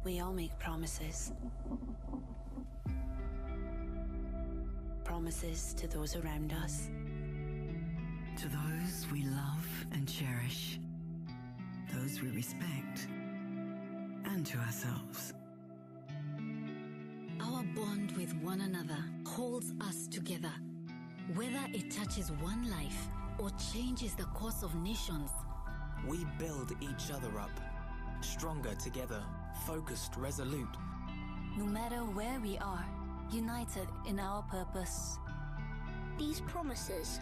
We all make promises. Promises to those around us. To those we love and cherish. Those we respect. And to ourselves. Our bond with one another holds us together. Whether it touches one life or changes the course of nations. We build each other up. Stronger together, focused, resolute. No matter where we are, united in our purpose. These promises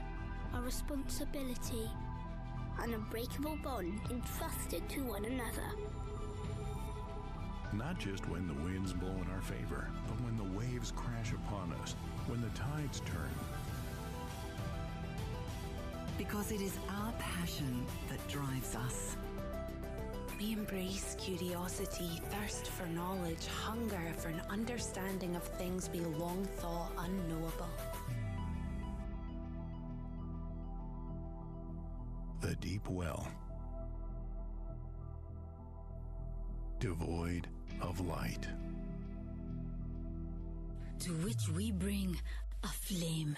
are responsibility, an unbreakable bond entrusted to one another. Not just when the winds blow in our favor, but when the waves crash upon us, when the tides turn. Because it is our passion that drives us. We embrace curiosity, thirst for knowledge, hunger for an understanding of things we long thought unknowable. The deep well, devoid of light. To which we bring a flame.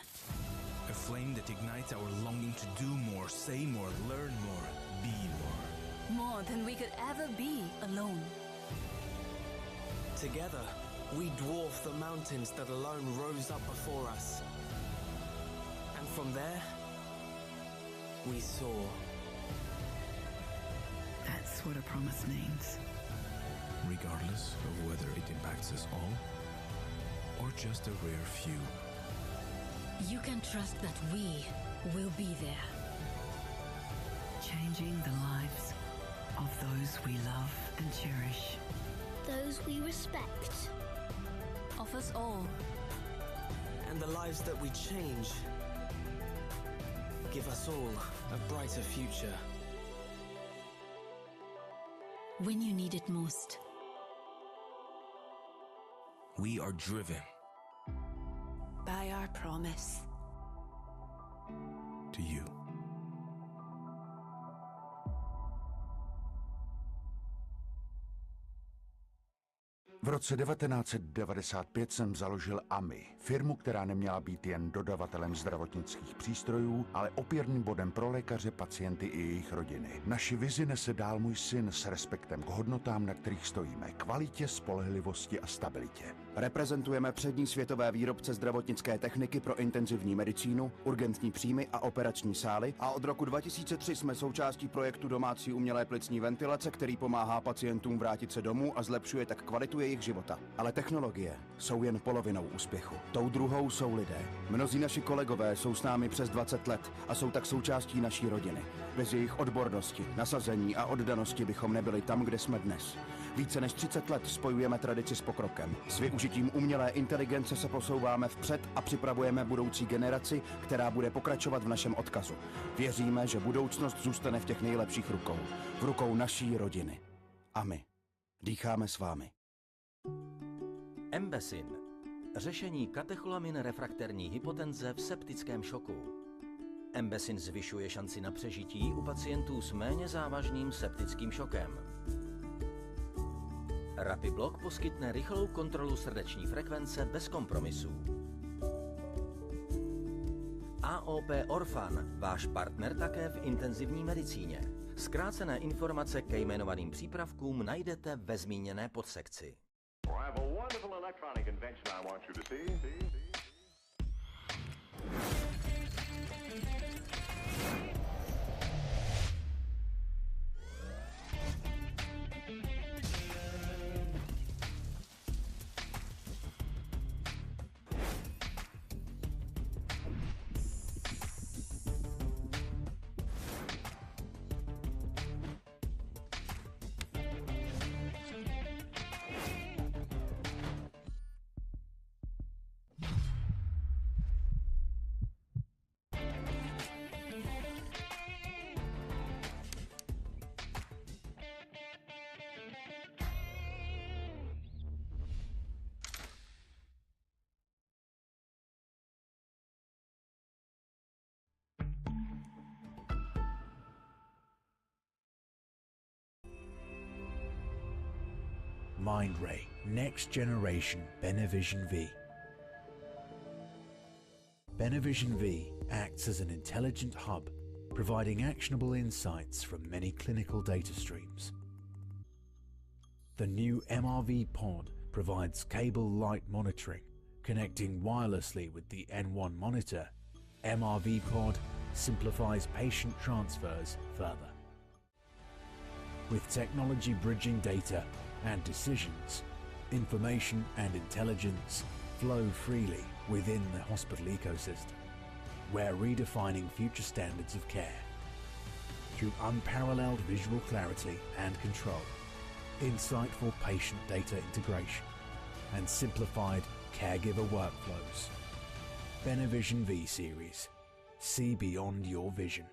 A flame that ignites our longing to do more, say more, learn more, be more. More than we could ever be alone. Together, we dwarf the mountains that alone rose up before us. And from there, we soar. That's what a promise means. Regardless of whether it impacts us all, or just a rare few. You can trust that we will be there. Changing the lives of those we love and cherish. Those we respect. Of us all. And the lives that we change give us all a brighter future. When you need it most. We are driven By our promise. to you. V roce 1995 jsem založil AMI, firmu, která neměla být jen dodavatelem zdravotnických přístrojů, ale opěrným bodem pro lékaře, pacienty i jejich rodiny. Naši vizi nese dál můj syn s respektem k hodnotám, na kterých stojíme, kvalitě, spolehlivosti a stabilitě. Reprezentujeme přední světové výrobce zdravotnické techniky pro intenzivní medicínu, urgentní příjmy a operační sály a od roku 2003 jsme součástí projektu domácí umělé plicní ventilace, který pomáhá pacientům vrátit se domů a zlepšuje tak kvalitu jejich života. Ale technologie jsou jen polovinou úspěchu. Tou druhou jsou lidé. Mnozí naši kolegové jsou s námi přes 20 let a jsou tak součástí naší rodiny. Bez jejich odbornosti, nasazení a oddanosti bychom nebyli tam, kde jsme dnes. Více než 30 let spojujeme tradici s pokrokem. S využitím umělé inteligence se posouváme vpřed a připravujeme budoucí generaci, která bude pokračovat v našem odkazu. Věříme, že budoucnost zůstane v těch nejlepších rukou. V rukou naší rodiny. A my dýcháme s vámi. Embesin. Řešení katecholamin refrakterní hypotenze v septickém šoku. Embesin zvyšuje šanci na přežití u pacientů s méně závažným septickým šokem. RapidBlock poskytne rychlou kontrolu srdeční frekvence bez kompromisů. AOP Orphan, váš partner také v intenzivní medicíně. Zkrácené informace ke jmenovaným přípravkům najdete ve zmíněné podsekci. Mindray Next Generation Benevision V. Benevision V acts as an intelligent hub, providing actionable insights from many clinical data streams. The new MRV pod provides cable light monitoring, connecting wirelessly with the N1 monitor. MRV pod simplifies patient transfers further. With technology bridging data and decisions, information and intelligence flow freely within the hospital ecosystem. We're redefining future standards of care through unparalleled visual clarity and control, insightful patient data integration, and simplified caregiver workflows. Benevision V Series. See beyond your vision.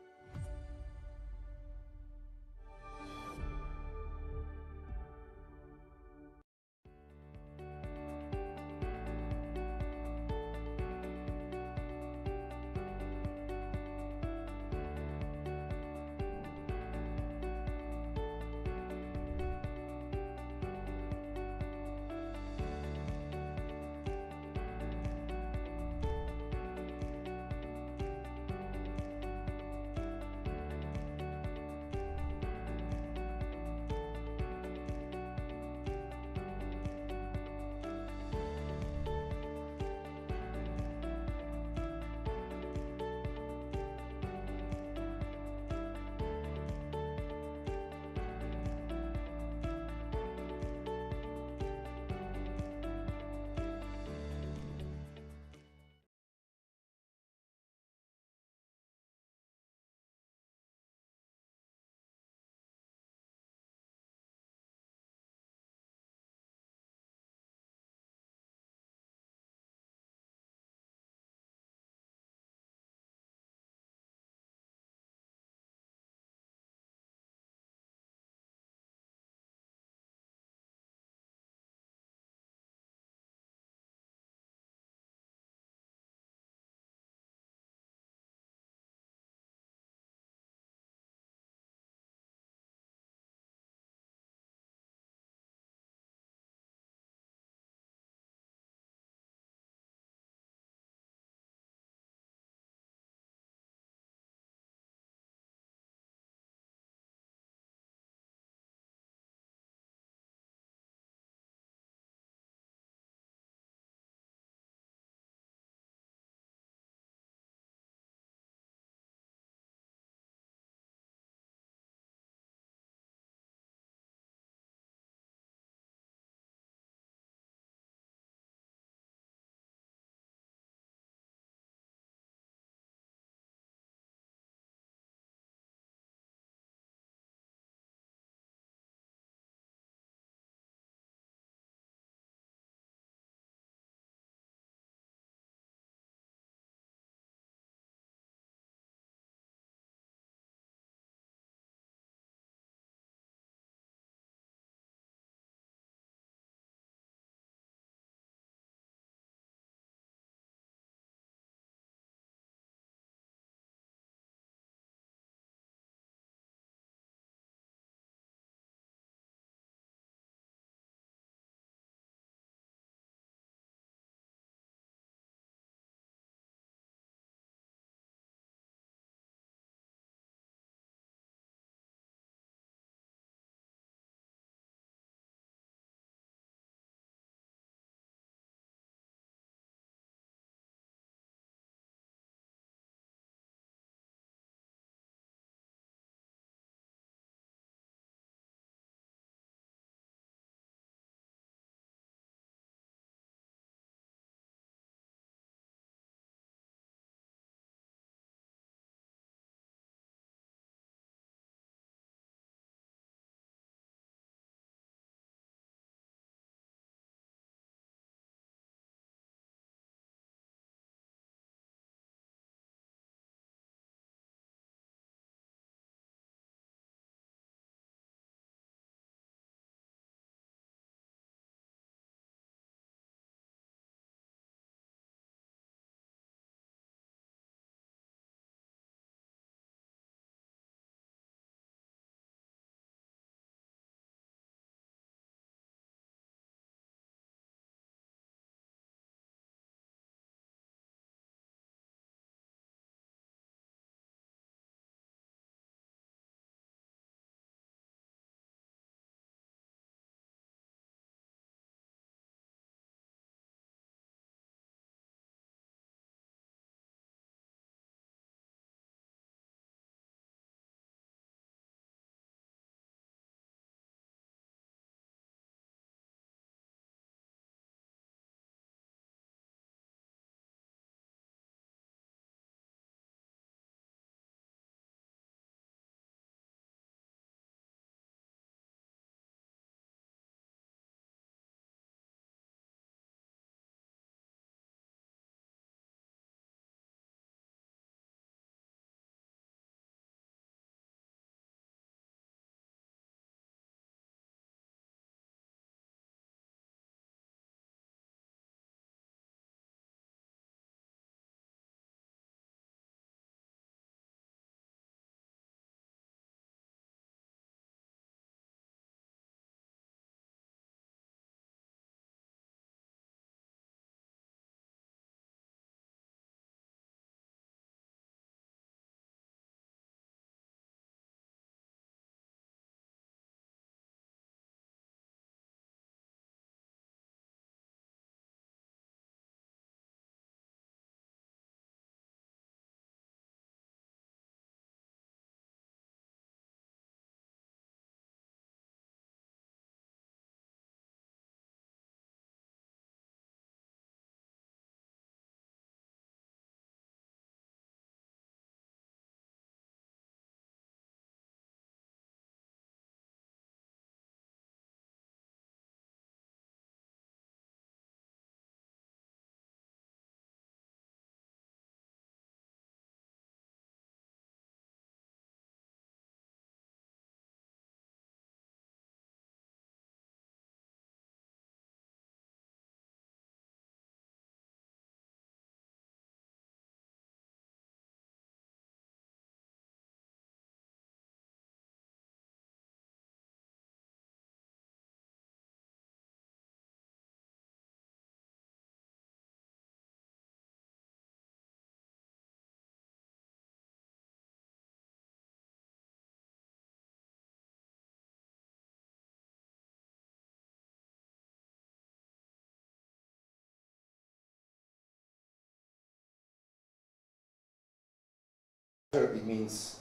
it means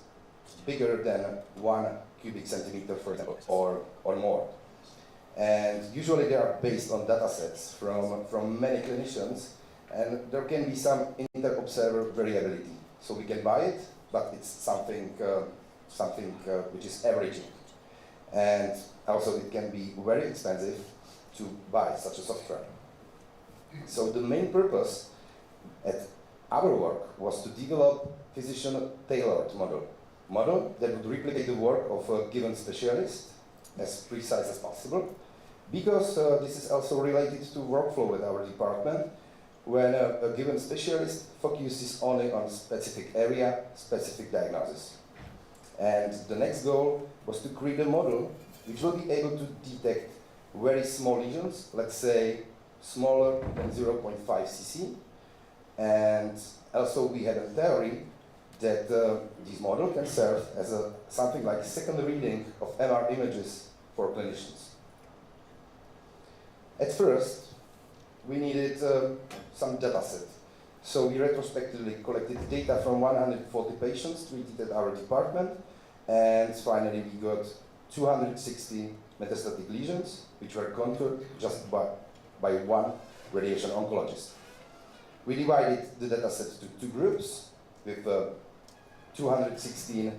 bigger than 1 cubic centimeter, for example, or more. And usually they are based on data sets from many clinicians, and there can be some inter-observer variability. So we can buy it, but it's something which is averaging. And also it can be very expensive to buy such a software. So the main purpose at our work was to develop physician-tailored model that would replicate the work of a given specialist as precise as possible, because this is also related to workflow at our department, when a given specialist focuses only on a specific area, specific diagnosis. And the next goal was to create a model which will be able to detect very small lesions, let's say smaller than 0.5 cc. And also we had a theory that this model can serve as something like second reading of MR images for clinicians. At first, we needed some data set. So we retrospectively collected data from 140 patients treated at our department, and finally we got 260 metastatic lesions, which were contoured just by one radiation oncologist. We divided the dataset to two groups, with 216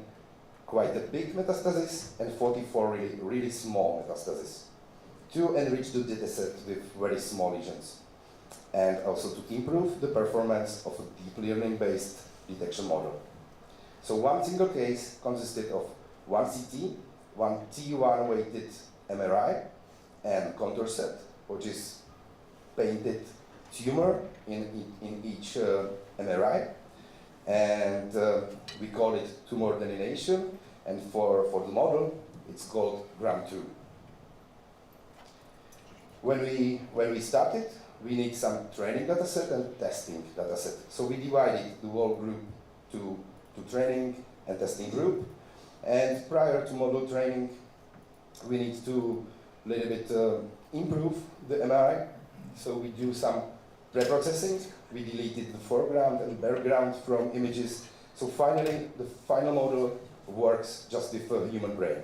quite a big metastasis and 44 really small metastasis, to enrich the dataset with very small lesions, and also to improve the performance of a deep learning-based detection model. So one single case consisted of one CT, one T1 weighted MRI, and contour set, which is painted tumor in each MRI, and we call it tumor delineation, and for the model it's called GRAM2. When we started, we need some training dataset and testing dataset. So we divided the whole group to training and testing group, and prior to model training, we need to little bit improve the MRI. So we do some pre-processing. We deleted the foreground and background from images. So finally, the final model works just with a human brain.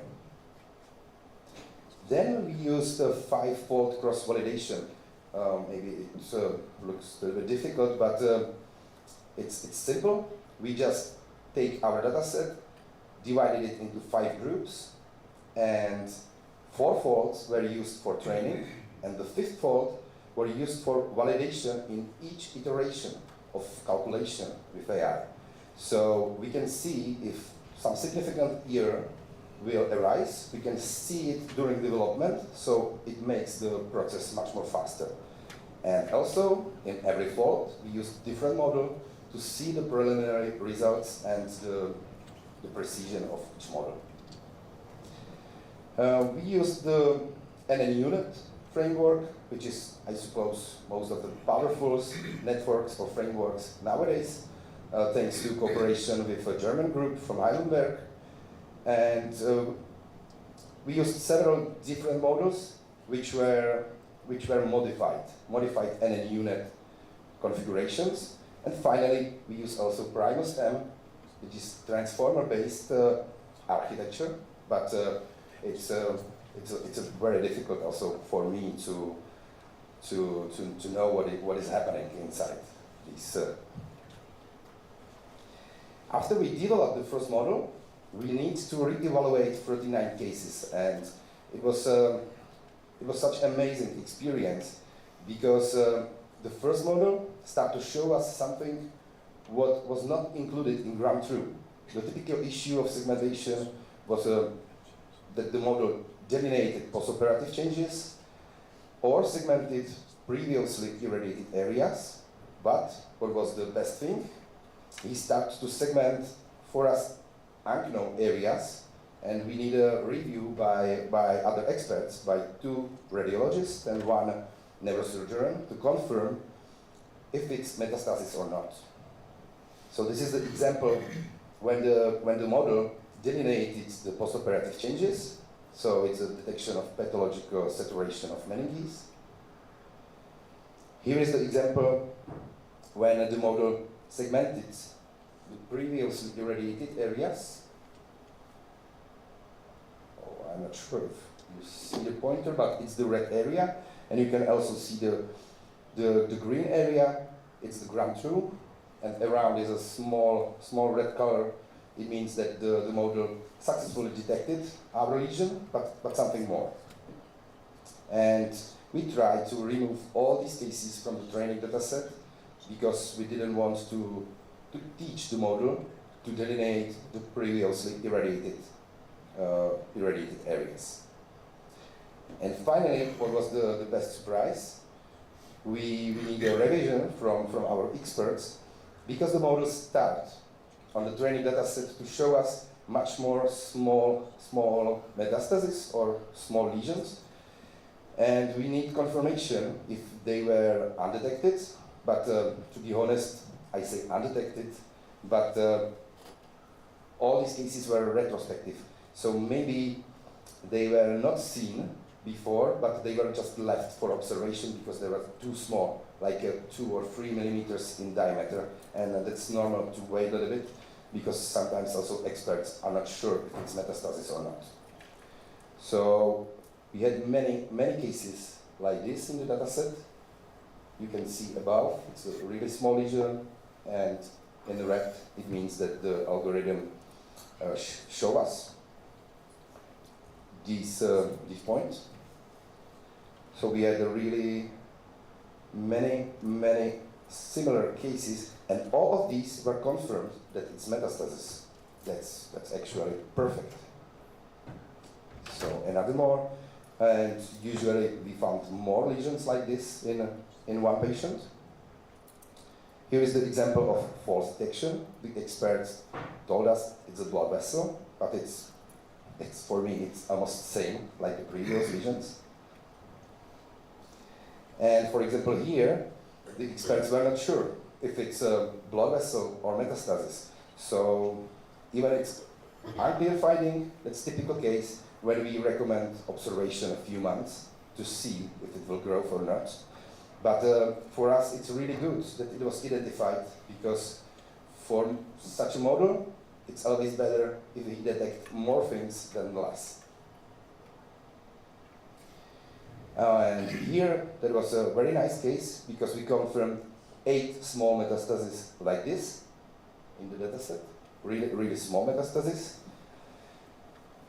Then we used a 5-fold cross-validation. Maybe it looks a little bit difficult, but it's simple. We just take our data set, divided it into 5 groups, and 4 folds were used for training, and the 5th fold were used for validation in each iteration of calculation with AI. So we can see if some significant error will arise. We can see it during development, so it makes the process much more faster. And also, in every fold, we use different model to see the preliminary results and the precision of each model. We use the NN unit framework, which is, I suppose, most of the powerful networks or frameworks nowadays, thanks to cooperation with a German group from Heidelberg. And we used several different models which were modified NN unit configurations. And finally, we use also PrimalStem, which is transformer-based architecture, but it's very difficult also for me to know what is happening inside these. After we developed the first model, we need to re-evaluate 39 cases, and it was such an amazing experience, because the first model started to show us something what was not included in GRAM2. The typical issue of segmentation was that the model delineated postoperative changes or segmented previously irradiated areas, but what was the best thing? He started to segment for us unknown areas, and we need a review by other experts, by 2 radiologists and 1 neurosurgeon, to confirm if it's metastasis or not. So this is the example when the model delineated the postoperative changes. So it's a detection of pathological saturation of meninges. Here is the example when the model segmented the previously irradiated areas. Oh, I'm not sure if you see the pointer, but it's the red area, and you can also see the green area. It's the ground truth, and around is a small red color. It means that the model successfully detected our lesion, but something more. And we tried to remove all these cases from the training dataset because we didn't want to teach the model to delineate the previously irradiated areas. And finally, what was the best surprise? We need a revision from our experts because the models start on the training dataset to show us much more small metastases or small lesions. And we need confirmation if they were undetected, but to be honest, I say undetected, but all these cases were retrospective. So maybe they were not seen before, but they were just left for observation because they were too small, like 2 or 3 millimeters in diameter, and that's normal to wait a little bit because sometimes also experts are not sure if it's metastasis or not. So we had many cases like this in the dataset. You can see above, it's a really small lesion, and in the red, it means that the algorithm show us these points. So we had really many similar cases, and all of these were confirmed that it's metastasis. That's actually perfect. So another more. And usually we found more lesions like this in one patient. Here is the example of false detection. The experts told us it's a blood vessel, but it's for me, it's almost the same like the previous lesions. And for example here, the experts were not sure if it's a blood vessel or metastasis. So even it's unclear finding, that's typical case when we recommend observation a few months to see if it will grow or not. But for us, it's really good that it was identified because for such a model, it's always better if we detect more things than less. And here, there was a very nice case because we confirmed 8 small metastases like this in the dataset, really small metastases.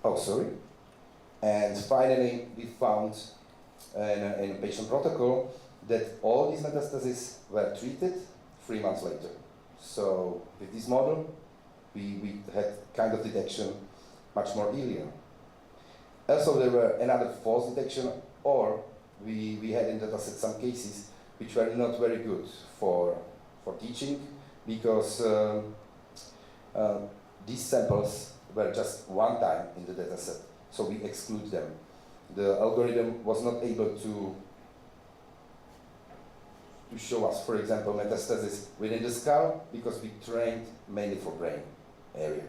Oh, sorry. And finally, we found in a patient protocol that all these metastases were treated 3 months later. So with this model, we had kind of detection much more earlier. Also, there were another false detection, or we had in the dataset some cases which were not very good for teaching because these samples were just one time in the dataset. So we exclude them. The algorithm was not able to show us, for example, metastasis within the skull because we trained mainly for brain area.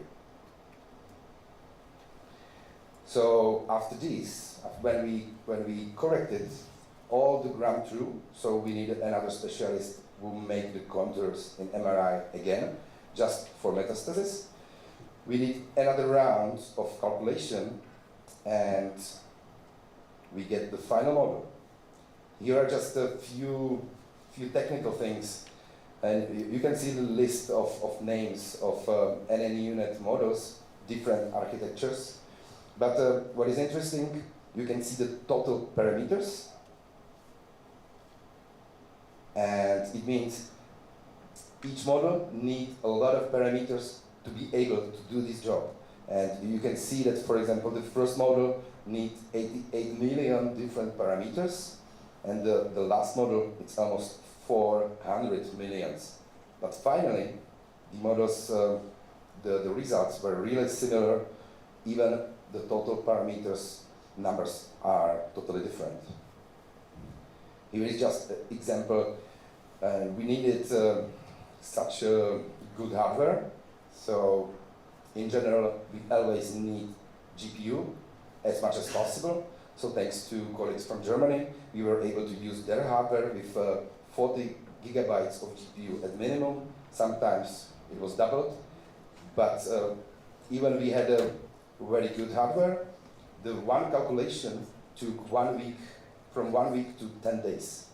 So after this, when we corrected all the ground truth, so we needed another specialist who made the contours in MRI again, just for metastasis. We did another round of calculation and we get the final model. Here are just a few technical things, and you can see the list of names of NN unit models, different architectures. But what is interesting, you can see the total parameters, and it means each model needs a lot of parameters to be able to do this job. And you can see that, for example, the first model needs 88 million different parameters, and the last model, it's almost 400 millions. But finally, the models, the results were really similar, even the total parameters numbers are totally different. Here is just an example. We needed such a good hardware, so in general, we always need GPU as much as possible. So thanks to colleagues from Germany, we were able to use their hardware with 40 gigabytes of GPU at minimum. Sometimes it was doubled. But even we had a very good hardware, the one calculation took 1 week, from 1 week to 10 days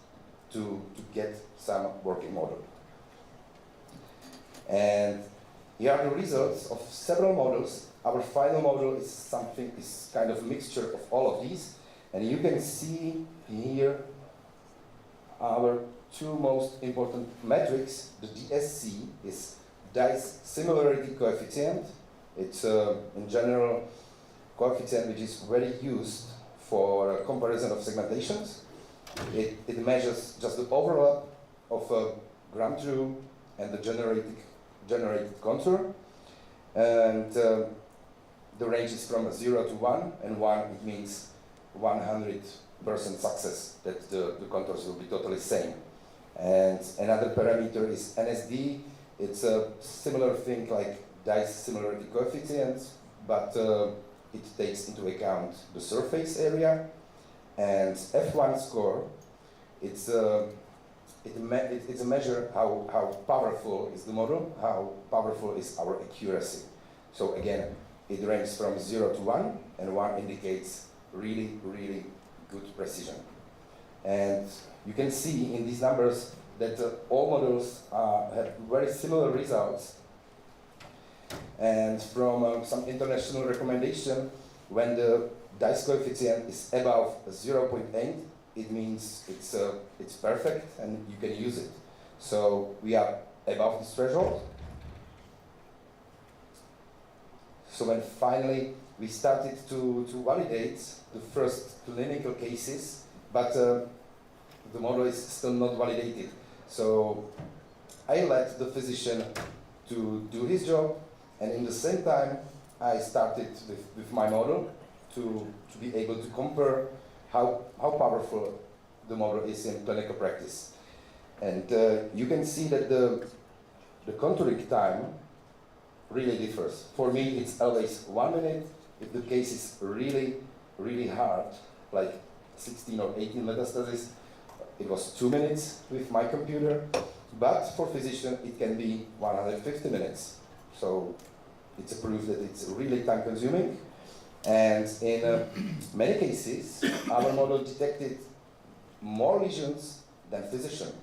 to get some working model. And here are the results of several models. Our final model is kind of a mixture of all of these. And you can see here our two most important metrics. The DSC is dice similarity coefficient. It's in general coefficient which is very used for comparison of segmentations. It measures just the overlap of a gram true and the generated contour. And the range is from 0 to 1, and 1 it means 100% success that the contours will be totally same. And another parameter is NSD. It's a similar thing like dice similarity coefficient, but it takes into account the surface area. And F1 score, it's a measure how powerful is the model, how powerful is our accuracy. So again, it ranges from 0 to 1, and 1 indicates really, really good precision. And you can see in these numbers that all models have very similar results. And from some international recommendation, when the dice coefficient is above 0.8, it means it's perfect and you can use it. So we are above this threshold. So when finally we started to validate the first clinical cases, but the model is still not validated. So I let the physician to do his job, and in the same time I started with my model to be able to compare how powerful the model is in clinical practice. And you can see that the contouring time really differs. For me, it's always 1 minute. If the case is really, really hard, like 16 or 18 metastases, it was 2 minutes with my computer. But for physician, it can be 150 minutes. So it's a proof that it's really time consuming. And in many cases, our model detected more lesions than physician.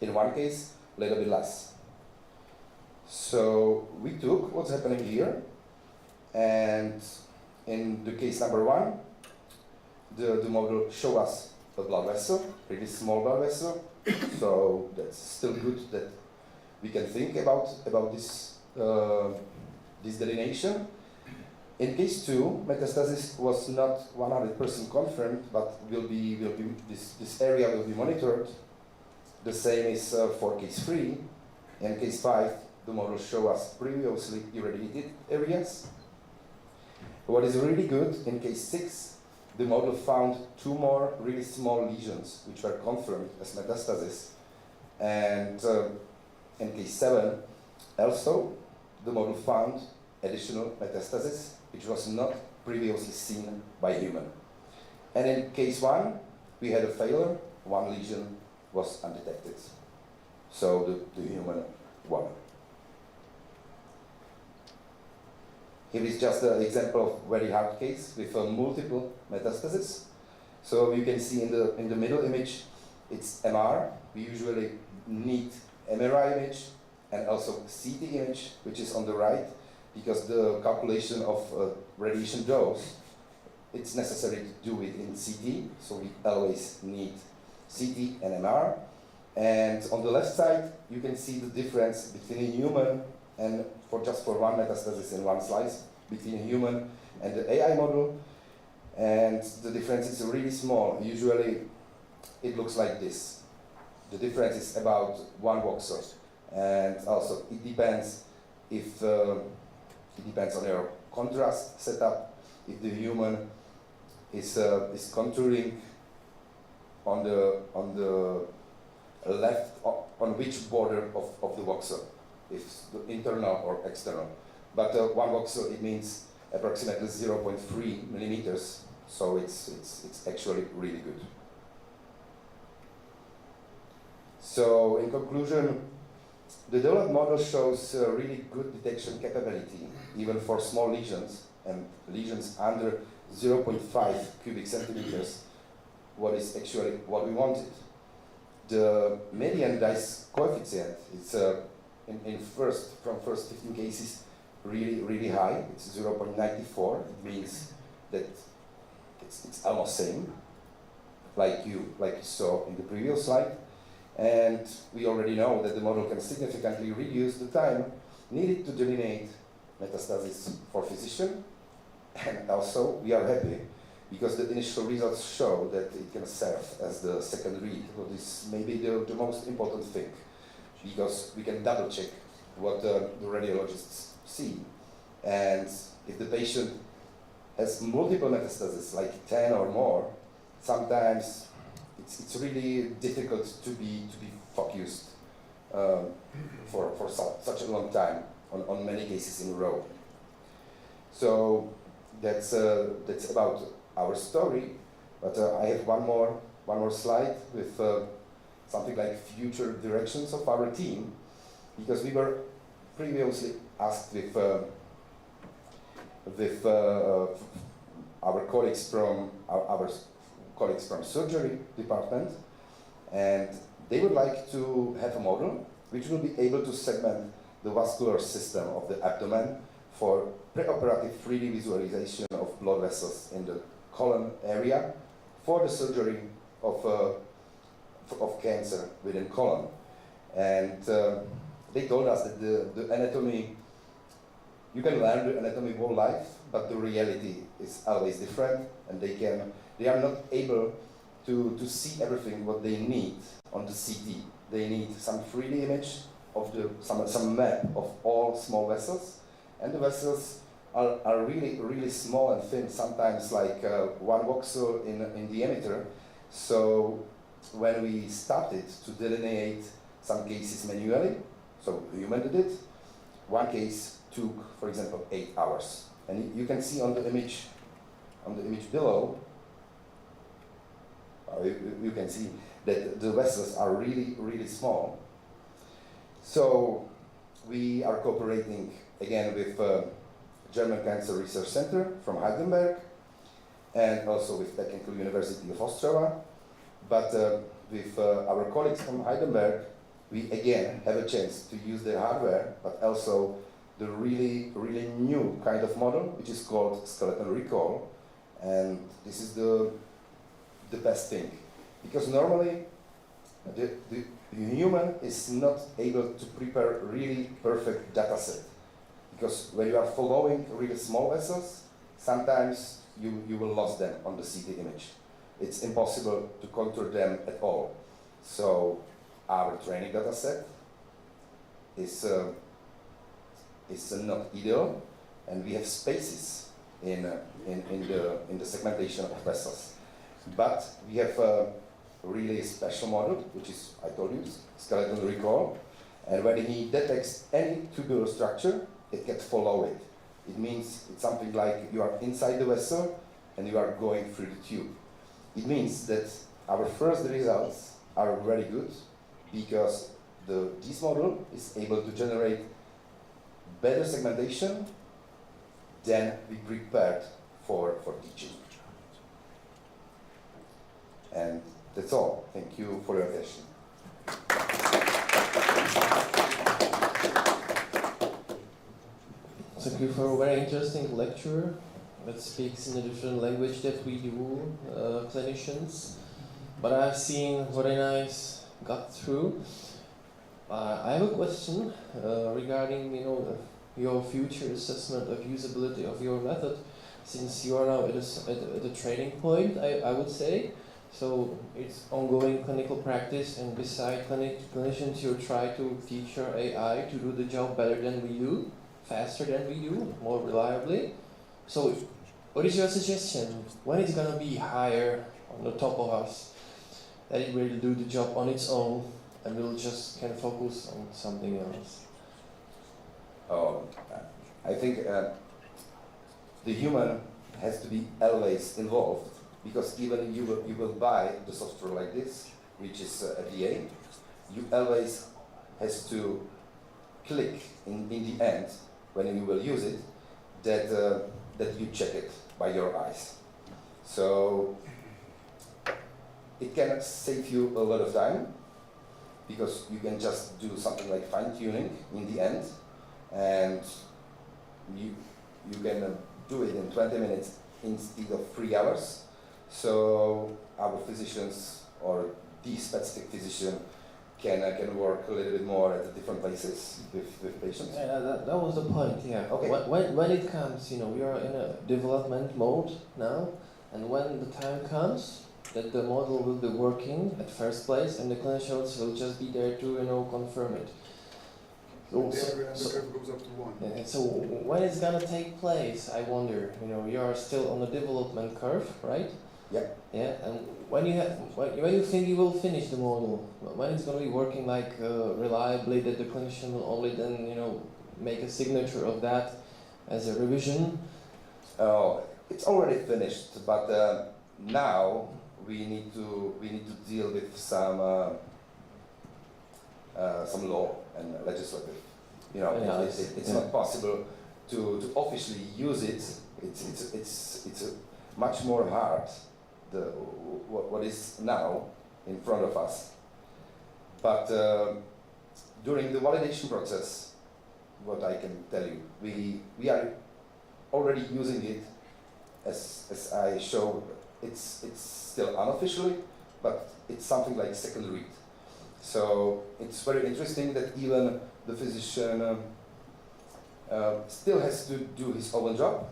In one case, a little bit less. So we took what's happening here, and in the case number 1, the model showed us a blood vessel, pretty small blood vessel. So that's still good that we can think about this this delineation. In case 2, metastasis was not 100% confirmed, but this area will be monitored. The same is for case 3. In case 5, the model shows us previously irradiated areas. What is really good, in case 6, the model found 2 more really small lesions, which were confirmed as metastasis. And in case 7, also, the model found additional metastasis, which was not previously seen by human. And in case 1, we had a failure. 1 lesion was undetected. So the human won. Here is just an example of very hard case with multiple metastases. So you can see in the middle image, it's MR. We usually need MRI image and also CT image, which is on the right, because the calculation of radiation dose, it's necessary to do it in CT, so we always need CT and MR. And on the left side, you can see the difference between a human and for one metastasis in one slice, between a human and the AI model. And the difference is really small. Usually, it looks like this. The difference is about 1 voxel. And also, it depends if it depends on your contrast setup. If the human is contouring on the left, on which border of the voxel, if the internal or external. But 1 voxel, it means approximately 0.3 millimeters. So it's actually really good. So in conclusion, The developed model shows really good detection capability, even for small lesions, and lesions under 0.5 cubic centimeters, what is actually what we wanted. The median dice coefficient is from first 15 cases really high. It's 0.94. It means that it's almost same, like you saw in the previous slide. And we already know that the model can significantly reduce the time needed to delineate metastasis for physician. And also, we are happy because the initial results show that it can serve as the second read. So this may be the most important thing, because we can double check what the radiologists see. And if the patient has multiple metastases, like 10 or more, sometimes it's really difficult to be focused for such a long time on many cases in a row. So that's about our story. But I have one more slide with something like future directions of our team, because we were previously asked with our colleagues from our colleagues from surgery department, and they would like to have a model which will be able to segment the vascular system of the abdomen for preoperative 3D visualization of blood vessels in the colon area for the surgery of cancer within colon. And they told us that the anatomy, you can learn the anatomy whole life, but the reality is always different, and they are not able to see everything what they need on the CT. They need some 3D image of some map of all small vessels, and the vessels are really small and thin, sometimes like 1 voxel in diameter. So when we started to delineate some cases manually, so human did it, one case took, for example, 8 hours. And you can see on the image below, you can see that the vessels are really small. So we are cooperating again with German Cancer Research Center from Heidelberg, and also with Technical University of Ostrava. But with our colleagues from Heidelberg, we again have a chance to use their hardware, but also the really new kind of model, which is called skeletal recall. And this is the best thing, because normally the human is not able to prepare really perfect data set, because when you are following really small vessels, sometimes you will lose them on the CT image. It's impossible to contour them at all. So our training data set is not ideal, and we have spaces in the segmentation of vessels. But we have a really special model, which is, I told you, skeletal recall. And when he detects any tubular structure, it can follow it. It means it's something like you are inside the vessel and you are going through the tube. It means that our first results are very good, because this model is able to generate better segmentation than we prepared for teaching. And that's all. Thank you for your attention. Thank you for a very interesting lecture that speaks in a different language that we do, clinicians. But I've seen very nice got through. I have a question regarding your future assessment of usability of your method, since you are now at a training point, I would say. So it's ongoing clinical practice, and beside clinicians, you try to teach your AI to do the job better than we do, faster than we do, more reliably. So what is your suggestion? When it's gonna be higher on the top of us, that it will do the job on its own and we'll just can focus on something else? I think the human has to be always involved, because even you will buy the software like this, which is FDA, you always has to click in the end, when you will use it, that you check it by your eyes. So it can save you a lot of time, because you can just do something like fine-tuning in the end, and you can do it in 20 minutes instead of 3 hours. So our physicians, or the specific physician, can work a little bit more at the different places with patients. Yeah, that was the point, yeah. Okay. When it comes, we are in a development mode now, and when the time comes that the model will be working at first place, and the clinicians will just be there to, confirm it. The curve goes up to 1. Yeah, so when it's gonna take place, I wonder, you are still on the development curve, right? Yeah. Yeah, and when you think you will finish the model, when it's gonna be working like reliably, that the clinician will only then, make a signature of that as a revision? It's already finished, but now we need to deal with some law and legislative. It's not possible to officially use it. It's much more hard. What is now in front of us. But during the validation process, what I can tell you, we are already using it, as I showed. It's still unofficially, but it's something like second read. So it's very interesting that even the physician still has to do his own job.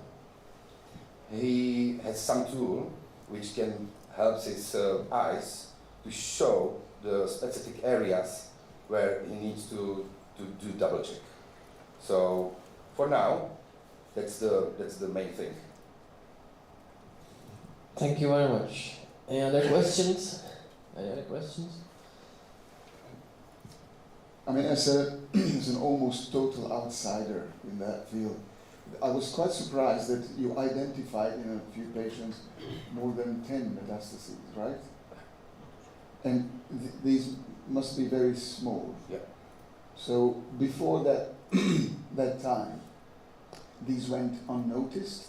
He has some tool which can help his eyes to show the specific areas where he needs to do double check. So for now, that's the main thing. Thank you very much. Any other questions? Any other questions? I mean, as an almost total outsider in that field, I was quite surprised that you identified in a few patients more than 10 metastases, right? And these must be very small. Yeah. So before that that time, these went unnoticed.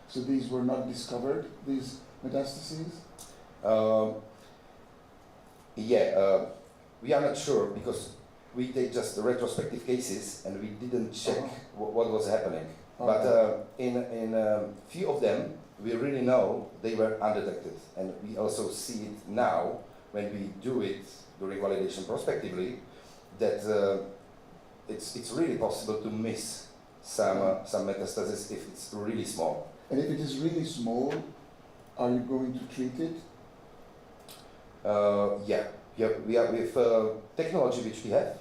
So these were not discovered, these metastases? We are not sure, because we take just the retrospective cases and we didn't check what was happening. But in a few of them, we really know they were undetected. And we also see it now when we do it during validation prospectively, that it's really possible to miss some metastasis if it's really small. And if it is really small, are you going to treat it? Yeah. We are with technology which we have.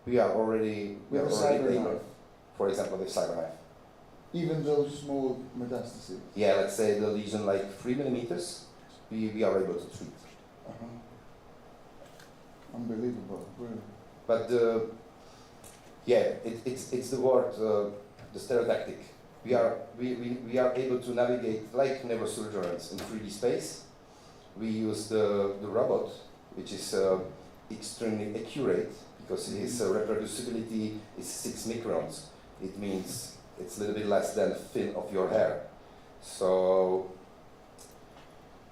We are already able, for example, with CyberKnife. Even those small metastases? Yeah, let's say the lesion like 3 millimeters, we are able to treat. Unbelievable, really. But it's the word, the stereotactic. We are able to navigate like neurosurgeons in 3D space. We use the robot, which is extremely accurate, because his reproducibility is 6 microns. It means it's a little bit less than thin of your hair. So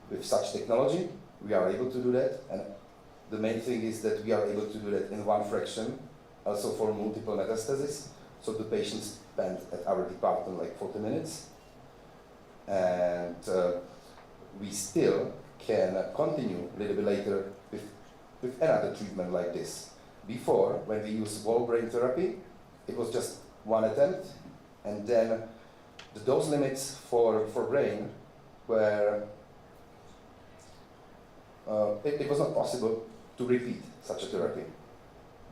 with such technology, we are able to do that. And the main thing is that we are able to do that in 1 fraction, also for multiple metastases. So the patients spend at our department like 40 minutes. And we still can continue a little bit later with another treatment like this. Before, when we used whole brain therapy, it was just 1 attempt, and then the dose limits for brain were, it was not possible to repeat such a therapy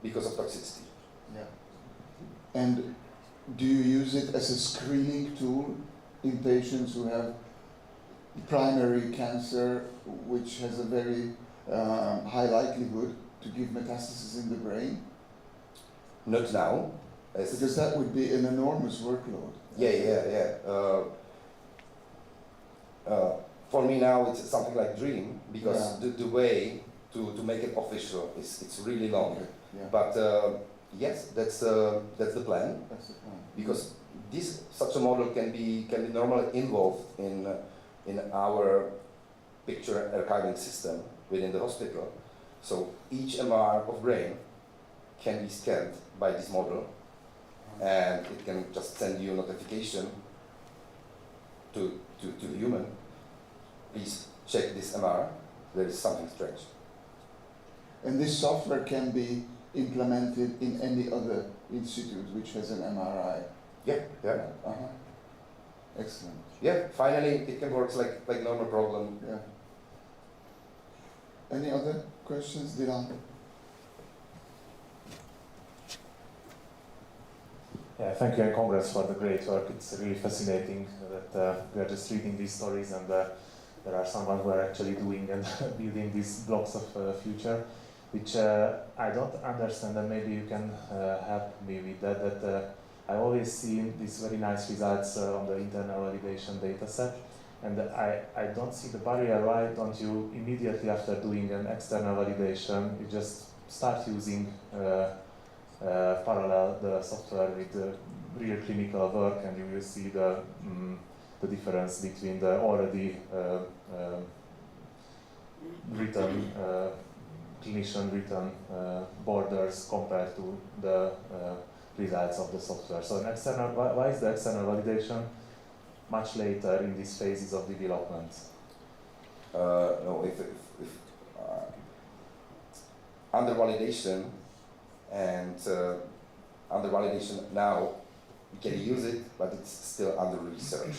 because of toxicity. Yeah. And do you use it as a screening tool in patients who have primary cancer, which has a very high likelihood to give metastasis in the brain? Not now. Because that would be an enormous workload. Yeah. For me now, it's something like dream, because the way to make it official it's really long. Okay. Yeah. But Yes, that's the plan. That's the plan. Because such a model can be normally involved in our picture archiving system within the hospital. So each MR of brain can be scanned by this model, and it can just send you a notification to the human. Please check this MR. There is something strange. And this software can be implemented in any other institute which has an MRI. Yeah. Excellent. Yeah, finally it can work like normal problem. Yeah. Any other questions, Dylan? Yeah, thank you and congrats for the great work. It's really fascinating that we are just reading these stories and there are someone who are actually doing and building these blocks of future, which I don't understand, and maybe you can help me with that. I always see these very nice results on the internal validation data set, and I don't see the barrier. Why don't you immediately after doing an external validation, you just start using parallel the software with the real clinical work, and you will see the difference between the already written clinician written borders compared to the results of the software. So an external, why is the external validation much later in these phases of development? No, if under validation and under validation now, we can use it, but it's still under research.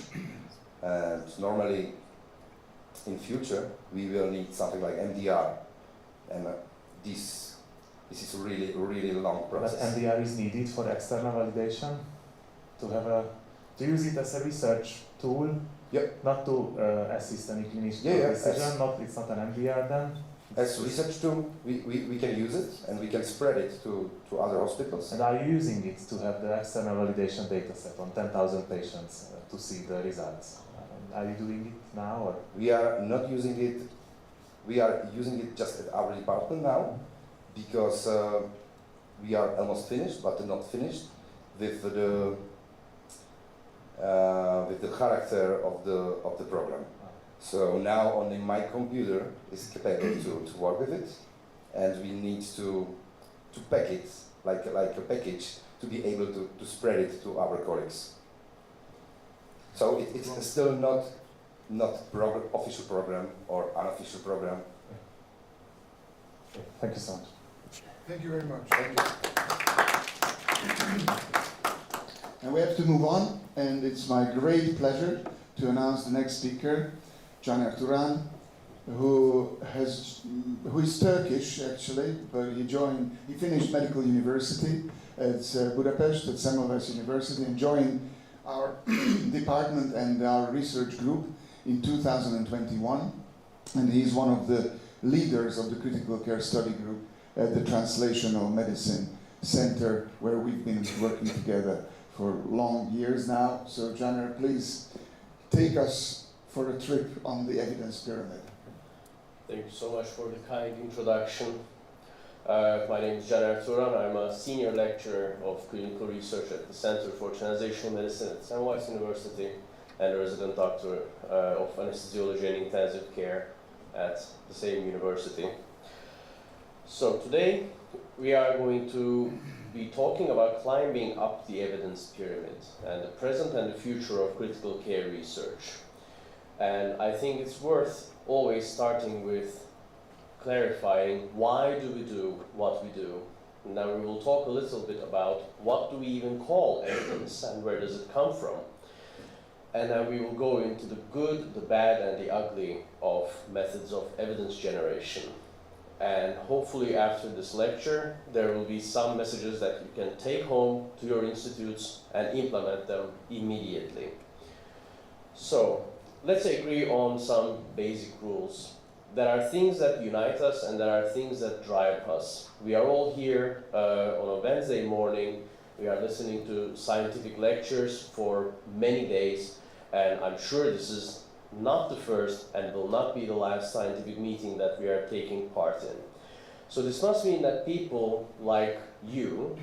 And normally, in future, we will need something like MDR, and this is a really long process. But MDR is needed for external validation to use it as a research tool, not to assist any clinician decision. It's not an MDR then. As a research tool, we can use it and we can spread it to other hospitals. And are you using it to have the external validation data set on 10,000 patients to see the results? Are you doing it now? Or? We are not using it. We are using it just at our department now, because we are almost finished, but not finished with the character of the program. So now only my computer is capable to work with it, and we need to pack it like a package to be able to spread it to our colleagues. So it's still not official program or unofficial program. Thank you so much. Thank you very much. Thank you. And we have to move on, and it's my great pleasure to announce the next speaker, Caner Turan, who is Turkish actually, but he finished medical university at Budapest, at Semmelweis University, and joined our department and our research group in 2021, and he's one of the leaders of the critical care study group at the Translational Medicine Center, where we've been working together for long years now. So Caner, please take us for a trip on the evidence pyramid. Thank you so much for the kind introduction. My name is Caner Turan. I'm a senior lecturer of clinical research at the Center for Translational Medicine at Semmelweis University, and a resident doctor of anesthesiology and intensive care at the same university. So today we are going to be talking about climbing up the evidence pyramid and the present and the future of critical care research. And I think it's worth always starting with clarifying why do we do what we do. Now we will talk a little bit about what do we even call evidence and where does it come from. And then we will go into the good, the bad, and the ugly of methods of evidence generation. And hopefully after this lecture, there will be some messages that you can take home to your institutes and implement them immediately. So let's agree on some basic rules. There are things that unite us and there are things that drive us. We are all here on a Wednesday morning. We are listening to scientific lectures for many days, and I'm sure this is not the first and will not be the last scientific meeting that we are taking part in. So this must mean that people like you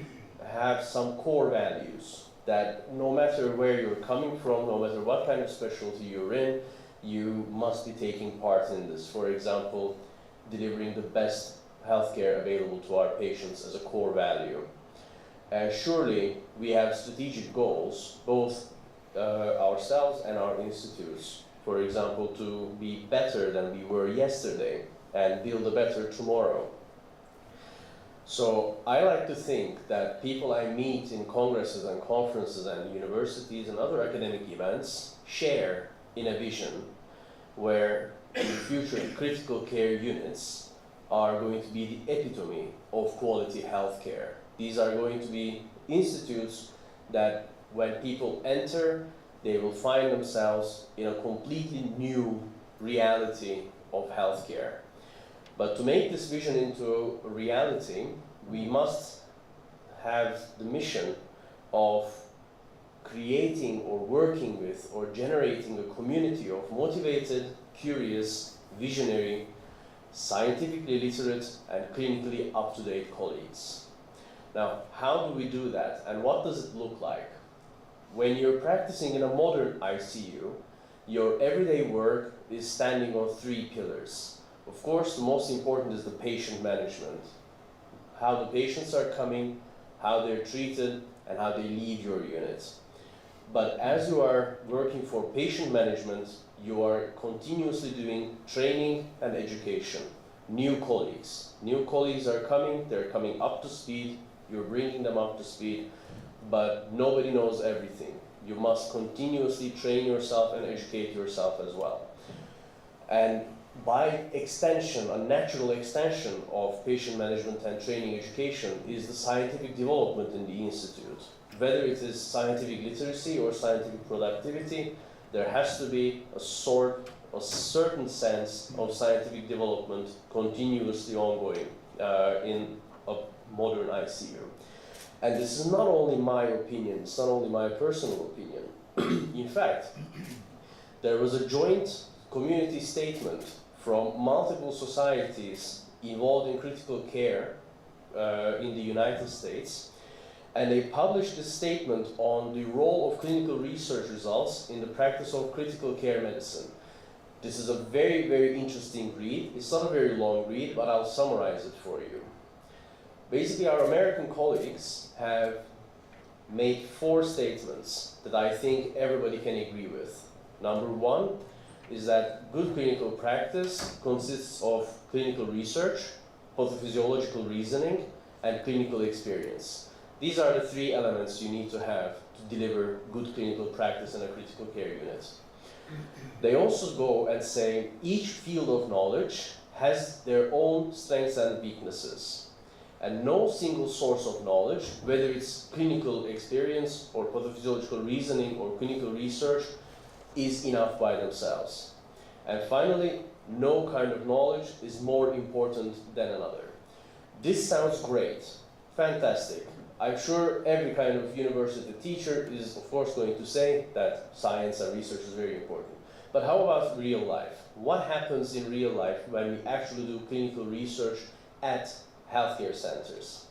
have some core values that no matter where you're coming from, no matter what kind of specialty you're in, you must be taking part in this. For example, delivering the best healthcare available to our patients as a core value. Surely we have strategic goals, both ourselves and our institutes. For example, to be better than we were yesterday and build a better tomorrow. So I like to think that people I meet in congresses and conferences and universities and other academic events share in a vision where in the future critical care units are going to be the epitome of quality healthcare. These are going to be institutes that when people enter, they will find themselves in a completely new reality of healthcare. But to make this vision into a reality, we must have the mission of creating or working with or generating a community of motivated, curious, visionary, scientifically literate, and clinically up-to-date colleagues. Now, how do we do that, and what does it look like? When you're practicing in a modern ICU, your everyday work is standing on 3 pillars. Of course, the most important is the patient management. How the patients are coming, how they're treated, and how they leave your unit. But as you are working for patient management, you are continuously doing training and education. New colleagues are coming, they're coming up to speed, you're bringing them up to speed, but nobody knows everything. You must continuously train yourself and educate yourself as well. And by extension, a natural extension of patient management and training education is the scientific development in the institute. Whether it is scientific literacy or scientific productivity, there has to be a certain sense of scientific development continuously ongoing in a modern ICU. And this is not only my opinion, it's not only my personal opinion. In fact, there was a joint community statement from multiple societies involved in critical care in the United States, and they published this statement on the role of clinical research results in the practice of critical care medicine. This is a very, very interesting read. It's not a very long read, but I'll summarize it for you. Basically, our American colleagues have made 4 statements that I think everybody can agree with. Number 1 is that good clinical practice consists of clinical research, pathophysiological reasoning, and clinical experience. These are the 3 elements you need to have to deliver good clinical practice in a critical care unit. They also go and say each field of knowledge has their own strengths and weaknesses. And no single source of knowledge, whether it's clinical experience or pathophysiological reasoning or clinical research, is enough by themselves. And finally, no kind of knowledge is more important than another. This sounds great, fantastic. I'm sure every kind of university teacher is, of course, going to say that science and research is very important. But how about real life? What happens in real life when we actually do clinical research at healthcare centers?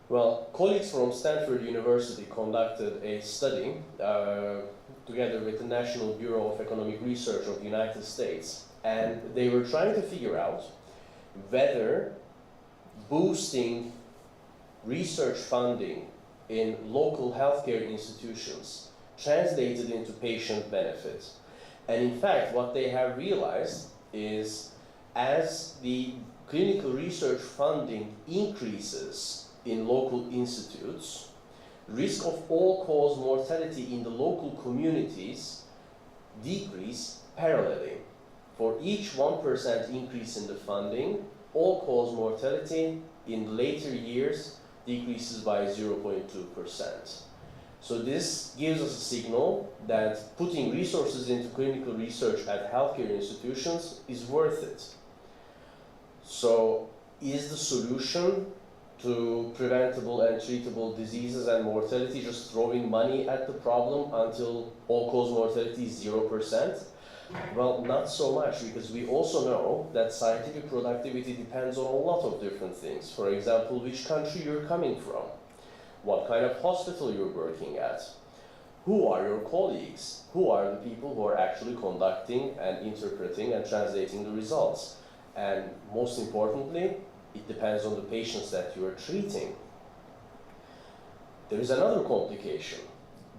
Well, colleagues from Stanford University conducted a study together with the National Bureau of Economic Research of the United States, and they were trying to figure out whether boosting research funding in local healthcare institutions translated into patient benefit. And in fact, what they have realized is as the clinical research funding increases in local institutes, risk of all-cause mortality in the local communities decrease parallelly. For each 1% increase in the funding, all-cause mortality in later years decreases by 0.2%. So this gives us a signal that putting resources into clinical research at healthcare institutions is worth it. So is the solution to preventable and treatable diseases and mortality just throwing money at the problem until all-cause mortality is 0%? Well, not so much, because we also know that scientific productivity depends on a lot of different things. For example, which country you're coming from, what kind of hospital you're working at, who are your colleagues, who are the people who are actually conducting and interpreting and translating the results. And most importantly, it depends on the patients that you are treating. There is another complication,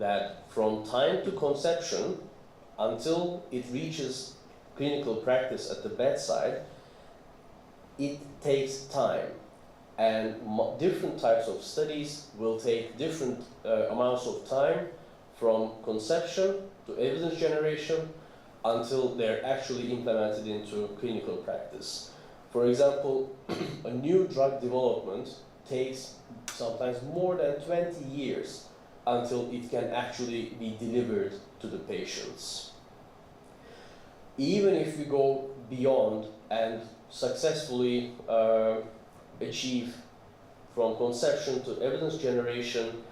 that from time to conception until it reaches clinical practice at the bedside, it takes time. And different types of studies will take different amounts of time, from conception to evidence generation until they're actually implemented into clinical practice. For example, a new drug development takes sometimes more than 20 years until it can actually be delivered to the patients. Even if we go beyond and successfully achieve from conception to evidence generation,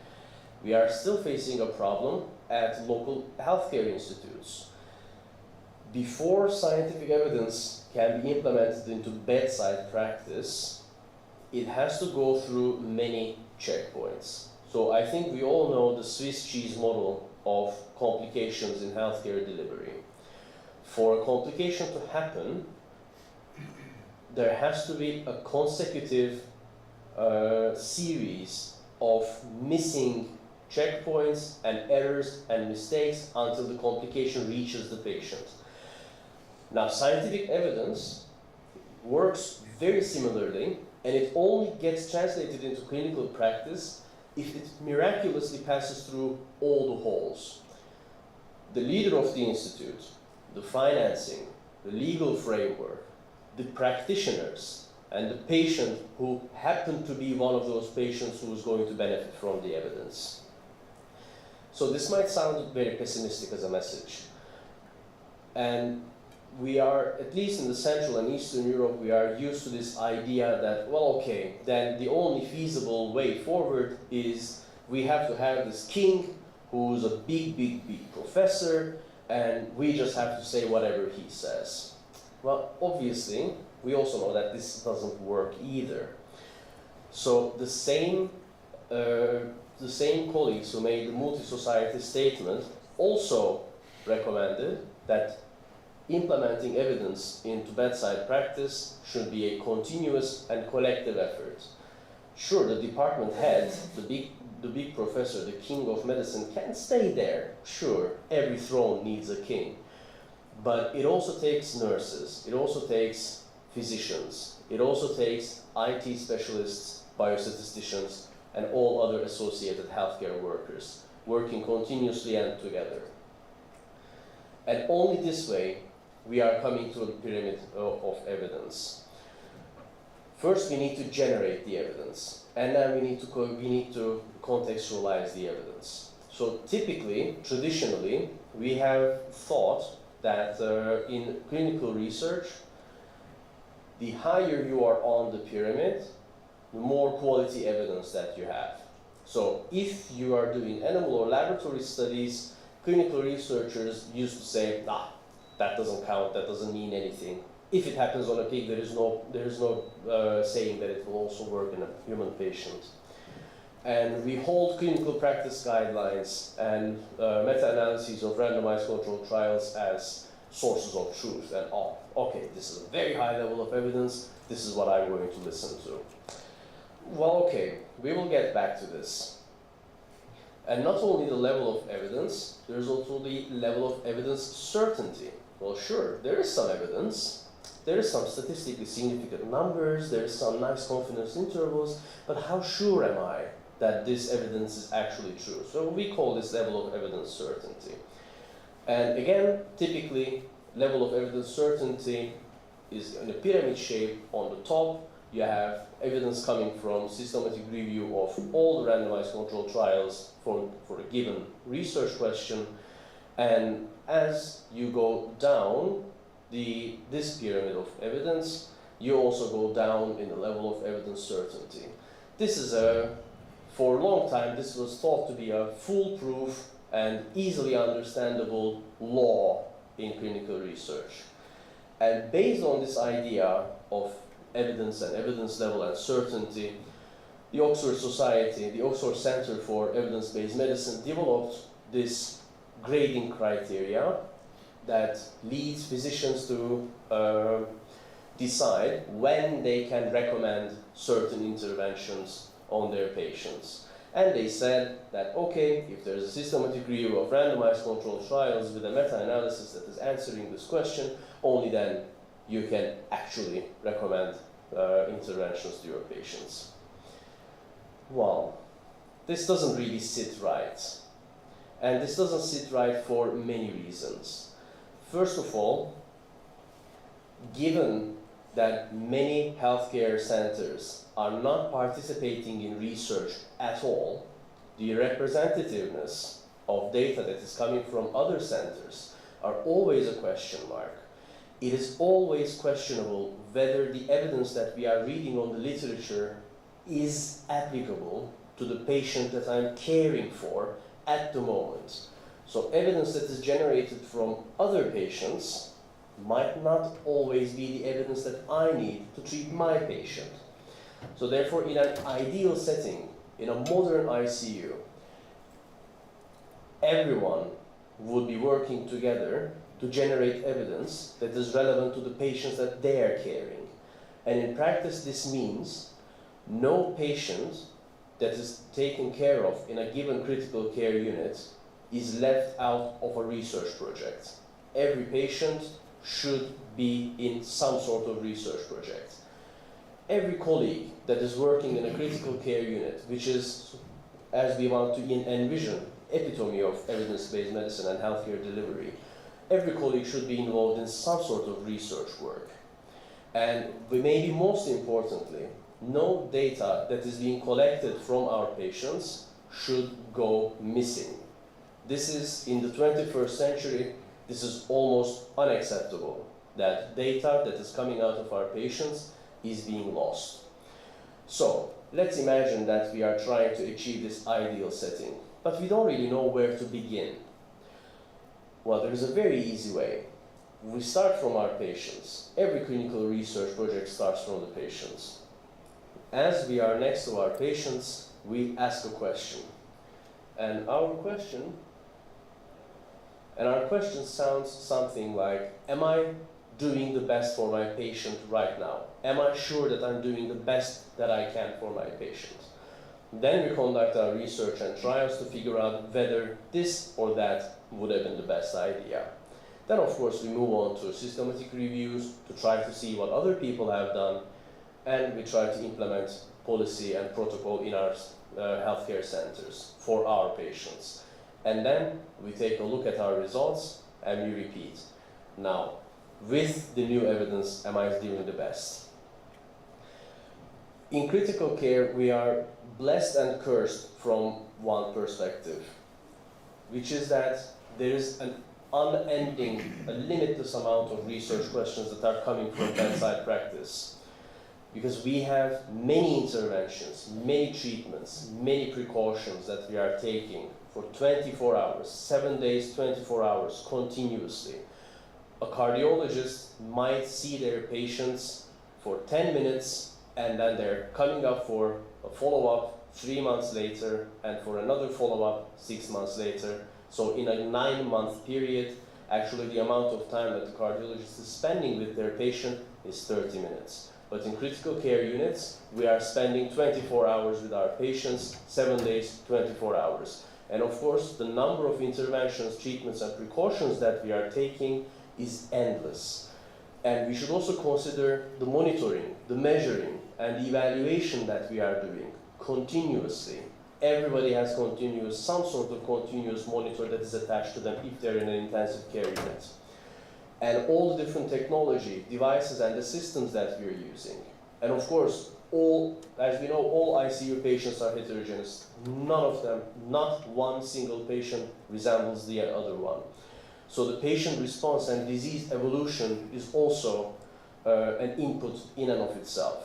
we are still facing a problem at local healthcare institutes. Before scientific evidence can be implemented into bedside practice, it has to go through many checkpoints. So I think we all know the Swiss cheese model of complications in healthcare delivery. For a complication to happen, there has to be a consecutive series of missing checkpoints and errors and mistakes until the complication reaches the patient. Now, scientific evidence works very similarly, and it only gets translated into clinical practice if it miraculously passes through all the halls. The leader of the institute, the financing, the legal framework, the practitioners, and the patient who happened to be one of those patients who is going to benefit from the evidence. So this might sound very pessimistic as a message. And we are, at least in the Central and Eastern Europe, we are used to this idea that, well, okay, then the only feasible way forward is we have to have this king who's a big, big, big professor, and we just have to say whatever he says. Well, obviously, we also know that this doesn't work either. So the same colleagues who made the multi-society statement also recommended that implementing evidence into bedside practice should be a continuous and collective effort. Sure, the department head, the big professor, the king of medicine, can stay there. Sure, every throne needs a king. But it also takes nurses, it also takes physicians, it also takes IT specialists, biostatisticians, and all other associated healthcare workers working continuously and together. And only this way we are coming to a pyramid of evidence. First, we need to generate the evidence, and then we need to contextualize the evidence. So typically, traditionally, we have thought that in clinical research, the higher you are on the pyramid, the more quality evidence that you have. So if you are doing animal or laboratory studies, clinical researchers used to say, that doesn't count, that doesn't mean anything. If it happens on a pig, there is no saying that it will also work in a human patient. And we hold clinical practice guidelines and meta-analyses of randomized controlled trials as sources of truth. And okay, this is a very high level of evidence, this is what I'm going to listen to. Well, okay, we will get back to this. And not only the level of evidence, there's also the level of evidence certainty. Well, sure, there is some evidence, there is some statistically significant numbers, there is some nice confidence intervals, but how sure am I that this evidence is actually true? So we call this level of evidence certainty. And again, typically, level of evidence certainty is in a pyramid shape. On the top, you have evidence coming from systematic review of all the randomized controlled trials for a given research question. And as you go down this pyramid of evidence, you also go down in the level of evidence certainty. This is for a long time, this was thought to be a foolproof and easily understandable law in clinical research. And based on this idea of evidence and evidence level and certainty, the Oxford Society, the Oxford Center for Evidence-Based Medicine, developed this grading criteria that leads physicians to decide when they can recommend certain interventions on their patients. And they said that, okay, if there's a systematic review of randomized controlled trials with a meta-analysis that is answering this question, only then you can actually recommend interventions to your patients. Well, this doesn't really sit right. And this doesn't sit right for many reasons. First of all, given that many healthcare centers are not participating in research at all, the representativeness of data that is coming from other centers are always a question mark. It is always questionable whether the evidence that we are reading on the literature is applicable to the patient that I'm caring for at the moment. So evidence that is generated from other patients might not always be the evidence that I need to treat my patient. So therefore, in an ideal setting, in a modern ICU, everyone would be working together to generate evidence that is relevant to the patients that they are caring. And in practice, this means no patient that is taken care of in a given critical care unit is left out of a research project. Every patient should be in some sort of research project. Every colleague that is working in a critical care unit, which is, as we want to envision, epitome of evidence-based medicine and healthcare delivery, every colleague should be involved in some sort of research work. And maybe most importantly, no data that is being collected from our patients should go missing. This is, in the 21st century, this is almost unacceptable, that data that is coming out of our patients is being lost. So, let's imagine that we are trying to achieve this ideal setting, but we don't really know where to begin. Well, there is a very easy way. We start from our patients. Every clinical research project starts from the patients. As we are next to our patients, we ask a question. And our question sounds something like, am I doing the best for my patient right now? Am I sure that I'm doing the best that I can for my patient? Then we conduct our research and trials to figure out whether this or that would have been the best idea. Then, of course, we move on to systematic reviews to try to see what other people have done, and we try to implement policy and protocol in our healthcare centers for our patients. And then we take a look at our results and we repeat. Now, with the new evidence, am I doing the best? In critical care, we are blessed and cursed from one perspective, which is that there is an unending, a limitless amount of research questions that are coming from bedside practice. Because we have many interventions, many treatments, many precautions that we are taking for 24 hours, 7 days, 24 hours, continuously. A cardiologist might see their patients for 10 minutes and then they're coming up for a follow-up 3 months later and for another follow-up 6 months later. So in a 9-month period, actually the amount of time that the cardiologist is spending with their patient is 30 minutes. But in critical care units, we are spending 24 hours with our patients, 7 days, 24 hours. And of course, the number of interventions, treatments, and precautions that we are taking is endless. And we should also consider the monitoring, the measuring, and the evaluation that we are doing continuously. Everybody has some sort of continuous monitor that is attached to them if they're in an intensive care unit. And all the different technology, devices, and the systems that we're using. And of course, as we know, all ICU patients are heterogeneous. None of them, not one single patient resembles the other one. So the patient response and disease evolution is also an input in and of itself.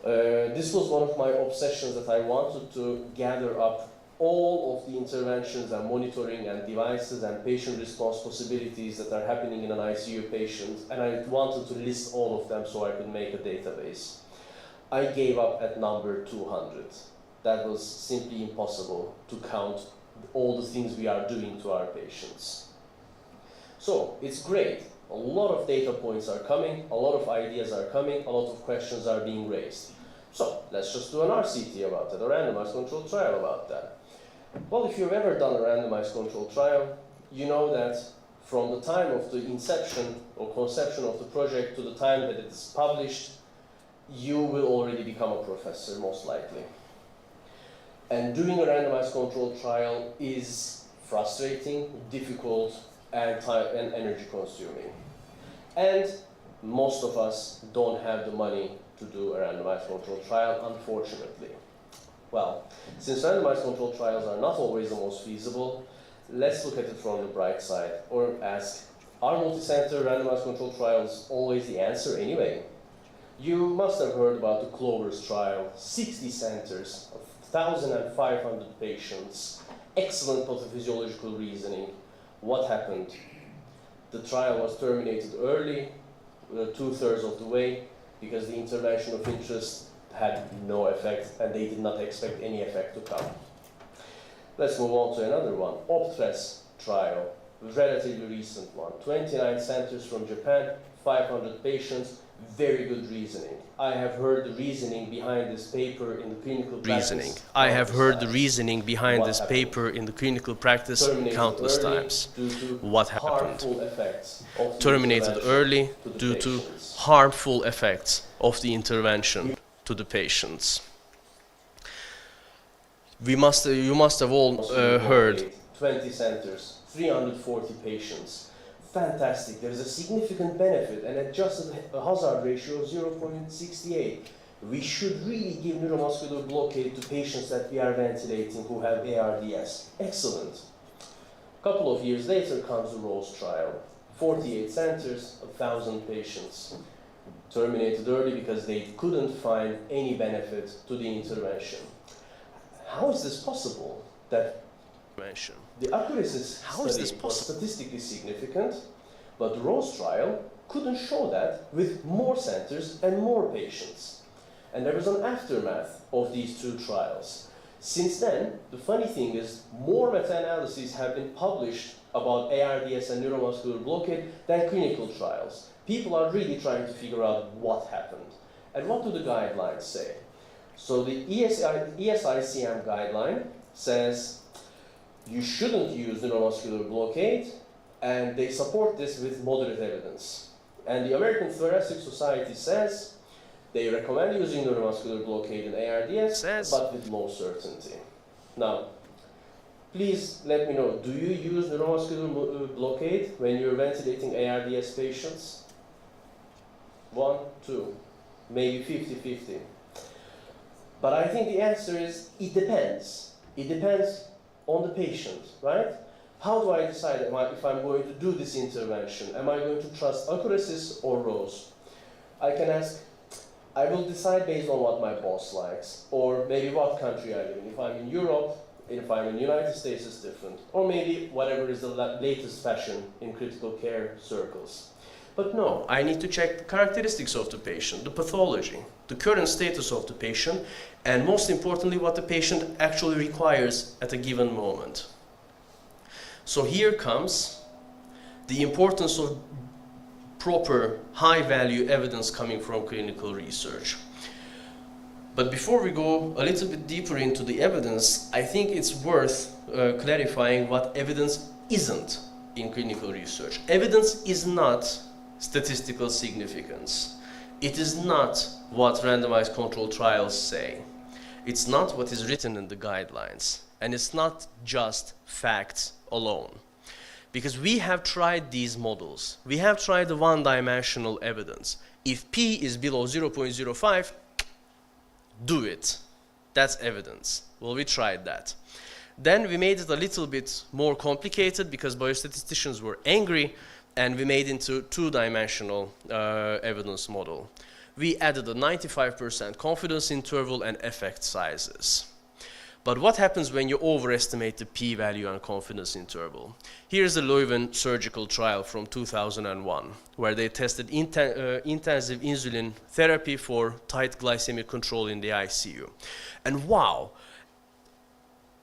This was one of my obsessions, that I wanted to gather up all of the interventions and monitoring and devices and patient response possibilities that are happening in an ICU patient, and I wanted to list all of them so I could make a database. I gave up at number 200. That was simply impossible to count all the things we are doing to our patients. So it's great. A lot of data points are coming, a lot of ideas are coming, a lot of questions are being raised. So let's just do an RCT about it, a randomized controlled trial about that. Well, if you've ever done a randomized controlled trial, you know that from the time of the inception or conception of the project to the time that it is published, you will already become a professor, most likely. And doing a randomized controlled trial is frustrating, difficult, and time and energy consuming. And most of us don't have the money to do a randomized controlled trial, unfortunately. Well, since randomized controlled trials are not always the most feasible, let's look at it from the bright side, or ask, are multi-center randomized controlled trials always the answer anyway? You must have heard about the Clover's trial, 60 centers, 1,500 patients, excellent pathophysiological reasoning. What happened? The trial was terminated early, 2/3 of the way, because the intervention of interest had no effect and they did not expect any effect to come. Let's move on to another one, Optres trial, relatively recent one. 29 centers from Japan, 500 patients, very good reasoning. I have heard the reasoning behind this paper in the clinical practice. I have heard the reasoning behind this paper in the clinical practice countless times. What happened? Terminated early due to harmful effects of the intervention to the patients. You must have all heard. 20 centers, 340 patients. Fantastic, there is a significant benefit, and adjusted hazard ratio of 0.68. We should really give neuromuscular blockade to patients that we are ventilating who have ARDS. Excellent. A couple of years later comes the ROSE trial. 48 centers, 1,000 patients. Terminated early because they couldn't find any benefit to the intervention. How is this possible? That the accuracy study was statistically significant, but the ROSE trial couldn't show that with more centers and more patients. And there was an aftermath of these two trials. Since then, the funny thing is, more meta-analyses have been published about ARDS and neuromuscular blockade than clinical trials. People are really trying to figure out what happened. And what do the guidelines say? So the ESICM guideline says you shouldn't use neuromuscular blockade, and they support this with moderate evidence. And the American Thoracic Society says they recommend using neuromuscular blockade in ARDS, but with low certainty. Now, please let me know, do you use neuromuscular blockade when you're ventilating ARDS patients? 1, 2, maybe 50-50. But I think the answer is, it depends. It depends on the patient, right? How do I decide if I'm going to do this intervention? Am I going to trust accuracies or ROSE? I can ask, I will decide based on what my boss likes, or maybe what country I live in. If I'm in Europe, if I'm in the United States, it's different. Or maybe whatever is the latest fashion in critical care circles. But no, I need to check the characteristics of the patient, the pathology, the current status of the patient, and most importantly, what the patient actually requires at a given moment. So here comes the importance of proper, high-value evidence coming from clinical research. But before we go a little bit deeper into the evidence, I think it's worth clarifying what evidence isn't in clinical research. Evidence is not statistical significance. It is not what randomized controlled trials say. It's not what is written in the guidelines. And it's not just facts alone. Because we have tried these models. We have tried the one-dimensional evidence. If P is below 0.05, do it. That's evidence. Well, we tried that. Then we made it a little bit more complicated because biostatisticians were angry, and we made into two-dimensional evidence model. We added a 95% confidence interval and effect sizes. But what happens when you overestimate the p-value and confidence interval? Here's the Leuven surgical trial from 2001, where they tested intensive insulin therapy for tight glycemic control in the ICU. And wow,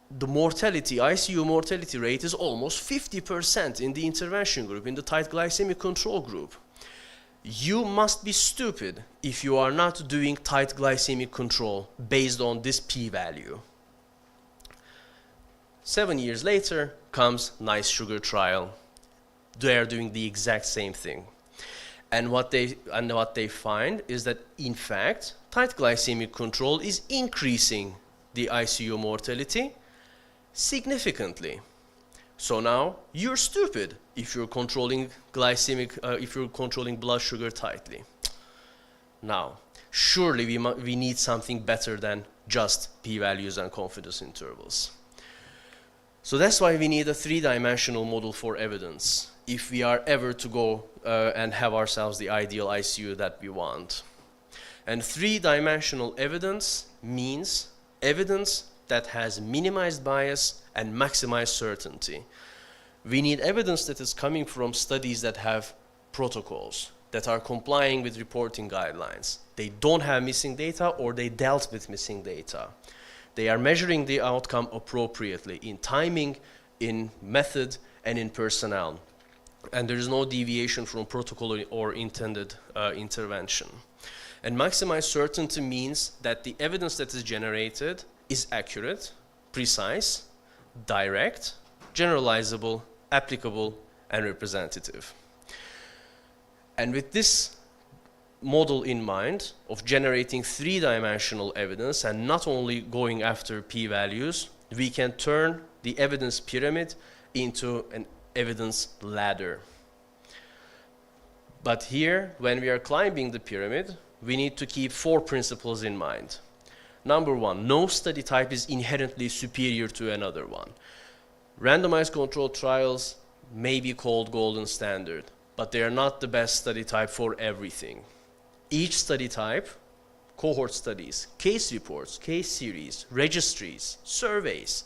the mortality, ICU mortality rate is almost 50% in the intervention group, in the tight glycemic control group. You must be stupid if you are not doing tight glycemic control based on this p-value. 7 years later comes nice sugar trial. They are doing the exact same thing. And what they find is that, in fact, tight glycemic control is increasing the ICU mortality significantly. So now you're stupid if you're controlling if you're controlling blood sugar tightly. Now, surely we need something better than just p-values and confidence intervals. So that's why we need a three-dimensional model for evidence if we are ever to go and have ourselves the ideal ICU that we want. And three-dimensional evidence means evidence that has minimized bias and maximized certainty. We need evidence that is coming from studies that have protocols, that are complying with reporting guidelines. They don't have missing data, or they dealt with missing data. They are measuring the outcome appropriately in timing, in method, and in personnel. And there is no deviation from protocol or intended intervention. And maximized certainty means that the evidence that is generated is accurate, precise, direct, generalizable, applicable, and representative. And with this model in mind of generating three-dimensional evidence and not only going after p-values, we can turn the evidence pyramid into an evidence ladder. But here, when we are climbing the pyramid, we need to keep 4 principles in mind. Number 1, no study type is inherently superior to another one. Randomized controlled trials may be called golden standard, but they are not the best study type for everything. Each study type, cohort studies, case reports, case series, registries, surveys,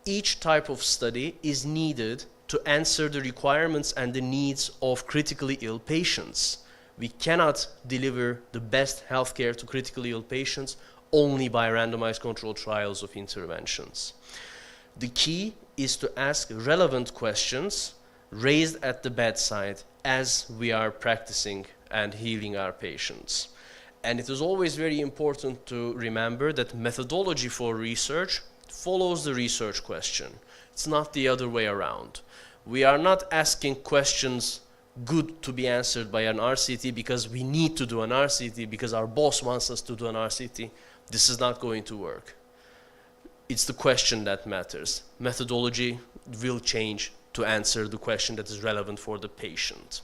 each type of study is needed to answer the requirements and the needs of critically ill patients. We cannot deliver the best healthcare to critically ill patients only by randomized controlled trials of interventions. The key is to ask relevant questions raised at the bedside as we are practicing and healing our patients. And it is always very important to remember that methodology for research follows the research question. It's not the other way around. We are not asking questions good to be answered by an RCT because we need to do an RCT because our boss wants us to do an RCT. This is not going to work. It's the question that matters. Methodology will change to answer the question that is relevant for the patient.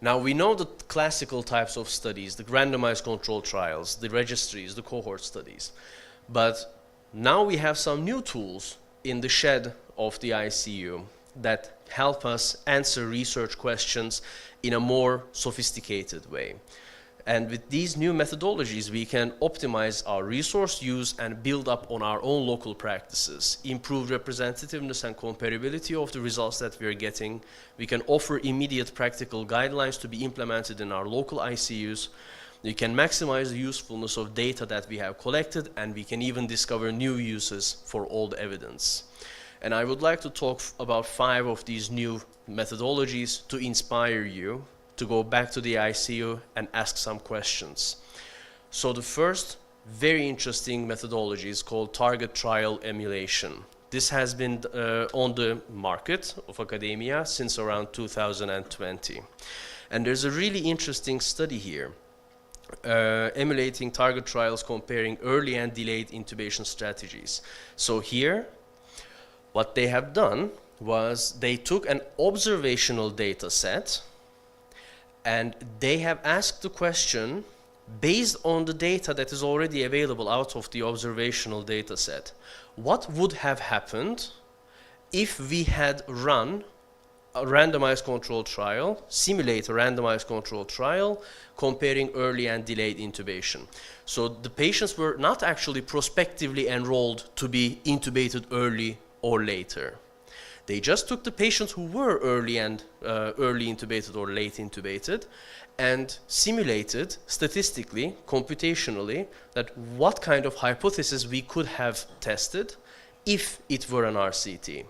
Now we know the classical types of studies, the randomized controlled trials, the registries, the cohort studies. But now we have some new tools in the shed of the ICU that help us answer research questions in a more sophisticated way. And with these new methodologies, we can optimize our resource use and build up on our own local practices, improve representativeness and comparability of the results that we are getting. We can offer immediate practical guidelines to be implemented in our local ICUs. We can maximize the usefulness of data that we have collected, and we can even discover new uses for old evidence. And I would like to talk about 5 of these new methodologies to inspire you to go back to the ICU and ask some questions. So the first very interesting methodology is called target trial emulation. This has been on the market of academia since around 2020. And there's a really interesting study here, emulating target trials comparing early and delayed intubation strategies. So here, what they have done was they took an observational data set and they have asked the question based on the data that is already available out of the observational data set. What would have happened if we had run a randomized control trial, simulate a randomized control trial comparing early and delayed intubation. So the patients were not actually prospectively enrolled to be intubated early or later. They just took the patients who were early intubated or late intubated and simulated statistically, computationally, that what kind of hypothesis we could have tested if it were an RCT.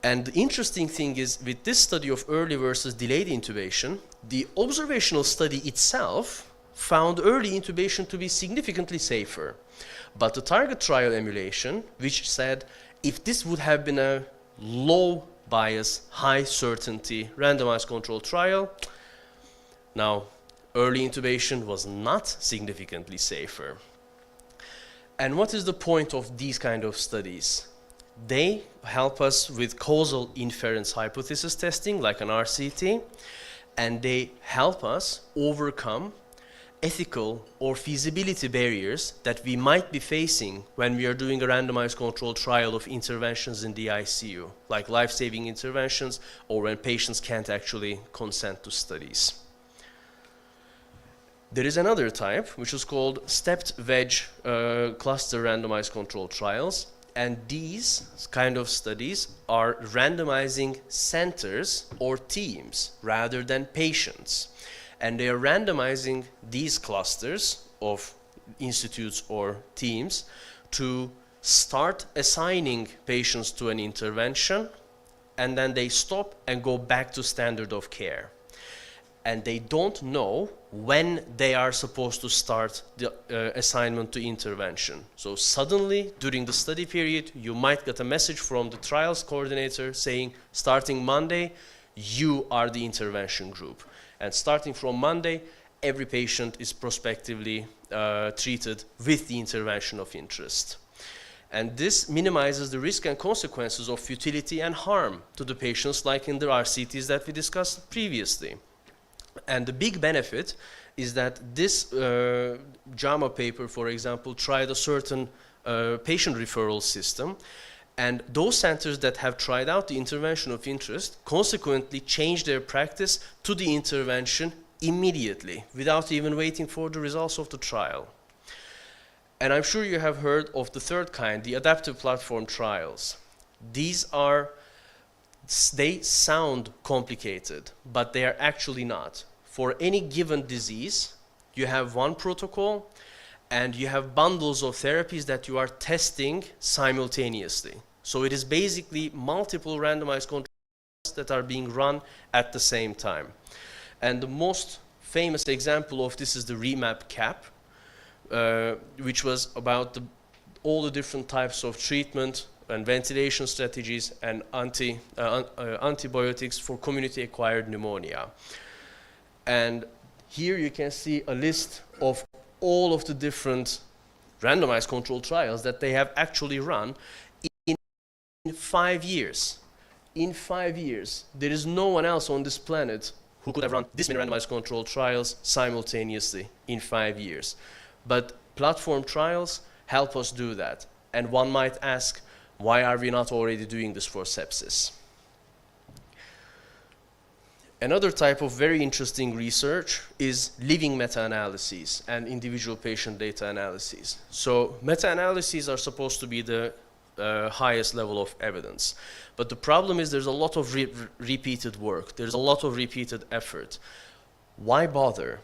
And the interesting thing is, with this study of early versus delayed intubation, the observational study itself found early intubation to be significantly safer. But the target trial emulation, which said if this would have been a low bias, high certainty randomized controlled trial, now early intubation was not significantly safer. And what is the point of these kind of studies? They help us with causal inference hypothesis testing, like an RCT, and they help us overcome ethical or feasibility barriers that we might be facing when we are doing a randomized controlled trial of interventions in the ICU, like life-saving interventions, or when patients can't actually consent to studies. There is another type, which is called stepped wedge cluster randomized controlled trials. And these kind of studies are randomizing centers or teams rather than patients. And they are randomizing these clusters of institutes or teams to start assigning patients to an intervention, and then they stop and go back to standard of care. And they don't know when they are supposed to start the assignment to intervention. So suddenly, during the study period, you might get a message from the trials coordinator saying, starting Monday, you are the intervention group. And starting from Monday, every patient is prospectively treated with the intervention of interest. And this minimizes the risk and consequences of futility and harm to the patients, like in the RCTs that we discussed previously. And the big benefit is that this JAMA paper, for example, tried a certain patient referral system, and those centers that have tried out the intervention of interest consequently changed their practice to the intervention immediately, without even waiting for the results of the trial. And I'm sure you have heard of the third kind, the adaptive platform trials. These are they sound complicated, but they are actually not. For any given disease, you have one protocol, and you have bundles of therapies that you are testing simultaneously. So it is basically multiple randomized controls that are being run at the same time. And the most famous example of this is the REMAP CAP, which was about all the different types of treatment and ventilation strategies and antibiotics for community-acquired pneumonia. And here you can see a list of all of the different randomized controlled trials that they have actually run in 5 years. In 5 years, there is no one else on this planet who could have run this many randomized controlled trials simultaneously in 5 years. But platform trials help us do that. And one might ask, why are we not already doing this for sepsis? Another type of very interesting research is living meta-analyses and individual patient data analyses. So meta-analyses are supposed to be the highest level of evidence. But the problem is there's a lot of repeated work. There's a lot of repeated effort. Why bother?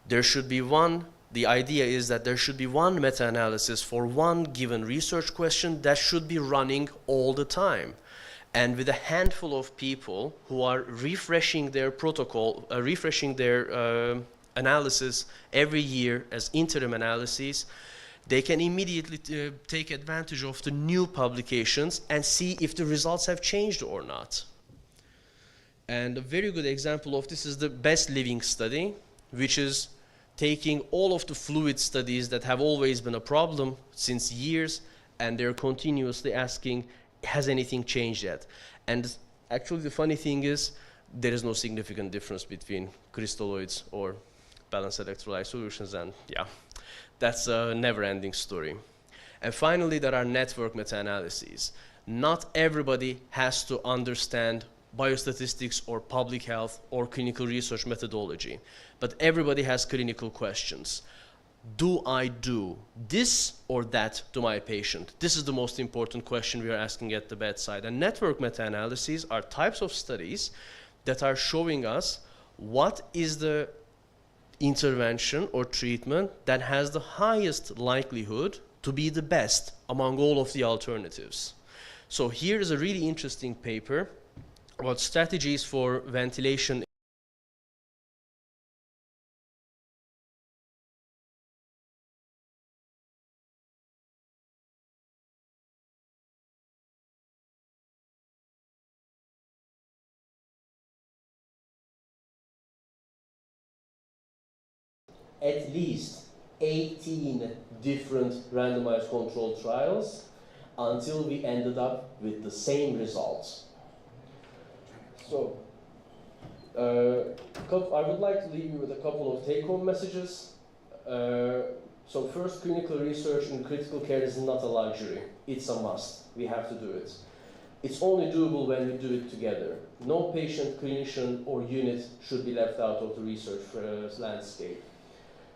There should be one. The idea is that there should be one meta-analysis for one given research question that should be running all the time. And with a handful of people who are refreshing their protocol, refreshing their analysis every year as interim analyses, they can immediately take advantage of the new publications and see if the results have changed or not. And a very good example of this is the Best Living study, which is taking all of the fluid studies that have always been a problem since years, and they're continuously asking, has anything changed yet? And actually the funny thing is, there is no significant difference between crystalloids or balanced electrolyte solutions, and yeah, that's a never-ending story. And finally, there are network meta-analyses. Not everybody has to understand biostatistics or public health or clinical research methodology. But everybody has clinical questions. Do I do this or that to my patient? This is the most important question we are asking at the bedside. And network meta-analyses are types of studies that are showing us what is the intervention or treatment that has the highest likelihood to be the best among all of the alternatives. So here is a really interesting paper about strategies for ventilation. At least 18 different randomized controlled trials until we ended up with the same results. So, I would like to leave you with a couple of take-home messages. So first, clinical research in critical care is not a luxury. It's a must. We have to do it. It's only doable when we do it together. No patient, clinician, or unit should be left out of the research landscape.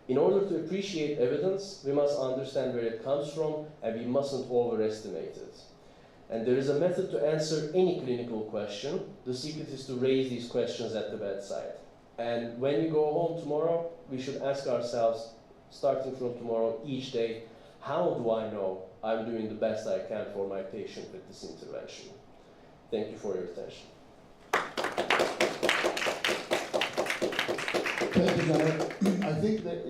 In order to appreciate evidence, we must understand where it comes from, and we mustn't overestimate it. And there is a method to answer any clinical question. The secret is to raise these questions at the bedside. And when we go home tomorrow, we should ask ourselves, starting from tomorrow, each day, how do I know I'm doing the best I can for my patient with this intervention? Thank you for your attention. Thank you, Janet. I think that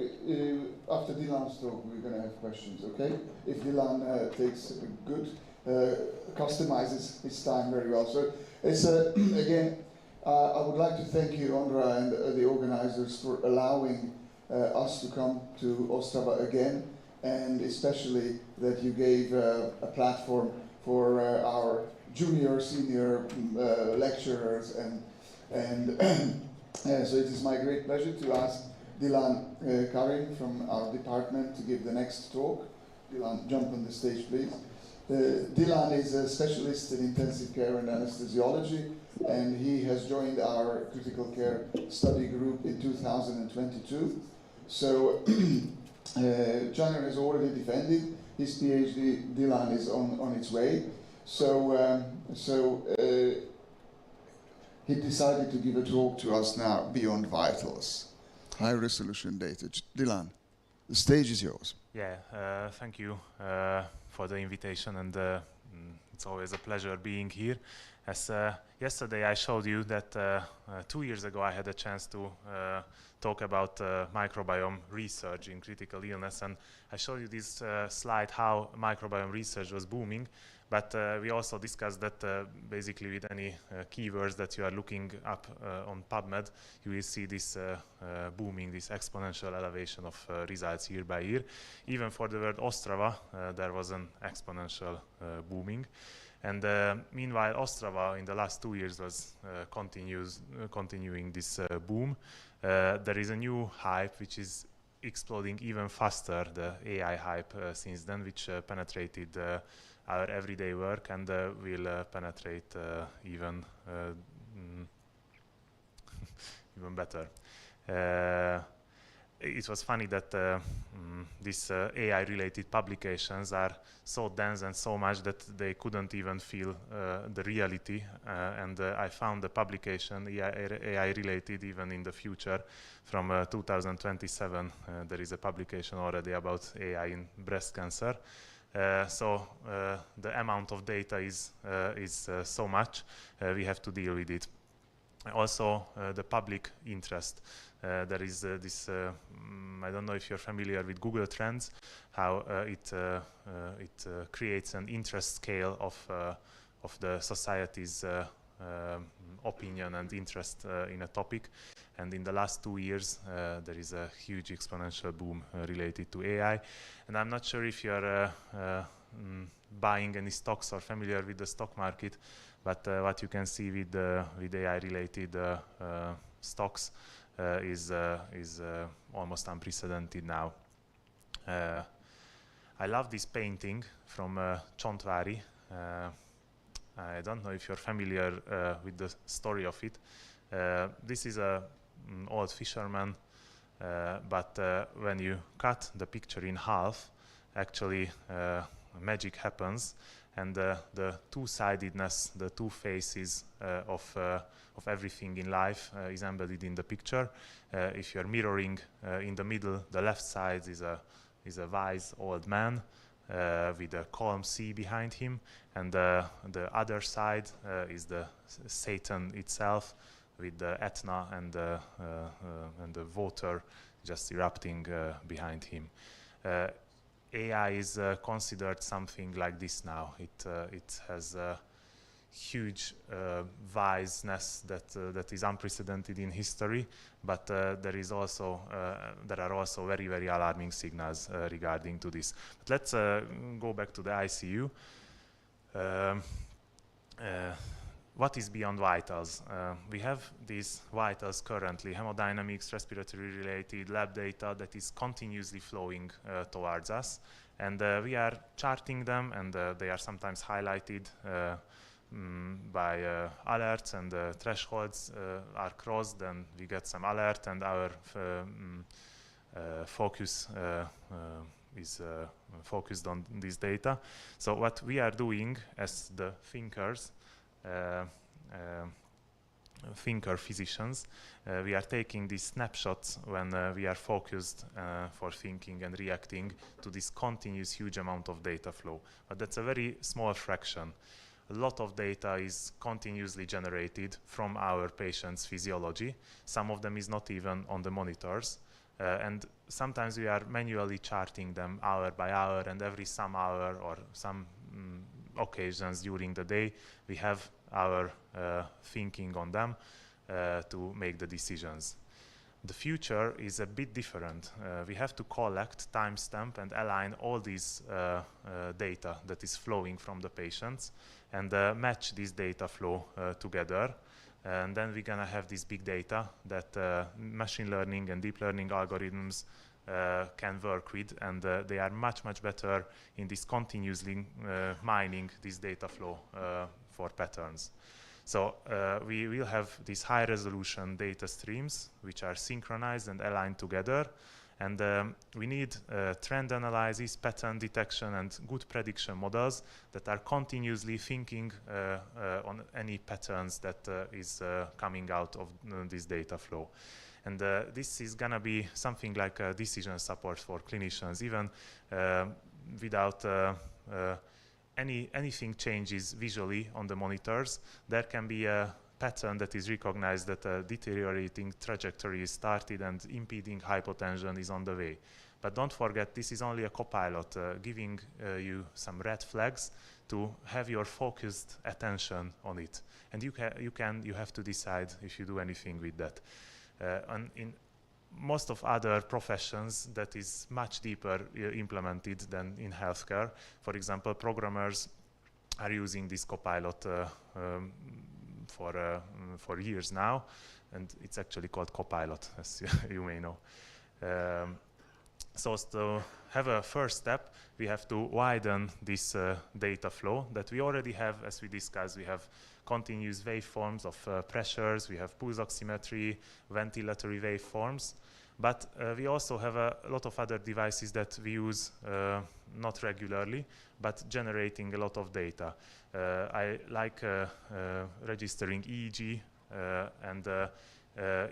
after Dylan's talk, we're going to have questions, okay? If Dylan takes a good, customizes his time very well. So it's, again, I would like to thank you, Ondra, and the organizers for allowing us to come to Ostrava again, and especially that you gave a platform for our junior, senior lecturers, and so it is my great pleasure to ask Dilan Karim from our department to give the next talk. Dilan, jump on the stage, please. Dilan is a specialist in intensive care and anesthesiology, and he has joined our critical care study group in 2022. So Janer has already defended his PhD. Dilan is on its way. So he decided to give a talk to us now, Beyond Vitals, high-resolution data. Dilan, the stage is yours. Yeah, thank you for the invitation, and it's always a pleasure being here. As yesterday I showed you that 2 years ago I had a chance to talk about microbiome research in critical illness, and I showed you this slide how microbiome research was booming. But we also discussed that basically with any keywords that you are looking up on PubMed, you will see this booming, this exponential elevation of results year by year. Even for the word Ostrava, there was an exponential booming. And meanwhile, Ostrava in the last 2 years was continuing this boom. There is a new hype which is exploding even faster, the AI hype since then, which penetrated our everyday work and will penetrate even even better. It was funny that these AI-related publications are so dense and so much that they couldn't even feel the reality. And I found the publication AI-related even in the future from 2027. There is a publication already about AI in breast cancer. So the amount of data is so much, we have to deal with it. Also, the public interest. There is this, I don't know if you're familiar with Google Trends, how it creates an interest scale of the society's opinion and interest in a topic. And in the last 2 years, there is a huge exponential boom related to AI. And I'm not sure if you're buying any stocks or familiar with the stock market, but what you can see with AI-related stocks is almost unprecedented now. I love this painting from Csontváry. I don't know if you're familiar with the story of it. This is a old fisherman, but when you cut the picture in half, actually magic happens, and the two-sidedness, the two faces of everything in life is embedded in the picture. If you're mirroring in the middle, the left side is a wise old man with a calm sea behind him, and the other side is the Satan itself, with the Etna and the water just erupting behind him. AI is considered something like this now. It has a huge wiseness that is unprecedented in history, but there are also very, very alarming signals regarding to this. But let's go back to the ICU. What is beyond vitals? We have these vitals currently, hemodynamics, respiratory related lab data that is continuously flowing towards us, and we are charting them, and they are sometimes highlighted by alerts, and thresholds are crossed, and we get some alert, and our focus is focused on this data. So what we are doing as the thinkers, thinker physicians, we are taking these snapshots when we are focused for thinking and reacting to this continuous huge amount of data flow. But that's a very small fraction. A lot of data is continuously generated from our patients' physiology. Some of them is not even on the monitors. And sometimes we are manually charting them hour by hour, and every some hour or some occasions during the day, we have our thinking on them to make the decisions. The future is a bit different. We have to collect, timestamp, and align all these data that is flowing from the patients, and match this data flow together. And then we're gonna have this big data that machine learning and deep learning algorithms can work with, and they are much, much better in this continuously mining this data flow for patterns. So we will have these high resolution data streams which are synchronized and aligned together, and we need trend analysis, pattern detection, and good prediction models that are continuously thinking on any patterns that is coming out of this data flow. And this is gonna be something like a decision support for clinicians, even without anything changes visually on the monitors. There can be a pattern that is recognized that a deteriorating trajectory is started and impeding hypotension is on the way. But don't forget, this is only a copilot giving you some red flags to have your focused attention on it. And you have to decide if you do anything with that. And in most of other professions, that is much deeper implemented than in healthcare. For example, programmers are using this copilot for years now, and it's actually called Copilot, as you may know. So to have a first step, we have to widen this data flow that we already have. As we discussed, we have continuous waveforms of pressures, we have pulse oximetry, ventilatory waveforms, but we also have a lot of other devices that we use not regularly, but generating a lot of data. I like registering EEG and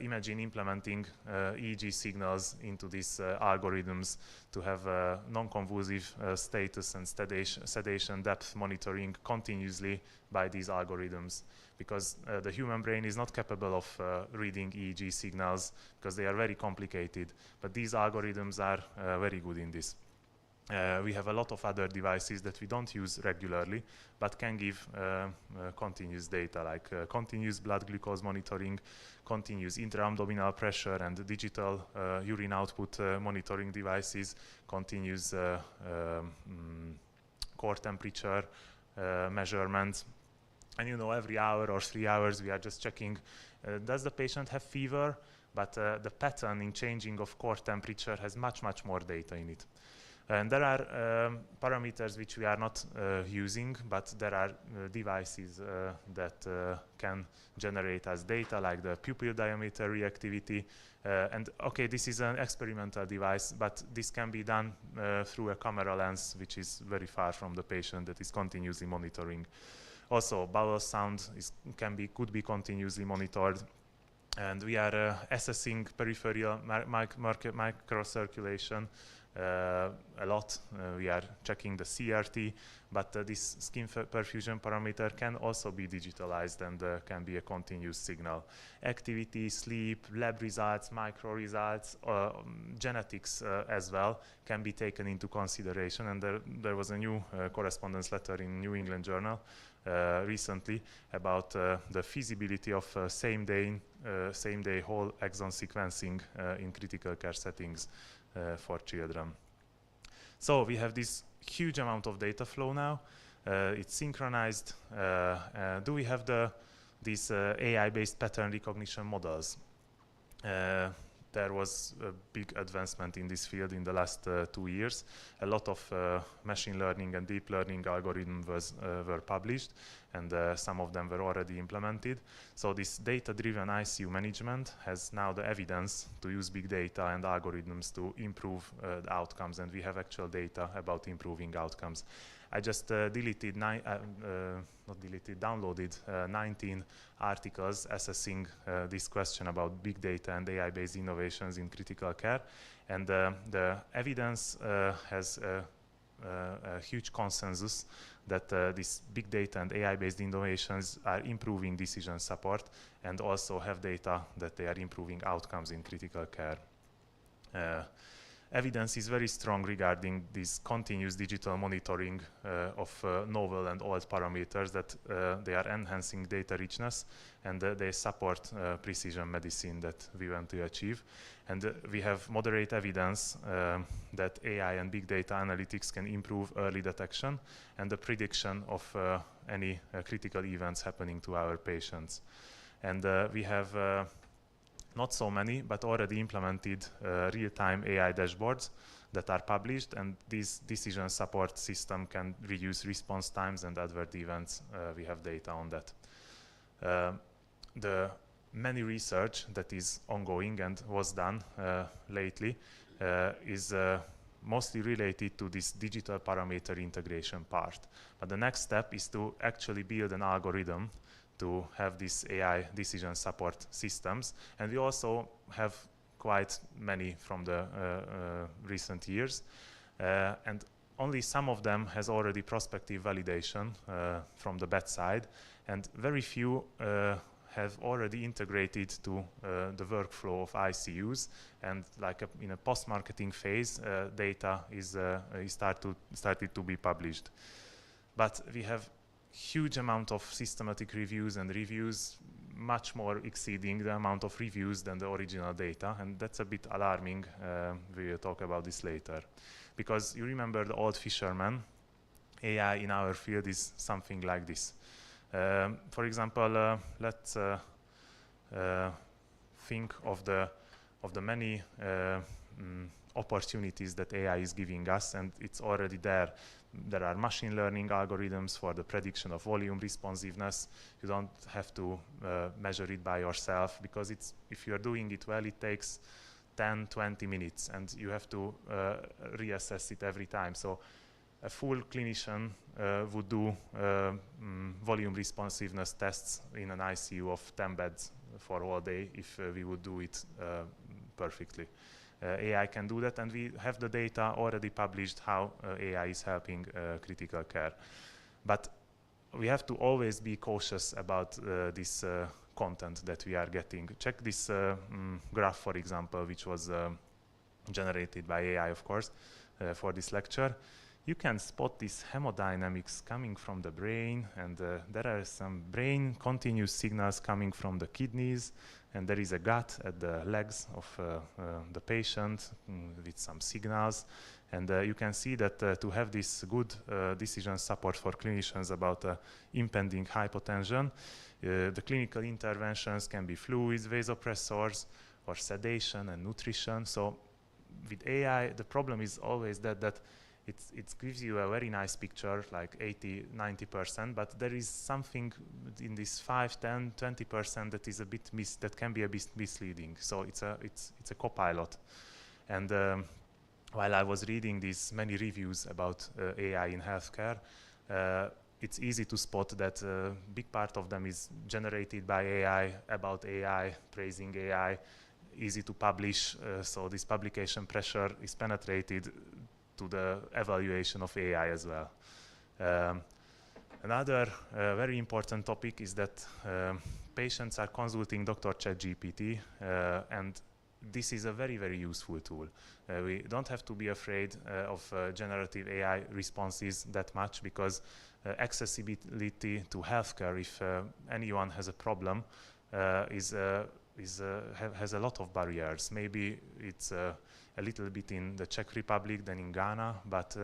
imagine implementing EEG signals into these algorithms to have non-convulsive status and sedation depth monitoring continuously by these algorithms, because the human brain is not capable of reading EEG signals because they are very complicated, but these algorithms are very good in this. We have a lot of other devices that we don't use regularly, but can give continuous data, like continuous blood glucose monitoring, continuous intra-abdominal pressure, and digital urine output monitoring devices, continuous core temperature measurements. And every hour or 3 hours we are just checking, does the patient have fever? But the pattern in changing of core temperature has much, much more data in it. And there are parameters which we are not using, but there are devices that can generate as data, like the pupil diameter reactivity. And okay, this is an experimental device, but this can be done through a camera lens, which is very far from the patient, that is continuously monitoring. Also, bowel sound could be continuously monitored. And we are assessing peripheral microcirculation a lot. We are checking the CRT, but this skin perfusion parameter can also be digitalized and can be a continuous signal. Activity, sleep, lab results, micro results, genetics as well can be taken into consideration. And there was a new correspondence letter in New England Journal recently about the feasibility of same-day whole exon sequencing in critical care settings for children. So we have this huge amount of data flow now. It's synchronized. Do we have these AI-based pattern recognition models? There was a big advancement in this field in the last 2 years. A lot of machine learning and deep learning algorithms were published, and some of them were already implemented. So this data-driven ICU management has now the evidence to use big data and algorithms to improve the outcomes, and we have actual data about improving outcomes. I just downloaded 19 articles assessing this question about big data and AI-based innovations in critical care. And the evidence has a huge consensus that these big data and AI-based innovations are improving decision support, and also have data that they are improving outcomes in critical care. Evidence is very strong regarding this continuous digital monitoring of novel and old parameters, that they are enhancing data richness, and they support precision medicine that we want to achieve. And we have moderate evidence that AI and big data analytics can improve early detection and the prediction of any critical events happening to our patients. And we have not so many, but already implemented real-time AI dashboards that are published, and this decision support system can reduce response times and adverse events. We have data on that. The many research that is ongoing and was done lately is mostly related to this digital parameter integration part. But the next step is to actually build an algorithm to have these AI decision support systems. And we also have quite many from the recent years. And only some of them has already prospective validation from the bedside, and very few have already integrated to the workflow of ICUs. And like in a post-marketing phase, data is started to be published. But we have huge amount of systematic reviews and reviews, much more exceeding the amount of reviews than the original data, and that's a bit alarming. We will talk about this later. Because you remember the old fisherman, AI in our field is something like this. For example, let's think of the many opportunities that AI is giving us, and it's already there. There are machine learning algorithms for the prediction of volume responsiveness. You don't have to measure it by yourself, because if you are doing it well, it takes 10-20 minutes, and you have to reassess it every time. So a full clinician would do volume responsiveness tests in an ICU of 10 beds for all day if we would do it perfectly. AI can do that, and we have the data already published how AI is helping critical care. But we have to always be cautious about this content that we are getting. Check this graph, for example, which was generated by AI, of course, for this lecture. You can spot these hemodynamics coming from the brain, and there are some brain continuous signals coming from the kidneys, and there is a gut at the legs of the patient with some signals. And you can see that to have this good decision support for clinicians about impending hypotension, the clinical interventions can be fluids, vasopressors, or sedation and nutrition. So with AI, the problem is always that it gives you a very nice picture, like 80–90%, but there is something in this 5, 10, 20% that is a bit that can be a bit misleading. So it's a copilot. And while I was reading these many reviews about AI in healthcare, it's easy to spot that a big part of them is generated by AI, about AI, praising AI, easy to publish, so this publication pressure is penetrated to the evaluation of AI as well. Another very important topic is that patients are consulting Dr. ChatGPT, and this is a very, very useful tool. We don't have to be afraid of generative AI responses that much, because accessibility to healthcare, if anyone has a problem, has a lot of barriers. Maybe it's a little bit in the Czech Republic than in Ghana, but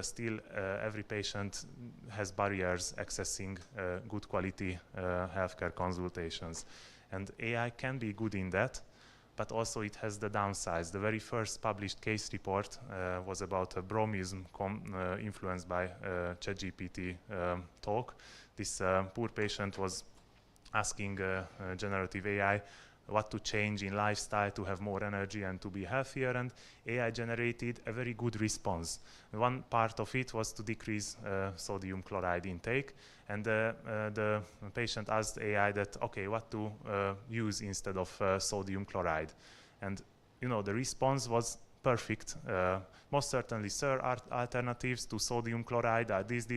still every patient has barriers accessing good quality healthcare consultations. And AI can be good in that, but also it has the downsides. The very first published case report was about a bromism influenced by ChatGPT talk. This poor patient was asking generative AI what to change in lifestyle to have more energy and to be healthier, and AI generated a very good response. One part of it was to decrease sodium chloride intake, and the patient asked AI that, okay, what to use instead of sodium chloride, and the response was perfect. Most certainly, sir, alternatives to sodium chloride are this,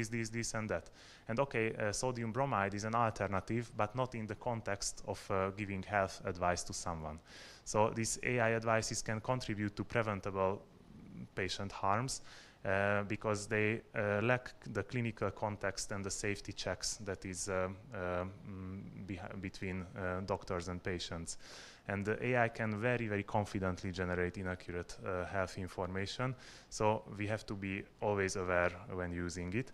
and that. And okay, sodium bromide is an alternative, but not in the context of giving health advice to someone. So these AI advices can contribute to preventable patient harms because they lack the clinical context and the safety checks that is between doctors and patients. And the AI can very, very confidently generate inaccurate health information. So we have to be always aware when using it.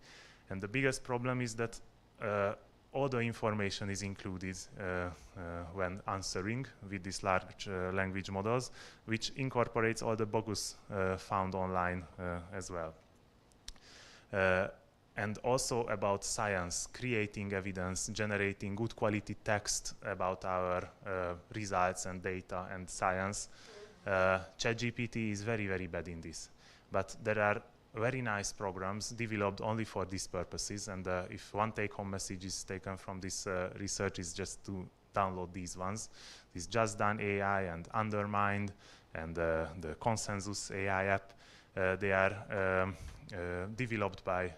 And the biggest problem is that all the information is included when answering with these large language models, which incorporates all the bogus found online as well. And also about science, creating evidence, generating good quality text about our results and data and science. ChatGPT is very, very bad in this. But there are very nice programs developed only for these purposes, and if one take-home message is taken from this research, is just to download these ones. This Just Done AI and Undermined and the Consensus AI app. They are developed by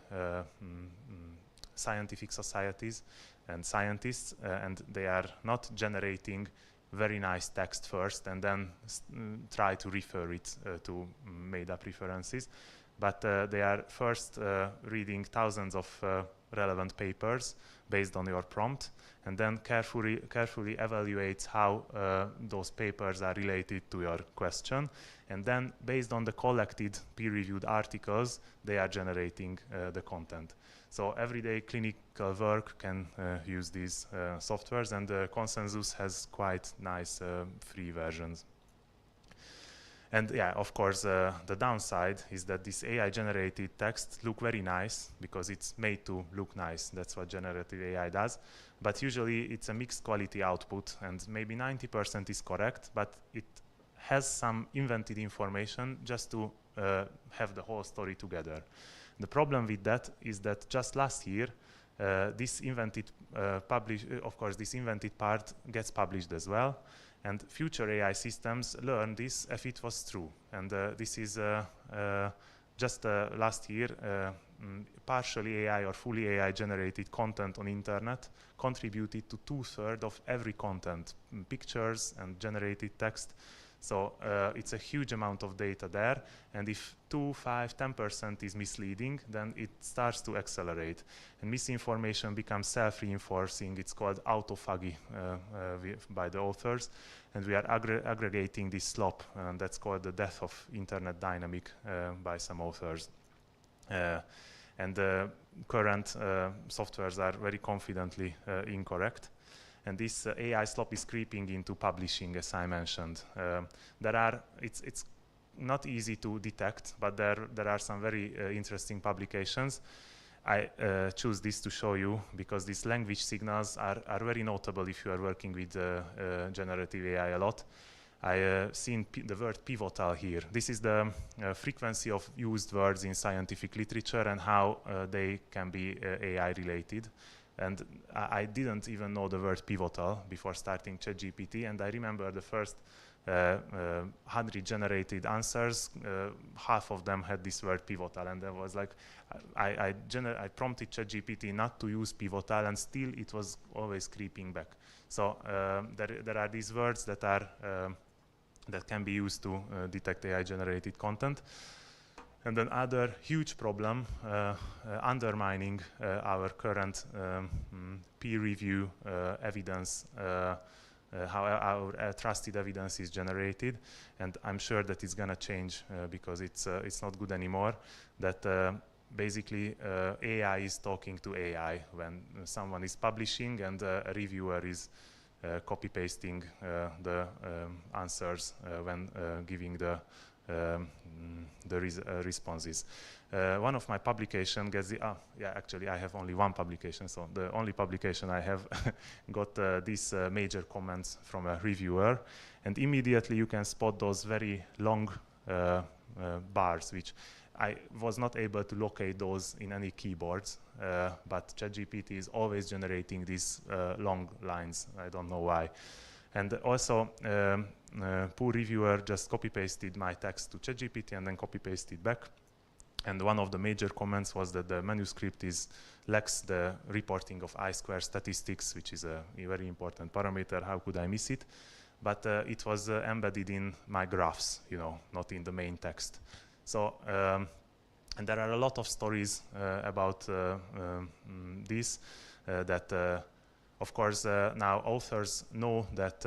scientific societies and scientists, and they are not generating very nice text first and then try to refer it to made-up references, but they are first reading thousands of relevant papers based on your prompt, and then carefully evaluates how those papers are related to your question, and then based on the collected peer-reviewed articles, they are generating the content. So everyday clinical work can use these softwares, and Consensus has quite nice free versions. And yeah, of course, the downside is that this AI-generated text look very nice because it's made to look nice. That's what generative AI does. But usually it's a mixed quality output, and maybe 90% is correct, but it has some invented information just to have the whole story together. The problem with that is that just last year, this invented this invented part gets published as well. And future AI systems learn this if it was true. And this is just last year, partially AI or fully AI generated content on internet contributed to 2/3 of every content, pictures and generated text. So it's a huge amount of data there. And if 2, 5, 10% is misleading, then it starts to accelerate. And misinformation becomes self-reinforcing. It's called autophagy by the authors. And we are aggregating this slop. And that's called the death of internet dynamic by some authors. And the current softwares are very confidently incorrect. And this AI slop is creeping into publishing, as I mentioned. It's not easy to detect, but there are some very interesting publications. I choose this to show you because these language signals are very notable if you are working with generative AI a lot. I seen the word pivotal here. This is the frequency of used words in scientific literature and how they can be AI related. And I didn't even know the word pivotal before starting ChatGPT, and I remember the first 100 generated answers, half of them had this word pivotal, and I was like, I prompted ChatGPT not to use pivotal, and still it was always creeping back. So there are these words that are that can be used to detect AI-generated content. And then other huge problem undermining our current peer review evidence, how our trusted evidence is generated, and I'm sure that it's going to change because it's not good anymore. That basically AI is talking to AI when someone is publishing, and a reviewer is copy-pasting the answers when giving the responses. One of my publications gets the, yeah, actually I have only one publication, so the only publication I have got these major comments from a reviewer, and immediately you can spot those very long bars, which I was not able to locate those in any keyboards, but ChatGPT is always generating these long lines. I don't know why. And also, poor reviewer just copy-pasted my text to ChatGPT and then copy-pasted back. And one of the major comments was that the manuscript lacks the reporting of I-square statistics, which is a very important parameter. How could I miss it? But it was embedded in my graphs, you know, not in the main text. So, and there are a lot of stories about this that of course, now authors know that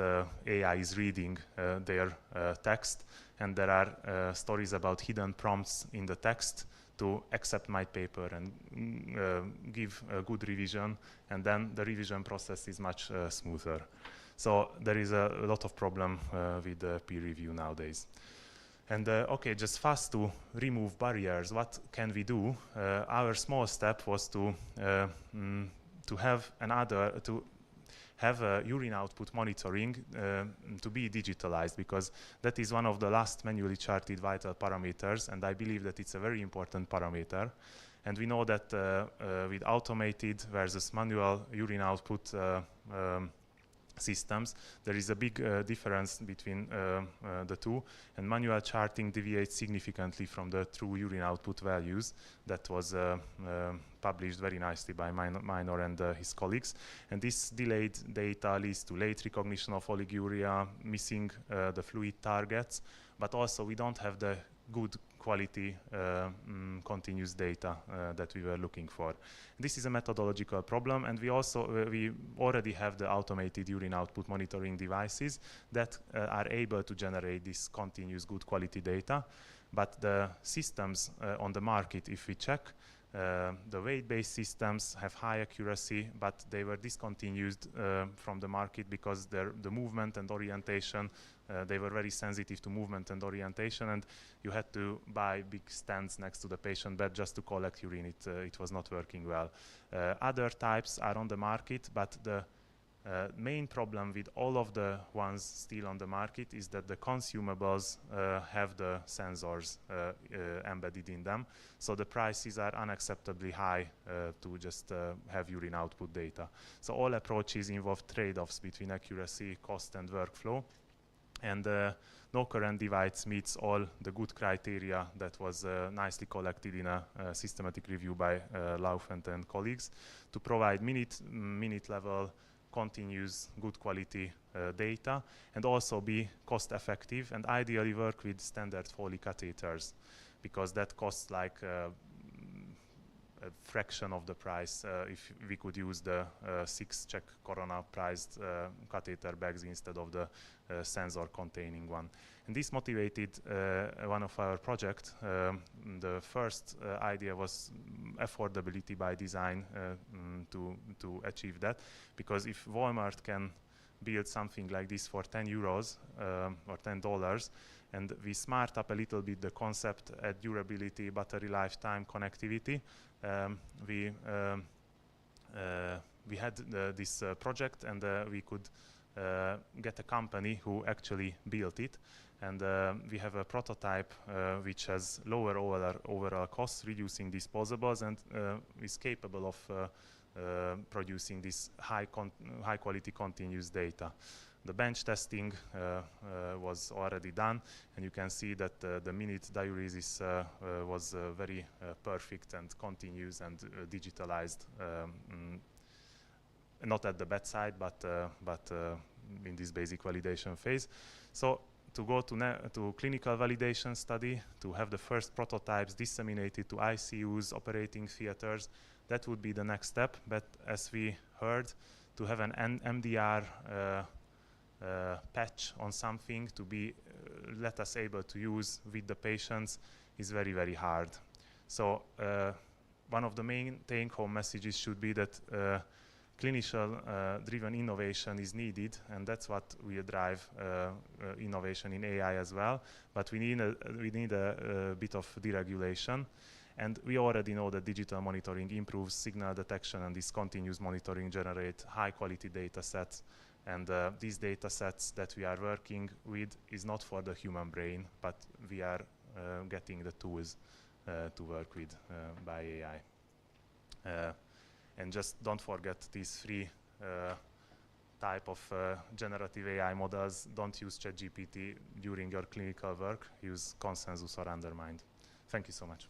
AI is reading their text, and there are stories about hidden prompts in the text to accept my paper and give a good revision, and then the revision process is much smoother. So there is a lot of problem with peer review nowadays. And okay, just fast to remove barriers, what can we do? Our small step was to have urine output monitoring to be digitalized, because that is one of the last manually charted vital parameters, and I believe that it's a very important parameter. And we know that with automated versus manual urine output systems, there is a big difference between the two, and manual charting deviates significantly from the true urine output values. That was published very nicely by Minor and his colleagues. And this delayed data leads to late recognition of oliguria, missing the fluid targets, but also we don't have the good quality continuous data that we were looking for. This is a methodological problem, and we already have the automated urine output monitoring devices that are able to generate this continuous good quality data. But the systems on the market, if we check, the weight-based systems have high accuracy, but they were discontinued from the market because the movement and orientation, they were very sensitive to movement and orientation, and you had to buy big stands next to the patient bed just to collect urine. It was not working well. Other types are on the market, but the main problem with all of the ones still on the market is that the consumables have the sensors embedded in them, so the prices are unacceptably high to just have urine output data. So all approaches involve trade-offs between accuracy, cost, and workflow, and no current device meets all the good criteria that was nicely collected in a systematic review by Laufent and colleagues to provide minute-level continuous good quality data, and also be cost effective, and ideally work with standard Foley catheters, because that costs like a fraction of the price if we could use the 6 Czech koruna priced catheter bags instead of the sensor containing one. And this motivated one of our projects. The first idea was affordability by design to achieve that, because if Walmart can build something like this for 10 euros or $10, and we smart up a little bit the concept at durability, battery lifetime, connectivity. We had this project, and we could get a company who actually built it, and we have a prototype which has lower overall costs, reducing disposables, and is capable of producing this high quality continuous data. The bench testing was already done, and you can see that the minute diuresis was very perfect and continuous and digitalized, not at the bedside, but in this basic validation phase. So to go to clinical validation study, to have the first prototypes disseminated to ICUs, operating theaters, that would be the next step. But as we heard, to have an MDR patch on something to be let us able to use with the patients is very, very hard. So one of the main take-home messages should be that clinician driven innovation is needed, and that's what will drive innovation in AI as well. But we need a bit of deregulation, and we already know that digital monitoring improves signal detection, and this continuous monitoring generate high quality data sets. And these data sets that we are working with is not for the human brain, but we are getting the tools to work with by AI. And just don't forget these three type of generative AI models. Don't use ChatGPT during your clinical work. Use consensus or undermined. Thank you so much.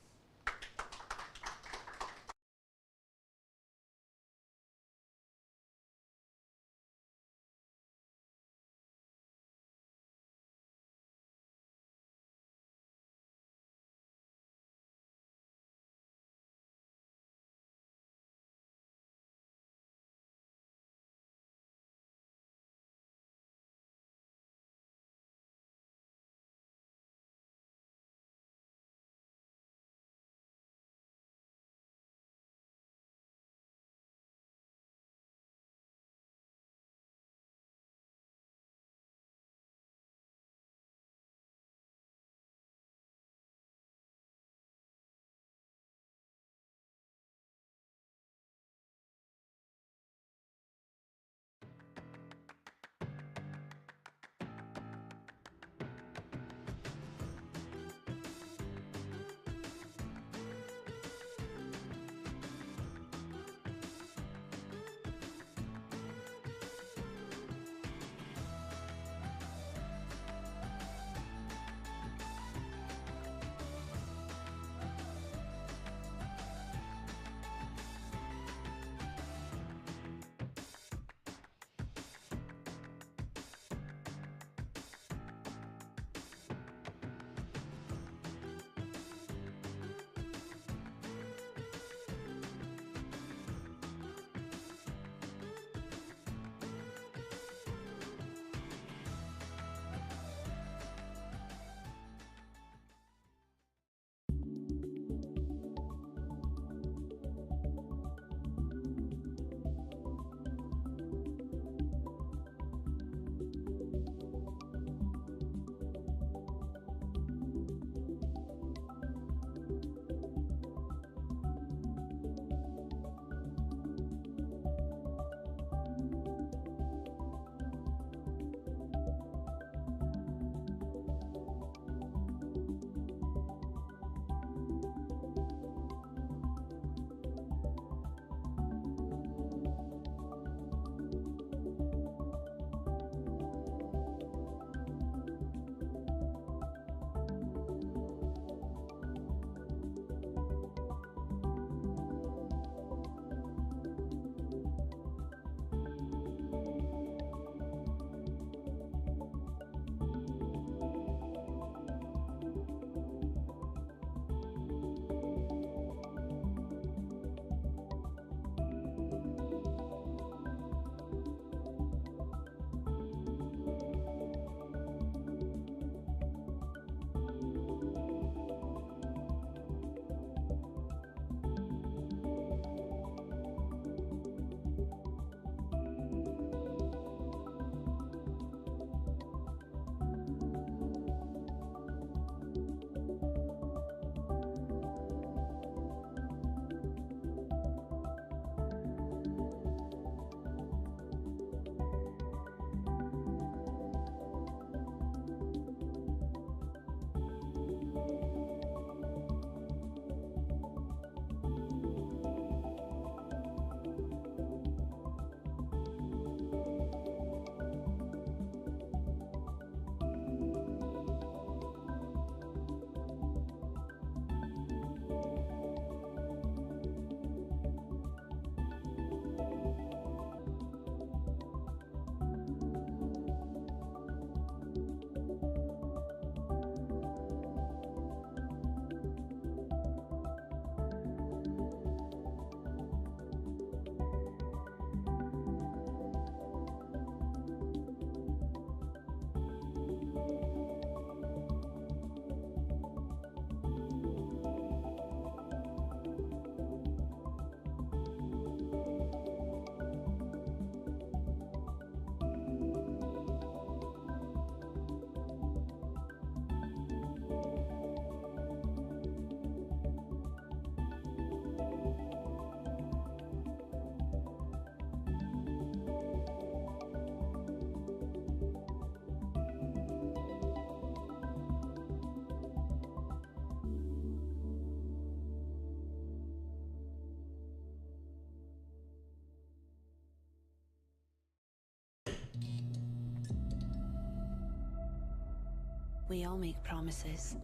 We all make promises.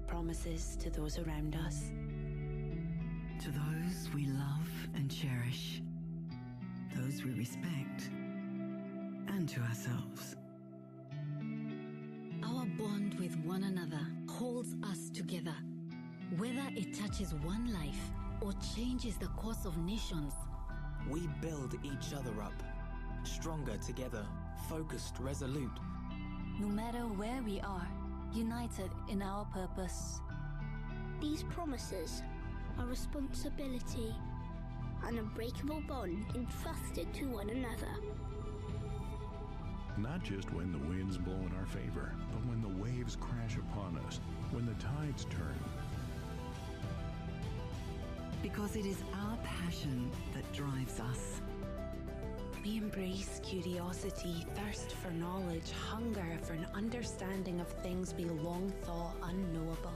Promises to those around us. To those we love and cherish. Those we respect. And to ourselves. Our bond with one another holds us together. Whether it touches one life or changes the course of nations, we build each other up, stronger together, focused, resolute. No matter where we are, united in our purpose. These promises are responsibility, an unbreakable bond entrusted to one another. Not just when the winds blow in our favor, but when the waves crash upon us, when the tides turn. Because it is our passion that drives us. We embrace curiosity, thirst for knowledge, hunger for an understanding of things we long thought unknowable.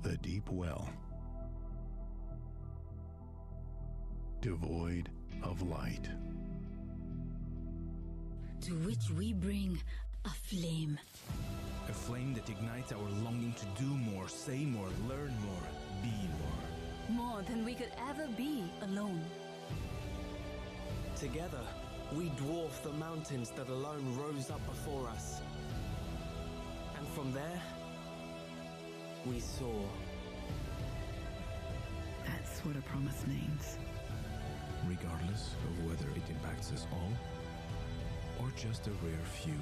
The deep well, devoid of light, to which we bring a flame. A flame that ignites our longing to do more, say more, learn more, be more. More than we could ever be alone. Together, we dwarf the mountains that alone rose up before us. And from there, we soar. That's what a promise means. Regardless of whether it impacts us all, or just a rare few.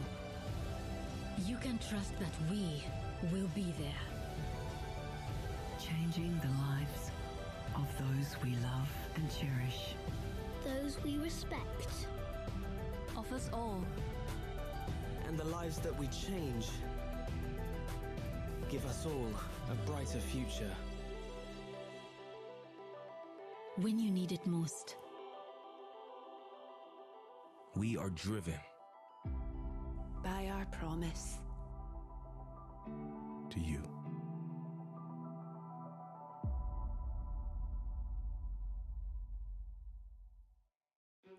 You can trust that we will be there. Changing the lives of those we love and cherish. Those we respect. Of us all. And the lives that we change give us all a brighter future. When you need it most. We are driven by our promise to you.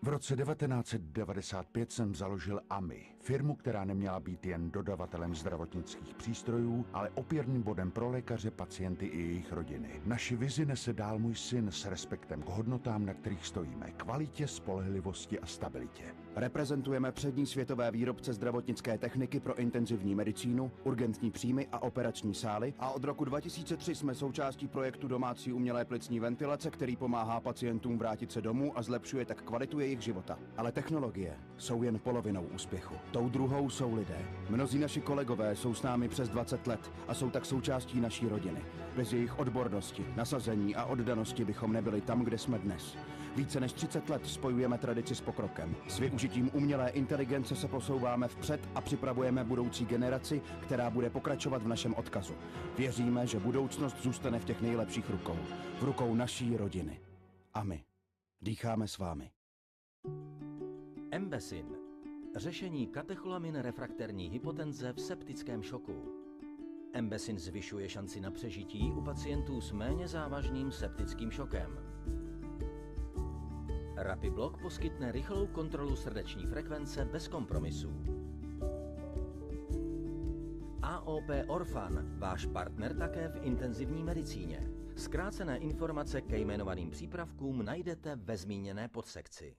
V roce 1995 jsem založil AMI, firmu, která neměla být jen dodavatelem zdravotnických přístrojů, ale opěrným bodem pro lékaře, pacienty i jejich rodiny. Naši vizi nese dál můj syn s respektem k hodnotám, na kterých stojíme, kvalitě, spolehlivosti a stabilitě. Reprezentujeme přední světové výrobce zdravotnické techniky pro intenzivní medicínu, urgentní příjmy a operační sály a od roku 2003 jsme součástí projektu domácí umělé plicní ventilace, který pomáhá pacientům vrátit se domů a zlepšuje tak kvalitu jejich života. Ale technologie jsou jen polovinou úspěchu. Tou druhou jsou lidé. Mnozí naši kolegové jsou s námi přes 20 let a jsou tak součástí naší rodiny. Bez jejich odbornosti, nasazení a oddanosti bychom nebyli tam, kde jsme dnes. Více než 30 let spojujeme tradici s pokrokem. S využitím umělé inteligence se posouváme vpřed a připravujeme budoucí generaci, která bude pokračovat v našem odkazu. Věříme, že budoucnost zůstane v těch nejlepších rukou. V rukou naší rodiny. A my dýcháme s vámi. Embesin. Řešení katecholamin refrakterní hypotenze v septickém šoku. Embesin zvyšuje šanci na přežití u pacientů s méně závažným septickým šokem. RAPIBlock poskytne rychlou kontrolu srdeční frekvence bez kompromisů. AOP Orphan, váš partner také v intenzivní medicíně. Zkrácené informace ke jmenovaným přípravkům najdete ve zmíněné podsekci.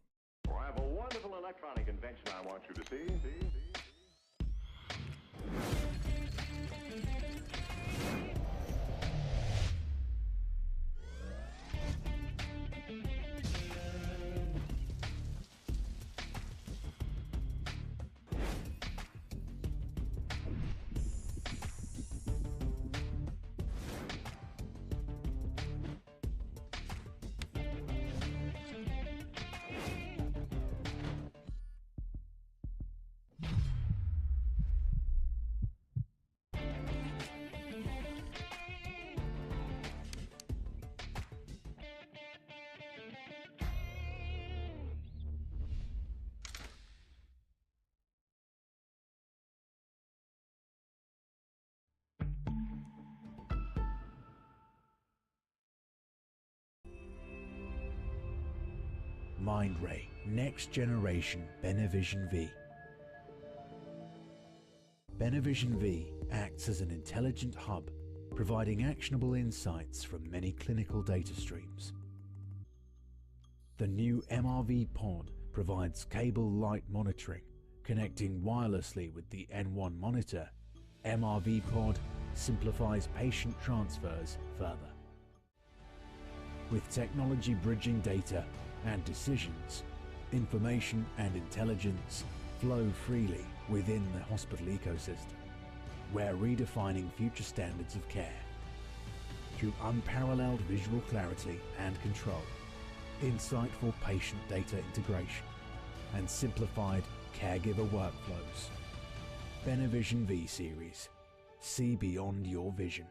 Mindray Next Generation Benevision V. Benevision V acts as an intelligent hub, providing actionable insights from many clinical data streams. The new MRV pod provides cable light monitoring, connecting wirelessly with the N1 monitor. MRV pod simplifies patient transfers further. With technology bridging data and decisions, information and intelligence flow freely within the hospital ecosystem. We're redefining future standards of care through unparalleled visual clarity and control, insightful patient data integration, and simplified caregiver workflows. Benevision V Series. See beyond your vision.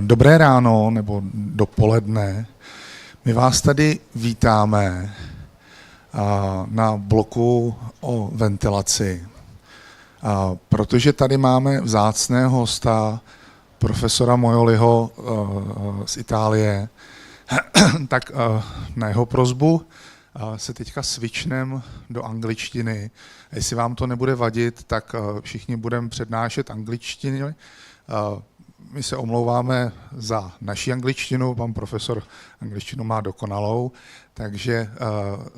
Dobré ráno nebo dopoledne. My vás tady vítáme na bloku o ventilaci, protože tady máme vzácného hosta, profesora Moyoliho z Itálie, tak na jeho prosbu se teďka switchnem do angličtiny. A jestli vám to nebude vadit, tak všichni budeme přednášet angličtiny. My se omlouváme za naši angličtinu, pan profesor angličtinu má dokonalou, takže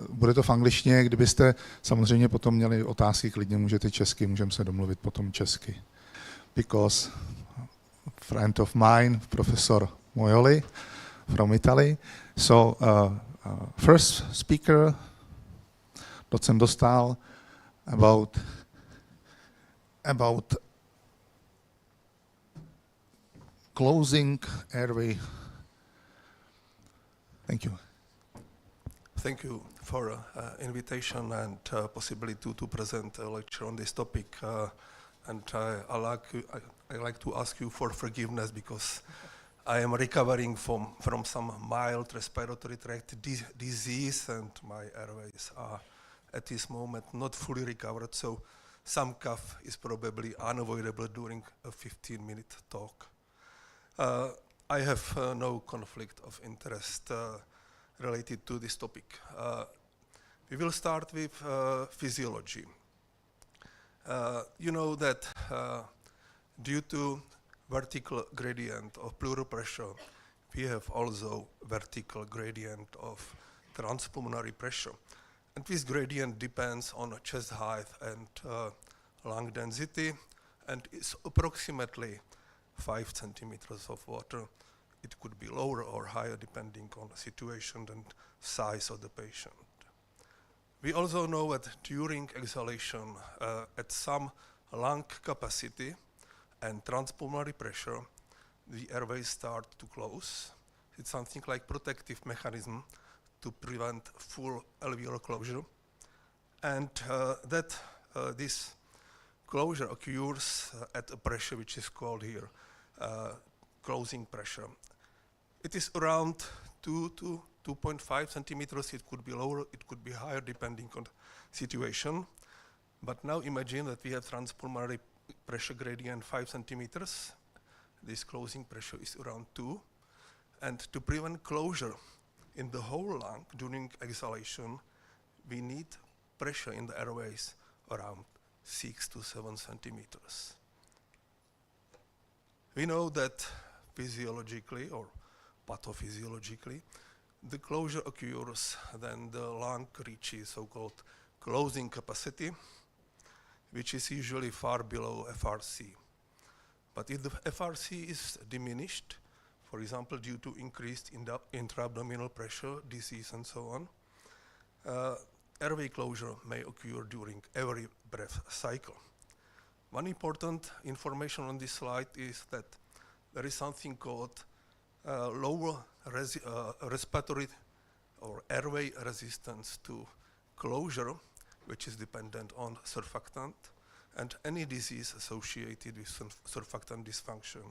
bude to v angličtině. Kdybyste samozřejmě potom měli otázky, klidně můžete česky, můžeme se domluvit potom česky. Because friend of mine, professor Moyoli from Italy. So first speaker, docent dostal about about closing airway. Thank you. Thank you for invitation and possibility to present a lecture on this topic. And I like to ask you for forgiveness because I am recovering from some mild respiratory tract disease, and my airways are at this moment not fully recovered, so some cough is probably unavoidable during a 15-minute talk. I have no conflict of interest related to this topic. We will start with physiology. You know that due to vertical gradient of pleural pressure, we have also vertical gradient of transpulmonary pressure. And this gradient depends on chest height and lung density, and is approximately 5 centimeters of water. It could be lower or higher depending on the situation and size of the patient. We also know that during exhalation, at some lung capacity and transpulmonary pressure, the airways start to close. It's something like protective mechanism to prevent full alveolar closure. And this closure occurs at a pressure which is called here closing pressure. It is around 2 to 2.5 centimeters. It could be lower, it could be higher depending on the situation. But now imagine that we have transpulmonary pressure gradient 5 centimeters. This closing pressure is around 2. And to prevent closure in the whole lung during exhalation, we need pressure in the airways around 6 to 7 centimeters. We know that physiologically or pathophysiologically, the closure occurs then the lung reaches so-called closing capacity, which is usually far below FRC. But if the FRC is diminished, for example, due to increased intra-abdominal pressure, disease, and so on, airway closure may occur during every breath cycle. One important information on this slide is that there is something called lower respiratory or airway resistance to closure, which is dependent on surfactant, and any disease associated with surfactant dysfunction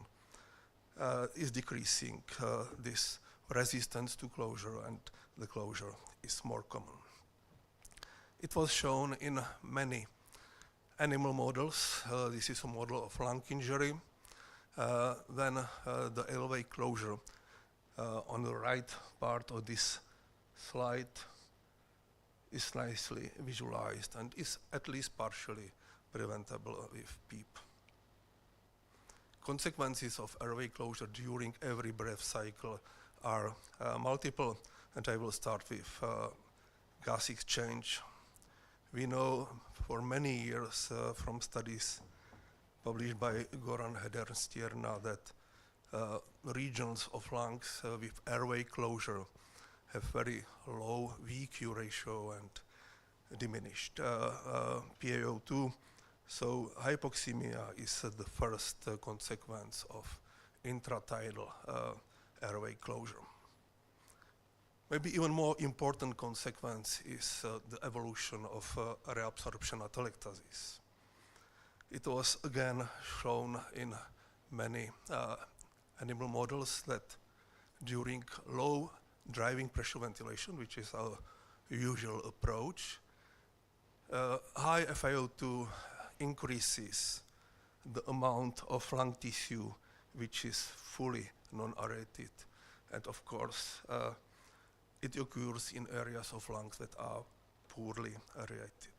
is decreasing this resistance to closure, and the closure is more common. It was shown in many animal models. This is a model of lung injury. Then the airway closure on the right part of this slide is nicely visualized and is at least partially preventable with PEEP. Consequences of airway closure during every breath cycle are multiple, and I will start with gas exchange. We know for many years from studies published by Goran Heder-Stierna that regions of lungs with airway closure have very low VQ ratio and diminished PaO2. So hypoxemia is the first consequence of intratidal airway closure. Maybe even more important consequence is the evolution of reabsorption atelectasis. It was again shown in many animal models that during low driving pressure ventilation, which is our usual approach, high FiO2 increases the amount of lung tissue which is fully non-aerated. And of course, it occurs in areas of lungs that are poorly aerated.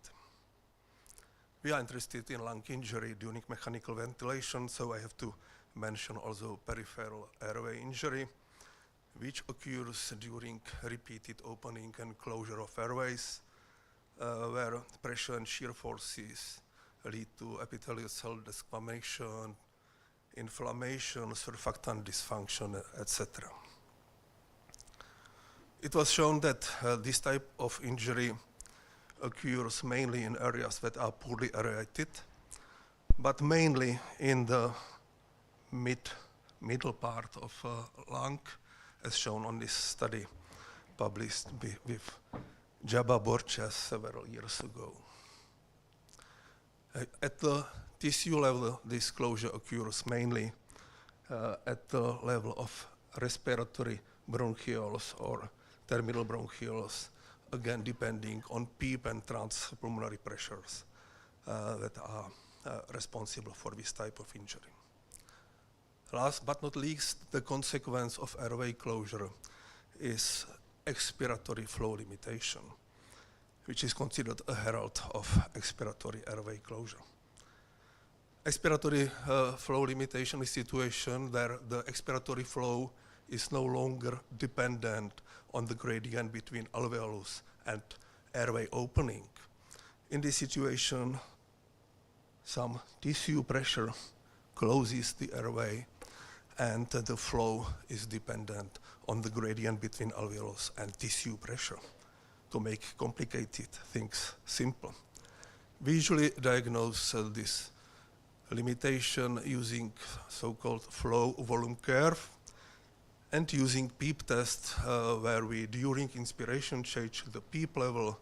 We are interested in lung injury during mechanical ventilation, so I have to mention also peripheral airway injury, which occurs during repeated opening and closure of airways, where pressure and shear forces lead to epithelial cell desquamation, inflammation, surfactant dysfunction, etc. It was shown that this type of injury occurs mainly in areas that are poorly aerated, but mainly in the middle part of lung, as shown on this study published with Jabba Borges several years ago. At the tissue level, this closure occurs mainly at the level of respiratory bronchioles or terminal bronchioles, again depending on PEEP and transpulmonary pressures that are responsible for this type of injury. Last but not least, the consequence of airway closure is expiratory flow limitation, which is considered a herald of expiratory airway closure. Expiratory flow limitation is a situation where the expiratory flow is no longer dependent on the gradient between alveolus and airway opening. In this situation, some tissue pressure closes the airway and the flow is dependent on the gradient between alveolus and tissue pressure. To make complicated things simple, we usually diagnose this limitation using so-called flow volume curve and using PEEP test where we, during inspiration, change the PEEP level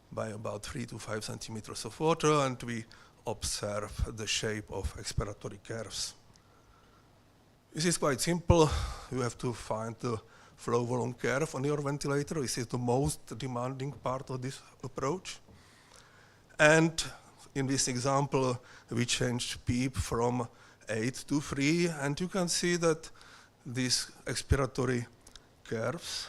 by about 3 to 5 centimeters of water, and we observe the shape of expiratory curves. This is quite simple. You have to find the flow volume curve on your ventilator. This is the most demanding part of this approach. And in this example, we changed PEEP from 8 to 3, and you can see that these expiratory curves,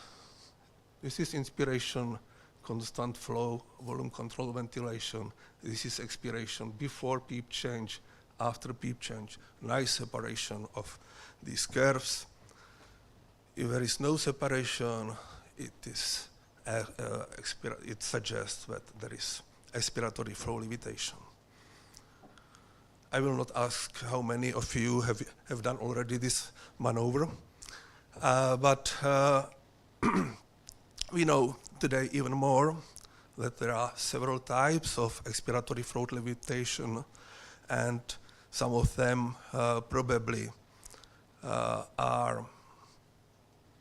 this is inspiration, constant flow, volume control ventilation. This is expiration before PEEP change, after PEEP change. Nice separation of these curves. If there is no separation, it suggests that there is expiratory flow limitation. I will not ask how many of you have done already this maneuver, but we know today even more that there are several types of expiratory flow limitation, and some of them probably are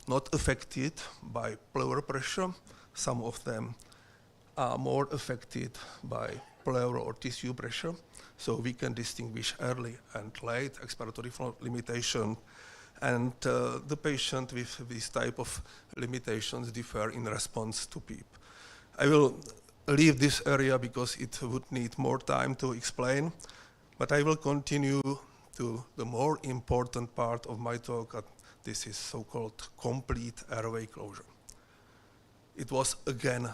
not affected by pleural pressure. Some of them are more affected by pleural or tissue pressure. So we can distinguish early and late expiratory flow limitation. And the patient with this type of limitations differ in response to PEEP. I will leave this area because it would need more time to explain, but I will continue to the more important part of my talk. This is so-called complete airway closure. It was again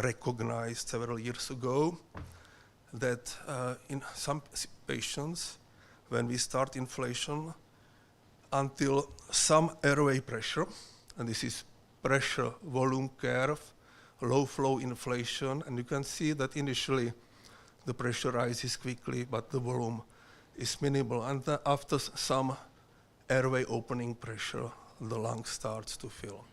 recognized several years ago that in some patients, when we start inflation, until some airway pressure, and this is pressure volume curve, low flow inflation, and you can see that initially the pressure rises quickly, but the volume is minimal. And after some airway opening pressure, the lung starts to fill.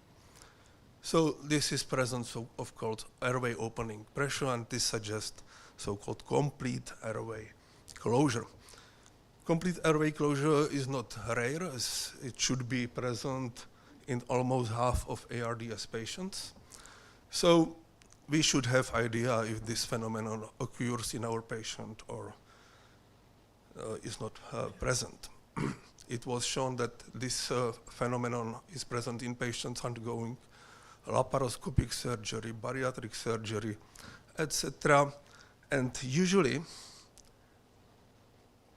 So this is presence of called airway opening pressure, and this suggests so-called complete airway closure. Complete airway closure is not rare, as it should be present in almost half of ARDS patients. So we should have idea if this phenomenon occurs in our patient or is not present. It was shown that this phenomenon is present in patients undergoing laparoscopic surgery, bariatric surgery, etc. And usually,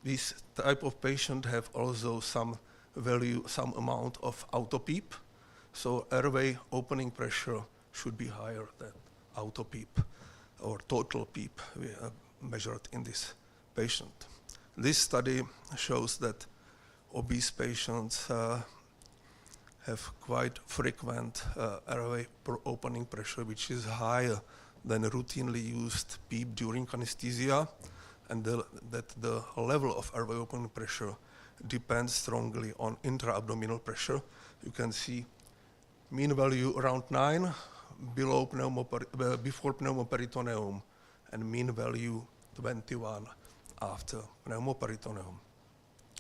this type of patient have also some value, some amount of auto-PEEP. So airway opening pressure should be higher than auto-PEEP or total PEEP measured in this patient. This study shows that obese patients have quite frequent airway opening pressure, which is higher than routinely used PEEP during anesthesia, and that the level of airway opening pressure depends strongly on intra-abdominal pressure. You can see mean value around 9 before pneumoperitoneum, and mean value 21 after pneumoperitoneum.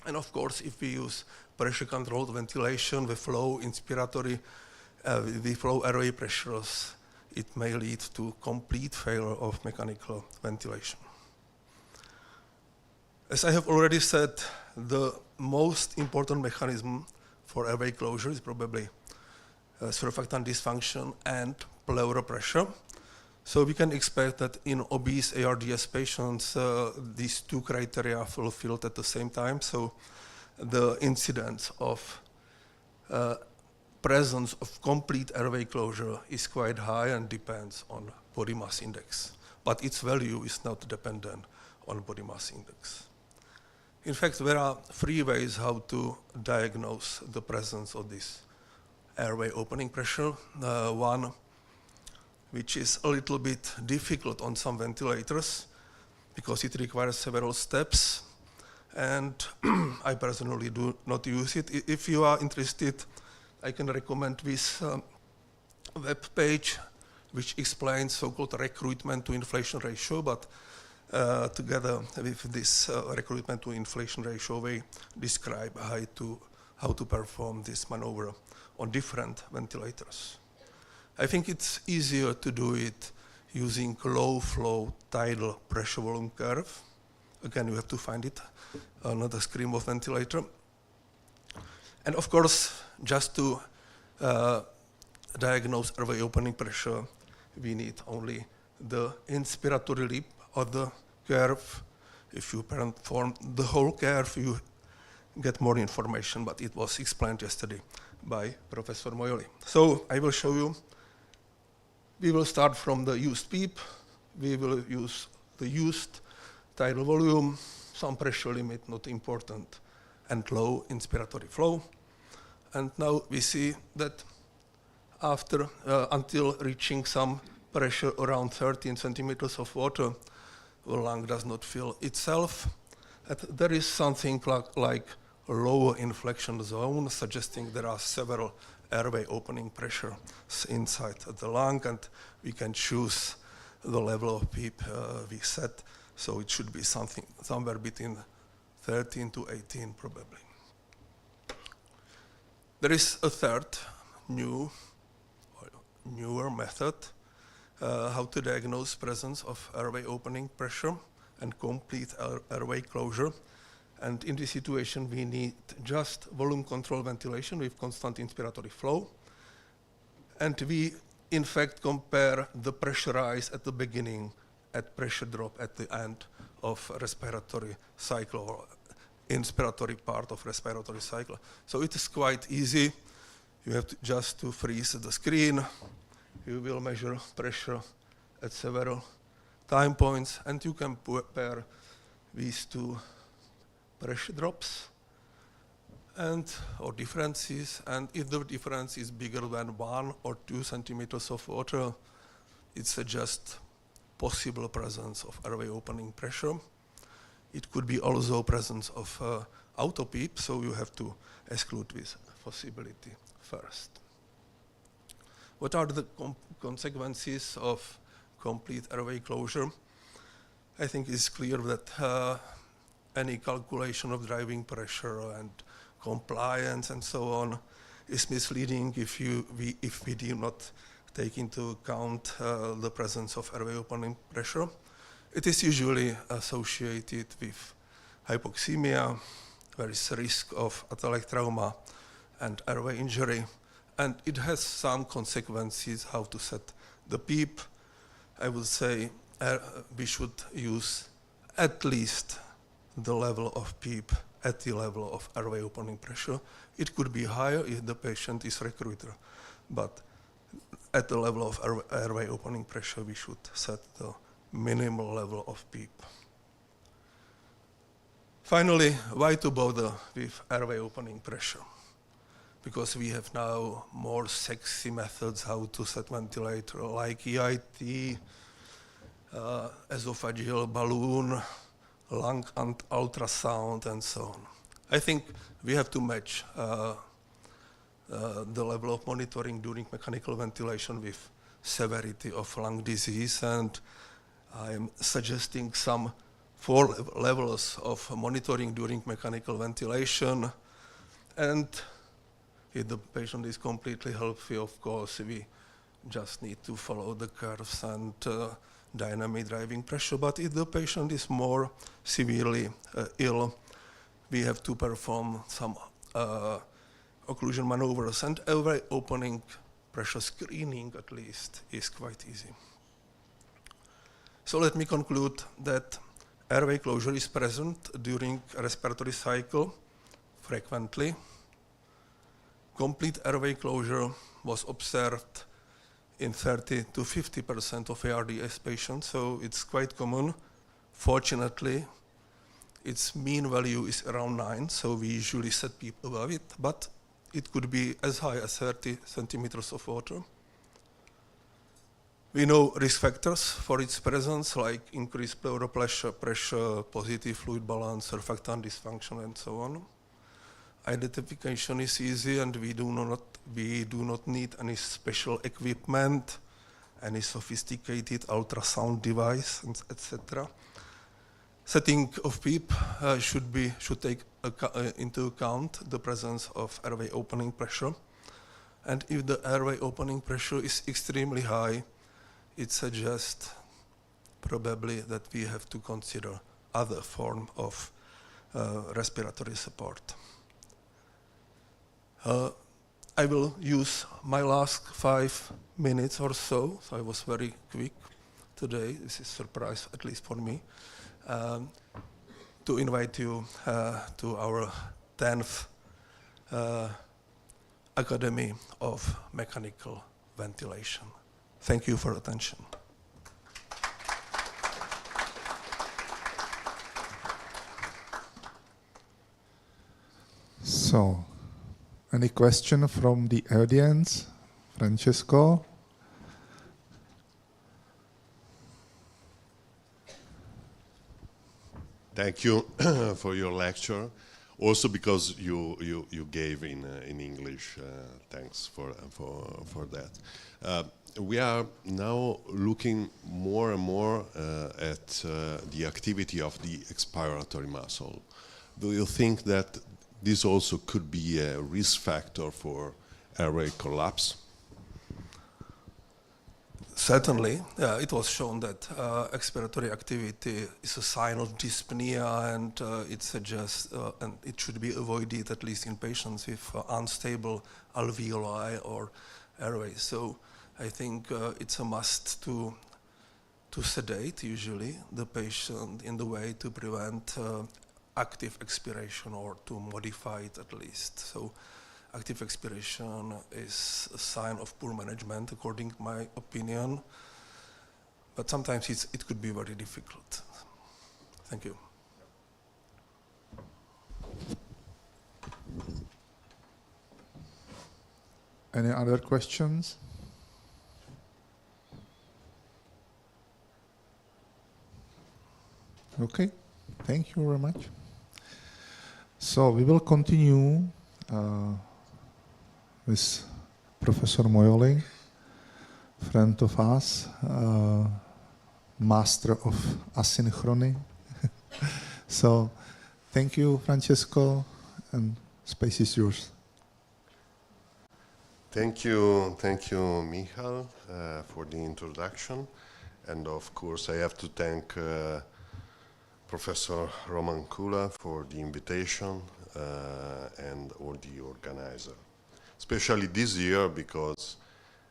And of course, if we use pressure-controlled ventilation with low inspiratory, with low airway pressures, it may lead to complete failure of mechanical ventilation. As I have already said, the most important mechanism for airway closure is probably surfactant dysfunction and pleural pressure. So we can expect that in obese ARDS patients, these two criteria are fulfilled at the same time. So the incidence of presence of complete airway closure is quite high and depends on body mass index. But its value is not dependent on body mass index. In fact, there are three ways how to diagnose the presence of this airway opening pressure. One, which is a little bit difficult on some ventilators because it requires several steps, and I personally do not use it. If you are interested, I can recommend this web page which explains so-called recruitment to inflation ratio, but together with this recruitment to inflation ratio, we describe how to perform this maneuver on different ventilators. I think it's easier to do it using low flow tidal pressure volume curve. Again, you have to find it on the screen of ventilator. And of course, just to diagnose airway opening pressure, we need only the inspiratory lip of the curve. If you perform the whole curve, you get more information, but it was explained yesterday by Professor Moyoli. So I will show you. We will start from the used PEEP. We will use the used tidal volume, some pressure limit, not important, and low inspiratory flow. And now we see that after, until reaching some pressure around 13 centimeters of water, the lung does not fill itself. And there is something like a lower inflection zone, suggesting there are several airway opening pressure inside the lung, and we can choose the level of PEEP we set. So it should be somewhere between 13 to 18 probably. There is a third newer method how to diagnose presence of airway opening pressure and complete airway closure. And in this situation, we need just volume control ventilation with constant inspiratory flow. And we, in fact, compare the pressure rise at the beginning at pressure drop at the end of respiratory cycle or inspiratory part of respiratory cycle. So it is quite easy. You have just to freeze the screen. You will measure pressure at several time points, and you can compare these two pressure drops or differences, and if the difference is bigger than 1 or 2 centimeters of water, it suggests possible presence of airway opening pressure. It could be also presence of auto PEEP, so you have to exclude this possibility first. What are the consequences of complete airway closure? I think it's clear that any calculation of driving pressure and compliance and so on is misleading if we do not take into account the presence of airway opening pressure. It is usually associated with hypoxemia. There is a risk of athallic trauma and airway injury, and it has some consequences how to set the PEEP. I would say we should use at least the level of PEEP at the level of airway opening pressure. It could be higher if the patient is recruiter, but at the level of airway opening pressure, we should set the minimal level of PEEP. Finally, why to bother with airway opening pressure? Because we have now more sexy methods how to set ventilator, like EIT, esophageal balloon, lung ultrasound, and so on. I think we have to match the level of monitoring during mechanical ventilation with severity of lung disease, and I'm suggesting some 4 levels of monitoring during mechanical ventilation. And if the patient is completely healthy, of course, we just need to follow the curves and dynamic driving pressure. But if the patient is more severely ill, we have to perform some occlusion maneuvers, and airway opening pressure screening, at least, is quite easy. So let me conclude that airway closure is present during a respiratory cycle frequently. Complete airway closure was observed in 30 to 50% of ARDS patients, so it's quite common. Fortunately, its mean value is around 9, so we usually set people above it, but it could be as high as 30 centimeters of water. We know risk factors for its presence, like increased pleural pressure, positive fluid balance, surfactant dysfunction, and so on. Identification is easy, and we do not need any special equipment, any sophisticated ultrasound device, etc. Setting of PEEP should take into account the presence of airway opening pressure. And if the airway opening pressure is extremely high, it suggests probably that we have to consider other form of respiratory support. I will use my last 5 minutes or so I was very quick today. This is a surprise, at least for me, to invite you to our 10th Academy of Mechanical Ventilation. Thank you for your attention. So, any question from the audience? Francesco? Thank you for your lecture. Also because you gave in English. Thanks for that. We are now looking more and more at the activity of the expiratory muscle. Do you think that this also could be a risk factor for airway collapse? Certainly, it was shown that expiratory activity is a sign of dyspnea, and it suggests and it should be avoided, at least in patients with unstable alveoli or airways. So I think it's a must to sedate usually the patient in the way to prevent active expiration, or to modify it at least. So active expiration is a sign of poor management, according to my opinion, but sometimes it could be very difficult. Thank you. Any other questions? Okay, thank you very much. So we will continue with Professor Moyoli, friend of us, master of asynchrony. So thank you, Francesco, and space is yours. Thank you, Michal, for the introduction. And of course, I have to thank Professor Roman Kula for the invitation and all the organizer. Especially this year, because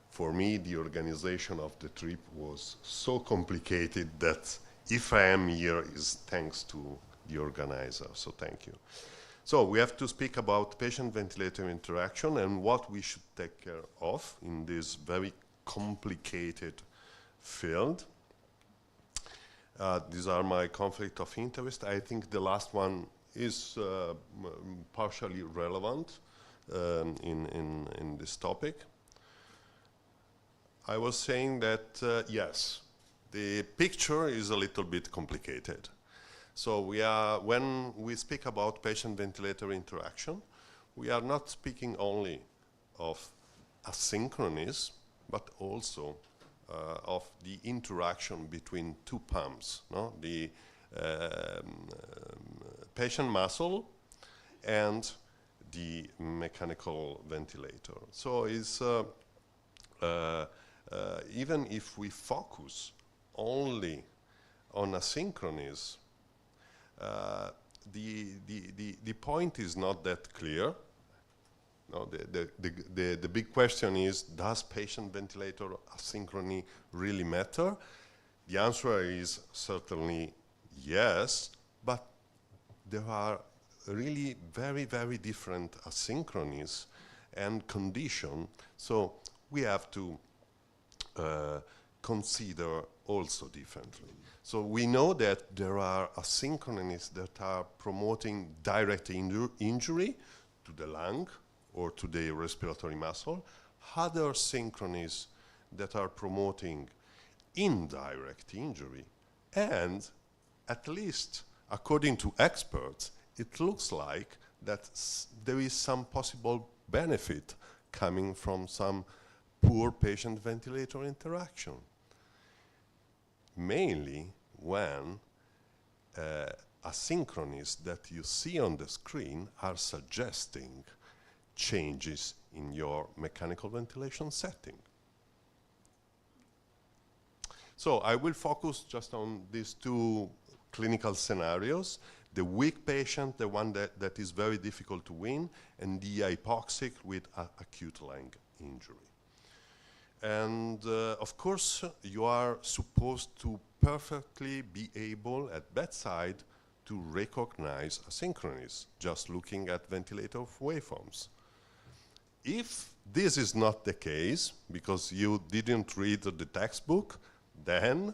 for me the organization of the trip was so complicated that if I am here is thanks to the organizer, so thank you. So we have to speak about patient-ventilator interaction and what we should take care of in this very complicated field. These are my conflict of interest. I think the last one is partially relevant in this topic. I was saying that, yes, the picture is a little bit complicated. So when we speak about patient-ventilator interaction, we are not speaking only of asynchronous, but also of the interaction between two pumps, no? The patient muscle and the mechanical ventilator. So it's even if we focus only on asynchronous, the point is not that clear. No, the big question is, does patient ventilator asynchrony really matter? The answer is certainly yes, but there are really very, very different asynchronies and condition, so we have to consider also differently. So we know that there are asynchronies that are promoting direct injury to the lung or to the respiratory muscle, other synchronies that are promoting indirect injury, and at least according to experts, it looks like that there is some possible benefit coming from some poor patient-ventilator interaction. Mainly when asynchronies that you see on the screen are suggesting changes in your mechanical ventilation setting. So I will focus just on these two clinical scenarios: the weak patient, the one that is very difficult to wean, and the hypoxic with acute lung injury. And of course, you are supposed to perfectly be able at bedside to recognize asynchronies, just looking at ventilator waveforms. If this is not the case, because you didn't read the textbook, then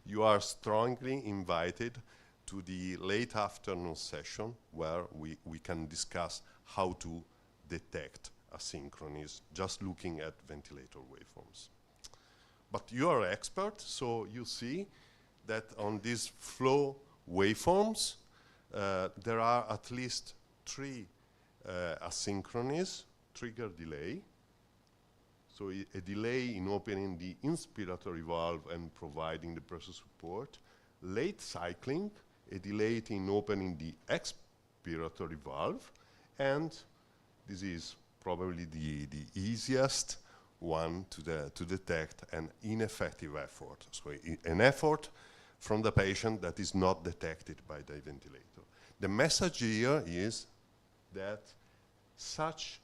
you are strongly invited to the late afternoon session where we can discuss how to detect asynchronies just looking at ventilator waveforms. But you are expert, so you see that on these flow waveforms there are at least 3 asynchronies: trigger delay, so a delay in opening the inspiratory valve and providing the pressure support; late cycling, a delay in opening the expiratory valve; and this is probably the easiest one to detect an ineffective effort. So an effort from the patient that is not detected by the ventilator. The message here is that such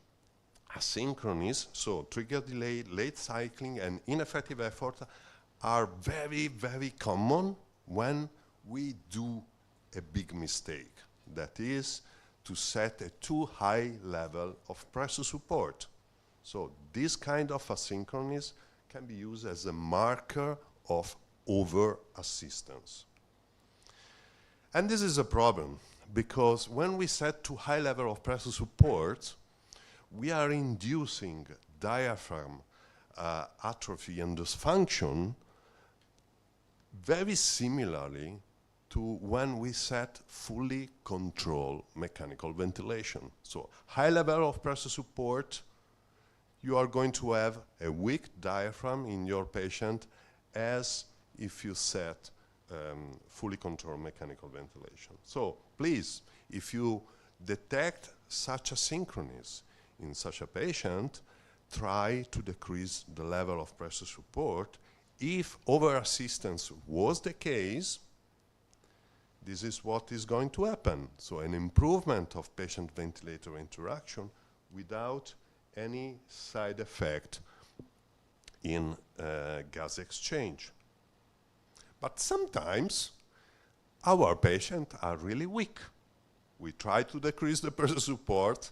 asynchronies, so trigger delay, late cycling, and ineffective effort are very, very common when we do a big mistake. That is, to set a too high level of pressure support. So this kind of asynchronies can be used as a marker of over-assistance. And this is a problem, because when we set too high level of pressure support, we are inducing diaphragm atrophy and dysfunction very similarly to when we set fully controlled mechanical ventilation. So high level of pressure support, you are going to have a weak diaphragm in your patient as if you set fully controlled mechanical ventilation. So please, if you detect such asynchronies in such a patient, try to decrease the level of pressure support. If over-assistance was the case, this is what is going to happen. So an improvement of patient-ventilator interaction without any side effect in gas exchange. But sometimes our patients are really weak. We try to decrease the pressure support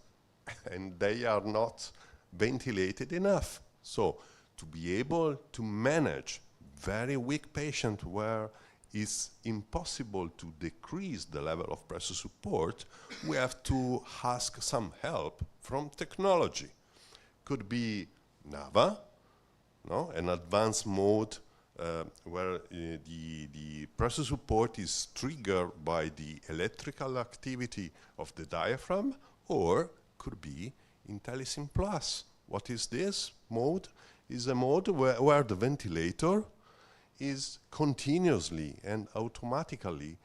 and they are not ventilated enough. So to be able to manage very weak patient where it's impossible to decrease the level of pressure support, we have to ask some help from technology. Could be NAVA, no? An advanced mode where the pressure support is triggered by the electrical activity of the diaphragm, or could be IntelliSym Plus. What is this mode? Is a mode where the ventilator is continuously and automatically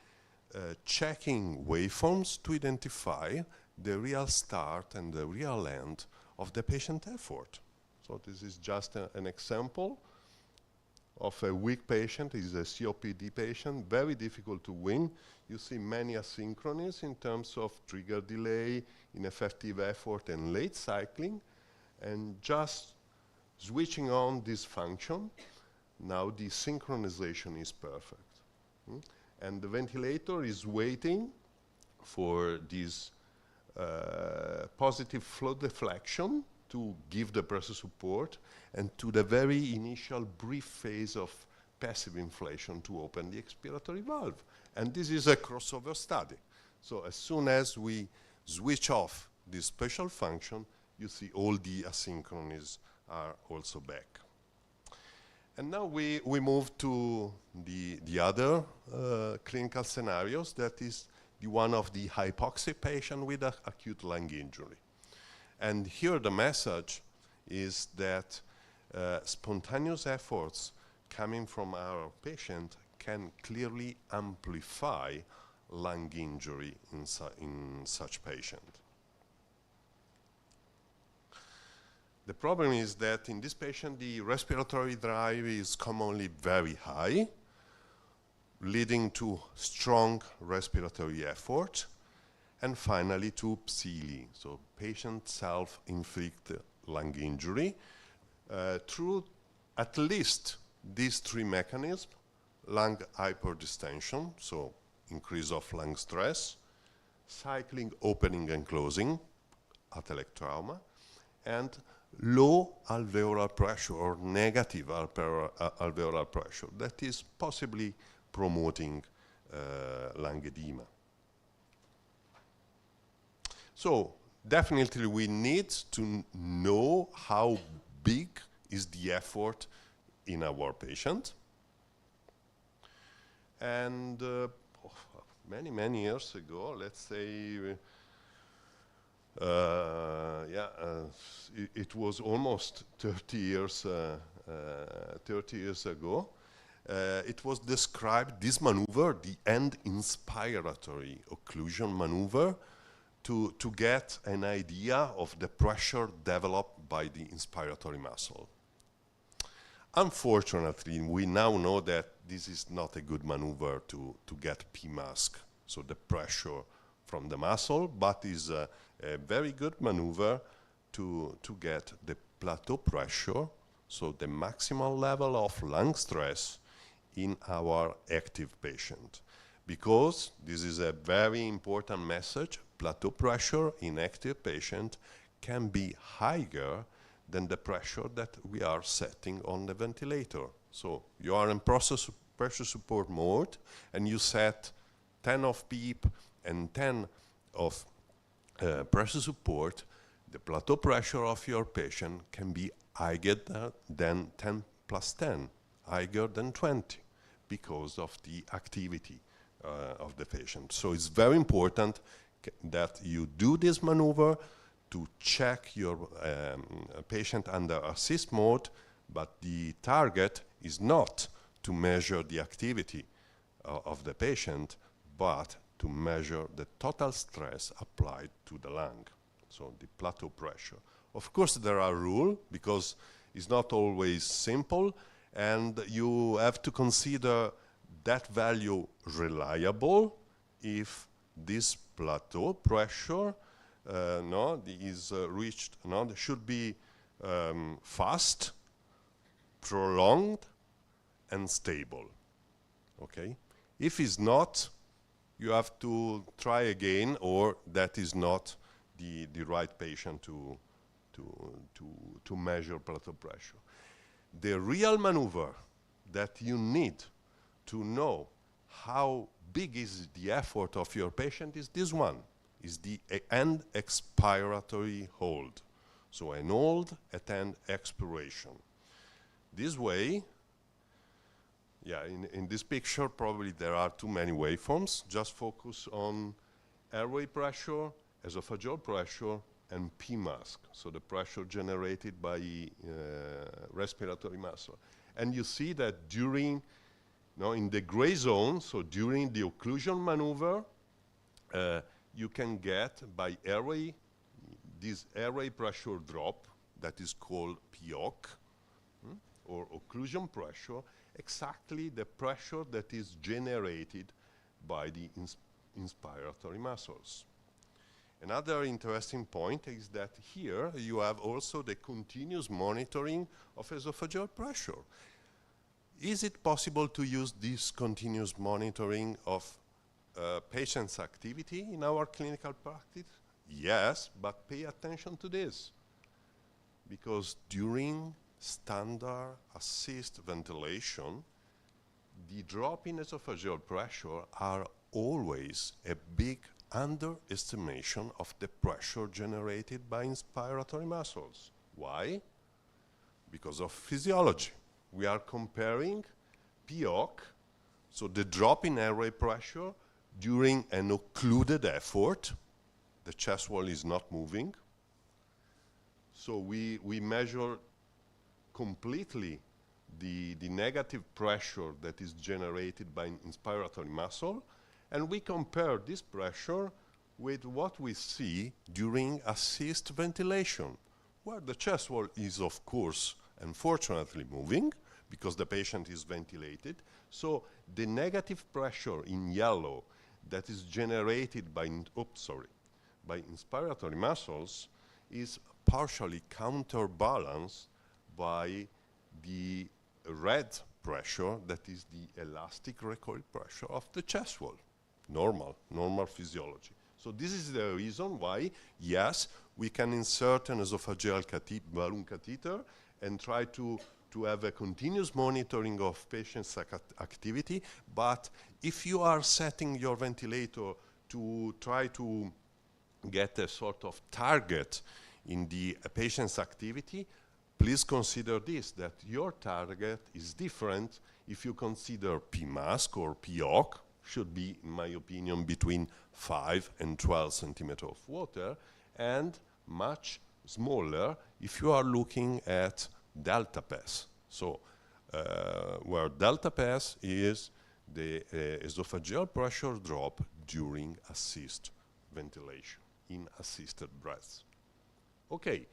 checking waveforms to identify the real start and the real end of the patient effort. So this is just an example of a weak patient. Is a COPD patient, very difficult to win. You see many asynchronous in terms of trigger delay, ineffective effort, and late cycling. And just switching on this function, now the synchronization is perfect. And the ventilator is waiting for this positive flow deflection to give the pressure support, and to the very initial brief phase of passive inflation to open the expiratory valve. And this is a crossover study. So as soon as we switch off this special function, you see all the asynchronous are also back. And now we move to the other clinical scenarios, that is the one of the hypoxic patient with acute lung injury. And here the message is that spontaneous efforts coming from our patient can clearly amplify lung injury in such patient. The problem is that in this patient, the respiratory drive is commonly very high, leading to strong respiratory effort, and finally to PSILI, so patient self-inflicted lung injury, through at least these three mechanisms: lung hyperdistension, so increase of lung stress, cycling opening and closing, atelic trauma, and low alveolar pressure or negative alveolar pressure that is possibly promoting lung edema. So definitely we need to know how big is the effort in our patient. And many years ago, let's say, it was almost 30 years ago, it was described, this maneuver, the end inspiratory occlusion maneuver, to get an idea of the pressure developed by the inspiratory muscle. Unfortunately, we now know that this is not a good maneuver to get P-mask, so the pressure from the muscle, but is a very good maneuver to get the plateau pressure, so the maximal level of lung stress in our active patient. Because this is a very important message, plateau pressure in active patient can be higher than the pressure that we are setting on the ventilator. So you are in pressure support mode and you set 10 of PEEP and 10 of pressure support, the plateau pressure of your patient can be higher than 10 plus 10, higher than 20, because of the activity of the patient. So it's very important that you do this maneuver to check your patient under assist mode, but the target is not to measure the activity of the patient, but to measure the total stress applied to the lung, so the plateau pressure. Of course, there are rules, because it's not always simple, and you have to consider that value reliable if this plateau pressure is reached. It should be fast, prolonged, and stable. Okay? If it's not, you have to try again, or that is not the right patient to measure plateau pressure. The real maneuver that you need to know how big is the effort of your patient is this one, is the end expiratory hold. So an hold at end expiration. This way, in this picture probably there are too many waveforms. Just focus on airway pressure, esophageal pressure, and P-mask, so the pressure generated by respiratory muscle. And you see that during Now in the gray zone, so during the occlusion maneuver, you can get by airway, this airway pressure drop that is called POC, or occlusion pressure, exactly the pressure that is generated by the inspiratory muscles. Another interesting point is that here you have also the continuous monitoring of esophageal pressure. Is it possible to use this continuous monitoring of patient's activity in our clinical practice? Yes, but pay attention to this, because during standard assist ventilation, the drop in esophageal pressure are always a big underestimation of the pressure generated by inspiratory muscles. Why? Because of physiology. We are comparing POC, so the drop in airway pressure during an occluded effort. The chest wall is not moving. So we measure completely the negative pressure that is generated by an inspiratory muscle, and we compare this pressure with what we see during assist ventilation, where the chest wall is, of course, unfortunately moving because the patient is ventilated. So the negative pressure in yellow that is generated by inspiratory muscles is partially counterbalanced by the red pressure that is the elastic recoil pressure of the chest wall. Normal physiology. So this is the reason why, yes, we can insert an esophageal balloon catheter and try to have a continuous monitoring of patient's activity, but if you are setting your ventilator to try to get a sort of target in the patient's activity, please consider this, that your target is different if you consider PMASC or POC, should be, in my opinion, between 5 and 12 centimeters of water, and much smaller if you are looking at delta PES. So, where delta PES is the esophageal pressure drop during assist ventilation, in assisted breaths. Okay,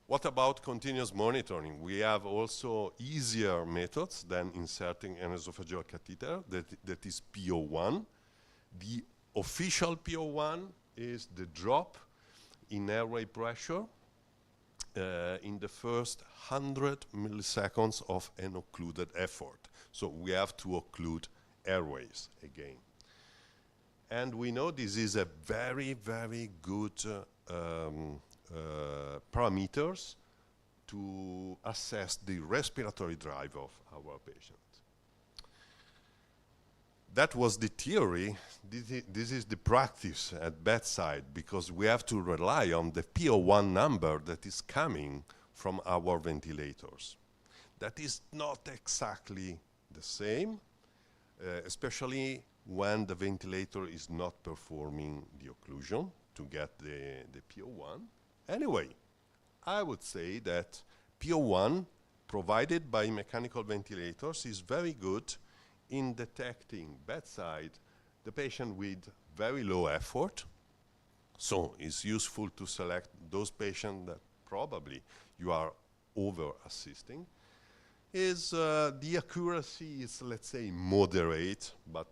what about continuous monitoring? We have also easier methods than inserting an esophageal catheter, that is PO1. The official PO1 is the drop in airway pressure in the first 100 milliseconds of an occluded effort. So we have to occlude airways again. And we know this is a very, very good parameters to assess the respiratory drive of our patient. That was the theory. This is the practice at bedside, because we have to rely on the PO1 number that is coming from our ventilators. That is not exactly the same, especially when the ventilator is not performing the occlusion to get the PO1. Anyway, I would say that PO1 provided by mechanical ventilators is very good in detecting bedside the patient with very low effort. So it's useful to select those patients that probably you are over assisting. The accuracy is, let's say, moderate, but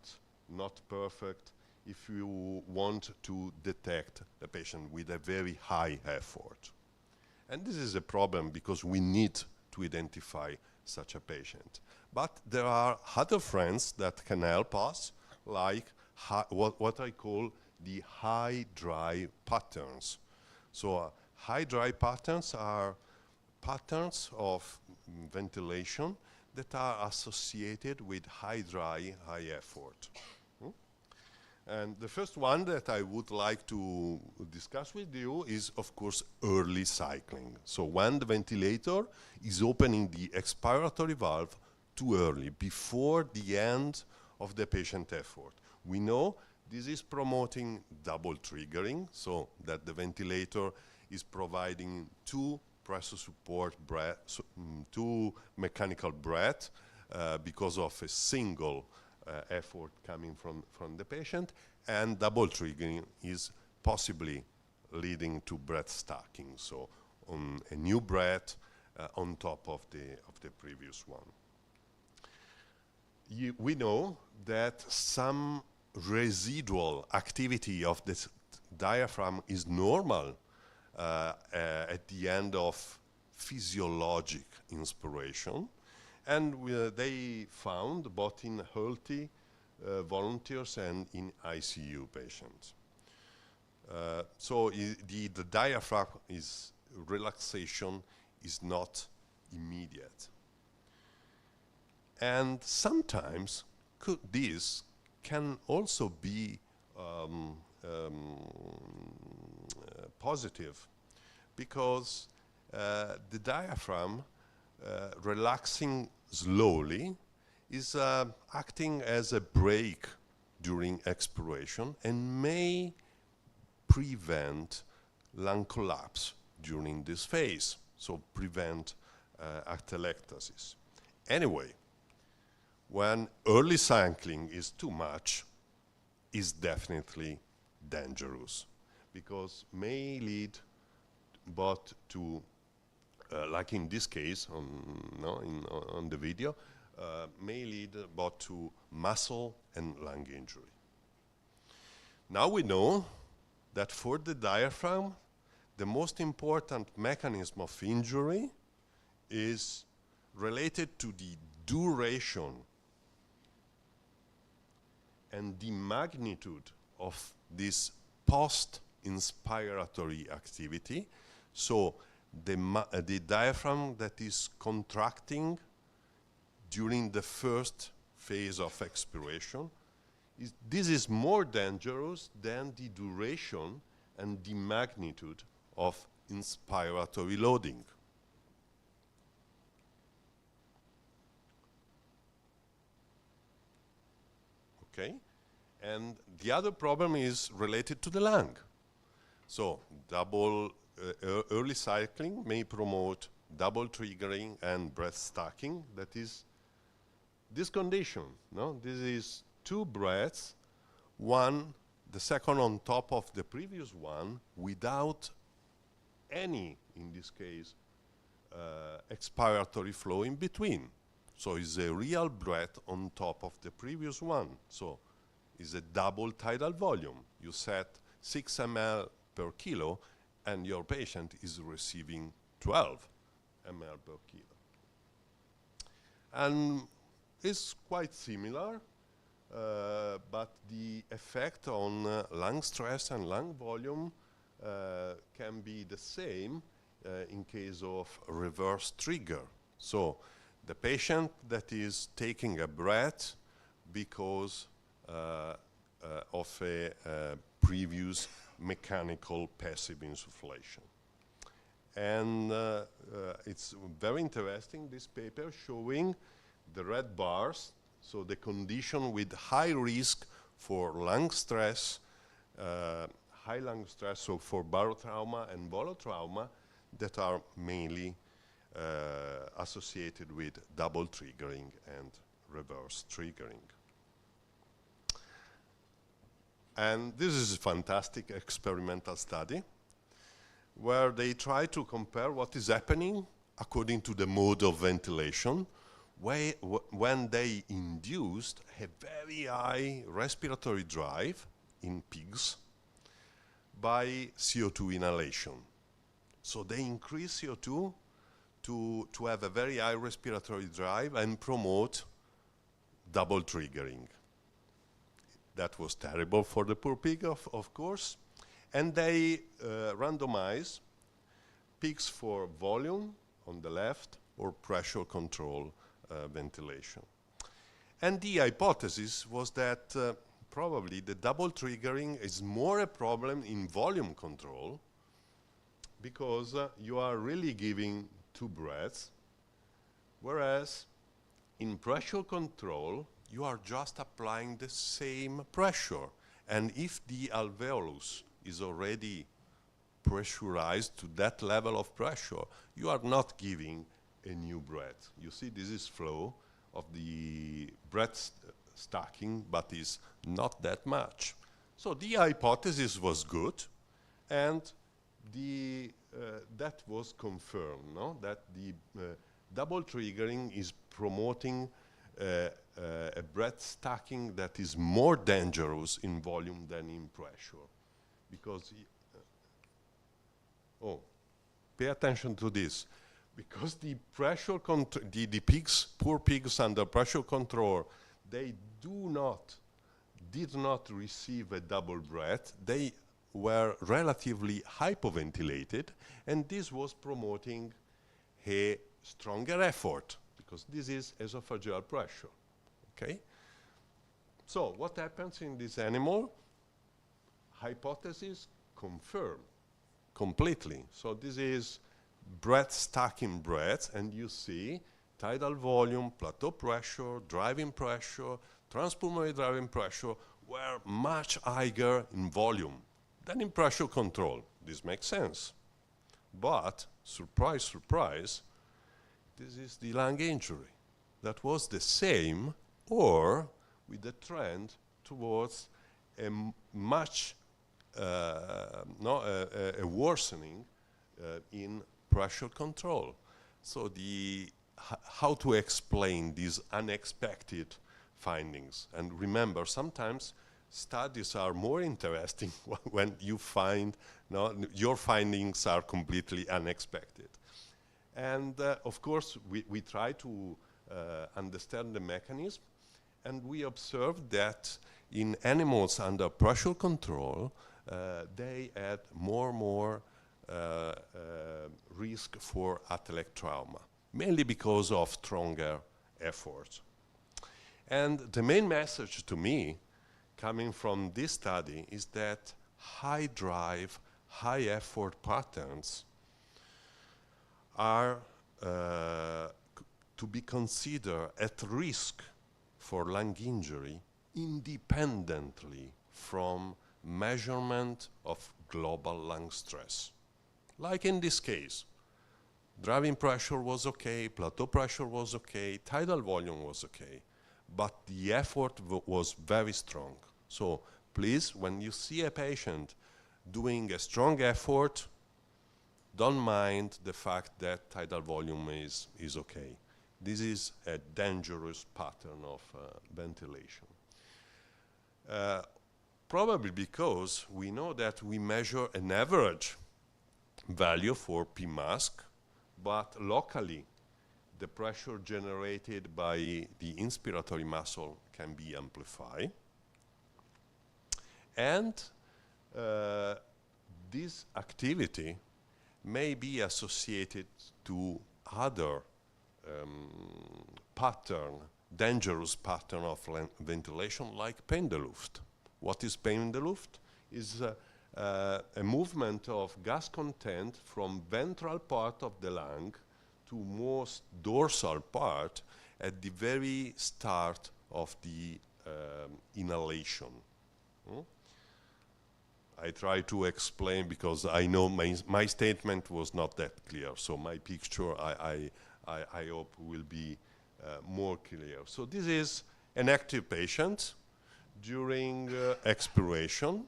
not perfect if you want to detect the patient with a very high effort. And this is a problem because we need to identify such a patient. But there are other friends that can help us, like what I call the high dry patterns. So high dry patterns are patterns of ventilation that are associated with high dry, high effort. And the first one that I would like to discuss with you is, of course, early cycling. So when the ventilator is opening the expiratory valve too early, before the end of the patient effort. We know this is promoting double triggering, so that the ventilator is providing two pressure support breath, two mechanical breath because of a single effort coming from the patient, and double triggering is possibly leading to breath stacking, so a new breath on top of the previous one. We know that some residual activity of this diaphragm is normal at the end of physiologic inspiration, and they found both in healthy volunteers and in ICU patients. So the diaphragm relaxation is not immediate. And sometimes this can also be positive, because the diaphragm relaxing slowly is acting as a brake during expiration and may prevent lung collapse during this phase, so prevent atelectasis. Anyway, when early cycling is too much, is definitely dangerous, because may lead both to, like in this case on the video, may lead both to muscle and lung injury. Now we know that for the diaphragm, the most important mechanism of injury is related to the duration and the magnitude of this post-inspiratory activity. So the diaphragm that is contracting during the first phase of expiration, this is more dangerous than the duration and the magnitude of inspiratory loading. Okay? And the other problem is related to the lung. So early cycling may promote double triggering and breath stacking. That is this condition. No? This is two breaths, the second on top of the previous one, without any, in this case, expiratory flow in between. So it's a real breath on top of the previous one. So it's a double tidal volume. You set 6 ml per kilo, and your patient is receiving 12 ml per kilo. And it's quite similar, but the effect on lung stress and lung volume can be the same in case of reverse trigger. So the patient that is taking a breath because of a previous mechanical passive insufflation. And it's very interesting, this paper showing the red bars, so the condition with high risk for lung stress, high lung stress, so for barotrauma and volotrauma, that are mainly associated with double triggering and reverse triggering. And this is a fantastic experimental study where they try to compare what is happening according to the mode of ventilation when they induced a very high respiratory drive in pigs by CO2 inhalation. So they increase CO2 to have a very high respiratory drive and promote double triggering. That was terrible for the poor pig, of course. And they randomize pigs for volume on the left or pressure control ventilation. And the hypothesis was that probably the double triggering is more a problem in volume control, because you are really giving 2 breaths, whereas in pressure control, you are just applying the same pressure. And if the alveolus is already pressurized to that level of pressure, you are not giving a new breath. You see, this is flow, of the breath stacking, but is not that much. So the hypothesis was good, and that was confirmed, no? That the double triggering is promoting a breath stacking that is more dangerous in volume than in pressure. Because, pay attention to this. Because the pressure the pigs, poor pigs under pressure control, they did not receive a double breath. They were relatively hypoventilated, and this was promoting a stronger effort, because this is esophageal pressure, okay? So what happens in this animal? Hypothesis confirmed completely. So this is breath stacking breath, and you see tidal volume, plateau pressure, driving pressure, transpulmonary driving pressure were much higher in volume than in pressure control. This makes sense. But, surprise, surprise, this is the lung injury. That was the same, or with a trend towards a much, a worsening in pressure control. So how to explain these unexpected findings? And remember, sometimes studies are more interesting when you find, your findings are completely unexpected. And of course, we try to understand the mechanism, and we observed that in animals under pressure control, they had more risk for athalec trauma, mainly because of stronger effort. And the main message to me coming from this study is that high drive, high effort patterns are to be considered at risk for lung injury independently from measurement of global lung stress. Like in this case, driving pressure was okay, plateau pressure was okay, tidal volume was okay, but the effort was very strong. So please, when you see a patient doing a strong effort, don't mind the fact that tidal volume is okay. This is a dangerous pattern of ventilation. Probably because we know that we measure an average value for PMASC, but locally the pressure generated by the inspiratory muscle can be amplified. And this activity may be associated to other dangerous pattern of ventilation, like pain in the Luft. What is pain in the Luft? Is a movement of gas content from ventral part of the lung to most dorsal part at the very start of the inhalation. I try to explain because I know my statement was not that clear, so my picture I hope will be more clear. So this is an active patient during expiration.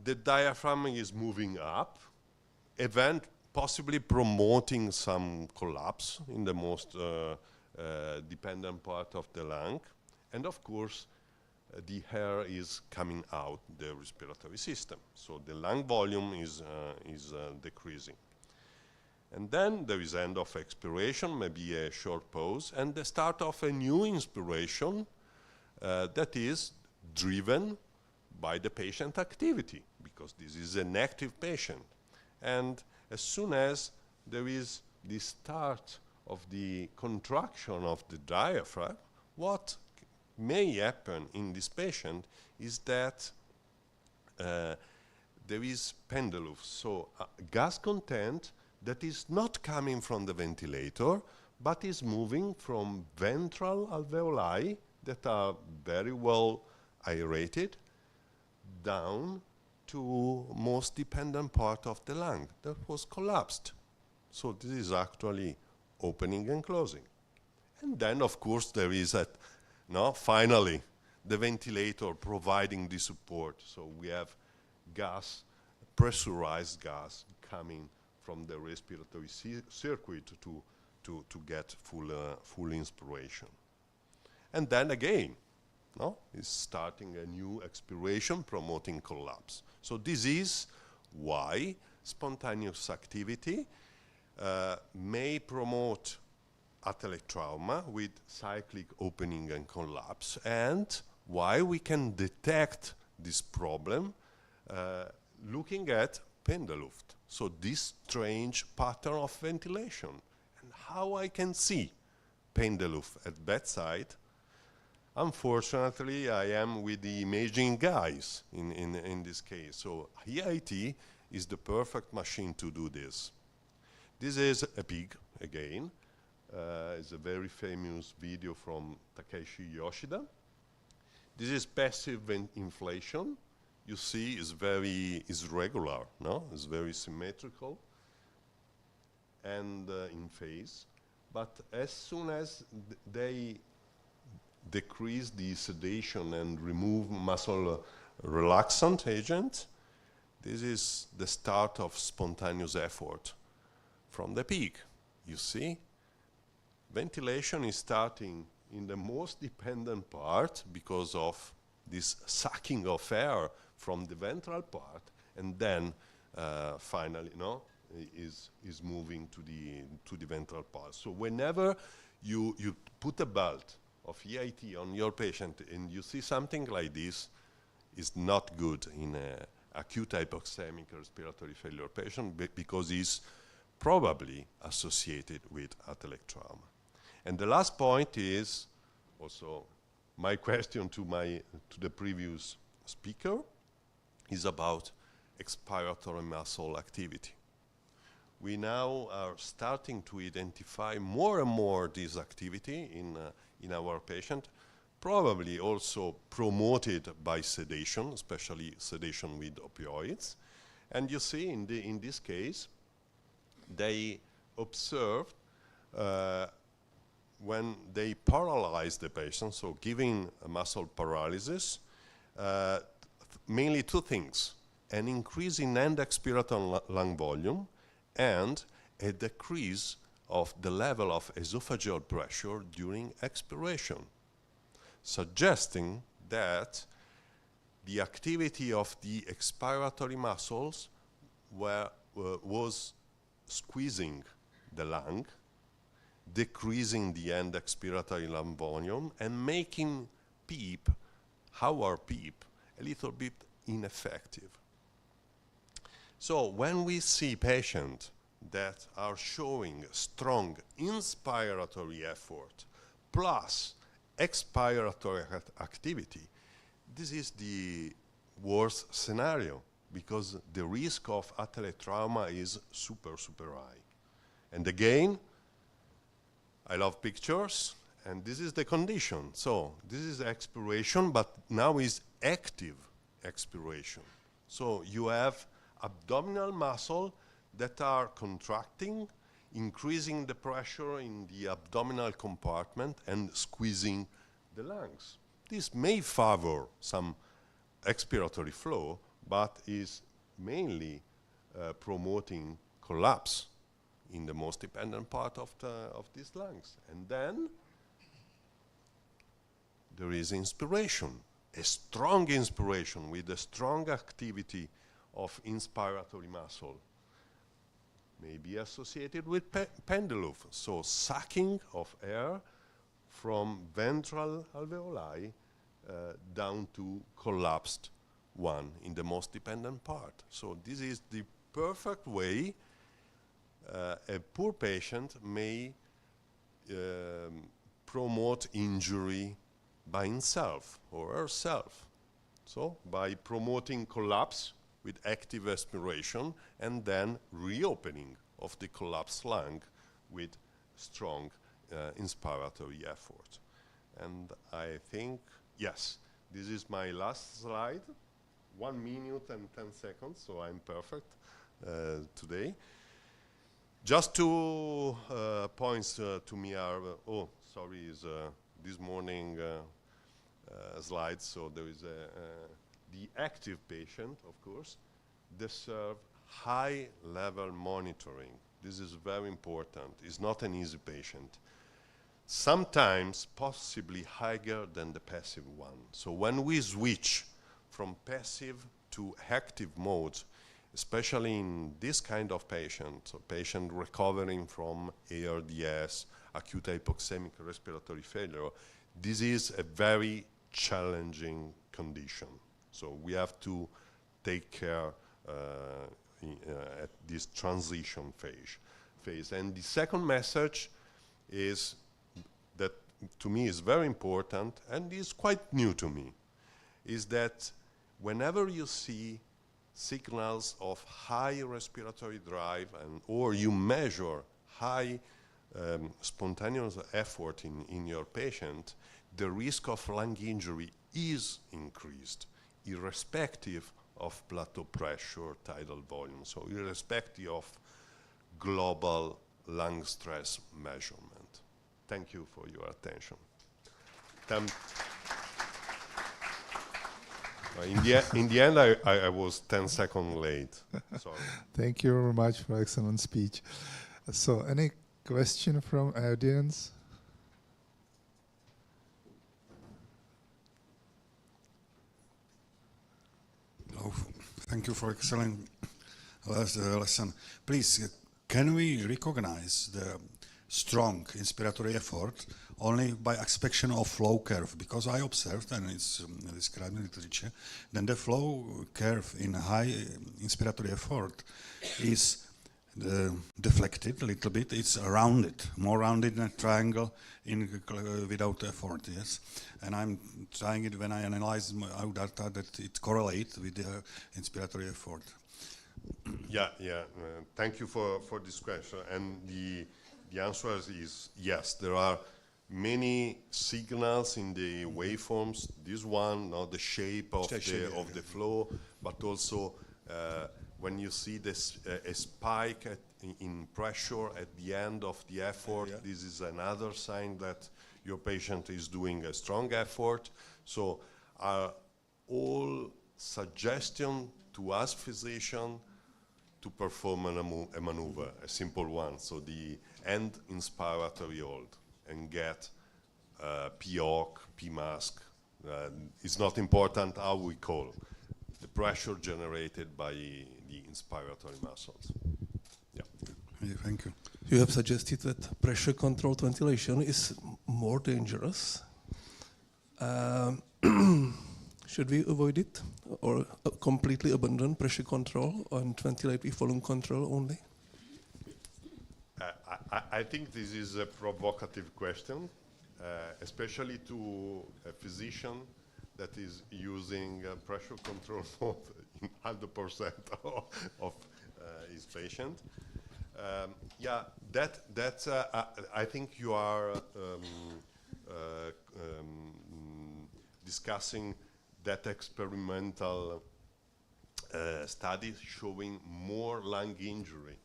The diaphragm is moving up, event possibly promoting some collapse in the most dependent part of the lung, and of course the air is coming out the respiratory system, so the lung volume is decreasing. And then there is end of expiration, maybe a short pause, and the start of a new inspiration that is driven by the patient activity, because this is an active patient. And as soon as there is the start of the contraction of the diaphragm, what may happen in this patient is that there is pain in the Luft, so gas content that is not coming from the ventilator, but is moving from ventral alveoli that are very well aerated down to most dependent part of the lung that was collapsed. So this is actually opening and closing. And then, of course, there is finally, the ventilator providing the support. So we have gas, pressurized gas, coming from the respiratory circuit to get full inspiration. And then again, is starting a new expiration, promoting collapse. So this is why spontaneous activity may promote atelic trauma with cyclic opening and collapse, and why we can detect this problem looking at Pendeluft. So this strange pattern of ventilation, and how I can see Pendeluft at bedside. Unfortunately, I am with the imaging guys in this case. So EIT is the perfect machine to do this. This is a pig, again. It's a very famous video from Takeshi Yoshida. This is passive inflation. You see, it's regular, It's very symmetrical and in phase. But as soon as they decrease the sedation and remove muscle relaxant agent, this is the start of spontaneous effort from the peak. You see, ventilation is starting in the most dependent part because of this sucking of air from the ventral part, and then finally, is moving to the ventral part. So whenever you put a belt of EIT on your patient and you see something like this, is not good in acute hypoxemic respiratory failure patient because it's probably associated with atelic trauma. And the last point is also my question to the previous speaker is about expiratory muscle activity. We now are starting to identify more and more this activity in our patient, probably also promoted by sedation, especially sedation with opioids. And you see in this case, they observed when they paralyze the patient, so giving a muscle paralysis, mainly two things: an increase in end expiratory lung volume and a decrease of the level of esophageal pressure during expiration, suggesting that the activity of the expiratory muscles was squeezing the lung, decreasing the end expiratory lung volume, and making our PEEP, a little bit ineffective. So when we see patients that are showing strong inspiratory effort plus expiratory activity, this is the worst scenario because the risk of atelic trauma is super high. And again, I love pictures, and this is the condition. So this is expiration, but now is active expiration. So you have abdominal muscle that are contracting, increasing the pressure in the abdominal compartment and squeezing the lungs. This may favor some expiratory flow, but is mainly promoting collapse in the most dependent part of these lungs. And then there is inspiration, a strong inspiration with a strong activity of inspiratory muscle, may be associated with Pendeluft, so sucking of air from ventral alveoli down to collapsed one in the most dependent part. So this is the perfect way a poor patient may promote injury by himself or herself. So by promoting collapse with active aspiration and then reopening of the collapsed lung with strong inspiratory effort. And I think, yes, this is my last slide. 1 minute and 10 seconds, so I'm perfect today. Just 2 points to me are, sorry, is this morning slides. So there is the active patient, of course, deserve high-level monitoring. This is very important. It's not an easy patient. Sometimes possibly higher than the passive one. So when we switch from passive to active modes, especially in this kind of patient, so patient recovering from ARDS, acute hypoxemic respiratory failure, this is a very challenging condition. So we have to take care at this transition phase. And the second message is that to me is very important and is quite new to me, is that whenever you see signals of high respiratory drive or you measure high spontaneous effort in your patient, the risk of lung injury is increased, irrespective of plateau pressure, tidal volume, so irrespective of global lung stress measurement. Thank you for your attention. In the end, I was 10 seconds late. Sorry. Thank you very much for excellent speech. So, any question from audience? Hello. Thank you for excellent lesson. Please, can we recognize the strong inspiratory effort only by inspection of flow curve? Because I observed, and it's described in literature, then the flow curve in high inspiratory effort is deflected a little bit. It's rounded, more rounded than a triangle without effort, yes. And I'm trying it when I analyze our data that it correlates with the inspiratory effort. Yeah. Thank you for this question. And the answer is yes. There are many signals in the waveforms. This one, the shape of the flow, but also when you see this a spike in pressure at the end of the effort, this is another sign that your patient is doing a strong effort. So are all suggestion to us physician to perform a maneuver, a simple one. So the end inspiratory hold and get POC, PMASC. It's not important how we call the pressure generated by the inspiratory muscles. Yeah. Thank you. You have suggested that pressure-controlled ventilation is more dangerous. Should we avoid it or completely abandon pressure control and ventilate with volume control only? I think this is a provocative question, especially to a physician that is using pressure control in 100% of his patient. I think you are discussing that experimental study showing more lung injury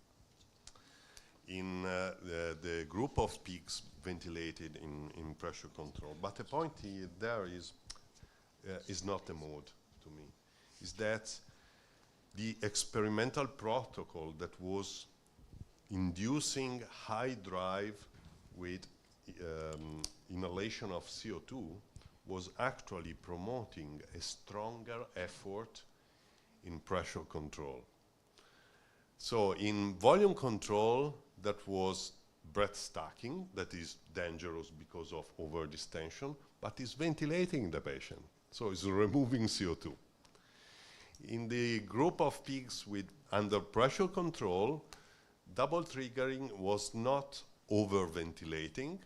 in the group of pigs ventilated in pressure control. But the point there is not a mode to me. Is that the experimental protocol that was inducing high drive with inhalation of CO2 was actually promoting a stronger effort in pressure control. So in volume control, that was breath stacking, that is dangerous because of over-distension, but is ventilating the patient, so it's removing CO2. In the group of pigs with under pressure control, double triggering was not over-ventilating,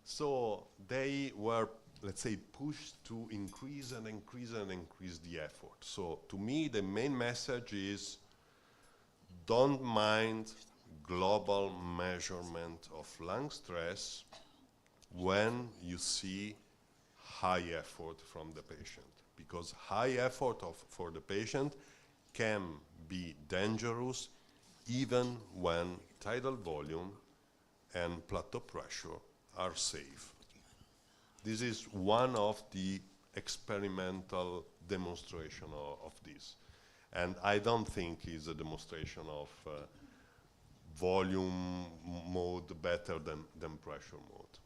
so they were, let's say, pushed to increase and increase and increase the effort. So to me, the main message is don't mind global measurement of lung stress when you see high effort from the patient, because high effort for the patient can be dangerous even when tidal volume and plateau pressure are safe. This is one of the experimental demonstration of this. And I don't think it's a demonstration of volume mode better than pressure mode.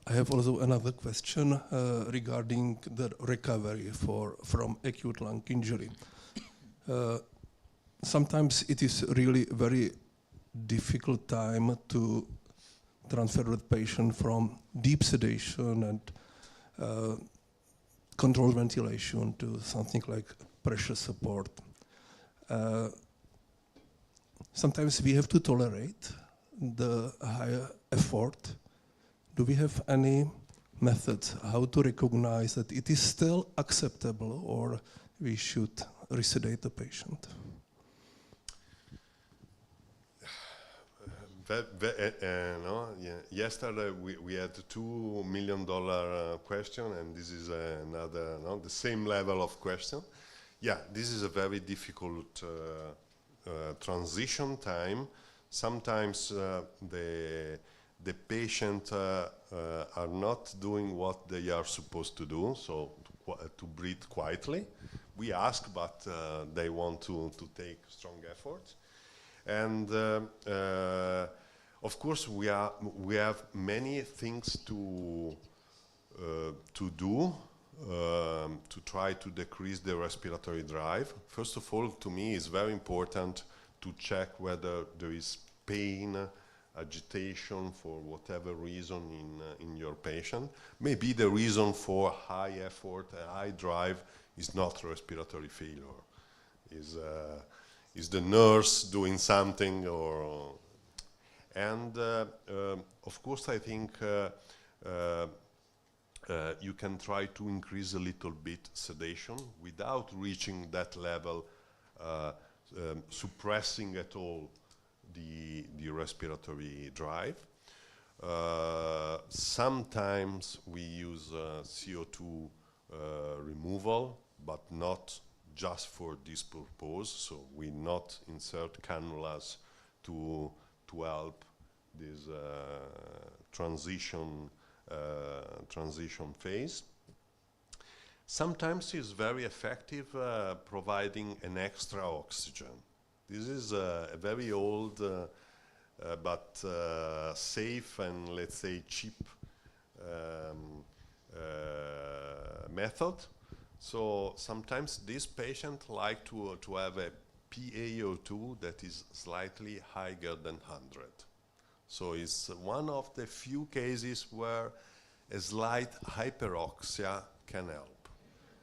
I have also another question regarding the recovery from acute lung injury. Sometimes it is really very difficult time to transfer the patient from deep sedation and controlled ventilation to something like pressure support. Sometimes we have to tolerate the higher effort. Do we have any methods how to recognize that it is still acceptable or we should resedate the patient? Yesterday we had $2 million question, and this is another, the same level of question. Yeah, this is a very difficult transition time. Sometimes the patient are not doing what they are supposed to do, so to breathe quietly. We ask, but they want to take strong efforts. And of course, we have many things to do to try to decrease the respiratory drive. First of all, to me, it's very important to check whether there is pain, agitation for whatever reason in your patient. Maybe the reason for high effort, high drive is not respiratory failure. Is the nurse doing something, or and of course I think you can try to increase a little bit sedation without reaching that level, suppressing at all the respiratory drive. Sometimes we use CO2 removal, but not just for this purpose, so we not insert cannulas to help this transition phase. Sometimes it's very effective providing an extra oxygen. This is a very old but safe and, let's say, cheap method. So sometimes this patient like to have a PaO2 that is slightly higher than 100. So it's one of the few cases where a slight hyperoxia can help.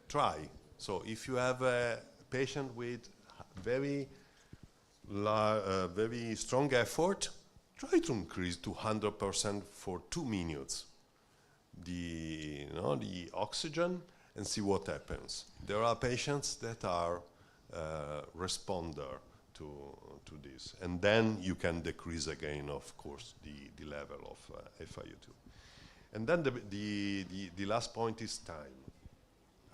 Try. So if you have a patient with very strong effort, try to increase to 100% for 2 minutes the oxygen and see what happens. There are patients that are responder to this, and then you can decrease again, of course, the level of FiO2. And then the last point is time,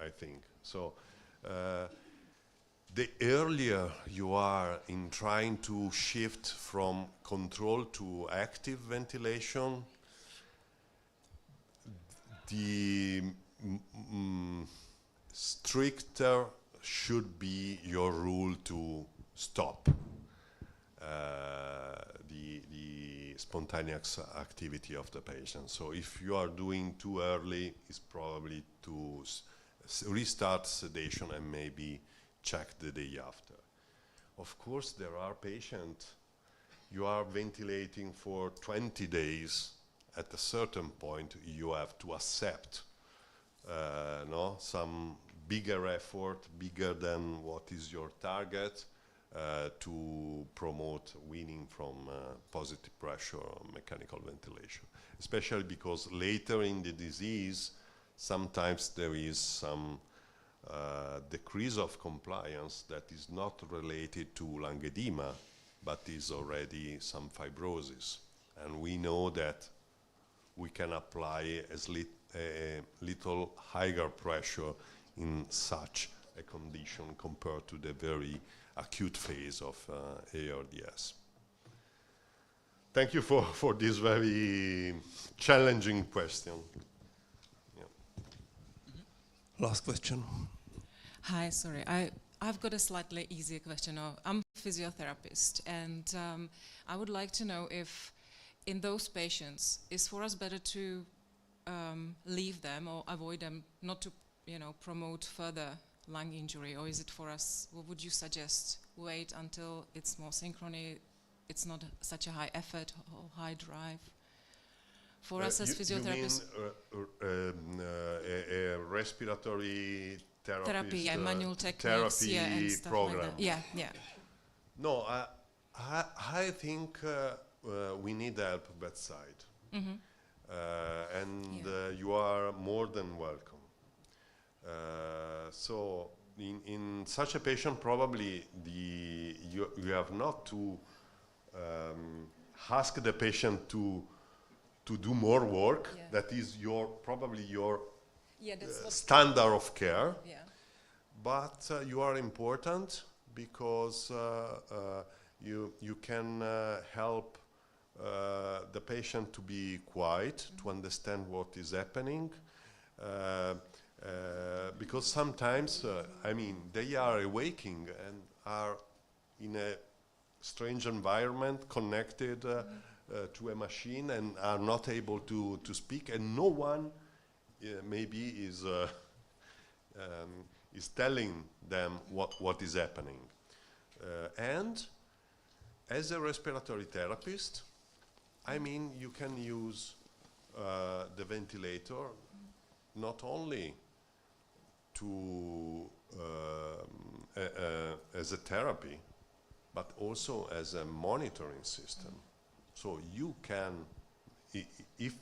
I think. So the earlier you are in trying to shift from control to active ventilation, the stricter should be your rule to stop the spontaneous activity of the patient. So if you are doing too early, it's probably to restart sedation and maybe check the day after. Of course, there are patients, you are ventilating for 20 days. At a certain point, you have to accept some bigger effort, bigger than what is your target, to promote weaning from positive pressure or mechanical ventilation. Especially because later in the disease, sometimes there is some decrease of compliance that is not related to lung edema, but is already some fibrosis. And we know that we can apply a little higher pressure in such a condition compared to the very acute phase of ARDS. thank you for this very challenging question. Last question. Hi, sorry. I've got a slightly easier question. I'm a physiotherapist, and I would like to know if in those patients, is for us better to leave them or avoid them, not to promote further lung injury, or is it for us, what would you suggest? Wait until it's more synchrony, it's not such a high effort or high drive? For us as physiotherapists. You mean a respiratory therapy, yeah, manual techniques, therapy yeah, and stuff program. like that. Yeah, yeah. No, I think we need help bedside. Mm-hmm. You are more than welcome. So in such a patient, probably you have not to ask the patient to do more work. Yeah. That is probably your standard of care. Yeah. But you are important because you can help the patient to be quiet, to understand what is happening. Because sometimes, they are awaking and are in a strange environment, connected to a machine, and are not able to speak, and no one maybe is telling them what is happening. And as a respiratory therapist, you can use the ventilator not only to as a therapy, but also as a monitoring system. So you can, if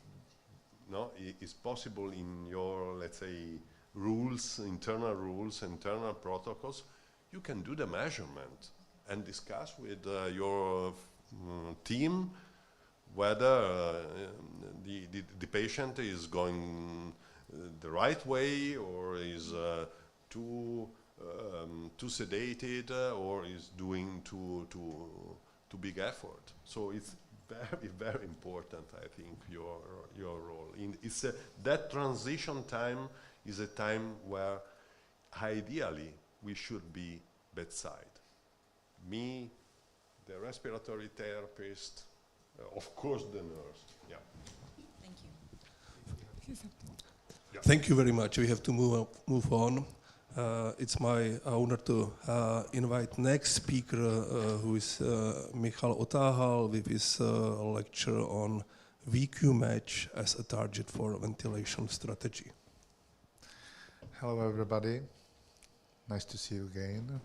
it's possible in your, let's say, internal protocols, you can do the measurement and discuss with your team whether the patient is going the right way, or is too sedated, or is doing too big effort. So it's very, very important, I think, your role. That transition time is a time where ideally we should be bedside. Me, the respiratory therapist, of course the nurse. Yeah. Thank you. Yeah. Thank you very much. We have to move on. It's my honor to invite next speaker, who is Michal Otáhal, with his lecture on VQ match as a target for ventilation strategy. Hello everybody, nice to see you again.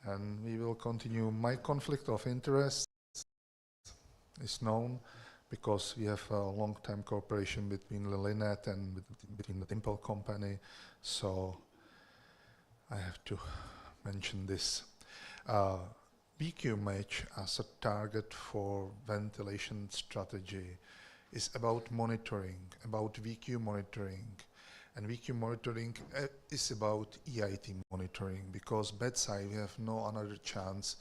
And we will continue. My conflict of interest is known because we have a long-time cooperation between Linet and between the Dimple company, so I have to mention this. VQ match as a target for ventilation strategy is about monitoring, about VQ monitoring. And VQ monitoring is about EIT monitoring, because bedside we have no other chance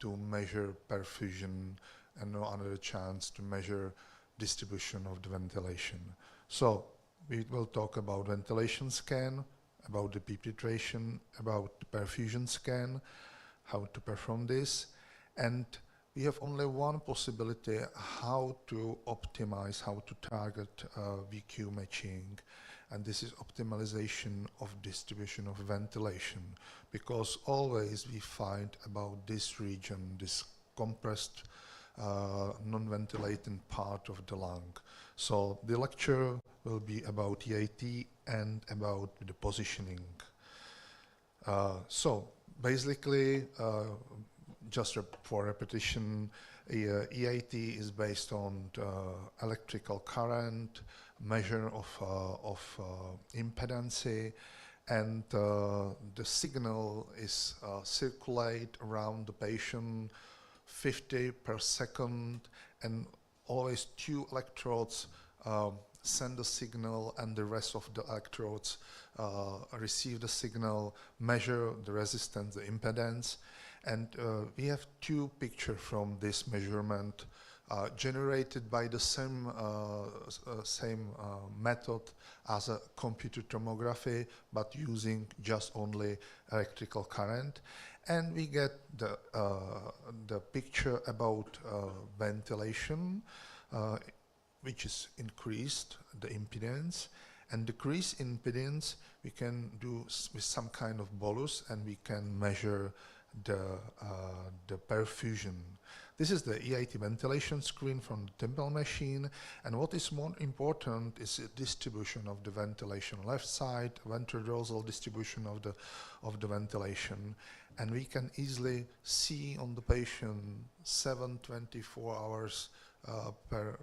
to measure perfusion and no other chance to measure distribution of the ventilation. So we will talk about ventilation scan, about the PEEP titration, about the perfusion scan, how to perform this, and we have only one possibility how to optimize, how to target VQ matching, and this is optimization of distribution of ventilation, because always we find about this region, this compressed non-ventilating part of the lung. So the lecture will be about EIT and about the positioning. So basically, just for repetition, EIT is based on electrical current, measure of impedance, and the signal is circulate around the patient 50 per second, and always 2 electrodes send the signal, and the rest of the electrodes receive the signal, measure the resistance, the impedance. And we have 2 pictures from this measurement. generated by the same method as a computer tomography, but using just only electrical current. And we get the picture about ventilation, which is increased, the impedance. And decrease impedance we can do with some kind of bolus, and we can measure the perfusion. This is the EIT ventilation screen from the Temple machine, and what is more important is the distribution of the ventilation. Left side, ventrodorsal distribution of the ventilation, and we can easily see on the patient 7-24 hours per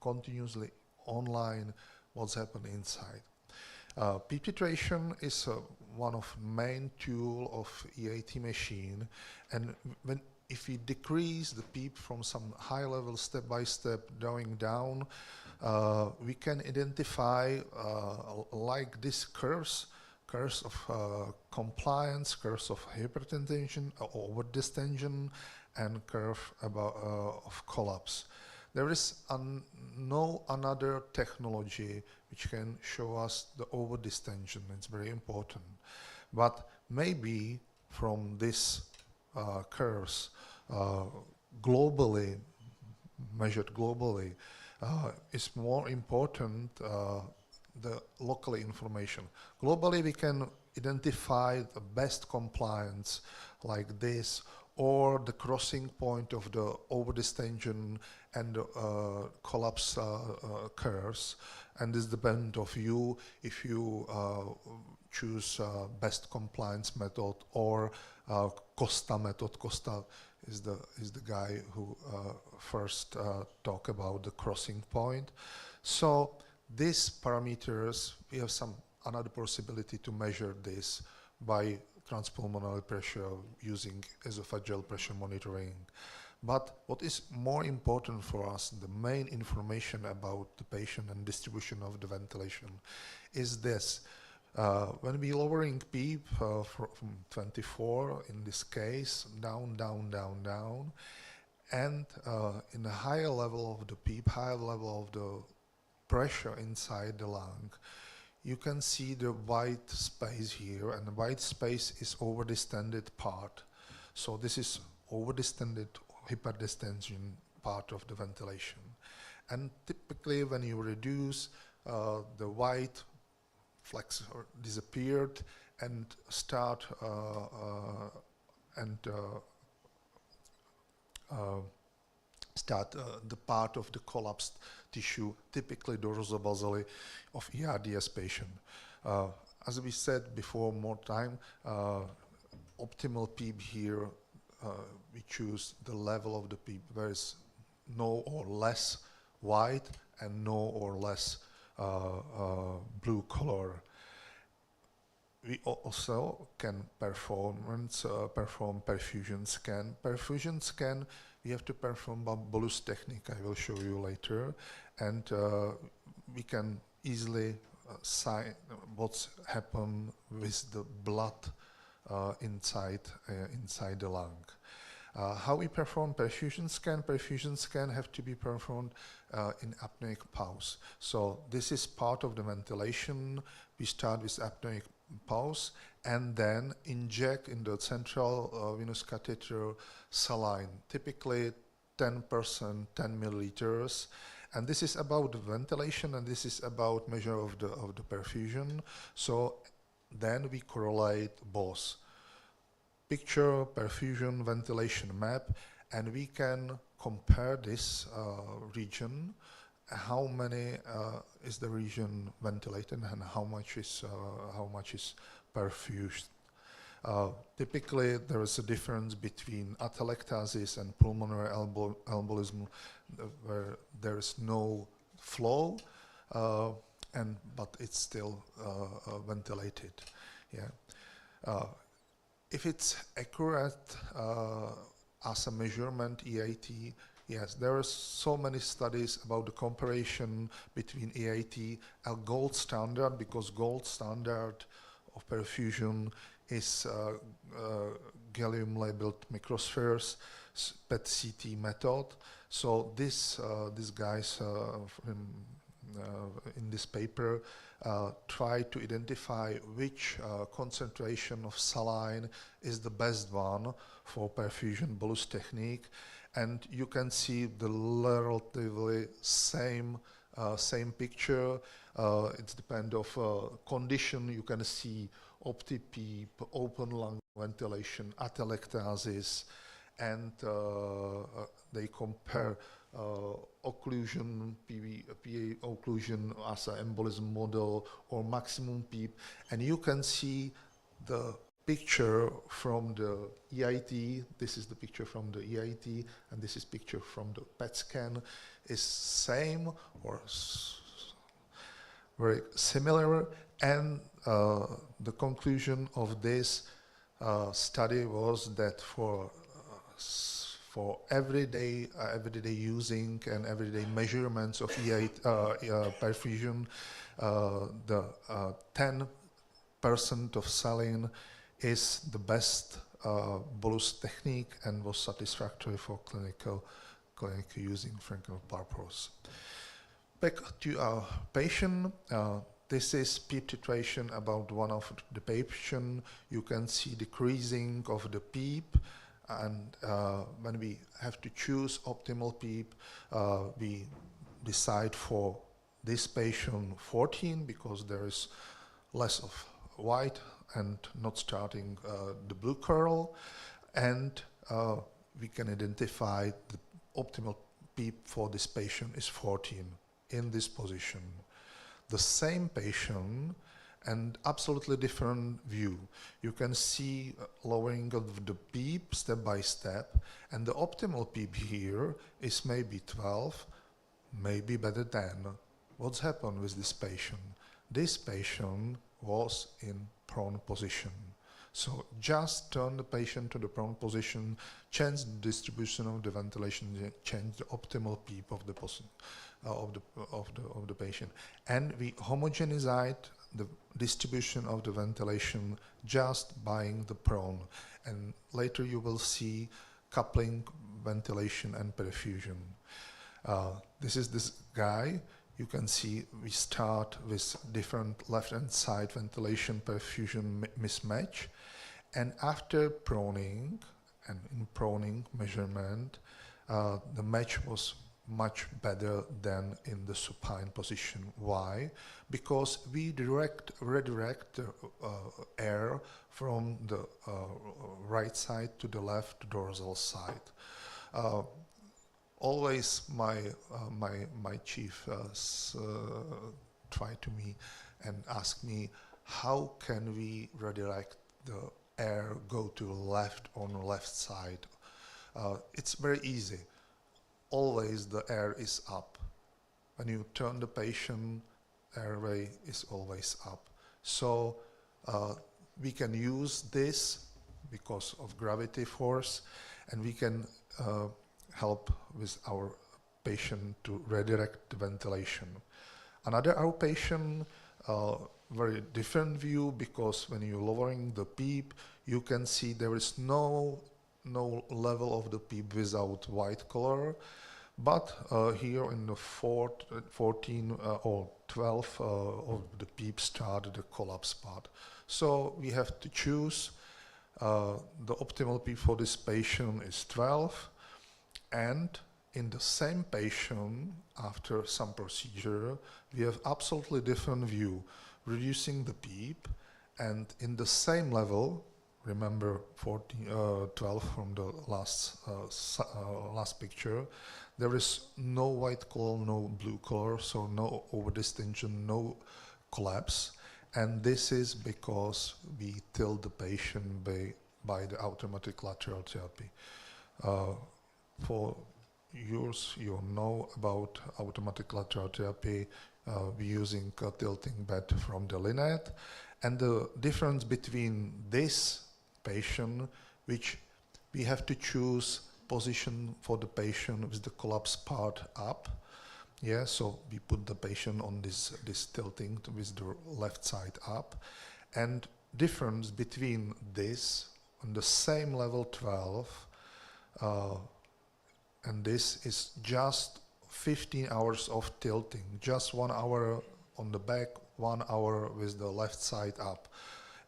continuously online what's happening inside. Peep titration is one of main tool of EIT machine, and if we decrease the peep from some high level step by step going down, we can identify like these curves of compliance, curves of hypertension, over distension, and curve of collapse. There is no another technology which can show us the over distension. It's very important. But maybe from these curves, globally, measured globally, is more important the local information. Globally, we can identify the best compliance like this, or the crossing point of the overdistension and collapse curves, and this depends of you if you choose best compliance method or Costa method. Costa is the guy who first talked about the crossing point. So these parameters, we have some another possibility to measure this by transpulmonary pressure using esophageal pressure monitoring. But what is more important for us, the main information about the patient and distribution of the ventilation, is this. When we lowering PEEP from 24, in this case, down, down, down, down, and in a higher level of the PEEP, higher level of the pressure inside the lung, you can see the white space here, and the white space is overdistended part. So this is overdistended hyperdistension part of the ventilation. And typically when you reduce the white flex or disappeared and start the part of the collapsed tissue, typically dorsobasally of ERDS patient. As we said before, more time, optimal PEEP here, we choose the level of the PEEP where is no or less white and no or less blue color. We also can perform perfusion scan. Perfusion scan we have to perform by bolus technique, I will show you later, and we can easily see what's happened with the blood inside the lung. How we perform perfusion scan? Perfusion scan have to be performed in apneic pause. So this is part of the ventilation. We start with apneic pause and then inject in the central venous catheter saline, typically 10%, 10 milliliters. And this is about the ventilation, and this is about measure of the perfusion. So then we correlate both. Picture, perfusion, ventilation map, and we can compare this region, how many is the region ventilated and how much is perfused. Typically, there is a difference between atelectasis and pulmonary embolism, where there is no flow, but it's still ventilated. Yeah. If it's accurate as a measurement, EIT, yes, there are so many studies about the comparison between EIT and gold standard, because gold standard of perfusion is gallium labeled microspheres, PET-CT method. So these guys in this paper try to identify which concentration of saline is the best one for perfusion bolus technique, and you can see the relatively same picture. It depends of condition. You can see opti-PEEP, open lung ventilation, atelectasis, and they compare occlusion, PA occlusion as an embolism model or maximum PEEP, and you can see the picture from the EIT. This is the picture from the EIT, and this is picture from the PET scan. Is same or very similar, and the conclusion of this study was that for everyday using and everyday measurements of EIT perfusion, the 10% of saline is the best bolus technique and was satisfactory for clinical using clinical purpose. Back to our patient. This is PEEP titration about one of the patient. You can see decreasing of the PEEP, and when we have to choose optimal PEEP, we decide for this patient 14 because there is less of white and not starting the blue curl, and we can identify the optimal PEEP for this patient is 14 in this position. The same patient and absolutely different view. You can see lowering of the PEEP step by step, and the optimal PEEP here is maybe 12, maybe better than. What's happened with this patient? This patient was in prone position. So just turn the patient to the prone position, change the distribution of the ventilation, change the optimal PEEP of the patient, and we homogenized the distribution of the ventilation just buying the prone. And later you will see coupling ventilation and perfusion. This is this guy. You can see we start with different left-hand side ventilation perfusion mismatch, and after proning and in proning measurement, the match was much better than in the supine position. Why? Because we redirect the air from the right side to the left dorsal side. Always my chief try to me and ask me, how can we redirect the air go to left on the left side? It's very easy. Always the air is up. When you turn the patient, airway is always up. So we can use this because of gravity force, and we can help with our patient to redirect the ventilation. Another outpatient, very different view, because when you're lowering the PEEP, you can see there is no level of the PEEP without white color, but here in the 14 or 12 of the PEEP start the collapse part. So we have to choose the optimal PEEP for this patient is 12, and in the same patient, after some procedure, we have absolutely different view, reducing the PEEP, and in the same level, remember 12 from the last picture, there is no white color, no blue color, so no overdistinction, no collapse, and this is because we tilt the patient by the automatic lateral therapy. For years, you know about automatic lateral therapy. We're using a tilting bed from the Lynette, and the difference between this patient, which we have to choose position for the patient with the collapse part up. Yeah, so we put the patient on this tilting with the left side up, and difference between this on the same level 12 and this is just 15 hours of tilting, just 1 hour on the back, 1 hour with the left side up.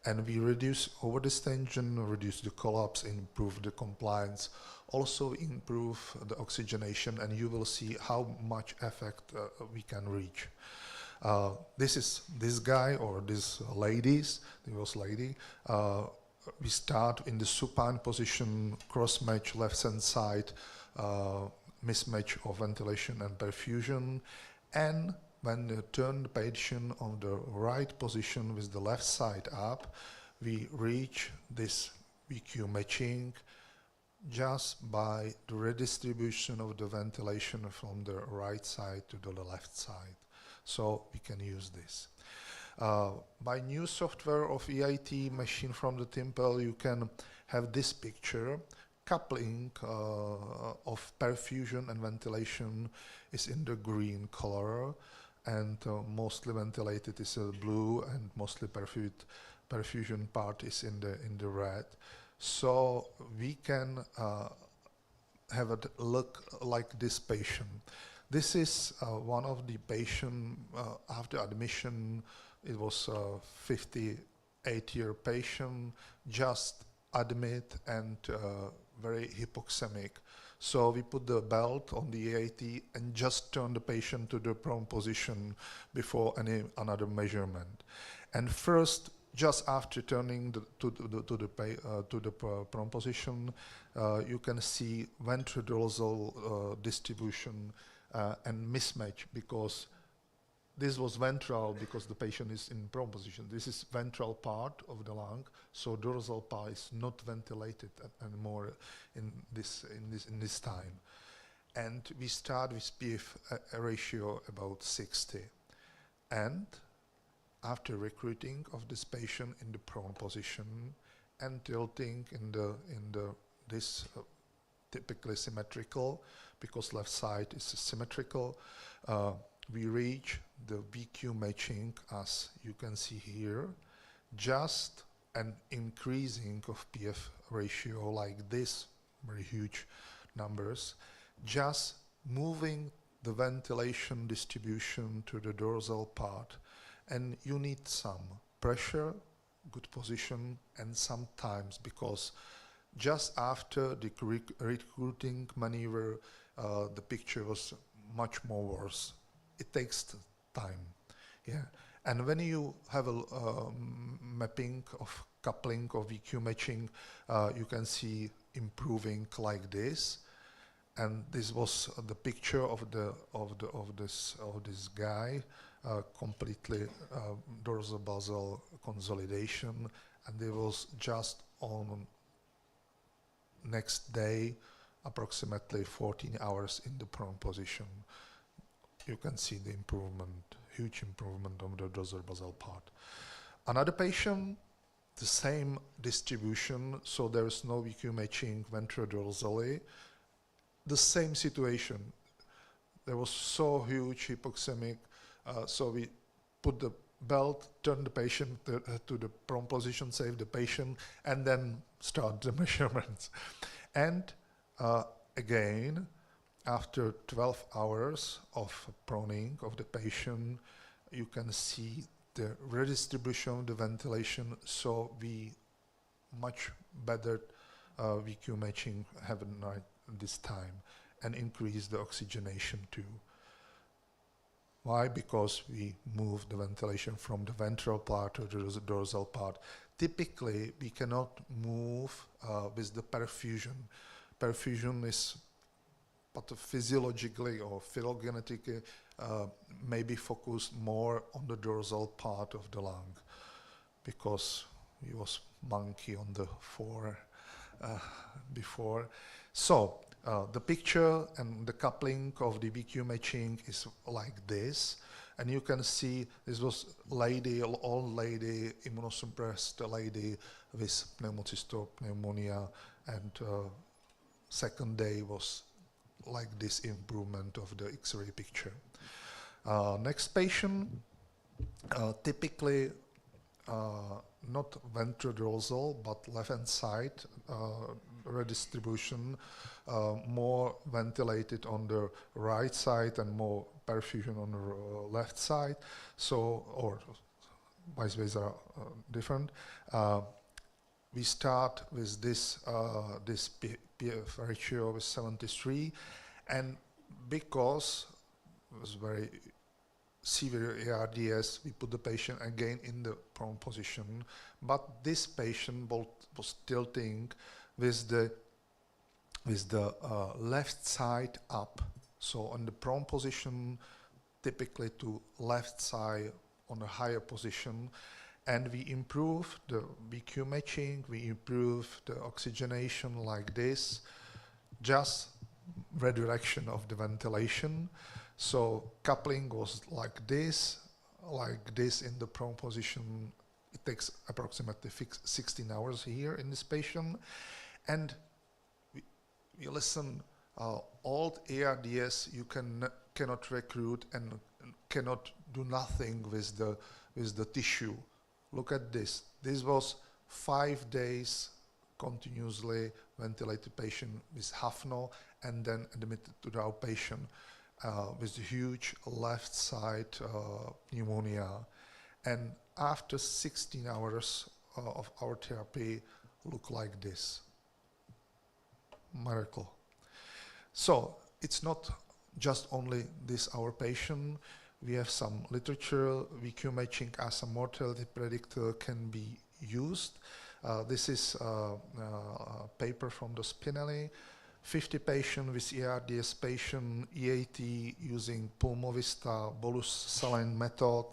And we reduce overdistension, reduce the collapse, improve the compliance, also improve the oxygenation, and you will see how much effect we can reach. This is this guy or this ladies, it was lady. We start in the supine position, cross-match left-hand side, mismatch of ventilation and perfusion, and when you turn the patient on the right position with the left side up, we reach this VQ matching just by the redistribution of the ventilation from the right side to the left side. So we can use this. By new software of EIT machine from the Timpel, you can have this picture. Coupling of perfusion and ventilation is in the green color, and mostly ventilated is blue, and mostly perfusion part is in the red. So we can have a look like this patient. This is one of the patient after admission. It was a 58-year patient, just admit and very hypoxemic. So we put the belt on the EIT and just turn the patient to the prone position before any another measurement. And first, just after turning to the prone position, you can see ventrodorsal distribution and mismatch, because this was ventral because the patient is in prone position. This is ventral part of the lung, so dorsal part is not ventilated anymore in this time. And we start with PF ratio about 60. And after recruiting of this patient in the prone position and tilting in this typically symmetrical, because left side is symmetrical, we reach the VQ matching, as you can see here, just an increasing of PF ratio like this, very huge numbers, just moving the ventilation distribution to the dorsal part. And you need some pressure, good position, and some times, because just after the recruiting maneuver, the picture was much more worse. It takes time, yeah. And when you have a mapping of coupling of VQ matching, you can see improving like this. And this was the picture of this guy, completely dorsal-basal consolidation, and it was just on next day, approximately 14 hours in the prone position. You can see the improvement, huge improvement on the dorsal-basal part. Another patient, the same distribution, so there is no VQ matching ventrodorsally. The same situation. There was so huge hypoxemic, so we put the belt, turn the patient to the prone position, save the patient, and then start the measurements. And again, after 12 hours of proning of the patient, you can see the redistribution of the ventilation, so we much better VQ matching happen right this time, and increase the oxygenation too. Why? Because we move the ventilation from the ventral part to the dorsal part. Typically, we cannot move with the perfusion. Perfusion is pathophysiologically or phylogenetically maybe focused more on the dorsal part of the lung, because he was monkey on the floor before. So the picture and the coupling of the VQ matching is like this, and you can see this was lady, old lady, immunosuppressed lady with pneumocystis, pneumonia, and second day was like this improvement of the X-ray picture. Next patient, typically not ventrodorsal, but left-hand side redistribution, more ventilated on the right side and more perfusion on the left side, so, or vice versa, different. We start with this PF ratio with 73, and because it was very severe ARDS, we put the patient again in the prone position, but this patient was tilting with the left side up, so on the prone position, typically to left side on a higher position, and we improve the VQ matching, we improve the oxygenation like this, just redirection of the ventilation. So coupling was like this in the prone position. It takes approximately 16 hours here in this patient. And we listen, old ARDS you cannot recruit and cannot do nothing with the tissue. Look at this. This was 5 days continuously ventilated patient with HAFNO and then admitted to the outpatient with huge left side pneumonia. And after 16 hours of our therapy, look like this. Miracle. So it's not just only this our patient. We have some literature. VQ matching as a mortality predictor can be used. This is a paper from the Spinelli. 50 patients with ARDS patient, EAT using Pulmovista, bolus saline method,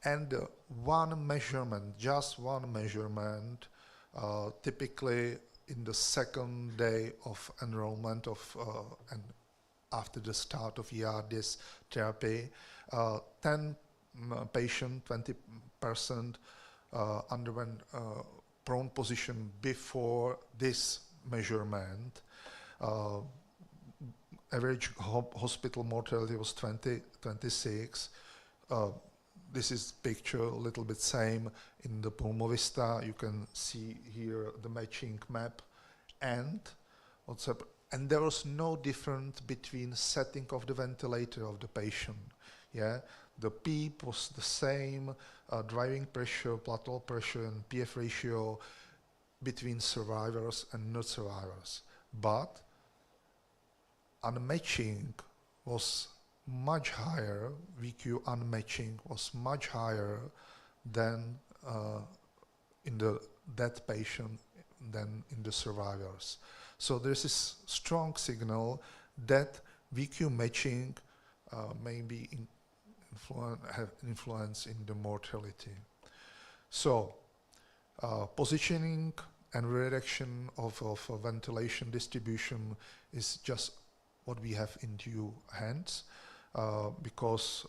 and one measurement, just one measurement, typically in the second day of enrollment of and after the start of ARDS therapy, 10 patient, 20% underwent prone position before this measurement. Average hospital mortality was 26. This is picture a little bit same in the Pulmovista. You can see here the matching map, and there was no difference between setting of the ventilator of the patient. Yeah, the PEEP was the same, driving pressure, plateau pressure, and PF ratio between survivors and not survivors. But unmatching was much higher, VQ unmatching was much higher than in the dead patient than in the survivors. So there's this strong signal that VQ matching may be have influence in the mortality. So positioning and redirection of ventilation distribution is just what we have into hands, because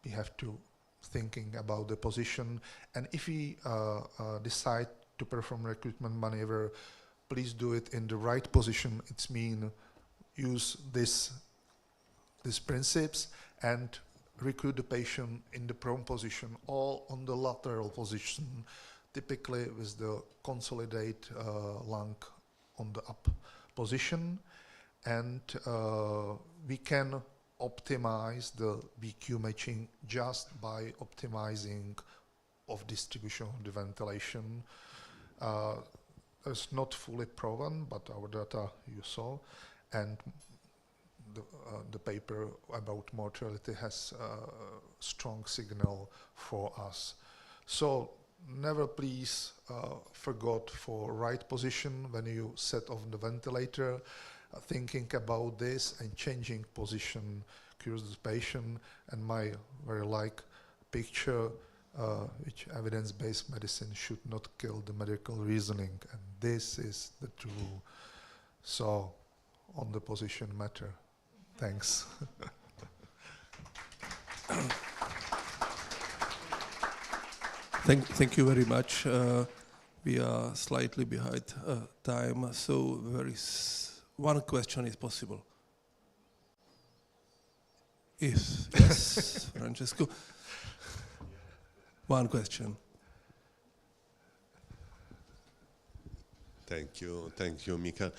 we have to thinking about the position, and if we decide to perform recruitment maneuver, please do it in the right position. It means use these principles and recruit the patient in the prone position or on the lateral position, typically with the consolidate lung on the up position, and we can optimize the VQ matching just by optimizing of distribution of the ventilation. It's not fully proven, but our data you saw, and the paper about mortality has a strong signal for us. So never please forget for right position when you set off the ventilator. Thinking about this and changing position cures the patient, and my very like picture, which evidence-based medicine should not kill the medical reasoning, and this is the true. So on the position matter. Thanks. Thank you very much. We are slightly behind time, so one question is possible. Yes, Francesco. One question. Thank you, Mikael.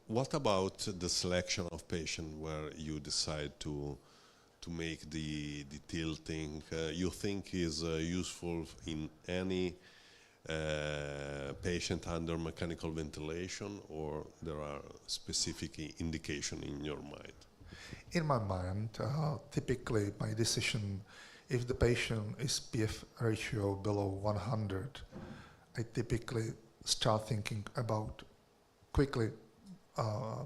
What about the selection of patient where you decide to make the tilting? You think is useful in any patient under mechanical ventilation, or there are specific indication in your mind? In my mind, typically my decision, if the patient is PF ratio below 100, I typically start thinking about quickly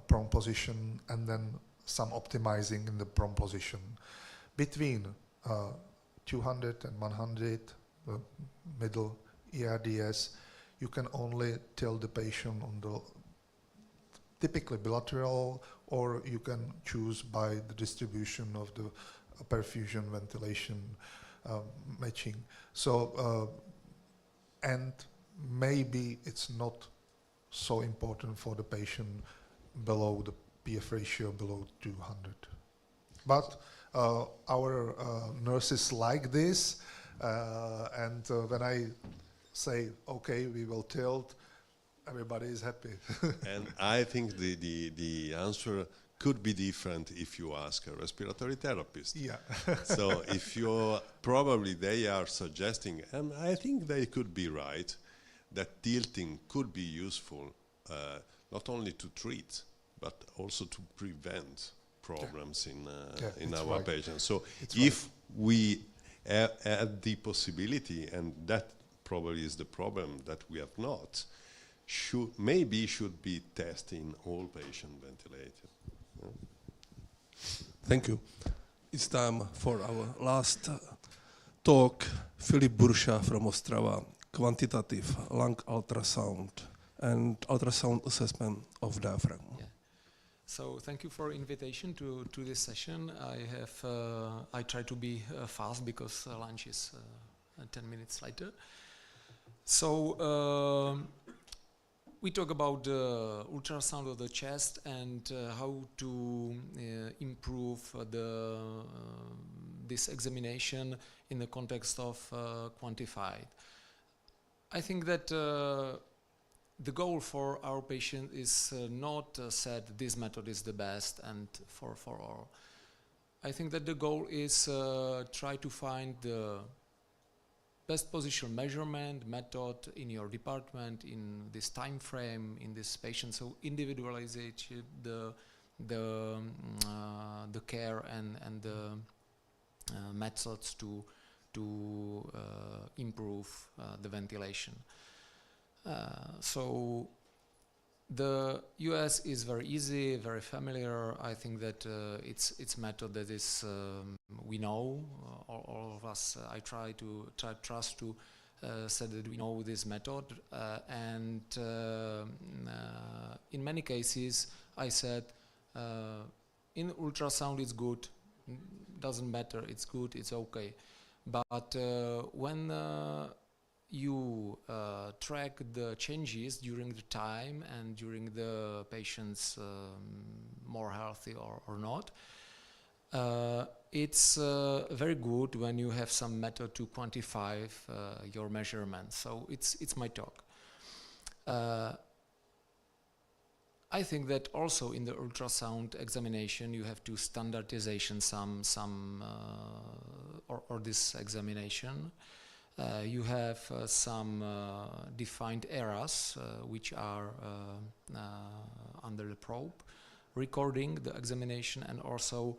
prone position and then some optimizing in the prone position. Between 200 and 100, the middle ERDS, you can only tilt the patient on the typically bilateral, or you can choose by the distribution of the perfusion ventilation matching. So, and maybe it's not so important for the patient below the PF ratio below 200. But our nurses like this, and when I say, okay, we will tilt, everybody is happy. And I think the answer could be different if you ask a respiratory therapist. Yeah. So if probably they are suggesting, and I think they could be right, that tilting could be useful not only to treat, but also to prevent problems in our patients. So if we add the possibility, and that probably is the problem that we have not, should be tested in all patients ventilated. Thank you. It's time for our last talk. Filip Bursha from Ostrava, quantitative lung ultrasound and ultrasound assessment of diaphragm. Yeah. So thank you for invitation to this session. I try to be fast because lunch is 10 minutes later. So we talk about the ultrasound of the chest and how to improve this examination in the context of quantified. I think that the goal for our patient is not said this method is the best and for all. I think that the goal is try to find the best position measurement method in your department, in this time frame, in this patient. So individualize the care and the methods to improve the ventilation. So the US is very easy, very familiar. I think that it's method that is we know. All of us. I trust to say that we know this method, and in many cases I said in ultrasound it's good, doesn't matter, it's good, it's okay. But when you track the changes during the time and during the patient's more healthy or not, it's very good when you have some method to quantify your measurements. So it's my talk. I think that also in the ultrasound examination you have to standardization or this examination. You have some defined areas which are under the probe, recording the examination, and also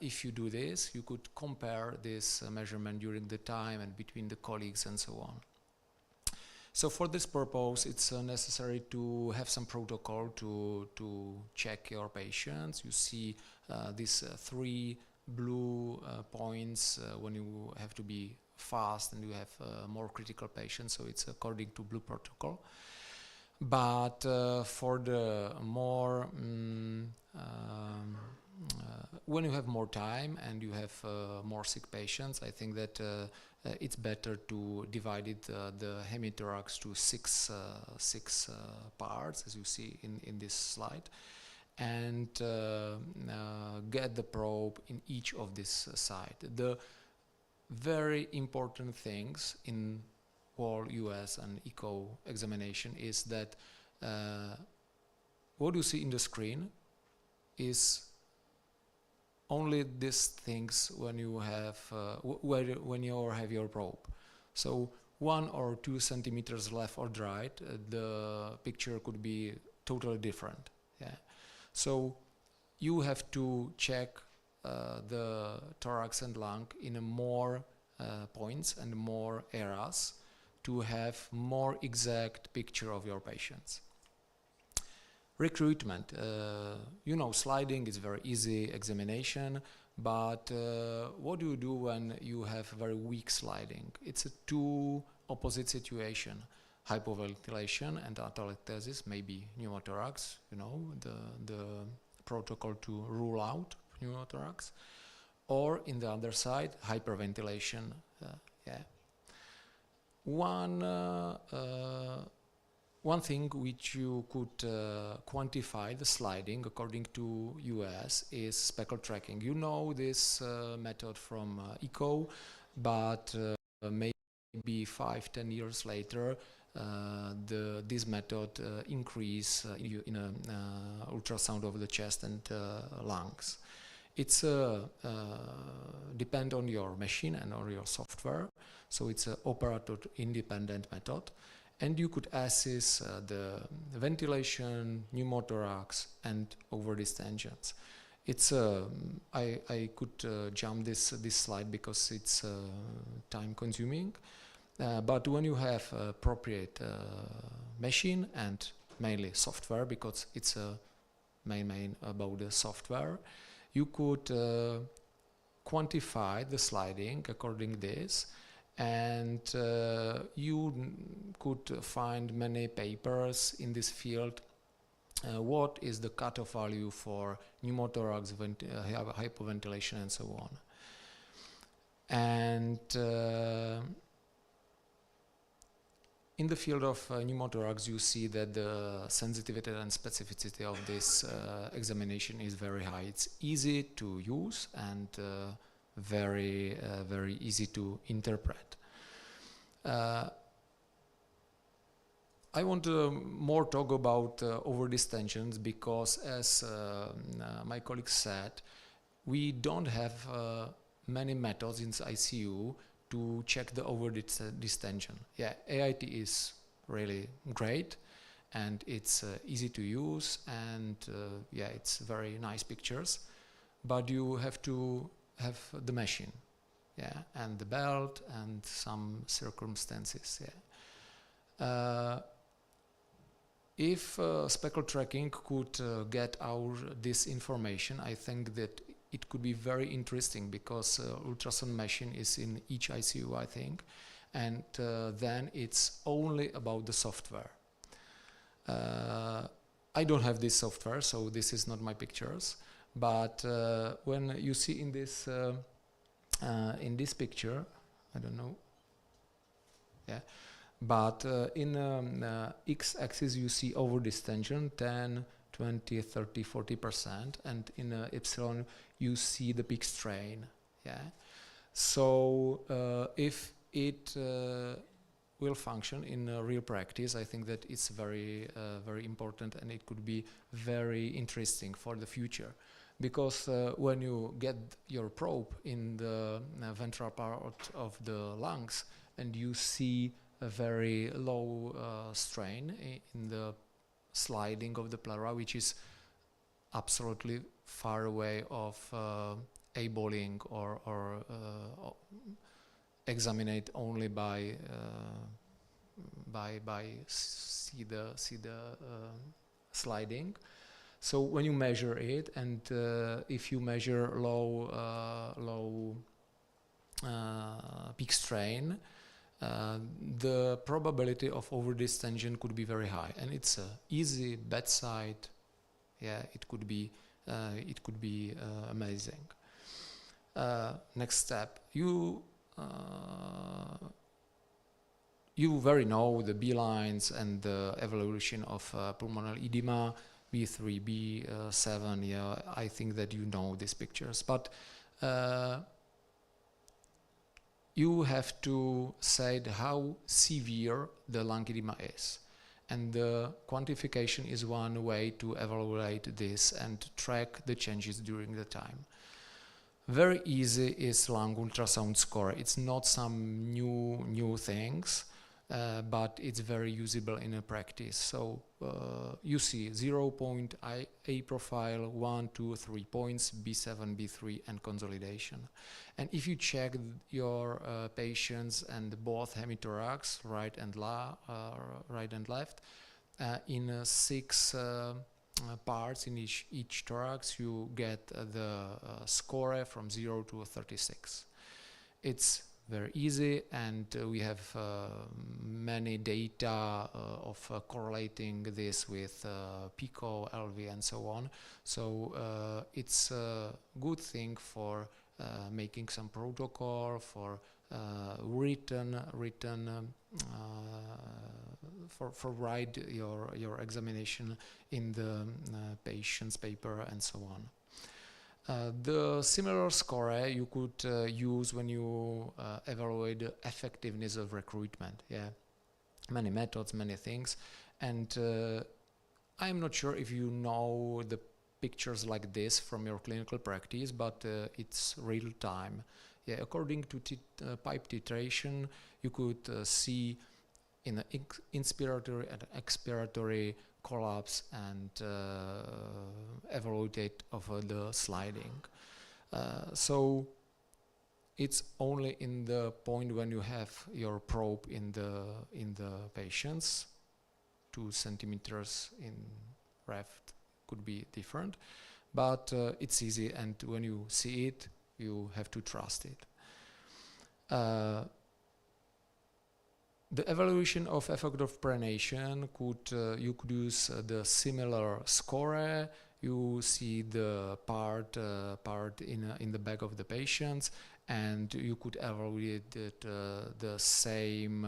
if you do this, you could compare this measurement during the time and between the colleagues and so on. So for this purpose, it's necessary to have some protocol to check your patients. You see these 3 blue points when you have to be fast and you have more critical patients, so it's according to blue protocol. But for the more when you have more time and you have more sick patients, I think that it's better to divide the hemithorax to six parts, as you see in this slide, and get the probe in each of this side. The very important things in whole US and echo examination is that what you see in the screen is only these things when you have when you have your probe. So 1 or 2 centimeters left or right, the picture could be totally different. Yeah. So you have to check the thorax and lung in more points and more areas to have more exact picture of your patients. Recruitment, you know, sliding is very easy examination, but what do you do when you have very weak sliding? It's a two opposite situation, hypoventilation and atelectasis, maybe pneumothorax, you know, the protocol to rule out pneumothorax, or in the other side, hyperventilation. Yeah. One thing which you could quantify the sliding according to US is speckle tracking. You know this method from ECO, but maybe 5-10 years later this method increase in ultrasound of the chest and lungs. It's depend on your machine and on your software, so it's an operator independent method. And you could assess the ventilation, pneumothorax, and overdistensions. It's I could jump this slide because it's time consuming. But when you have appropriate machine and mainly software, because it's main about the software, you could quantify the sliding according to this. And you could find many papers in this field. What is the cutoff value for pneumothorax, hypoventilation, and so on. And in the field of pneumothorax, you see that the sensitivity and specificity of this examination is very high. It's easy to use and very easy to interpret. I want to more talk about overdistensions because, as my colleague said, we don't have many methods in ICU to check the overdistension. Yeah, AIT is really great and it's easy to use and yeah, it's very nice pictures, but you have to have the machine, yeah, and the belt and some circumstances. Yeah. If speckle tracking could get this information, I think that it could be very interesting because ultrasound machine is in each ICU, I think, and then it's only about the software. I don't have this software, so this is not my pictures. But when you see in this picture, I don't know, yeah. But in x-axis you see overdistension 10, 20, 30, 40%, and in epsilon you see the peak strain. Yeah. So if it will function in real practice, I think that it's very important, and it could be very interesting for the future. Because when you get your probe in the ventral part of the lungs and you see a very low strain in the sliding of the pleura, which is absolutely far away of eyeballing or examine only by see the sliding. So when you measure it, and if you measure low peak strain, the probability of overdistension could be very high, and it's a easy bedside. Yeah, it could be amazing. Next step, you very know the B lines and the evolution of pulmonary edema, B3, B7. Yeah, I think that you know these pictures, but you have to say how severe the lung edema is. And the quantification is one way to evaluate this and track the changes during the time. Very easy is lung ultrasound score. It's not some new things, but it's very usable in a practice. So you see 0 point A profile, 1, 2, 3 points, B7, B3, and consolidation. And if you check your patients and both hemithorax, right and left, in 6 parts in each thorax, you get the score from 0 to 36. It's very easy, and we have many data of correlating this with PICO, LV, and so on. So it's a good thing for making some protocol, for for write your examination in the patient's paper and so on. The similar score you could use when you evaluate the effectiveness of recruitment. Yeah, many methods, many things, and I'm not sure if you know the pictures like this from your clinical practice, but it's real time. Yeah, according to pipe titration, you could see in the inspiratory and expiratory collapse and evaluate of the sliding. So it's only in the point when you have your probe in the patients, 2 centimeters in left could be different, but it's easy, and when you see it, you have to trust it. The evaluation of effect of pronation you could use the similar score. You see the part in the back of the patients, and you could evaluate it, the same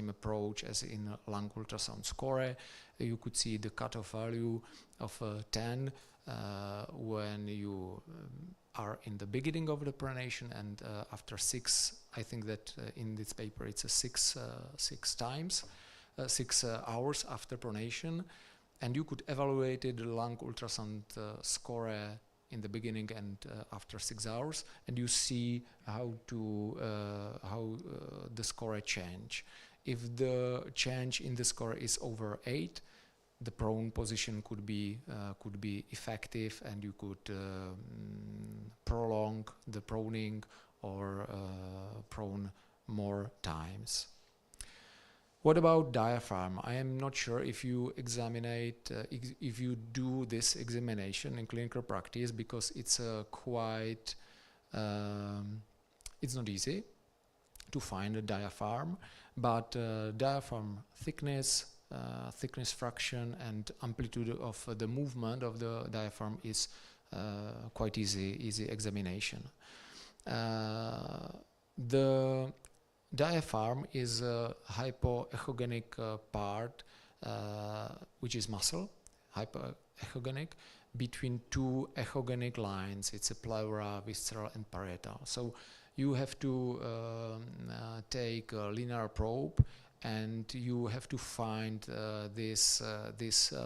approach as in lung ultrasound score. You could see the cutoff value of 10 when you are in the beginning of the pronation, and after 6, I think that in this paper it's a 6 hours after pronation, and you could evaluate the lung ultrasound score in the beginning and after 6 hours, and you see how the score change. If the change in the score is over 8, the prone position could be effective, and you could prolong the proning or prone more times. What about diaphragm? I am not sure if you if you do this examination in clinical practice, because it's quite it's not easy to find a diaphragm, but diaphragm thickness fraction and amplitude of the movement of the diaphragm is quite easy examination. The diaphragm is a hypoechogenic part, which is muscle, hypoechogenic, between 2 echogenic lines. It's a pleura, visceral, and parietal. So you have to take a linear probe, and you have to find this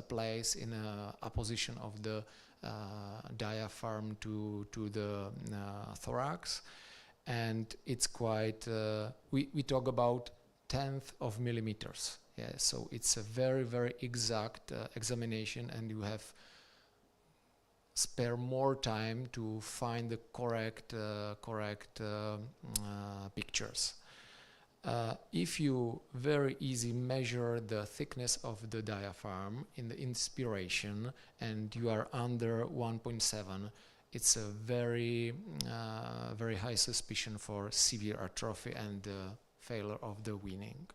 place in opposition of the diaphragm to the thorax, and it's quite we talk about 1/10 of millimeters. Yeah, so it's a very exact examination, and you have spare more time to find the correct pictures. If you very easy measure the thickness of the diaphragm in the inspiration and you are under 1.7, it's a very high suspicion for severe atrophy and failure of the weaning.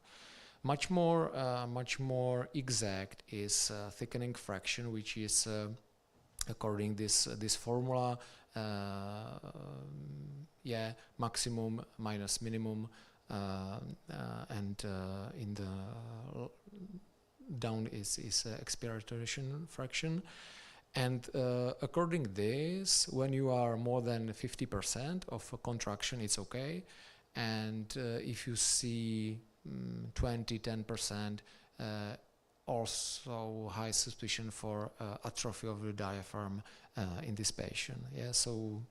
Much more exact is thickening fraction, which is according this formula, maximum minus minimum. And in the down is expiration fraction, and according this, when you are more than 50% of a contraction, it's okay, and if you see 10%, also high suspicion for atrophy of the diaphragm in this patient. Yeah, so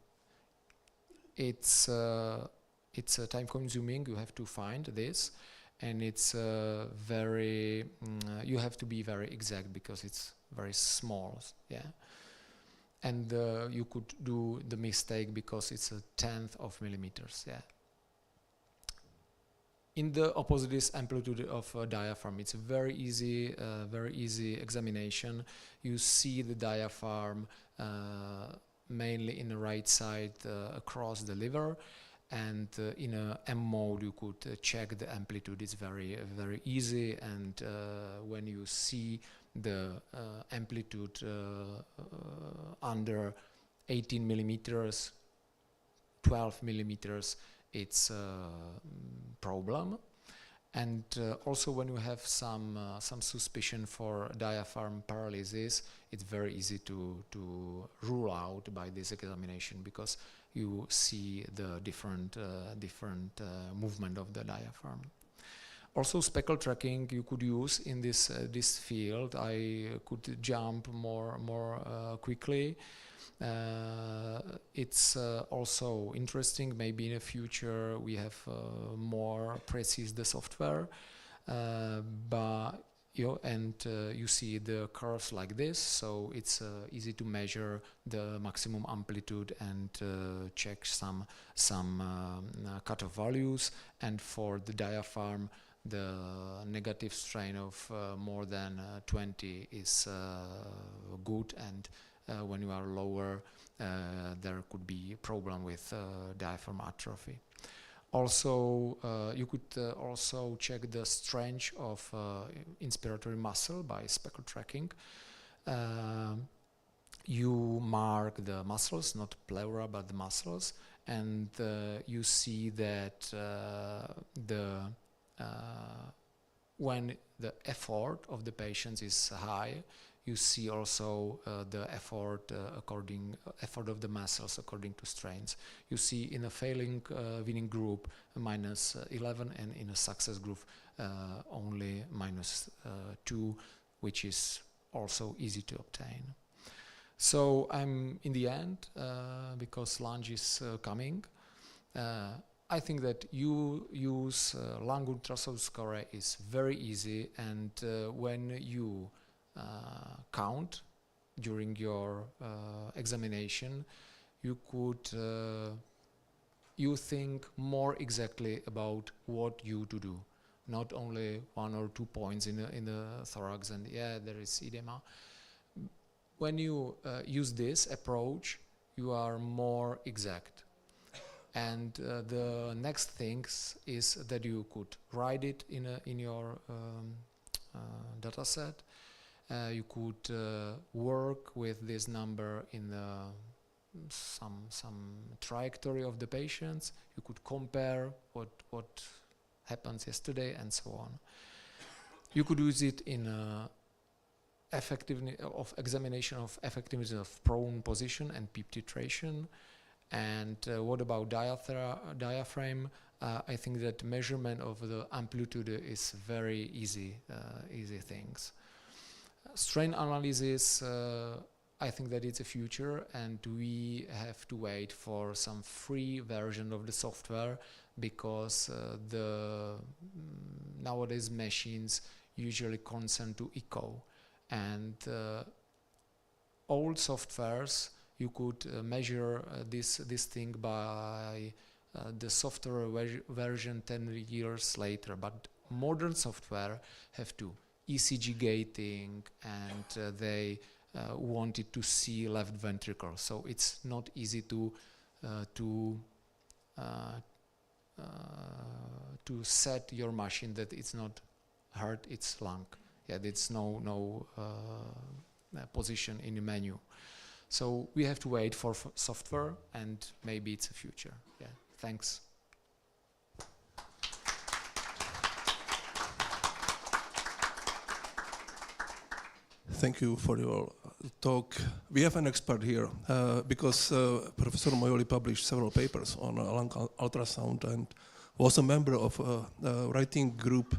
it's time consuming. You have to find this, and it's very you have to be very exact because it's very small. Yeah, and you could do the mistake because it's 1/10 of millimeters. Yeah. In the opposite is amplitude of diaphragm. It's a very easy examination. You see the diaphragm mainly in the right side across the liver, and in a M mode you could check the amplitude. It's very easy, and when you see the amplitude under 18 millimeters, 12 millimeters, it's a problem. And also when you have some suspicion for diaphragm paralysis, it's very easy to rule out by this examination because you see the different movement of the diaphragm. Also, speckle tracking you could use in this field. I could jump more quickly. It's also interesting. Maybe in the future we have more precise the software, but you see the curves like this, so it's easy to measure the maximum amplitude and check some cutoff values. And for the diaphragm, the negative strain of more than 20 is good, and when you are lower, there could be a problem with diaphragm atrophy. Also, you could also check the strength of inspiratory muscle by speckle tracking. You mark the muscles, not pleura, but the muscles, and you see that when the effort of the patients is high, you see also the effort of the muscles according to strains. You see in a failing winning group -11, and in a success group only -2, which is also easy to obtain. So I'm in the end, because lunch is coming. I think that you use lung ultrasound score is very easy, and when you count during your examination, you could you think more exactly about what you to do, not only 1 or 2 points in the thorax and there is edema. When you use this approach, you are more exact. And the next things is that you could write it in your data set. You could work with this number in some trajectory of the patients. You could compare what happens yesterday and so on. You could use it in effectiveness of examination of effectiveness of prone position and peep titration. And what about diaphragm? I think that measurement of the amplitude is very easy things. Strain analysis, I think that it's a future, and we have to wait for some free version of the software, because the nowadays machines usually consent to echo, and old softwares you could measure this thing by the software version 10 years later, but modern software have to ECG gating, and they wanted to see left ventricle, so it's not easy to set your machine that it's not heart, it's lung. There's no position in the menu. So we have to wait for software, and maybe it's a future. Thanks. Thank you for your talk. We have an expert here because Professor Moyoli published several papers on lung ultrasound and was a member of a writing group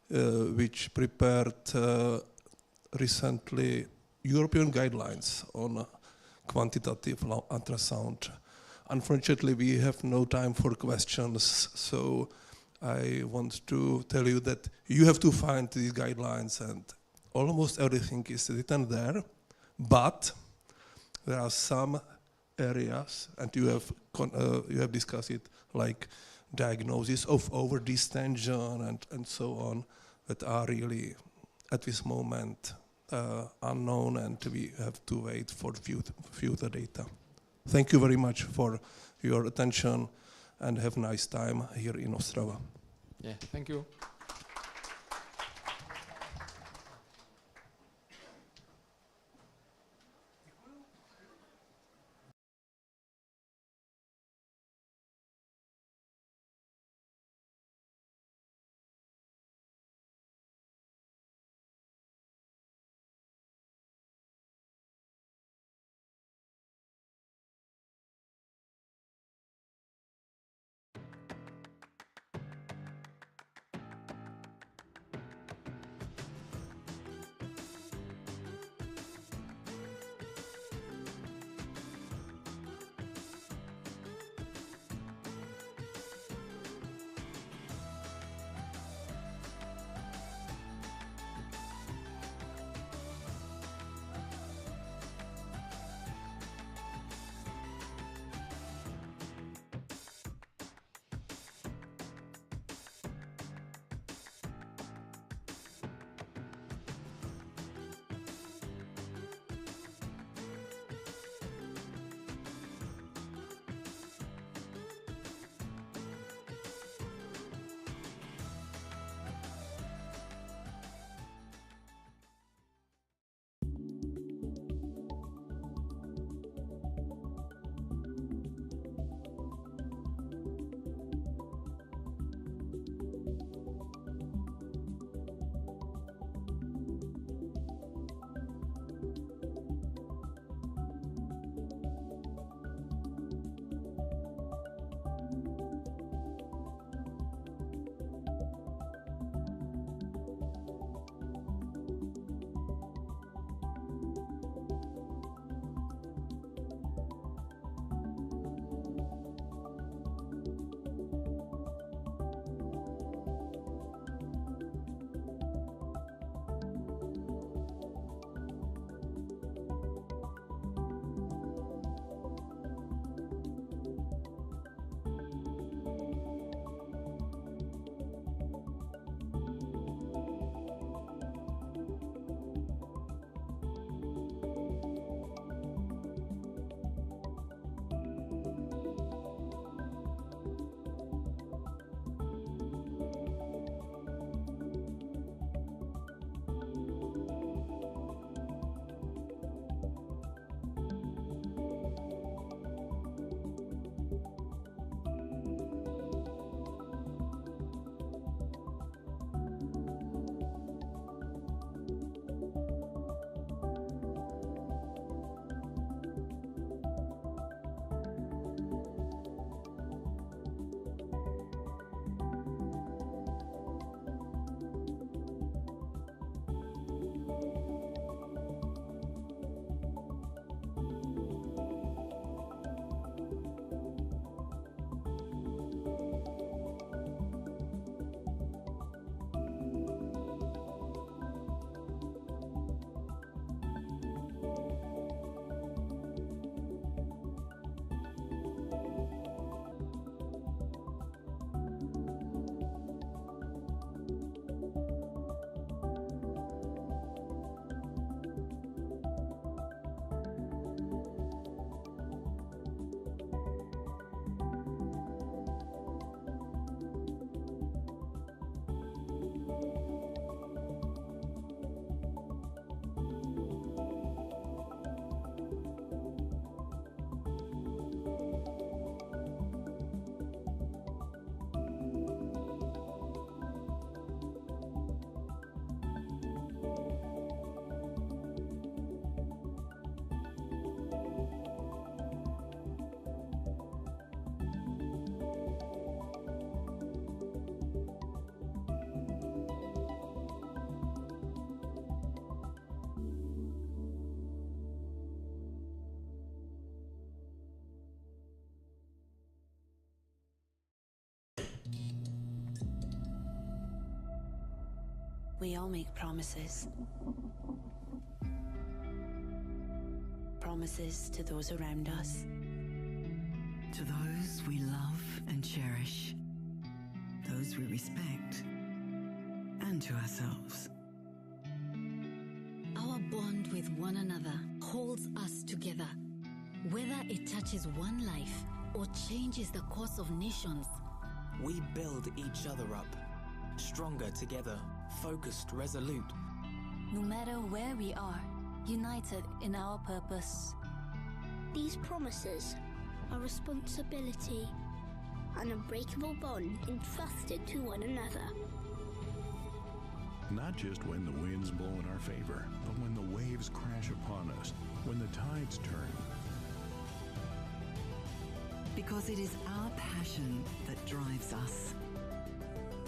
which prepared recently European guidelines on quantitative ultrasound. Unfortunately, we have no time for questions, so I want to tell you that you have to find these guidelines, and almost everything is written there, but there are some areas, and you have discussed it, like diagnosis of overdistension and so on, that are really at this moment unknown, and we have to wait for future data. Thank you very much for your attention, and have a nice time here in Ostrava. Yeah, thank you. We all make promises. Promises to those around us. To those we love and cherish. Those we respect. And to ourselves. Our bond with one another holds us together. Whether it touches one life or changes the course of nations. We build each other up. Stronger together, focused, resolute. No matter where we are, united in our purpose. These promises are responsibility, an unbreakable bond entrusted to one another. Not just when the winds blow in our favor, but when the waves crash upon us, when the tides turn. Because it is our passion that drives us.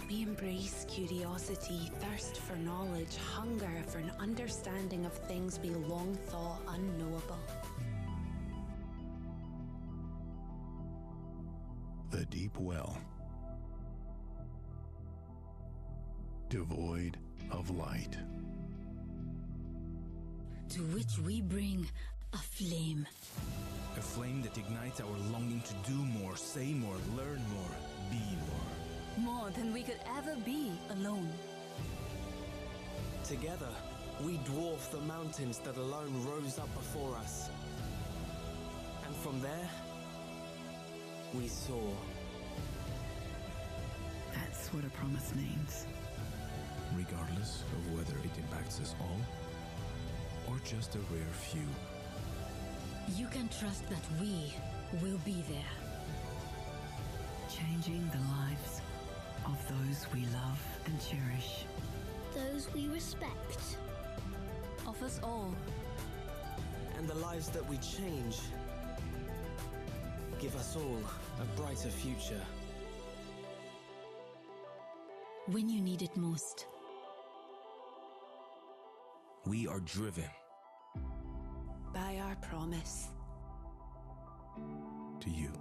We embrace curiosity, thirst for knowledge, hunger for an understanding of things we long thought unknowable. The deep well, devoid of light. To which we bring a flame. A flame that ignites our longing to do more, say more, learn more, be more. More than we could ever be alone. Together, we dwarf the mountains that alone rose up before us. And from there, we soar. That's what a promise means. Regardless of whether it impacts us all, or just a rare few. You can trust that we will be there. Changing the lives of those we love and cherish. Those we respect. Of us all. And the lives that we change give us all a brighter future. When you need it most. We are driven by our promise to you.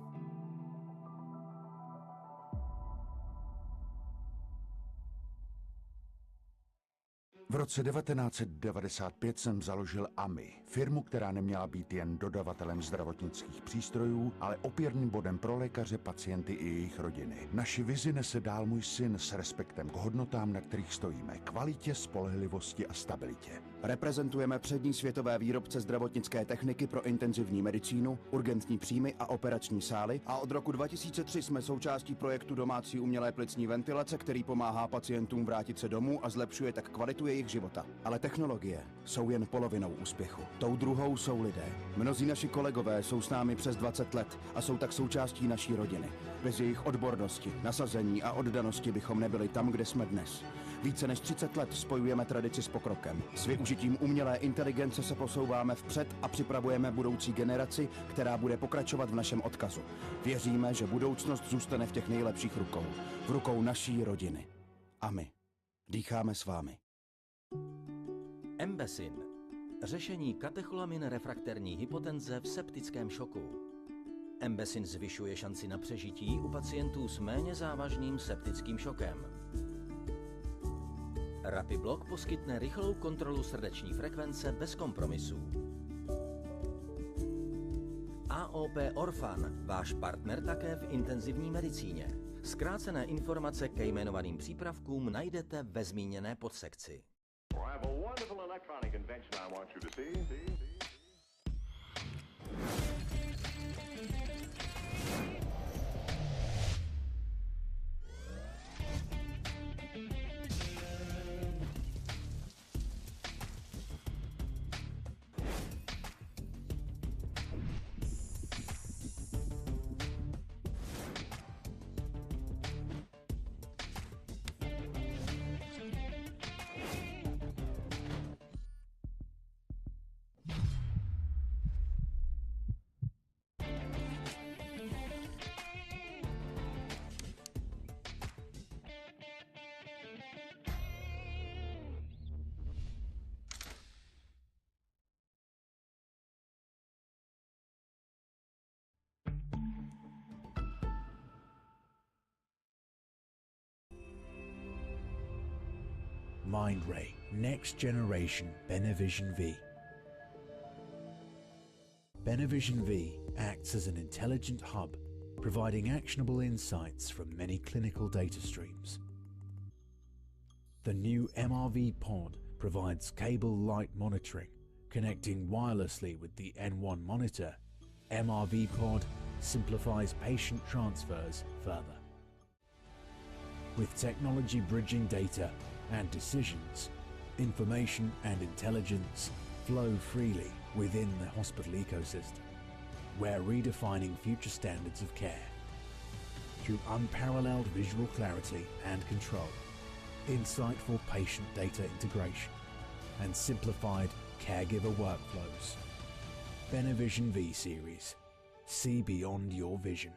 V roce 1995 jsem založil AMI, firmu, která neměla být jen dodavatelem zdravotnických přístrojů, ale opěrným bodem pro lékaře, pacienty i jejich rodiny. Naši vizi nese dál můj syn s respektem k hodnotám, na kterých stojíme, kvalitě, spolehlivosti a stabilitě. Reprezentujeme přední světové výrobce zdravotnické techniky pro intenzivní medicínu, urgentní příjmy a operační sály a od roku 2003 jsme součástí projektu domácí umělé plicní ventilace, který pomáhá pacientům vrátit se domů a zlepšuje tak kvalitu jejich života. Ale technologie jsou jen polovinou úspěchu. Tou druhou jsou lidé. Mnozí naši kolegové jsou s námi přes 20 let a jsou tak součástí naší rodiny. Bez jejich odbornosti, nasazení a oddanosti bychom nebyli tam, kde jsme dnes. Více než 30 let spojujeme tradici s pokrokem. S využitím umělé inteligence se posouváme vpřed a připravujeme budoucí generaci, která bude pokračovat v našem odkazu. Věříme, že budoucnost zůstane v těch nejlepších rukou. V rukou naší rodiny. A my dýcháme s vámi. Embesin. Řešení katecholamin refrakterní hypotenze v septickém šoku. Embesin zvyšuje šanci na přežití u pacientů s méně závažným septickým šokem. RAPIBlock poskytne rychlou kontrolu srdeční frekvence bez kompromisů. AOP Orphan, váš partner také v intenzivní medicíně. Zkrácené informace ke jmenovaným přípravkům najdete ve zmíněné podsekci. Mindray Next Generation Benevision V. Benevision V acts as an intelligent hub, providing actionable insights from many clinical data streams. The new MRV pod provides cable light monitoring, connecting wirelessly with the N1 monitor. MRV pod simplifies patient transfers further. With technology bridging data and decisions, information and intelligence flow freely within the hospital ecosystem. We're redefining future standards of care through unparalleled visual clarity and control, insightful patient data integration, and simplified caregiver workflows. Benevision V Series. See beyond your vision.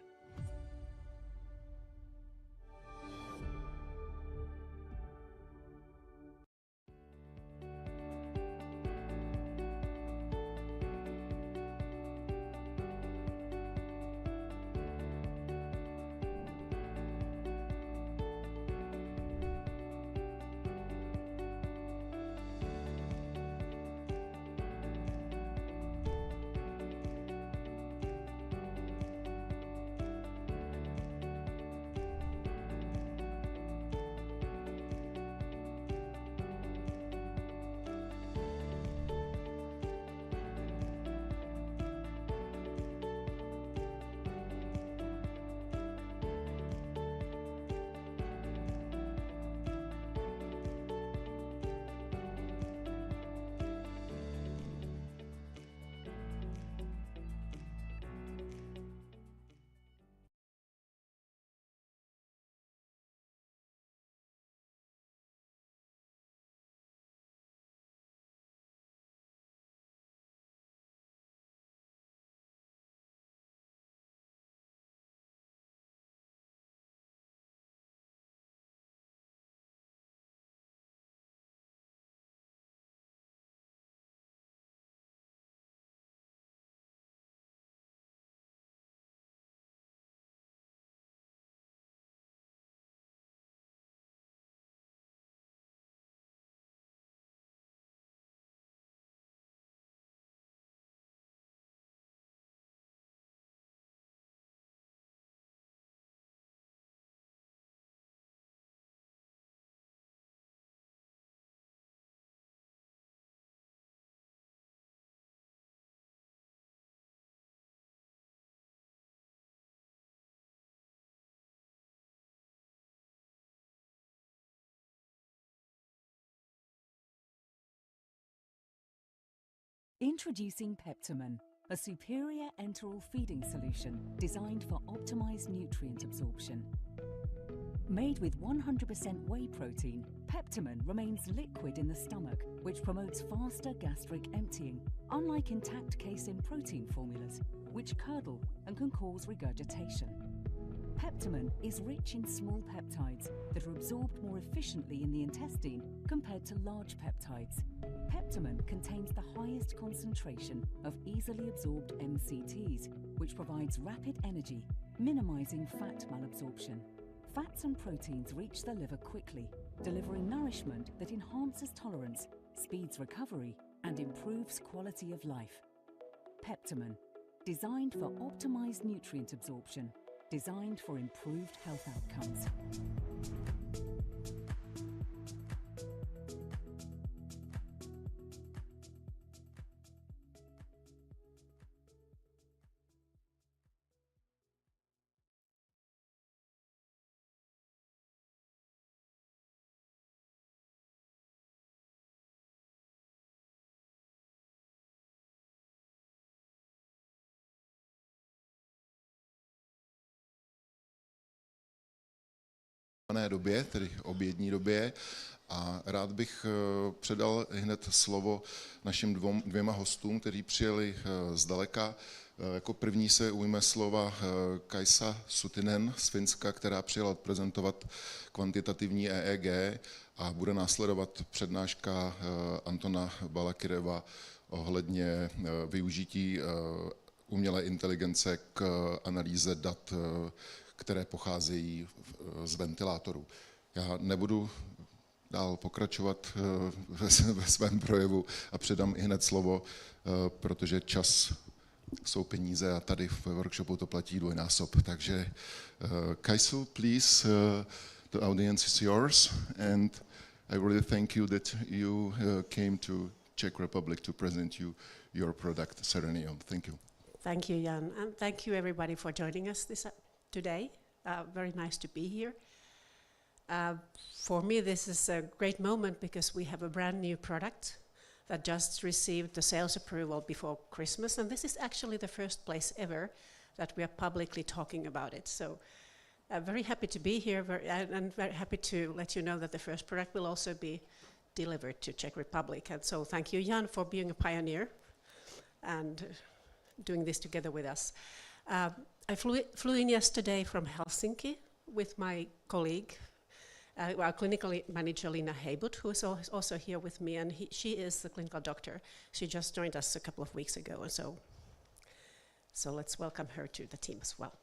Introducing Peptamen, a superior enteral feeding solution designed for optimized nutrient absorption. Made with 100% whey protein, Peptamen remains liquid in the stomach, which promotes faster gastric emptying, unlike intact casein protein formulas, which curdle and can cause regurgitation. Peptamen is rich in small peptides that are absorbed more efficiently in the intestine compared to large peptides. Peptamen contains the highest concentration of easily absorbed MCTs, which provides rapid energy, minimizing fat malabsorption. Fats and proteins reach the liver quickly, delivering nourishment that enhances tolerance, speeds recovery, and improves quality of life. Peptamen, designed for optimized nutrient absorption, designed for improved health outcomes. Době, tedy obědní době, a rád bych předal hned slovo našim dvěma hostům, kteří přijeli zdaleka. Jako první se ujme slova Kaisa Sutinen z Finska, která přijela odprezentovat kvantitativní EEG, a bude následovat přednáška Antona Balakireva ohledně využití umělé inteligence k analýze dat, které pocházejí z ventilátorů. Já nebudu dál pokračovat ve svém projevu a předám i hned slovo, protože čas jsou peníze a tady v workshopu to platí dvojnásob. Takže Kaisu, please, the audience is yours, and I really thank you that you came to Czech Republic to present you your product, Serenium. Thank you. Thank you, Jan, and thank you everybody for joining us today. Very nice to be here. For me, this is a great moment because we have a brand new product that just received the sales approval before Christmas, and this is actually the first place ever that we are publicly talking about it. So very happy to be here, and very happy to let you know that the first product will also be delivered to Czech Republic. And so thank you, Jan, for being a pioneer and doing this together with us. I flew in yesterday from Helsinki with my colleague, our clinical manager, Lina Heibut, who is also here with me, and she is the clinical doctor. She just joined us a couple of weeks ago, and so let's welcome her to the team as well.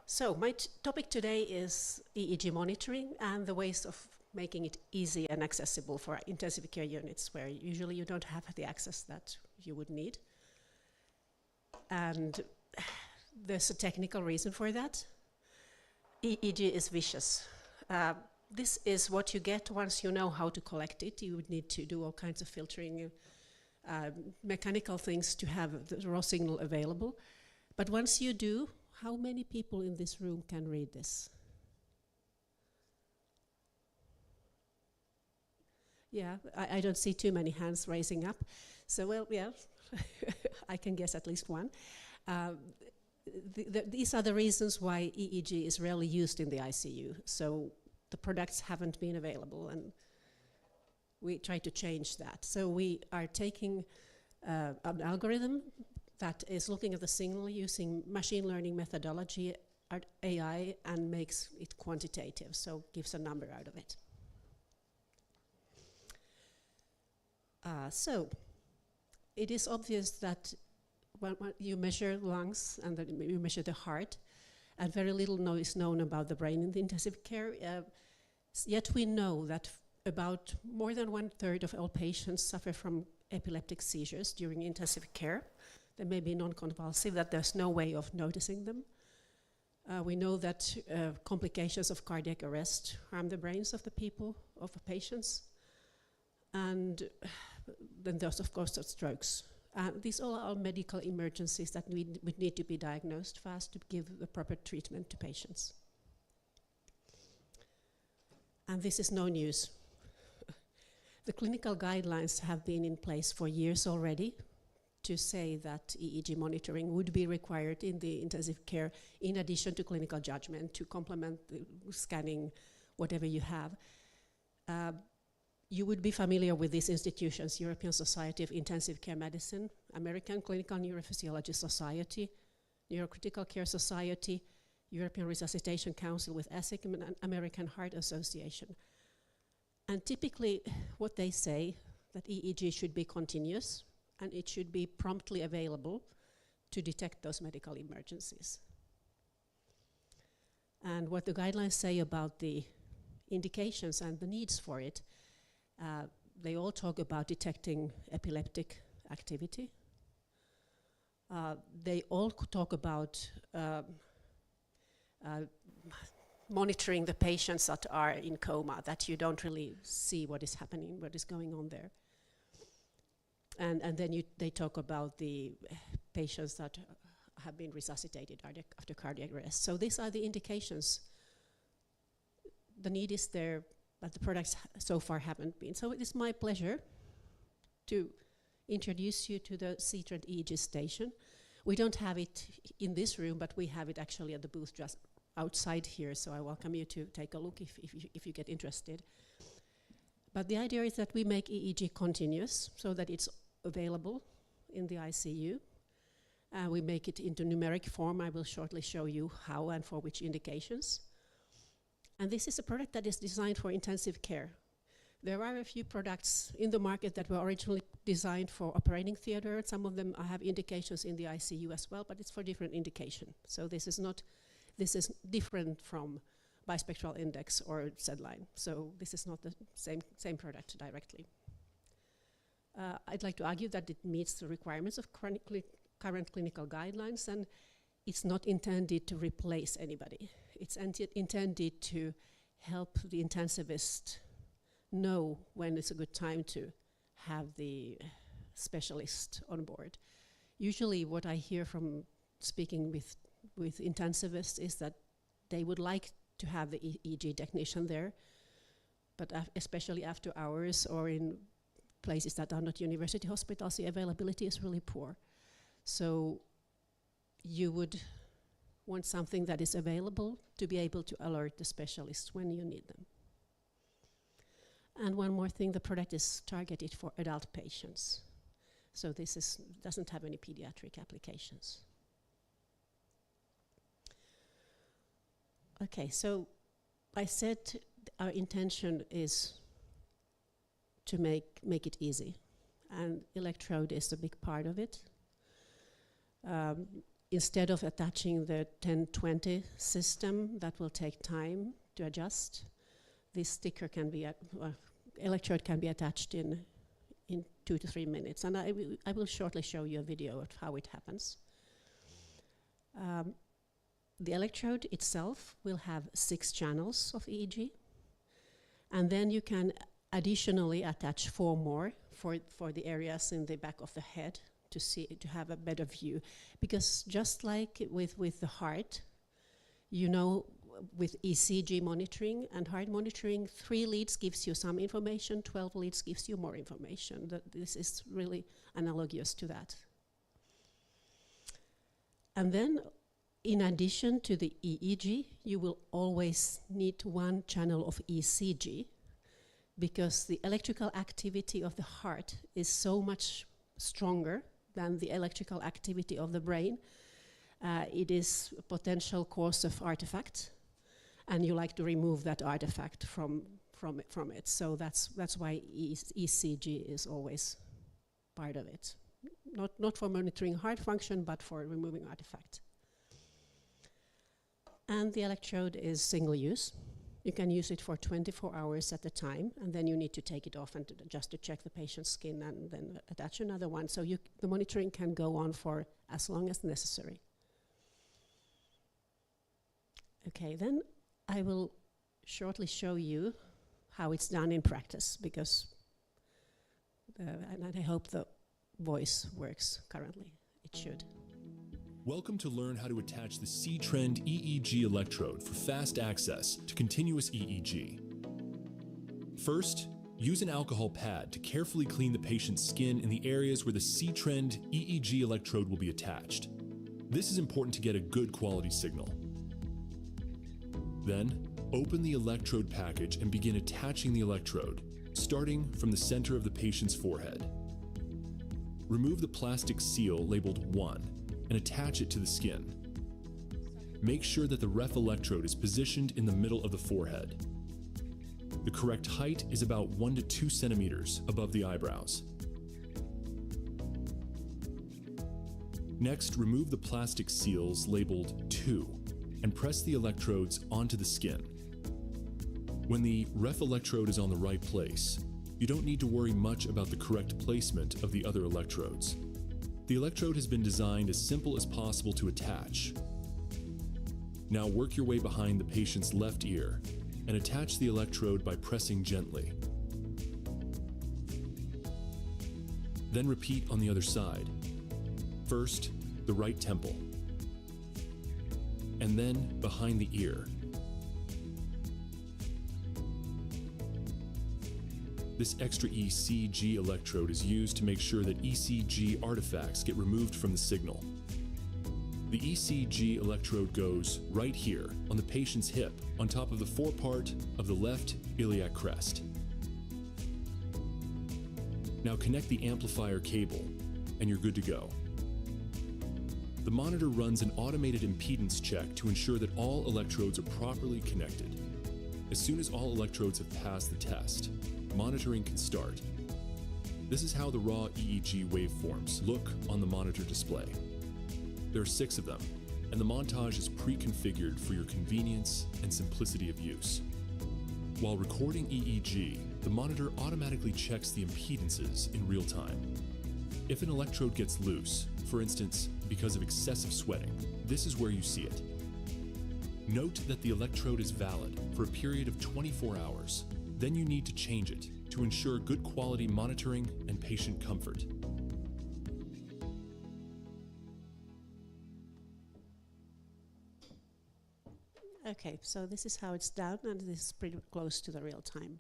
So my topic today is EEG monitoring and the ways of making it easy and accessible for intensive care units where usually you don't have the access that you would need. And there's a technical reason for that. EEG is vicious. This is what you get once you know how to collect it. You would need to do all kinds of filtering, mechanical things to have the raw signal available. But once you do, how many people in this room can read this? Yeah, I don't see too many hands raising up. So, well, yeah, I can guess at least one. These are the reasons why EEG is rarely used in the ICU. So the products haven't been available, and we try to change that. So we are taking an algorithm that is looking at the signal using machine learning methodology, AI, and makes it quantitative, so gives a number out of it. So it is obvious that when you measure lungs and then you measure the heart, and very little is known about the brain in the intensive care, yet we know that about more than 1/3 of all patients suffer from epileptic seizures during intensive care. They may be non-convulsive, that there's no way of noticing them. We know that complications of cardiac arrest harm the brains of the people, of the patients. And then there's, of course, strokes. These all are medical emergencies that would need to be diagnosed fast to give the proper treatment to patients. And this is no news. The clinical guidelines have been in place for years already to say that EEG monitoring would be required in the intensive care in addition to clinical judgment to complement the scanning, whatever you have. You would be familiar with these institutions: European Society of Intensive Care Medicine, American Clinical Neurophysiology Society, Neurocritical Care Society, European Resuscitation Council with ESIC, and American Heart Association. And typically what they say, that EEG should be continuous and it should be promptly available to detect those medical emergencies. And what the guidelines say about the indications and the needs for it, they all talk about detecting epileptic activity. They all talk about monitoring the patients that are in coma, that you don't really see what is happening, what is going on there. And then they talk about the patients that have been resuscitated after cardiac arrest. So these are the indications. The need is there, but the products so far haven't been. So it is my pleasure to introduce you to the C-Trend EEG station. We don't have it in this room, but we have it actually at the booth just outside here, so I welcome you to take a look if you get interested. But the idea is that we make EEG continuous so that it's available in the ICU. We make it into numeric form. I will shortly show you how and for which indications. And this is a product that is designed for intensive care. There are a few products in the market that were originally designed for operating theater. Some of them have indications in the ICU as well, but it's for different indication. So this is different from bispectral index or Z-line. So this is not the same product directly. I'd like to argue that it meets the requirements of current clinical guidelines, and it's not intended to replace anybody. It's intended to help the intensivist know when it's a good time to have the specialist on board. Usually what I hear from speaking with intensivists is that they would like to have the EEG technician there, but especially after hours or in places that are not university hospitals, the availability is really poor. So you would want something that is available to be able to alert the specialists when you need them. And one more thing, the product is targeted for adult patients. So this doesn't have any pediatric applications. Okay, so I said our intention is to make it easy, and electrode is a big part of it. Instead of attaching the 1020 system, that will take time to adjust. This sticker can be, electrode can be attached in 2 to 3 minutes, and I will shortly show you a video of how it happens. The electrode itself will have 6 channels of EEG, and then you can additionally attach 4 more for the areas in the back of the head to have a better view. Because just like with the heart, you know, with ECG monitoring and heart monitoring, 3 leads gives you some information, 12 leads gives you more information. This is really analogous to that. And then, in addition to the EEG, you will always need 1 channel of ECG, because the electrical activity of the heart is so much stronger than the electrical activity of the brain. It is a potential cause of artifact, and you like to remove that artifact from it. So that's why ECG is always part of it. Not for monitoring heart function, but for removing artifact. And the electrode is single use. You can use it for 24 hours at a time, and then you need to take it off and just to check the patient's skin and then attach another one. So the monitoring can go on for as long as necessary. Okay, then I will shortly show you how it's done in practice, because, and I hope the voice works currently. It should. Welcome to learn how to attach the C-Trend EEG electrode for fast access to continuous EEG. First, use an alcohol pad to carefully clean the patient's skin in the areas where the C-Trend EEG electrode will be attached. This is important to get a good quality signal. Then, open the electrode package and begin attaching the electrode, starting from the center of the patient's forehead. Remove the plastic seal labeled 1 and attach it to the skin. Make sure that the ref electrode is positioned in the middle of the forehead. The correct height is about 1 to 2 centimeters above the eyebrows. Next, remove the plastic seals labeled 2 and press the electrodes onto the skin. When the ref electrode is on the right place, you don't need to worry much about the correct placement of the other electrodes. The electrode has been designed as simple as possible to attach. Now work your way behind the patient's left ear and attach the electrode by pressing gently. Then repeat on the other side. First, the right temple, and then behind the ear. This extra ECG electrode is used to make sure that ECG artifacts get removed from the signal. The ECG electrode goes right here on the patient's hip, on top of the forepart of the left iliac crest. Now connect the amplifier cable, and you're good to go. The monitor runs an automated impedance check to ensure that all electrodes are properly connected. As soon as all electrodes have passed the test, monitoring can start. This is how the raw EEG waveforms look on the monitor display. There are 6 of them, and the montage is pre-configured for your convenience and simplicity of use. While recording EEG, the monitor automatically checks the impedances in real time. If an electrode gets loose, for instance, because of excessive sweating, this is where you see it. Note that the electrode is valid for a period of 24 hours. Then you need to change it to ensure good quality monitoring and patient comfort. Okay, so this is how it's done, and this is pretty close to the real-time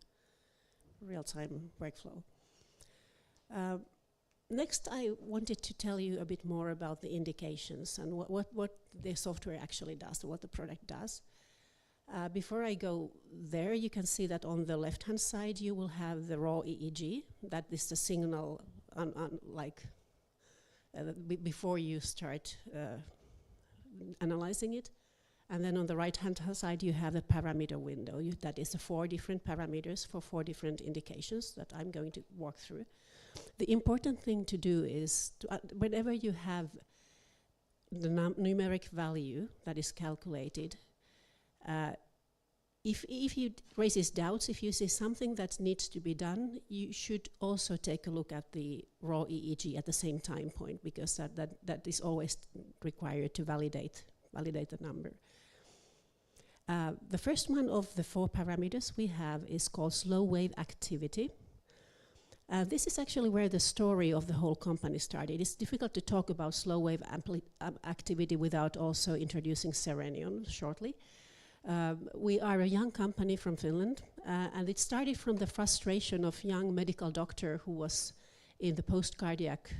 workflow. Next, I wanted to tell you a bit more about the indications and what the software actually does, what the product does. Before I go there, you can see that on the left-hand side, you will have the raw EEG. That is the signal before you start analyzing it. And then on the right-hand side, you have the parameter window. That is the 4 different parameters for 4 different indications that I'm going to walk through. The important thing to do is, whenever you have the numeric value that is calculated, if you raises doubts, if you see something that needs to be done, you should also take a look at the raw EEG at the same time point, because that is always required to validate the number. The first one of the 4 parameters we have is called slow wave activity. This is actually where the story of the whole company started. It's difficult to talk about slow wave activity without also introducing Serenion shortly. We are a young company from Finland, and it started from the frustration of young medical doctor who was in the post-cardiac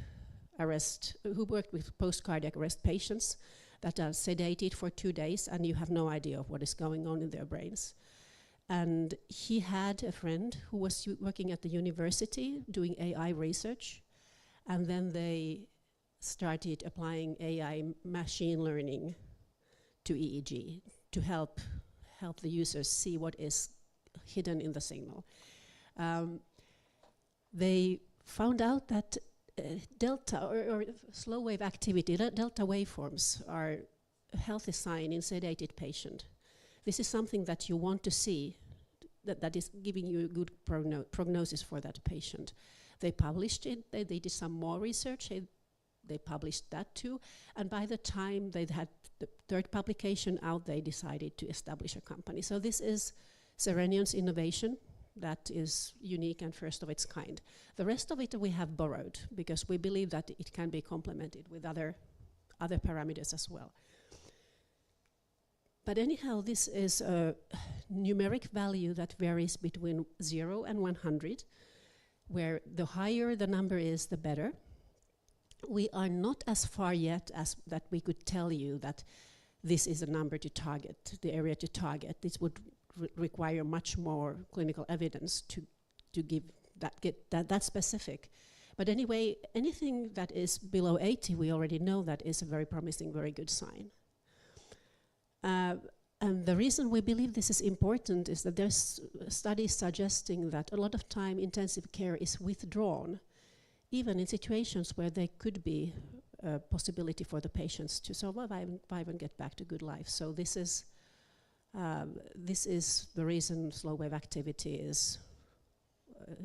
arrest, who worked with post-cardiac arrest patients that are sedated for 2 days, and you have no idea of what is going on in their brains. And he had a friend who was working at the university doing AI research, and then they started applying AI machine learning to EEG to help the users see what is hidden in the signal. They found out that delta or slow wave activity, delta waveforms are a healthy sign in sedated patient. This is something that you want to see, that is giving you a good prognosis for that patient. They published it, they did some more research, they published that too, and by the time they had the 3rd publication out, they decided to establish a company. So this is Serenion's innovation that is unique and first of its kind. The rest of it we have borrowed, because we believe that it can be complemented with other parameters as well. But anyhow, this is a numeric value that varies between 0 and 100, where the higher the number is, the better. We are not as far yet as that we could tell you that this is a number to target, the area to target. This would require much more clinical evidence to give that specific. But anyway, anything that is below 80, we already know that is a very promising, very good sign. And the reason we believe this is important is that there's studies suggesting that a lot of time intensive care is withdrawn, even in situations where there could be a possibility for the patients to survive and get back to good life. So this is the reason slow wave activity is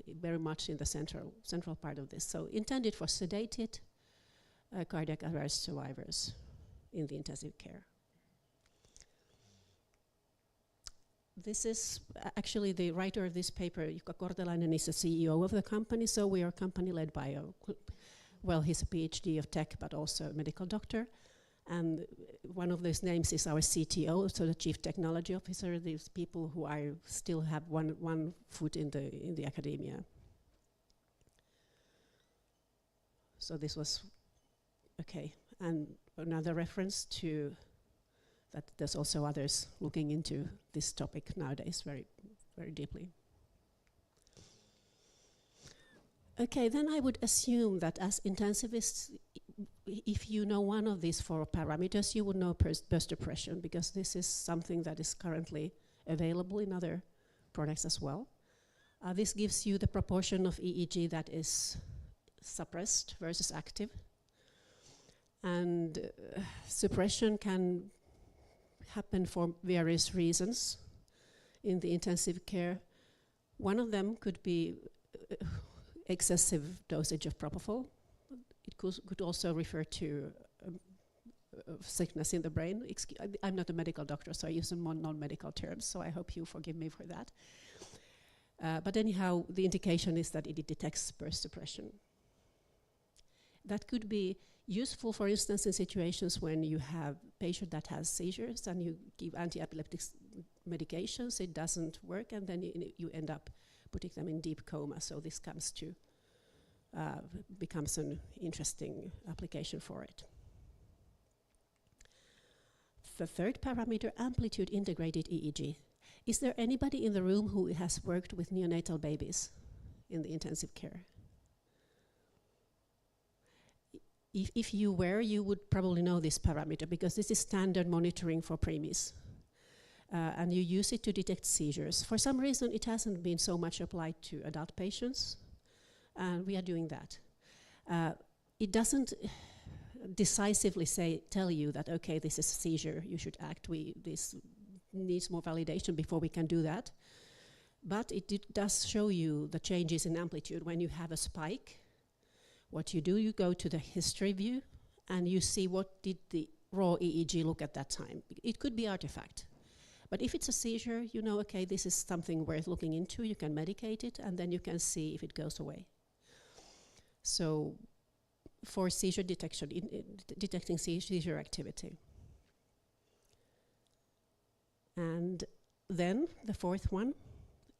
very much in the central part of this. So intended for sedated cardiac arrest survivors in the intensive care. This is actually the writer of this paper, Jukka Kortelainen, is the CEO of the company, so we are a company led by he's a PhD of tech, but also a medical doctor. And one of those names is our CTO, so the Chief Technology Officer, these people who still have one foot in the academia. So this was, okay. And another reference to that there's also others looking into this topic nowadays very, very deeply. Okay, then I would assume that as intensivists, if you know one of these 4 parameters, you would know burst depression, because this is something that is currently available in other products as well. This gives you the proportion of EEG that is suppressed versus active. And suppression can happen for various reasons in the intensive care. One of them could be excessive dosage of propofol. It could also refer to sickness in the brain. I'm not a medical doctor, so I use more non-medical terms, so I hope you forgive me for that. But anyhow, the indication is that it detects burst suppression. That could be useful, for instance, in situations when you have a patient that has seizures and you give anti-epileptic medications, it doesn't work, and then you end up putting them in deep coma. So this comes to becomes an interesting application for it. The third parameter, amplitude integrated EEG. Is there anybody in the room who has worked with neonatal babies in the intensive care? If you were, you would probably know this parameter because this is standard monitoring for preemies. And you use it to detect seizures. For some reason, it hasn't been so much applied to adult patients, and we are doing that. It doesn't decisively tell you that, okay, this is a seizure, you should act. This needs more validation before we can do that. But it does show you the changes in amplitude. When you have a spike, what you do, you go to the history view, and you see what did the raw EEG look at that time. It could be artifact. But if it's a seizure, you know, okay, this is something worth looking into, you can medicate it, and then you can see if it goes away. So for seizure detection, detecting seizure activity. And then the fourth one,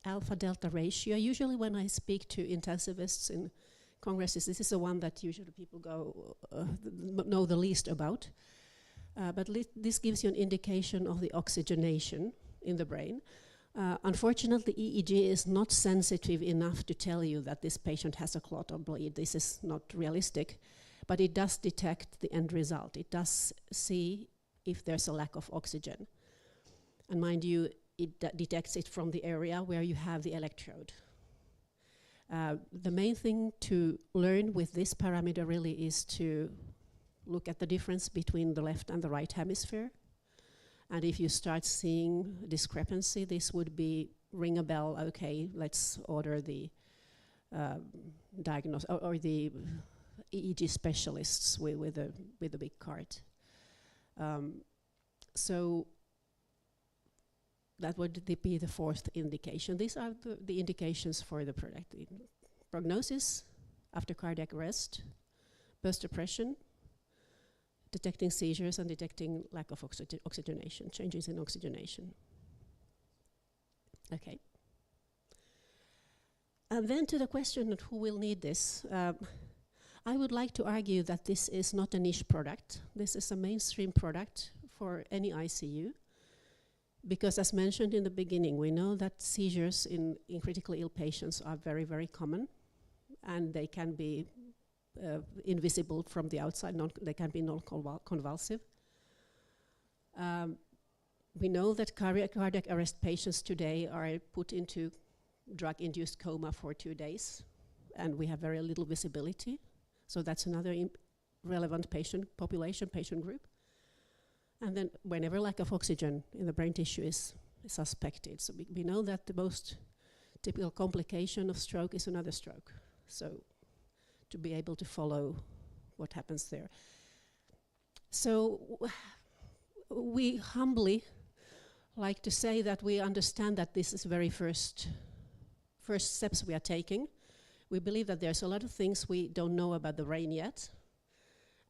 alpha-delta ratio. Usually when I speak to intensivists in congresses, this is the one that usually people know the least about. But this gives you an indication of the oxygenation in the brain. Unfortunately, EEG is not sensitive enough to tell you that this patient has a clot or bleed. This is not realistic, but it does detect the end result. It does see if there's a lack of oxygen. And mind you, it detects it from the area where you have the electrode. The main thing to learn with this parameter really is to look at the difference between the left and the right hemisphere. And if you start seeing discrepancy, this would be ring a bell, okay, let's order the diagnose or the EEG specialists with a big cart. So that would be the fourth indication. These are the indications for the product. Prognosis after cardiac arrest, burst depression, detecting seizures, and detecting lack of oxygenation, changes in oxygenation. Okay. And then to the question of who will need this, I would like to argue that this is not a niche product. This is a mainstream product for any ICU. Because as mentioned in the beginning, we know that seizures in critically ill patients are very, very common, and they can be invisible from the outside, they can be non-convulsive. We know that cardiac arrest patients today are put into drug-induced coma for 2 days, and we have very little visibility. So that's another relevant patient population, patient group. And then whenever lack of oxygen in the brain tissue is suspected. So we know that the most typical complication of stroke is another stroke. So to be able to follow what happens there. So we humbly like to say that we understand that this is very first steps we are taking. We believe that there's a lot of things we don't know about the brain yet.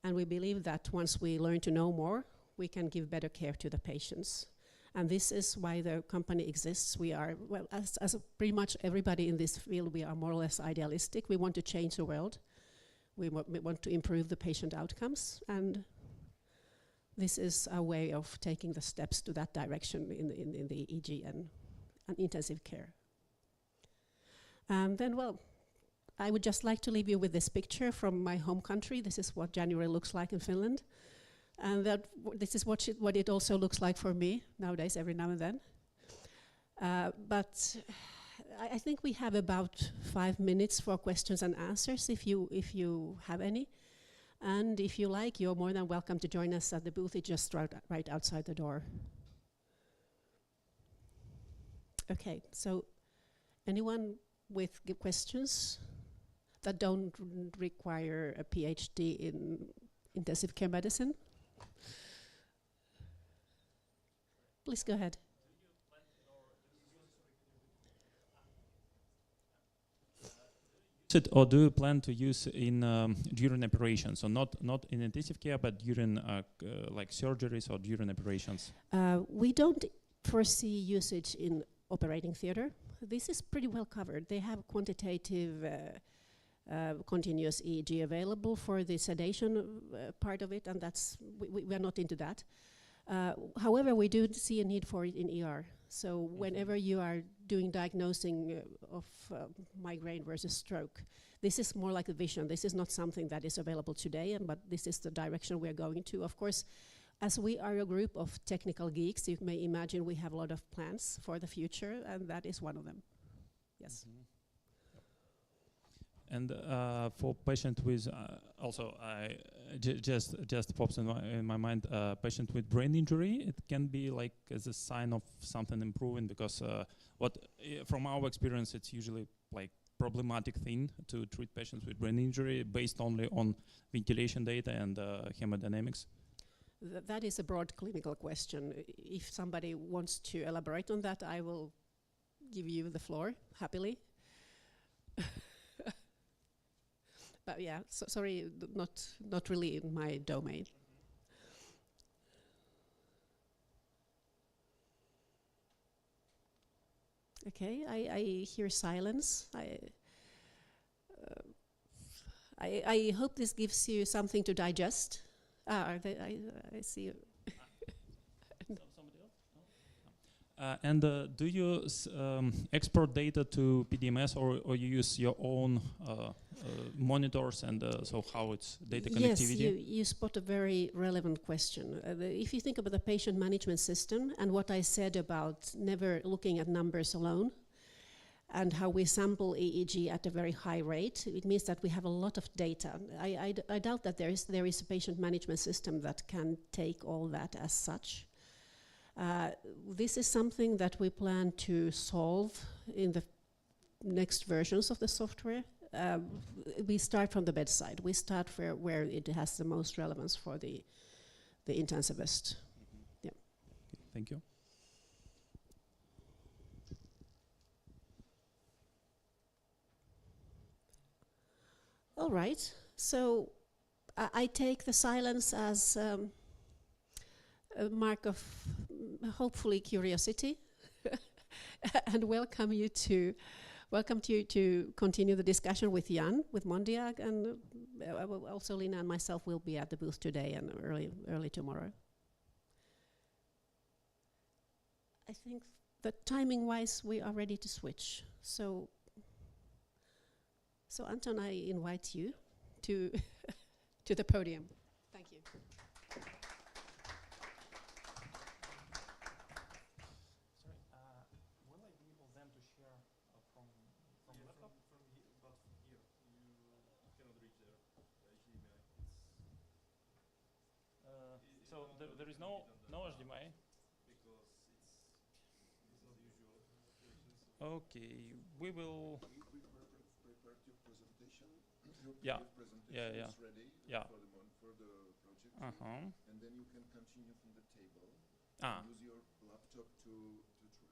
And we believe that once we learn to know more, we can give better care to the patients. And this is why the company exists. We are, well, as pretty much everybody in this field, we are more or less idealistic. We want to change the world. We want to improve the patient outcomes. And this is a way of taking the steps to that direction in the EEG and intensive care. And then, well, I would just like to leave you with this picture from my home country. This is what January looks like in Finland. And this is what it also looks like for me nowadays, every now and then. But I think we have about 5 minutes for questions and answers, if you have any. And if you like, you're more than welcome to join us at the booth. It's just right outside the door. Okay, so anyone with questions that don't require a PhD in intensive care medicine? Please go ahead. Or do you plan to use in during operations? So not in intensive care, but during like surgeries or during operations? We don't foresee usage in operating theater. This is pretty well covered. They have quantitative continuous EEG available for the sedation part of it, and that's we are not into that. However, we do see a need for it in ER. So whenever you are doing diagnosing of migraine versus stroke, this is more like a vision. This is not something that is available today, but this is the direction we are going to. Of course, as we are a group of technical geeks, you may imagine we have a lot of plans for the future, and that is one of them. Yes. Mm-hmm. And for patient with also, just pops in my mind, patient with brain injury, it can be like as a sign of something improving, because from our experience, it's usually like problematic thing to treat patients with brain injury based only on ventilation data and hemodynamics. That is a broad clinical question. If somebody wants to elaborate on that, I will give you the floor happily. But yeah, sorry, not really in my domain. Okay, I hear silence. I hope this gives you something to digest. I see. And do you export data to PDMS, or you use your own monitors, and so how it's data connectivity? Yes, you spot a very relevant question. If you think about the patient management system and what I said about never looking at numbers alone, and how we sample EEG at a very high rate, it means that we have a lot of data. I doubt that there is a patient management system that can take all that as such. This is something that we plan to solve in the next versions of the software. We start from the bedside. We start where it has the most relevance for the intensivist. Mm-hmm. Yeah. Thank you. All right. So I take the silence as a mark of hopefully curiosity, and welcome you to continue the discussion with Jan, with Mondiag, and also Lina and myself will be at the booth today and early tomorrow. I think that timing-wise we are ready to switch. So Anton, I invite you to to the podium. Thank you. So there is no HDMI? Because it's not usual. Okay, we will... We prepared your presentation. Your presentation is ready for the project. And then you can continue from the table. Use your laptop to transfer.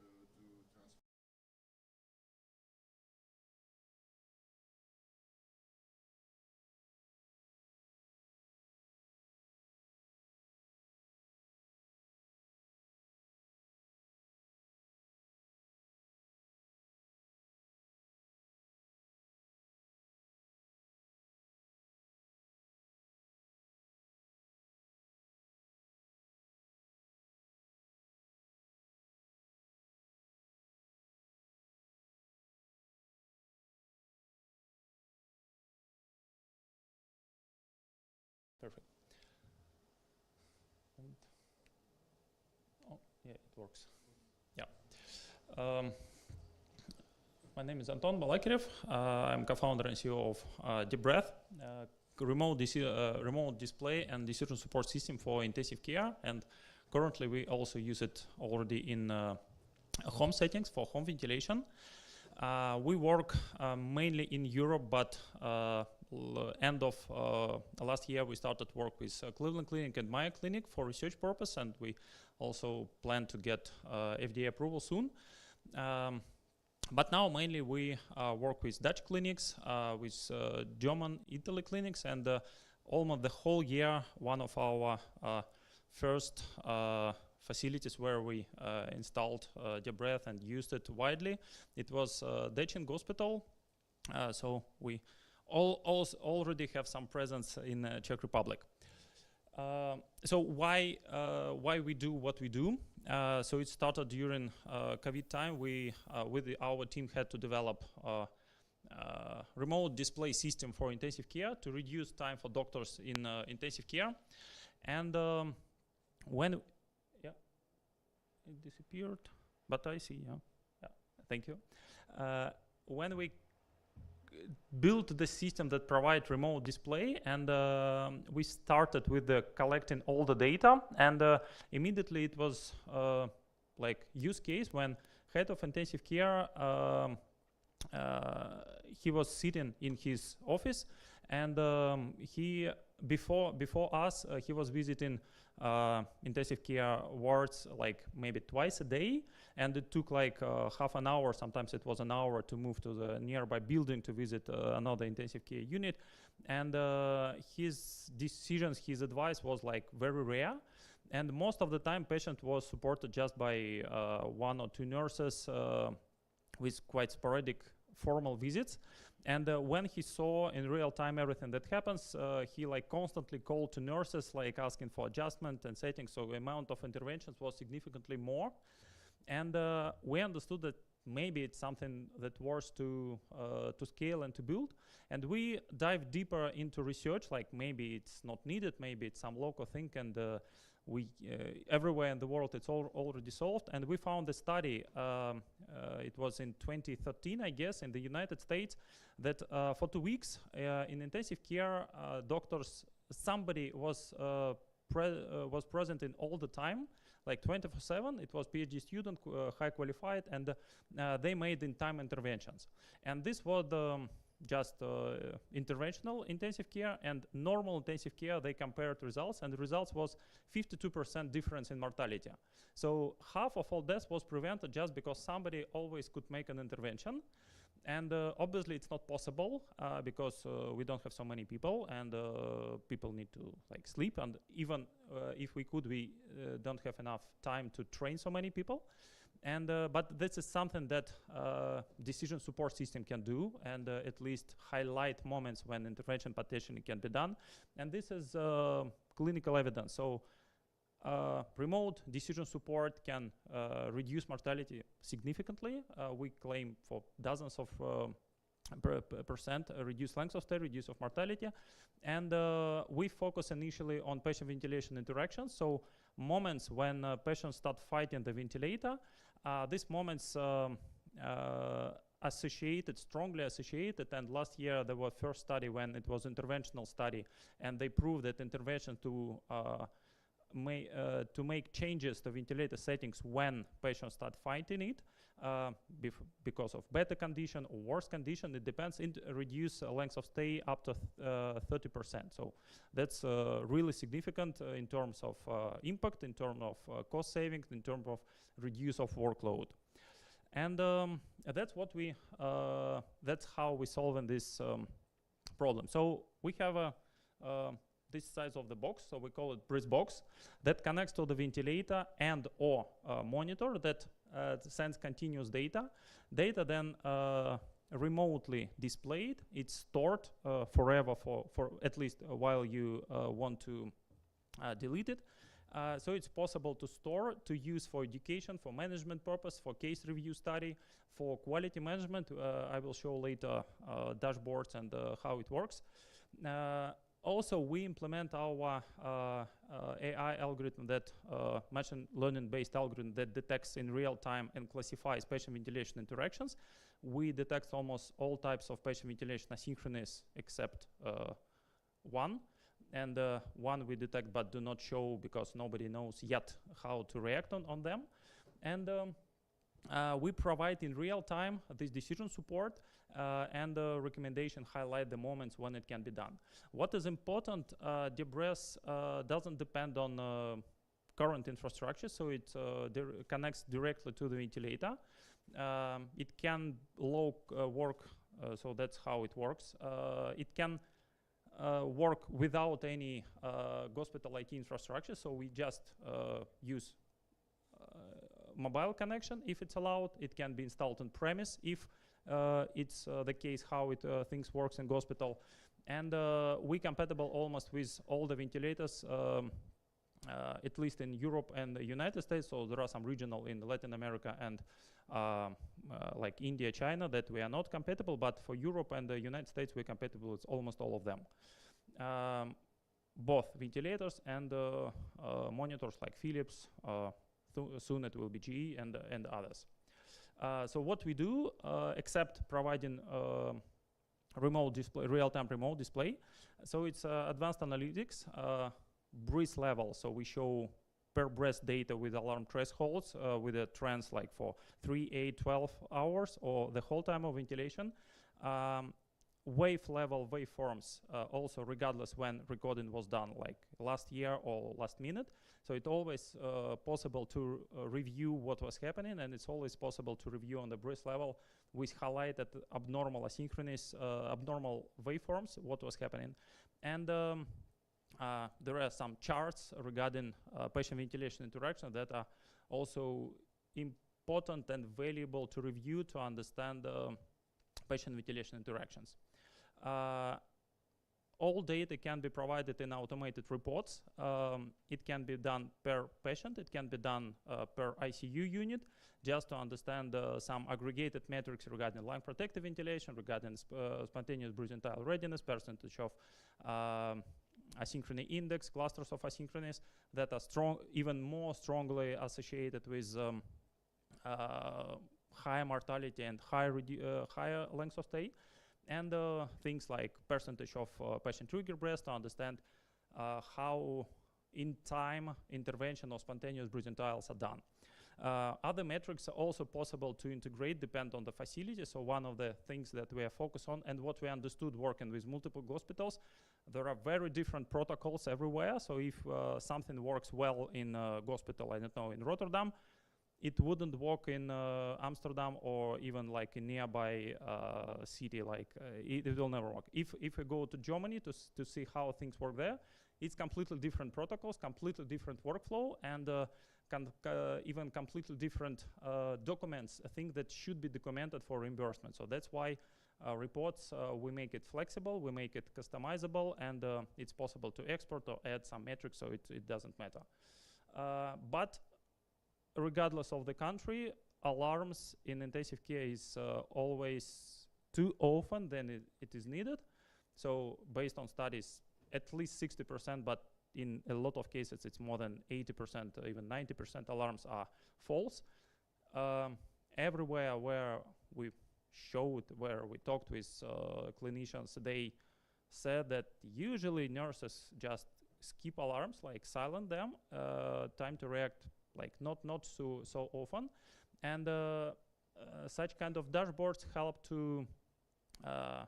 Perfect. And yeah, it works. Yeah. My name is Anton Balakirev. I'm co-founder and CEO of Deep Breath, a remote display and decision support system for intensive care, and currently we also use it already in home settings for home ventilation. We work mainly in Europe, but end of last year we started work with Cleveland Clinic and Mayo Clinic for research purpose, and we also plan to get FDA approval soon. But now mainly we work with Dutch clinics, with German, Italy clinics, and almost the whole year one of our first facilities where we installed the breath and used it widely, it was Dechin Hospital. So we already have some presence in Czech Republic. So why we do what we do? So it started during COVID time. We with our team had to develop a remote display system for intensive care to reduce time for doctors in intensive care. And when it disappeared, but I see. Yeah, thank you. When we built the system that provides remote display, and we started with the collecting all the data, and immediately it was like use case when head of intensive care, he was sitting in his office, and he before us he was visiting intensive care wards like maybe twice a day, and it took like half an hour, sometimes it was an hour, to move to the nearby building to visit another intensive care unit. And his decisions, his advice was like very rare, and most of the time patient was supported just by 1 or 2 nurses with quite sporadic formal visits. And when he saw in real time everything that happens, he like constantly called to nurses, like asking for adjustment and settings. So the amount of interventions was significantly more. And we understood that maybe it's something that was to scale and to build. And we dive deeper into research, like maybe it's not needed, maybe it's some local thing, and we everywhere in the world it's already solved. And we found a study, it was in 2013, I guess, in the United States, that for 2 weeks in intensive care, doctors, somebody was present in all the time, like 24/7. It was PhD student, high qualified, and they made in-time interventions. And this was just interventional intensive care and normal intensive care. They compared results, and the results was 52% difference in mortality. So half of all deaths was prevented just because somebody always could make an intervention. And obviously it's not possible because we don't have so many people, and people need to like sleep, and even if we could, we don't have enough time to train so many people. And but this is something that decision support system can do, and at least highlight moments when intervention potentially can be done. And this is clinical evidence. So remote decision support can reduce mortality significantly. We claim for dozens of percent reduce length of stay, reduce of mortality. And we focus initially on patient ventilation interactions. So moments when patients start fighting the ventilator, these moments strongly associated, and last year there was first study when it was interventional study, and they proved that intervention to make changes to ventilator settings when patients start fighting it, because of better condition or worse condition, it depends, reduce length of stay up to 30%. So that's really significant in terms of impact, in terms of cost savings, in terms of reduce of workload. And that's what we, that's how we solve this problem. So we have this size of the box, so we call it breath box, that connects to the ventilator and or monitor that sends continuous data. Data then remotely displayed. It's stored forever for at least while you want to delete it. So it's possible to store, to use for education, for management purpose, for case review study, for quality management. I will show later dashboards and how it works. Also, we implement our AI algorithm, that machine learning based algorithm that detects in real time and classifies patient ventilation interactions. We detect almost all types of patient ventilation asynchronous except one, and one we detect but do not show because nobody knows yet how to react on them. And we provide in real time this decision support, and the recommendation highlight the moments when it can be done. What is important, DBRES doesn't depend on current infrastructure, so it connects directly to the ventilator. It can work, so that's how it works. It can work without any hospital IT infrastructure, so we just use mobile connection if it's allowed. It can be installed on premise if it's the case how things works in hospital. And we compatible almost with all the ventilators, at least in Europe and the United States. So there are some regional in Latin America and like India, China, that we are not compatible, but for Europe and the United States we're compatible with almost all of them. Both ventilators and monitors like Philips, soon it will be GE and others. So what we do, except providing remote display, real-time remote display, so it's advanced analytics, breath level. So we show per breath data with alarm thresholds, with a trends like for 3, 8, 12 hours or the whole time of ventilation. Wave level waveforms, also regardless when recording was done, like last year or last minute. So it's always possible to review what was happening, and it's always possible to review on the breath level with highlighted abnormal asynchronous, abnormal waveforms, what was happening. And there are some charts regarding patient ventilation interaction that are also important and valuable to review to understand patient ventilation interactions. All data can be provided in automated reports. It can be done per patient. It can be done per ICU unit, just to understand some aggregated metrics regarding lung protective ventilation, regarding spontaneous breathing tile readiness, percentage of asynchrony index, clusters of asynchronous that are strong, even more strongly associated with higher mortality and higher length of stay. And things like percentage of patient trigger breaths to understand how in time intervention or spontaneous breathing trials are done. Other metrics are also possible to integrate, depend on the facility. So one of the things that we are focused on and what we understood working with multiple hospitals, there are very different protocols everywhere. So if something works well in a hospital, I don't know, in Rotterdam, it wouldn't work in Amsterdam or even like a nearby city, like it will never work. If we go to Germany to see how things work there, it's completely different protocols, completely different workflow, and even completely different documents, I think that should be documented for reimbursement. So that's why reports, we make it flexible, we make it customizable, and it's possible to export or add some metrics, so it doesn't matter. But regardless of the country, alarms in intensive care is always too often than it is needed. So based on studies, at least 60%, but in a lot of cases it's more than 80%, even 90% alarms are false. Everywhere where we showed, where we talked with clinicians, they said that usually nurses just skip alarms, like silent them, time to react like not so often, and such kind of dashboards help to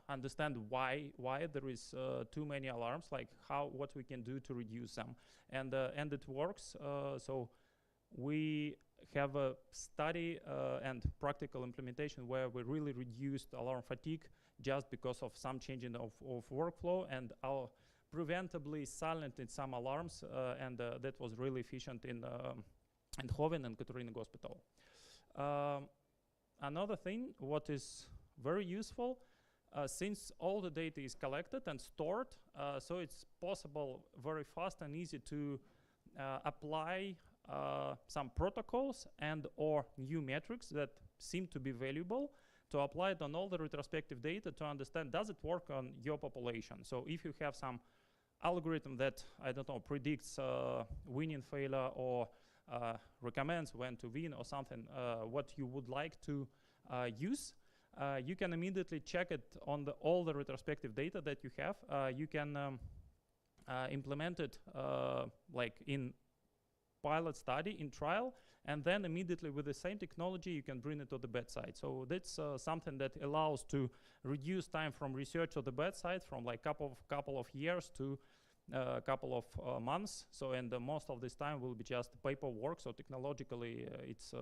understand why there is too many alarms, like what we can do to reduce them, and it works. So we have a study and practical implementation where we really reduced alarm fatigue just because of some changing of workflow and our preventably silencing some alarms, and that was really efficient in Hoven and Katarina Hospital. Another thing, what is very useful, since all the data is collected and stored, so it's possible very fast and easy to apply some protocols and or new metrics that seem to be valuable, to apply it on all the retrospective data to understand, does it work on your population? So if you have some algorithm that, I don't know, predicts weaning failure or recommends when to wean or something, what you would like to use, you can immediately check it on all the retrospective data that you have. You can implemented like in pilot study, in trial, and then immediately with the same technology you can bring it to the bedside. So that's something that allows to reduce time from research to the bedside from like couple of years to a couple of months. So and most of this time will be just paperwork. So technologically it's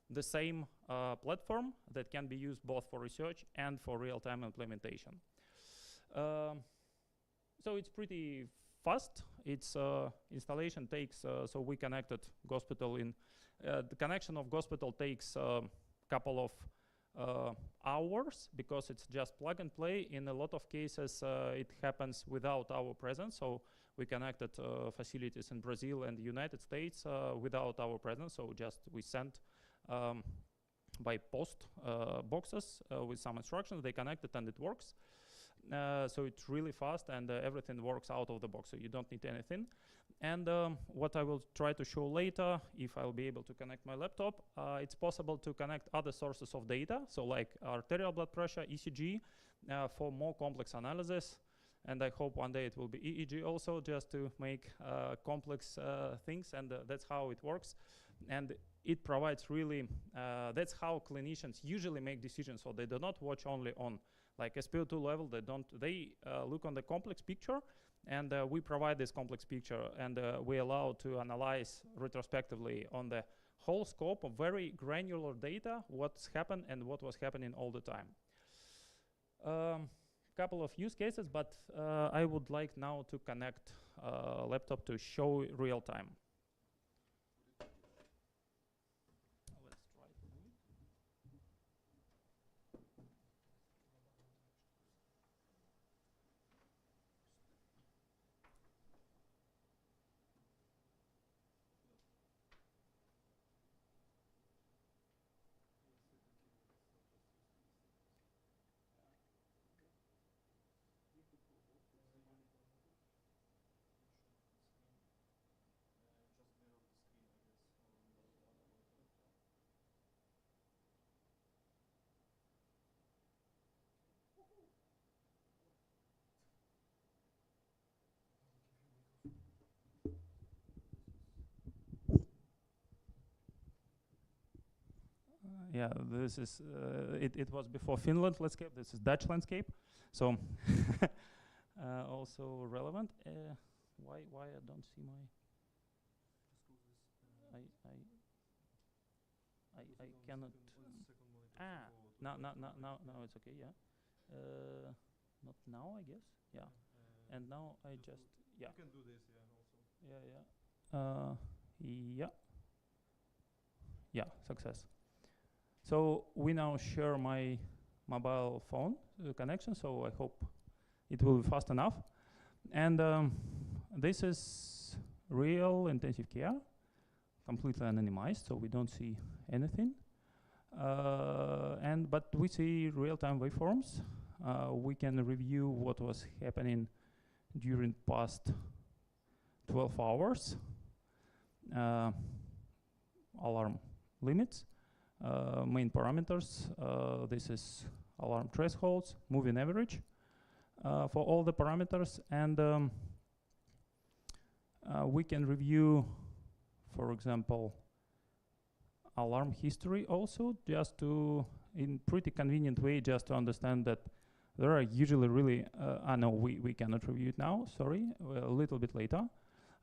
the same platform that can be used both for research and for real-time implementation. So it's pretty fast. Its installation takes, so we connected hospital in, the connection of hospital takes a couple of hours because it's just plug and play. In a lot of cases it happens without our presence. So we connected facilities in Brazil and the United States without our presence. So just we sent by post boxes with some instructions, they connected and it works. So it's really fast and everything works out of the box, so you don't need anything. And what I will try to show later, if I'll be able to connect my laptop, it's possible to connect other sources of data, so like arterial blood pressure, ECG, for more complex analysis. And I hope one day it will be EEG also, just to make complex things, and that's how it works. And it provides really, that's how clinicians usually make decisions, so they do not watch only on like SpO2 level, they look on the complex picture, and we provide this complex picture, and we allow to analyze retrospectively on the whole scope of very granular data, what's happened and what was happening all the time. Couple of use cases, but I would like now to connect laptop to show real time. Yeah, this is, it was before Finland landscape, this is Dutch landscape. So also relevant. Why I don't see my, I cannot, now it's okay, yeah. Not now, I guess, yeah. And now I just, yeah. You can do this, yeah, also. Yeah. Yeah, success. So we now share my mobile phone connection, so I hope it will be fast enough. And this is real intensive care, completely anonymized, so we don't see anything. But we see real-time waveforms. We can review what was happening during past 12 hours. Alarm limits. Main parameters, this is alarm thresholds, moving average for all the parameters, and we can review, for example, alarm history also, just to, in pretty convenient way, just to understand that there are usually really, no, we cannot review it now, sorry, a little bit later.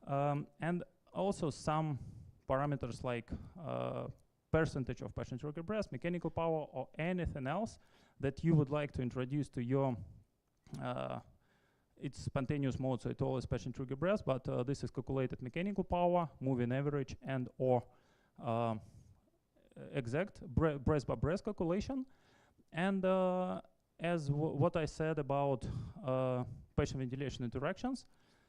And also some parameters like percentage of patient trigger breath, mechanical power, or anything else that you would like to introduce to your, it's spontaneous mode, so it's always patient trigger breath, but this is calculated mechanical power, moving average, and or exact breath by breath calculation. And as what I said about patient ventilation interactions,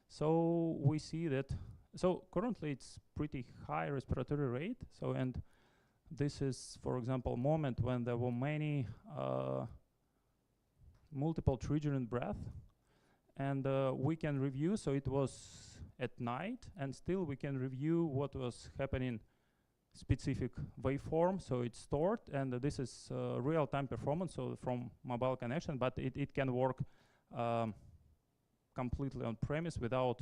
so we see that, so currently it's pretty high respiratory rate, so and this is, for example, moment when there were many multiple triggering breath, and we can review, so it was at night, and still we can review what was happening specific waveform, so it's stored, and this is real-time performance, so from mobile connection, but it can work completely on premise without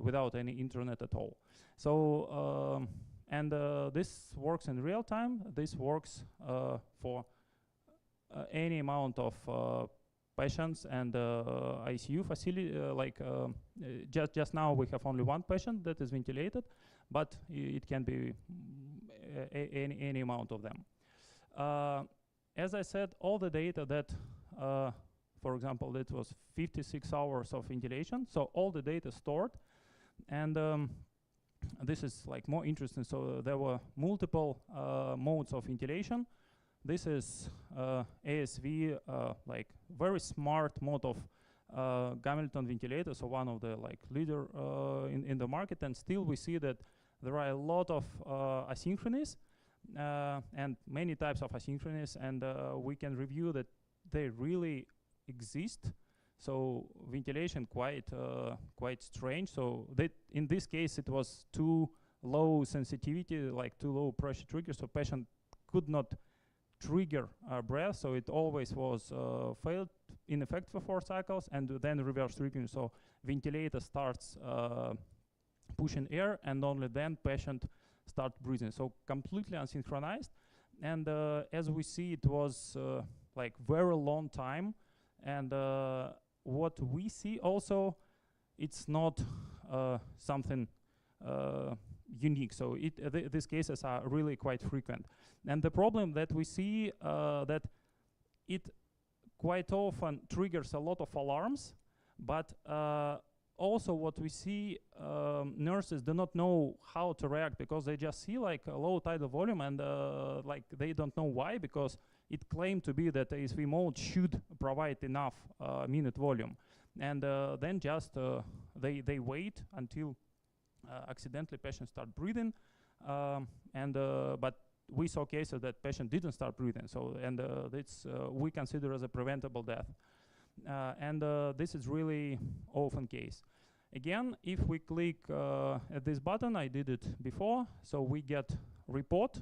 without any internet at all. So this works in real time. This works for any amount of patients and ICU facility. Just now we have only one patient that is ventilated, but it can be any amount of them. As I said, all the data that, for example, that was 56 hours of ventilation, so all the data stored, and this is like more interesting. So there were multiple modes of ventilation. This is ASV, like very smart mode of Gamilton ventilator, so one of the like leader in the market, and still we see that there are a lot of asynchronous and many types of asynchronous, and we can review that they really exist. So ventilation quite strange. So that in this case it was too low sensitivity, like too low pressure trigger, so patient could not trigger breath, so it always was failed in effect for 4 cycles, and then reverse triggering. So ventilator starts pushing air, and only then patient start breathing. So completely unsynchronized, and as we see, it was like very long time, and what we see also, it's not something unique. So these cases are really quite frequent. And the problem that we see that it quite often triggers a lot of alarms, but also what we see, nurses do not know how to react, because they just see like a low tidal volume, and like they don't know why, because it claimed to be that ASV mode should provide enough minute volume, and then just they wait until accidentally patients start breathing, but we saw cases that patient didn't start breathing. So it's we consider as a preventable death, and this is really often case. Again, if we click at this button, I did it before, so we get report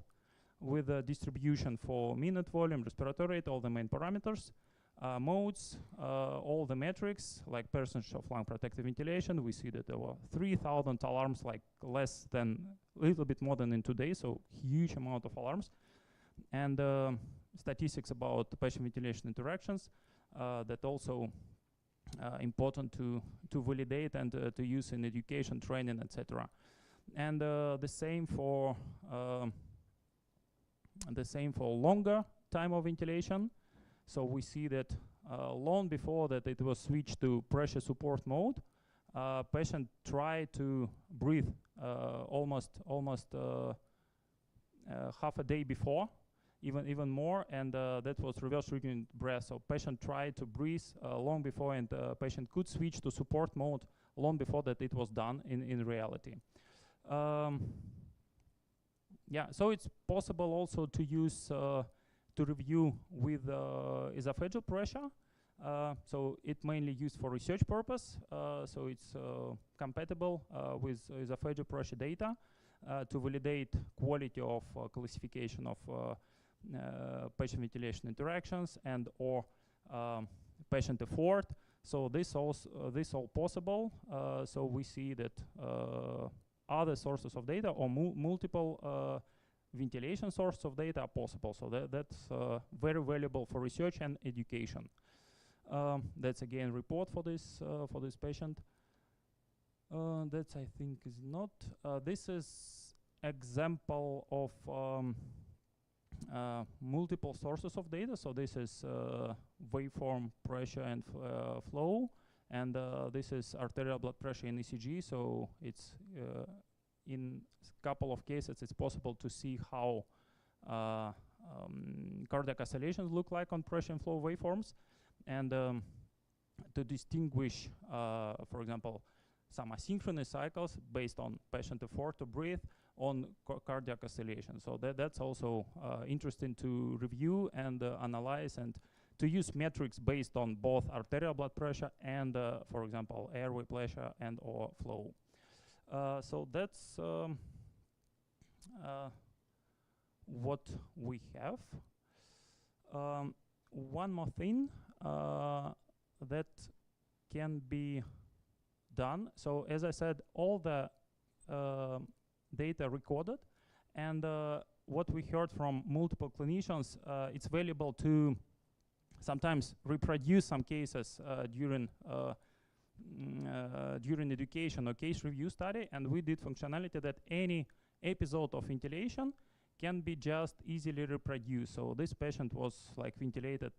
with a distribution for minute volume, respiratory rate, all the main parameters, modes, all the metrics, like percentage of lung protective ventilation. We see that there were 3,000 alarms, like less than, a little bit more than in 2 days, so huge amount of alarms. And statistics about patient ventilation interactions, that also important to validate and to use in education, training, etc. And the same for longer time of ventilation. So we see that long before that it was switched to pressure support mode, patient tried to breathe almost half a day before, even more, and that was reverse triggering breath. So patient tried to breathe long before, and patient could switch to support mode long before that it was done in reality. Yeah, so it's possible also to use to review with esophageal pressure. So it mainly used for research purpose. So it's compatible with esophageal pressure data to validate quality of classification of patient ventilation interactions and or patient effort. So this all possible. So we see that other sources of data or multiple ventilation sources of data are possible. So that's very valuable for research and education. That's again report for this patient. That's I think is not. This is example of multiple sources of data. So this is waveform, pressure, and flow, and this is arterial blood pressure in ECG. So it's in a couple of cases it's possible to see how cardiac oscillations look like on pressure and flow waveforms, and to distinguish, for example, some asynchronous cycles based on patient effort to breathe on cardiac oscillation. So that's also interesting to review and analyze, and to use metrics based on both arterial blood pressure and, for example, airway pressure and or flow. So that's what we have. One more thing that can be done. So as I said, all the data recorded, and what we heard from multiple clinicians, it's valuable to sometimes reproduce some cases during education or case review study, and we did functionality that any episode of ventilation can be just easily reproduced. So this patient was like ventilated,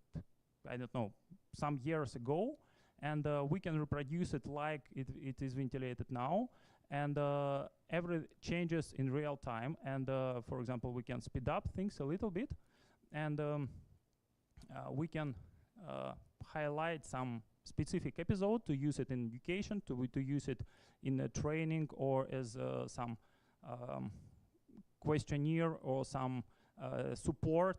I don't know, some years ago, and we can reproduce it like it is ventilated now, and every changes in real time. And for example, we can speed up things a little bit, and we can highlight some specific episode to use it in education, to use it in training, or as some questionnaire or some support,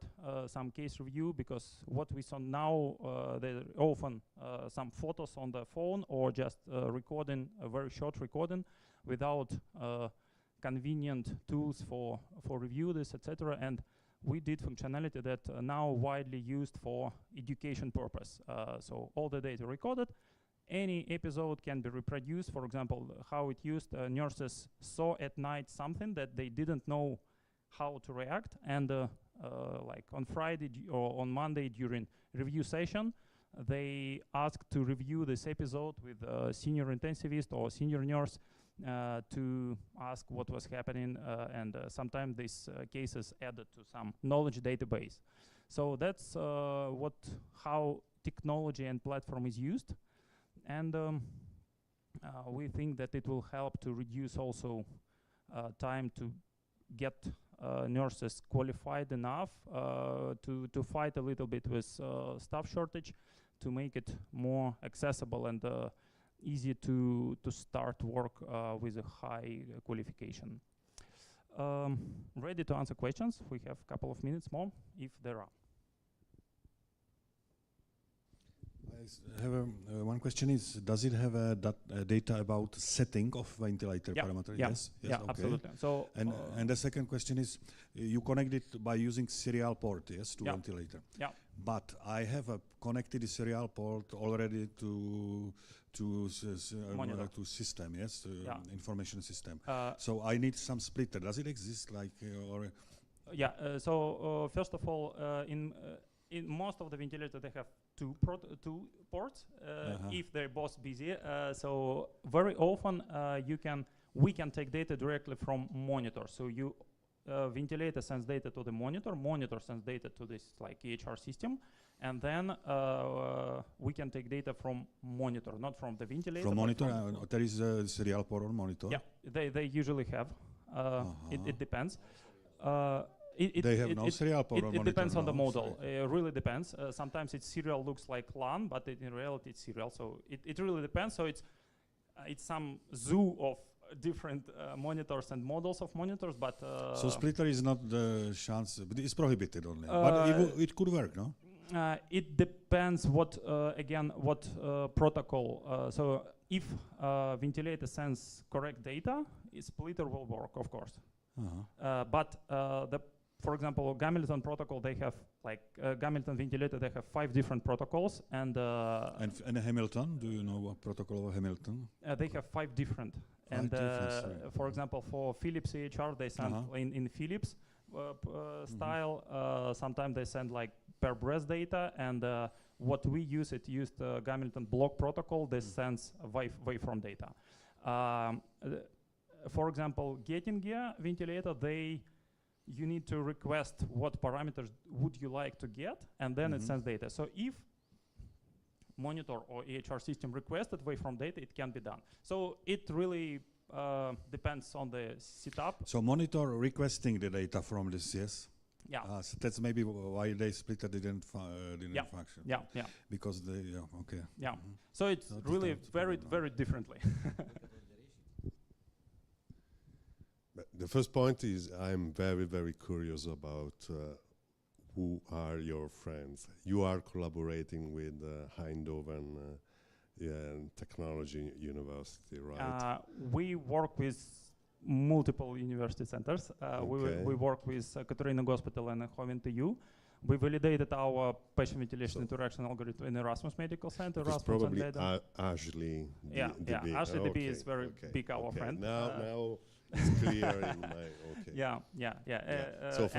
some case review, because what we saw now, there are often some photos on the phone or just recording, a very short recording without convenient tools for review this, etc. And we did functionality that now widely used for education purpose. So all the data recorded, any episode can be reproduced. For example, how it used, nurses saw at night something that they didn't know how to react, and like on Friday or on Monday during review session, they asked to review this episode with a senior intensivist or senior nurse to ask what was happening, and sometimes these cases added to some knowledge database. So that's how technology and platform is used, and we think that it will help to reduce also time to get nurses qualified enough to fight a little bit with staff shortage, to make it more accessible and easy to start work with a high qualification. Ready to answer questions? We have a couple of minutes more, if there are. I have one question is, does it have data about setting of ventilator parameter? Yeah. Yes, yeah, okay. Absolutely. So, and the second question is, you connect it by using serial port, yes, to ventilator. Yeah. But I have connected serial port already to system, yes, information system. So I need some splitter. Does it exist, like or? Yeah. So first of all, in most of the ventilators, they have two ports, if they're both busy. So very often we can take data directly from monitor. So you ventilator sends data to the monitor sends data to this like EHR system, and then we can take data from monitor, not from the ventilator. From monitor, there is a serial port on monitor. Yeah, they usually have. It depends. They have no serial port on monitor. It depends on the model. It really depends. Sometimes its serial looks like LAN, but in reality it's serial. So it really depends. So it's some zoo of different monitors and models of monitors, but so splitter is not the chance, but it's prohibited only. But it could work, no? It depends what protocol. So if ventilator sends correct data, splitter will work, of course. But for example, Gamilton protocol, they have like Gamilton ventilator. They have 5 different protocols, and Hamilton. Do you know what protocol of Hamilton? They have 5 different. And for example, for Philips EHR, they send in Philips style. Sometimes they send like per breath data, and what we use, it used Gamilton block protocol. This sends waveform data. For example, Getinge ventilator, you need to request what parameters would you like to get, and then it sends data. So if monitor or EHR system requested waveform data, it can be done. So it really depends on the setup. So monitor requesting the data from this, yes? Yeah. So that's maybe why they splitter didn't function. Yeah, yeah. Because they, okay. Yeah. So it's really very differently. The first point is I'm very curious about who are your friends. You are collaborating with Eindhoven Technology University, right? We work with multiple university centers. We work with Katarina Hospital and Eindhoven TU. We validated our patient ventilation interaction algorithm in Erasmus Medical Center. It's Erasmus probably and Ashley. Ashley DB is very big our friend. Now it's clear in my So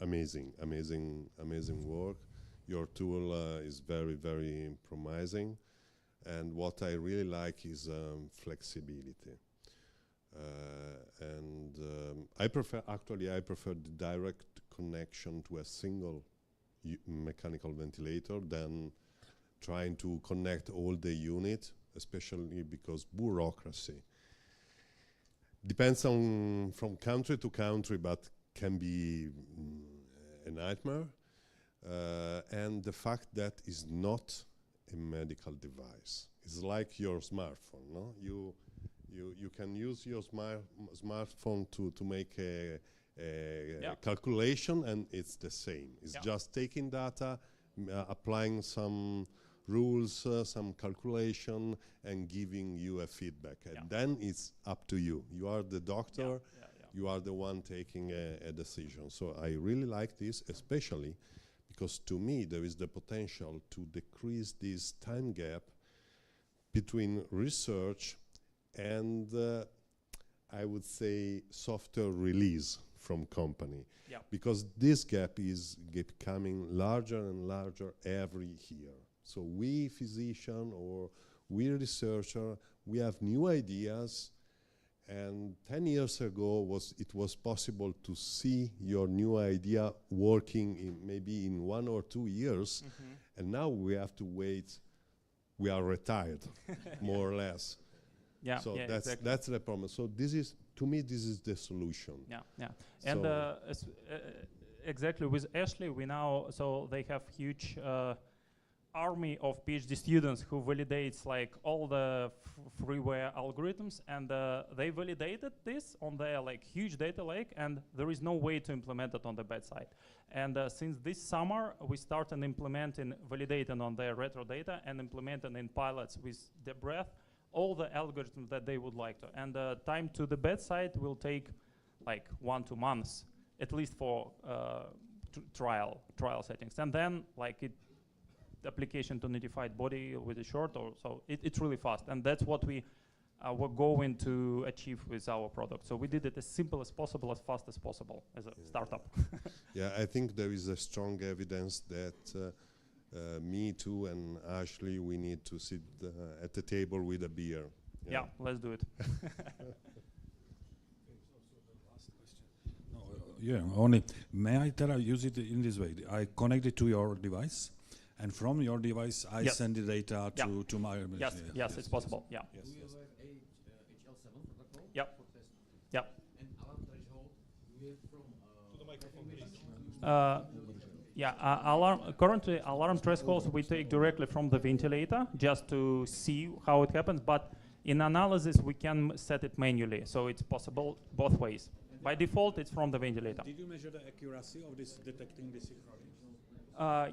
amazing work. Your tool is very promising, and what I really like is flexibility. I prefer the direct connection to a single mechanical ventilator than trying to connect all the unit, especially because bureaucracy depends on from country to country, but can be a nightmare. And the fact that is not a medical device. It's like your smartphone, no? You can use your smartphone to make a calculation, and it's the same. It's just taking data, applying some rules, some calculation, and giving you a feedback. And then it's up to you. You are the doctor. You are the one taking a decision. So I really like this, especially because to me there is the potential to decrease this time gap between research and I would say software release from company, because this gap is becoming larger and larger every year. So we physician or we researcher, we have new ideas, and 10 years ago it was possible to see your new idea working in maybe in 1 or 2 years, and now we have to wait. We are retired, more or less. So that's the problem. So this is, to me, this is the solution. And exactly with Ashley, we now, so they have huge army of PhD students who validates like all the freeware algorithms, and they validated this on their like huge data lake, and there is no way to implement it on the bedside. And since this summer, we started implementing, validating on their retro data and implementing in pilots with the breath all the algorithms that they would like to. And time to the bedside will take like 1-2 months, at least for trial settings. And then like the application to notified body with a short, or so it's really fast. And that's what we're going to achieve with our product. So we did it as simple as possible, as fast as possible as a startup. Yeah, I think there is a strong evidence that me too and Ashley, we need to sit at the table with a beer. Yeah, let's do it. Only may I use it in this way? I connect it to your device, and from your device I send the data to my machine. Yes, it's possible. Yeah. Do you have a HL7 protocol? Yep. For testing? Yep. And alarm threshold, do you have from to the microphone, currently alarm thresholds we take directly from the ventilator just to see how it happens, but in analysis we can set it manually, so it's possible both ways. By default, it's from the ventilator. Did you measure the accuracy of this detecting this?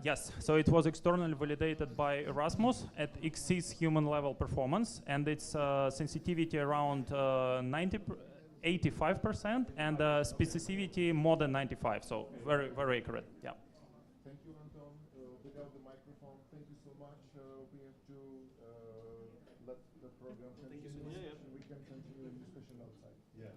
Yes, so it was externally validated by Erasmus at exceeds human level performance, and its sensitivity around 85% and specificity more than 95, so very accurate. Yeah. Thank you, Anton. Without the microphone, thank you so much. We have to let the program continue. We can continue the discussion outside. Yes.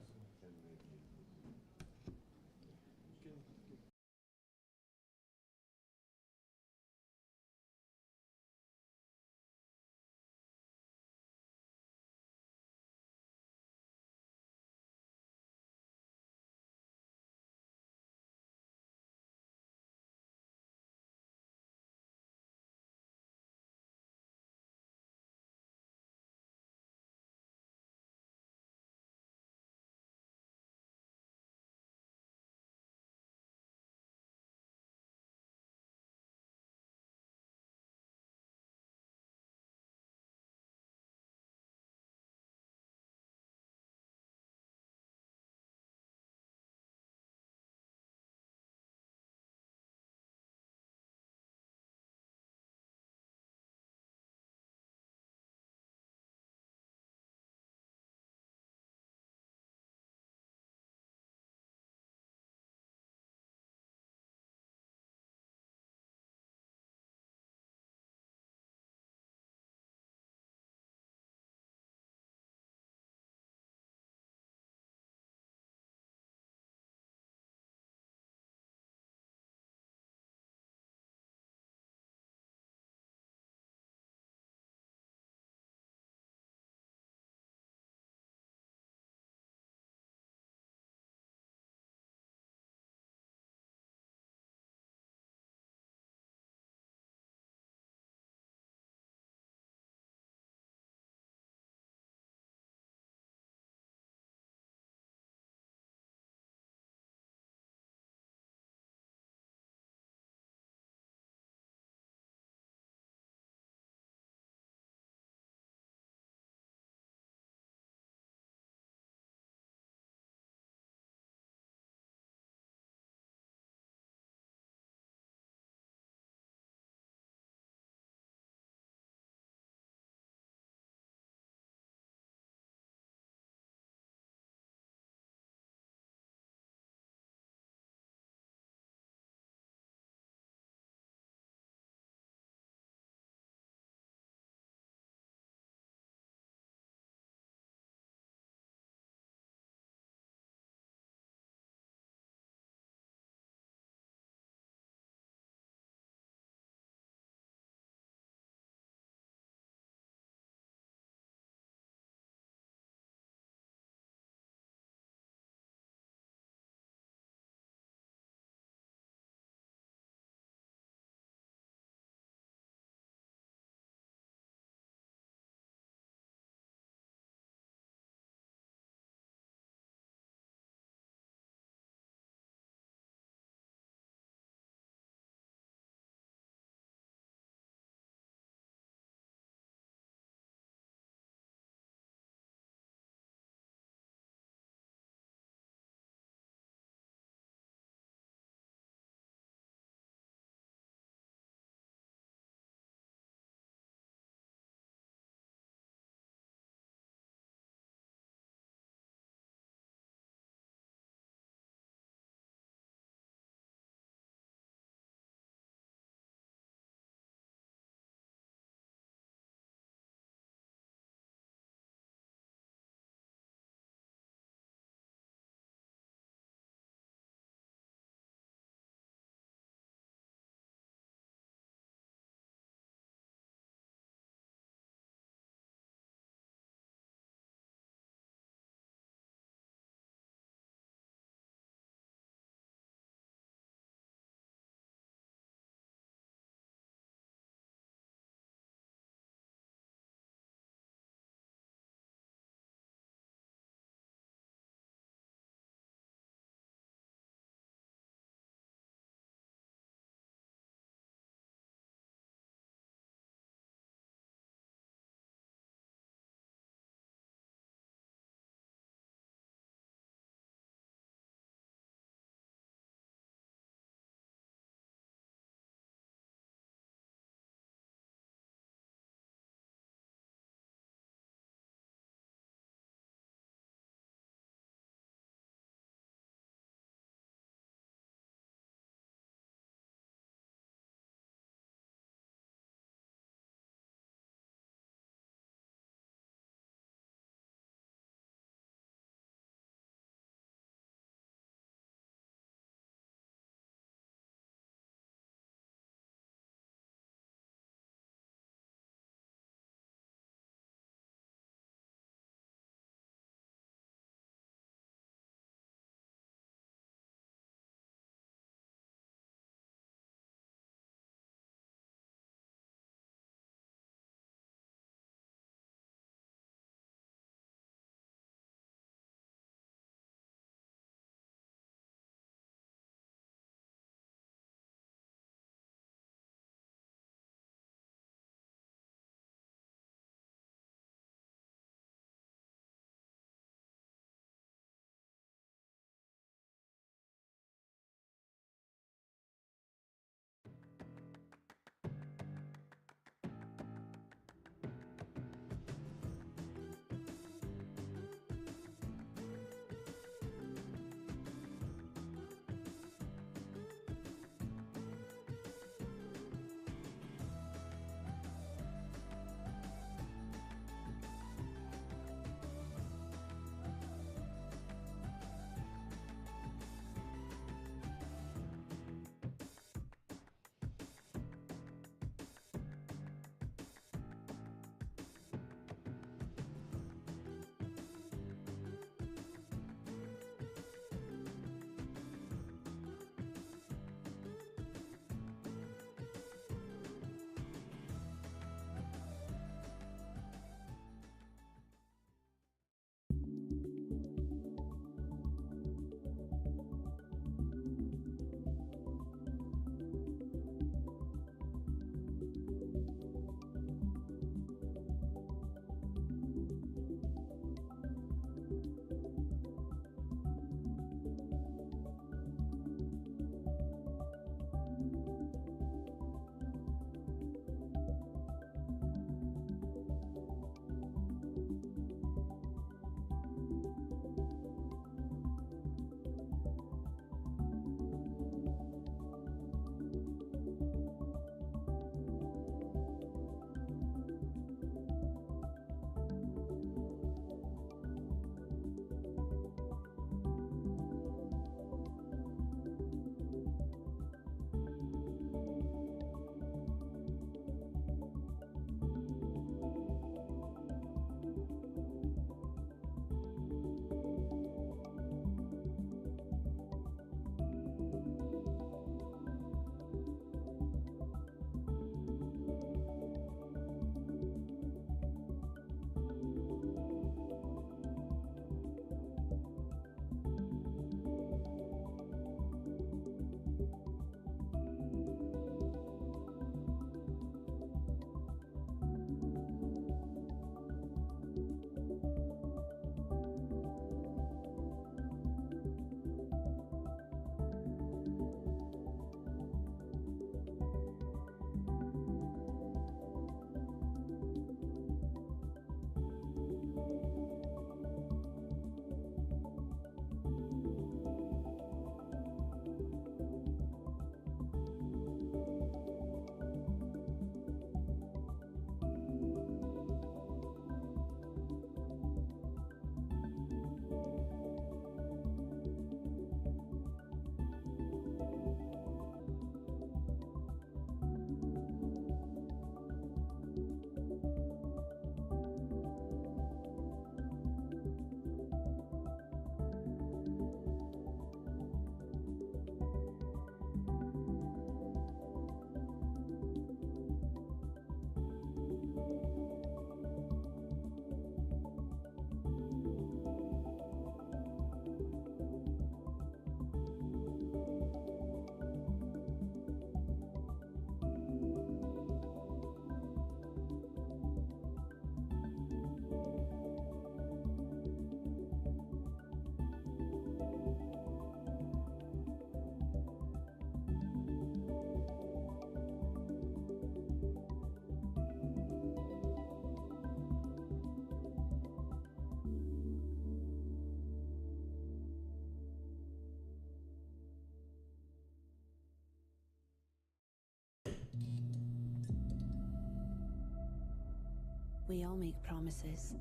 We all make promises.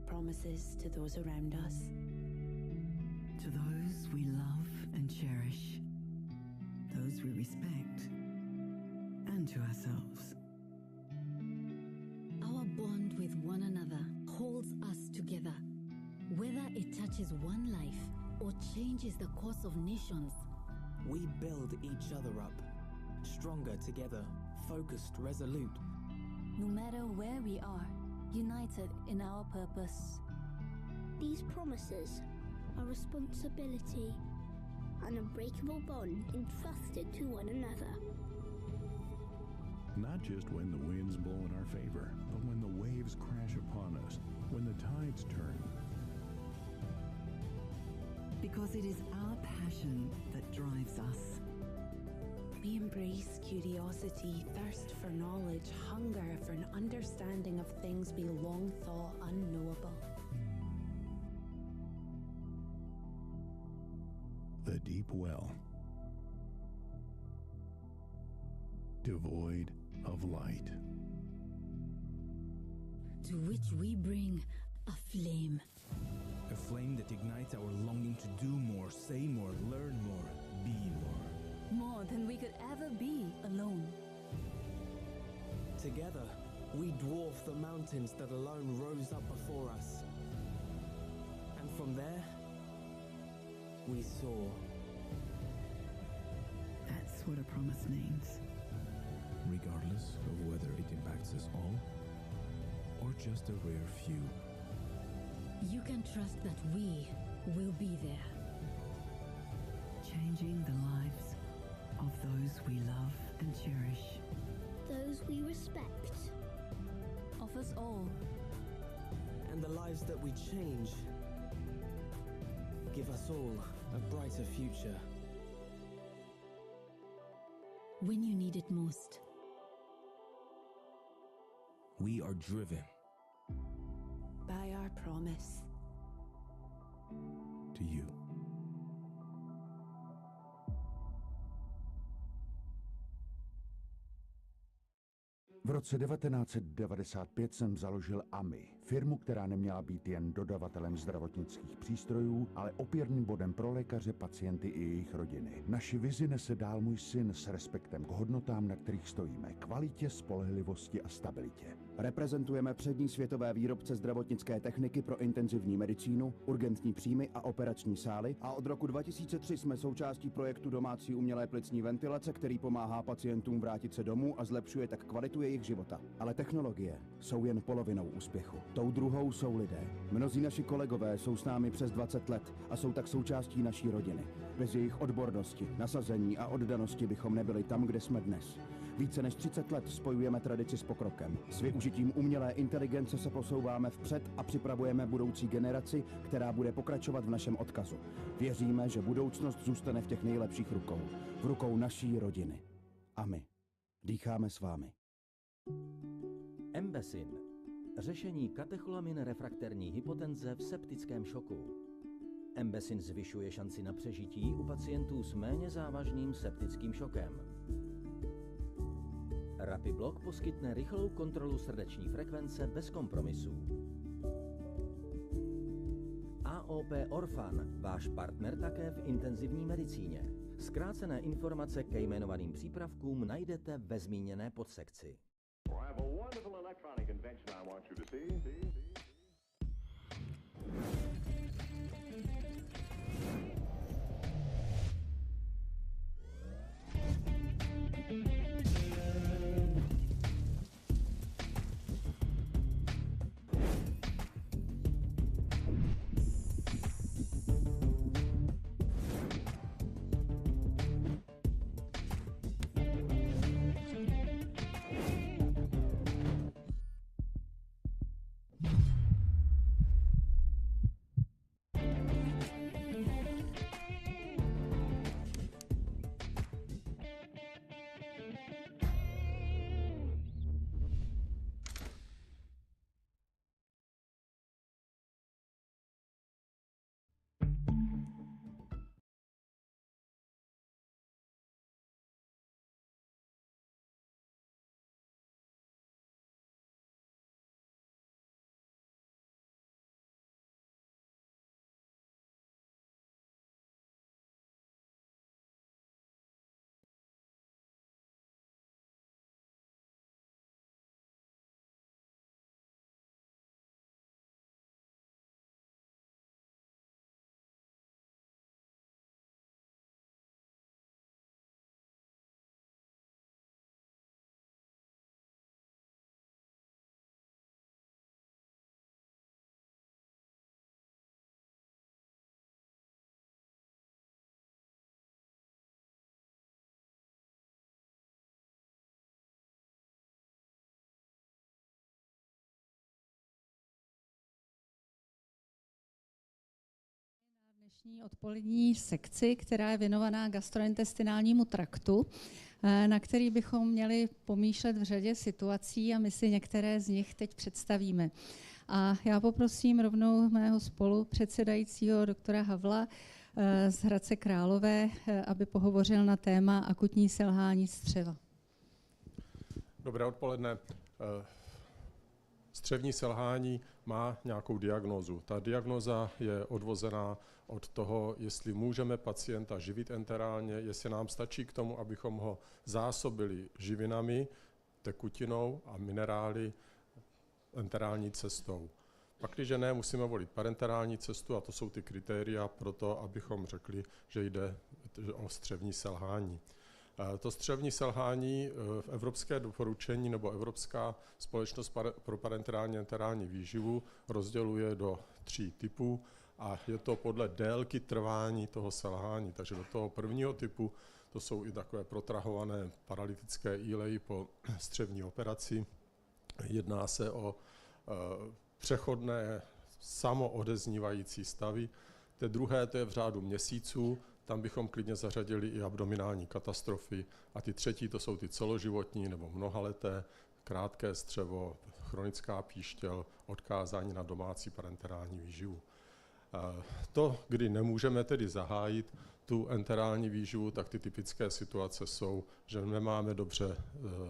Promises to those around us. To those we love and cherish. Those we respect. And to ourselves. Our bond with one another holds us together. Whether it touches one life or changes the course of nations, we build each other up, stronger together, focused, resolute. No matter where we are, united in our purpose. These promises are responsibility, an unbreakable bond entrusted to one another. Not just when the winds blow in our favor, but when the waves crash upon us, when the tides turn. Because it is our passion that drives us. We embrace curiosity, thirst for knowledge, hunger for an understanding of things we long thought unknowable. The deep well, devoid of light, to which we bring a flame. A flame that ignites our longing to do more, say more, learn more, be more. More than we could ever be alone. Together, we dwarf the mountains that alone rose up before us. And from there, we soar. That's what a promise means. Regardless of whether it impacts us all, or just a rare few. You can trust that we will be there. Changing the lives of those we love and cherish. Those we respect. Of us all. And the lives that we change give us all a brighter future. When you need it most. We are driven by our promise to you. V roce 1995 jsem založil AMI, firmu, která neměla být jen dodavatelem zdravotnických přístrojů, ale opěrným bodem pro lékaře, pacienty i jejich rodiny. Naši vizi nese dál můj syn s respektem k hodnotám, na kterých stojíme, kvalitě, spolehlivosti a stabilitě. Reprezentujeme přední světové výrobce zdravotnické techniky pro intenzivní medicínu, urgentní příjmy a operační sály a od roku 2003 jsme součástí projektu domácí umělé plicní ventilace, který pomáhá pacientům vrátit se domů a zlepšuje tak kvalitu jejich života. Ale technologie jsou jen polovinou úspěchu. Tou druhou jsou lidé. Mnozí naši kolegové jsou s námi přes 20 let a jsou tak součástí naší rodiny. Bez jejich odbornosti, nasazení a oddanosti bychom nebyli tam, kde jsme dnes. Více než 30 let spojujeme tradici s pokrokem. S využitím umělé inteligence se posouváme vpřed a připravujeme budoucí generaci, která bude pokračovat v našem odkazu. Věříme, že budoucnost zůstane v těch nejlepších rukou. V rukou naší rodiny. A my dýcháme s vámi. Embesin. Řešení katecholamin refrakterní hypotenze v septickém šoku. Embesin zvyšuje šanci na přežití u pacientů s méně závažným septickým šokem. RAPIBlock poskytne rychlou kontrolu srdeční frekvence bez kompromisů. AOP Orphan, váš partner také v intenzivní medicíně. Zkrácené informace ke jmenovaným přípravkům najdete ve zmíněné podsekci. dnešní odpolední sekci, která je věnovaná gastrointestinálnímu traktu, na který bychom měli pomýšlet v řadě situací a my si některé z nich teď představíme. A já poprosím rovnou mého spolupředsedajícího doktora Havla z Hradce Králové, aby pohovořil na téma akutní selhání střeva. Dobré odpoledne. Střevní selhání má nějakou diagnózu. Ta diagnóza je odvozená od toho, jestli můžeme pacienta živit enterálně, jestli nám stačí k tomu, abychom ho zásobili živinami, tekutinou a minerály enterální cestou. Pakliže ne, musíme volit parenterální cestu a to jsou ty kritéria pro to, abychom řekli, že jde o střevní selhání. To střevní selhání v evropské doporučení nebo Evropská společnost pro parenterální enterální výživu rozděluje do 3 typů a je to podle délky trvání toho selhání. Takže do toho prvního typu to jsou i takové protrahované paralytické íleji po střevní operaci. Jedná se o přechodné samoodeznívající stavy. Té druhé, to je v řádu měsíců, tam bychom klidně zařadili i abdominální katastrofy. A ty třetí, to jsou ty celoživotní nebo mnohaleté, krátké střevo, chronická píštěl, odkázání na domácí parenterální výživu. To, kdy nemůžeme tedy zahájit tu enterální výživu, tak ty typické situace jsou, že nemáme dobře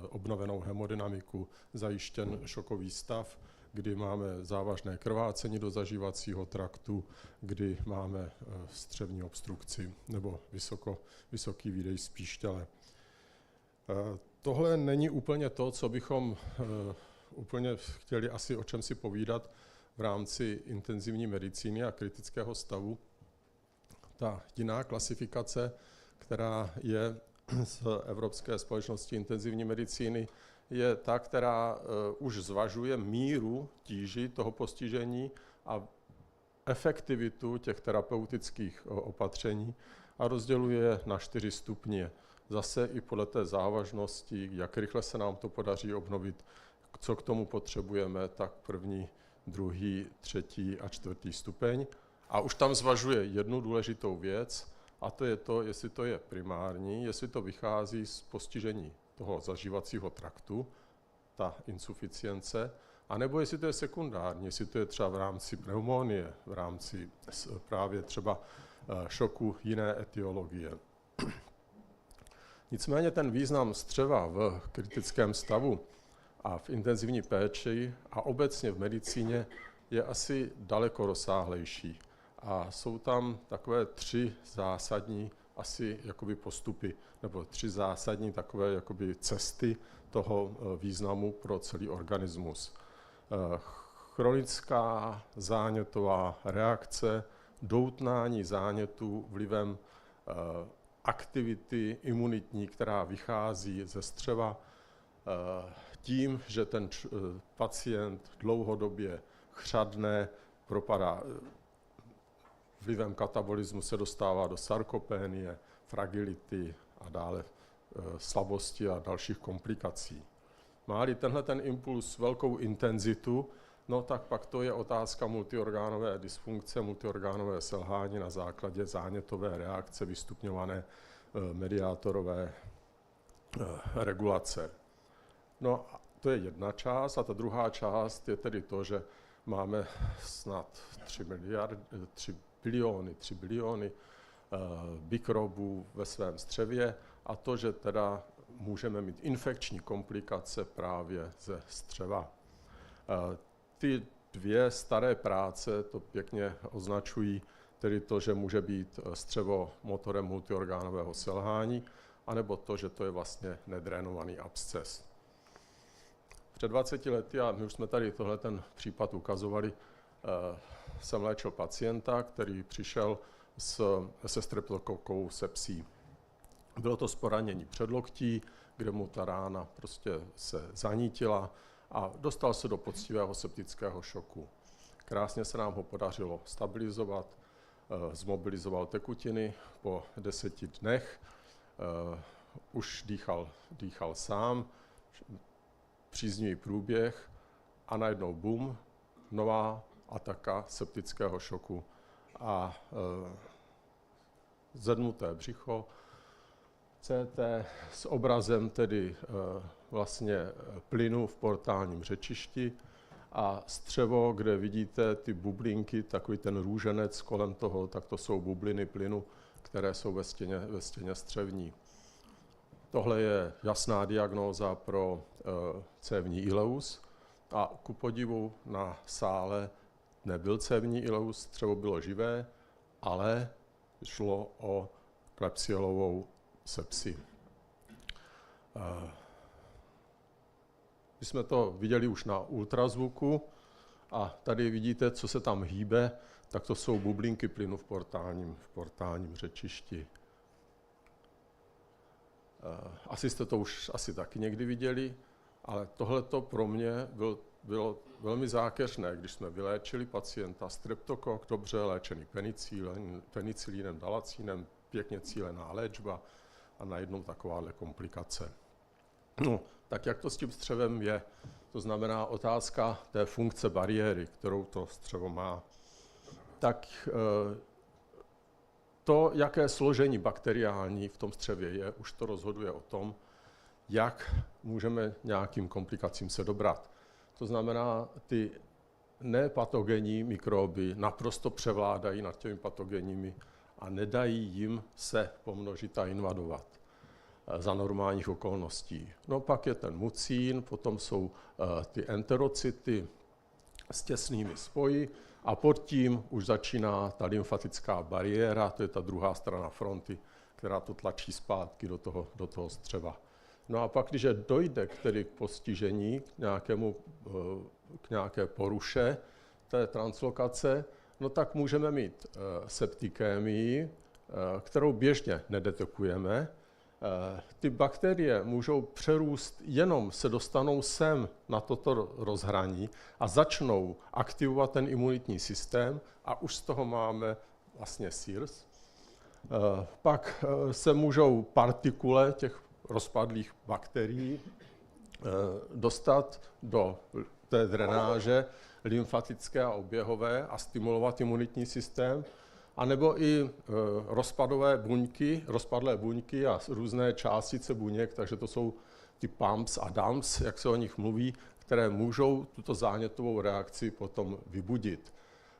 obnovenou hemodynamiku, zajištěn šokový stav, kdy máme závažné krvácení do zažívacího traktu, kdy máme střevní obstrukci nebo vysoký výdej z píštěle. Tohle není úplně to, co bychom úplně chtěli asi o čem si povídat v rámci intenzivní medicíny a kritického stavu. Ta jiná klasifikace, která je z Evropské společnosti intenzivní medicíny, je ta, která už zvažuje míru tíži toho postižení a efektivitu těch terapeutických opatření a rozděluje na 4 stupně. Zase i podle té závažnosti, jak rychle se nám to podaří obnovit, co k tomu potřebujeme, tak 1., 2., 3. a 4. stupeň. A už tam zvažuje jednu důležitou věc, a to je to, jestli to je primární, jestli to vychází z postižení toho zažívacího traktu, ta insuficience, anebo jestli to je sekundární, jestli to je třeba v rámci pneumonie, v rámci právě třeba šoku jiné etiologie. Nicméně ten význam střeva v kritickém stavu a v intenzivní péči a obecně v medicíně je asi daleko rozsáhlejší. A jsou tam takové 3 zásadní asi jakoby postupy, nebo 3 zásadní takové jakoby cesty toho významu pro celý organismus. Chronická zánětová reakce, doutnání zánětu vlivem aktivity imunitní, která vychází ze střeva, tím, že ten pacient dlouhodobě chřadne, propadá vlivem katabolismu se dostává do sarkopénie, fragility a dále slabosti a dalších komplikací. Má-li tenhle ten impuls velkou intenzitu, no tak pak to je otázka multiorgánové dysfunkce, multiorgánové selhání na základě zánětové reakce vystupňované mediátorové regulace. No to je jedna část a ta druhá část je tedy to, že máme snad 3 biliony mikrobů ve svém střevě a to, že teda můžeme mít infekční komplikace právě ze střeva. Ty 2 staré práce to pěkně označují, tedy to, že může být střevo motorem multiorgánového selhání, anebo to, že to je vlastně nedrénovaný absces. Před 20 lety, a my už jsme tady tohle ten případ ukazovali, jsem léčil pacienta, který přišel se streptokokovou sepsí. Bylo to z poranění předloktí, kde mu ta rána prostě se zanítila a dostal se do poctivého septického šoku. Krásně se nám ho podařilo stabilizovat, zmobilizoval tekutiny po 10 dnech, už dýchal sám, příznivý průběh a najednou bum, nová ataka septického šoku a zednuté břicho, CT s obrazem tedy vlastně plynu v portálním řečišti a střevo, kde vidíte ty bublinky, takový ten růženec kolem toho, tak to jsou bubliny plynu, které jsou ve stěně střevní. Tohle je jasná diagnóza pro cévní ileus a ku podivu na sále nebyl cévní ileus, střevo bylo živé, ale šlo o klebsiellovou sepsi. My jsme to viděli už na ultrazvuku a tady vidíte, co se tam hýbe, tak to jsou bublinky plynu v portálním řečišti. Asi jste to už taky někdy viděli, ale tohleto pro mě bylo velmi zákeřné, když jsme vyléčili pacienta streptokok, dobře léčený penicilínem, dalacínem, pěkně cílená léčba a najednou takováhle komplikace. No, tak jak to s tím střevem je? To znamená otázka té funkce bariéry, kterou to střevo má. Tak to, jaké složení bakteriální v tom střevě je, už to rozhoduje o tom, jak můžeme nějakým komplikacím se dobrat. To znamená, ty nepatogenní mikroby naprosto převládají nad těmi patogenními a nedají jim se pomnožit a invadovat za normálních okolností. No pak je ten mucín, potom jsou ty enterocyty s těsnými spoji a pod tím už začíná ta lymfatická bariéra, to je ta druhá strana fronty, která to tlačí zpátky do toho střeva. No a pak, když dojde k postižení, k nějaké poruše té translokace, no tak můžeme mít septikémii, kterou běžně nedetekujeme. Ty bakterie můžou přerůst, jenom se dostanou sem na toto rozhraní a začnou aktivovat ten imunitní systém a už z toho máme vlastně SIRS. Pak se můžou partikule těch rozpadlých bakterií dostat do té drenáže lymfatické a oběhové a stimulovat imunitní systém, anebo i rozpadlé buňky a různé částice buněk, takže to jsou ty pumps a dumps, jak se o nich mluví, které můžou tuto zánětovou reakci potom vybudit.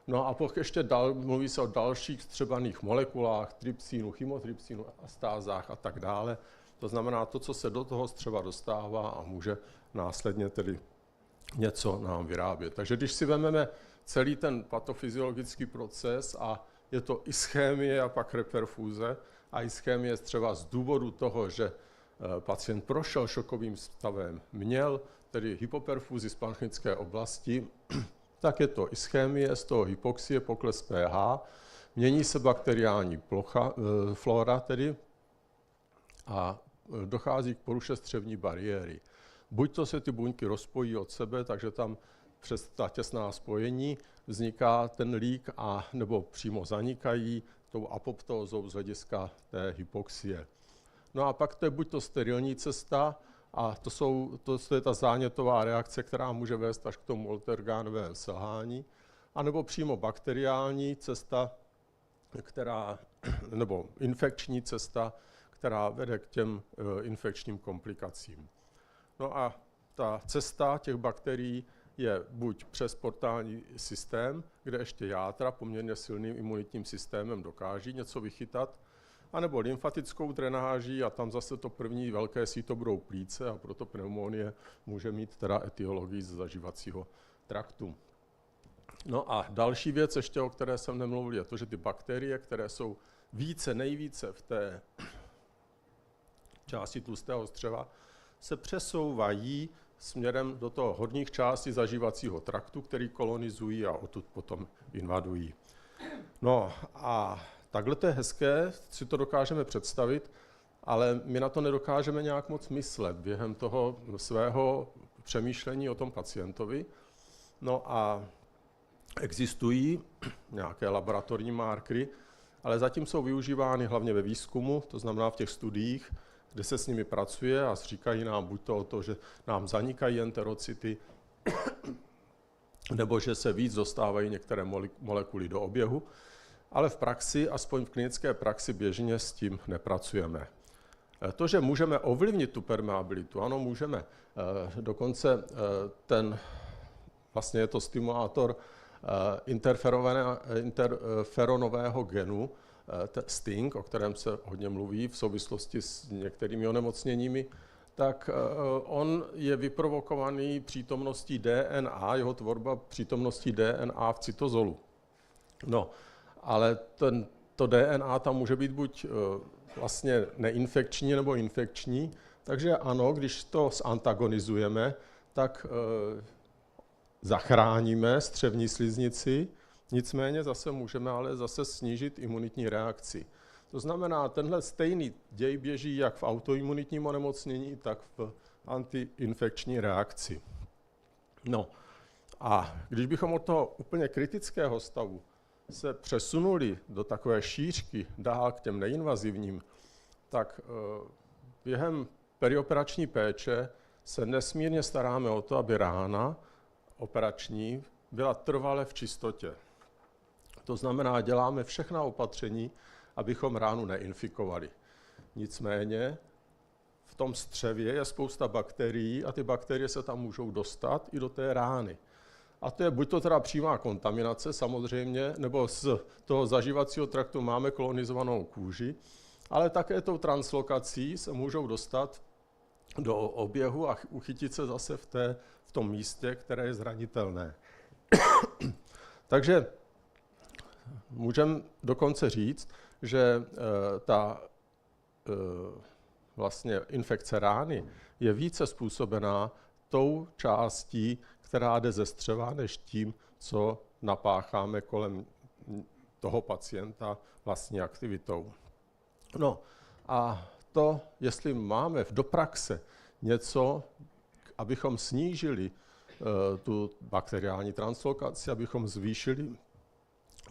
No a pak ještě mluví se o dalších střebaných molekulách, trypsínu, chymotrypsínu, astázách a tak dále. To znamená to, co se do toho střeva dostává a může následně tedy něco nám vyrábět. Takže když si vezmeme celý ten patofyziologický proces a je to ischémie a pak reperfuze a ischémie třeba z důvodu toho, že pacient prošel šokovým stavem, měl tedy hypoperfuzi z planchnické oblasti, tak je to ischémie, z toho hypoxie, pokles pH, mění se bakteriální flora tedy a dochází k poruše střevní bariéry. Buď to se ty buňky rozpojí od sebe, takže tam přes ta těsná spojení vzniká ten lík, a nebo přímo zanikají tou apoptózou z hlediska té hypoxie. No a pak to je buď to sterilní cesta, a to je ta zánětová reakce, která může vést až k tomu multiorgánovému selhání, anebo přímo bakteriální cesta, nebo infekční cesta, která vede k těm infekčním komplikacím. No a ta cesta těch bakterií je buď přes portální systém, kde ještě játra poměrně silným imunitním systémem dokáží něco vychytat, anebo lymfatickou drenáží a tam zase to první velké síto budou plíce a proto pneumonie může mít teda etiologii z zažívacího traktu. No a další věc ještě, o které jsem nemluvil, je to, že ty bakterie, které jsou nejvíce v té části tlustého střeva, se přesouvají směrem do toho horních částí zažívacího traktu, který kolonizují a odtud potom invadují. No a takhle to je hezké, si to dokážeme představit, ale my na to nedokážeme nějak moc myslet během toho svého přemýšlení o tom pacientovi. No a existují nějaké laboratorní markery, ale zatím jsou využívány hlavně ve výzkumu, to znamená v těch studiích, kde se s nimi pracuje a říkají nám buď to o to, že nám zanikají enterocyty, nebo že se víc dostávají některé molekuly do oběhu. ale v praxi, aspoň v klinické praxi, běžně s tím nepracujeme. To, že můžeme ovlivnit tu permeabilitu, ano, můžeme. Dokonce vlastně je to stimulátor interferonového genu, STING, o kterém se hodně mluví v souvislosti s některými onemocněními, tak on je vyprovokovaný přítomností DNA, jeho tvorba přítomností DNA v cytozolu. No, ale to DNA tam může být buď vlastně neinfekční nebo infekční, takže ano, když to zantagonizujeme, tak zachráníme střevní sliznici, nicméně zase můžeme ale zase snížit imunitní reakci. To znamená, tenhle stejný děj běží jak v autoimunitním onemocnění, tak v antiinfekční reakci. No a když bychom od toho úplně kritického stavu se přesunuli do takové šířky dál k těm neinvazivním, tak během perioperační péče se nesmírně staráme o to, aby rána operační byla trvale v čistotě. To znamená, děláme všechna opatření, abychom ránu neinfikovali. Nicméně v tom střevě je spousta bakterií a ty bakterie se tam můžou dostat i do té rány. A to je buď to teda přímá kontaminace samozřejmě, nebo z toho zažívacího traktu máme kolonizovanou kůži, ale také tou translokací se můžou dostat do oběhu a uchytit se zase v tom místě, které je zranitelné. Takže můžeme dokonce říct, že ta vlastně infekce rány je více způsobená tou částí, která jde ze střeva, než tím, co napácháme kolem toho pacienta vlastní aktivitou. No a to, jestli máme do praxe něco, abychom snížili tu bakteriální translokaci, abychom zvýšili,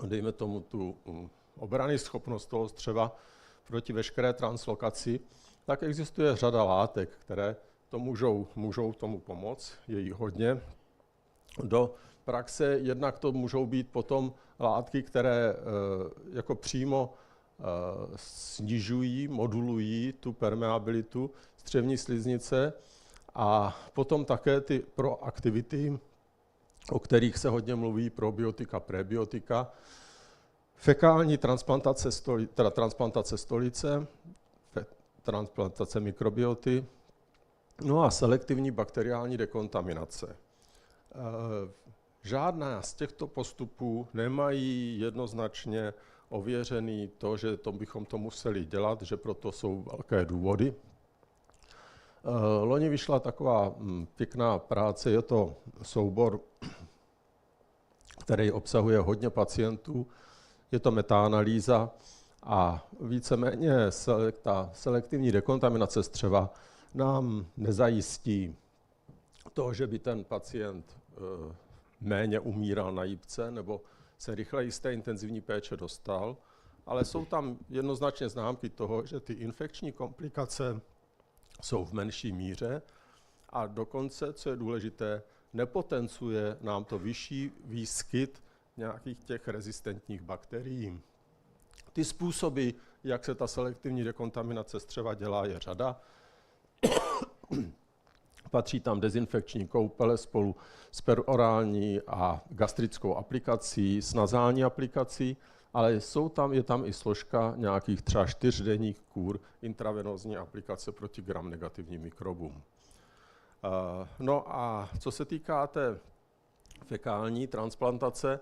dejme tomu, tu obrannou schopnost toho střeva proti veškeré translokaci, tak existuje řada látek, které to můžou tomu pomoct, je jich hodně. Do praxe jednak to můžou být potom látky, které jako přímo snižují, modulují tu permeabilitu střevní sliznice a potom také ty proaktivity, o kterých se hodně mluví, probiotika, prebiotika, fekální transplantace stolice, transplantace mikrobioty, no a selektivní bakteriální dekontaminace. Žádná z těchto postupů nemají jednoznačně ověřený to, že bychom to museli dělat, že proto jsou velké důvody. Loni vyšla taková pěkná práce, je to soubor, který obsahuje hodně pacientů, je to metaanalýza a víceméně ta selektivní dekontaminace střeva nám nezajistí to, že by ten pacient méně umíral na jipce nebo se rychleji z té intenzivní péče dostal, ale jsou tam jednoznačně známky toho, že ty infekční komplikace jsou v menší míře a dokonce, co je důležité, nepotencuje nám to vyšší výskyt nějakých těch rezistentních bakterií. Ty způsoby, jak se ta selektivní dekontaminace střeva dělá, je řada. Patří tam dezinfekční koupele spolu s perorální a gastrickou aplikací, s nazální aplikací, ale je tam i složka nějakých třeba 4denních kůr intravenózní aplikace proti gram-negativním mikrobům. No a co se týká té fekální transplantace,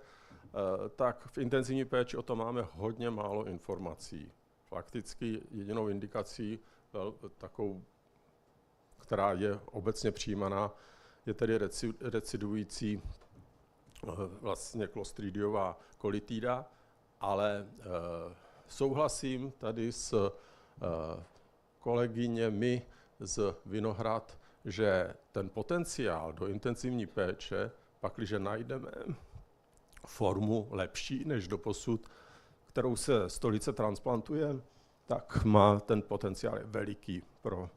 tak v intenzivní péči o tom máme hodně málo informací. Fakticky jedinou indikací, takovou, která je obecně přijímaná, je tedy recidující vlastně klostridiová kolitida, ale souhlasím tady s kolegyněmi z Vinohrad, že ten potenciál do intenzivní péče, pakliže najdeme formu lepší než doposud, kterou se stolice transplantuje, tak má ten potenciál je veliký pro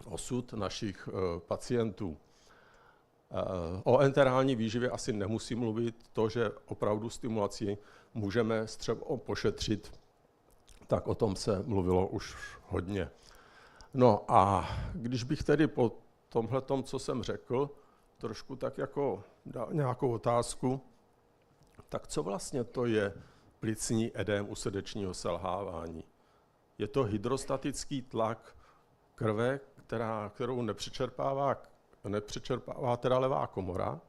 osud našich pacientů. O enterální výživě asi nemusím mluvit. To, že opravdu stimulací můžeme střevo pošetřit, tak o tom se mluvilo už hodně. No a když bych tedy po tomhletom, co jsem řekl, trošku tak jako dal nějakou otázku, tak co vlastně to je plicní edém u srdečního selhávání? Je to hydrostatický tlak krve, kterou nepřečerpává teda levá komora,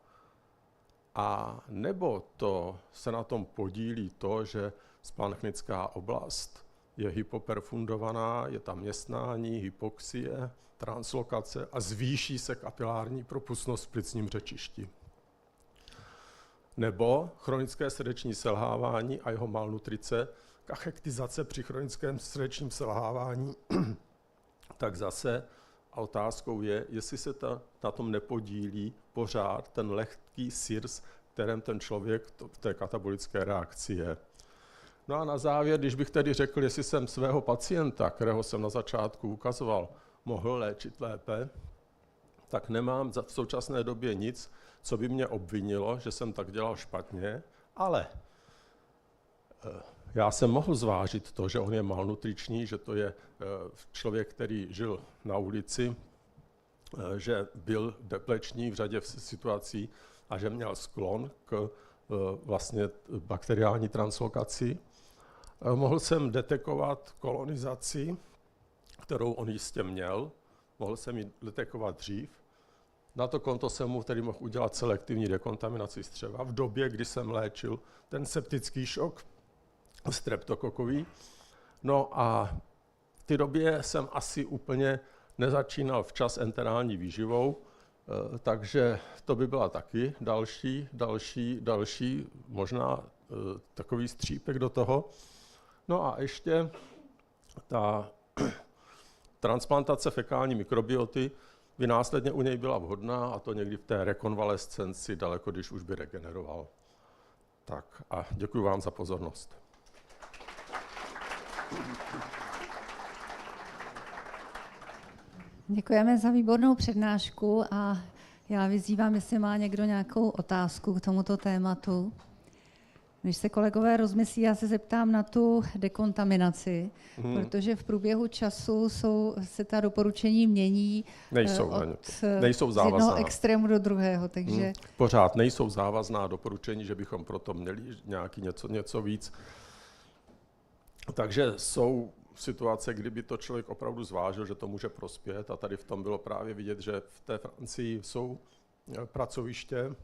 a nebo to se na tom podílí to, že splanchnická oblast je hypoperfundovaná, je tam městnání, hypoxie, translokace a zvýší se kapilární propustnost v plicním řečišti. Nebo chronické srdeční selhávání a jeho malnutrice, kachektizace při chronickém srdečním selhávání, tak zase a otázkou je, jestli se na tom nepodílí pořád ten lehký sirs, kterém ten člověk v té katabolické reakci je. No a na závěr, když bych tedy řekl, jestli jsem svého pacienta, kterého jsem na začátku ukazoval, mohl léčit lépe, tak nemám v současné době nic, co by mě obvinilo, že jsem tak dělal špatně, ale já jsem mohl zvážit to, že on je malnutriční, že to je člověk, který žil na ulici, že byl depleční v řadě situací a že měl sklon k vlastně bakteriální translokaci. Mohl jsem detekovat kolonizaci, kterou on jistě měl, mohl jsem ji detekovat dřív. Na to konto jsem mu tedy mohl udělat selektivní dekontaminaci střeva v době, kdy jsem léčil ten septický šok streptokokový. No a v té době jsem asi úplně nezačínal včas enterální výživou, takže to by byla taky další možná takový střípek do toho. No a ještě ta transplantace fekální mikrobioty by následně u něj byla vhodná, a to někdy v té rekonvalescenci, daleko když už by regeneroval. Tak a děkuji vám za pozornost. Děkujeme za výbornou přednášku a já vyzývám, jestli má někdo nějakou otázku k tomuto tématu. Když se kolegové rozmyslí, já se zeptám na tu dekontaminaci, protože v průběhu času se ta doporučení mění nejsou z jednoho extrému do druhého. Takže pořád nejsou závazná doporučení, že bychom proto měli nějaký něco víc. Takže jsou situace, kdyby to člověk opravdu zvážil, že to může prospět, a tady v tom bylo právě vidět, že v té Francii jsou pracoviště,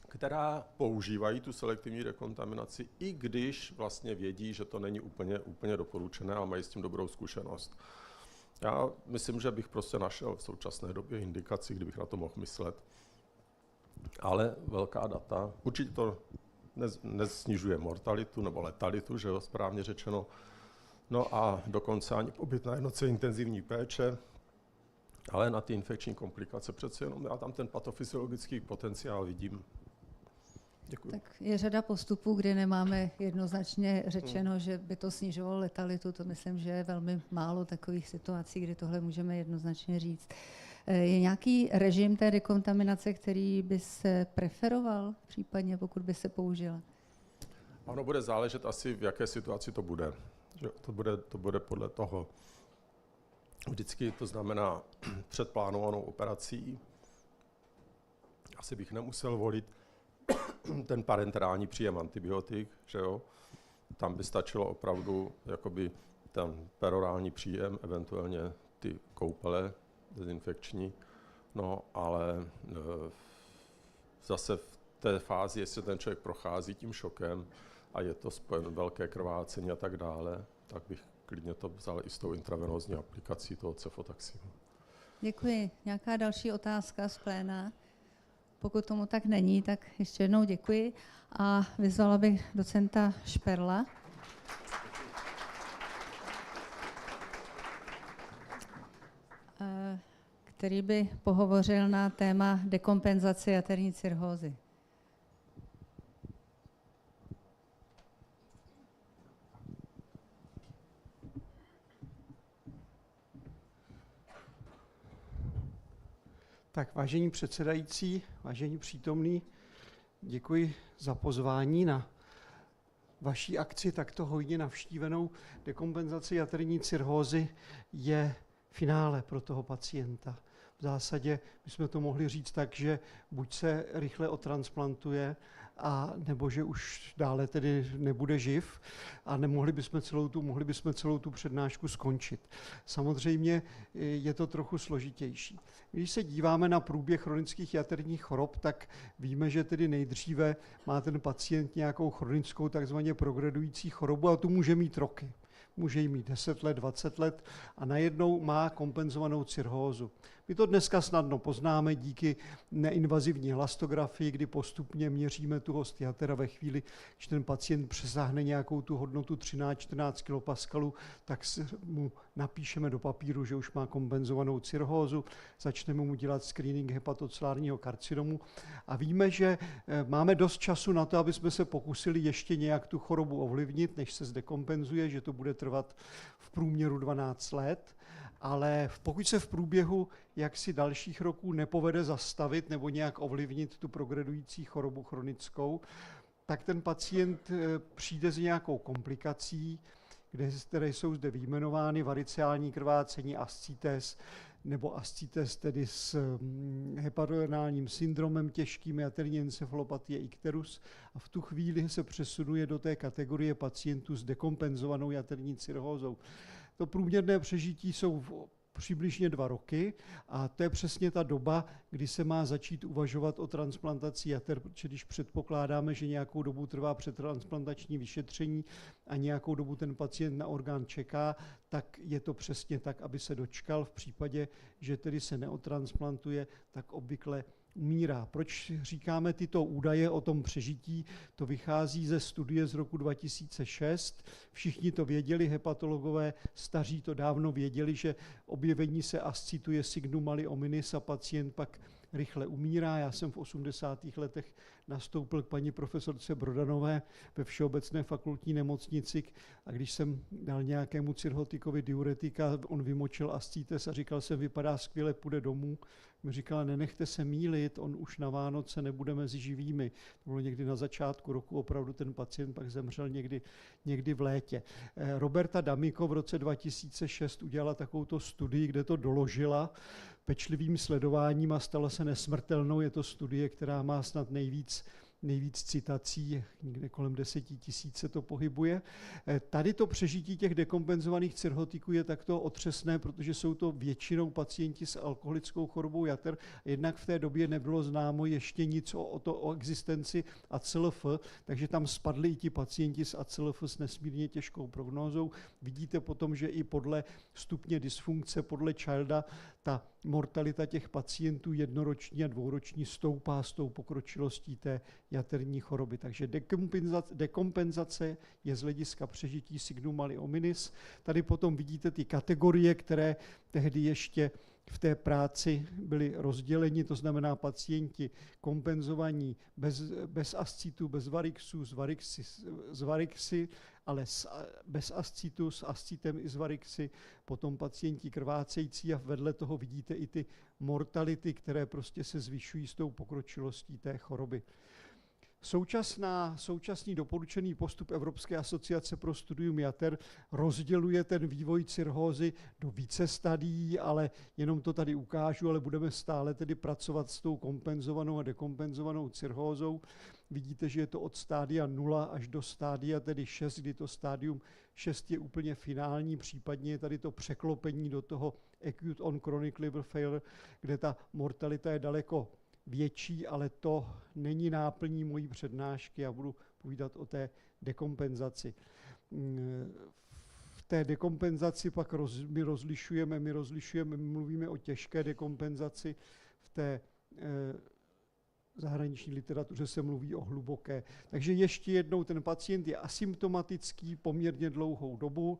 která používají tu selektivní dekontaminaci, i když vlastně vědí, že to není úplně doporučené a mají s tím dobrou zkušenost. Já myslím, že bych prostě našel v současné době indikaci, kdybych na to mohl myslet. Ale velká data, určitě to nesnižuje mortalitu nebo letalitu, že jo, správně řečeno. No a dokonce ani pobyt na jednotce intenzivní péče, ale na ty infekční komplikace přece jenom já tam ten patofysiologický potenciál vidím. Děkuji. Tak je řada postupů, kde nemáme jednoznačně řečeno, že by to snižovalo letalitu. To myslím, že je velmi málo takových situací, kdy tohle můžeme jednoznačně říct. Je nějaký režim té dekontaminace, který by se preferoval případně, pokud by se použila? Ono bude záležet asi, v jaké situaci to bude. To bude podle toho. Vždycky to znamená před plánovanou operací. Asi bych nemusel volit ten parenterální příjem antibiotik, že jo? Tam by stačilo opravdu jakoby ten perorální příjem, eventuálně ty koupele dezinfekční. No, ale zase v té fázi, jestli ten člověk prochází tím šokem a je to spojeno velké krvácení a tak dále, tak bych klidně to vzal i s tou intravenózní aplikací toho cefotaximu. Děkuji. Nějaká další otázka z pléna? Pokud tomu tak není, tak ještě jednou děkuji a vyzvala bych docenta Šperla. Který by pohovořil na téma dekompenzace jaterní cirhózy. Tak vážení předsedající, vážení přítomní, děkuji za pozvání na vaší akci takto hojně navštívenou. Dekompenzace jaterní cirhózy je finále pro toho pacienta. V zásadě bychom to mohli říct tak, že buď se rychle otransplantuje, a nebo že už dále tedy nebude živ a mohli bychom celou tu přednášku skončit. Samozřejmě je to trochu složitější. Když se díváme na průběh chronických jaterních chorob, tak víme, že tedy nejdříve má ten pacient nějakou chronickou takzvaně progredující chorobu a tu může mít roky. Může jí mít 10 let, 20 let a najednou má kompenzovanou cirhózu. My to dneska snadno poznáme díky neinvazivní elastografii, kdy postupně měříme tu host jatera ve chvíli, když ten pacient přesáhne nějakou tu hodnotu 13-14 kPa, tak mu napíšeme do papíru, že už má kompenzovanou cirhózu, začneme mu dělat screening hepatocelárního karcinomu a víme, že máme dost času na to, aby jsme se pokusili ještě nějak tu chorobu ovlivnit, než se zdekompenzuje, že to bude trvat v průměru 12 let. Ale pokud se v průběhu jaksi dalších roků nepovede zastavit nebo nějak ovlivnit tu progredující chorobu chronickou, tak ten pacient přijde s nějakou komplikací, které jsou zde vyjmenovány, variciální krvácení, ascites, nebo ascites tedy s hepatorenálním syndromem, těžkým jaterní encefalopatie ikterus a v tu chvíli se přesunuje do té kategorie pacientů s dekompenzovanou jaterní cirhózou. To průměrné přežití jsou přibližně 2 roky a to je přesně ta doba, kdy se má začít uvažovat o transplantaci jater, protože když předpokládáme, že nějakou dobu trvá předtransplantační vyšetření a nějakou dobu ten pacient na orgán čeká, tak je to přesně tak, aby se dočkal. V případě, že tedy se neotransplantuje, tak obvykle umírá. Proč říkáme tyto údaje o tom přežití? To vychází ze studie z roku 2006. Všichni to věděli, hepatologové staří to dávno věděli, že objevení se ascitu je signum mali hominis a pacient pak rychle umírá. Já jsem v 80. letech nastoupil k paní profesorce Brodanové ve Všeobecné fakultní nemocnici a když jsem dal nějakému cirhotikovi diuretika, on vymočil ascites a říkal jsem, vypadá skvěle, půjde domů. Mi říkala, nenechte se mýlit, on už na Vánoce nebude mezi živými. To bylo někdy na začátku roku, opravdu ten pacient pak zemřel někdy v létě. Roberta D'Amico v roce 2006 udělala takovouto studii, kde to doložila pečlivým sledováním a stala se nesmrtelnou. Je to studie, která má snad nejvíc citací, někde kolem 10 000 se to pohybuje. Tady to přežití těch dekompenzovaných cirhotiků je takto otřesné, protože jsou to většinou pacienti s alkoholickou chorobou jater. Jednak v té době nebylo známo ještě nic o existenci ACLF, takže tam spadli i ti pacienti s ACLF s nesmírně těžkou prognózou. Vidíte potom, že i podle stupně dysfunkce, podle Childa, ta mortalita těch pacientů jednoroční a dvouroční stoupá s tou pokročilostí té jaterní choroby. Takže dekompenzace je z hlediska přežití signum mali hominis. Tady potom vidíte ty kategorie, které tehdy ještě v té práci byli rozděleni, to znamená pacienti kompenzovaní bez ascitu, bez varixu, z varixy, ale bez ascitu, s ascitem i z varixy, potom pacienti krvácející a vedle toho vidíte i ty mortality, které prostě se zvyšují s tou pokročilostí té choroby. Současný doporučený postup Evropské asociace pro studium jater rozděluje ten vývoj cirhózy do více stadií, ale jenom to tady ukážu, ale budeme stále tedy pracovat s tou kompenzovanou a dekompenzovanou cirhózou. Vidíte, že je to od stádia 0 až do stádia tedy 6, kdy to stádium 6 je úplně finální, případně je tady to překlopení do toho acute on chronic liver failure, kde ta mortalita je daleko větší, ale to není náplní mojí přednášky, já budu povídat o té dekompenzaci. V té dekompenzaci pak my mluvíme o těžké dekompenzaci, v té zahraniční literatuře se mluví o hluboké. Takže ještě jednou, ten pacient je asymptomatický poměrně dlouhou dobu.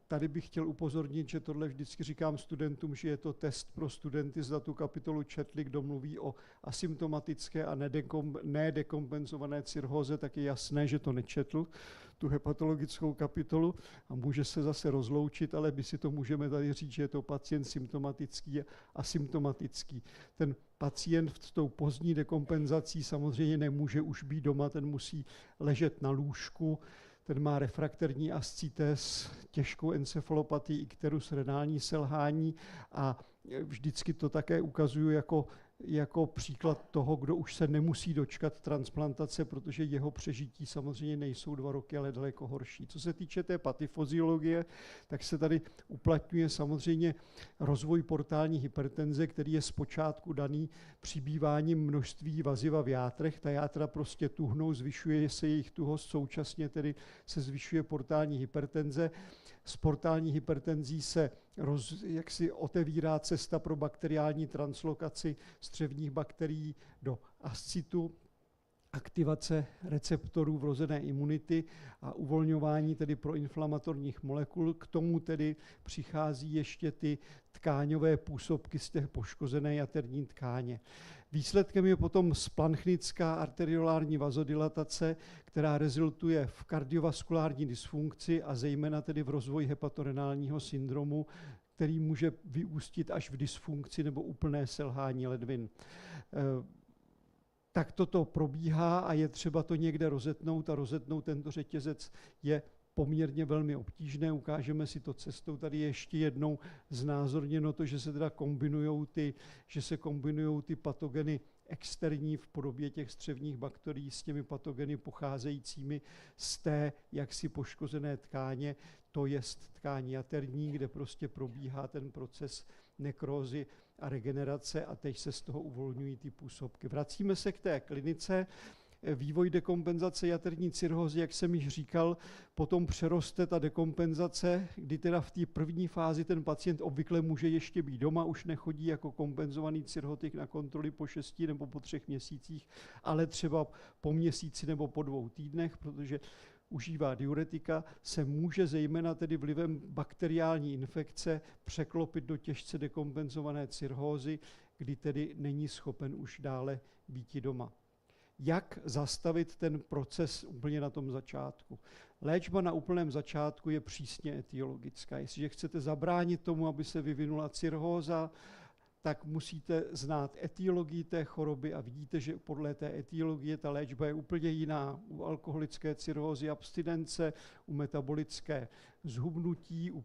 Tady bych chtěl upozornit, že tohle vždycky říkám studentům, že je to test pro studenty, zda tu kapitolu četli, kdo mluví o asymptomatické a nedekompenzované cirhóze, tak je jasné, že to nečetl. tu hepatologickou kapitolu a může se zase rozloučit, ale my si to můžeme tady říct, že je to pacient symptomatický a asymptomatický. Ten pacient s tou pozdní dekompenzací samozřejmě nemůže už být doma, ten musí ležet na lůžku, ten má refrakterní ascites, těžkou encefalopatii, ikterus, renální selhání a vždycky to také ukazuju jako příklad toho, kdo už se nemusí dočkat transplantace, protože jeho přežití samozřejmě nejsou 2 roky, ale daleko horší. Co se týče té patifyziologie, tak se tady uplatňuje samozřejmě rozvoj portální hypertenze, který je zpočátku daný přibýváním množství vaziva v játrech. Ta játra prostě tuhnou, zvyšuje se jejich tuhost, současně tedy se zvyšuje portální hypertenze. S portální hypertenzí se jaksi otevírá cesta pro bakteriální translokaci střevních bakterií do ascitu, aktivace receptorů vrozené imunity a uvolňování tedy proinflamatorních molekul. K tomu tedy přichází ještě ty tkáňové působky z té poškozené jaterní tkáně. Výsledkem je potom splanchnická arteriolární vazodilatace, která rezultuje v kardiovaskulární dysfunkci a zejména tedy v rozvoji hepatorenálního syndromu, který může vyústit až v dysfunkci nebo úplné selhání ledvin. Tak toto probíhá a je třeba to někde rozetnout a rozetnout tento řetězec je poměrně velmi obtížné. Ukážeme si to cestou. Tady je ještě jednou znázorněno to, že se teda kombinujou ty patogeny externí v podobě těch střevních bakterií s těmi patogeny pocházejícími z té jaksi poškozené tkáně, to jest tkáň jaterní, kde prostě probíhá ten proces nekrózy a regenerace a teď se z toho uvolňují ty působky. Vracíme se k té klinice. Vývoj dekompenzace jaterní cirhózy, jak jsem již říkal, potom přeroste ta dekompenzace, kdy teda v té první fázi ten pacient obvykle může ještě být doma, už nechodí jako kompenzovaný cirhotik na kontroly po 6 nebo po 3 měsících, ale třeba po měsíci nebo po 2 týdnech, protože užívá diuretika, se může zejména tedy vlivem bakteriální infekce překlopit do těžce dekompenzované cirhózy, kdy tedy není schopen už dále býti doma. Jak zastavit ten proces úplně na tom začátku? Léčba na úplném začátku je přísně etiologická. Jestliže chcete zabránit tomu, aby se vyvinula cirhóza, tak musíte znát etiologii té choroby a vidíte, že podle té etiologie ta léčba je úplně jiná. U alkoholické cirhózy abstinence, u metabolické zhubnutí, u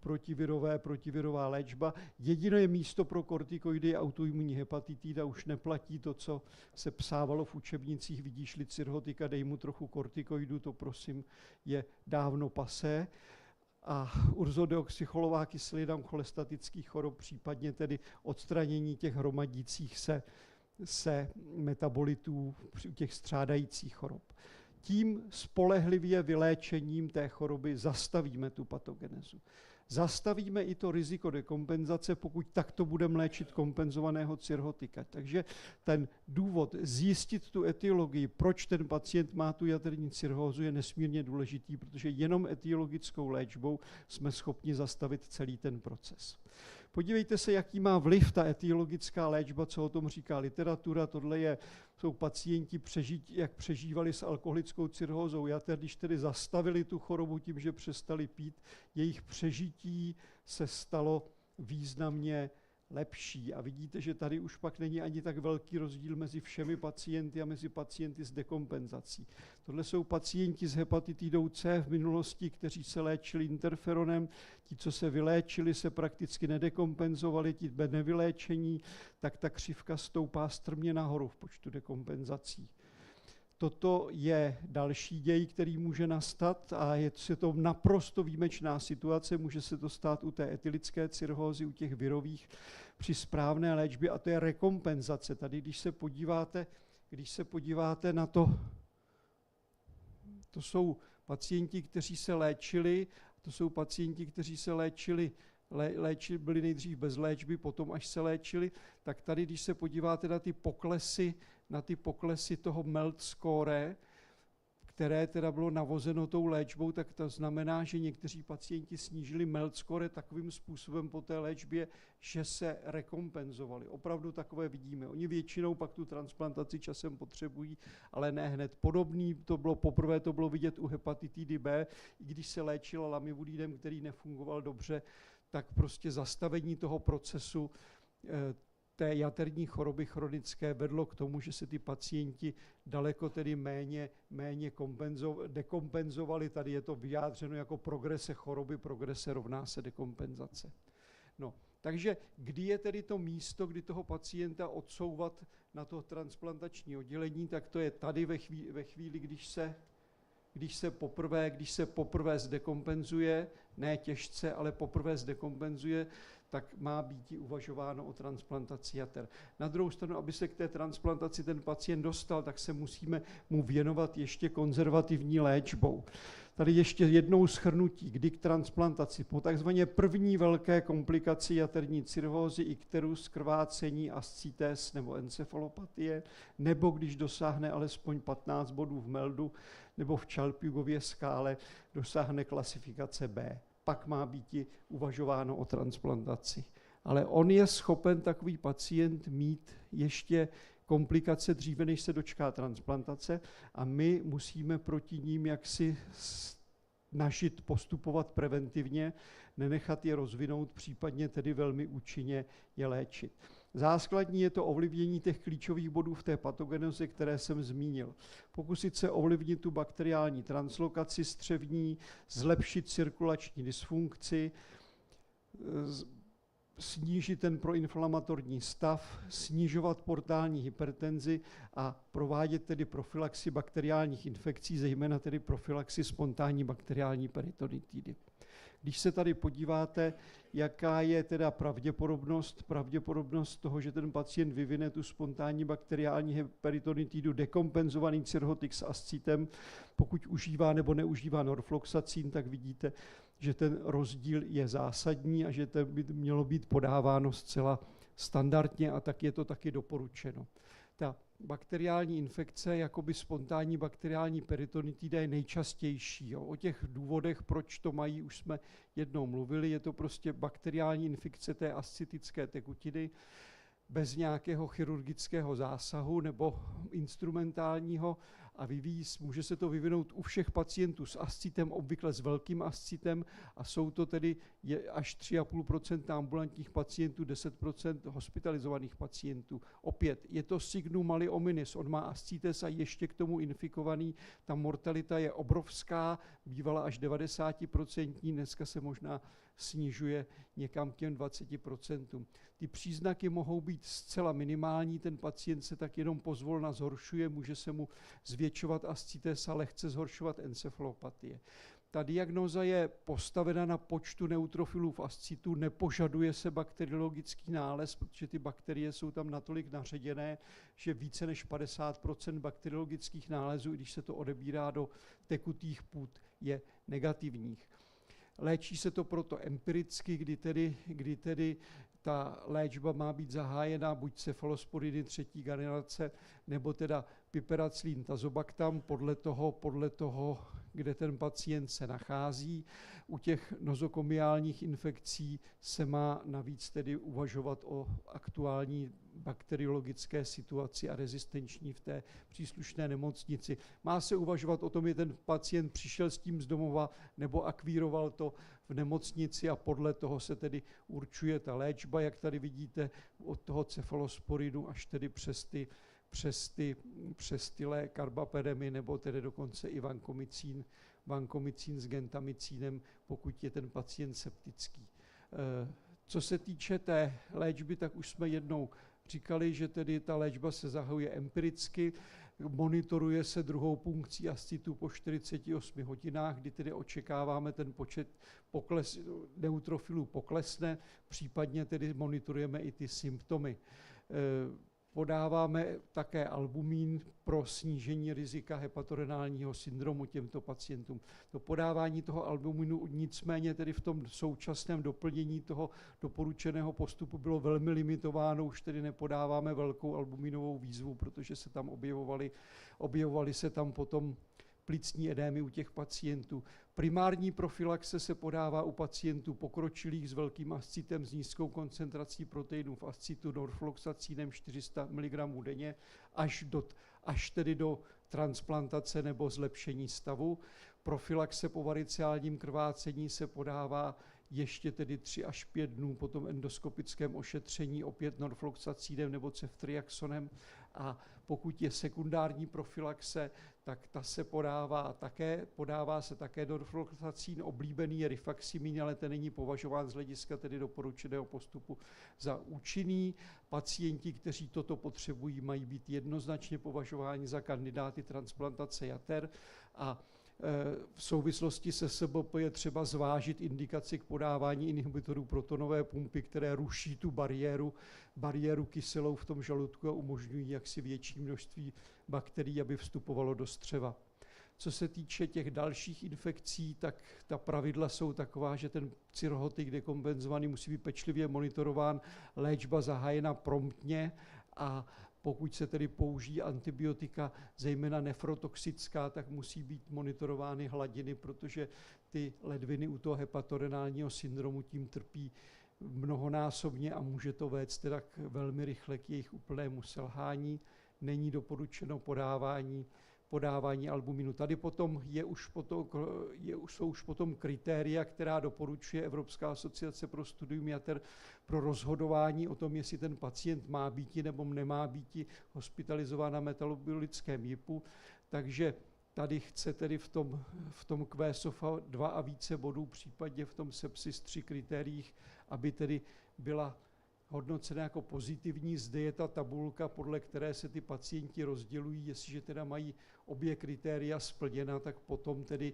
protivirová léčba. Jediné místo pro kortikoidy je autoimunní hepatitida, už neplatí to, co se psávalo v učebnicích, vidíš-li cirhotika, dej mu trochu kortikoidu, to prosím je dávno pasé. A urzodeoxycholová kyselina u cholestatických chorob, případně tedy odstranění těch hromadících se metabolitů u těch střádajících chorob. Tím spolehlivě vyléčením té choroby zastavíme tu patogenezu. Zastavíme i to riziko dekompenzace, pokud takto budeme léčit kompenzovaného cirhotika. Takže ten důvod zjistit tu etiologii, proč ten pacient má tu jaterní cirhózu, je nesmírně důležitý, protože jenom etiologickou léčbou jsme schopni zastavit celý ten proces. Podívejte se, jaký má vliv ta etiologická léčba, co o tom říká literatura. Tohle jsou pacienti, jak přežívali s alkoholickou cirhózou jater, když tedy zastavili tu chorobu tím, že přestali pít, jejich přežití se stalo významně lepší. A vidíte, že tady už pak není ani tak velký rozdíl mezi všemi pacienty a mezi pacienty s dekompenzací. Tohle jsou pacienti s hepatitidou C v minulosti, kteří se léčili interferonem. Ti, co se vyléčili, se prakticky nedekompenzovali, ti nevyléčení, tak ta křivka stoupá strmě nahoru v počtu dekompenzací. Toto je další děj, který může nastat a je to naprosto výjimečná situace. Může se to stát u té etylické cirhózy, u těch virových při správné léčbě a to je rekompenzace. Tady, když se podíváte na to, to jsou pacienti, kteří se léčili, byli nejdřív bez léčby, potom až se léčili, tak tady, když se podíváte na ty poklesy toho MELT score, které teda bylo navozeno tou léčbou, tak to znamená, že někteří pacienti snížili MELD score takovým způsobem po té léčbě, že se rekompenzovali. Opravdu takové vidíme. Oni většinou pak tu transplantaci časem potřebují, ale ne hned. Podobný to bylo poprvé, to bylo vidět u hepatitidy B, i když se léčila lamivudinem, který nefungoval dobře, tak prostě zastavení toho procesu té jaterní choroby chronické vedlo k tomu, že se ty pacienti daleko tedy méně dekompenzovali. Tady je to vyjádřeno jako progrese choroby, progrese rovná se dekompenzace. No, takže kdy je tedy to místo, kdy toho pacienta odsouvat na to transplantační oddělení, tak to je tady ve chvíli, když se poprvé zdekompenzuje, ne těžce, ale poprvé zdekompenzuje, tak má být uvažováno o transplantaci jater. Na druhou stranu, aby se k té transplantaci ten pacient dostal, tak se musíme mu věnovat ještě konzervativní léčbou. Tady ještě jednou shrnutí, kdy k transplantaci po takzvaně první velké komplikaci jaterní cirhózy, ikterus, krvácení, ascites nebo encefalopatie, nebo když dosáhne alespoň 15 bodů v MELDu nebo v Chalpigově skále, dosáhne klasifikace B. Pak má být uvažováno o transplantaci. Ale on je schopen takový pacient mít ještě komplikace dříve, než se dočká transplantace a my musíme proti ním jaksi snažit postupovat preventivně, nenechat je rozvinout, případně tedy velmi účinně je léčit. Základní je to ovlivnění těch klíčových bodů v té patogenoze, které jsem zmínil. Pokusit se ovlivnit tu bakteriální translokaci střevní, zlepšit cirkulační dysfunkci, snížit ten proinflamatorní stav, snižovat portální hypertenzi a provádět tedy profilaxi bakteriálních infekcí, zejména tedy profilaxi spontánní bakteriální peritonitidy. Když se tady podíváte, jaká je teda pravděpodobnost toho, že ten pacient vyvine tu spontánní bakteriální peritonitidu, dekompenzovaný cirhotik s ascitem, pokud užívá nebo neužívá norfloxacin, tak vidíte, že ten rozdíl je zásadní a že to by mělo být podáváno zcela standardně a tak je to taky doporučeno. Ta bakteriální infekce, jakoby spontánní bakteriální peritonitida je nejčastější. Jo. O těch důvodech, proč to mají, už jsme jednou mluvili. Je to prostě bakteriální infekce té ascitické tekutiny bez nějakého chirurgického zásahu nebo instrumentálního a může se to vyvinout u všech pacientů s ascitem, obvykle s velkým ascitem a jsou to tedy až 3,5% ambulantních pacientů, 10% hospitalizovaných pacientů. Opět, je to signum mali ominis, on má ascites a ještě k tomu infikovaný, ta mortalita je obrovská, bývala až 90%, dneska se možná snižuje někam k těm 20%. Ty příznaky mohou být zcela minimální, ten pacient se tak jenom pozvolna zhoršuje, může se mu zvětšovat ascites a lehce zhoršovat encefalopatie. Ta diagnóza je postavena na počtu neutrofilů v ascitu, nepožaduje se bakteriologický nález, protože ty bakterie jsou tam natolik naředěné, že více než 50% bakteriologických nálezů, když se to odebírá do tekutých půd, je negativních. Léčí se to proto empiricky, kdy tedy ta léčba má být zahájena buď cefalosporidy 3. generace, nebo teda piperacillin tazobactam podle toho, kde ten pacient se nachází. U těch nozokomiálních infekcí se má navíc tedy uvažovat o aktuální bakteriologické situaci a rezistenční v té příslušné nemocnici. Má se uvažovat o tom, že ten pacient přišel s tím z domova nebo akvíroval to v nemocnici a podle toho se tedy určuje ta léčba, jak tady vidíte, od toho cefalosporidu až tedy přes ty karbapedemy nebo tedy dokonce i vancomycin s gentamicínem, pokud je ten pacient septický. Co se týče té léčby, tak už jsme jednou říkali, že tedy ta léčba se zahajuje empiricky, monitoruje se druhou punkcí ascitu po 48 hodinách, kdy tedy očekáváme ten počet neutrofilů poklesne, případně tedy monitorujeme i ty symptomy. Podáváme také albumín pro snížení rizika hepatorenálního syndromu těmto pacientům. To podávání toho albumínu nicméně tedy v tom současném doplnění toho doporučeného postupu bylo velmi limitováno, už tedy nepodáváme velkou albumínovou výzvu, protože se tam objevovaly se tam potom plicní edémy u těch pacientů. Primární profylaxe se podává u pacientů pokročilých s velkým ascitem s nízkou koncentrací proteinů v ascitu norfloxacínem 400 mg denně až tedy do transplantace nebo zlepšení stavu. Profylaxe po variciálním krvácení se podává ještě tedy 3 až 5 dnů po tom endoskopickém ošetření opět norfloxacínem nebo ceftriaxonem. A pokud je sekundární profylaxe, tak ta se podává se také norfloxacín. Oblíbený je rifaximin, ale ten není považován z hlediska tedy doporučeného postupu za účinný. Pacienti, kteří toto potřebují, mají být jednoznačně považováni za kandidáty transplantace jater a v souvislosti se SBP je třeba zvážit indikaci k podávání inhibitorů protonové pumpy, které ruší tu bariéru kyselou v tom žaludku a umožňují jaksi větší množství bakterií, aby vstupovalo do střeva. Co se týče těch dalších infekcí, tak ta pravidla jsou taková, že ten cirhotik dekompenzovaný musí být pečlivě monitorován, léčba zahájena promptně a pokud se tedy použijí antibiotika, zejména nefrotoxická, tak musí být monitorovány hladiny, protože ty ledviny u toho hepatorenálního syndromu tím trpí mnohonásobně a může to vést teda velmi rychle k jejich úplnému selhání. Není doporučeno podávání albuminu. Tady potom jsou už potom kritéria, která doporučuje Evropská asociace pro studium jater pro rozhodování o tom, jestli ten pacient má býti nebo nemá býti hospitalizován na metabolickém JIPu. Takže tady chce tedy v tom QSOFA 2 a více bodů, případně v tom Sepsis 3 kritériích, aby tedy byla hodnocena jako pozitivní. Zde je ta tabulka, podle které se ty pacienti rozdělují. Jestliže teda mají obě kritéria splněna, tak potom tedy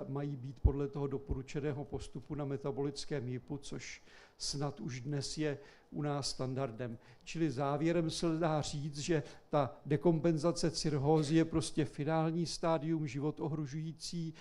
mají být podle toho doporučeného postupu na metabolickém JIPu, což snad už dnes je u nás standardem. Čili závěrem se dá říct, že ta dekompenzace cirhózy je prostě finální stádium, život ohrožující.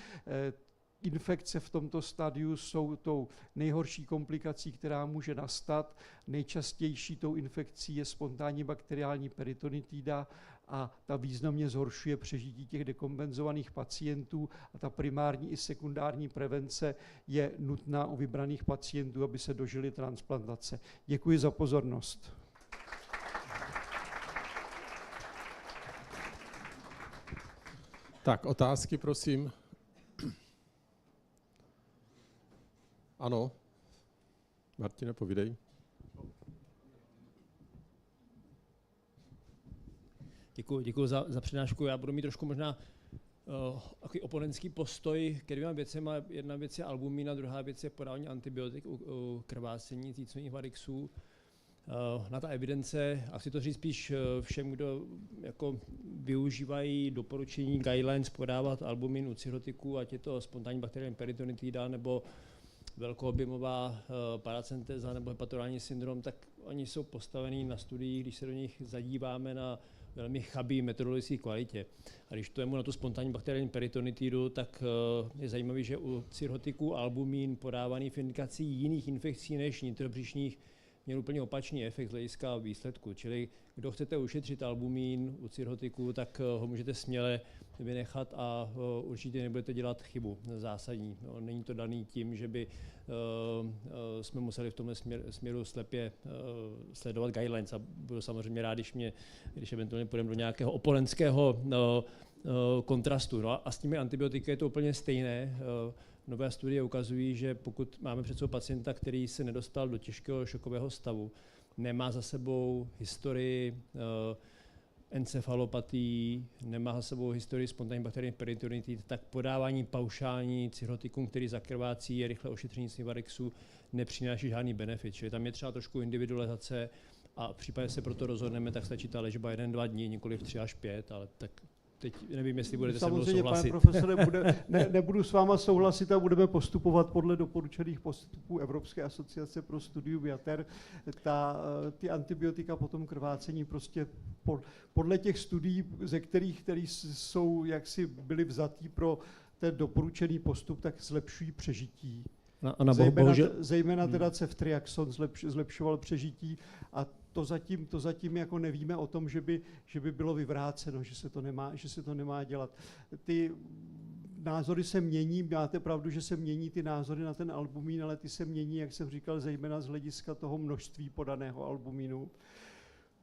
Infekce v tomto stadiu jsou tou nejhorší komplikací, která může nastat. Nejčastější tou infekcí je spontánní bakteriální peritonitida a ta významně zhoršuje přežití těch dekompenzovaných pacientů a ta primární i sekundární prevence je nutná u vybraných pacientů, aby se dožili transplantace. Děkuji za pozornost. Tak, otázky, prosím. Ano. Martine, povídej. Děkuji za přednášku. Já budu mít trošku možná takový oponentský postoj ke dvěma věcem. Jedna věc je albumin a druhá věc je podávání antibiotik u krvácení týcových varixů. Na ta evidence, a chci to říct spíš všem, kdo jako využívají doporučení guidelines podávat albumin u cirhotiků, ať je to spontánní bakteriální peritonitida nebo velkoobjemová paracentéza nebo hepatorenální syndrom, tak oni jsou postavení na studiích, když se do nich zadíváme na velmi chabý metodologické kvalitě. A když to jemu na tu spontánní bakteriální peritonitidu, tak je zajímavý, že u cirhotiků albumin podávaný v indikaci jiných infekcí než nitrobřišních měl úplně opačný efekt z hlediska výsledku. Čili kdo chcete ušetřit albumin u cirhotiků, tak ho můžete směle vynechat a určitě nebudete dělat chybu zásadní. No, není to daný tím, že by jsme museli v tomhle směru slepě sledovat guidelines a budu samozřejmě rád, když eventuálně půjdeme do nějakého oponentského kontrastu. No a s těmi antibiotiky je to úplně stejné. Nové studie ukazují, že pokud máme před sebou pacienta, který se nedostal do těžkého šokového stavu, nemá za sebou historii encefalopatií, nemá za sebou historii spontánní bakteriální peritonitidy, tak podávání paušální cirhotikum, který zakrvácí, je rychle ošetření varixu, nepřináší žádný benefit. Čili tam je třeba trošku individualizace a v případě se proto rozhodneme, tak stačí ta léčba 1-2 dní, nikoli 3 až 5, ale tak teď nevím, jestli budete se mnou souhlasit. Samozřejmě, pane profesore, nebudu s váma souhlasit a budeme postupovat podle doporučených postupů Evropské asociace pro studium jater. Ty antibiotika po tom krvácení prostě podle těch studií, ze kterých jsou jaksi byly vzatý pro ten doporučený postup, tak zlepšují přežití. Zejména teda ceftriaxon zlepšoval přežití a to zatím jako nevíme o tom, že by bylo vyvráceno, že se to nemá dělat. Ty názory se mění, máte pravdu, že se mění ty názory na ten albumín, ale ty se mění, jak jsem říkal, zejména z hlediska toho množství podaného albumínu.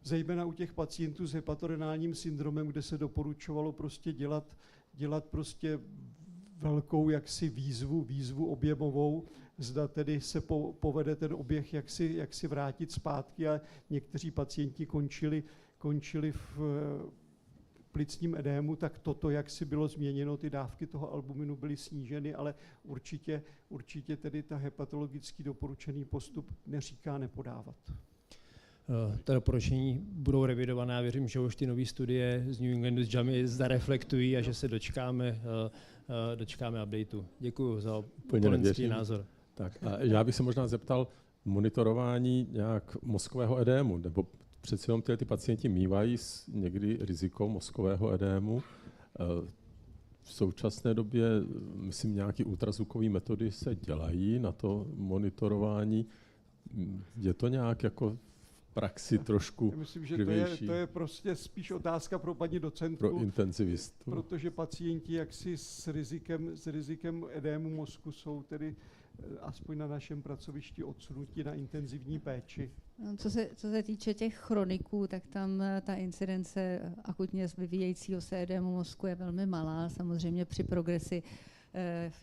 Zejména u těch pacientů s hepatorenálním syndromem, kde se doporučovalo prostě dělat prostě velkou jaksi výzvu objemovou, zda tedy se povede ten oběh jaksi vrátit zpátky, a někteří pacienti končili v plicním edému, tak toto, jak si bylo změněno, ty dávky toho albuminu byly sníženy, ale určitě tedy ta hepatologický doporučený postup neříká nepodávat. Ta doporučení budou revidované. Já věřím, že už ty nové studie z New Englandu z JAMA zareflektují a že se dočkáme updateu. Děkuji za poradenský názor. Tak a já bych se možná zeptal, monitorování nějak mozkového edému, nebo přece jenom ty pacienti mívají někdy riziko mozkového edému. V současné době, myslím, nějaké ultrazvukové metody se dělají na to monitorování. Je to nějak jako v praxi trošku Já myslím, že krivější? to je prostě spíš otázka pro paní docentku. Pro intenzivistu. Protože pacienti jaksi s rizikem edému mozku jsou tedy aspoň na našem pracovišti odsunuti na intenzivní péči. Co se týče těch chroniků, tak tam ta incidence akutně vyvíjejícího se edému mozku je velmi malá. Samozřejmě při progresi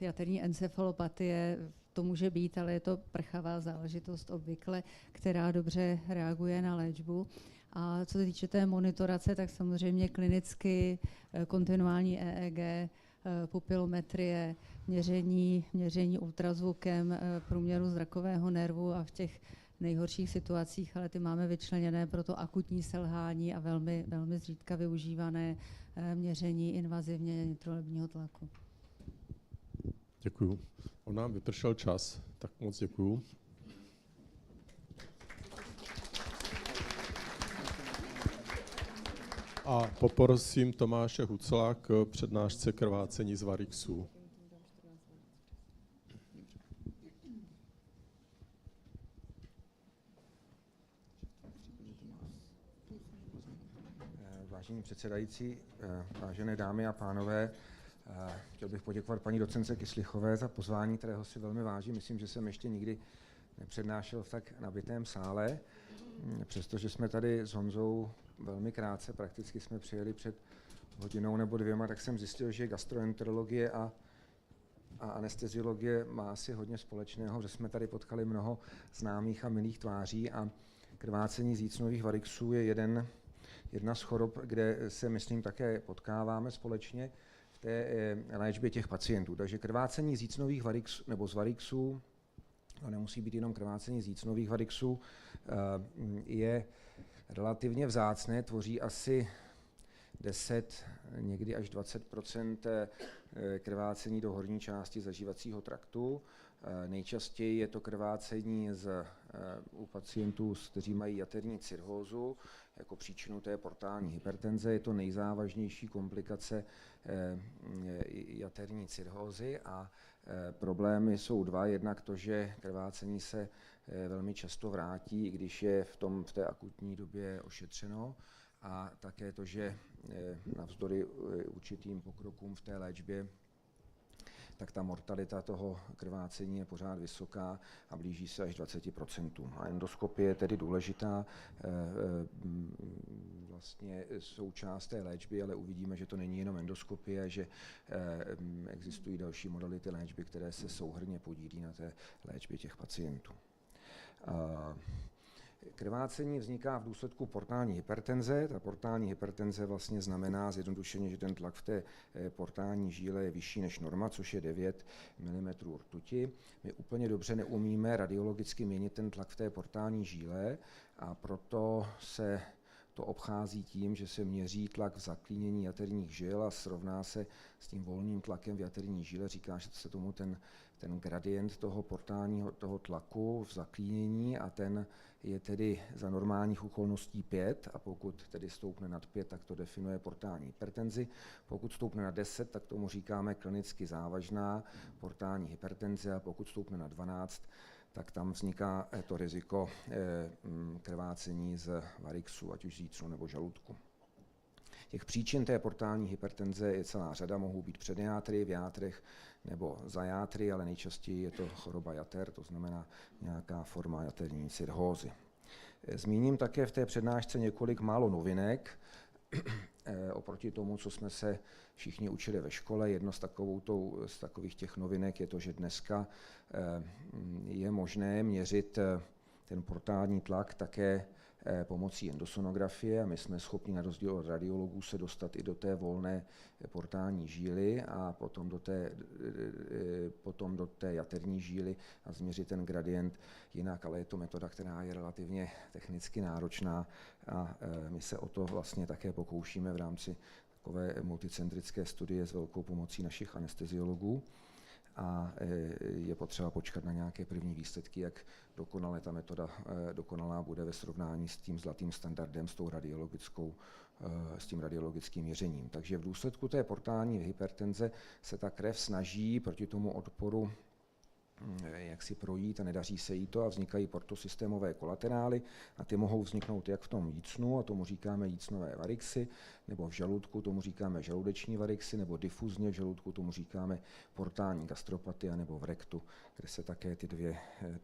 jaterní encefalopatie to může být, ale je to prchavá záležitost obvykle, která dobře reaguje na léčbu. A co se týče té monitorace, tak samozřejmě klinicky kontinuální EEG, pupilometrie, měření ultrazvukem průměru zrakového nervu a v těch nejhorších situacích, ale ty máme vyčleněné pro to akutní selhání a velmi, velmi zřídka využívané měření invazivně nitrolebního tlaku. Děkuju. On nám vypršel čas, tak moc děkuju. A poprosím Tomáše Hucla k přednášce krvácení z varixů. Vážení předsedající, vážené dámy a pánové, chtěl bych poděkovat paní docence Kyslichové za pozvání, kterého si velmi vážím. Myslím, že jsem ještě nikdy nepřednášel v tak nabitém sále. Přestože jsme tady s Honzou velmi krátce, prakticky jsme přijeli před hodinou nebo dvěma, tak jsem zjistil, že gastroenterologie a anesteziologie má asi hodně společného, že jsme tady potkali mnoho známých a milých tváří a krvácení z jícnových varixů je jedna z chorob, kde se, myslím, také potkáváme společně v té léčbě těch pacientů. Takže krvácení z jícnových varixů, nebo z varixů, to nemusí být jenom krvácení z jícnových varixů, je relativně vzácné, tvoří asi 10, někdy až 20% krvácení do horní části zažívacího traktu. Nejčastěji je to krvácení u pacientů, kteří mají jaterní cirhózu, jako příčinu té portální hypertenze. Je to nejzávažnější komplikace jaterní cirhózy a problémy jsou dva. Jednak to, že krvácení se velmi často vrátí, i když je v té akutní době ošetřeno, a také to, že navzdory určitým pokrokům v té léčbě, tak ta mortalita toho krvácení je pořád vysoká a blíží se až 20%. A endoskopie je tedy důležitá vlastně součást té léčby, ale uvidíme, že to není jenom endoskopie, že existují další modality léčby, které se souhrnně podílí na té léčbě těch pacientů. Krvácení vzniká v důsledku portální hypertenze. Ta portální hypertenze vlastně znamená zjednodušeně, že ten tlak v té portální žíle je vyšší než norma, což je 9 mm rtuti. My úplně dobře neumíme radiologicky měnit ten tlak v té portální žíle a proto se to obchází tím, že se měří tlak v zaklínění jaterních žil a srovná se s tím volným tlakem v jaterní žíle. Říká, že se tomu ten gradient toho portálního tlaku v zaklínění a ten je tedy za normálních okolností 5 a pokud tedy stoupne nad 5, tak to definuje portální hypertenzi. Pokud stoupne na 10, tak tomu říkáme klinicky závažná portální hypertenze a pokud stoupne na 12, tak tam vzniká to riziko krvácení z varixu, ať už jícnu nebo žaludku. Těch příčin té portální hypertenze je celá řada, mohou být před játry, v játrech nebo za játry, ale nejčastěji je to choroba jater, to znamená nějaká forma jaterní cirhózy. Zmíním také v té přednášce několik málo novinek oproti tomu, co jsme se všichni učili ve škole. Jedno z takových těch novinek je to, že dneska je možné měřit ten portální tlak také pomocí endosonografie a my jsme schopni na rozdíl od radiologů se dostat i do té volné portální žíly a potom do té jaterní žíly a změřit ten gradient jinak, ale je to metoda, která je relativně technicky náročná a my se o to vlastně také pokoušíme v rámci takové multicentrické studie s velkou pomocí našich anesteziologů. A je potřeba počkat na nějaké první výsledky, jak dokonale ta metoda dokonalá bude ve srovnání s tím zlatým standardem, s tím radiologickým měřením. Takže v důsledku té portální hypertenze se ta krev snaží proti tomu odporu jak si projít a nedaří se jí to a vznikají portosystémové kolaterály a ty mohou vzniknout jak v tom jícnu, a tomu říkáme jícnové varixy, nebo v žaludku, tomu říkáme žaludeční varixy, nebo difuzně v žaludku, tomu říkáme portální gastropatie, nebo v rektu, kde se také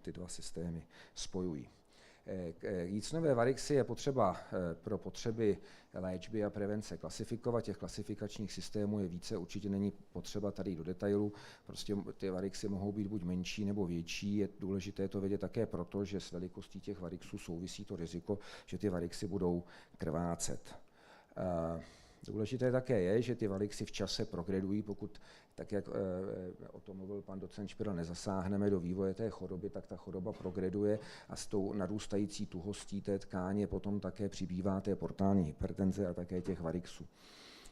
ty dva systémy spojují. Jícnové varixy je potřeba pro potřeby léčby a prevence klasifikovat. Těch klasifikačních systémů je více, určitě není potřeba tady do detailu. Prostě ty varixy mohou být buď menší nebo větší. Je důležité to vědět také proto, že s velikostí těch varixů souvisí to riziko, že ty varixy budou krvácet. Důležité také je, že ty varixy v čase progredují, pokud, tak jak o tom mluvil pan docent Špirl, nezasáhneme do vývoje té choroby, tak ta choroba progreduje a s tou narůstající tuhostí té tkáně potom také přibývá té portální hypertenze a také těch varixů.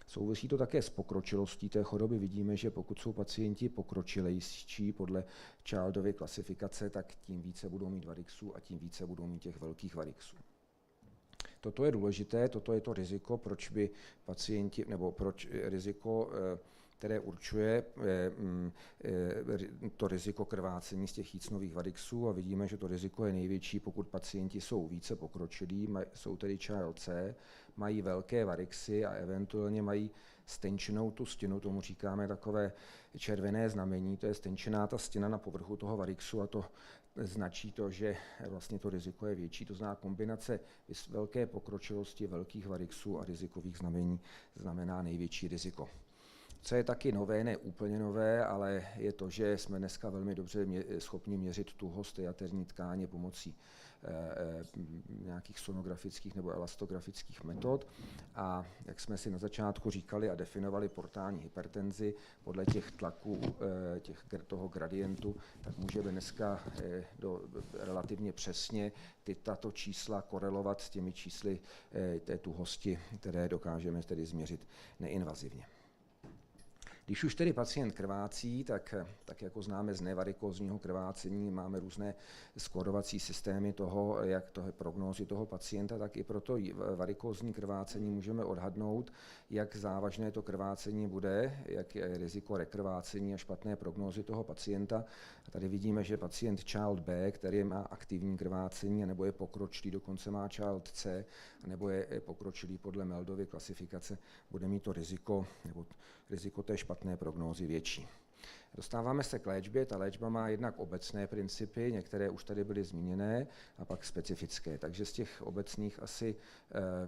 Souvisí to také s pokročilostí té choroby. Vidíme, že pokud jsou pacienti pokročilejší podle Childovy klasifikace, tak tím více budou mít varixů a tím více budou mít těch velkých varixů. Toto je důležité, toto je to riziko, proč by pacienti, nebo proč riziko, které určuje to riziko krvácení z těch jícnových varixů a vidíme, že to riziko je největší, pokud pacienti jsou více pokročilí, jsou tedy Child C, mají velké varixy a eventuálně mají stenčenou tu stěnu, tomu říkáme takové červené znamení, to je stenčená ta stěna na povrchu toho varixu a to značí to, že vlastně to riziko je větší. To znamená kombinace velké pokročilosti, velkých varixů a rizikových znamení znamená největší riziko. Co je taky nové, ne úplně nové, ale je to, že jsme dneska velmi dobře schopni měřit tuhost jaterní tkáně pomocí nějakých sonografických nebo elastografických metod. A jak jsme si na začátku říkali a definovali portální hypertenzi podle těch tlaků toho gradientu, tak můžeme dneska relativně přesně tato čísla korelovat s těmi čísly té tuhosti, které dokážeme tedy změřit neinvazivně. Když už tedy pacient krvácí, tak jako známe z nevarikózního krvácení, máme různé skórovací systémy toho, jak toho prognózy toho pacienta, tak i pro to varikózní krvácení můžeme odhadnout, jak závažné to krvácení bude, jak je riziko rekrvácení a špatné prognózy toho pacienta. A tady vidíme, že pacient Child B, který má aktivní krvácení, nebo je pokročilý, dokonce má Child C, nebo je pokročilý podle Meldovy klasifikace, bude mít to riziko, nebo riziko té špatné prognózy větší. Dostáváme se k léčbě. Ta léčba má jednak obecné principy, některé už tady byly zmíněné, a pak specifické. Takže z těch obecných asi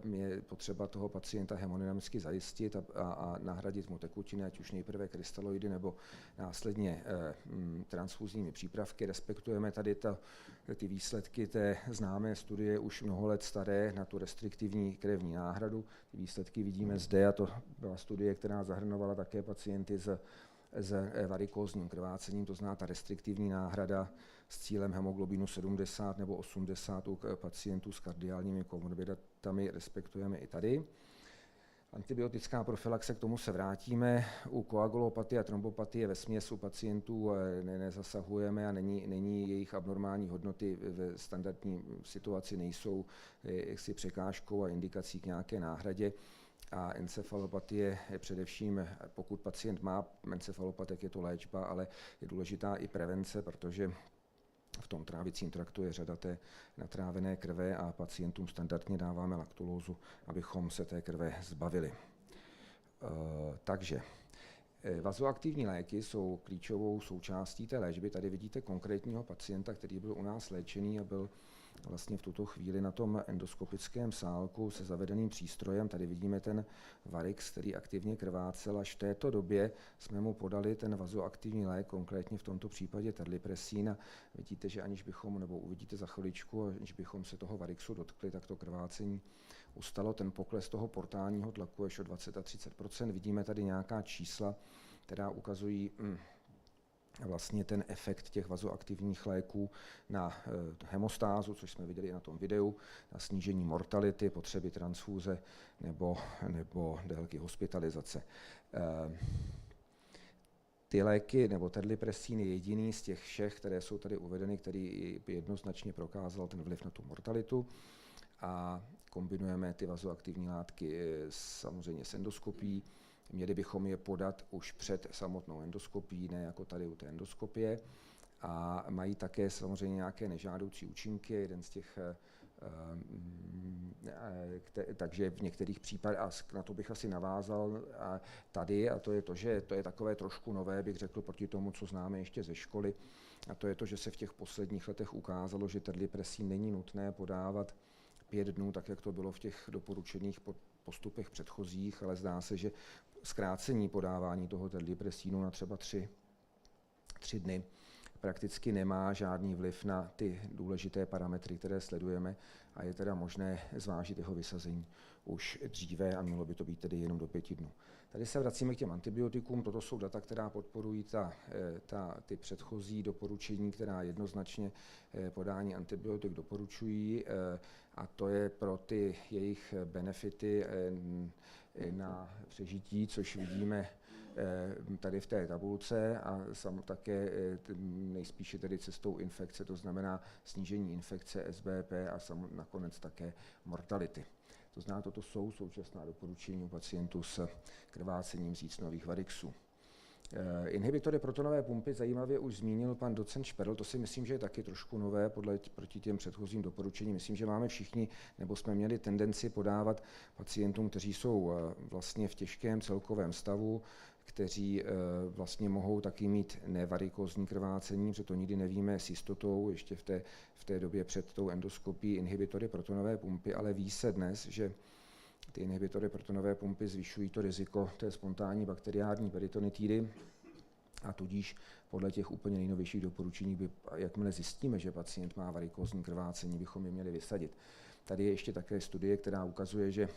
je potřeba toho pacienta hemodynamicky zajistit a nahradit mu tekutiny, ať už nejprve krystaloidy nebo následně transfuzními přípravky. Respektujeme tady ty výsledky té známé studie už mnoho let staré na tu restriktivní krevní náhradu. Ty výsledky vidíme zde a to byla studie, která zahrnovala také pacienty s varikózním krvácením, to znamená ta restriktivní náhrada s cílem hemoglobinu 70 nebo 80 u pacientů s kardiálními komorbiditami respektujeme i tady. Antibiotická profylaxe, k tomu se vrátíme. U koagulopatie a trombopatie vesměs u pacientů nezasahujeme a není jejich abnormální hodnoty ve standardní situaci nejsou jaksi překážkou a indikací k nějaké náhradě. A encefalopatie je především, pokud pacient má encefalopat, tak je to léčba, ale je důležitá i prevence, protože v tom trávicím traktu je řada té natrávené krve a pacientům standardně dáváme laktulózu, abychom se té krve zbavili. Takže vazoaktivní léky jsou klíčovou součástí té léčby. Tady vidíte konkrétního pacienta, který byl u nás léčený a byl vlastně v tuto chvíli na tom endoskopickém sálku se zavedeným přístrojem. Tady vidíme ten varix, který aktivně krvácel. Až v této době jsme mu podali ten vazoaktivní lék, konkrétně v tomto případě terlipressin. A vidíte, že aniž bychom, nebo uvidíte za chviličku, aniž bychom se toho varixu dotkli, tak to krvácení ustalo. Ten pokles toho portálního tlaku až o 20 a 30%. Vidíme tady nějaká čísla, která ukazují vlastně ten efekt těch vazoaktivních léků na hemostázu, což jsme viděli na tom videu, na snížení mortality, potřeby transfúze nebo délky hospitalizace. Ty léky, nebo terlipressin je jediný z těch všech, které jsou tady uvedeny, který jednoznačně prokázal ten vliv na tu mortalitu. A kombinujeme ty vazoaktivní látky samozřejmě s endoskopií. Měli bychom je podat už před samotnou endoskopií, ne jako tady u té endoskopie. A mají také samozřejmě nějaké nežádoucí účinky. Jeden z těch, takže v některých případech, a na to bych asi navázal tady, a to je to, že to je takové trošku nové, bych řekl, proti tomu, co známe ještě ze školy. A to je to, že se v těch posledních letech ukázalo, že terlipressin není nutné podávat 5 dnů, tak jak to bylo v těch doporučených postupech předchozích, ale zdá se, že zkrácení podávání toho terlipressinu na třeba 3 dny prakticky nemá žádný vliv na ty důležité parametry, které sledujeme, a je teda možné zvážit jeho vysazení už dříve a mělo by to být tedy jenom do 5 dnů. Tady se vracíme k těm antibiotikům. Toto jsou data, která podporují ty předchozí doporučení, která jednoznačně podání antibiotik doporučují, a to je pro ty jejich benefity na přežití, což vidíme tady v té tabulce, a také nejspíše tedy cestou infekce, to znamená snížení infekce, SBP a nakonec také mortality. To znamená, toto jsou současná doporučení u pacientů s krvácením z jícnových varixů. Inhibitory protonové pumpy zajímavě už zmínil pan docent Šperl, to si myslím, že je taky trošku nové proti těm předchozím doporučením. Myslím, že máme všichni, nebo jsme měli tendenci podávat pacientům, kteří jsou vlastně v těžkém celkovém stavu, kteří vlastně mohou taky mít nevarikozní krvácení, protože to nikdy nevíme s jistotou, ještě v té době před tou endoskopií, inhibitory protonové pumpy, ale ví se dnes, že ty inhibitory protonové pumpy zvyšují to riziko té spontánní bakteriární peritonitidy, a tudíž podle těch úplně nejnovějších doporučení, jakmile zjistíme, že pacient má varikozní krvácení, bychom je měli vysadit. Tady je ještě také studie, která ukazuje, že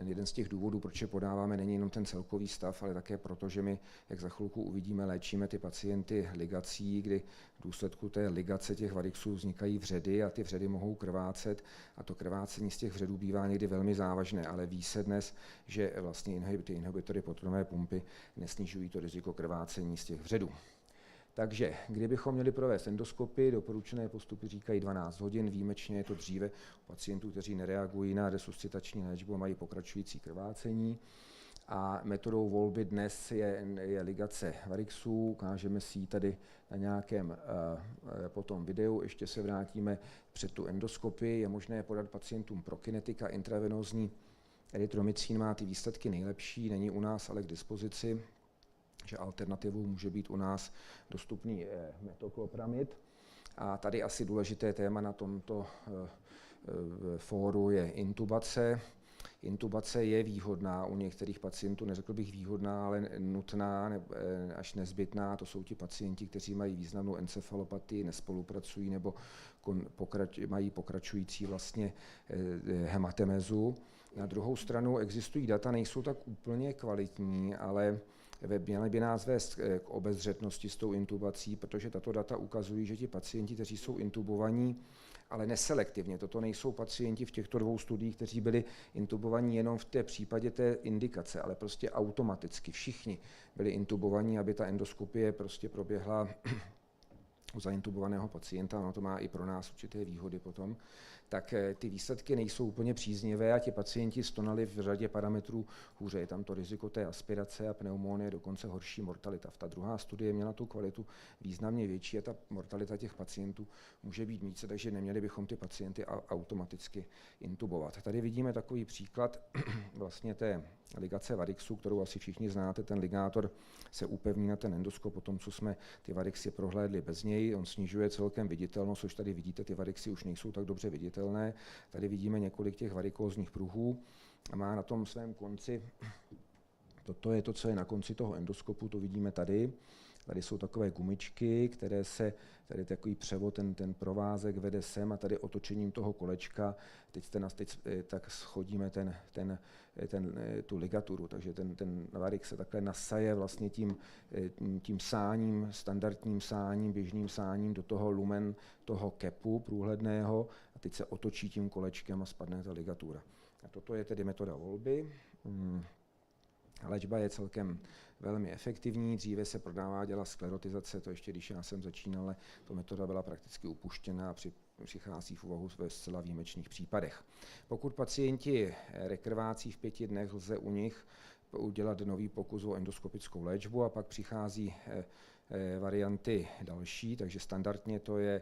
jeden z těch důvodů, proč je podáváme, není jenom ten celkový stav, ale také proto, že my, jak za chvilku uvidíme, léčíme ty pacienty ligací, kdy v důsledku té ligace těch varixů vznikají vředy a ty vředy mohou krvácet, a to krvácení z těch vředů bývá někdy velmi závažné, ale ví se dnes, že vlastně ty inhibitory protonové pumpy nesnižují to riziko krvácení z těch vředů. Takže kdybychom měli provést endoskopii, doporučené postupy říkají 12 hodin, výjimečně je to dříve u pacientů, kteří nereagují na resuscitační léčbu a mají pokračující krvácení. A metodou volby dnes je ligace varixů, ukážeme si ji tady na nějakém potom videu, ještě se vrátíme před tu endoskopii. Je možné podat pacientům prokinetika, intravenózní erytromycin má ty výsledky nejlepší, není u nás ale k dispozici, že alternativou může být u nás dostupný metoklopramid. A tady asi důležité téma na tomto fóru je intubace. Intubace je výhodná u některých pacientů, neřekl bych výhodná, ale nutná až nezbytná. To jsou ti pacienti, kteří mají významnou encefalopatii, nespolupracují nebo mají pokračující vlastně hematemezu. Na druhou stranu existují data, nejsou tak úplně kvalitní, ale měly by nás vést k obezřetnosti s tou intubací, protože tato data ukazují, že ti pacienti, kteří jsou intubovaní, ale neselektivně, toto nejsou pacienti v těchto 2 studiích, kteří byli intubovaní jenom v té případě té indikace, ale prostě automaticky všichni byli intubovaní, aby ta endoskopie prostě proběhla u zaintubovaného pacienta, ono to má i pro nás určité výhody potom, tak ty výsledky nejsou úplně příznivé a ti pacienti stonali v řadě parametrů hůře. Je tam to riziko té aspirace a pneumonie, dokonce horší mortalita. Ta druhá studie měla tu kvalitu významně větší a ta mortalita těch pacientů může být více, takže neměli bychom ty pacienty automaticky intubovat. Tady vidíme takový příklad vlastně té ligace varixu, kterou asi všichni znáte. Ten ligátor se upevní na ten endoskop, potom co jsme ty varixy prohlédli bez něj, on snižuje celkem viditelnost, což tady vidíte, ty varixy už nejsou tak dobře viditelné. Tady vidíme několik těch varikózních pruhů a má na tom svém konci, toto je to, co je na konci toho endoskopu, to vidíme tady. Tady jsou takové gumičky, které se, tady takový převod, ten provázek vede sem a tady otočením toho kolečka, teď tak schodíme tu ligaturu, takže ten varik se takhle nasaje vlastně tím sáním, standardním sáním, běžným sáním do toho lumen toho kepu průhledného a teď se otočí tím kolečkem a spadne ta ligatura. A toto je tedy metoda volby. Léčba je celkem velmi efektivní, dříve se prováděla sklerotizace, to ještě když já jsem začínal, ale to metoda byla prakticky upuštěna a přichází v úvahu ve zcela výjimečných případech. Pokud pacienti rekrvácí v 5 dnech, lze u nich udělat nový pokus o endoskopickou léčbu a pak přichází varianty další, takže standardně to je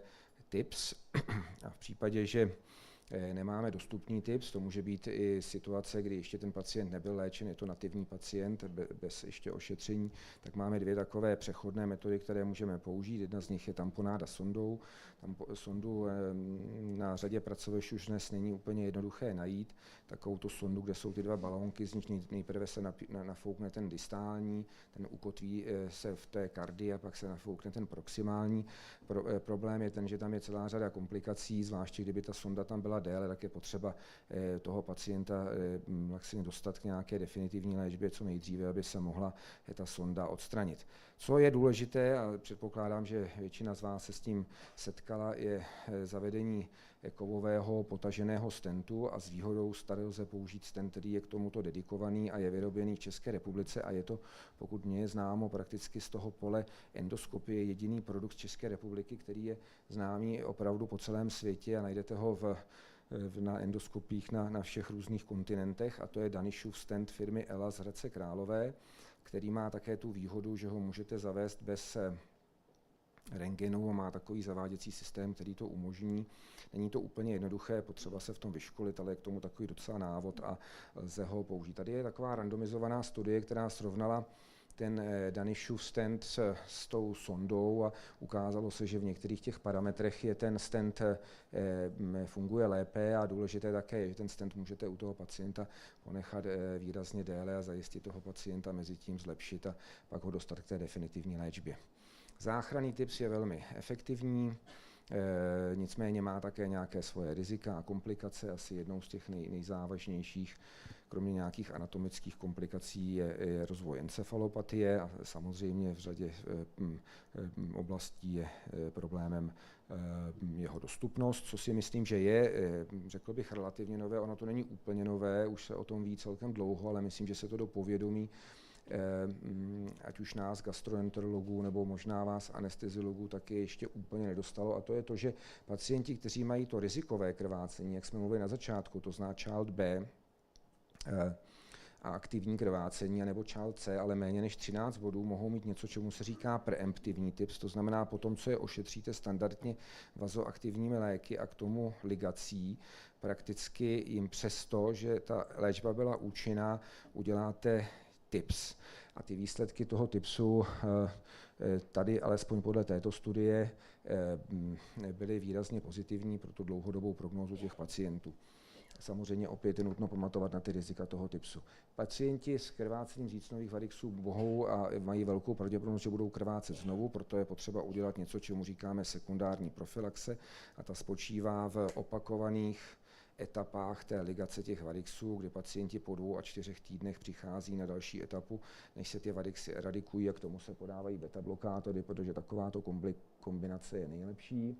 TIPS a v případě, že nemáme dostupný TIPS, to může být i situace, kdy ještě ten pacient nebyl léčen, je to nativní pacient bez ještě ošetření, tak máme 2 takové přechodné metody, které můžeme použít. Jedna z nich je tamponáda sondou. Sondu na řadě pracovišť už dnes není úplně jednoduché najít. Takovou tu sondu, kde jsou ty 2 balónky, z nich nejprve se nafoukne ten distální, ten ukotví se v té kardii a pak se nafoukne ten proximální. Problém je ten, že tam je celá řada komplikací, zvláště kdyby ta sonda tam byla déle, tak je potřeba toho pacienta vlastně dostat k nějaké definitivní léčbě co nejdříve, aby se mohla ta sonda odstranit. Co je důležité, a předpokládám, že většina z vás se s tím setkala, je zavedení kovového potaženého stentu a s výhodou tady lze použít stent, který je k tomuto dedikovaný a je vyrobený v České republice a je to, pokud mě je známo, prakticky z toho pole endoskopie jediný produkt z České republiky, který je známý opravdu po celém světě a najdete ho na endoskopích na všech různých kontinentech a to je Danishův stent firmy Ella z Hradce Králové, který má také tu výhodu, že ho můžete zavést bez rentgenu a má takový zaváděcí systém, který to umožní. Není to úplně jednoduché, potřeba se v tom vyškolit, ale je k tomu takový docela návod a lze ho použít. Tady je taková randomizovaná studie, která srovnala ten Danishův stent s tou sondou a ukázalo se, že v některých těch parametrech je ten stent funguje lépe a důležité také je, že ten stent můžete u toho pacienta ponechat výrazně déle a zajistit toho pacienta mezi tím zlepšit a pak ho dostat k té definitivní léčbě. Záchranný TIPS je velmi efektivní, nicméně má také nějaké svoje rizika a komplikace. Asi jednou z těch nejzávažnějších, kromě nějakých anatomických komplikací, je rozvoj encefalopatie a samozřejmě v řadě oblastí je problémem jeho dostupnost, co si myslím, že je, řekl bych, relativně nové. Ono to není úplně nové, už se o tom ví celkem dlouho, ale myslím, že se to do povědomí ať už nás gastroenterologů nebo možná vás anesteziologů taky ještě úplně nedostalo a to je to, že pacienti, kteří mají to rizikové krvácení, jak jsme mluvili na začátku, to zná child B a aktivní krvácení, nebo child C, ale méně než 13 bodů, mohou mít něco, čemu se říká preemptivní TIPS, to znamená po tom, co je ošetříte standardně vazoaktivními léky a k tomu ligací, prakticky jim přesto, že ta léčba byla účinná, uděláte TIPS. A ty výsledky toho TIPSu tady, alespoň podle této studie, byly výrazně pozitivní pro tu dlouhodobou prognózu těch pacientů. Samozřejmě opět je nutno pamatovat na ty rizika toho TIPSu. Pacienti s krvácením řícnových varixů mohou a mají velkou pravděpodobnost, že budou krvácet znovu, proto je potřeba udělat něco, čemu říkáme sekundární profylaxe a ta spočívá v opakovaných etapách té ligace těch varixů, kdy pacienti po 2 a 4 týdnech přichází na další etapu, než se ty varixy eradikují a k tomu se podávají beta-blokátory, protože takováto kombinace je nejlepší.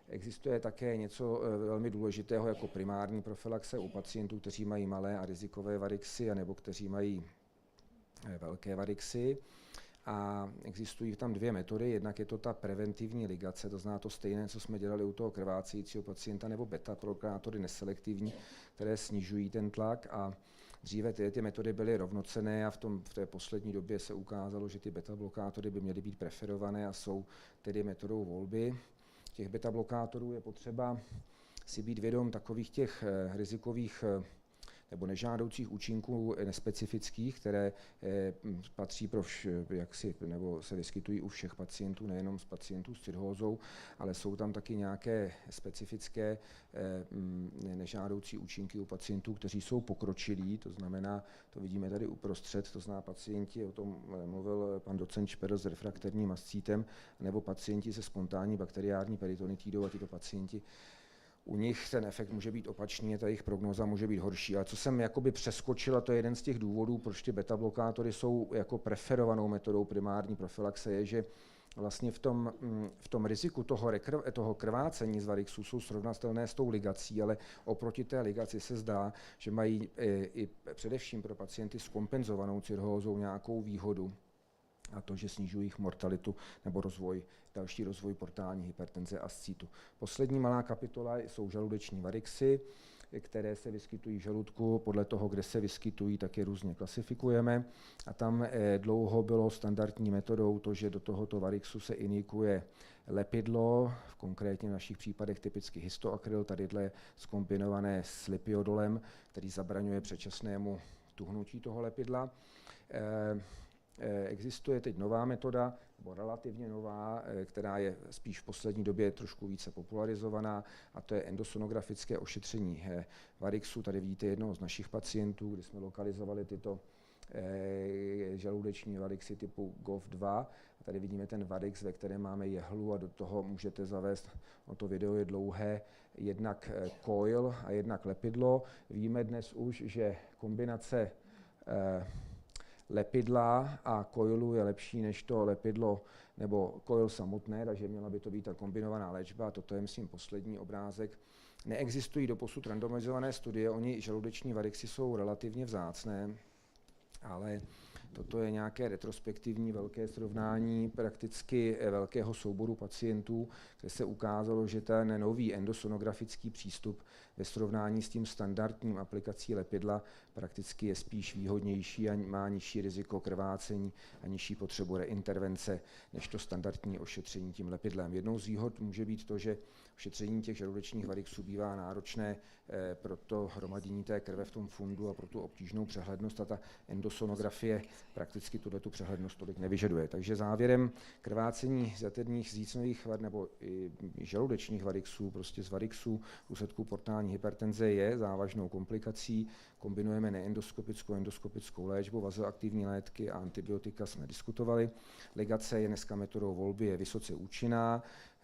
Existuje také něco velmi důležitého jako primární profylaxe u pacientů, kteří mají malé a rizikové varixy, anebo kteří mají velké varixy. A existují tam dvě metody, jednak je to ta preventivní ligace, to znamená to stejné, co jsme dělali u toho krvácejícího pacienta, nebo beta-blokátory neselektivní, které snižují ten tlak a dříve ty metody byly rovnocenné a v té poslední době se ukázalo, že ty beta-blokátory by měly být preferované a jsou tedy metodou volby. Těch beta-blokátorů je potřeba si být vědom takových těch rizikových nebo nežádoucích účinků nespecifických, které patří nebo se vyskytují u všech pacientů, nejenom z pacientů s cirhózou, ale jsou tam taky nějaké specifické nežádoucí účinky u pacientů, kteří jsou pokročilí, to znamená, to vidíme tady uprostřed, to znamená pacienti, o tom mluvil pan docent Šperl s refrakterním ascítem, nebo pacienti se spontánní bakteriární peritonitidou a tyto pacienti u nich ten efekt může být opačný, ta jejich prognóza může být horší. Ale co jsem jakoby přeskočil, a to je jeden z těch důvodů, proč ty beta-blokátory jsou jako preferovanou metodou primární profylaxe, je, že vlastně v tom riziku toho krvácení z varixů jsou srovnatelné s tou ligací, ale oproti té ligaci se zdá, že mají i především pro pacienty s kompenzovanou cirhózou nějakou výhodu. A to, že snižují jejich mortalitu nebo další rozvoj portální hypertenze a ascitu. Poslední malá kapitola jsou žaludeční varixy, které se vyskytují v žaludku. Podle toho, kde se vyskytují, tak je různě klasifikujeme. A tam dlouho bylo standardní metodou to, že do tohoto varixu se injikuje lepidlo, konkrétně v našich případech typicky histoakryl, tadyhle zkombinované s lipiodolem, který zabraňuje předčasnému tuhnutí toho lepidla. Existuje teď nová metoda, nebo relativně nová, která je spíš v poslední době trošku více popularizovaná, a to je endosonografické ošetření varixu. Tady vidíte jednoho z našich pacientů, kdy jsme lokalizovali tyto žaludeční varixy typu GOV2. A tady vidíme ten varix, ve kterém máme jehlu a do toho můžete zavést, to video je dlouhé, jednak coil a jednak lepidlo. Víme dnes už, že kombinace lepidla a coilu je lepší než to lepidlo nebo coil samotné, takže měla by to být ta kombinovaná léčba. Toto je, myslím, poslední obrázek. Neexistují doposud randomizované studie, oni žaludeční varixy jsou relativně vzácné, ale toto je nějaké retrospektivní velké srovnání prakticky velkého souboru pacientů, kde se ukázalo, že ten nový endosonografický přístup ve srovnání s tím standardním aplikací lepidla prakticky je spíš výhodnější a má nižší riziko krvácení a nižší potřebu reintervence než to standardní ošetření tím lepidlem. Jednou z výhod může být to, že ošetření těch žaludečních varixů bývá náročné pro to hromadění té krve v tom fundu a pro tu obtížnou přehlednost a ta endosonografie prakticky tu přehlednost tolik nevyžaduje. Takže závěrem krvácení z jaterních zícnových nebo i žaludečních varixů, prostě z varixů v důsledku portální hypertenze je závažnou komplikací. Kombinujeme neendoskopickou, endoskopickou léčbu, vazoaktivní léky a antibiotika jsme diskutovali. Ligace je dneska metodou volby, je vysoce účinná.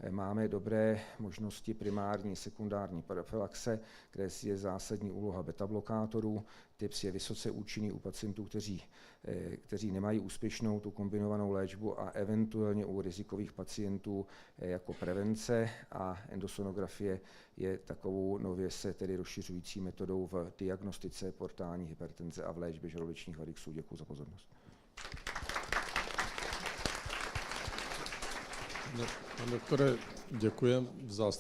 Máme dobré možnosti primární, sekundární profylaxe, kde je zásadní úloha beta-blokátorů. TIPS je vysoce účinný u pacientů, kteří nemají úspěšnou tu kombinovanou léčbu a eventuálně u rizikových pacientů jako prevence, a endosonografie je takovou nově se tedy rozšiřující metodou v diagnostice portální hypertenze a v léčbě žaludečních varixů. Děkuji za pozornost. Pane doktore, děkujem, vzal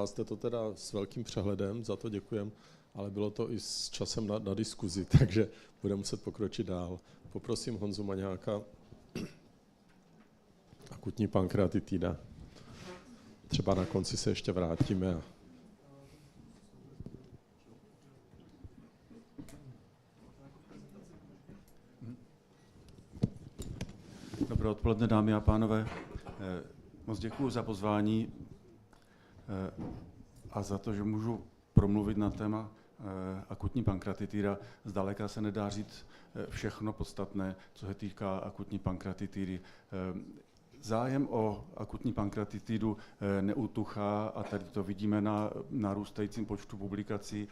jste to teda s velkým přehledem, za to děkujem, ale bylo to i s časem na diskuzi, takže budeme muset pokročit dál. Poprosím Honzu Maňáka, akutní pankreatitida. Třeba na konci se ještě vrátíme. Dobré odpoledne, dámy a pánové. Moc děkuji za pozvání a za to, že můžu promluvit na téma akutní pankreatitida. Zdaleka se nedá říct všechno podstatné, co se týká akutní pankreatitidy. Zájem o akutní pankreatitidu neutuchá a tady to vidíme na narůstajícím počtu publikací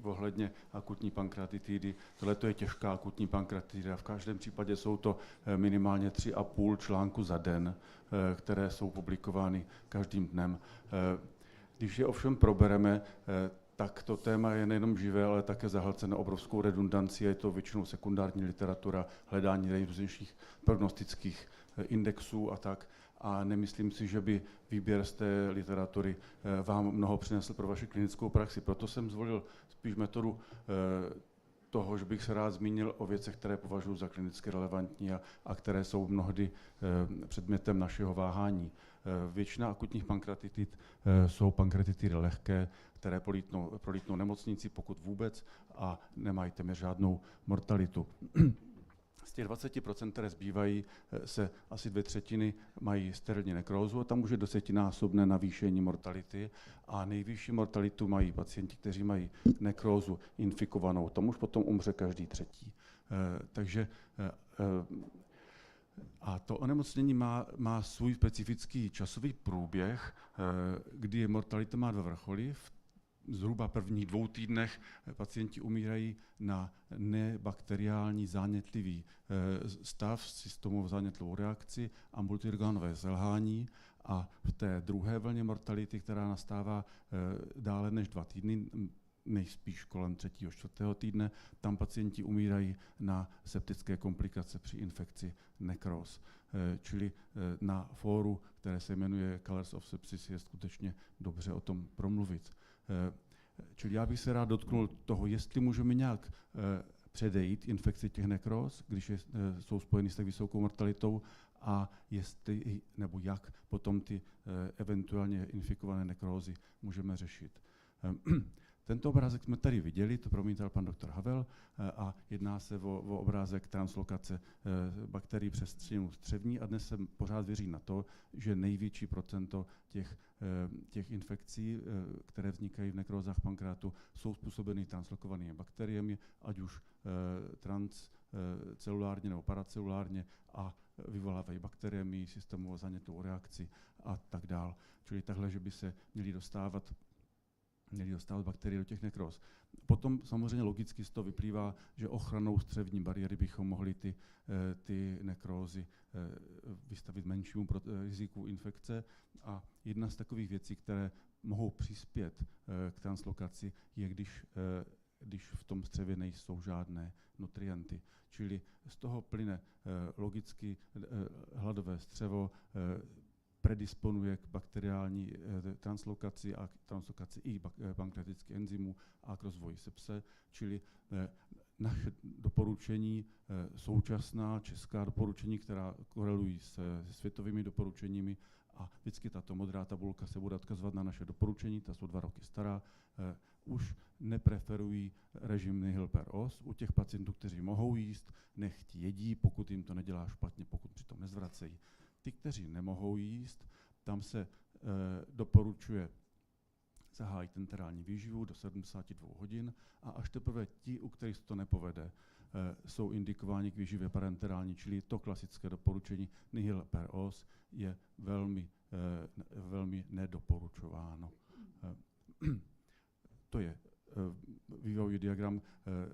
ohledně akutní pankreatitidy. Tohle je těžká akutní pankreatitida. V každém případě jsou to minimálně 3,5 článku za den, které jsou publikovány každým dnem. Když je ovšem probereme, tak to téma je nejenom živé, ale také zahlceno obrovskou redundancí. Je to většinou sekundární literatura, hledání nejrůznějších prognostických indexů a tak. A nemyslím si, že by výběr z té literatury vám mnoho přinesl pro vaši klinickou praxi. Proto jsem zvolil spíš metodu toho, že bych se rád zmínil o věcech, které považuji za klinicky relevantní a které jsou mnohdy předmětem našeho váhání. Většina akutních pankreatitid jsou pankreatitidy lehké, které prolítnou nemocnici, pokud vůbec, a nemají téměř žádnou mortalitu. Z těch 20%, které zbývají, se asi 2/3 mají sterilní nekrózu a tam už je 10násobné navýšení mortality a nejvyšší mortalitu mají pacienti, kteří mají nekrózu infikovanou. Tam už potom umře každý třetí. Takže a to onemocnění má svůj specifický časový průběh, kdy mortalita má 2 vrcholy. Zhruba prvních 2 týdnech pacienti umírají na nebakteriální zánětlivý stav, systémovou zánětlivou reakci a multiorgánové selhání. A v té druhé vlně mortality, která nastává dále než 2 týdny, nejspíš kolem 3. 4. týdne, tam pacienti umírají na septické komplikace při infekci nekróz. Čili na fóru, které se jmenuje Colors of Sepsis, je skutečně dobře o tom promluvit. Čili já bych se rád dotknul toho, jestli můžeme nějak předejít infekci těch nekróz, když jsou spojeny s tak vysokou mortalitou, a jestli nebo jak potom ty eventuálně infikované nekrózy můžeme řešit. Tento obrázek jsme tady viděli, to promítal pan doktor Havel, a jedná se o obrázek translokace bakterií přes třtinu střevní a dnes se pořád věří na to, že největší procento těch infekcí, které vznikají v nekrózách pankreatu, jsou způsobeny translokovanými bakteriemi, ať už transcelulárně nebo paracelulárně, a vyvolávají bakteriemi, systémovou zánětlivou reakci a tak dál. Čili takhle, že by se měly dostávat bakterie do těch nekróz. Potom samozřejmě logicky z toho vyplývá, že ochranou střevní bariéry bychom mohli ty nekrózy vystavit menšímu riziku infekce. A jedna z takových věcí, které mohou přispět k translokaci, je, když v tom střevě nejsou žádné nutrienty. Čili z toho plyne logicky hladové střevo, predisponuje k bakteriální translokaci a k translokaci i pankreatických enzymů a k rozvoji sepse, čili naše doporučení, současná česká doporučení, která korelují se světovými doporučeními, a vždycky tato modrá tabulka se bude odkazovat na naše doporučení, ta jsou 2 roky stará, už nepreferují režim nihil per os. U těch pacientů, kteří mohou jíst, nechť jedí, pokud jim to nedělá špatně, pokud přitom nezvracejí. Ty, kteří nemohou jíst, tam se doporučuje zahájit enterální výživu do 72 hodin a až teprve ti, u kterých se to nepovede, jsou indikováni k výživě parenterální, čili to klasické doporučení nihil per os je velmi nedoporučováno. To je vývojový diagram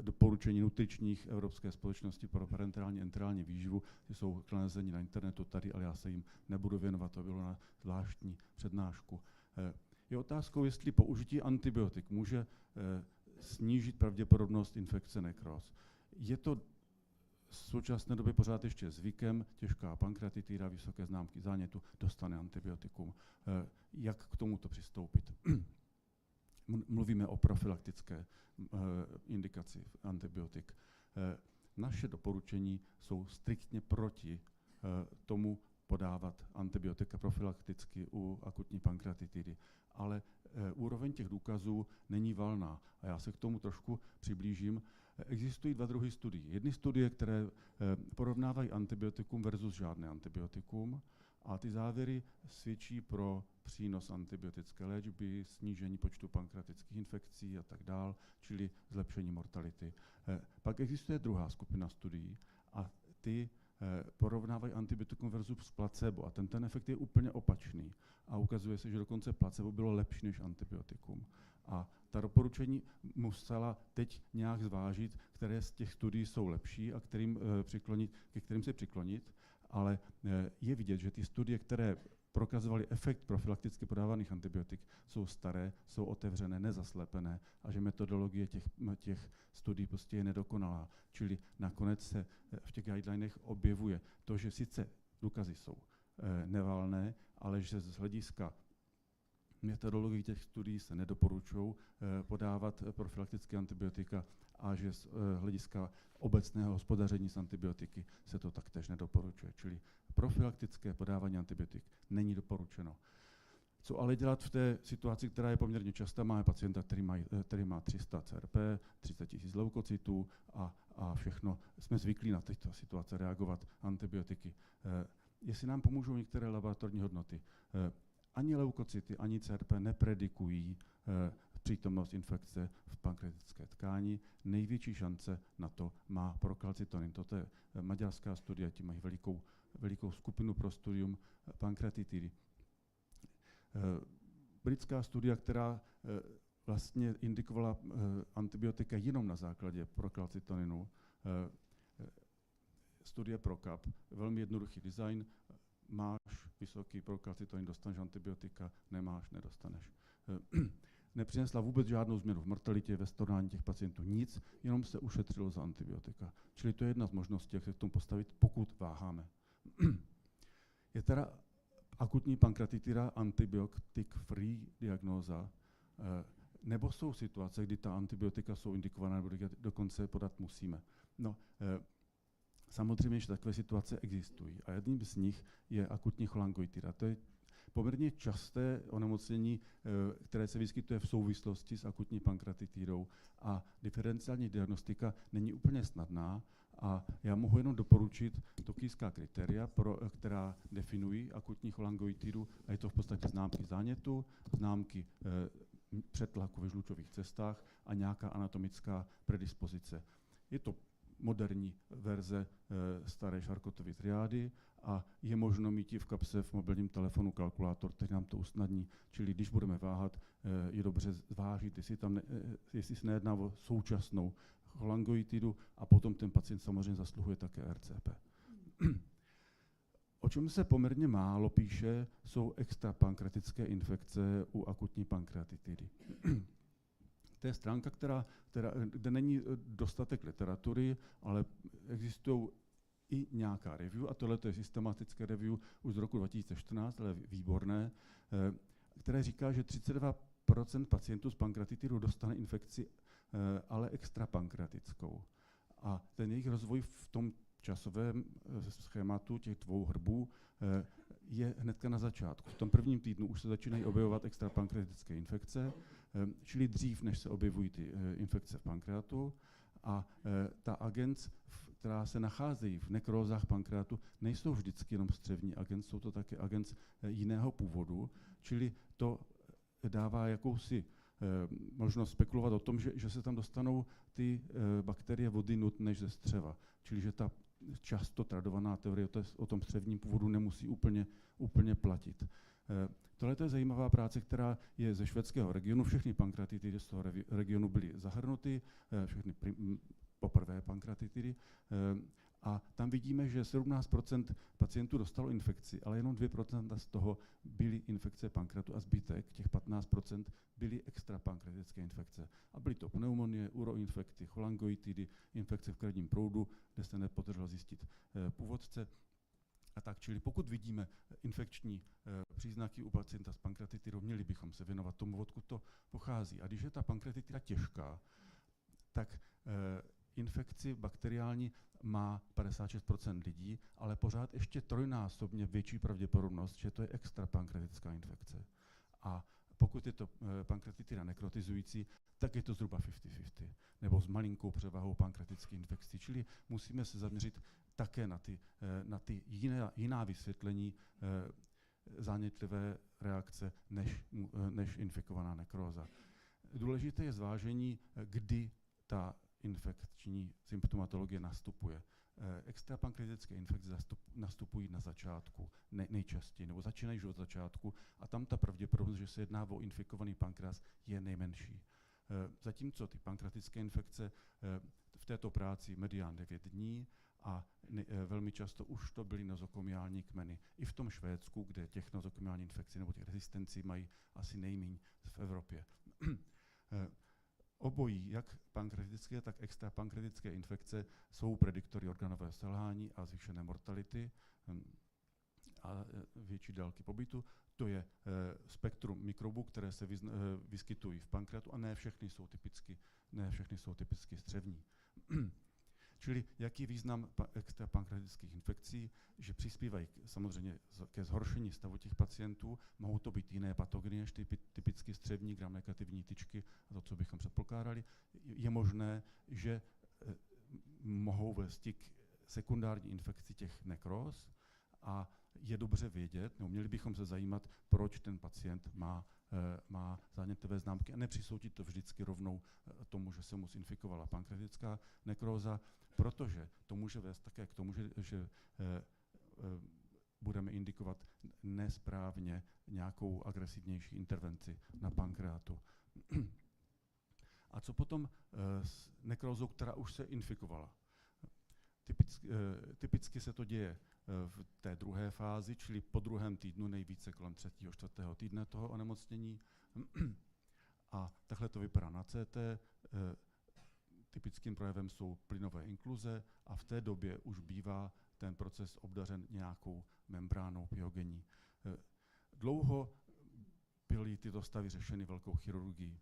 doporučení nutričních Evropské společnosti pro parenterální enterální výživu. Ty jsou nalezeny na internetu tady, ale já se jim nebudu věnovat, to bylo na zvláštní přednášku. Je otázkou, jestli použití antibiotik může snížit pravděpodobnost infekce nekróz. Je to v současné době pořád ještě zvykem, těžká pankreatitida, vysoké známky zánětu, dostane antibiotikum. Jak k tomuto přistoupit? Mluvíme o profilaktické indikaci antibiotik. Naše doporučení jsou striktně proti tomu podávat antibiotika profilakticky u akutní pankreatitidy, ale úroveň těch důkazů není valná a já se k tomu trošku přiblížím. Existují 2 druhy studií. Jedny studie, které porovnávají antibiotikum versus žádné antibiotikum, a ty závěry svědčí pro přínos antibiotické léčby, snížení počtu pankreatických infekcí a tak dál, čili zlepšení mortality. Pak existuje druhá skupina studií a ty porovnávají antibiotikum versus placebo a ten efekt je úplně opačný a ukazuje se, že dokonce placebo bylo lepší než antibiotikum. A ta doporučení musela teď nějak zvážit, které z těch studií jsou lepší a ke kterým se přiklonit, ale je vidět, že ty studie, které prokazovaly efekt profylakticky podávaných antibiotik, jsou staré, jsou otevřené, nezaslepené a že metodologie těch studií prostě je nedokonalá. Čili nakonec se v těch guidelinech objevuje to, že sice důkazy jsou nevalné, ale že z hlediska metodologie těch studií se nedoporučují podávat profylaktické antibiotika a že z hlediska obecného hospodaření s antibiotiky se to taktéž nedoporučuje. Čili profylaktické podávání antibiotik není doporučeno. Co ale dělat v té situaci, která je poměrně častá? Máme pacienta, který má 300 CRP, 30 000 leukocytů a všechno. Jsme zvyklí na tyto situace reagovat antibiotiky. Jestli nám pomůžou některé laboratorní hodnoty, ani leukocyty, ani CRP nepredikují přítomnost infekce v pankreatické tkáni. Největší šance na to má prokalcitonin. Toto je maďarská studie, ti mají velikou skupinu pro studium pankreatitidy. Britská studie, která vlastně indikovala antibiotika jenom na základě prokalcitoninu, studie PROCAP, velmi jednoduchý design, máš vysoký prokalcitonin, dostaneš antibiotika, nemáš, nedostaneš. Nepřinesla vůbec žádnou změnu v mortalitě, ve srovnání těch pacientů, nic, jenom se ušetřilo za antibiotika. Čili to je jedna z možností, jak se k tomu postavit, pokud váháme. Je teda akutní pankreatitida antibiotic-free diagnóza, nebo jsou situace, kdy ta antibiotika jsou indikovaná, nebo dokonce podat musíme. No, samozřejmě, že takové situace existují a jedním z nich je akutní cholangoitida. To je poměrně časté onemocnění, které se vyskytuje v souvislosti s akutní pankreatitidou a diferenciální diagnostika není úplně snadná a já mohu jenom doporučit tokijská kritéria, která definují akutní cholangoitidu a je to v podstatě známky zánětu, známky přetlaku ve žlučových cestách a nějaká anatomická predispozice. Je to moderní verze staré Charcottovy triády a je možno mít v kapse v mobilním telefonu kalkulátor, který nám to usnadní. Čili když budeme váhat, je dobře zvážit, jestli se nejedná o současnou cholangoitidu a potom ten pacient samozřejmě zasluhuje také RCP. O čem se poměrně málo píše, jsou extrapankratické infekce u akutní pankreatitidy. To je stránka, kde není dostatek literatury, ale existují i nějaká review, a tohle je systematické review už z roku 2014, ale výborné, které říká, že 32% pacientů s pankreatitidou dostane infekci, ale extrapankreatickou. A ten jejich rozvoj v tom časovém schématu těch dvou hrbů je hnedka na začátku. V tom prvním týdnu už se začínají objevovat extrapankreatické infekce, čili dřív, než se objevují ty infekce v pankreatu. A ta agens, která se nacházejí v nekrózách pankreatu, nejsou vždycky jenom střevní agens, jsou to také agens jiného původu, čili to dává jakousi možnost spekulovat o tom, že se tam dostanou ty bakterie vody nutné ze střeva. Čili že ta často tradovaná teorie o tom střevním původu nemusí úplně platit. Tohle je zajímavá práce, která je ze švédského regionu. Všechny pankreatitidy z toho regionu byly zahrnuty, všechny poprvé pankreatitidy. A tam vidíme, že 17% pacientů dostalo infekci, ale jenom 2% z toho byly infekce pankreatu a zbytek, těch 15%, byly extrapankreatické infekce. A byly to pneumonie, uroinfekty, cholangoitidy, infekce v krevním proudu, kde se nepodařilo zjistit původce. A tak, čili pokud vidíme infekční příznaky u pacienta s pankreatitidou, měli bychom se věnovat tomu, odkud to pochází. A když je ta pankreatitida těžká, tak infekci bakteriální má 56% lidí, ale pořád ještě trojnásobně větší pravděpodobnost, že to je extrapankreatická infekce. A pokud je to pankreatitida nekrotizující, tak je to zhruba 50-50, nebo s malinkou převahou pankreatické infekcí. Čili musíme se zaměřit také na ty jiná vysvětlení zánětlivé reakce než infikovaná nekróza. Důležité je zvážení, kdy ta infekční symptomatologie nastupuje. Extrapankreatické infekce nastupují na začátku, nejčastěji, nebo začínají už od začátku a tam ta pravděpodobnost, že se jedná o infikovaný pankreas, je nejmenší. Zatímco ty pankreatické infekce v této práci medián 9 dní a velmi často už to byly nozokomiální kmeny. I v tom Švédsku, kde těch nozokomiální infekcí nebo těch rezistencí mají asi nejméně v Evropě. Obojí, jak pankratické, tak extrapankratické infekce, jsou prediktory organového selhání a zvýšené mortality a větší délky pobytu. To je spektrum mikrobů, které se vyskytují v pankreatu a ne všechny jsou typicky střevní. Čili jaký význam extrapankratických infekcí, že přispívají samozřejmě ke zhoršení stavu těch pacientů, mohou to být jiné patogeny než typicky střevní gram-negativní tyčky a to, co bychom předpokládali. Je možné, že mohou vést k sekundární infekci těch nekróz a je dobře vědět, nebo měli bychom se zajímat, proč ten pacient má zánětlivé známky a nepřisoudit to vždycky rovnou tomu, že se mu zinfikovala pankreatická nekróza, protože to může vést také k tomu, že budeme indikovat nesprávně nějakou agresivnější intervenci na pankreatu. A co potom s nekrózou, která už se infikovala? Typicky se to děje v té druhé fázi, čili po druhém týdnu, nejvíce kolem 3. 4. týdne toho onemocnění. A takhle to vypadá na CT. Typickým projevem jsou plynové inkluze a v té době už bývá ten proces obdařen nějakou membránou pyogenní. Dlouho byly tyto stavy řešeny velkou chirurgií.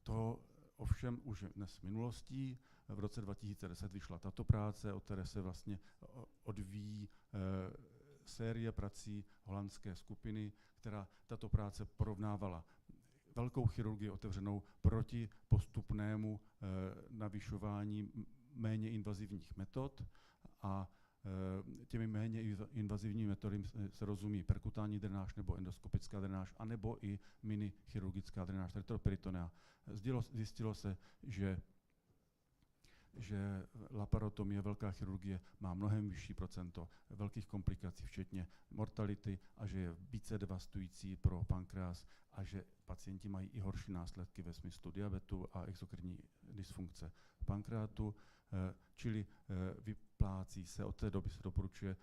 To ovšem už dnes minulostí. V roce 2010 vyšla tato práce, od které se vlastně odvíjí série prací holandské skupiny, která tato práce porovnávala velkou chirurgii otevřenou proti postupnému navyšování méně invazivních metod a těmi méně invazivními metody se rozumí perkutální drenáž nebo endoskopická drenáž, anebo i minichirurgická drenáž retroperitoneá. Zjistilo se, že laparotomie, velká chirurgie, má mnohem vyšší procento velkých komplikací, včetně mortality, a že je více devastující pro pankreas a že pacienti mají i horší následky ve smyslu diabetu a exokrinní dysfunkce pankreatu, čili vyplácí se, od té doby se doporučuje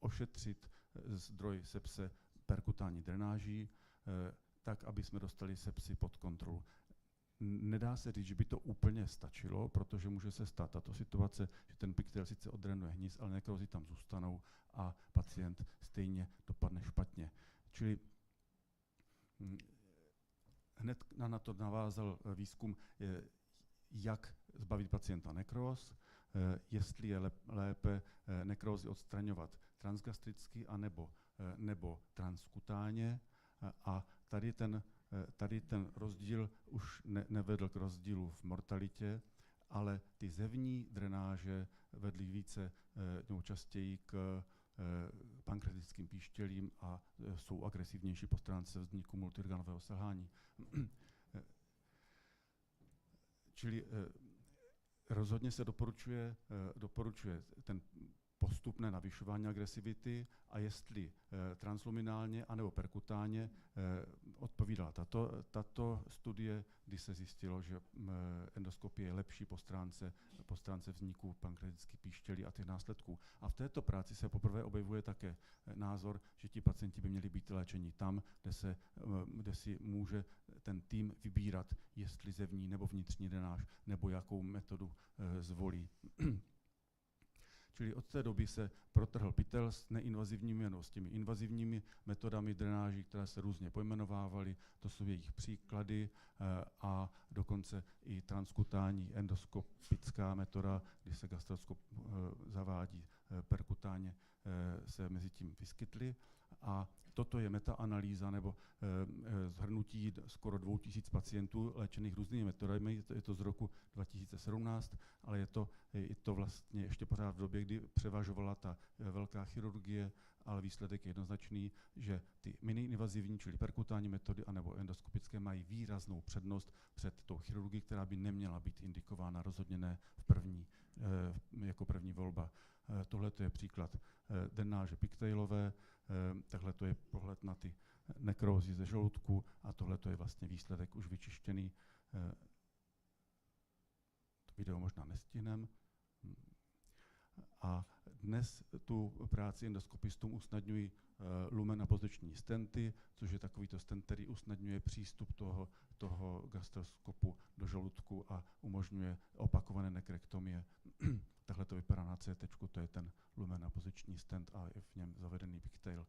ošetřit zdroj sepse perkutální drenáží, tak, aby jsme dostali sepsi pod kontrolu. Nedá se říct, že by to úplně stačilo, protože může se stát tato situace, že ten piktel sice odrenuje hnis, ale nekrozy tam zůstanou a pacient stejně dopadne špatně. Čili hned na to navázal výzkum, jak zbavit pacienta nekróz, jestli je lépe nekrózy odstraňovat transgastricky nebo transkutánně. A tady ten rozdíl už nevedl k rozdílu v mortalitě, ale ty zevní drenáže vedly více nebo častěji k pankreatickým píštělím a jsou agresivnější po stránce vzniku multiorganového selhání. Čili rozhodně se doporučuje ten postupné navyšování agresivity a jestli transluminálně anebo perkutánně odpovídala tato studie, kdy se zjistilo, že endoskopie je lepší po stránce vzniku pankreatických píštělí a těch následků. A v této práci se poprvé objevuje také názor, že ti pacienti by měli být léčeni tam, kde si může ten tým vybírat, jestli zevní nebo vnitřní drenáž, nebo jakou metodu zvolí. Čili od té doby se protrhl pytel s neinvazivními nebo s těmi invazivními metodami drenáží, které se různě pojmenovávaly, to jsou jejich příklady, a dokonce i transkutální endoskopická metoda, kdy se gastroskop zavádí perkutánně, se mezi tím vyskytly. A toto je metaanalýza nebo shrnutí skoro 2000 pacientů léčených různými metodami. Je to z roku 2017, ale je to vlastně ještě pořád v době, kdy převažovala ta velká chirurgie, ale výsledek je jednoznačný, že ty miniinvazivní, čili perkutální metody anebo endoskopické, mají výraznou přednost před tou chirurgií, která by neměla být indikována, rozhodně ne jako první volba. Tohle je příklad drenáže pigtailové, takhle to je pohled na ty nekrózy ze žaludku a tohle je vlastně výsledek už vyčištěný. video možná nestihneme. A dnes tu práci endoskopistům usnadňují lumen a poziční stenty, což je takovýto stent, který usnadňuje přístup toho gastroskopu do žaludku a umožňuje opakované nekrektomie. Takhle to vypadá na CT, to je ten lumen a poziční stent a je v něm zavedený pigtail.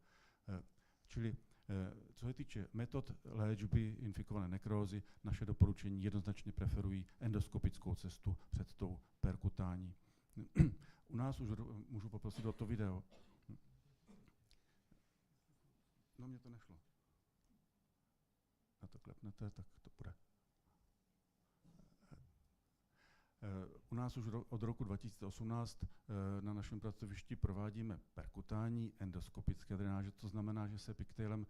Čili co se týče metod léčby infikované nekrózy, naše doporučení jednoznačně preferují endoskopickou cestu před tou perkutání. U nás už můžu poprosit o to video. No, mně to nešlo. Na to klepnete, tak to bude. U nás už od roku 2018 na našem pracovišti provádíme perkutání endoskopické drenáže, to znamená, že se pigtailem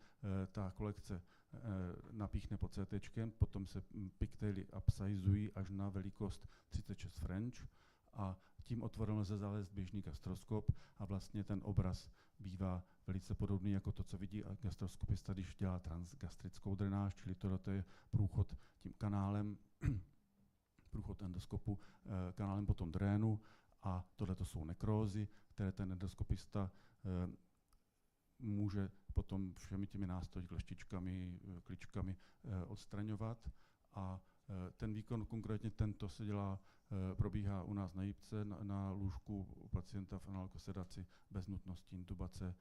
ta kolekce napíchne pod CTčkem, potom se pigtaily upsizují až na velikost 36 French a tím otvorem lze zalézt běžný gastroskop a vlastně ten obraz bývá velice podobný jako to, co vidí gastroskopista, když dělá transgastrickou drenáž, čili tohle je průchod tím kanálem, průchod endoskopu kanálem potom drénu a tohle jsou nekrózy, které ten endoskopista může potom všemi těmi nástroji, kleštičkami, kličkami odstraňovat a ten výkon, konkrétně tento se dělá, probíhá u nás na jipce, na lůžku u pacienta v analkosedaci bez nutnosti intubace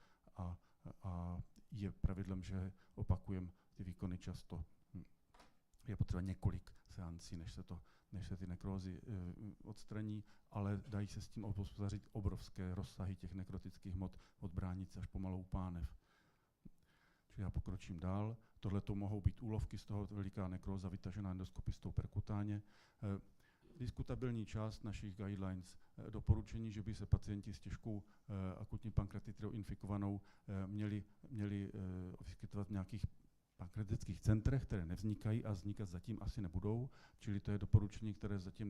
a je pravidlem, že opakujeme ty výkony často. Je potřeba několik seancí, než se ty nekrózy odstraní, ale dají se s tím obhospodařit obrovské rozsahy těch nekrotických hmot od bránice až po malou pánev. Čili já pokročím dál. Tohle to mohou být úlovky z toho veliká nekróza vytažená endoskopistou perkutáně. Diskutabilní část našich guidelines, doporučení, že by se pacienti s těžkou akutní pankreatitídou infikovanou měli vyskytovat v nějakých pankratických centrech, které nevznikají a vznikat zatím asi nebudou, čili to je doporučení, které zatím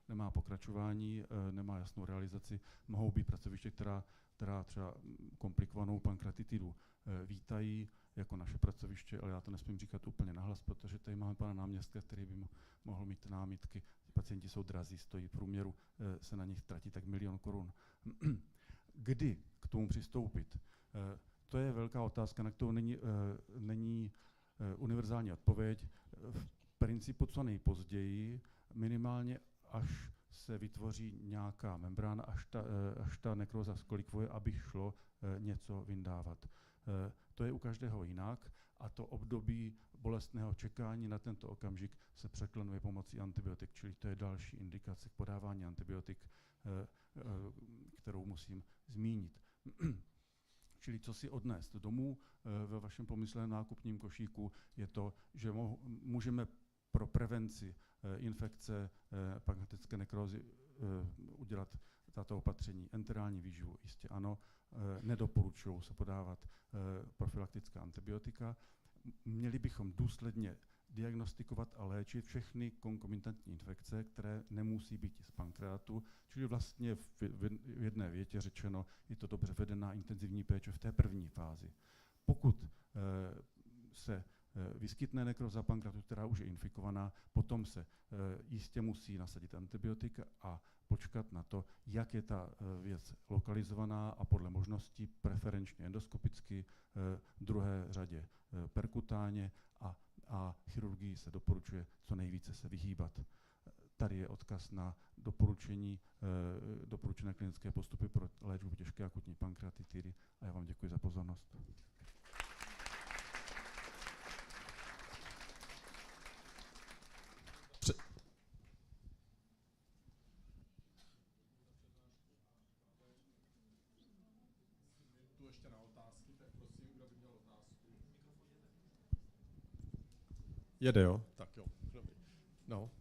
nemá pokračování, nemá jasnou realizaci. Mohou být pracoviště, která třeba komplikovanou pankreatitidu vítají, jako naše pracoviště, ale já to nesmím říkat úplně nahlas, protože tady máme pana náměstka, který by mohl mít námitky. Pacienti jsou drazí, stojí v průměru, se na nich tratí tak 1 000 000 korun. Kdy k tomu přistoupit? To je velká otázka, na kterou není univerzální odpověď. V principu co nejpozději, minimálně až se vytvoří nějaká membrána, až ta nekróza zkolikvuje, aby šlo něco vyndávat. To je u každého jinak a to období bolestného čekání na tento okamžik se překlenuje pomocí antibiotik, čili to je další indikace k podávání antibiotik, kterou musím zmínit. Čili co si odnést domů ve vašem pomysleném nákupním košíku je to, že můžeme pro prevenci infekce pankreatické nekrózy udělat tato opatření. Enterální výživu jistě ano, nedoporučují se podávat profilaktická antibiotika. Měli bychom důsledně diagnostikovat a léčit všechny konkomitantní infekce, které nemusí být z pankreatu, čili vlastně v jedné větě řečeno, je to dobře vedená intenzivní péče v té první fázi. Pokud se vyskytne nekroza pankreatu, která už je infikovaná, potom se jistě musí nasadit antibiotika a počkat na to, jak je ta věc lokalizovaná a podle možností preferenčně endoskopicky, v druhé řadě perkutáně a chirurgii se doporučuje co nejvíce se vyhýbat. Tady je odkaz na doporučené klinické postupy pro léčbu těžké akutní pankreatitidy a já vám děkuji za pozornost. Jede, jo? Tak jo. No.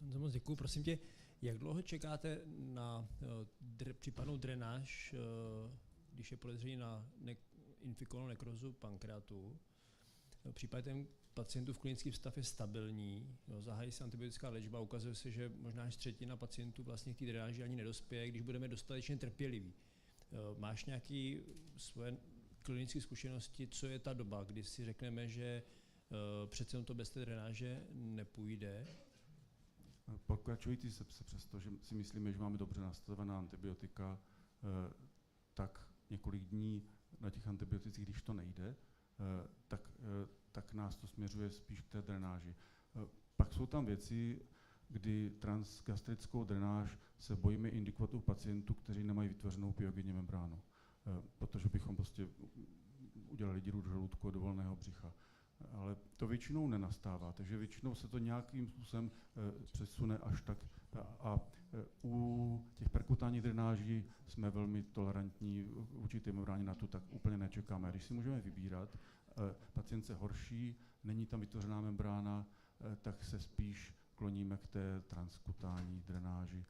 Moc děkuju. Prosím tě, jak dlouho čekáte na případnou drenáž, když je podezření na infikovanou nekrozu pankreatu? V případě ten pacientů v klinický stav je stabilní, zahájí se antibiotická léčba, ukazuje se, že možná až 1/3 pacientů vlastně k té drenáži ani nedospěje, když budeme dostatečně trpěliví. Máš nějaké svoje klinické zkušenosti, co je ta doba, kdy si řekneme, že přece jen to bez té drenáže nepůjde. Pokračující sepse, přestože si myslíme, že máme dobře nastavená antibiotika, tak několik dní na těch antibioticích, když to nejde, tak nás to směřuje spíš k té drenáži. Pak jsou tam věci, kdy transgastrickou drenáž se bojíme indikovat u pacientů, kteří nemají vytvořenou pyogenní membránu, protože bychom prostě udělali díru do žaludku a do volného břicha. Ale to většinou nenastává, takže většinou se to nějakým způsobem přesune až tak. A u těch perkutánních drenáží jsme velmi tolerantní vůči té membráně, na to tak úplně nečekáme. Když si můžeme vybírat, pacient se horší, není tam vytvořená membrána, tak se spíš kloníme k té transkutánní drenáži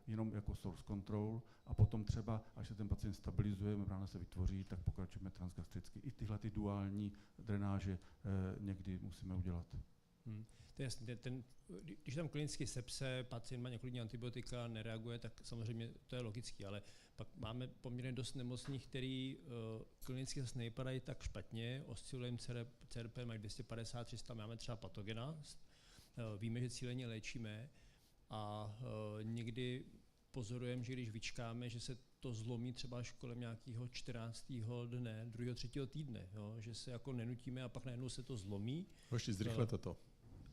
jenom jako source control a potom třeba, až se ten pacient stabilizuje, membrána se vytvoří, tak pokračujeme transgastricky. I tyhle ty duální drenáže někdy musíme udělat. To je jasný. Když tam klinicky sepse, pacient má několik dní antibiotika, nereaguje, tak samozřejmě to je logický, ale pak máme poměrně dost nemocných, který klinicky zase nevypadají tak špatně, oscilujeme CRP, mají 250, 300, máme třeba patogena, víme, že cíleně léčíme a někdy pozorujeme, že když vyčkáme, že se to zlomí třeba až kolem nějakého 14. dne, 2. 3. týdne, jo? Že se jako nenutíme a pak najednou se to zlomí. Hoši, zrychlete to.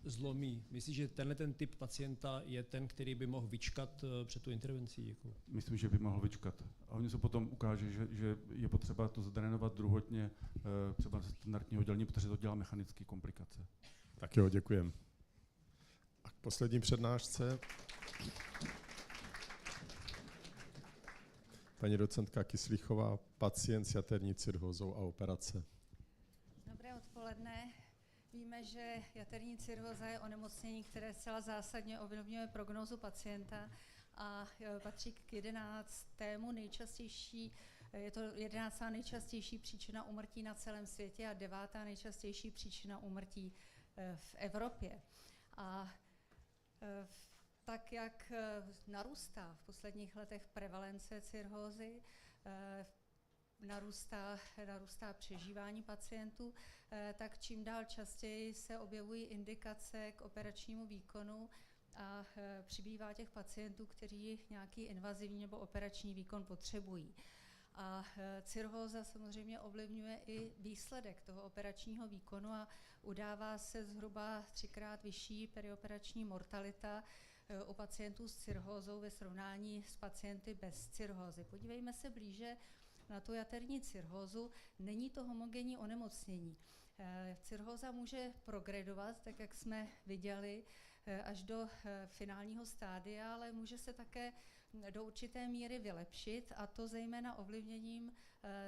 Zlomí. Myslíš, že tenhle ten typ pacienta je ten, který by mohl vyčkat před tu intervencí? Jako? Myslím, že by mohl vyčkat. A oni se potom ukáže, že je potřeba to zadrenovat druhotně třeba z standardního oddělení, protože to dělá mechanické komplikace. Tak jo, děkujem. A k poslední přednášce. Paní docentka Kyslíchová, pacient s jaterní cirhózou a operace. Dobré odpoledne. Víme, že jaterní cirhóza je onemocnění, které zcela zásadně ovlivňuje prognózu pacienta a patří k 11. nejčastější, je to 11. nejčastější příčina úmrtí na celém světě a 9. nejčastější příčina úmrtí v Evropě. A tak, jak narůstá v posledních letech prevalence cirhózy, narůstá přežívání pacientů, tak čím dál častěji se objevují indikace k operačnímu výkonu a přibývá těch pacientů, kteří nějaký invazivní nebo operační výkon potřebují. A cirhóza samozřejmě ovlivňuje i výsledek toho operačního výkonu a udává se zhruba 3x vyšší perioperační mortalita u pacientů s cirhózou ve srovnání s pacienty bez cirhózy. Podívejme se blíže na tu jaterní cirhózu. Není to homogenní onemocnění. Cirhóza může progredovat, tak jak jsme viděli, až do finálního stádia, ale může se také do určité míry vylepšit, a to zejména ovlivněním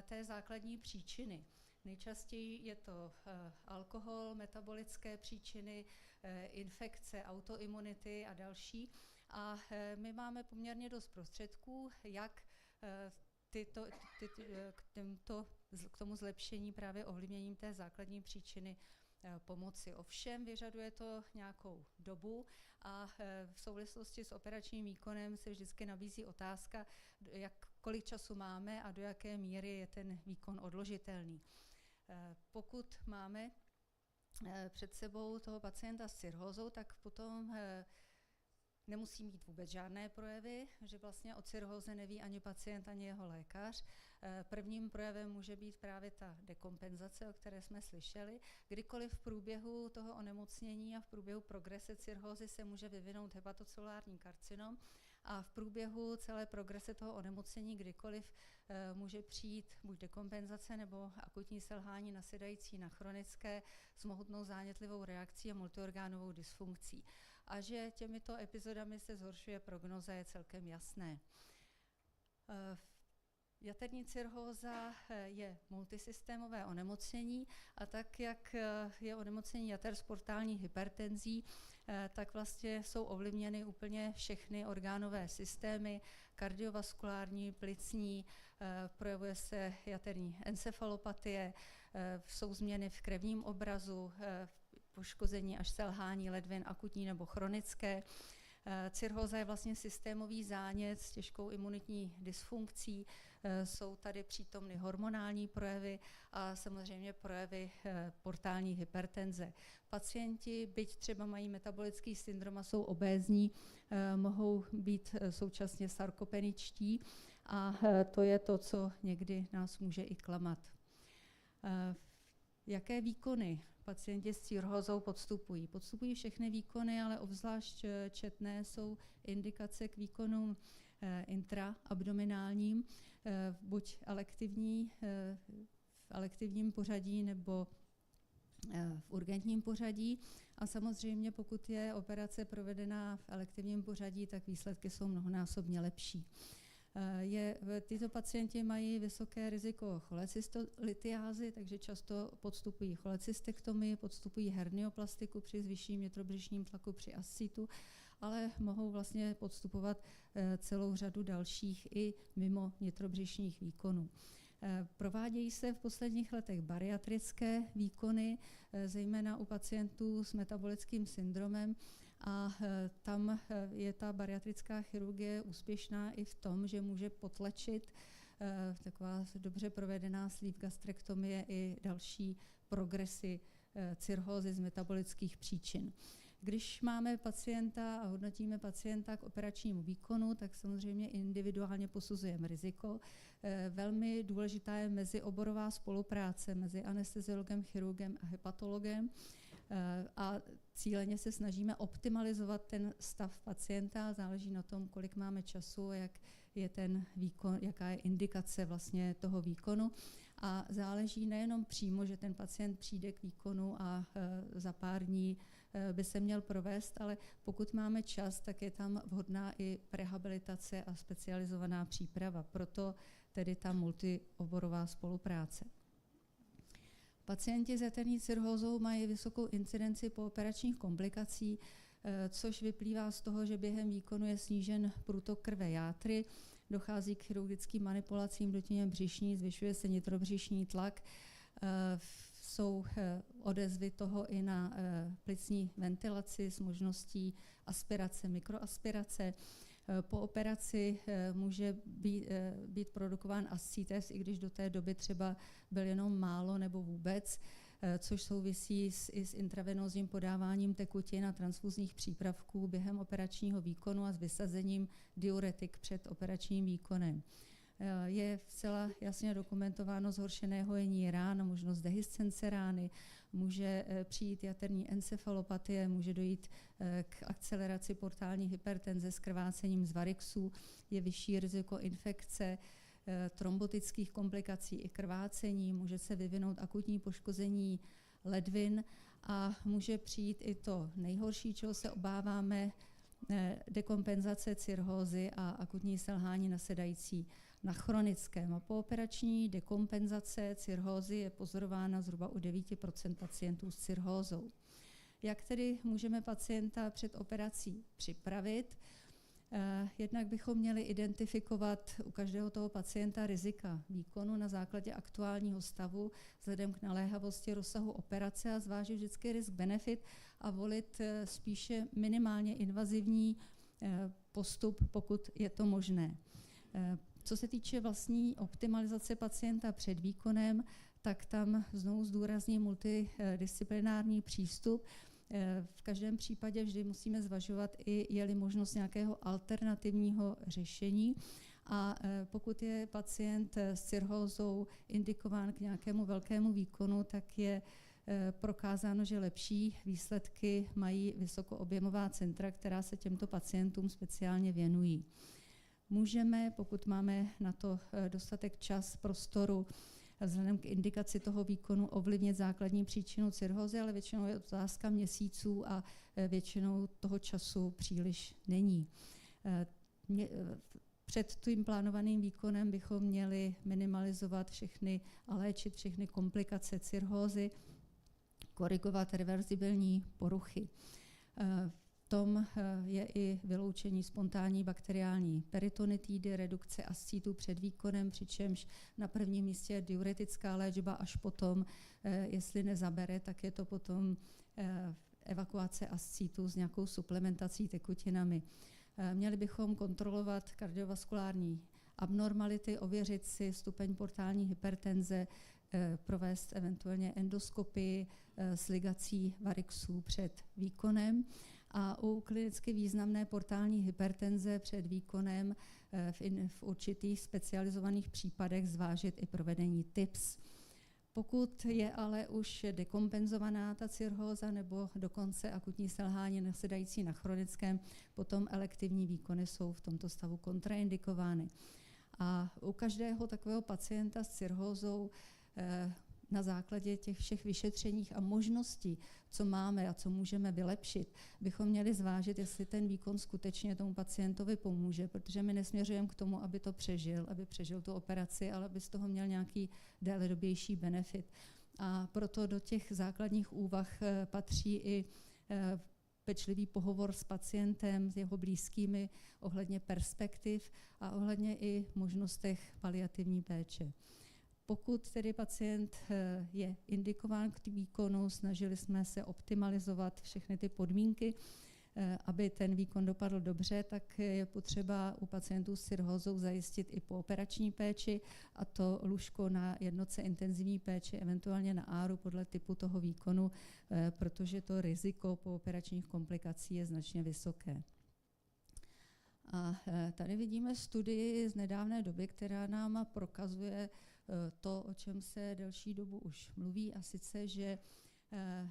té základní příčiny. Nejčastěji je to alkohol, metabolické příčiny, infekce, autoimunity a další. A my máme poměrně dost prostředků, jak k tomu zlepšení právě ovlivněním té základní příčiny pomoci. Ovšem vyžaduje to nějakou dobu a v souvislosti s operačním výkonem se vždycky nabízí otázka, kolik času máme a do jaké míry je ten výkon odložitelný. Pokud máme před sebou toho pacienta s cirhózou, tak potom nemusí mít vůbec žádné projevy, že vlastně o cirhóze neví ani pacient, ani jeho lékař. Prvním projevem může být právě ta dekompenzace, o které jsme slyšeli. Kdykoliv v průběhu toho onemocnění a v průběhu progrese cirhózy se může vyvinout hepatocelulární karcinom a v průběhu celé progrese toho onemocnění kdykoliv může přijít buď dekompenzace nebo akutní selhání nasedající na chronické s mohutnou zánětlivou reakcí a multiorgánovou dysfunkcí. A že těmito epizodami se zhoršuje prognoza, je celkem jasné. Jaterní cirhóza je multisystémové onemocnění a tak, jak je onemocnění jater s portální hypertenzí, tak vlastně jsou ovlivněny úplně všechny orgánové systémy, kardiovaskulární, plicní, projevuje se jaterní encefalopatie, jsou změny v krevním obrazu, poškození až selhání ledvin akutní nebo chronické. Cirhóza je vlastně systémový zánět s těžkou imunitní dysfunkcí, jsou tady přítomny hormonální projevy a samozřejmě projevy portální hypertenze. Pacienti, byť třeba mají metabolický syndrom a jsou obézní, mohou být současně sarkopeničtí a to je to, co někdy nás může i klamat. Jaké výkony pacienti s cirhózou podstupují? Podstupují všechny výkony, ale obzvlášť četné jsou indikace k výkonům intraabdominálním, buď v elektivním pořadí nebo v urgentním pořadí. A samozřejmě, pokud je operace provedená v elektivním pořadí, tak výsledky jsou mnohonásobně lepší. Tyto pacienti mají vysoké riziko cholecystolitiázy, takže často podstupují cholecystektomii, podstupují hernioplastiku při vyšším nitrobřišním tlaku při ascitu, ale mohou vlastně podstupovat celou řadu dalších i mimo nitrobřišních výkonů. Provádějí se v posledních letech bariatrické výkony, zejména u pacientů s metabolickým syndromem, a tam je ta bariatrická chirurgie úspěšná i v tom, že může potlačit taková dobře provedená sleeve gastrektomie i další progresy cirhózy z metabolických příčin. Když máme pacienta a hodnotíme pacienta k operačnímu výkonu, tak samozřejmě individuálně posuzujeme riziko. Velmi důležitá je mezioborová spolupráce mezi anesteziologem, chirurgem a hepatologem a cíleně se snažíme optimalizovat ten stav pacienta. Záleží na tom, kolik máme času, jak je ten výkon, jaká je indikace vlastně toho výkonu. A záleží nejenom přímo, že ten pacient přijde k výkonu a za pár dní by se měl provést, ale pokud máme čas, tak je tam vhodná i rehabilitace a specializovaná příprava. Proto tedy ta multioborová spolupráce. Pacienti s jaterní cirhózou mají vysokou incidenci pooperačních komplikací, což vyplývá z toho, že během výkonu je snížen průtok krve játry, dochází k chirurgickým manipulacím dutině břišní, zvyšuje se nitrobřišní tlak, jsou odezvy toho i na plicní ventilaci s možností aspirace, mikroaspirace. Po operaci může být produkován ascites, i když do té doby třeba byl jenom málo nebo vůbec, což souvisí i s intravenózním podáváním tekutin a transfuzních přípravků během operačního výkonu a s vysazením diuretik před operačním výkonem. Je zcela jasně dokumentováno zhoršené hojení rán, možnost dehiscence rány, může přijít jaterní encefalopatie, může dojít k akceleraci portální hypertenze s krvácením z varixů, je vyšší riziko infekce, trombotických komplikací i krvácení, může se vyvinout akutní poškození ledvin a může přijít i to nejhorší, čeho se obáváme, dekompenzace cirhózy a akutní selhání nasedající na chronickém. A pooperační dekompenzace cirhózy je pozorována zhruba u 9% pacientů s cirhózou. Jak tedy můžeme pacienta před operací připravit? Jednak bychom měli identifikovat u každého toho pacienta rizika výkonu na základě aktuálního stavu, vzhledem k naléhavosti rozsahu operace a zvážit vždycky risk-benefit a volit spíše minimálně invazivní postup, pokud je to možné. Co se týče vlastní optimalizace pacienta před výkonem, tak tam znovu zdůrazním multidisciplinární přístup. V každém případě vždy musíme zvažovat i je-li možnost nějakého alternativního řešení. A pokud je pacient s cirhózou indikován k nějakému velkému výkonu, tak je prokázáno, že lepší výsledky mají vysokoobjemová centra, která se těmto pacientům speciálně věnují. Můžeme, pokud máme na to dostatek čas, prostoru, vzhledem k indikaci toho výkonu ovlivnit základní příčinu cirhózy, ale většinou je otázka měsíců a většinou toho času příliš není. Před tím plánovaným výkonem bychom měli minimalizovat všechny a léčit všechny komplikace cirhózy, korigovat reverzibilní poruchy. V tom je i vyloučení spontánní bakteriální peritonitidy, redukce ascitů před výkonem, přičemž na prvním místě je diuretická léčba, až potom, jestli nezabere, tak je to potom evakuace ascitů s nějakou suplementací tekutinami. Měli bychom kontrolovat kardiovaskulární abnormality, ověřit si stupeň portální hypertenze, provést eventuálně endoskopii s ligací varixů před výkonem a u klinicky významné portální hypertenze před výkonem v určitých specializovaných případech zvážit i provedení TIPS. Pokud je ale už dekompenzovaná ta cirhóza nebo dokonce akutní selhání nasedající na chronickém, potom elektivní výkony jsou v tomto stavu kontraindikovány. A u každého takového pacienta s cirhózou na základě těch všech vyšetřeních a možností, co máme a co můžeme vylepšit, bychom měli zvážit, jestli ten výkon skutečně tomu pacientovi pomůže, protože my nesměřujeme k tomu, aby to přežil, aby přežil tu operaci, ale aby z toho měl nějaký déledobější benefit. A proto do těch základních úvah patří i pečlivý pohovor s pacientem, s jeho blízkými ohledně perspektiv a ohledně i možnostech paliativní péče. Pokud tedy pacient je indikován k výkonu, snažili jsme se optimalizovat všechny ty podmínky, aby ten výkon dopadl dobře, tak je potřeba u pacientů s cirhózou zajistit i pooperační péči, a to lůžko na jednotce intenzivní péče, eventuálně na áru podle typu toho výkonu, protože to riziko pooperačních komplikací je značně vysoké. A tady vidíme studii z nedávné doby, která nám prokazuje to, o čem se delší dobu už mluví, a sice, že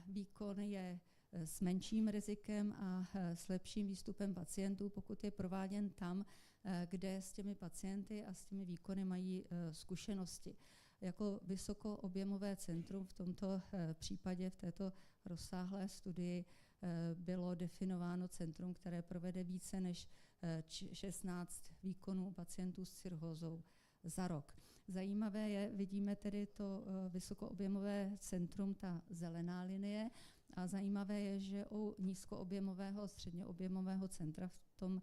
výkon je s menším rizikem a s lepším výstupem pacientů, pokud je prováděn tam, kde s těmi pacienty a s těmi výkony mají zkušenosti. Jako vysokoobjemové centrum v tomto případě, v této rozsáhlé studii, bylo definováno centrum, které provede více než 16 výkonů pacientů s cirhózou za rok. Zajímavé je, vidíme tedy to vysokoobjemové centrum, ta zelená linie, a zajímavé je, že u nízkoobjemového, středněobjemového centra v tom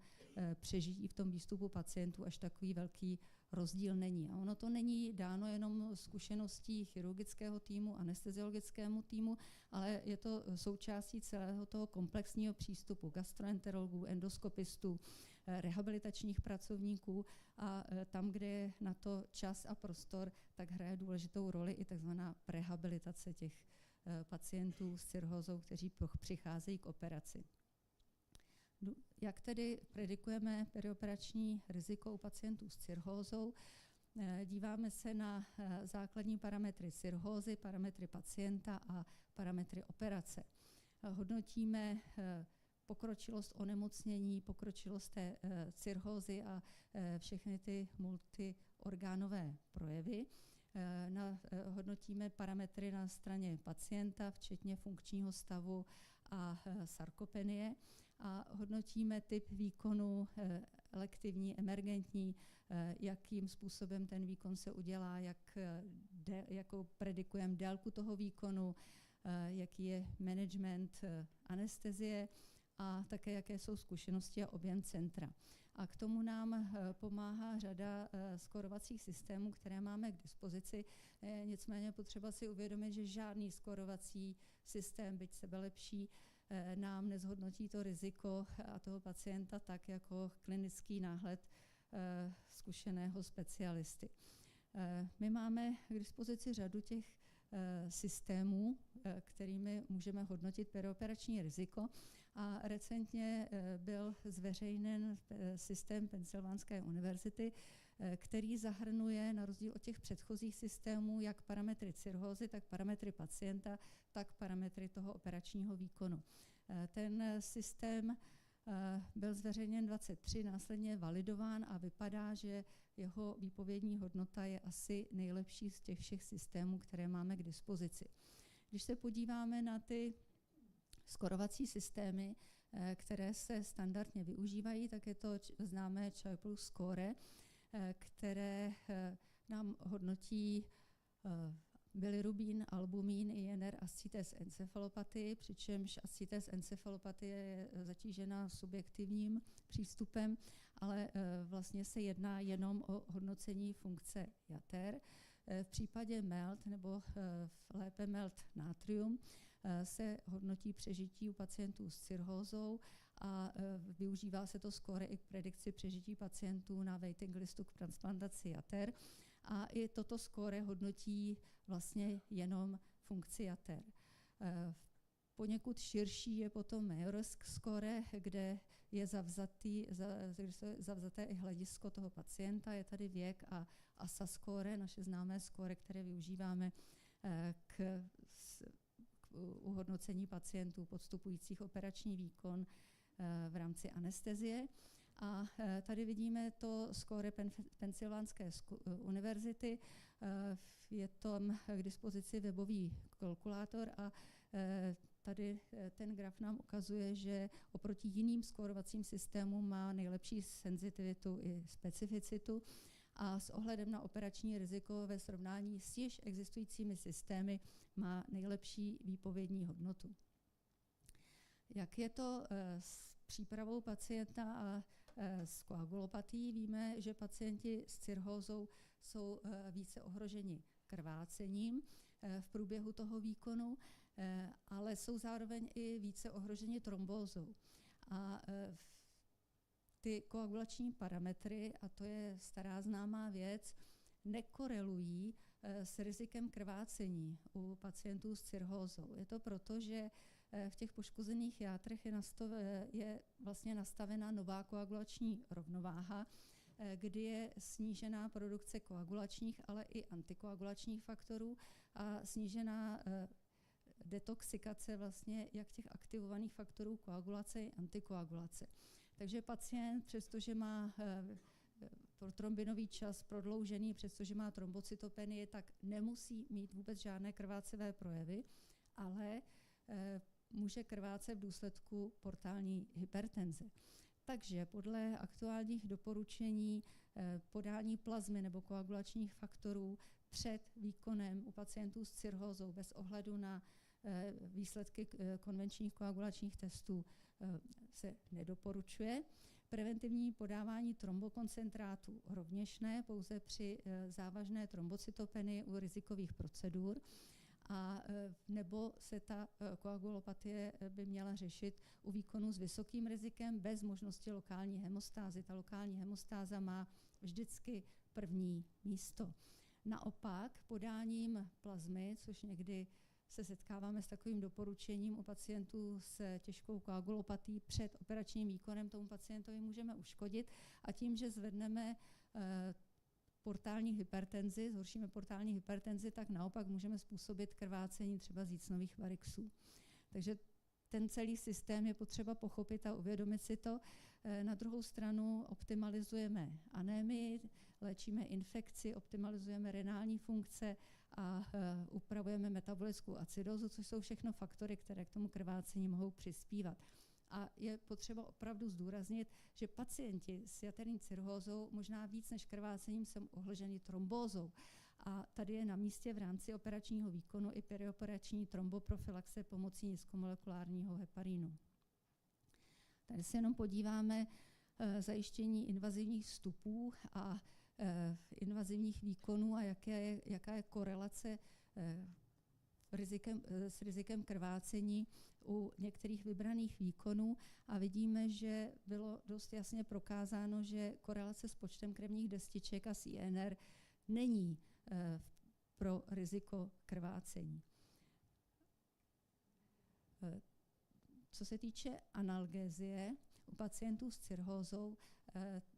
přežití, v tom výstupu pacientů až takový velký rozdíl není. A ono to není dáno jenom zkušeností chirurgického týmu, anesteziologickému týmu, ale je to součástí celého toho komplexního přístupu gastroenterologů, endoskopistů, rehabilitačních pracovníků, a tam, kde je na to čas a prostor, tak hraje důležitou roli i takzvaná prehabilitace těch pacientů s cirhózou, kteří přicházejí k operaci. Jak tedy predikujeme perioperační riziko u pacientů s cirhózou? Díváme se na základní parametry cirhózy, parametry pacienta a parametry operace. Hodnotíme pokročilost onemocnění, pokročilost té cirhózy a všechny ty multiorgánové projevy. Hodnotíme parametry na straně pacienta, včetně funkčního stavu a sarkopenie, a hodnotíme typ výkonu elektivní, emergentní, jakým způsobem ten výkon se udělá, jakou predikujeme délku toho výkonu, jaký je management anestezie a také jaké jsou zkušenosti a objem centra. A k tomu nám pomáhá řada skórovacích systémů, které máme k dispozici. Nicméně potřeba si uvědomit, že žádný skórovací systém, byť sebelepší, nám nezhodnotí to riziko a toho pacienta tak jako klinický náhled zkušeného specialisty. My máme k dispozici řadu těch systémů, kterými můžeme hodnotit perioperační riziko, a recentně byl zveřejněn systém Pensylvánské univerzity, který zahrnuje na rozdíl od těch předchozích systémů jak parametry cirhózy, tak parametry pacienta, tak parametry toho operačního výkonu. Ten systém byl zveřejněn 23, následně validován a vypadá, že jeho výpovědní hodnota je asi nejlepší z těch všech systémů, které máme k dispozici. Když se podíváme na ty skórovací systémy, které se standardně využívají, tak je to známé Child-Plus score, které nám hodnotí bilirubin, albumín, INR, ascites encefalopatii, přičemž ascites encefalopatie je zatížena subjektivním přístupem, ale vlastně se jedná jenom o hodnocení funkce jater. V případě MELT nebo lépe MELT natrium se hodnotí přežití u pacientů s cirhózou a využívá se to skóre i k predikci přežití pacientů na waiting listu k transplantaci jater. A i toto skóre hodnotí vlastně jenom funkci jater. Poněkud širší je potom Mayorsk skóre, kde je zavzaté i hledisko toho pacienta, je tady věk a ASA skóre, naše známé skóre, které využíváme k uhodnocení pacientů podstupujících operační výkon v rámci anestezie. A tady vidíme to skóre Pensylvánské univerzity. Je tam k dispozici webový kalkulátor a tady ten graf nám ukazuje, že oproti jiným skórovacím systémům má nejlepší senzitivitu i specificitu a s ohledem na operační riziko ve srovnání s již existujícími systémy má nejlepší výpovědní hodnotu. Jak je to s přípravou pacienta a s koagulopatií? Víme, že pacienti s cirhózou jsou více ohroženi krvácením v průběhu toho výkonu, ale jsou zároveň i více ohroženi trombózou. A ty koagulační parametry, a to je stará známá věc, nekorelují s rizikem krvácení u pacientů s cirhózou. Je to proto, že v těch poškozených játrech je vlastně nastavena nová koagulační rovnováha, kdy je snížená produkce koagulačních, ale i antikoagulačních faktorů a snížená detoxikace vlastně jak těch aktivovaných faktorů koagulace i antikoagulace. Takže pacient, přestože má protrombinový čas prodloužený, přestože má trombocytopenii, tak nemusí mít vůbec žádné krvácivé projevy, ale může krvácet v důsledku portální hypertenze. Takže podle aktuálních doporučení podání plazmy nebo koagulačních faktorů před výkonem u pacientů s cirhózou bez ohledu na výsledky konvenčních koagulačních testů se nedoporučuje. Preventivní podávání trombokoncentrátů rovněž ne, pouze při závažné trombocytopenii u rizikových procedur. A nebo se ta koagulopatie by měla řešit u výkonu s vysokým rizikem bez možnosti lokální hemostázy. Ta lokální hemostáza má vždycky první místo. Naopak podáním plazmy, což někdy se setkáváme s takovým doporučením u pacientů s těžkou koagulopatií před operačním výkonem, tomu pacientovi můžeme uškodit a tím, že zvedneme portální hypertenzi, zhoršíme portální hypertenzi, tak naopak můžeme způsobit krvácení třeba z jícnových varixů. Takže ten celý systém je potřeba pochopit a uvědomit si to. Na druhou stranu optimalizujeme anémii, léčíme infekci, optimalizujeme renální funkce a upravujeme metabolickou acidózu, což jsou všechno faktory, které k tomu krvácení mohou přispívat. A je potřeba opravdu zdůraznit, že pacienti s jaterní cirhózou možná víc než krvácením jsou ohroženi trombózou. A tady je na místě v rámci operačního výkonu i perioperační tromboprofilaxe pomocí nízkomolekulárního heparínu. Tady se jenom podíváme zajištění invazivních vstupů a invazivních výkonů a jaká je korelace s rizikem krvácení u některých vybraných výkonů a vidíme, že bylo dost jasně prokázáno, že korelace s počtem krevních destiček a s INR není pro riziko krvácení. Co se týče analgézie u pacientů s cirhózou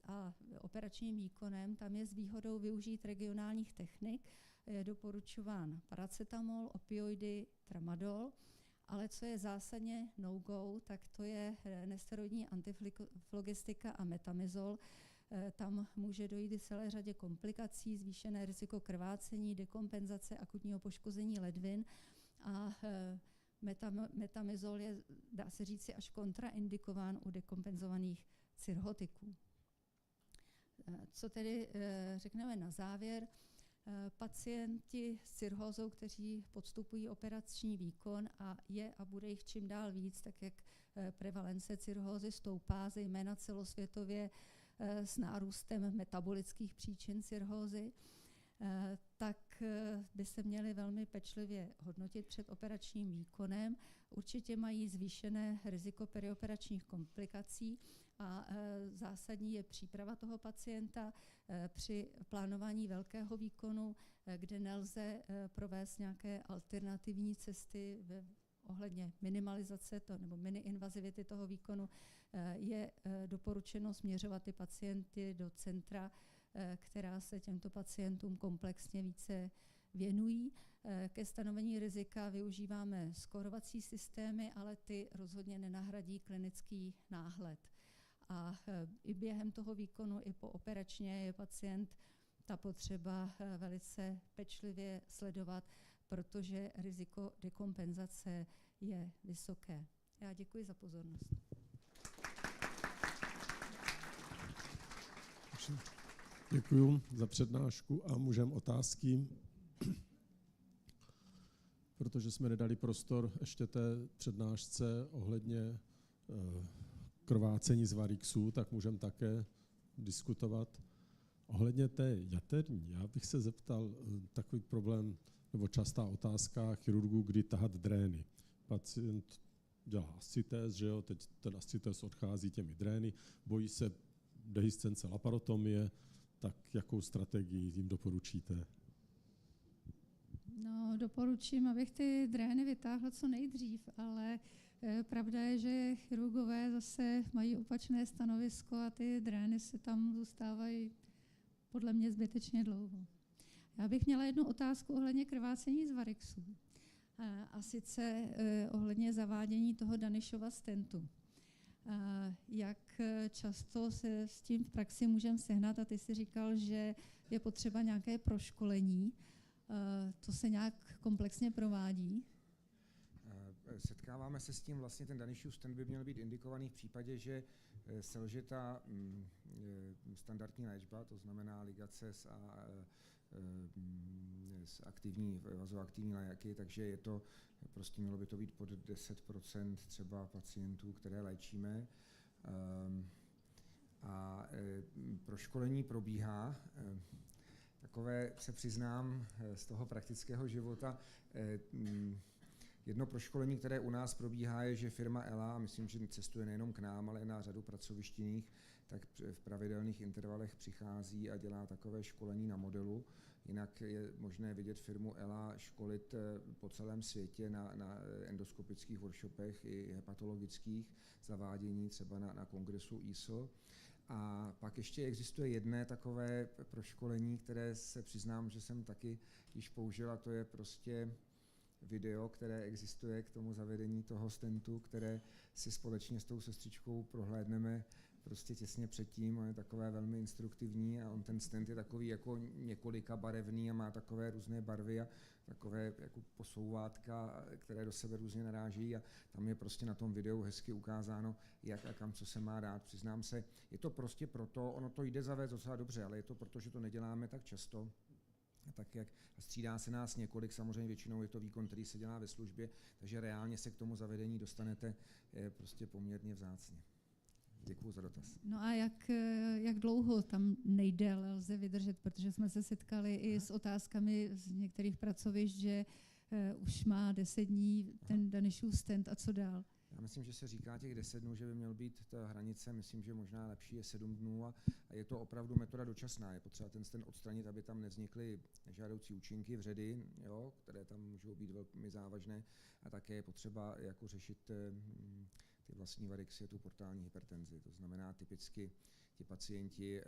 a operačním výkonem, tam je s výhodou využít regionálních technik. Je doporučován paracetamol, opioidy, tramadol, ale co je zásadně no-go, tak to je nesteroidní antiflogistika a metamizol. Tam může dojít i celé řadě komplikací, zvýšené riziko krvácení, dekompenzace, akutního poškození ledvin a metamizol je, dá se říci, až kontraindikován u dekompenzovaných cirhotiků. Co tedy řekneme na závěr? Pacienti s cirhózou, kteří podstupují operační výkon a bude jich čím dál víc, tak jak prevalence cirhózy stoupá, zejména celosvětově s nárůstem metabolických příčin cirhózy, tak by se měly velmi pečlivě hodnotit před operačním výkonem. Určitě mají zvýšené riziko perioperačních komplikací a zásadní je příprava toho pacienta při plánování velkého výkonu, kde nelze provést nějaké alternativní cesty ohledně minimalizace nebo miniinvazivity toho výkonu. Je doporučeno směřovat ty pacienty do centra, která se těmto pacientům komplexně více věnují. Ke stanovení rizika využíváme skórovací systémy, ale ty rozhodně nenahradí klinický náhled. A i během toho výkonu, i po operačně je pacient ta potřeba velice pečlivě sledovat, protože riziko dekompenzace je vysoké. Já děkuji za pozornost. Děkuji za přednášku a můžeme otázky, protože jsme nedali prostor ještě té přednášce ohledně krvácení z varixů, tak můžeme také diskutovat. Ohledně té jaterní, já bych se zeptal takový problém, nebo častá otázka chirurgů, kdy tahat drény. Pacient dělá ascitéz, že jo, teď ten ascitéz odchází těmi drény, bojí se dehiscence laparotomie, tak jakou strategii jim doporučíte? No, doporučím, abych ty drény vytáhla co nejdřív, ale pravda je, že chirurgové zase mají opačné stanovisko a ty drény se tam zůstávají podle mě zbytečně dlouho. Já bych měla jednu otázku ohledně krvácení z varixů. A sice ohledně zavádění toho Danishova stentu. Jak často se s tím v praxi můžeme sehnat, a ty jsi říkal, že je potřeba nějaké proškolení. To se nějak komplexně provádí? Setkáváme se s tím, vlastně ten Danishův stent by měl být indikovaný v případě, že selže ta standardní léčba, to znamená ligace s aktivní, vazoaktivní léky, takže je to, prostě mělo by to být pod 10% třeba pacientů, které léčíme. A proškolení probíhá. Takové se přiznám z toho praktického života. Jedno proškolení, které u nás probíhá, je, že firma ELA, myslím, že cestuje nejenom k nám, ale i na řadu pracovišť jiných, tak v pravidelných intervalech přichází a dělá takové školení na modelu. Jinak je možné vidět firmu ELA školit po celém světě na endoskopických workshopech i hepatologických zavádění, třeba na kongresu ISO. A pak ještě existuje jedné takové proškolení, které se přiznám, že jsem taky již použila, to je prostě video, které existuje k tomu zavedení toho stentu, které si společně s tou sestřičkou prohlédneme prostě těsně předtím. On je takové velmi instruktivní a on ten stent je takový jako několika barevný a má takové různé barvy a takové jako posouvátka, které do sebe různě naráží a tam je prostě na tom videu hezky ukázáno, jak a kam co se má dát. Přiznám se, je to prostě proto, ono to jde zavést docela dobře, ale je to proto, že to neděláme tak často. Tak jak střídá se nás několik, samozřejmě většinou je to výkon, který se dělá ve službě, takže reálně se k tomu zavedení dostanete prostě poměrně vzácně. Děkuju za dotaz. No a jak dlouho tam nejdéle lze vydržet, protože jsme se setkali i s otázkami z některých pracovišť, že už má 10 dní ten Danishův stent a co dál? Já myslím, že se říká těch 10 dnů, že by měl být ta hranice, myslím, že možná lepší je 7 dnů a je to opravdu metoda dočasná. Je potřeba ten stent odstranit, aby tam nevznikly nežádoucí účinky, vředy, jo, které tam můžou být velmi závažné a také je potřeba jako řešit ty vlastní varixy, tu portální hypertenzi. To znamená, typicky ti pacienti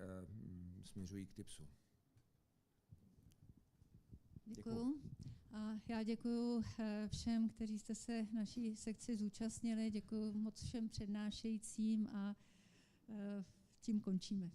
směřují k TIPSu. Děkuju. A já děkuju všem, kteří jste se naší sekci zúčastnili. Děkuju moc všem přednášejícím a tím končíme.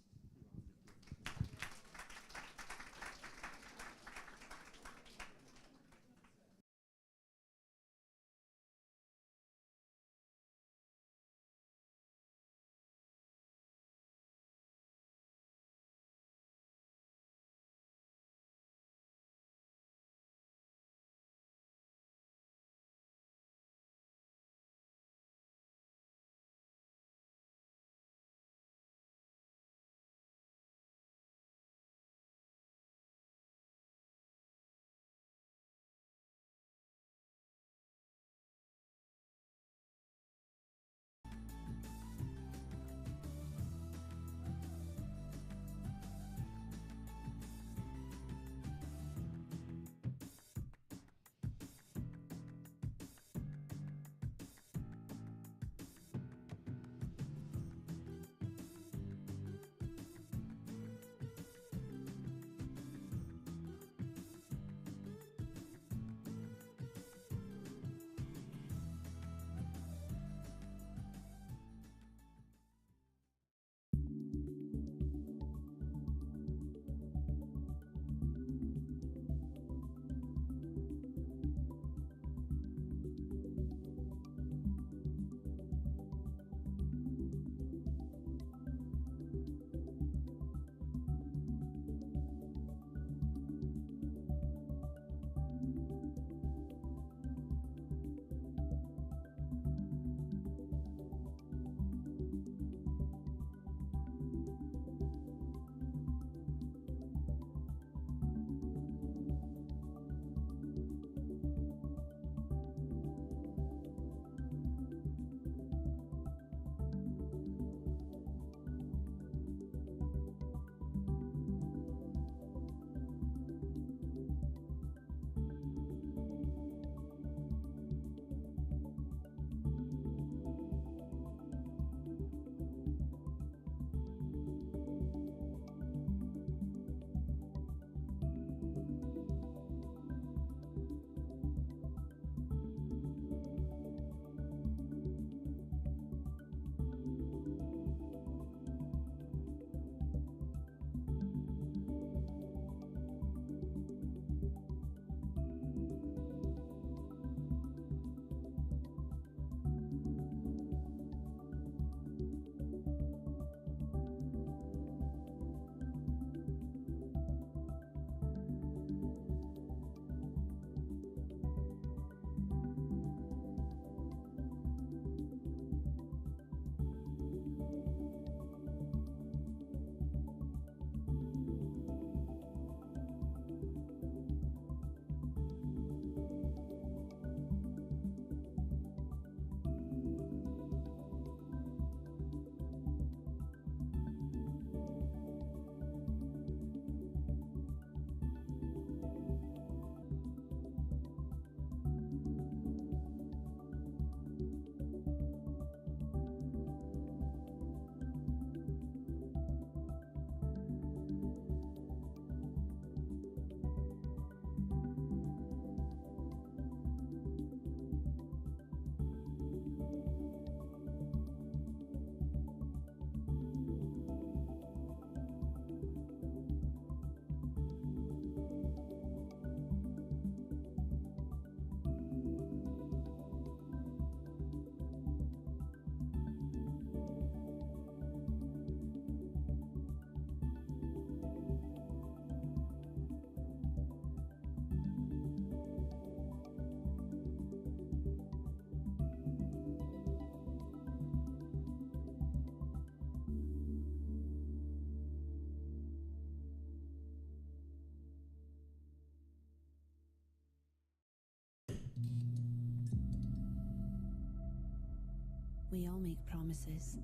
We all make promises.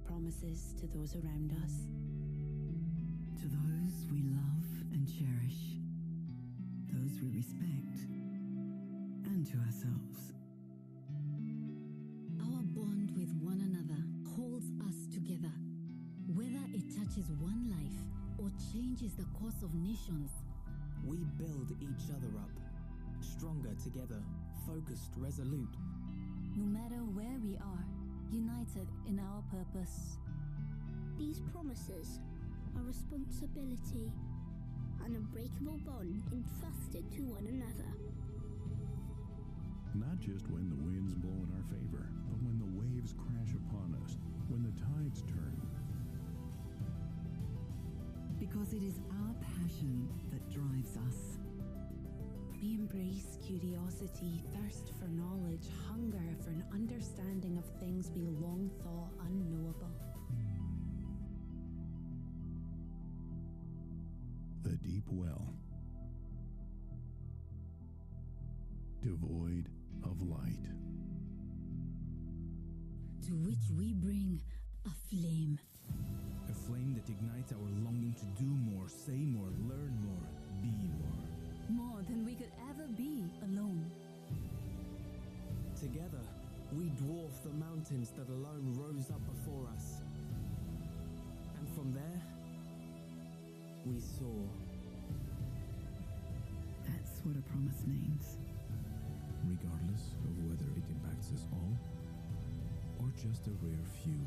Promises to those around us. To those we love and cherish. Those we respect. And to ourselves. Our bond with one another holds us together. Whether it touches one life or changes the course of nations, we build each other up, stronger together, focused, resolute. No matter where we are, united in our purpose. These promises are responsibility, an unbreakable bond entrusted to one another. Not just when the winds blow in our favor, but when the waves crash upon us, when the tides turn. Because it is our passion that drives us. We embrace curiosity, thirst for knowledge, hunger for an understanding of things we long thought unknowable. The deep well, devoid of light, to which we bring a flame. A flame that ignites our longing to do more, say more, learn more, be more. More than we could ever be alone. Together, we dwarf the mountains that alone rose up before us. And from there, we soar. That's what a promise means. Regardless of whether it impacts us all, or just a rare few.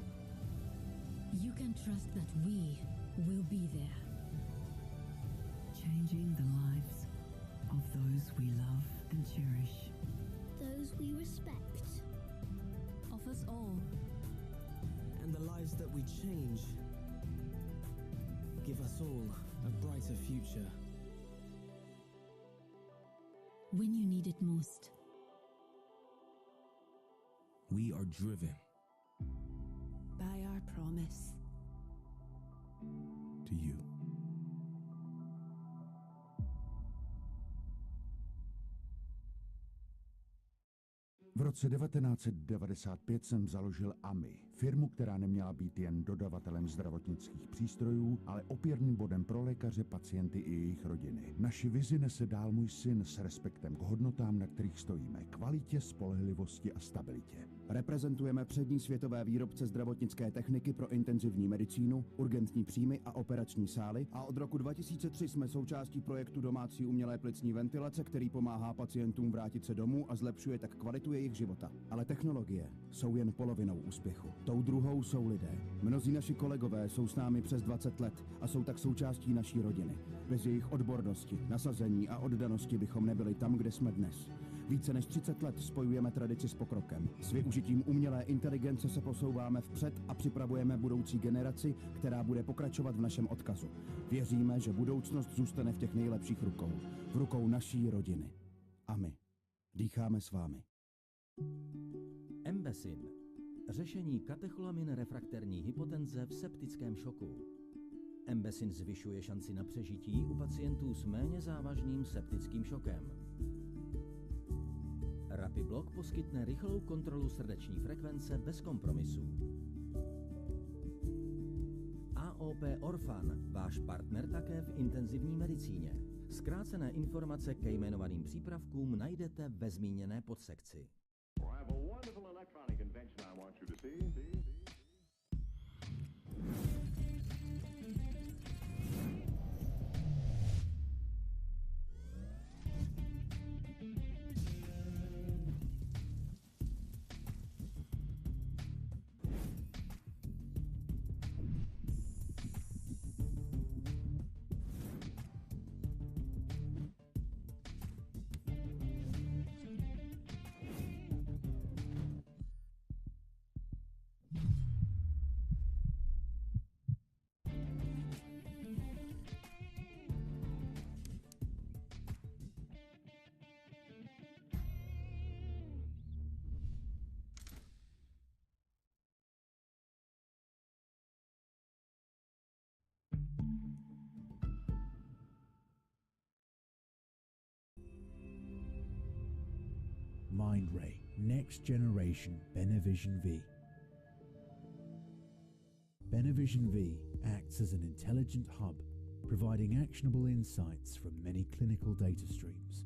You can trust that we will be there. Changing the lives of those we love and cherish. Those we respect. Of us all. And the lives that we change give us all a brighter future. When you need it most. We are driven by our promise to you. V roce 1995 jsem založil AMI, firmu, která neměla být jen dodavatelem zdravotnických přístrojů, ale opěrným bodem pro lékaře, pacienty i jejich rodiny. Naši vizi nese dál můj syn s respektem k hodnotám, na kterých stojíme, kvalitě, spolehlivosti a stabilitě. Reprezentujeme přední světové výrobce zdravotnické techniky pro intenzivní medicínu, urgentní příjmy a operační sály a od roku 2003 jsme součástí projektu domácí umělé plicní ventilace, který pomáhá pacientům vrátit se domů a zlepšuje tak kvalitu jejich života. Ale technologie jsou jen polovinou úspěchu. Tou druhou jsou lidé. Mnozí naši kolegové jsou s námi přes 20 let a jsou tak součástí naší rodiny. Bez jejich odbornosti, nasazení a oddanosti bychom nebyli tam, kde jsme dnes. Více než 30 let spojujeme tradici s pokrokem. S využitím umělé inteligence se posouváme vpřed a připravujeme budoucí generaci, která bude pokračovat v našem odkazu. Věříme, že budoucnost zůstane v těch nejlepších rukou. V rukou naší rodiny. A my dýcháme s vámi. Embesin. Řešení katecholamin refrakterní hypotenze v septickém šoku. Embesin zvyšuje šanci na přežití u pacientů s méně závažným septickým šokem. RAPIBlock poskytne rychlou kontrolu srdeční frekvence bez kompromisů. AOP Orphan, váš partner také v intenzivní medicíně. Zkrácené informace ke jmenovaným přípravkům najdete ve zmíněné podsekci. Combined Ray Next Generation Benevision V. Benevision V acts as an intelligent hub, providing actionable insights from many clinical data streams.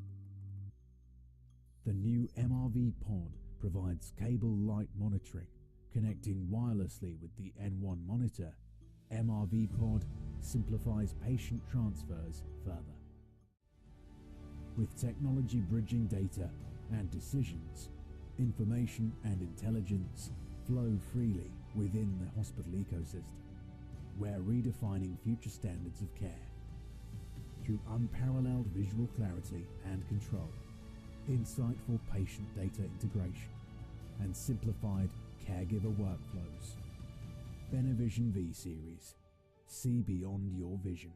The new MRV pod provides cable light monitoring, connecting wirelessly with the N1 monitor. MRV pod simplifies patient transfers further. With technology bridging data and decisions, information and intelligence flow freely within the hospital ecosystem. We're redefining future standards of care through unparalleled visual clarity and control, insightful patient data integration, and simplified caregiver workflows. Benevision V Series. See beyond your vision.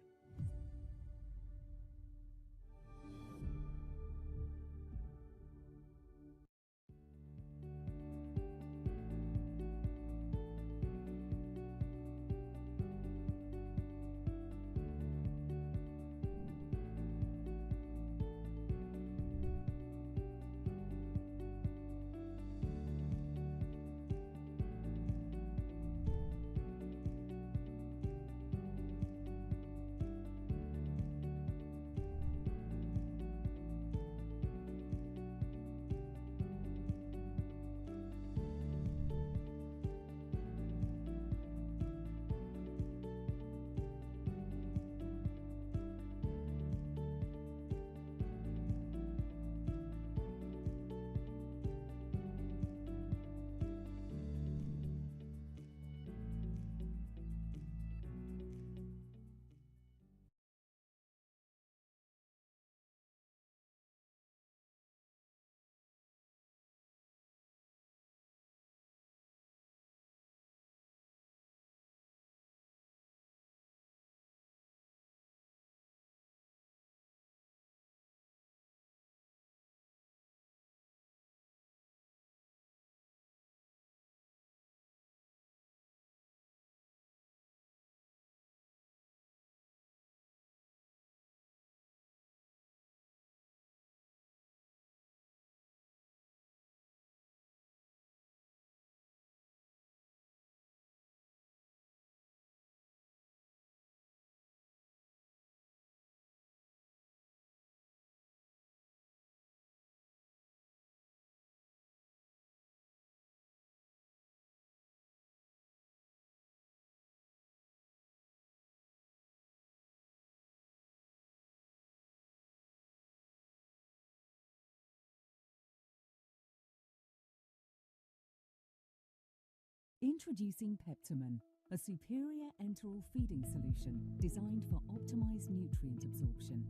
Introducing Peptamen, a superior enteral feeding solution designed for optimized nutrient absorption.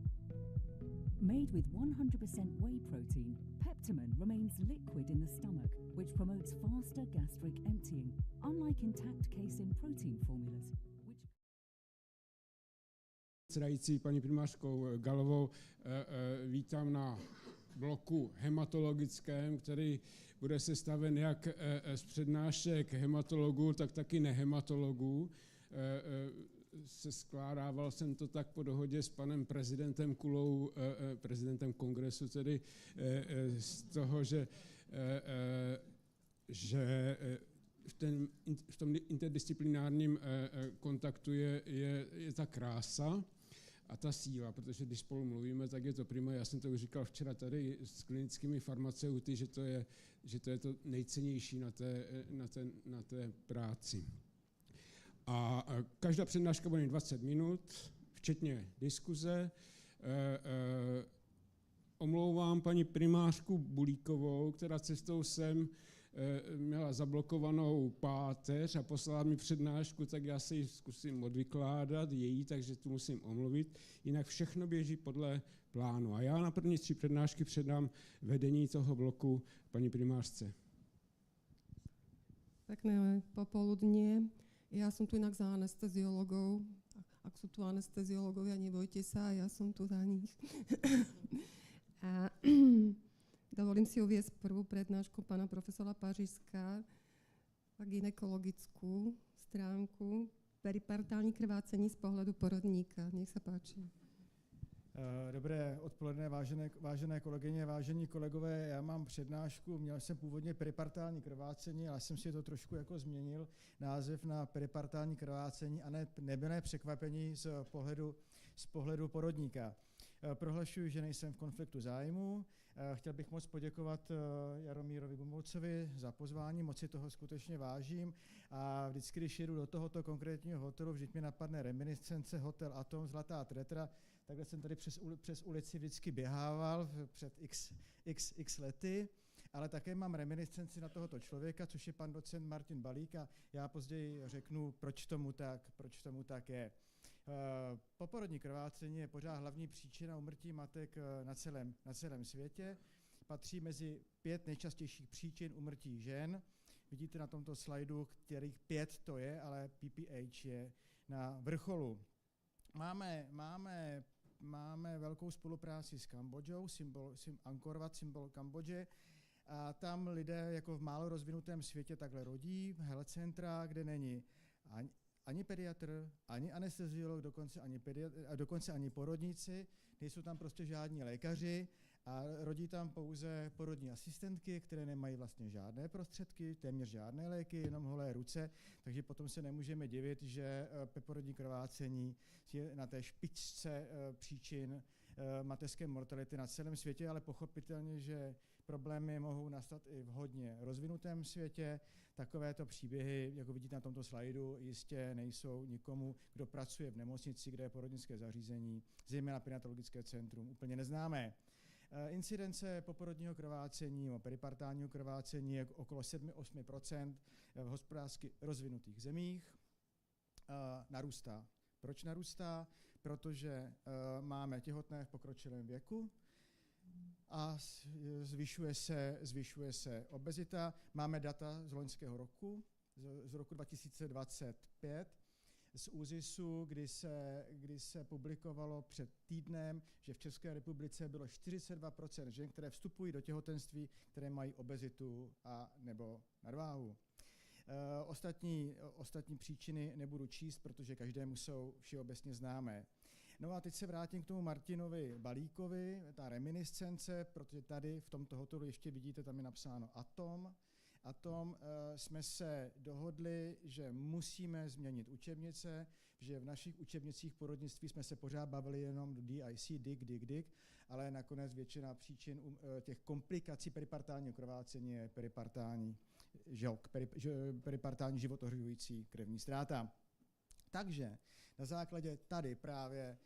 Made with 100% whey protein, Peptamen remains liquid in the stomach, which promotes faster gastric emptying, unlike intact casein protein formulas. Předsedající, paní primářkou Galovou vítám na bloku hematologickém, který bude sestaven jak z přednášek hematologů, tak taky nehematologů. Skládával jsem to tak po dohodě s panem prezidentem Kulou, prezidentem kongresu, tedy z toho, že v tom interdisciplinárním kontaktu je ta krása a ta síla, protože když spolu mluvíme, tak je to prima. Já jsem to už říkal včera tady s klinickými farmaceuty, že to je to nejcennější na té práci. A každá přednáška bude 20 minut, včetně diskuze. Omlouvám paní primářku Bulíkovou, která cestou sem měla zablokovanou páteř a poslala mi přednášku, tak já se ji zkusím odvykládat, takže tu musím omluvit. Jinak všechno běží podle plánu. A já na první 3 přednášky předám vedení toho bloku paní primářce. Pekné popoludnie. Ja som tu inak za anesteziologov. Ak sú tu anesteziologovia, nebojte sa, ja som tu za nich. A dovolím si uviesť prvú prednášku pána profesora Pařížská, gynekologickú stránku, peripartální krvácení z pohľadu porodníka. Nech sa páči. Dobré odpoledne, vážené kolegyně, vážení kolegové. Já mám přednášku, měl jsem původně peripartální krvácení, ale jsem si to trošku jako změnil, název na peripartální krvácení a nebylo překvapení z pohledu porodníka. Prohlašuji, že nejsem v konfliktu zájmu. Chtěl bych moc poděkovat Jaromírovi Bumolcovi za pozvání, moc si toho skutečně vážím a vždycky, když jedu do tohoto konkrétního hotelu, vždyť mi napadne reminiscence, hotel Atom, Zlatá Tretra, takhle jsem tady přes ulici vždycky běhával před x lety, ale také mám reminiscenci na tohoto člověka, což je pan docent Martin Balík a já později řeknu, proč tomu tak je. Poporodní krvácení je pořád hlavní příčina úmrtí matek na celém světě. Patří mezi 5 nejčastějších příčin úmrtí žen. Vidíte na tomto slajdu, kterých 5 to je, ale PPH je na vrcholu. Máme velkou spolupráci s Kambodžou, Angkor Wat, symbol Kambodže. A tam lidé jako v málo rozvinutém světě takhle rodí, health centra, kde není ani pediatr, ani anesteziolog, dokonce ani porodníci, nejsou tam prostě žádní lékaři a rodí tam pouze porodní asistentky, které nemají vlastně žádné prostředky, téměř žádné léky, jenom holé ruce, takže potom se nemůžeme divit, že poporodní krvácení je na té špičce příčin mateřské mortality na celém světě, ale pochopitelně, že problémy mohou nastat i v hodně rozvinutém světě. Takovéto příběhy, jako vidíte na tomto slajdu, jistě nejsou nikomu, kdo pracuje v nemocnici, kde je porodnické zařízení, zejména perinatologické centrum, úplně neznámé. Incidence poporodního krvácení nebo peripartálního krvácení je okolo 7-8% v hospodářsky rozvinutých zemích. Narůstá. Proč narůstá? Protože máme těhotné v pokročilém věku a zvyšuje se obezita. Máme data z loňského roku, z roku 2025, z ÚZISu, kdy se publikovalo před týdnem, že v České republice bylo 42% žen, které vstupují do těhotenství, které mají obezitu a nebo nadváhu. Ostatní příčiny nebudu číst, protože každému jsou všeobecně známé. No a teď se vrátím k tomu Martinovi Balíkovi, ta reminiscence, protože tady v tomto hotelu ještě vidíte, tam je napsáno Atom. Jsme se dohodli, že musíme změnit učebnice, že v našich učebnicích porodnictví jsme se pořád bavili jenom DIC, DIC, ale nakonec většina příčin těch komplikací peripartálního krvácení je peripartální životohřivující krevní ztráta. Takže na základě tady právě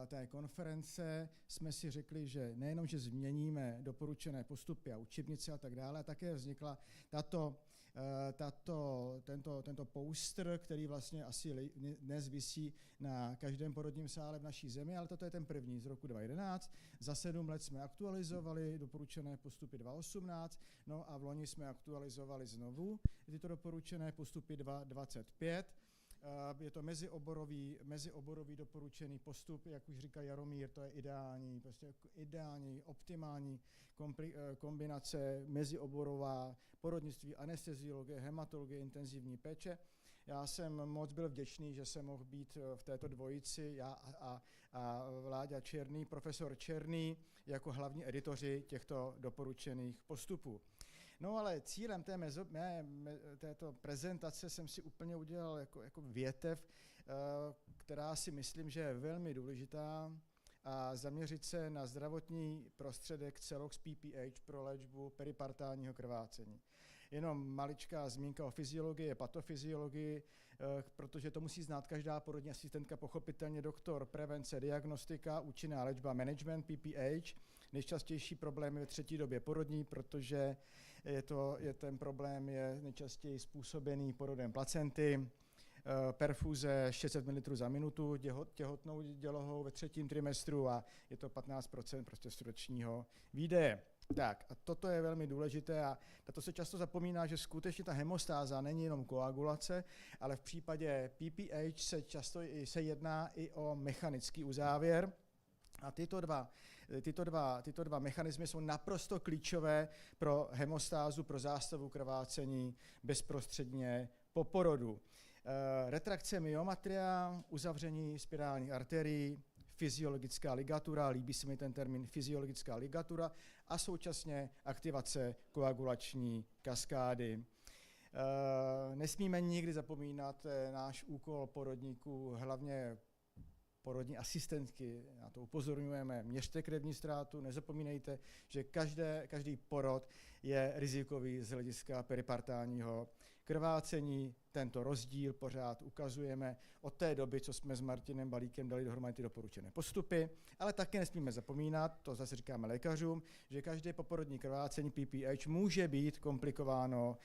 té konference jsme si řekli, že nejenom, že změníme doporučené postupy a učebnice a tak dále, také vznikla tento poster, který vlastně asi dnes visí na každém porodním sále v naší zemi, ale toto je ten první z roku 2011. Za 7 let jsme aktualizovali doporučené postupy 2018, no a v loni jsme aktualizovali znovu tyto doporučené postupy 2025. Je to mezioborový doporučený postup, jak už říká Jaromír, to je ideální, optimální kombinace mezioborová, porodnictví, anesteziologie, hematologie, intenzivní péče. Já jsem moc byl vděčný, že jsem mohl být v této dvojici, já a Vláďa Černý, profesor Černý, jako hlavní editoři těchto doporučených postupů. No ale cílem této prezentace jsem si úplně udělal jako větev, která si myslím, že je velmi důležitá, a zaměřit se na zdravotní prostředek Celox PPH pro léčbu peripartálního krvácení. Jenom maličká zmínka o fyziologii, patofyziologii, protože to musí znát každá porodní asistentka, pochopitelně doktor, prevence, diagnostika, účinná léčba, management PPH. Nejčastější problém je ve třetí době porodní, protože ten problém je nejčastěji způsobený porodem placenty, perfuze 600 ml za minutu, těhotnou dělohou ve 3. trimestru a je to 15% prostě srdečního výdeje. Tak a toto je velmi důležité a to se často zapomíná, že skutečně ta hemostáza není jenom koagulace, ale v případě PPH se často jedná i o mechanický uzávěr. A tyto dva mechanismy jsou naprosto klíčové pro hemostázu, pro zástavu krvácení bezprostředně po porodu. Retrakce myomatria, uzavření spirálních arterií, fyziologická ligatura, líbí se mi ten termín fyziologická ligatura, a současně aktivace koagulační kaskády. Nesmíme nikdy zapomínat náš úkol porodníků, hlavně porodní asistentky, na to upozorňujeme, měřte krevní ztrátu, nezapomínejte, že každý porod je rizikový z hlediska peripartálního krvácení. Tento rozdíl pořád ukazujeme od té doby, co jsme s Martinem Balíkem dali dohromady ty doporučené postupy, ale také nesmíme zapomínat, to zase říkáme lékařům, že každé poporodní krvácení PPH může být komplikováno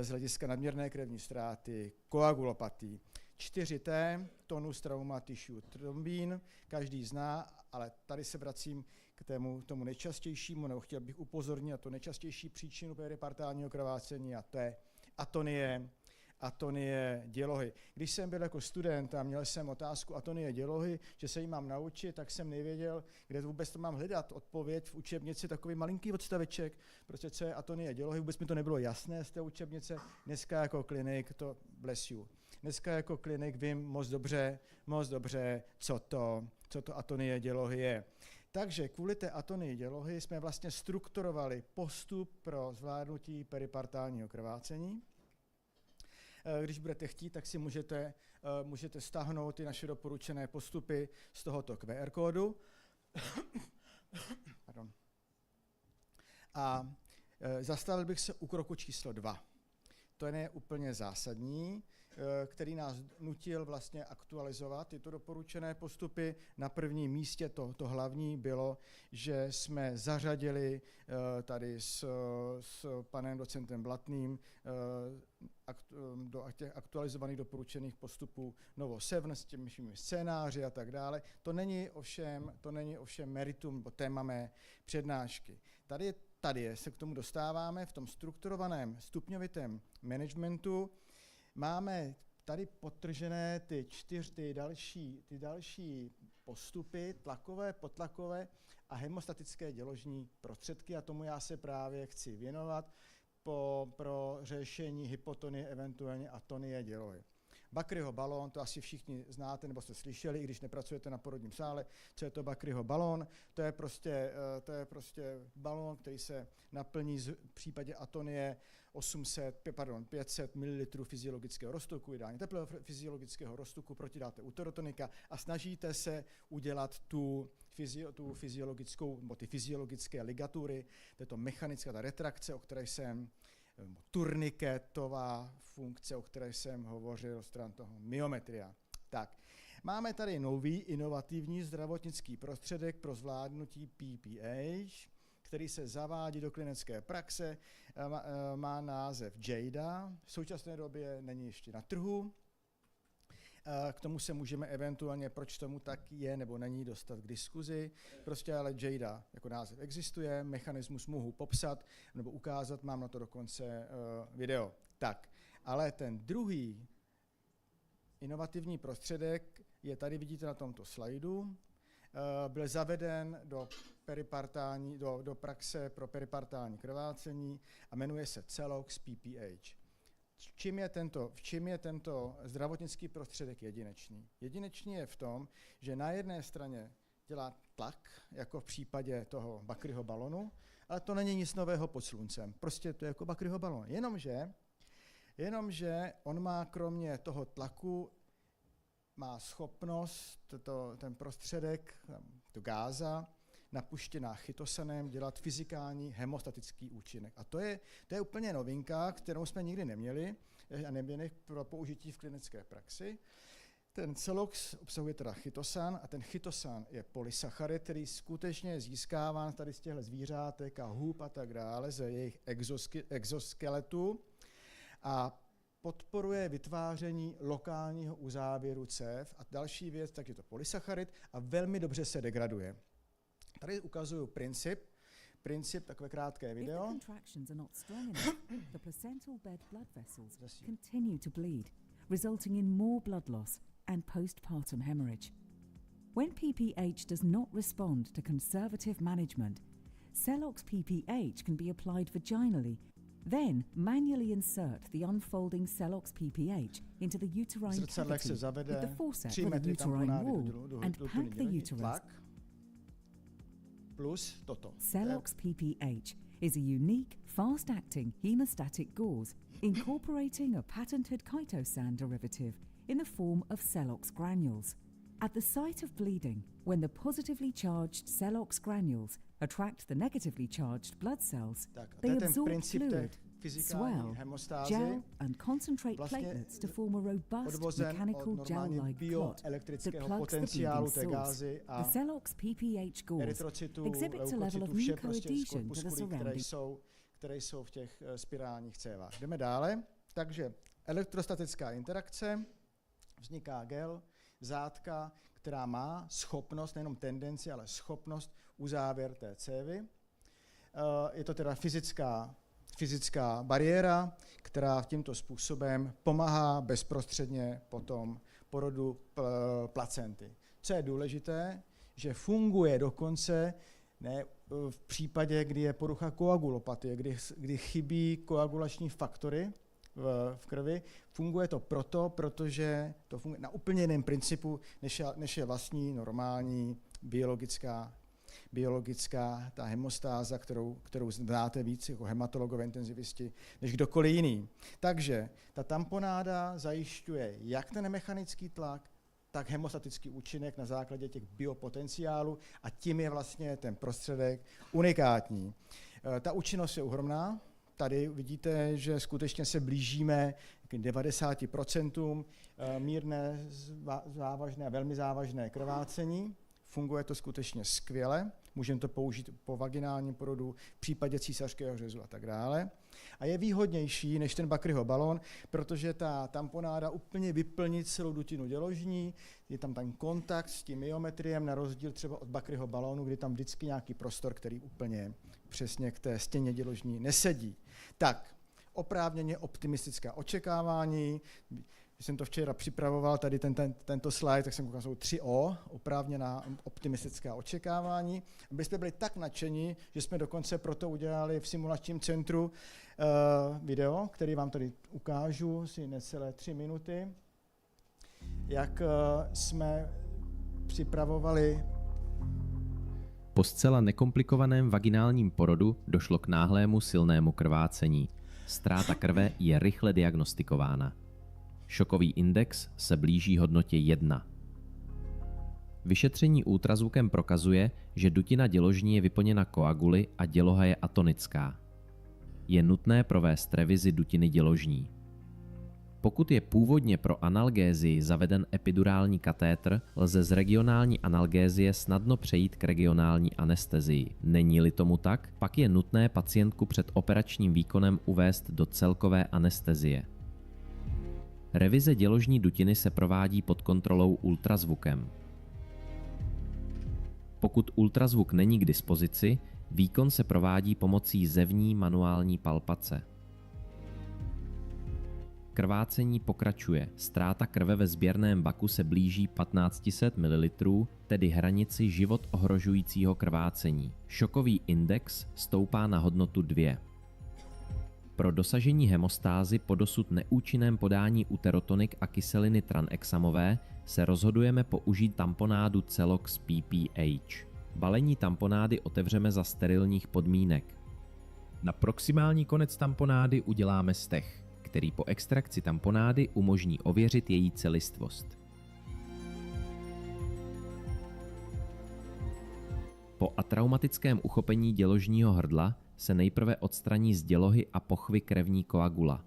z hlediska nadměrné krevní ztráty, koagulopatii. 4T, tonus trauma tissue trombin, každý zná, ale tady se vracím k tomu nejčastějšímu, nebo chtěl bych upozornit na to nejčastější příčinu peripartálního krvácení, a to je atonie dělohy. Když jsem byl jako student a měl jsem otázku atonie dělohy, že se jí mám naučit, tak jsem nevěděl, kde vůbec to mám hledat. Odpověď v učebnici, takový malinký odstaveček, prostě co je atonie dělohy, vůbec mi to nebylo jasné z té učebnice. Dneska jako klinik, to bless you. Dneska jako klinik vím moc dobře, co to atonie dělohy je. Takže kvůli té atonii dělohy jsme vlastně strukturovali postup pro zvládnutí peripartálního krvácení. Když budete chtít, tak si můžete stáhnout ty naše doporučené postupy z tohoto QR kódu. A zastavil bych se u kroku číslo 2. To je úplně zásadní, který nás nutil vlastně aktualizovat tyto doporučené postupy. Na prvním místě to hlavní bylo, že jsme zařadili tady s panem docentem Blatným do těch aktualizovaných doporučených postupů Novo 7 s těmi scénáři a tak dále. To není ovšem meritum nebo téma mé přednášky. Tady se k tomu dostáváme v tom strukturovaném stupňovitém managementu. Máme tady podtržené ty další postupy, tlakové, podtlakové a hemostatické děložní prostředky, a tomu já se právě chci věnovat pro řešení hypotonie, eventuálně atonie dělohy. Buckleyho balón, to asi všichni znáte nebo jste slyšeli, i když nepracujete na porodním sále. Co je to Buckleyho balón? To je prostě balón, který se naplní v případě atonie 500 ml fyziologického roztoku, ideálně teplého fyziologického roztoku, protidáte uterotonika a snažíte se udělat tu fyziologickou, nebo ty fyziologické ligatury, to je to mechanická ta retrakce, o které jsem turniketová funkce, o které jsem hovořil, stran toho myometria. Tak, máme tady nový inovativní zdravotnický prostředek pro zvládnutí PPH, který se zavádí do klinické praxe, má název JADA, v současné době není ještě na trhu. K tomu se můžeme eventuálně, proč tomu tak je nebo není, dostat k diskuzi. Prostě ale JADA jako název existuje, mechanismus mohu popsat nebo ukázat, mám na to dokonce video. Tak, ale ten druhý inovativní prostředek je tady, vidíte na tomto slajdu, byl zaveden do praxe pro peripartální krvácení a jmenuje se Celox PPH. V čem je tento zdravotnický prostředek jedinečný? Jedinečný je v tom, že na jedné straně dělá tlak, jako v případě toho Buckleyho balonu, ale to není nic nového pod sluncem. Prostě to je jako Buckleyho balon. Jenomže on má kromě toho tlaku má schopnost ten prostředek, to gáza, napuštěná chytosanem, dělat fyzikální hemostatický účinek. A to je úplně novinka, kterou jsme nikdy neměli a neměli pro použití v klinické praxi. Ten Celox obsahuje teda chytosan a ten chytosan je polysacharid, který skutečně je získáván tady z těchto zvířátek a hub a tak dále, ze jejich exoskeletu a podporuje vytváření lokálního uzávěru cév. A další věc, tak je to polysacharid a velmi dobře se degraduje. Tady ukazuju princip, takové krátké video. If the contractions are not strong enough, the placental bed blood vessels continue to bleed, resulting in more blood loss and postpartum hemorrhage. When PPH does not respond to conservative management, Celox PPH can be applied vaginally Then manually insert the unfolding Celox PPH into the uterine cavity with the forceps for the uterine wall and pack the uterus. Plus toto. Celox PPH is a unique, fast-acting hemostatic gauze incorporating a patented chitosan derivative in the form of Celox granules. At the site of bleeding, when the positively charged Celox granules attract the negatively charged blood cells, they absorb fluid, swell, gel and concentrate platelets to form a robust mechanical gel-like clot that plugs the bleeding source. The Celox PPH gauze exhibits a level of mucoadhesion to the surrounding. Které jsou v těch spirálních cévách. Jdeme dále. Takže elektrostatická interakce, vzniká gel, zátka, která má schopnost, nejenom tendenci, ale schopnost uzávěr té cévy. Je to teda fyzická bariéra, která tímto způsobem pomáhá bezprostředně potom porodu placenty. Co je důležité, že funguje dokonce ne v případě, kdy je porucha koagulopatie, kdy chybí koagulační faktory v krvi. Funguje to protože to funguje na úplně jiném principu, než je vlastní normální biologická ta hemostáza, kterou znáte víc jako hematologové intenzivisti, než kdokoliv jiný. Takže ta tamponáda zajišťuje jak ten mechanický tlak, tak hemostatický účinek na základě těch biopotenciálů a tím je vlastně ten prostředek unikátní. Ta účinnost je ohromná. Tady vidíte, že skutečně se blížíme k 90% mírné, závažné a velmi závažné krvácení. Funguje to skutečně skvěle. Můžeme to použít po vaginálním porodu, v případě císařského řezu a tak dále. A je výhodnější než ten Bakryho balón, protože ta tamponáda úplně vyplní celou dutinu děložní, je tam ten kontakt s tím myometriem, na rozdíl třeba od Bakryho balónu, kdy tam vždycky nějaký prostor, který úplně přesně k té stěně děložní nesedí. Tak, oprávněně optimistická očekávání. Když jsem to včera připravoval, tady tento slide, tak jsem koukal, jsou 3 O, oprávněná optimistická očekávání. Abyste byli tak nadšení, že jsme dokonce proto udělali v simulačním centru video, který vám tady ukážu, asi necelé 3 minuty, jak jsme připravovali. Po zcela nekomplikovaném vaginálním porodu došlo k náhlému silnému krvácení. Ztráta krve je rychle diagnostikována. Šokový index se blíží hodnotě 1. Vyšetření ultrazvukem prokazuje, že dutina děložní je vyplněna koaguly a děloha je atonická. Je nutné provést revizi dutiny děložní. Pokud je původně pro analgézii zaveden epidurální katétr, lze z regionální analgézie snadno přejít k regionální anestezii. Není-li tomu tak, pak je nutné pacientku před operačním výkonem uvést do celkové anestezie. Revize děložní dutiny se provádí pod kontrolou ultrazvukem. Pokud ultrazvuk není k dispozici, výkon se provádí pomocí zevní manuální palpace. Krvácení pokračuje. Ztráta krve ve sběrném vaku se blíží 1500 ml, tedy hranici život ohrožujícího krvácení. Šokový index stoupá na hodnotu 2. Pro dosažení hemostázy po dosud neúčinném podání uterotonik a kyseliny tranexamové se rozhodujeme použít tamponádu Celox PPH. Balení tamponády otevřeme za sterilních podmínek. Na proximální konec tamponády uděláme stech, který po extrakci tamponády umožní ověřit její celistvost. Po atraumatickém uchopení děložního hrdla se nejprve odstraní z dělohy a pochvy krevní koagula.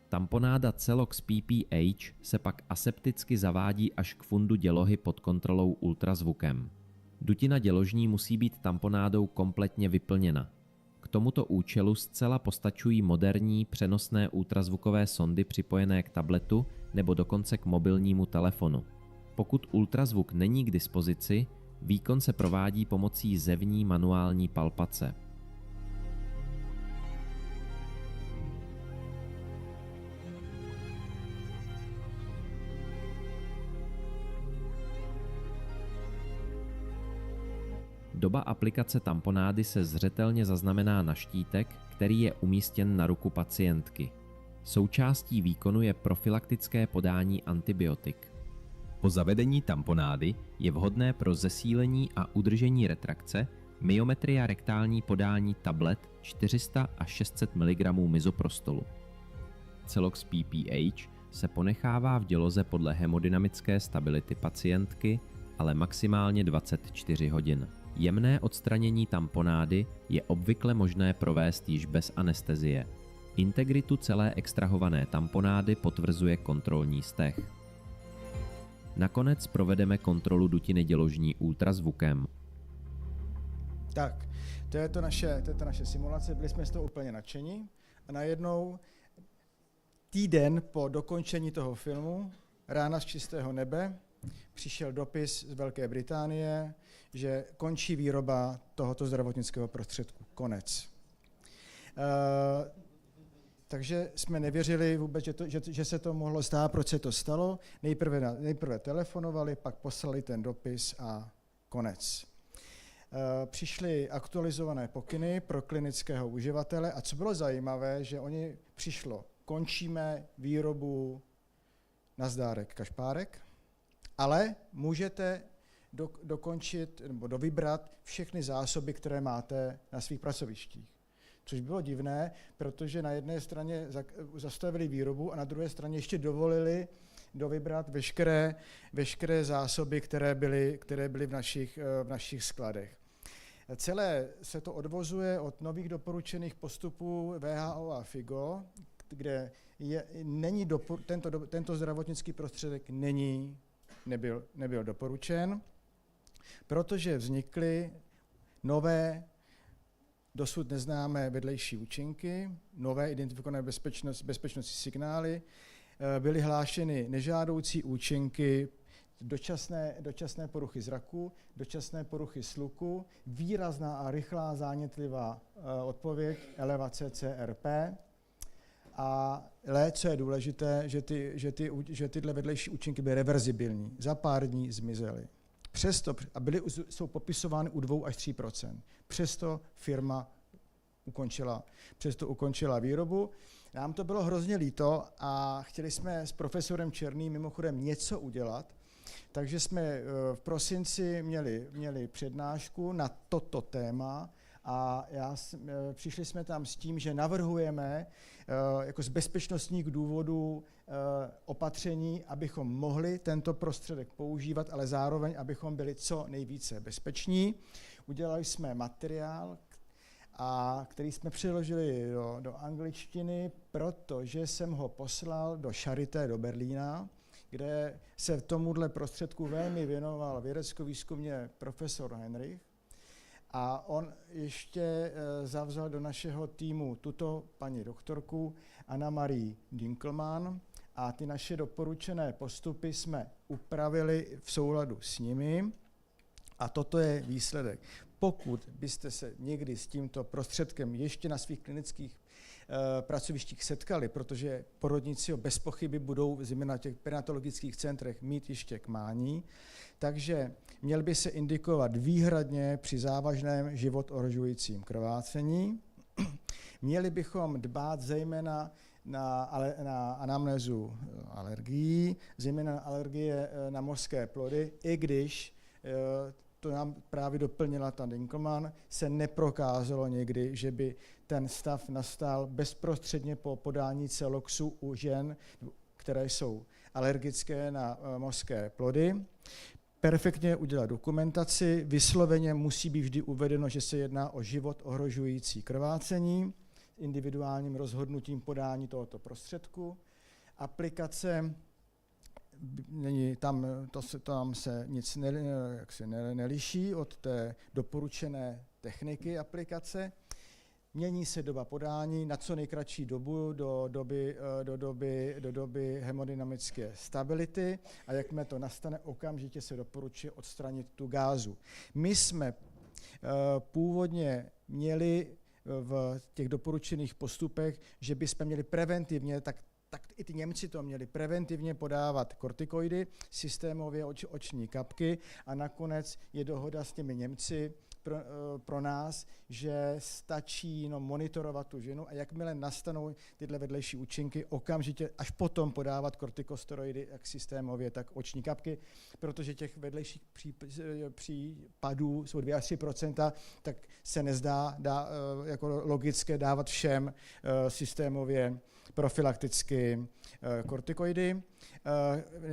Tamponáda Celox PPH se pak asepticky zavádí až k fundu dělohy pod kontrolou ultrazvukem. Dutina děložní musí být tamponádou kompletně vyplněna. K tomuto účelu zcela postačují moderní přenosné ultrazvukové sondy připojené k tabletu nebo dokonce k mobilnímu telefonu. Pokud ultrazvuk není k dispozici, výkon se provádí pomocí zevní manuální palpace. Doba aplikace tamponády se zřetelně zaznamená na štítek, který je umístěn na ruku pacientky. Součástí výkonu je profylaktické podání antibiotik. Po zavedení tamponády je vhodné pro zesílení a udržení retrakce myometria rektální podání tablet 400 až 600 mg misoprostolu. Celox PPH se ponechává v děloze podle hemodynamické stability pacientky, ale maximálně 24 hodin. Jemné odstranění tamponády je obvykle možné provést již bez anestezie. Integritu celé extrahované tamponády potvrzuje kontrolní steh. Nakonec provedeme kontrolu dutiny děložní ultrazvukem. Tak, to je to naše simulace, byli jsme z toho úplně nadšení a najednou týden po dokončení toho filmu, rána z čistého nebe, přišel dopis z Velké Británie, že končí výroba tohoto zdravotnického prostředku. Konec. Takže jsme nevěřili vůbec, že se to mohlo stát, proč se to stalo. Nejprve telefonovali, pak poslali ten dopis a konec. Přišly aktualizované pokyny pro klinického uživatele a co bylo zajímavé, že končíme výrobu nazdárek kašpárek, ale můžete dokončit nebo dovybrat všechny zásoby, které máte na svých pracovištích. Což bylo divné, protože na jedné straně zastavili výrobu a na druhé straně ještě dovolili dovybrat veškeré zásoby, které byly v našich skladech. Celé se to odvozuje od nových doporučených postupů WHO a FIGO, kde tento zdravotnický prostředek nebyl doporučen, protože vznikly nové, dosud neznámé vedlejší účinky, nové identifikované bezpečnostní signály, byly hlášeny nežádoucí účinky, dočasné poruchy zraku, dočasné poruchy sluchu, výrazná a rychlá zánětlivá odpověď, elevace CRP. Ale co je důležité, že tyhle vedlejší účinky byly reverzibilní. Za pár dní zmizely. Jsou popisovány u 2 až 3%. Přesto firma ukončila výrobu. Nám to bylo hrozně líto a chtěli jsme s profesorem Černým mimochodem něco udělat, takže jsme v prosinci měli přednášku na toto téma a přišli jsme tam s tím, že navrhujeme jako z bezpečnostních důvodů opatření, abychom mohli tento prostředek používat, ale zároveň, abychom byli co nejvíce bezpeční. Udělali jsme materiál, který jsme přeložili do angličtiny, protože jsem ho poslal do Charité do Berlína, kde se tomuhle prostředku velmi věnoval vědecko-výzkumně profesor Henrich. A on ještě zavzal do našeho týmu tuto paní doktorku Anna-Marie Dinkelmann a ty naše doporučené postupy jsme upravili v souladu s nimi a toto je výsledek. Pokud byste se někdy s tímto prostředkem ještě na svých klinických pracovištích setkali, protože porodníci ho bez pochyby budou zejména na těch perinatologických centrech mít ještě k mání, takže měl by se indikovat výhradně při závažném život ohrožujícím krvácení. Měli bychom dbát zejména na anamnézu alergií, zejména na alergie na mořské plody, i když to nám právě doplnila ta Dinkelmann, se neprokázalo někdy, že by ten stav nastal bezprostředně po podání Celoxu u žen, které jsou alergické na mořské plody. Perfektně udělat dokumentaci, vysloveně musí být vždy uvedeno, že se jedná o život ohrožující krvácení, individuálním rozhodnutím podání tohoto prostředku. Aplikace, tam se nic neliší od té doporučené techniky aplikace. Mění se doba podání na co nejkratší dobu do doby hemodynamické stability a jakmile to nastane, okamžitě se doporučuje odstranit tu gázu. My jsme původně měli v těch doporučených postupech, že bychom měli preventivně, tak i ty Němci to měli preventivně podávat kortikoidy, systémově oční kapky a nakonec je dohoda s těmi Němci pro nás, že stačí monitorovat tu ženu a jakmile nastanou tyhle vedlejší účinky, okamžitě až potom podávat kortikosteroidy jak systémově, tak oční kapky, protože těch vedlejších případů jsou 2 až 3%, tak se nezdá jako logické dávat všem systémově profilakticky kortikoidy.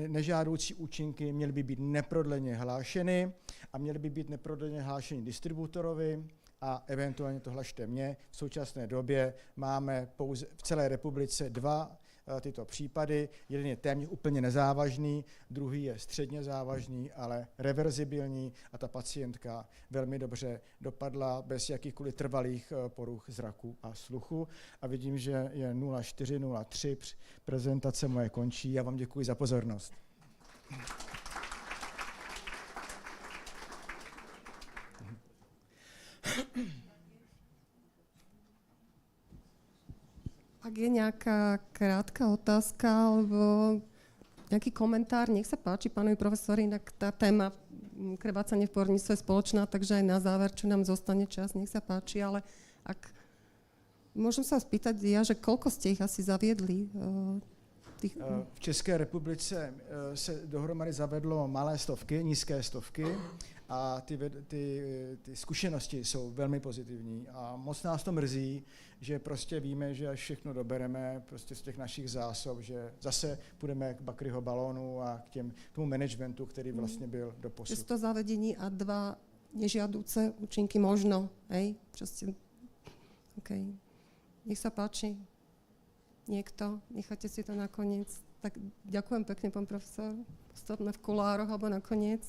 Nežádoucí účinky měly by být neprodleně hlášeny a měly by být neprodleně hlášeny distributorovi a eventuálně to hlašte mě. V současné době máme pouze v celé republice 2 tyto případy. Jeden je téměř úplně nezávažný, druhý je středně závažný, ale reverzibilní a ta pacientka velmi dobře dopadla bez jakýchkoliv trvalých poruch zraku a sluchu. A vidím, že je 04:03, prezentace moje končí. Já vám děkuji za pozornost. Ak je nejaká krátka otázka alebo nejaký komentár, nech sa páči, pánovi profesori, inak tá téma krvácanie v porodníctve je spoločná, takže aj na záver, čo nám zostane čas, nech sa páči, ale ak môžem sa spýtať ja, že koľko ste ich asi zaviedli? V České republice se dohromady zavedlo malé stovky, nízké stovky a ty zkušenosti jsou velmi pozitivní a moc nás to mrzí, že prostě víme, že až všechno dobereme prostě z těch našich zásob, že zase půjdeme k Bakryho balónu a k tomu managementu, který vlastně byl doposud. 600 zavedení a 2 nežiaduce účinky možno, hej? Proste, OK. Nech sa páči. Niekto, necháte si to nakoniec. Tak ďakujem pekne, pán profesor. Postavme v kulároch alebo nakoniec.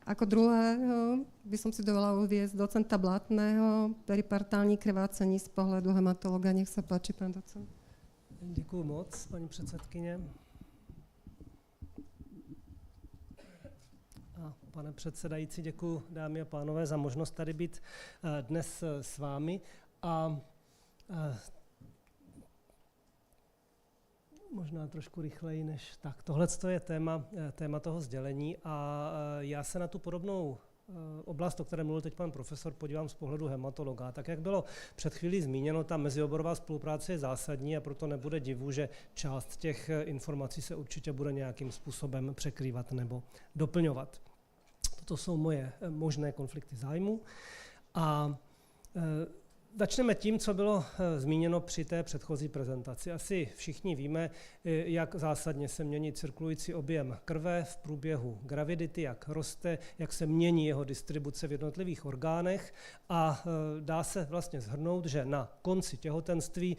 Ako druhého by som si dovolila uviesť docenta Blatného, peripartální krvácení z pohledu hematologa. Nech sa páči, pán docent. Děkuji moc, paní předsedkyně. A pane předsedající, děkuji dámy a pánové za možnost tady být dnes s vámi. A možná trošku rychleji než tak. Tohle je téma toho sdělení a já se na tu podobnou oblast, o které mluvil teď pan profesor, podívám z pohledu hematologa. Tak jak bylo před chvílí zmíněno, ta mezioborová spolupráce je zásadní a proto nebude divu, že část těch informací se určitě bude nějakým způsobem překrývat nebo doplňovat. Toto jsou moje možné konflikty zájmu a začneme tím, co bylo zmíněno při té předchozí prezentaci. Asi všichni víme, jak zásadně se mění cirkulující objem krve v průběhu gravidity, jak roste, jak se mění jeho distribuce v jednotlivých orgánech a dá se vlastně shrnout, že na konci těhotenství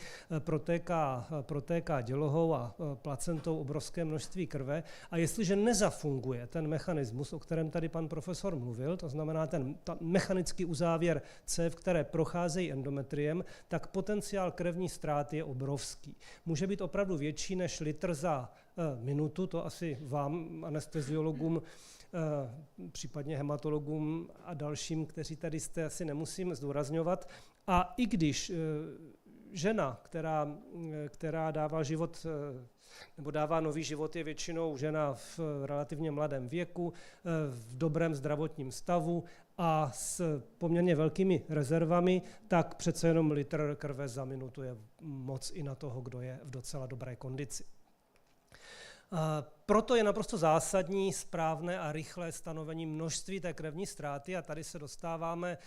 protéká dělohou a placentou obrovské množství krve a jestliže nezafunguje ten mechanismus, o kterém tady pan profesor mluvil, to znamená ten mechanický uzávěr cév, které procházejí endometriem, tak potenciál krevní ztráty je obrovský. Může být opravdu větší než litr za minutu, to asi vám, anesteziologům, případně hematologům a dalším, kteří tady jste, asi nemusím zdůrazňovat. A i když žena, která dává život nebo dává nový život, je většinou žena v relativně mladém věku, v dobrém zdravotním stavu a s poměrně velkými rezervami, tak přece jenom litr krve za minutu je moc i na toho, kdo je v docela dobré kondici. Proto je naprosto zásadní správné a rychlé stanovení množství té krevní ztráty a tady se dostáváme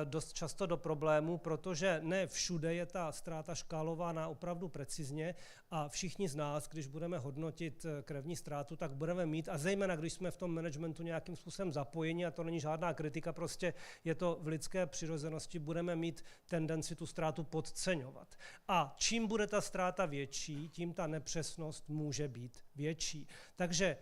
dost často do problému, protože ne všude je ta ztráta škálována opravdu precizně a všichni z nás, když budeme hodnotit krevní ztrátu, tak budeme mít, a zejména když jsme v tom managementu nějakým způsobem zapojeni, a to není žádná kritika, prostě je to v lidské přirozenosti, budeme mít tendenci tu ztrátu podceňovat. A čím bude ta ztráta větší, tím ta nepřesnost může být větší. Takže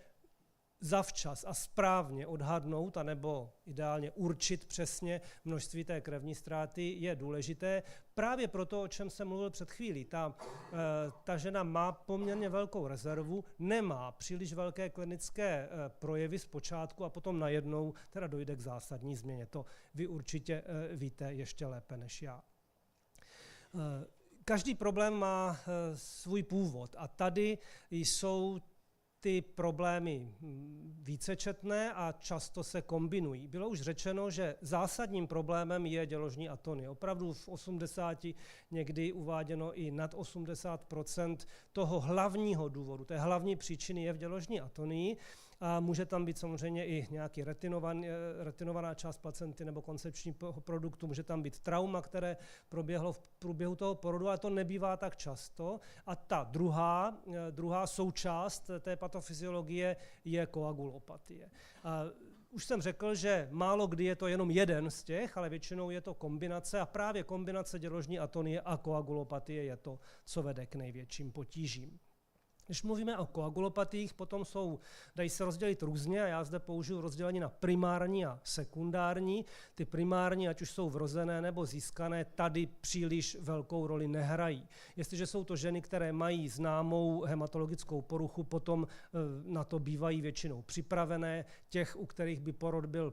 zavčas a správně odhadnout, anebo ideálně určit přesně množství té krevní ztráty je důležité. Právě proto, o čem jsem mluvil před chvílí, ta žena má poměrně velkou rezervu, nemá příliš velké klinické projevy zpočátku a potom najednou teda dojde k zásadní změně. To vy určitě víte ještě lépe než já. Každý problém má svůj původ a tady jsou ty problémy vícečetné a často se kombinují. Bylo už řečeno, že zásadním problémem je děložní atonie. Opravdu v 80, někdy uváděno i nad 80% toho hlavního důvodu, té hlavní příčiny je v děložní atonii. A může tam být samozřejmě i nějaký retinovaná část placenty nebo koncepčního produktu, může tam být trauma, které proběhlo v průběhu toho porodu, ale to nebývá tak často. A ta druhá součást té patofyziologie je koagulopatie. Už jsem řekl, že málo kdy je to jenom jeden z těch, ale většinou je to kombinace a právě kombinace děložní atonie a koagulopatie je to, co vede k největším potížím. Když mluvíme o koagulopatiích, potom dají se rozdělit různě a já zde použiju rozdělení na primární a sekundární. Ty primární, ať už jsou vrozené nebo získané, tady příliš velkou roli nehrají. Jestliže jsou to ženy, které mají známou hematologickou poruchu, potom na to bývají většinou připravené. Těch, u kterých by porod byl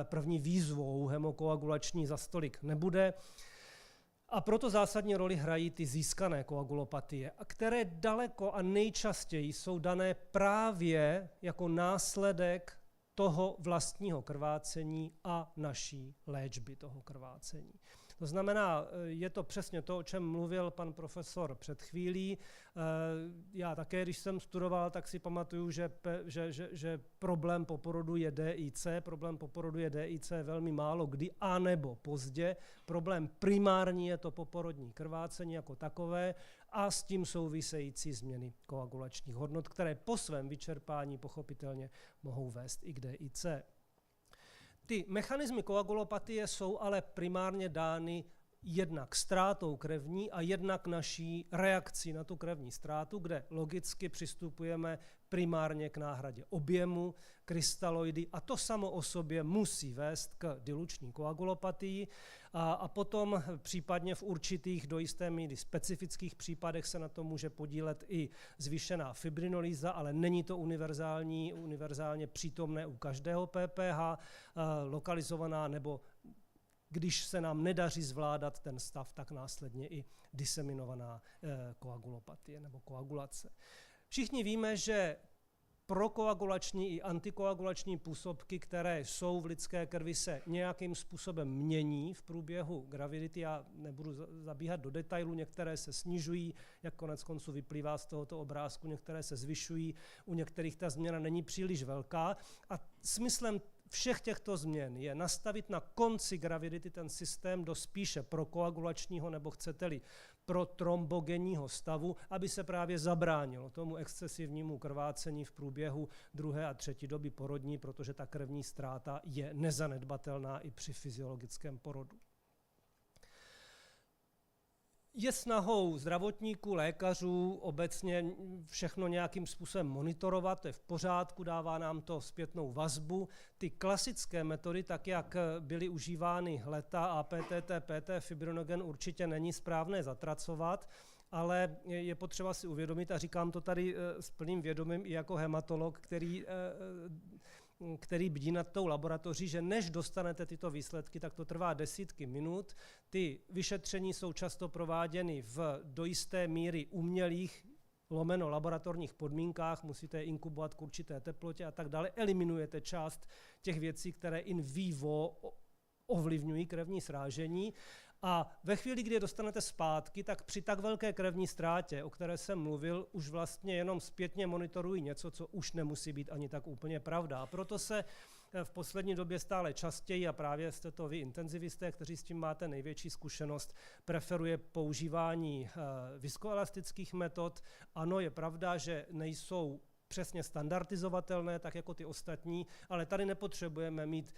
první výzvou hemokoagulační, za stolik nebude. A proto zásadní roli hrají ty získané koagulopatie, které daleko a nejčastěji jsou dané právě jako následek toho vlastního krvácení a naší léčby toho krvácení. To znamená, je to přesně to, o čem mluvil pan profesor před chvílí. Já také, když jsem studoval, tak si pamatuju, že problém po porodu je DIC. Problém po porodu je DIC velmi málo kdy, anebo pozdě. Problém primární je to poporodní krvácení jako takové a s tím související změny koagulačních hodnot, které po svém vyčerpání pochopitelně mohou vést i k DIC. Ty mechanismy koagulopatie jsou ale primárně dány jednak ztrátou krevní a jednak naší reakcí na tu krevní ztrátu, kde logicky přistupujeme primárně k náhradě objemu, krystaloidy a to samo o sobě musí vést k diluční koagulopatii a potom případně v určitých do jisté míry specifických případech se na to může podílet i zvýšená fibrinolýza, ale není to univerzálně přítomné u každého PPH, lokalizovaná nebo když se nám nedaří zvládat ten stav, tak následně i diseminovaná koagulopatie nebo koagulace. Všichni víme, že prokoagulační i antikoagulační působky, které jsou v lidské krvi, se nějakým způsobem mění v průběhu gravidity. Já nebudu zabíhat do detailu, některé se snižují, jak konec konců vyplývá z tohoto obrázku, některé se zvyšují, u některých ta změna není příliš velká. A smyslem všech těchto změn je nastavit na konci gravidity ten systém do spíše prokoagulačního nebo chcete-li protrombogenního stavu, aby se právě zabránilo tomu excesivnímu krvácení v průběhu druhé a třetí doby porodní, protože ta krevní ztráta je nezanedbatelná i při fyziologickém porodu. Je snahou zdravotníků, lékařů obecně všechno nějakým způsobem monitorovat, to je v pořádku, dává nám to zpětnou vazbu. Ty klasické metody, tak jak byly užívány leta APTT, PT, fibrinogen, určitě není správné zatracovat, ale je potřeba si uvědomit, a říkám to tady s plným vědomím i jako hematolog, který bdí nad tou laboratoří, že než dostanete tyto výsledky, tak to trvá desítky minut. Ty vyšetření jsou často prováděny do jisté míry umělých laboratorních podmínkách, musíte je inkubovat k určité teplotě a tak dále. Eliminujete část těch věcí, které in vivo ovlivňují krevní srážení. A ve chvíli, kdy je dostanete zpátky, tak při tak velké krevní ztrátě, o které jsem mluvil, už vlastně jenom zpětně monitorují něco, co už nemusí být ani tak úplně pravda. A proto se v poslední době stále častěji, a právě jste to vy intenzivisté, kteří s tím máte největší zkušenost, preferuje používání viskoelastických metod. Ano, je pravda, že nejsou přesně standardizovatelné, tak jako ty ostatní, ale tady nepotřebujeme mít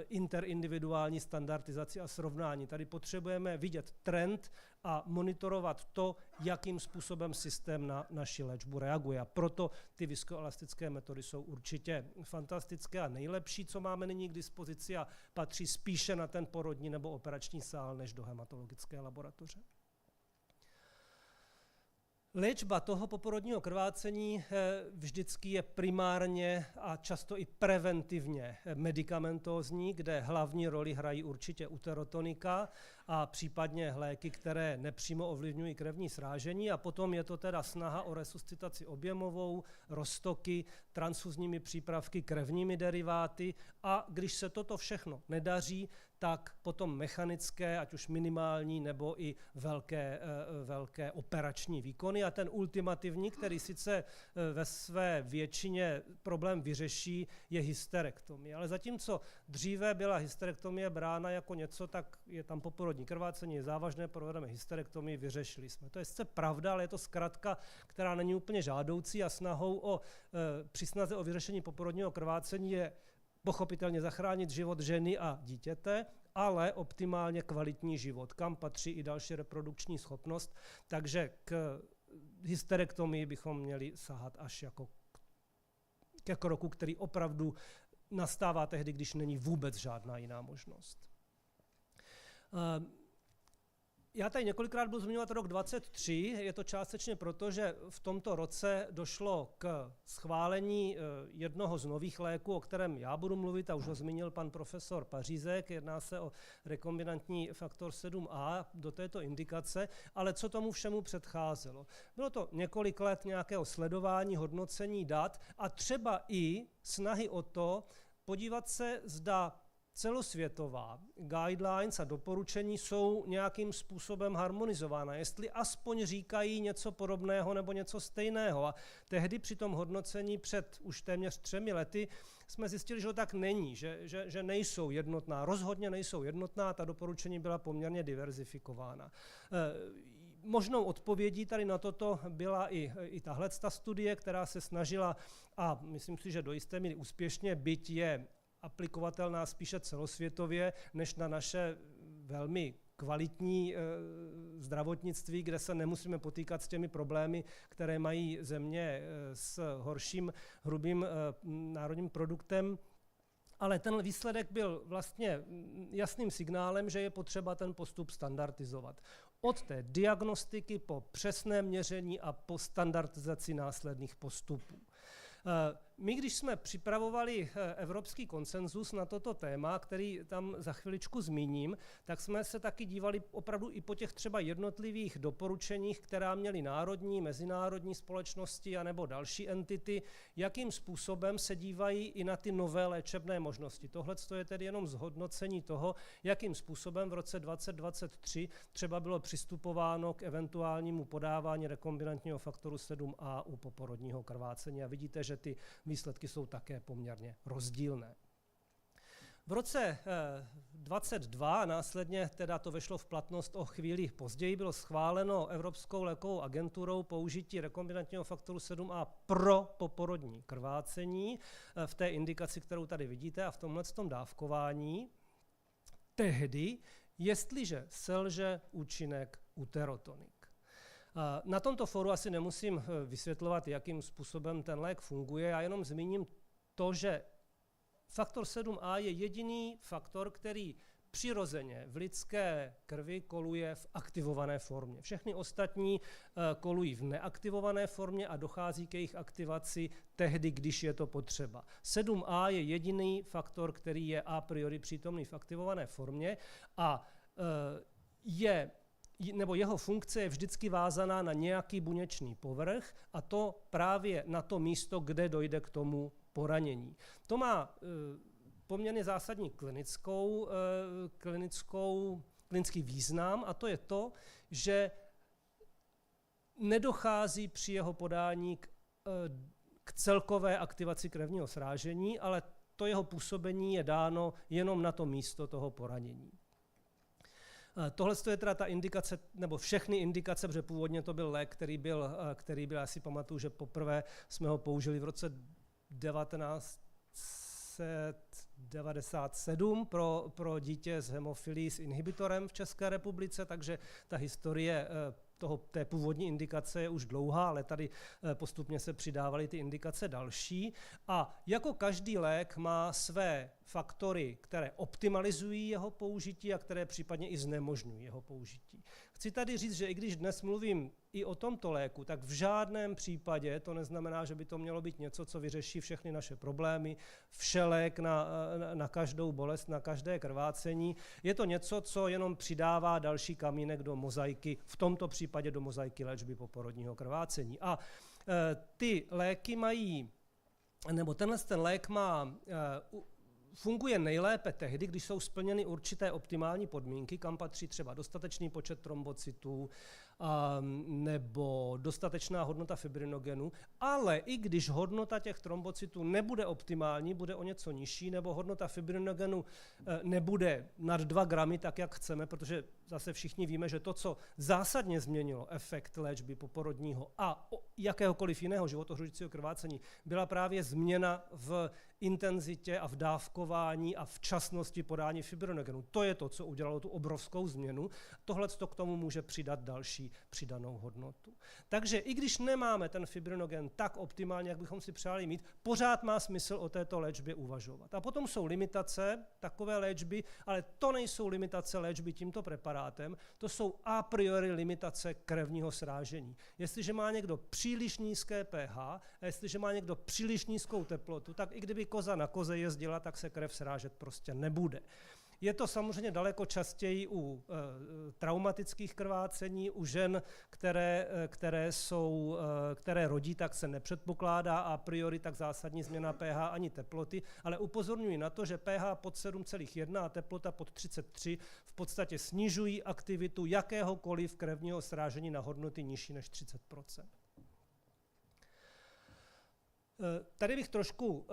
interindividuální standardizaci a srovnání. Tady potřebujeme vidět trend a monitorovat to, jakým způsobem systém na naši léčbu reaguje. A proto ty viskoelastické metody jsou určitě fantastické a nejlepší, co máme nyní k dispozici a patří spíše na ten porodní nebo operační sál, než do hematologické laboratoře. Léčba toho poporodního krvácení vždycky je primárně a často i preventivně medikamentózní, kde hlavní roli hrají určitě uterotonika a případně léky, které nepřímo ovlivňují krevní srážení, a potom je to teda snaha o resuscitaci objemovou, roztoky, transfuzními přípravky, krevními deriváty, a když se toto všechno nedaří, tak potom mechanické, ať už minimální nebo i velké operační výkony. A ten ultimativní, který sice ve své většině problém vyřeší, je hysterektomie. Ale zatímco dříve byla hysterektomie brána jako něco, tak je tam poporodní krvácení, je závažné, provedeme hysterektomii, vyřešili jsme. To je sice pravda, ale je to zkratka, která není úplně žádoucí, a snahou při snaze o vyřešení poporodního krvácení je pochopitelně zachránit život ženy a dítěte, ale optimálně kvalitní život, kam patří i další reprodukční schopnost. Takže k hysterektomii bychom měli sahat až jako ke kroku, který opravdu nastává tehdy, když není vůbec žádná jiná možnost. Já tady několikrát budu zmiňovat rok 2023, je to částečně proto, že v tomto roce došlo k schválení jednoho z nových léků, o kterém já budu mluvit, a už ho zmínil pan profesor Pařízek, jedná se o rekombinantní faktor 7a do této indikace, ale co tomu všemu předcházelo? Bylo to několik let nějakého sledování, hodnocení dat a třeba i snahy o to podívat se, zda celosvětová guidelines a doporučení jsou nějakým způsobem harmonizována, jestli aspoň říkají něco podobného nebo něco stejného. A tehdy při tom hodnocení před už téměř 3 lety jsme zjistili, že to tak není, že nejsou jednotná, rozhodně nejsou jednotná, ta doporučení byla poměrně diverzifikována. Možnou odpovědí tady na toto byla i tahle studie, která se snažila, a myslím si, že do jisté míry úspěšně, byť je aplikovatelná spíše celosvětově, než na naše velmi kvalitní zdravotnictví, kde se nemusíme potýkat s těmi problémy, které mají země s horším hrubým národním produktem. Ale ten výsledek byl vlastně jasným signálem, že je potřeba ten postup standardizovat. Od té diagnostiky po přesné měření a po standardizaci následných postupů. My, když jsme připravovali evropský konsenzus na toto téma, který tam za chviličku zmíním, tak jsme se taky dívali opravdu i po těch třeba jednotlivých doporučeních, která měly národní, mezinárodní společnosti anebo další entity, jakým způsobem se dívají i na ty nové léčebné možnosti. Tohle je tedy jenom zhodnocení toho, jakým způsobem v roce 2023 třeba bylo přistupováno k eventuálnímu podávání rekombinantního faktoru 7a u poporodního krvácení. A vidíte, že ty výsledky jsou také poměrně rozdílné. V roce 2022, následně teda to vešlo v platnost o chvíli později, bylo schváleno Evropskou lékovou agenturou použití rekombinantního faktoru 7a pro poporodní krvácení v té indikaci, kterou tady vidíte, a v tomhletom dávkování. Tehdy, jestliže selže účinek uterotonik. Na tomto fóru asi nemusím vysvětlovat, jakým způsobem ten lék funguje. Já jenom zmíním to, že faktor 7a je jediný faktor, který přirozeně v lidské krvi koluje v aktivované formě. Všechny ostatní kolují v neaktivované formě a dochází k jejich aktivaci tehdy, když je to potřeba. 7a je jediný faktor, který je a priori přítomný v aktivované formě a jeho funkce je vždycky vázaná na nějaký buněčný povrch, a to právě na to místo, kde dojde k tomu poranění. To má poměrně zásadní klinický význam, a to je to, že nedochází při jeho podání k celkové aktivaci krevního srážení, ale to jeho působení je dáno jenom na to místo toho poranění. Tohle je teda ta indikace, nebo všechny indikace, protože původně to byl lék, který byl, já si pamatuju, že poprvé jsme ho použili v roce 1997 pro dítě s hemofilií s inhibitorem v České republice, takže ta historie té původní indikace je už dlouhá, ale tady postupně se přidávaly ty indikace další. A jako každý lék má své faktory, které optimalizují jeho použití a které případně i znemožňují jeho použití. Chci tady říct, že i když dnes mluvím i o tomto léku, tak v žádném případě to neznamená, že by to mělo být něco, co vyřeší všechny naše problémy, všelék na každou bolest, na každé krvácení. Je to něco, co jenom přidává další kamínek do mozaiky, v tomto případě do mozaiky léčby poporodního krvácení. A ty léky mají, nebo ten lék funguje nejlépe tehdy, když jsou splněny určité optimální podmínky, kam patří třeba dostatečný počet trombocytů nebo dostatečná hodnota fibrinogenu, ale i když hodnota těch trombocytů nebude optimální, bude o něco nižší, nebo hodnota fibrinogenu nebude nad 2 gramy, tak jak chceme, protože zase všichni víme, že to, co zásadně změnilo efekt léčby poporodního a jakéhokoliv jiného životohrožujícího krvácení, byla právě změna v intenzitě a v dávkování a včasnosti podání fibrinogenu. To je to, co udělalo tu obrovskou změnu. Tohle k tomu může přidat další přidanou hodnotu. Takže i když nemáme ten fibrinogen tak optimálně, jak bychom si přáli mít, pořád má smysl o této léčbě uvažovat. A potom jsou limitace takové léčby, ale to nejsou limitace léčby tímto preparátem, to jsou a priori limitace krevního srážení. Jestliže má někdo příliš nízké pH a jestliže má někdo příliš nízkou teplotu, tak i kdyby koza na koze jezdila, tak se krev srážet prostě nebude. Je to samozřejmě daleko častěji u traumatických krvácení, u žen, které rodí, tak se nepředpokládá a priori tak zásadní změna pH ani teploty, ale upozorňuji na to, že pH pod 7,1 a teplota pod 33 v podstatě snižují aktivitu jakéhokoliv krevního srážení na hodnoty nižší než 30%. Tady bych trošku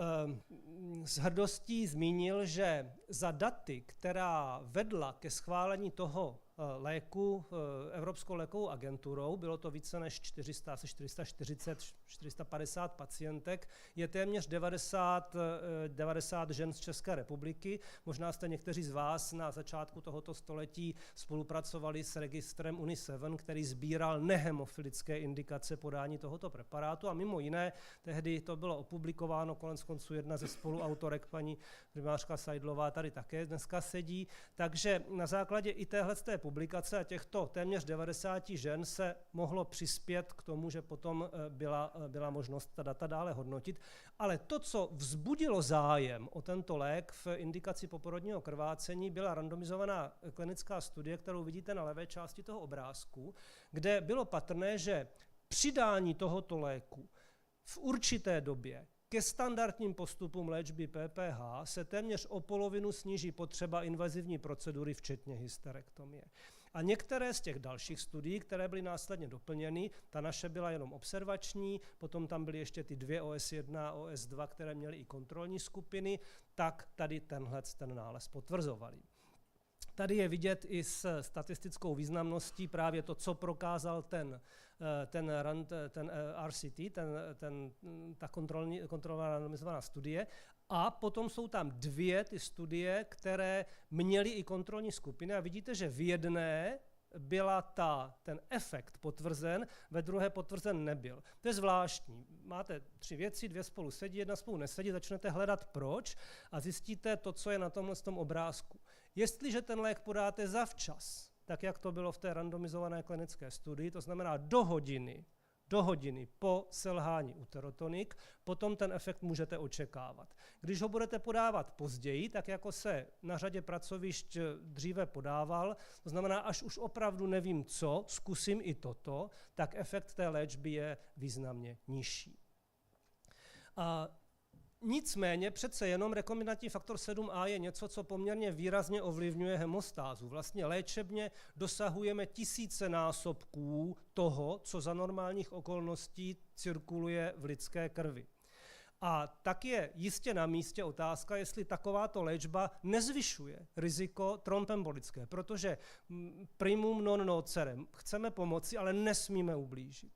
s hrdostí zmínil, že za daty, která vedla ke schválení toho léku Evropskou lékovou agenturou, bylo to více než 400, asi 440, 450 pacientek, je téměř 90 žen z České republiky. Možná jste někteří z vás na začátku tohoto století spolupracovali s registrem UNI7, který sbíral nehemofilické indikace podání tohoto preparátu a mimo jiné, tehdy to bylo opublikováno, konec konců jedna ze spoluautorek, paní primářka Seidlová, tady také dneska sedí, takže na základě i téhleté publikace a těchto téměř 90 žen se mohlo přispět k tomu, že potom byla možnost ta data dále hodnotit. Ale to, co vzbudilo zájem o tento lék v indikaci poporodního krvácení, byla randomizovaná klinická studie, kterou vidíte na levé části toho obrázku, kde bylo patrné, že přidání tohoto léku v určité době ke standardním postupům léčby PPH se téměř o polovinu sníží potřeba invazivní procedury, včetně hysterektomie. A některé z těch dalších studií, které byly následně doplněny, ta naše byla jenom observační, potom tam byly ještě ty 2 OS1 a OS2, které měly i kontrolní skupiny, tak tady ten nález potvrzovali. Tady je vidět i s statistickou významností právě to, co prokázal ten RCT, ta kontrolovaná randomizovaná studie. A potom jsou tam 2 ty studie, které měly i kontrolní skupiny a vidíte, že v jedné byla ten efekt potvrzen, ve druhé potvrzen nebyl. To je zvláštní. Máte 3 věci, 2 spolu sedí, 1 spolu nesedí, začnete hledat proč a zjistíte to, co je na tomhle obrázku. Jestliže ten lék podáte zavčas, tak jak to bylo v té randomizované klinické studii, to znamená do hodiny po selhání uterotonik, potom ten efekt můžete očekávat. Když ho budete podávat později, tak jako se na řadě pracovišť dříve podával, to znamená, až už opravdu nevím co, zkusím i toto, tak efekt té léčby je významně nižší. Nicméně přece jenom rekombinantní faktor 7a je něco, co poměrně výrazně ovlivňuje hemostázu. Vlastně léčebně dosahujeme tisícenásobků toho, co za normálních okolností cirkuluje v lidské krvi. A tak je jistě na místě otázka, jestli takováto léčba nezvyšuje riziko trombembolické, protože primum non nocere, chceme pomoci, ale nesmíme ublížit.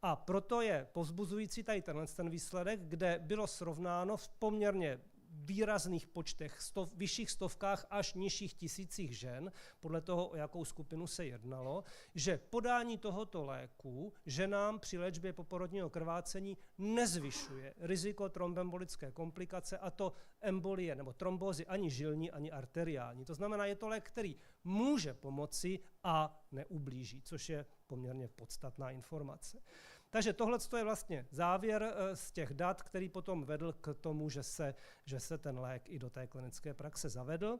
A proto je povzbuzující tady ten výsledek, kde bylo srovnáno v poměrně výrazných počtech, vyšších stovkách až nižších tisících žen, podle toho, o jakou skupinu se jednalo, že podání tohoto léku ženám při léčbě poporodního krvácení nezvyšuje riziko trombembolické komplikace, a to embolie nebo trombózy ani žilní, ani arteriální. To znamená, je to lék, který může pomoci a neublíží, což je poměrně podstatná informace. Takže tohle je vlastně závěr z těch dat, který potom vedl k tomu, že se ten lék i do té klinické praxe zavedl.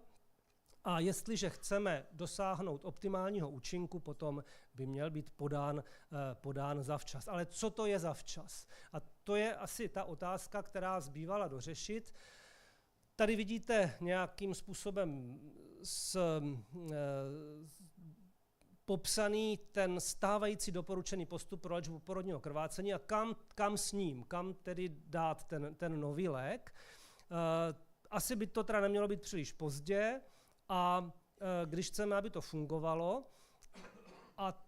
A jestliže chceme dosáhnout optimálního účinku, potom by měl být podán zavčas. Ale co to je zavčas? A to je asi ta otázka, která zbývala dořešit. Tady vidíte nějakým způsobem popsaný ten stávající doporučený postup pro léčbu poporodního krvácení a kam s ním, kam tedy dát ten nový lék. Asi by to teda nemělo být příliš pozdě, a když chceme, aby to fungovalo, a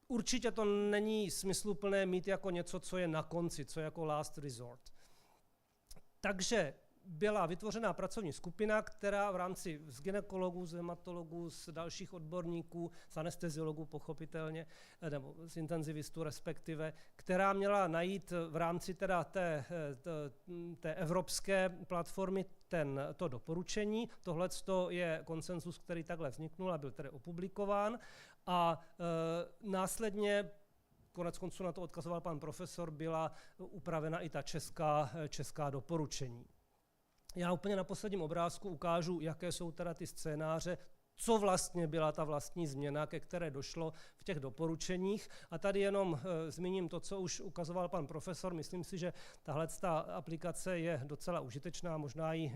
určitě to není smysluplné mít jako něco, co je na konci, co je jako last resort. Takže byla vytvořená pracovní skupina, která v rámci z gynekologů, z hematologů, z dalších odborníků, z anesteziologů pochopitelně, nebo z intenzivistů respektive, která měla najít v rámci teda té evropské platformy to doporučení. Tohle je konsenzus, který takhle vzniknul a byl tedy opublikován. A následně, konec konců na to odkazoval pan profesor, byla upravena i ta česká doporučení. Já úplně na posledním obrázku ukážu, jaké jsou teda ty scénáře, co vlastně byla ta vlastní změna, ke které došlo v těch doporučeních. A tady jenom zmíním to, co už ukazoval pan profesor. Myslím si, že tahle aplikace je docela užitečná, možná ji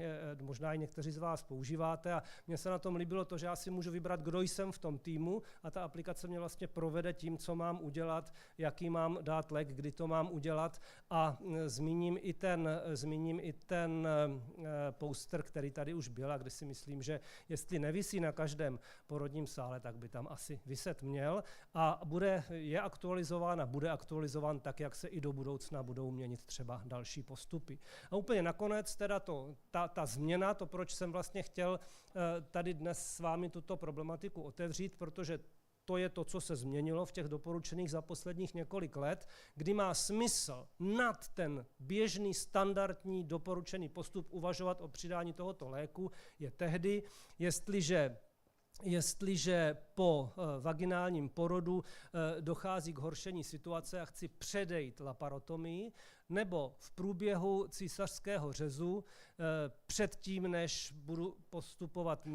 někteří z vás používáte. A mně se na tom líbilo to, že já si můžu vybrat, kdo jsem v tom týmu, a ta aplikace mě vlastně provede tím, co mám udělat, jaký mám dát lék, kdy to mám udělat. A zmíním i ten poster, který tady už byl, a kde si myslím, že jestli nevisí na každém porodním sále, tak by tam asi viset měl, a je aktualizován a bude aktualizován tak, jak se i do budoucna budou měnit třeba další postupy. A úplně nakonec teda ta změna, to, proč jsem vlastně chtěl tady dnes s vámi tuto problematiku otevřít, protože to je to, co se změnilo v těch doporučeních za posledních několik let, kdy má smysl nad ten běžný standardní doporučený postup uvažovat o přidání tohoto léku, je tehdy, jestliže po vaginálním porodu dochází k horšení situace a chci předejít laparotomii, nebo v průběhu císařského řezu předtím, než budu postupovat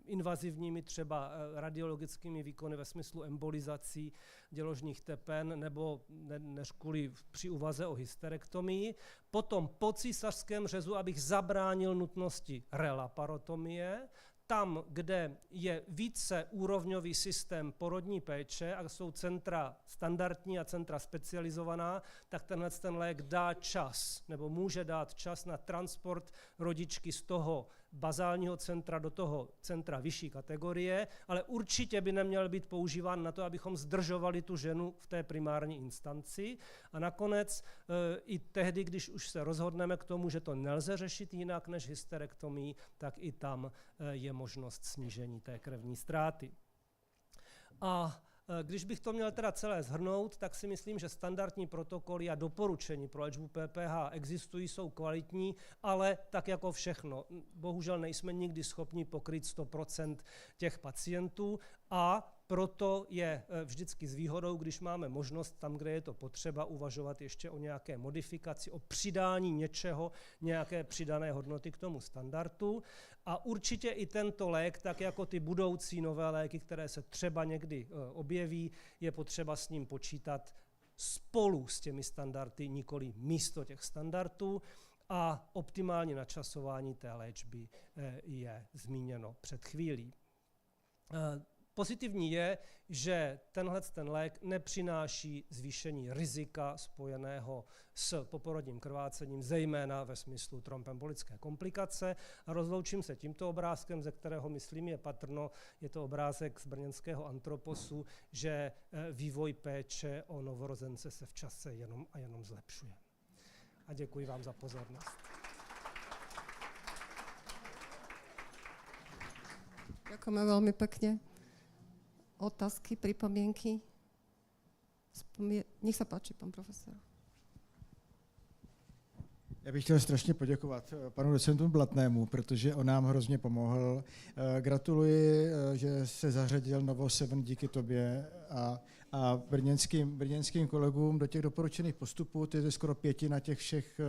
invazivními třeba radiologickými výkony ve smyslu embolizací děložních tepen nebo než kvůli při úvaze o hysterektomii, potom po císařském řezu, abych zabránil nutnosti relaparotomie, tam, kde je víceúrovňový systém porodní péče a jsou centra standardní a centra specializovaná, tak ten lék dá čas, nebo může dát čas na transport rodičky z toho bazálního centra do toho centra vyšší kategorie, ale určitě by neměl být používán na to, abychom zdržovali tu ženu v té primární instanci. A nakonec i tehdy, když už se rozhodneme k tomu, že to nelze řešit jinak než hysterektomii, tak i tam je možnost snížení té krevní ztráty. A když bych to měl teda celé shrnout, tak si myslím, že standardní protokoly a doporučení pro léčbu PPH existují, jsou kvalitní, ale tak jako všechno. Bohužel nejsme nikdy schopni pokryt 100% těch pacientů, a proto je vždycky s výhodou, když máme možnost tam, kde je to potřeba, uvažovat ještě o nějaké modifikaci, o přidání něčeho, nějaké přidané hodnoty k tomu standardu. A určitě i tento lék, tak jako ty budoucí nové léky, které se třeba někdy objeví, je potřeba s ním počítat spolu s těmi standardy, nikoli místo těch standardů. A optimální načasování té léčby je zmíněno před chvílí. Pozitivní je, že ten lék nepřináší zvýšení rizika spojeného s poporodním krvácením, zejména ve smyslu trombembolické komplikace. A rozloučím se tímto obrázkem, ze kterého, myslím, je patrno, je to obrázek z brněnského Antroposu, že vývoj péče o novorozence se v čase jenom a jenom zlepšuje. A děkuji vám za pozornost. Ďakujeme veľmi pekne. Otázky, pripomienky? Nech sa páči, pán profesor. Já bych chtěl strašně poděkovat panu docentu Blatnému, protože on nám hrozně pomohl. Gratuluji, že se zařadil Novo 7 díky tobě a brněnským kolegům do těch doporučených postupů. To je skoro 5 na těch všech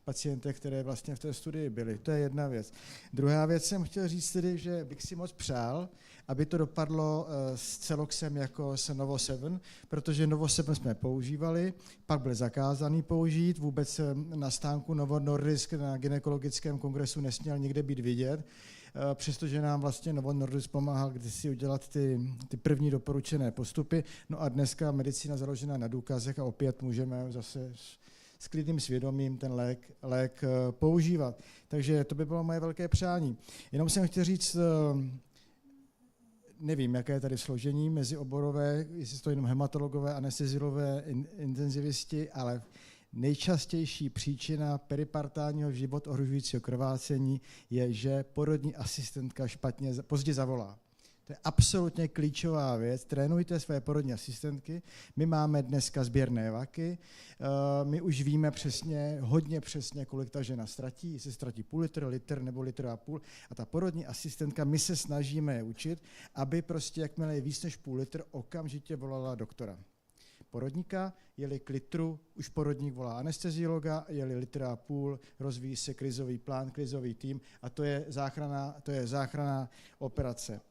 pacientech, které vlastně v té studii byly. To je jedna věc. Druhá věc jsem chtěl říct tedy, že bych si moc přál, aby to dopadlo s Celoxem jako s Novo 7, protože Novo 7 jsme používali, pak byl zakázaný použít, vůbec na stánku Novo Nordisk na gynekologickém kongresu nesměl nikde být vidět, přestože nám vlastně Novo Nordisk pomáhal kdysi udělat ty první doporučené postupy. No a dneska medicína založená na důkazech a opět můžeme zase s klidným svědomím ten lék používat. Takže to by bylo moje velké přání. Jenom jsem chtěl říct, nevím, jaké je tady složení mezioborové, jestli to jenom hematologové, anesteziologové, intenzivisti, ale nejčastější příčina peripartálního život ohrožujícího krvácení je, že porodní asistentka pozdě zavolá. To je absolutně klíčová věc. Trénujte své porodní asistentky. My máme dneska sběrné vaky. My už víme hodně přesně, kolik ta žena ztratí. Jestli ztratí půl litr nebo litr a půl. A ta porodní asistentka, my se snažíme je učit, aby prostě, jakmile je víc než půl litr, okamžitě volala doktora. Porodníka, je-li k litru, už porodník volá anesteziologa, je-li litr a půl, rozvíjí se krizový plán, krizový tým a to je záchranná operace.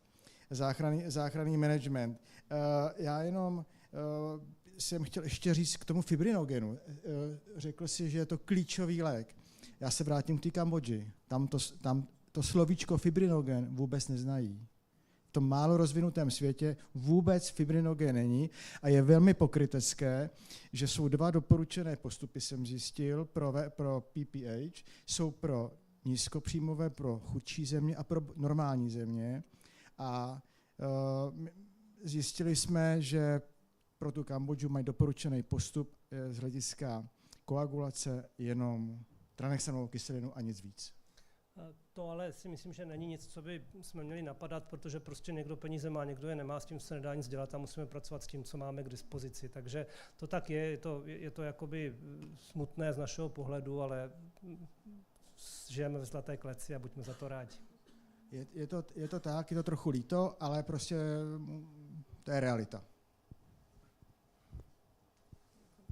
Záchranný management. Já jenom jsem chtěl ještě říct k tomu fibrinogenu. Řekl si, že je to klíčový lék. Já se vrátím k té Kambodži. Tam to slovíčko fibrinogen vůbec neznají. V tom málo rozvinutém světě vůbec fibrinogen není a je velmi pokrytecké, že jsou 2 doporučené postupy, jsem zjistil, pro PPH, jsou pro nízkopříjmové, pro chudší země a pro normální země. A zjistili jsme, že pro tu Kambodžu mají doporučený postup z hlediska koagulace jenom tranexamovou kyselinu a nic víc. To ale si myslím, že není nic, co by jsme měli napadat, protože prostě někdo peníze má, někdo je nemá, s tím se nedá nic dělat a musíme pracovat s tím, co máme k dispozici. Takže to tak je to jakoby smutné z našeho pohledu, ale žijeme v zlaté kleci a buďme za to rádi. Je to tak, je to trochu líto, ale prostě to je realita.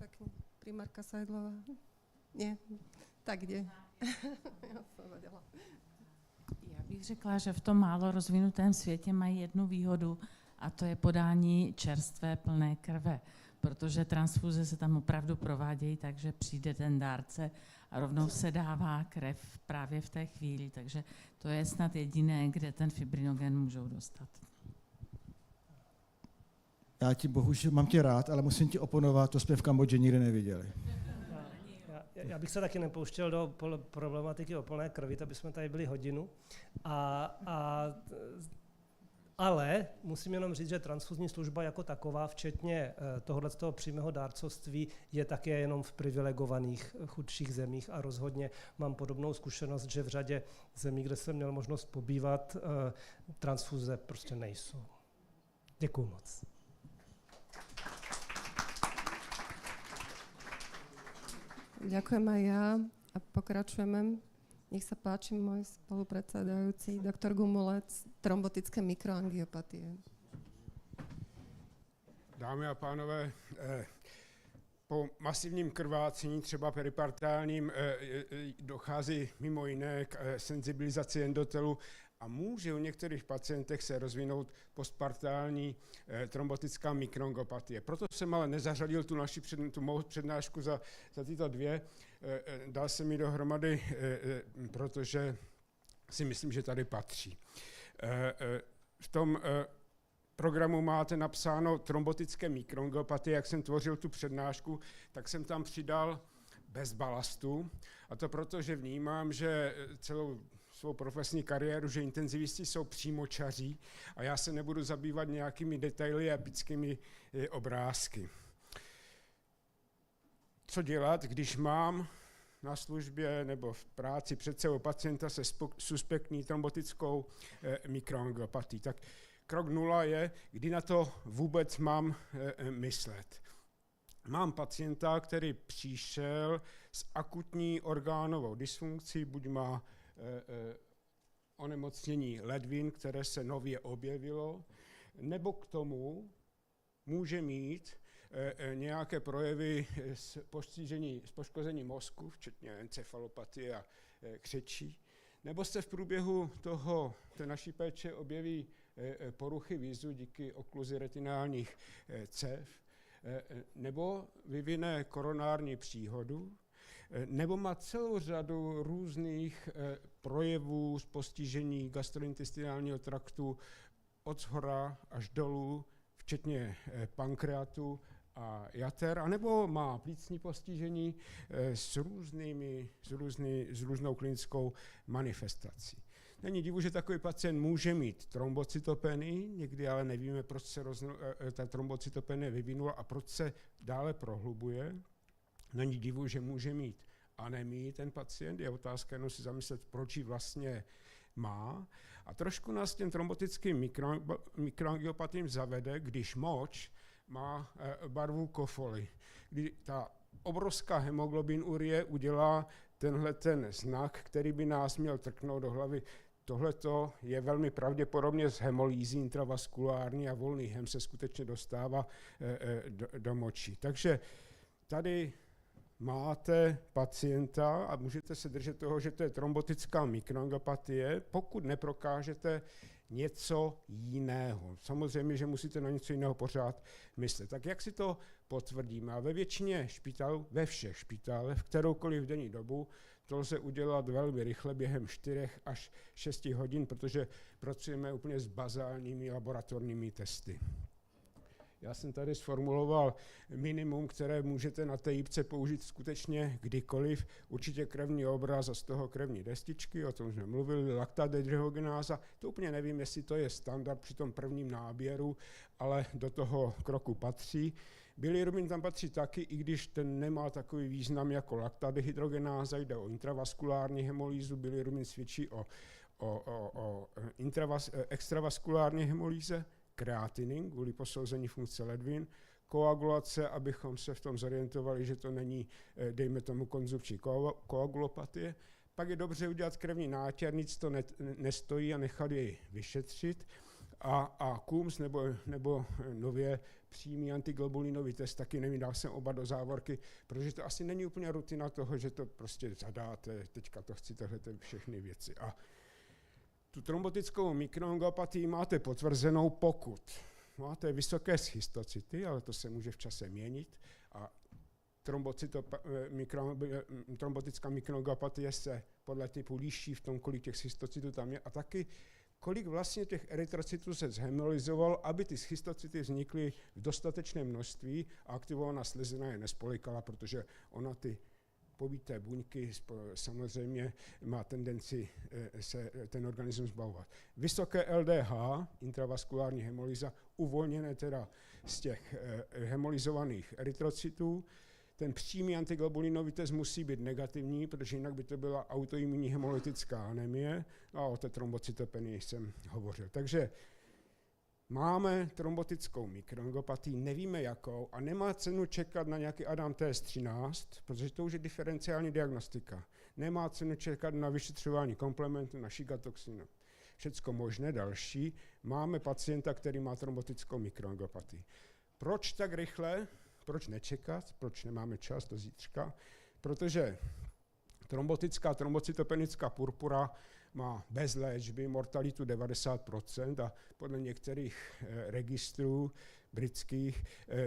Pekne. Primárka Sajdlová. Nie, tak kde? Já jsem věděla. Já bych řekla, že v tom málo rozvinutém světě mají jednu výhodu a to je podání čerstvé plné krve, protože transfuze se tam opravdu provádějí, takže přijde ten dárce a rovnou se dává krev právě v té chvíli, takže to je snad jediné, kde ten fibrinogen můžou dostat. Já ti bohužel mám tě rád, ale musím ti oponovat, to jsme v Kambodži nikdy neviděli. Já bych se taky nepouštěl do problematiky o plné krvi, to bychom tady byli hodinu. Ale musím jenom říct, že transfuzní služba jako taková, včetně tohoto přímého dárcovství, je také jenom v privilegovaných chudších zemích a rozhodně mám podobnou zkušenost, že v řadě zemí, kde jsem měl možnost pobývat, transfuze prostě nejsou. Děkuju moc. Ďakujem aj ja a pokračujeme. Nech sa páči môj spolupredsedajúci, doktor Gumulec, trombotické mikroangiopatie. Dámy a pánové, po masivním krvácení, třeba peripartálním, dochází mimo jiné k senzibilizaci endotelu a může u některých pacientech se rozvinout postpartální trombotická mikroangiopatie. Proto jsem ale nezařadil tu mou přednášku za tyto 2. Dal jsem ji dohromady, protože si myslím, že tady patří. V tom programu máte napsáno trombotické mikroangiopatie, jak jsem tvořil tu přednášku, tak jsem tam přidal bez balastu. A to proto, že vnímám, že celou svou profesní kariéru, že intenzivisti jsou přímočaří a já se nebudu zabývat nějakými detaily a epickými obrázky. Co dělat, když mám na službě nebo v práci před sebou pacienta se suspektní trombotickou mikroangiopatii. Tak krok 0 je, kdy na to vůbec mám myslet. Mám pacienta, který přišel s akutní orgánovou dysfunkcí, buď má onemocnění ledvin, které se nově objevilo, nebo k tomu může mít nějaké projevy z poškození mozku, včetně encefalopatie a křečí, nebo se v průběhu té naší péče objeví poruchy vízu díky okluzi retinálních cév, nebo vyvine koronární příhodu, nebo má celou řadu různých projevů z postižení gastrointestinálního traktu od shora až dolů, včetně pankreatu a jater, anebo má plicní postižení s různou klinickou manifestací. Není divu, že takový pacient může mít trombocytopenii, někdy ale nevíme, proč se ta trombocytopenie vyvinula a proč se dále prohlubuje. Není divu, že může mít anemii ten pacient, je otázka jenom si zamyslet, proč ji vlastně má. A trošku nás těm trombotickým mikroangiopatím zavede, když moč má barvu kofoly, kdy ta obrovská hemoglobinurie udělá tenhle ten znak, který by nás měl trknout do hlavy. Tohleto je velmi pravděpodobně z hemolýzy intravaskulární a volný hem se skutečně dostává do moči. Takže tady máte pacienta a můžete se držet toho, že to je trombotická mikroangiopatie, pokud neprokážete něco jiného. Samozřejmě, že musíte na něco jiného pořád myslet. Tak jak si to potvrdíme? A ve většině špitálů, ve všech špitálech, v kteroukoliv denní dobu, to lze udělat velmi rychle během 4 až 6 hodin, protože pracujeme úplně s bazálními laboratorními testy. Já jsem tady sformuloval minimum, které můžete na té jípce použít skutečně kdykoliv. Určitě krevní obraz a z toho krevní destičky, o tom jsme mluvili, laktadehydrogenáza. To úplně nevím, jestli to je standard při tom prvním náběru, ale do toho kroku patří. Bilirubin tam patří taky, i když ten nemá takový význam jako laktadehydrogenáza, jde o intravaskulární hemolýzu, bilirubin svědčí o extravaskulární hemolýze, kreatinin kvůli posouzení funkce ledvin, koagulace, abychom se v tom zorientovali, že to není, dejme tomu, konzumční koagulopatie. Pak je dobře udělat krevní nátěr, nic to nestojí a nechat jej vyšetřit. A KUMS nebo nově přímý antiglobulinový test, taky nevím, dal jsem oba do závorky, protože to asi není úplně rutina toho, že to prostě zadáte, teďka to chci, tohle všechny věci. A tu trombotickou mikroangiopatii máte potvrzenou, pokud máte vysoké schistocity, ale to se může v čase měnit a trombotická mikroangiopatie se podle typu liší v tom, kolik těch schistocitů tam je a taky kolik vlastně těch erytrocytů se zhemolizovalo, aby ty schistocity vznikly v dostatečném množství a aktivovaná slezina je nespolikala, protože ona ty pobité buňky samozřejmě má tendenci se ten organismus zbavovat. Vysoké LDH, intravaskulární hemolýza, uvolněné teda z těch hemolizovaných erytrocytů. Ten přímý antiglobulinový test musí být negativní, protože jinak by to byla autoimunní hemolytická anemie a o té trombocytopenii jsem hovořil. Takže máme trombotickou mikroangiopatii, nevíme jakou a nemá cenu čekat na nějaký Adam TS13, protože to už je diferenciální diagnostika. Nemá cenu čekat na vyšetřování komplementu, na šigatoxinu. Všecko možné další. Máme pacienta, který má trombotickou mikroangiopatii. Proč tak rychle? Proč nečekat? Proč nemáme čas do zítřka? Protože trombocytopenická purpura má bez léčby mortalitu 90% a podle některých registrů britských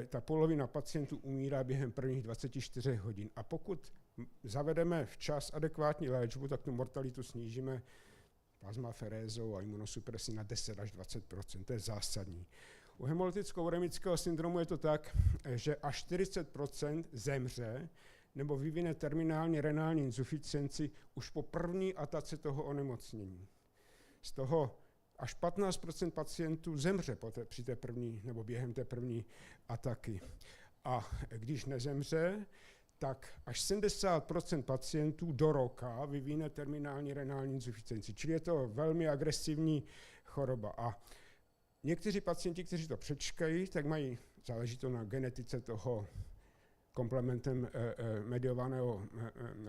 ta polovina pacientů umírá během prvních 24 hodin. A pokud zavedeme včas adekvátní léčbu, tak tu mortalitu snížíme plasmaferézou a imunosupresí na 10 až 20%. To je zásadní. U hemolyticko-uremického syndromu je to tak, že až 40% zemře nebo vyvine terminální renální insuficienci už po první atace toho onemocnění. Z toho až 15% pacientů zemře při té první nebo během té první ataky. A když nezemře, tak až 70% pacientů do roka vyvine terminální renální insuficienci, čili je to velmi agresivní choroba. A někteří pacienti, kteří to přečkají, tak mají, záleží to na genetice toho komplementem mediovaného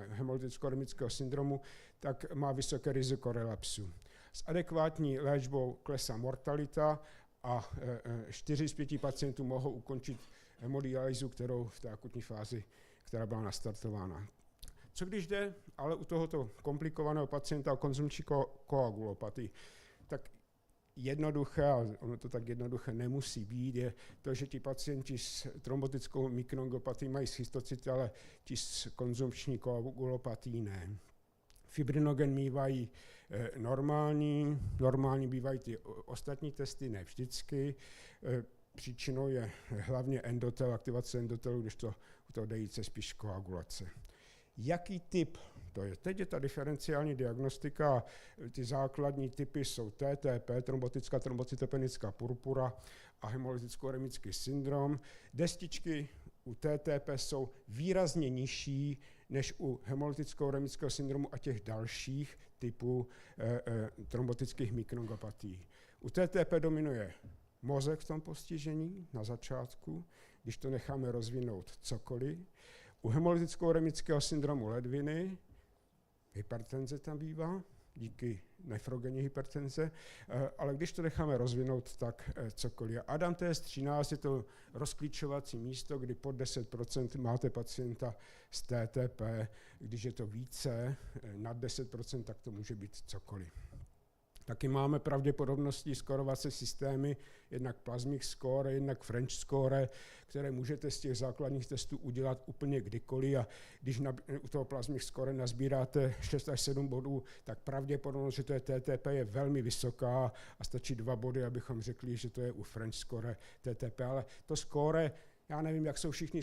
hemolyticko-uremického syndromu, tak má vysoké riziko relapsu. S adekvátní léčbou klesá mortalita a 4 z 5 pacientů mohou ukončit hemodialýzu, kterou v té akutní fázi, která byla nastartována. Co když jde ale u tohoto komplikovaného pacienta o konzumční koagulopatii, tak jednoduché, ale ono to tak jednoduché nemusí být, je to, že ti pacienti s trombotickou mikroangiopatií mají schistocyty, ale ti s konzumpční koagulopatií ne. Fibrinogen mívají normální bývají ty ostatní testy, ne vždycky. Příčinou je hlavně endotel, aktivace endotelu, když to u toho DIC spíš koagulace. Jaký typ to je? Teď je ta diferenciální diagnostika, ty základní typy jsou TTP, trombotická trombocytopenická purpura a hemolyticko-uremický syndrom. Destičky u TTP jsou výrazně nižší než u hemolyticko-uremického syndromu a těch dalších typů trombotických mikroangiopatií. U TTP dominuje mozek v tom postižení na začátku, když to necháme rozvinout cokoliv. U hemolyticko-uremického syndromu ledviny hypertenze tam bývá, díky nefrogenní hypertenze, ale když to necháme rozvinout, tak cokoliv. Adam TS13 je to rozklíčovací místo, kdy pod 10% máte pacienta s TTP, když je to více, nad 10%, tak to může být cokoliv. Taky máme pravděpodobnostní skorovací systémy, jednak Plasmic score, jednak French score, které můžete z těch základních testů udělat úplně kdykoliv a když u toho Plasmic score nazbíráte 6 až 7 bodů, tak pravděpodobnost, že to je TTP, je velmi vysoká a stačí 2 body, abychom řekli, že to je u French score TTP, ale to score, já nevím, jak jsou všichni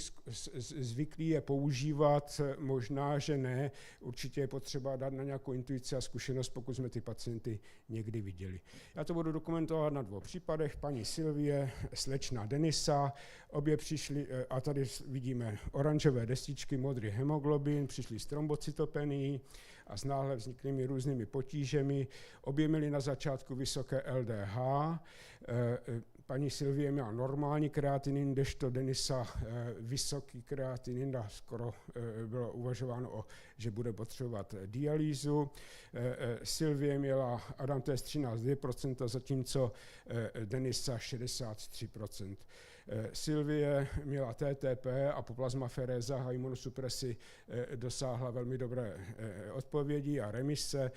zvyklí je používat, možná, že ne. Určitě je potřeba dát na nějakou intuici a zkušenost, pokud jsme ty pacienty někdy viděli. Já to budu dokumentovat na 2 případech. Paní Sylvie, slečna Denisa, obě přišli, a tady vidíme oranžové destičky, modrý hemoglobin, přišli s trombocytopenií a s náhle vzniklými různými potížemi. Obě měly na začátku vysoké LDH. Paní Sylvie měla normální kreatinin, kdežto Denisa vysoký kreatinin a skoro bylo uvažováno, že bude potřebovat dialýzu. Sylvie měla Adam TS13 2%, zatímco Denisa 63%. Sylvie měla TTP a po plazmaferézách a imunosupresi dosáhla velmi dobré odpovědi a remise.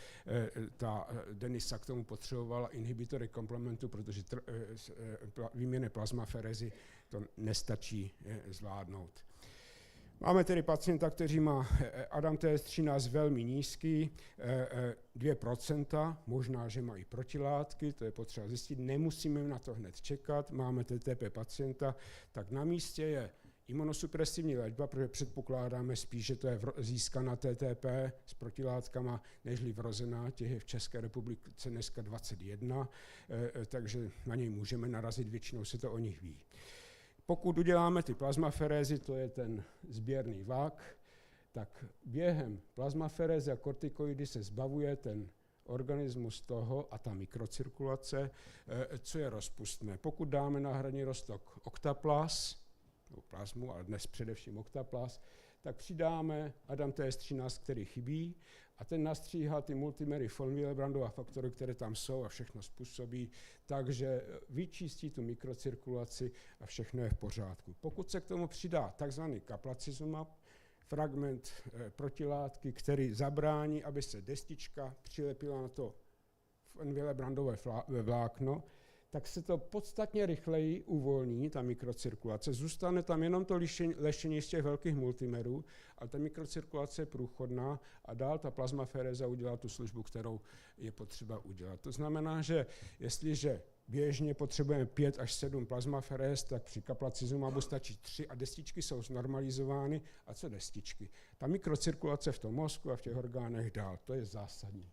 Ta Denisa k tomu potřebovala inhibitory komplementu, protože výměny plazmaferézy to nestačí zvládnout. Máme tedy pacienta, který má Adam TS13 velmi nízký, 2%, možná, že mají protilátky, to je potřeba zjistit, nemusíme na to hned čekat, máme TTP pacienta, tak na místě je imunosupresivní léčba, protože předpokládáme spíš, že to je získaná TTP s protilátkama, nežli vrozená, těch je v České republice dneska 21, takže na něj můžeme narazit, většinou se to o nich ví. Pokud uděláme ty plazmaferézy, to je ten sběrný vak, tak během plazmaferézy a kortikoidy se zbavuje ten organismus toho a ta mikrocirkulace, co je rozpustné. Pokud dáme na hradní roztok oktaplas, plazmu, ale dnes především oktaplas, tak přidáme Adam TS13, který chybí, a ten nastříhá ty multimery von Willebrandova faktory, které tam jsou a všechno způsobí, takže vyčistí tu mikrocirkulaci a všechno je v pořádku. Pokud se k tomu přidá takzvaný kaplacizumab, fragment protilátky, který zabrání, aby se destička přilepila na to von Willebrandové vlákno, tak se to podstatně rychleji uvolní, ta mikrocirkulace. Zůstane tam jenom to lešení z těch velkých multimerů, ale ta mikrocirkulace je průchodná a dál ta plazmaferéza udělá tu službu, kterou je potřeba udělat. To znamená, že jestliže běžně potřebujeme 5 až 7 plazmaferéz, tak při kaplacizumabu stačí 3 a destičky jsou znormalizovány. A co destičky? Ta mikrocirkulace v tom mozku a v těch orgánech dál, to je zásadní.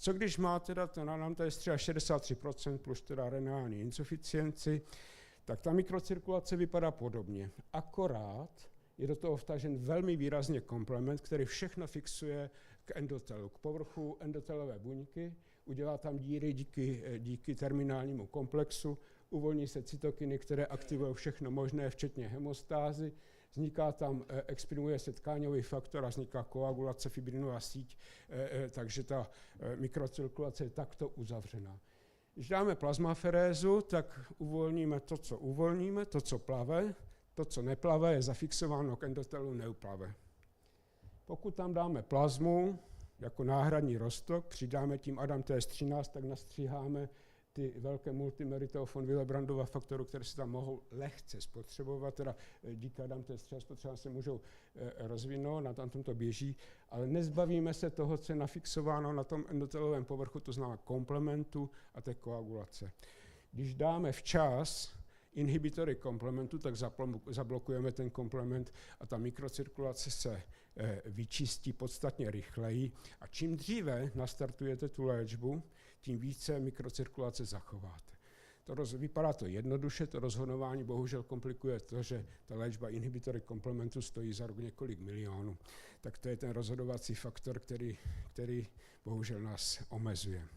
Co když má teda to nám to je 63% plus teda renální insuficienci, tak ta mikrocirkulace vypadá podobně. Akorát je do toho vtažen velmi výrazně komplement, který všechno fixuje k endotelu, k povrchu endotelové buňky, udělá tam díry díky terminálnímu komplexu, uvolní se cytokiny, které aktivují všechno možné, včetně hemostázy, vzniká tam, exprimuje se tkáňový faktor a vzniká koagulace, fibrinová síť, takže ta mikrocirkulace je takto uzavřená. Když dáme plazmaferézu, tak uvolníme, to, co plave, to, co neplave, je zafixováno k endotelu, neuplave. Pokud tam dáme plazmu jako náhradní roztok, přidáme tím Adam TS13, tak nastříháme ty velké multimeriteofon Willebrandova faktoru, které se tam mohou lehce spotřebovat, teda díky Adam TS13 spotřeba se můžou rozvinout, na tom to běží, ale nezbavíme se toho, co je nafixováno na tom endotelovém povrchu, to znamená komplementu a té koagulace. Když dáme včas inhibitory komplementu, tak zablokujeme ten komplement a ta mikrocirkulace se vyčistí podstatně rychleji a čím dříve nastartujete tu léčbu, tím více mikrocirkulace zachováte. Vypadá to jednoduše, to rozhodování bohužel komplikuje to, že ta léčba inhibitory komplementu stojí za rok několik milionů. Tak to je ten rozhodovací faktor, který bohužel nás omezuje.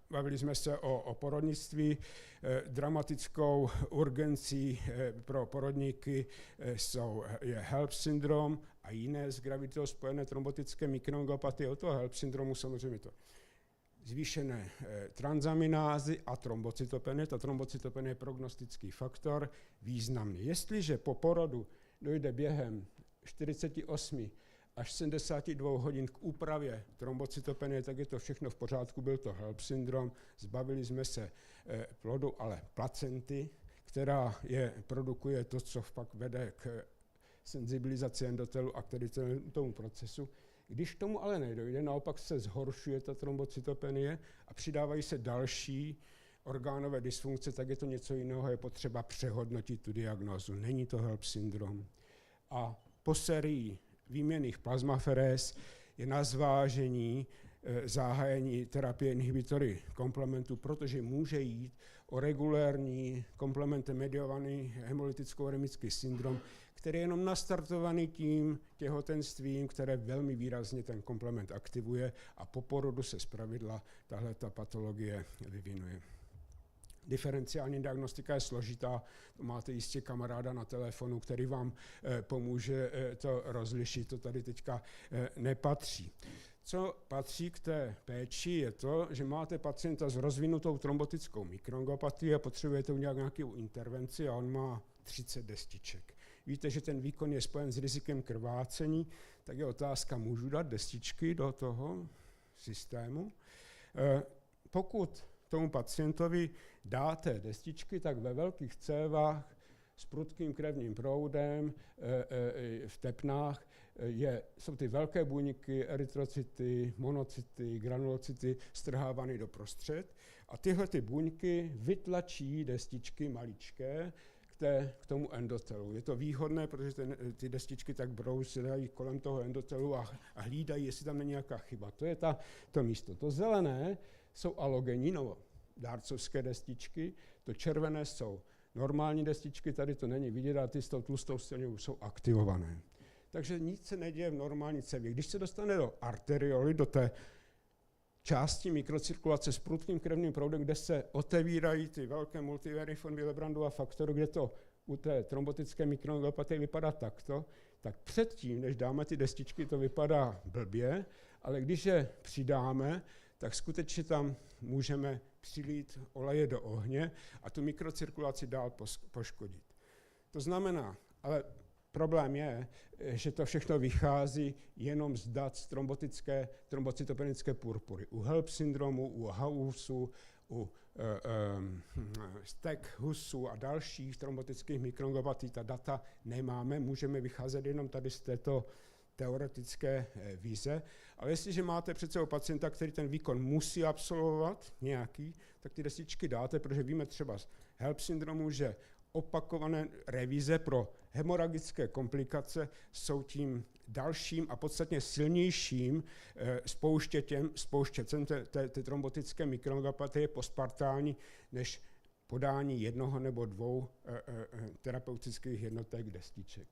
Bavili jsme se o porodnictví. Dramatickou urgencí pro porodníky je HELP syndrom a jiné s graviditou spojené trombotické mikroangiopatie. Od toho HELP syndromu samozřejmě to zvýšené tranzaminázy a trombocytopenie. Ta trombocytopenie je prognostický faktor významný. Jestliže po porodu dojde během 48 až 72 hodin k úpravě trombocytopenie, tak je to všechno v pořádku, byl to HELP syndrom, zbavili jsme se plodu, ale placenty, která produkuje to, co pak vede k senzibilizaci endotelu a k tomu procesu. Když k tomu ale nedojde, naopak se zhoršuje ta trombocytopenie a přidávají se další orgánové dysfunkce, tak je to něco jiného, je potřeba přehodnotit tu diagnózu. Není to HELP syndrom. A po sérii výměnných plazmaferéz je na zvážení zahájení terapie inhibitory komplementu, protože může jít o regulérní komplementem mediovaný hemolyticko-uremický syndrom, který je jenom nastartovaný tím těhotenstvím, které velmi výrazně ten komplement aktivuje a po porodu se zpravidla tahleta patologie vyvinuje. Diferenciální diagnostika je složitá, to máte jistě kamaráda na telefonu, který vám pomůže to rozlišit, to tady teďka nepatří. Co patří k té péči je to, že máte pacienta s rozvinutou trombotickou mikroangiopatii a potřebujete udělat nějakou intervenci a on má 30 destiček. Víte, že ten výkon je spojen s rizikem krvácení, tak je otázka, můžu dát destičky do toho systému? Pokud tomu pacientovi dáte destičky, tak ve velkých cévách s prudkým krevním proudem v tepnách jsou ty velké buňky, erytrocyty, monocyty, granulocyty strhávány doprostřed a tyhle ty buňky vytlačí destičky maličké k tomu endotelu. Je to výhodné, protože ty destičky tak brousilají kolem toho endotelu a hlídají, jestli tam není nějaká chyba. To je to místo. To zelené jsou alogenní, dárcovské destičky, to červené jsou normální destičky, tady to není vidět, a ty s tou tlustou stěnou jsou aktivované. Takže nic se neděje v normální cévě. Když se dostane do arterioly, do té části mikrocirkulace s prudkým krevním proudem, kde se otevírají ty velké multivariform Willebrandova faktoru, kde to u té trombotické mikroangiopatie vypadá takto, tak předtím, než dáme ty destičky, to vypadá blbě, ale když je přidáme, tak skutečně tam můžeme přilít oleje do ohně a tu mikrocirkulaci dál poškodit. To znamená, ale problém je, že to všechno vychází jenom z dat z trombocytopenické purpury. U HELP syndromu, u HUSu, u STEC-HUSu a dalších trombotických mikroangiopatií ta data nemáme, můžeme vycházet jenom tady z této teoretické vize, ale jestliže máte před sebou pacienta, který ten výkon musí absolvovat nějaký, tak ty destičky dáte, protože víme třeba z HELP syndromu, že opakované revize pro hemoragické komplikace jsou tím dalším a podstatně silnějším spouštěcem té trombotické mikroangiopatie postpartální než podání jednoho nebo dvou terapeutických jednotek destiček.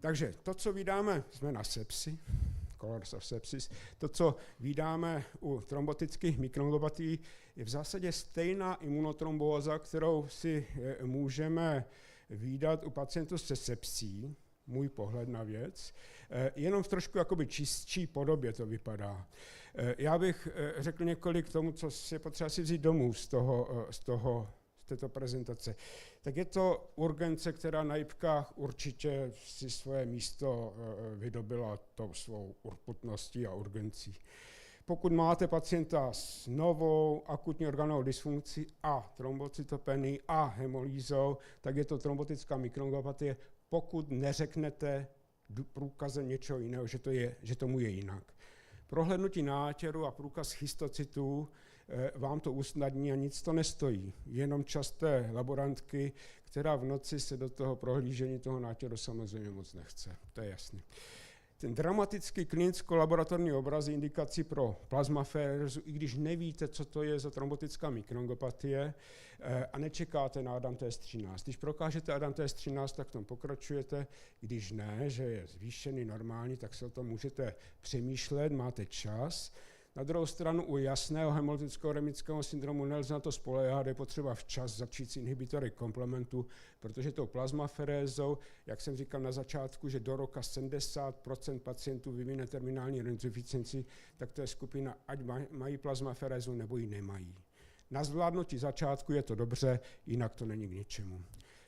Takže to, co vydáme, jsme na sepsi, Colors of Sepsis, to, co vydáme u trombotických mikroangiopatií, je v zásadě stejná imunotrombóza, kterou si můžeme vydat u pacientů se sepsí, můj pohled na věc, jenom v trošku jakoby čistší podobě to vypadá. Já bych řekl několik k tomu, co si potřeba si vzít domů z této prezentace. Tak je to urgence, která na jipkách určitě si svoje místo vydobila tou svou urputností a urgencí. Pokud máte pacienta s novou akutní organovou dysfunkcí a trombocytopenií a hemolýzou, tak je to trombotická mikroangiopatie, pokud neřeknete průkazem něčeho jiného, že tomu je jinak. Prohlédnutí nátěru a průkaz histocytů vám to usnadní a nic to nestojí. Jenom časté laborantky, která v noci se do toho prohlížení toho nátěru samozřejmě moc nechce. To je jasné. Ten dramatický klinicko-laboratorní obraz je indikací pro plasmaférezu, i když nevíte, co to je za trombotická mikroangiopatie a nečekáte na Adam-TS 13. Když prokážete Adam-TS 13, tak v tom pokračujete. Když ne, že je zvýšený, normální, tak se o tom můžete přemýšlet, máte čas. Na druhou stranu u jasného hemolytického remického syndromu nelze na to spoléhat, je potřeba včas začít s inhibitory komplementu, protože tou plasmaferézou, jak jsem říkal na začátku, že do roka 70% pacientů vyvine terminální imunodeficienci, tak to je skupina, ať mají plasmaferézu nebo ji nemají. Na zvládnutí začátku je to dobře, jinak to není k ničemu.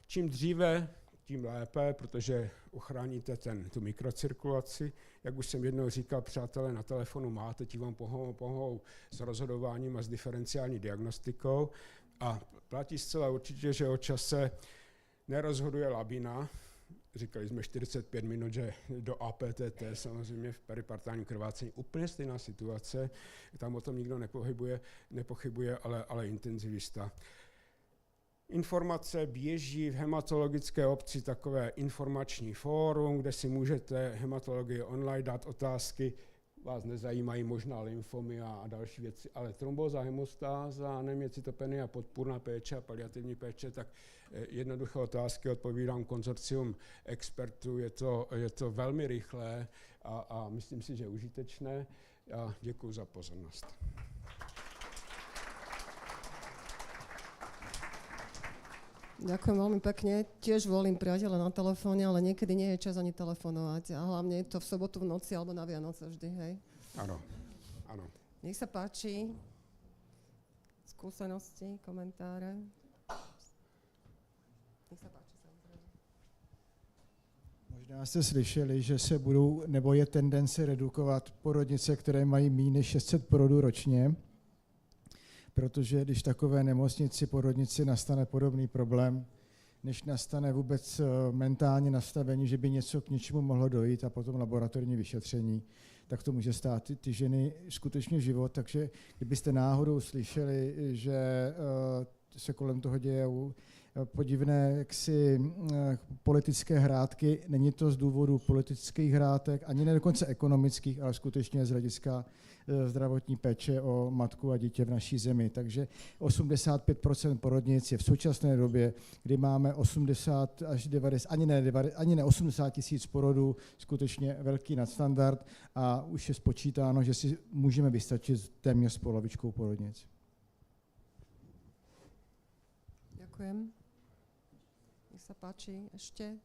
Čím dříve, tím lépe, protože ochráníte tu mikrocirkulaci. Jak už jsem jednou říkal, přátelé na telefonu máte, ti vám pomohou s rozhodováním a s diferenciální diagnostikou. A platí zcela určitě, že o čase nerozhoduje labina. Říkali jsme 45 minut, že do APTT samozřejmě v peripartálním krvácení úplně stejná situace. Tam o tom nikdo nepochybuje, ale intenzivista. Informace běží v hematologické obci takové informační fórum, kde si můžete hematologie online dát otázky, vás nezajímají možná lymfomy a další věci, ale trombóza, hemostáza, anemie, cytopenie a podpůrná péče a paliativní péče, tak jednoduché otázky odpovídám konzorcium expertů, je to velmi rychlé a myslím si, že užitečné a děkuji za pozornost. Ďakujem veľmi pekne. Tiež volím priateľa na telefóne, ale niekedy nie je čas ani telefonovať. A hlavne je to v sobotu v noci alebo na Vianoce vždy, hej? Áno, áno. Nech sa páči. Skúsenosti, komentáre. Nech sa páči, samozrejme. Možná jste slyšeli, že se budou, nebo je tendence redukovat porodnice, které mají méně než 600 porodů ročně, protože když takové nemocnici, porodnici nastane podobný problém, než nastane vůbec mentální nastavení, že by něco k něčemu mohlo dojít a potom laboratorní vyšetření, tak to může stát ty ženy skutečně život. Takže kdybyste náhodou slyšeli, že se kolem toho dějou podivné jaksi politické hrátky, není to z důvodu politických hrátek, ani ne dokonce ekonomických, ale skutečně z hlediska zdravotní péče o matku a dítě v naší zemi. Takže 85% porodnic je v současné době, kdy máme 80 až 90, ani ne 80 000 porodů, skutečně velký nadstandard a už je spočítáno, že si můžeme vystačit téměř s polovičkou porodnic. Ďakujem. Nech sa páči ešte.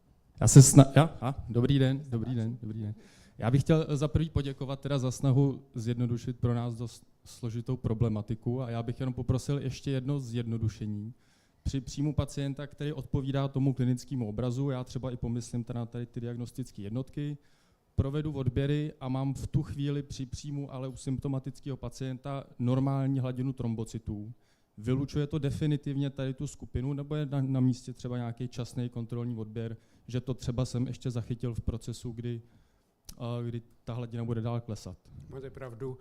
Dobrý den. Já bych chtěl za prvý poděkovat teda za snahu zjednodušit pro nás dost složitou problematiku a já bych jenom poprosil ještě jedno zjednodušení. Při příjmu pacienta, který odpovídá tomu klinickému obrazu, já třeba i pomyslím teda tady ty diagnostické jednotky, provedu odběry a mám v tu chvíli při příjmu ale u symptomatického pacienta normální hladinu trombocytů. Vylučuje to definitivně tady tu skupinu, nebo je na místě třeba nějaký časný kontrolní odběr, že to třeba jsem ještě zachytil v procesu, kdy kdy ta hladina bude dál klesat. Máte pravdu,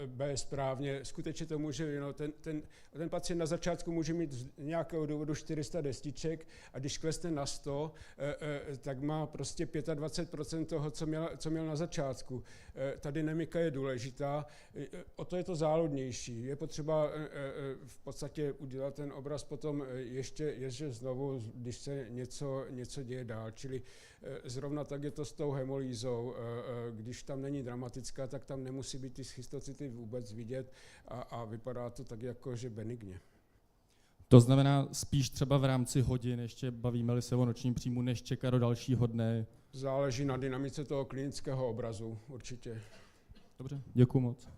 B správně. Skutečně to může, ten pacient na začátku může mít z nějakého důvodu 400 destiček a když klesne na 100, tak má prostě 25% toho, co měl na začátku. Ta dynamika je důležitá, o to je to záludnější. Je potřeba v podstatě udělat ten obraz potom ještě znovu, když se něco děje dál. Čili zrovna tak je to s tou hemolýzou. Když tam není dramatická, tak tam nemusí být ty schistocity vůbec vidět a vypadá to tak jako, že benigně. To znamená spíš třeba v rámci hodin, ještě bavíme-li se o nočním příjmu, než čekat do dalšího dne? Záleží na dynamice toho klinického obrazu, určitě. Dobře, děkuji moc.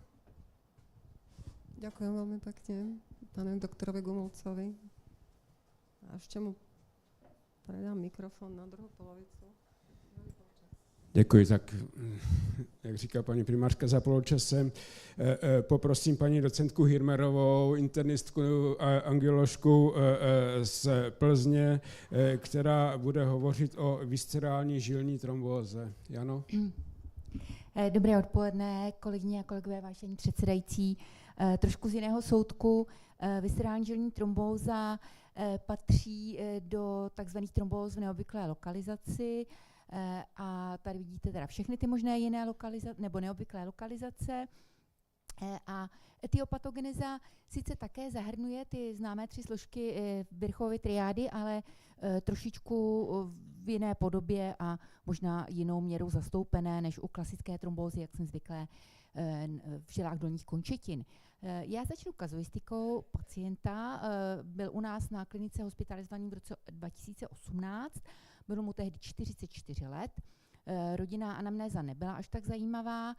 Ďakujem veľmi pekne pánovi doktorovi Gumulcovi. A ešte mu predám mikrofon na druhou polovicu. Děkuji, tak jak říká paní primářka, za poločasem. Poprosím paní docentku Hirmerovou, internistku a angioložku z Plzně, která bude hovořit o viscerální žilní trombóze. Jano? Dobré odpoledne, kolegyně a kolegové, vážení předsedající. Trošku z jiného soudku. Viscerální žilní trombóza patří do takzvaných trombóz v neobvyklé lokalizaci. A tady vidíte teda všechny ty možné jiné lokalizace nebo neobvyklé lokalizace. A etiopatogeneza sice také zahrnuje ty známé 3 složky Virchowovy triády, ale trošičku v jiné podobě a možná jinou měrou zastoupené než u klasické trombózy, jak jsem zvyklé v žilách dolních končetin. Já začnu kazuistikou pacienta. Byl u nás na klinice hospitalizovaný v roce 2018. Bylo mu tehdy 44 let. Rodinná anamnéza nebyla až tak zajímavá.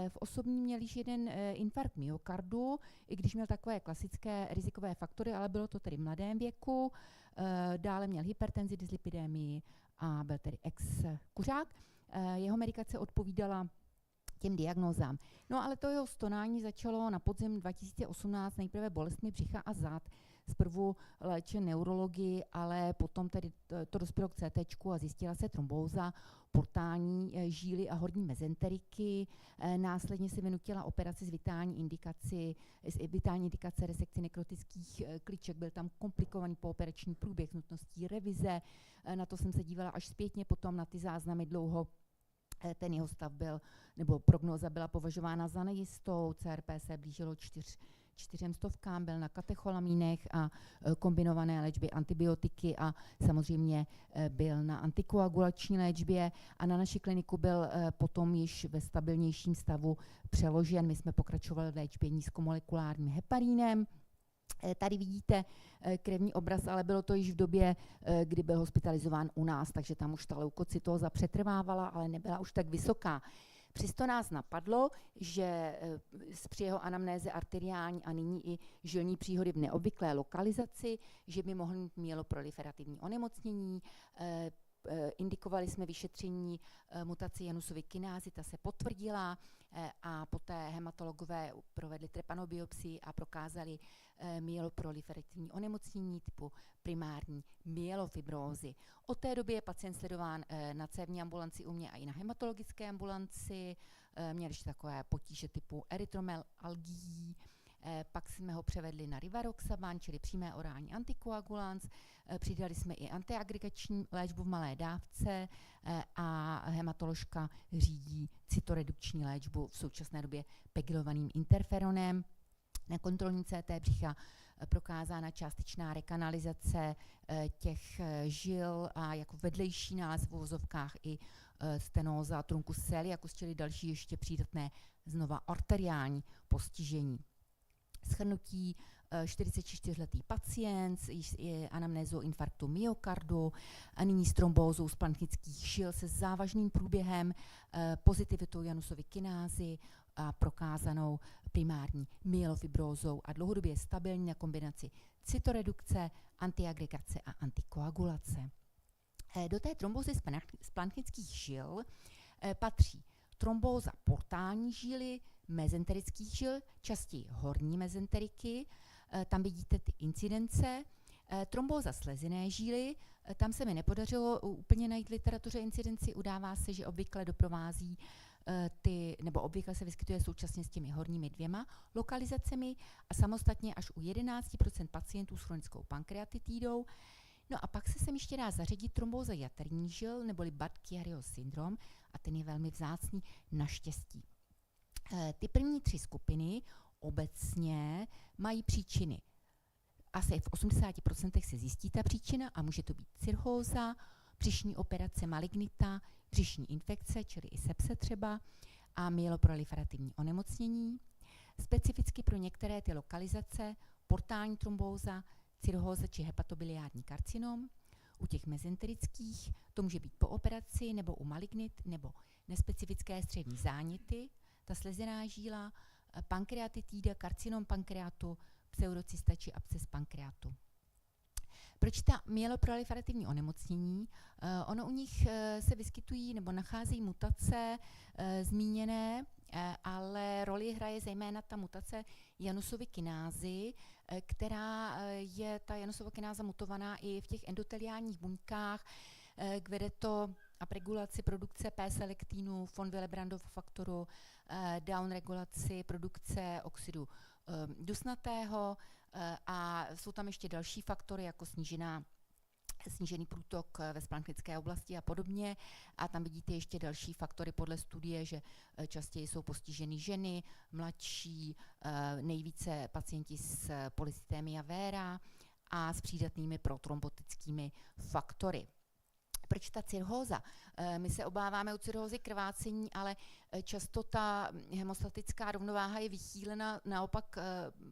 V osobní měl již jeden infarkt myokardu, i když měl takové klasické rizikové faktory, ale bylo to tedy v mladém věku. Dále měl hypertenzi, dyslipidemii a byl tedy ex-kuřák. Jeho medikace odpovídala těm diagnózám. No ale to jeho stonání začalo na podzim 2018 nejprve bolestmi břicha a zad. Zprvu léčil neurologii, ale potom tedy to dospělo k CTčku a zjistila se trombóza, portální žíly a horní mezenteriky. Následně se vynutila operace s vitální indikace resekci nekrotických kliček. Byl tam komplikovaný pooperační průběh s nutností revize. Na to jsem se dívala až zpětně potom na ty záznamy dlouho. Ten jeho stav byl, nebo prognóza byla považována za nejistou, CRP se blížilo 400, byl na katecholamínech a kombinované léčby antibiotiky a samozřejmě byl na antikoagulační léčbě a na naši kliniku byl potom již ve stabilnějším stavu přeložen. My jsme pokračovali v léčbě nízkomolekulárním heparínem. Tady vidíte krevní obraz, ale bylo to již v době, kdy byl hospitalizován u nás, takže tam už ta leukocytóza přetrvávala, ale nebyla už tak vysoká. Přesto nás napadlo, že při jeho anamnéze arteriální a nyní i žilní příhody v neobvyklé lokalizaci, že by mohl mít myeloproliferativní onemocnění. Indikovali jsme vyšetření mutaci Janusovy kinázy, ta se potvrdila a poté hematologové provedli trepanobiopsii a prokázali myeloproliferativní onemocnění typu primární myelofibrózy. Od té doby je pacient sledován na cévní ambulanci u mě a i na hematologické ambulanci. Měl ještě takové potíže typu erytromelalgií. Pak jsme ho převedli na rivaroxaban, čili přímé orální antikoagulans. Přidali jsme i antiagregační léčbu v malé dávce a hematoložka řídí cytoredukční léčbu v současné době pegylovaným interferonem. Na kontrolní CT břicha prokázána částečná rekanalizace těch žil a jako vedlejší nález v uvozovkách i stenóza truncus celiacus, čili další ještě přídatné znova arteriální postižení. Shrnutí: 44letý pacient s anamnézou infarktu myokardu a nyní s trombózou z planchnických žil se závažným průběhem, pozitivitou Janusovy kinázy a prokázanou primární myelofibrózou a dlouhodobě stabilní na kombinaci cytoredukce, antiagregace a antikoagulace. Do té trombózy z planchnických žil patří trombóza portální žíly, mezenterických žil, častěji horní mezenteriky. Tam vidíte ty incidence Trombóza slezinné žíly, tam se mi nepodařilo úplně najít v literatuře incidenci, udává se, že obvykle doprovází nebo obvykle se vyskytuje současně s těmi horními 2 lokalizacemi a samostatně až u 11% pacientů s chronickou pankreatitidou. No a pak se sem ještě dá zařadit trombóza jaterních žil, neboli Budd-Chiariho syndrom, a ten je velmi vzácný naštěstí. Ty první 3 skupiny obecně mají příčiny. Asi v 80% se zjistí ta příčina a může to být cirhóza, břišní operace malignita, břišní infekce, čili i sepse třeba, a myeloproliferativní onemocnění. Specificky pro některé ty lokalizace portální trombóza, cirhóza či hepatobiliární karcinom. U těch mezenterických to může být po operaci nebo u malignit nebo nespecifické střevní záněty, ta slezinaná žíla, pankreatitida, karcinom pankreatu, pseudocysta či absces pankreatu. Proč ta myeloproliferativní onemocnění? Ono u nich se vyskytují nebo nacházejí mutace zmíněné, ale roli hraje zejména ta mutace Janusovy kinázy, která je ta Janusova kináza mutovaná i v těch endoteliálních buňkách, vede to upregulaci produkce P-selektínu, von Willebrandova faktoru, downregulaci produkce oxidu dusnatého a jsou tam ještě další faktory, jako snížený průtok ve splanchnické oblasti a podobně. A tam vidíte ještě další faktory podle studie, že častěji jsou postiženy ženy, mladší, nejvíce pacienti s polycytémia vera a s přídatnými protrombotickými faktory. Proč ta cirhóza? My se obáváme u cirhózy krvácení, ale často ta hemostatická rovnováha je vychýlena naopak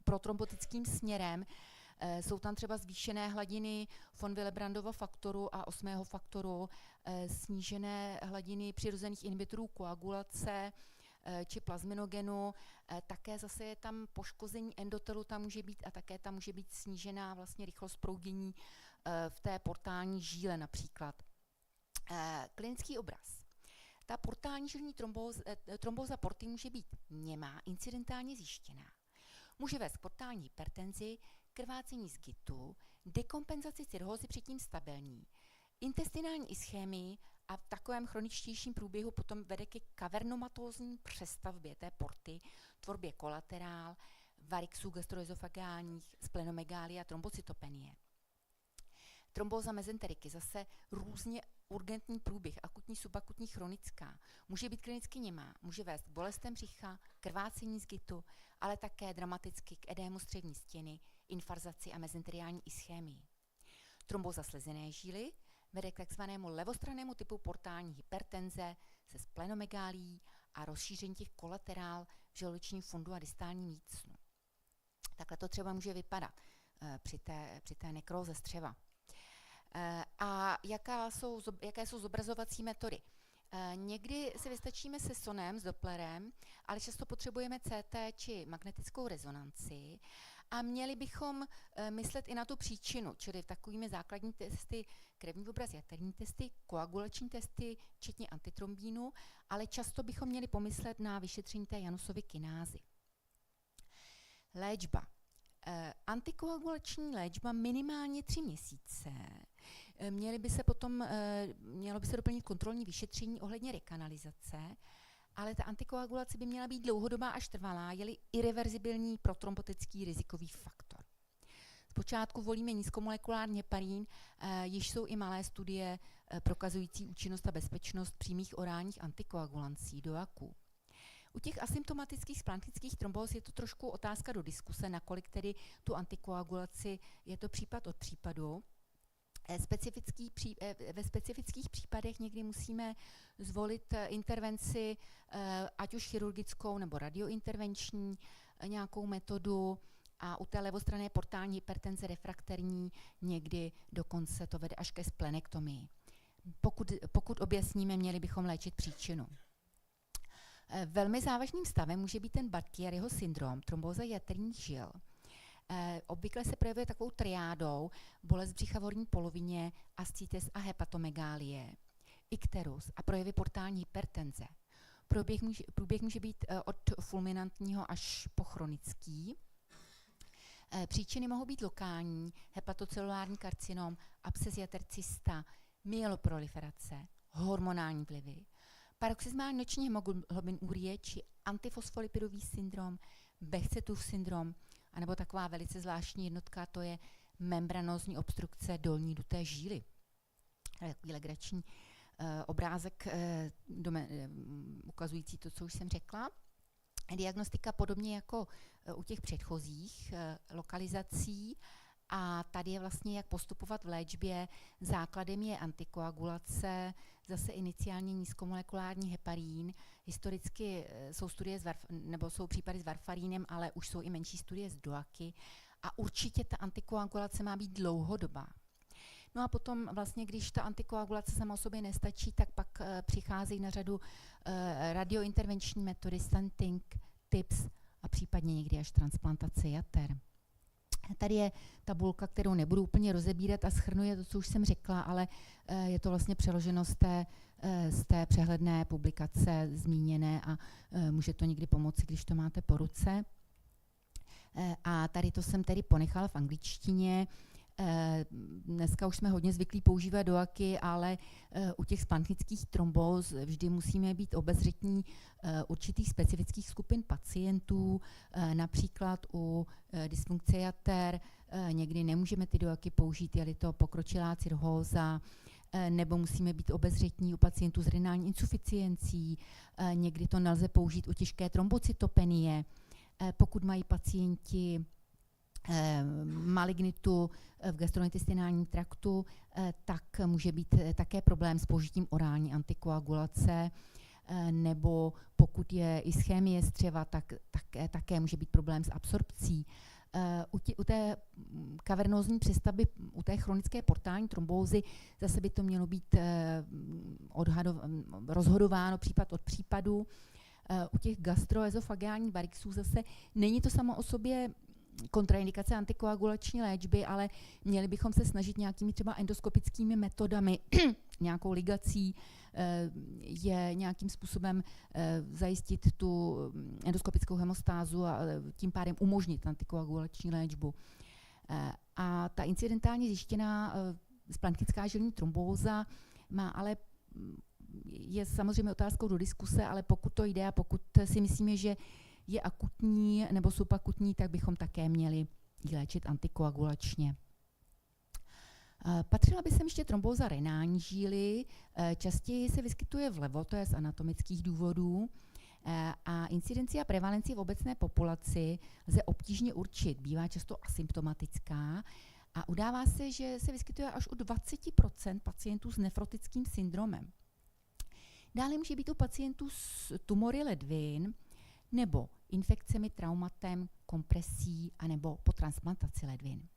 protrombotickým směrem. Jsou tam třeba zvýšené hladiny von Willebrandova faktoru a 8. faktoru, snížené hladiny přirozených inhibitorů koagulace či plazminogenu. Také zase je tam poškození endotelu, tam může být, a také tam může být snížená vlastně rychlost proudění v té portální žíle například. Klinický obraz. Ta portální žilní trombóza porty může být němá, incidentálně zjištěná. Může vést k portální hypertenzi, krvácení z gytu, dekompenzaci cirhózy předtím stabilní, intestinální ischémii a v takovém chroničtějším průběhu potom vede ke kavernomatózní přestavbě té porty, tvorbě kolaterál, varixů gastroezofagálních, splenomegálie a trombocytopenie. Trombóza mezenteriky, zase různě urgentní průběh, akutní, subakutní, chronická. Může být klinicky němá, může vést k bolestem břicha, krvácení z gytu, ale také dramaticky k edému střevní stěny, infarzaci a mezenteriální ischémii. Trombóza slezinné žíly vede k takzvanému levostrannému typu portální hypertenze se splenomegálií a rozšíření těch kolaterál v žaludečním fundu a distálním jícnu. Takhle to třeba může vypadat při té nekróze střeva. A jaké jsou zobrazovací metody? Někdy si vystačíme se sonem, s Dopplerem, ale často potřebujeme CT či magnetickou rezonanci a měli bychom myslet i na tu příčinu, čili takovými základní testy, krevní obraz, jaterní testy, koagulační testy, včetně antitrombínu, ale často bychom měli pomyslet na vyšetření té Janusovy kinázy. Léčba. Antikoagulační léčba minimálně 3 měsíce. Mělo by se doplnit kontrolní vyšetření ohledně rekanalizace, ale ta antikoagulace by měla být dlouhodobá až trvalá, je-li irreverzibilní protrombotický rizikový faktor. Zpočátku volíme nízkomolekulární heparín, již jsou i malé studie prokazující účinnost a bezpečnost přímých orálních antikoagulancí DOACů. U těch asymptomatických splanchnických trombóz je to trošku otázka do diskuse, nakolik tedy tu antikoagulaci je to případ od případu. Ve specifických případech někdy musíme zvolit intervenci, ať už chirurgickou nebo radiointervenční, nějakou metodu, a u té levostranné portální hypertenze refrakterní někdy dokonce to vede až ke splenektomii. Pokud objasníme, měli bychom léčit příčinu. Velmi závažným stavem může být ten Budd-Chiariho syndrom, trombóza jaterních žil. Obvykle se projevuje takovou triádou bolest břicha v horní polovině, ascites a hepatomegálie, ikterus a projevy portální hypertenze. Průběh může být od fulminantního až po chronický. Příčiny mohou být lokální, hepatocelulární karcinom, absces jater cysta, myeloproliferace, hormonální vlivy, paroxysmální noční hemoglobinurie či antifosfolipidový syndrom, Behcetův syndrom, anebo taková velice zvláštní jednotka, to je membranózní obstrukce dolní duté žíly. Takový legrační obrázek ukazující to, co už jsem řekla. Diagnostika podobně jako u těch předchozích lokalizací. A tady je vlastně, jak postupovat v léčbě. Základem je antikoagulace, zase iniciálně nízkomolekulární heparín. Historicky jsou studie nebo jsou případy s varfarínem, ale už jsou i menší studie s DOACy. A určitě ta antikoagulace má být dlouhodobá. No a potom vlastně, když ta antikoagulace sama o sobě nestačí, tak pak přicházejí na řadu radiointervenční metody, stenting, TIPS a případně někdy až transplantace jater. Tady je tabulka, kterou nebudu úplně rozebírat a shrnuje to, co už jsem řekla, ale je to vlastně přeloženo z té přehledné publikace zmíněné a může to někdy pomoci, když to máte po ruce. A tady to jsem tedy ponechala v angličtině. Dneska už jsme hodně zvyklí používat DOACy, ale u těch splanchnických trombóz vždy musíme být obezřetní určitých specifických skupin pacientů, například u dysfunkce jater, někdy nemůžeme ty DOACy použít, je-li to pokročilá cirhóza, nebo musíme být obezřetní u pacientů s renální insuficiencí, někdy to nelze použít u těžké trombocytopenie, pokud mají pacienti malignitu v gastrointestinálním traktu, tak může být také problém s použitím orální antikoagulace, nebo pokud je ischémie střeva, tak také může být problém s absorpcí. U té kavernózní přestavby, u té chronické portální trombózy, zase by to mělo být rozhodováno případ od případu. U těch gastroezofageálních varixů zase není to samo o sobě kontraindikace antikoagulační léčby, ale měli bychom se snažit nějakými třeba endoskopickými metodami, nějakou ligací, je nějakým způsobem zajistit tu endoskopickou hemostázu a tím pádem umožnit antikoagulační léčbu. A ta incidentálně zjištěná splanchnická žilní trombóza má ale je samozřejmě otázkou do diskuse, ale pokud to jde a pokud si myslíme, že je akutní nebo subakutní, tak bychom také měli ji léčit antikoagulačně. Patřila by sem ještě trombóza renální žíly. Častěji se vyskytuje vlevo, to je z anatomických důvodů. A incidenci a prevalenci v obecné populaci lze obtížně určit. Bývá často asymptomatická a udává se, že se vyskytuje až u 20% pacientů s nefrotickým syndromem. Dále může být u pacientů s tumory ledvin nebo infekcemi, traumatem, kompresí anebo po transplantaci ledvin.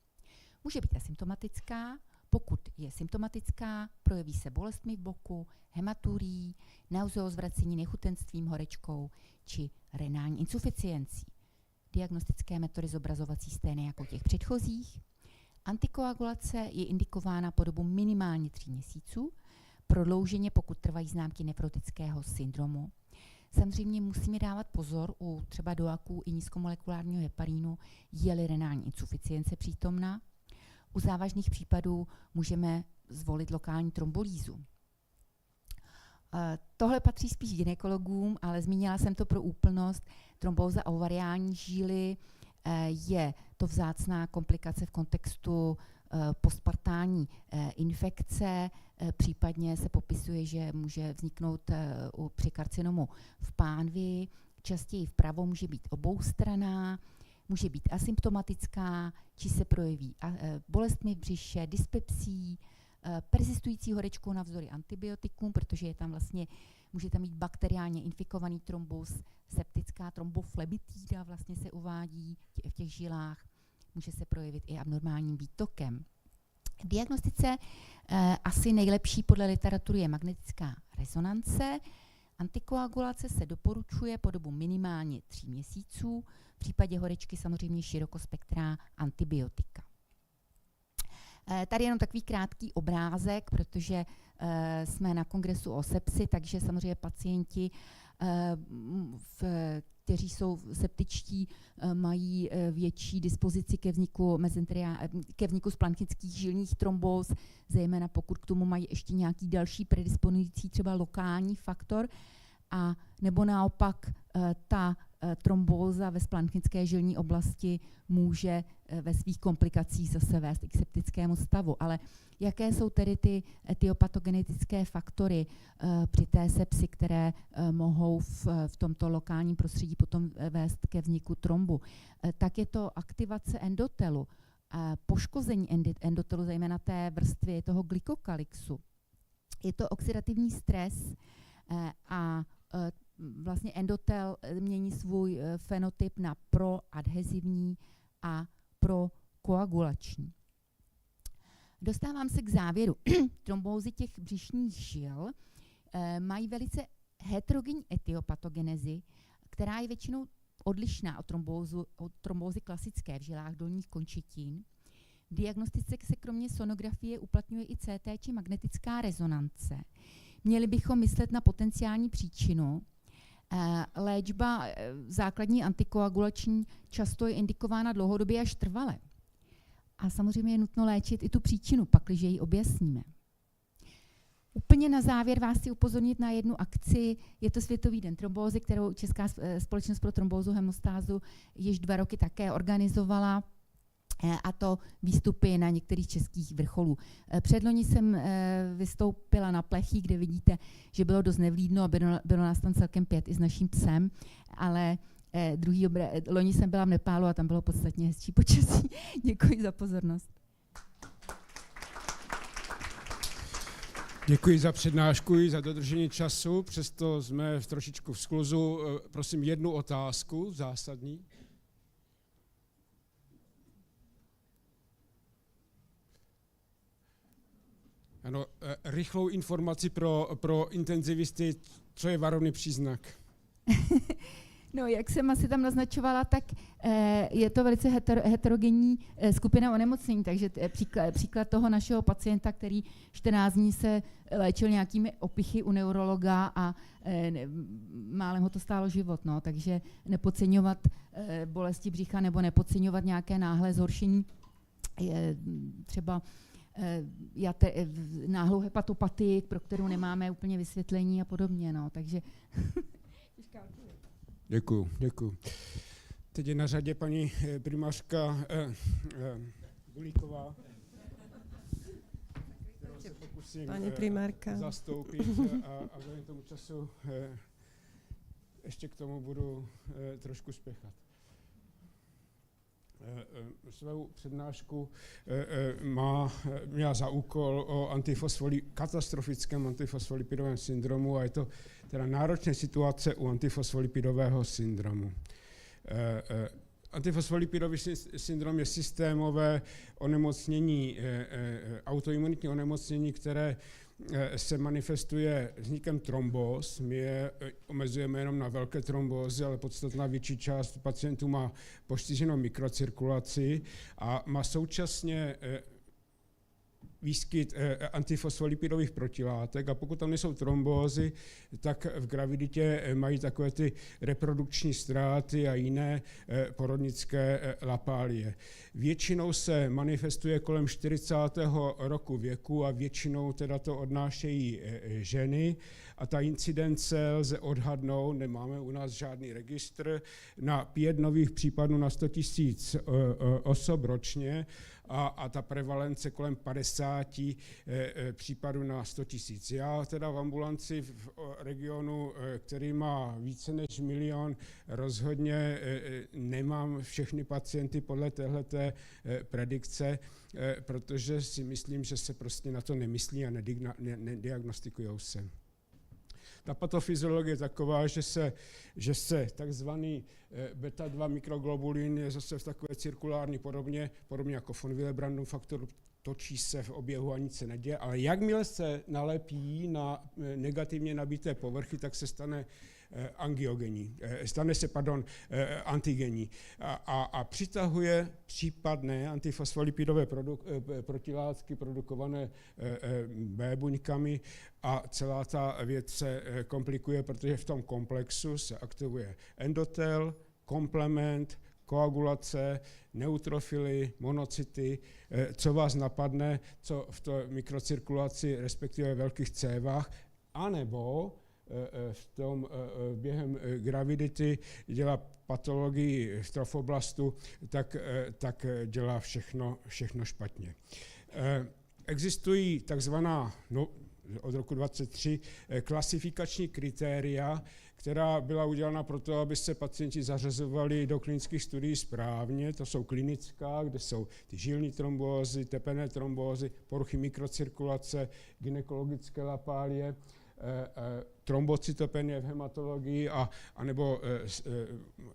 Může být asymptomatická, pokud je symptomatická, projeví se bolestmi v boku, hematurií, nauzeou, zvracení, nechutenstvím, horečkou či renální insuficiencí. Diagnostické metody zobrazovací stejné jako těch předchozích. Antikoagulace je indikována po dobu minimálně 3 měsíců, prodlouženě, pokud trvají známky nefrotického syndromu. Samozřejmě musíme dávat pozor u třeba DOACů i nízkomolekulárního heparínu, je-li renální insuficience přítomna. U závažných případů můžeme zvolit lokální trombolýzu. Tohle patří spíš gynekologům, ale zmínila jsem to pro úplnost. Trombóza ovariální žíly je to vzácná komplikace v kontextu postpartální infekce, případně se popisuje, že může vzniknout při karcinomu v pánvi, častěji vpravo může být oboustranná, může být asymptomatická, či se projeví bolestmi v břiše, dyspepsí, persistující horečkou navzdory antibiotikům, protože je tam vlastně, může tam mít bakteriálně infikovaný trombus, septická tromboflebitída vlastně se uvádí v těch žilách, může se projevit i abnormálním výtokem. V diagnostice asi nejlepší podle literatury je magnetická rezonance. Antikoagulace se doporučuje po dobu minimálně 3 měsíců, v případě horečky samozřejmě širokospektrá antibiotika. Tady jenom takový krátký obrázek, protože jsme na kongresu o sepsi, takže samozřejmě pacienti v kteří jsou septičtí, mají větší dispozici ke vzniku splanchnických žilních trombóz, zejména pokud k tomu mají ještě nějaký další predisponující třeba lokální faktor, a nebo naopak ta trombóza ve splanchnické žilní oblasti může ve svých komplikacích zase vést i k septickému stavu. Ale jaké jsou tedy ty etiopatogenetické faktory při té sepsi, které mohou v tomto lokálním prostředí potom vést ke vzniku trombu? Tak je to aktivace endotelu, poškození endotelu, zejména té vrstvy toho glykokalixu. Je to oxidativní stres a vlastně endotel mění svůj fenotyp na proadhezivní a prokoagulační. Dostávám se k závěru. Trombózy těch břišních žil mají velice heterogenní etiopatogenezi, která je většinou odlišná od trombózy klasické v žilách dolních končetin. V diagnostice se kromě sonografie uplatňuje i CT či magnetická rezonance. Měli bychom myslet na potenciální příčinu. Léčba základní antikoagulační často je indikována dlouhodobě až trvale. A samozřejmě je nutno léčit i tu příčinu, pakliže ji objasníme. Úplně na závěr vás chci upozornit na jednu akci. Je to Světový den trombózy, kterou Česká společnost pro trombózu hemostázu již 2 roky také organizovala, a to výstupy na některých českých vrcholů. Předloni jsem vystoupila na Plechí, kde vidíte, že bylo dost nevlídno a bylo nás tam celkem 5 i s naším psem, ale loni jsem byla v Nepálu a tam bylo podstatně hezčí počasí. Děkuji za pozornost. Děkuji za přednášku i za dodržení času, přesto jsme trošičku v skluzu. Prosím, jednu otázku zásadní. Ano, rychlou informaci pro intenzivisty, co je varovný příznak? No, jak jsem asi tam naznačovala, tak je to velice heterogenní skupina onemocnění, takže příklad toho našeho pacienta, který 14 dní se léčil nějakými opichy u neurologa a málem ho to stálo život, no, takže nepodceňovat bolesti břicha nebo nepodceňovat nějaké náhlé zhoršení, třeba náhlou hepatopatii, pro kterou nemáme úplně vysvětlení a podobně, no, takže Děkuju. Teď je na řadě paní primářka Bulíková, kterou se pokusím zastoupit a vzhledem tomu času ještě k tomu budu trošku spěchat. Svou přednášku měla za úkol o katastrofickém antifosfolipidovém syndromu a je to teda náročná situace u antifosfolipidového syndromu. Antifosfolipidový syndrom je systémové onemocnění, autoimunitní onemocnění, které se manifestuje vznikem trombóz. My je omezujeme jenom na velké trombózy, ale podstatná větší část pacientů má postiženou mikrocirkulaci a má současně výskyt antifosfolipidových protilátek a pokud tam nejsou trombózy, tak v graviditě mají takové ty reprodukční ztráty a jiné porodnické lapálie. Většinou se manifestuje kolem 40. roku věku a většinou teda to odnášejí ženy a ta incidence lze odhadnout, nemáme u nás žádný registr, na 5 nových případů na 100 000 osob ročně a ta prevalence kolem 50 případů na 100 000. Já teda v ambulanci v regionu, který má více než 1 milion, rozhodně nemám všechny pacienty podle téhleté predikce, protože si myslím, že se prostě na to nemyslí a nediagnostikujou se. Ta patofyziologie je taková, že se takzvaný beta-2 mikroglobulin je zase v takové cirkulární podobně jako von Willebrandův faktor točí se v oběhu a nic se neděje, ale jakmile se nalepí na negativně nabité povrchy, tak se stane antigenní a přitahuje případné antifosfolipidové protilátky produkované B buňkami a celá ta věc se komplikuje, protože v tom komplexu se aktivuje endotel, komplement, koagulace, neutrofily, monocyty, co vás napadne, co v té mikrocirkulaci, respektive velkých cévách, anebo během gravidity dělá patologii v trofoblastu, tak dělá všechno špatně. Existují takzvaná, od roku 2023, klasifikační kritéria, která byla udělána proto, aby se pacienti zařazovali do klinických studií správně. To jsou klinická, kde jsou ty žilní trombózy, tepené trombózy, poruchy mikrocirkulace, gynekologické lapálie, trombocytopenie v hematologii anebo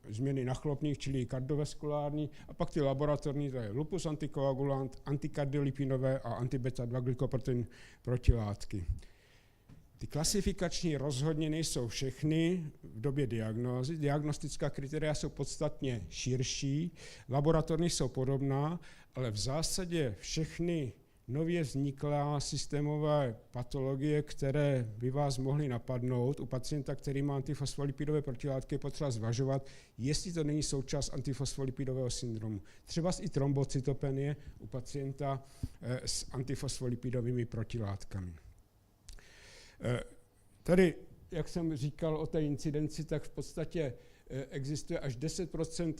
změny na chlopních, čili kardiovaskulární, a pak ty laboratorní, to je lupus antikoagulant, antikardiolipinové a antibeta-2 glykoprotein protilátky. Ty klasifikační rozhodně nejsou všechny v době diagnózy. Diagnostická kritéria jsou podstatně širší, laboratorní jsou podobná, ale v zásadě všechny nově vzniklá systémové patologie, které by vás mohly napadnout u pacienta, který má antifosfolipidové protilátky, je potřeba zvažovat, jestli to není součást antifosfolipidového syndromu. Třeba i trombocytopenie u pacienta s antifosfolipidovými protilátkami. Tady, jak jsem říkal o té incidenci, tak v podstatě existuje až 10%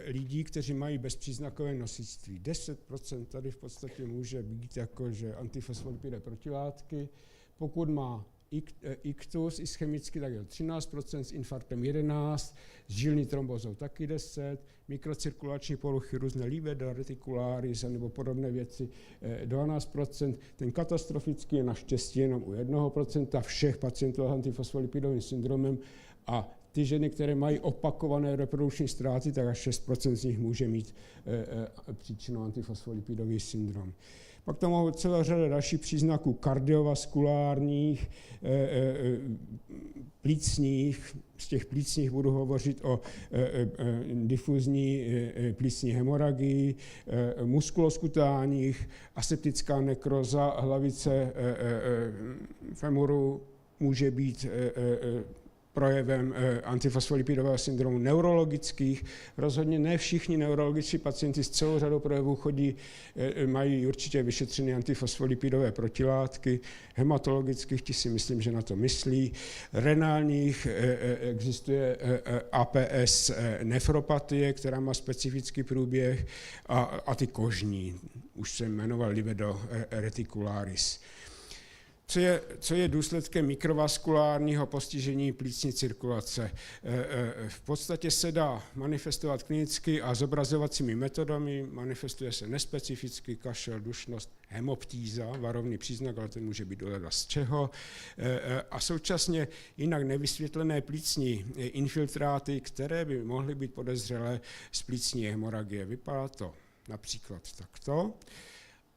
lidí, kteří mají bezpříznakové nosičství. 10% tady v podstatě může být jakože antifosfolipidové protilátky. Pokud má iktus ischemický, tak je 13%, s infarktem 11%, s žilní trombózou taky 10%, mikrocirkulační poruchy, různé livedo, reticularis nebo podobné věci 12%. Ten katastrofický je naštěstí jenom u 1% všech pacientů s antifosfolipidovým syndromem a ty ženy, které mají opakované reprodukční ztráty, tak až 6% z nich může mít příčinu antifosfolipidový syndrom. Pak tam máme celá řada dalších příznaků kardiovaskulárních, plícních. Z těch plícních budu hovořit o difuzní plicní hemoragii, muskuloskutálních, aseptická nekroza hlavice femuru může být projevem antifosfolipidového syndromu, neurologických. Rozhodně ne všichni neurologičtí pacienti s celou řadou projevů mají určitě vyšetřené antifosfolipidové protilátky. Hematologických, ti si myslím, že na to myslí. Renálních existuje APS nefropatie, která má specifický průběh, a ty kožní, už jsem jmenoval livedo reticularis. Co je důsledkem mikrovaskulárního postižení plicní cirkulace? V podstatě se dá manifestovat klinicky a zobrazovacími metodami, manifestuje se nespecificky kašel, dušnost, hemoptýza, varovný příznak, ale ten může být doleda z čeho, a současně jinak nevysvětlené plicní infiltráty, které by mohly být podezřelé z plicní hemoragie. Vypadá to například takto.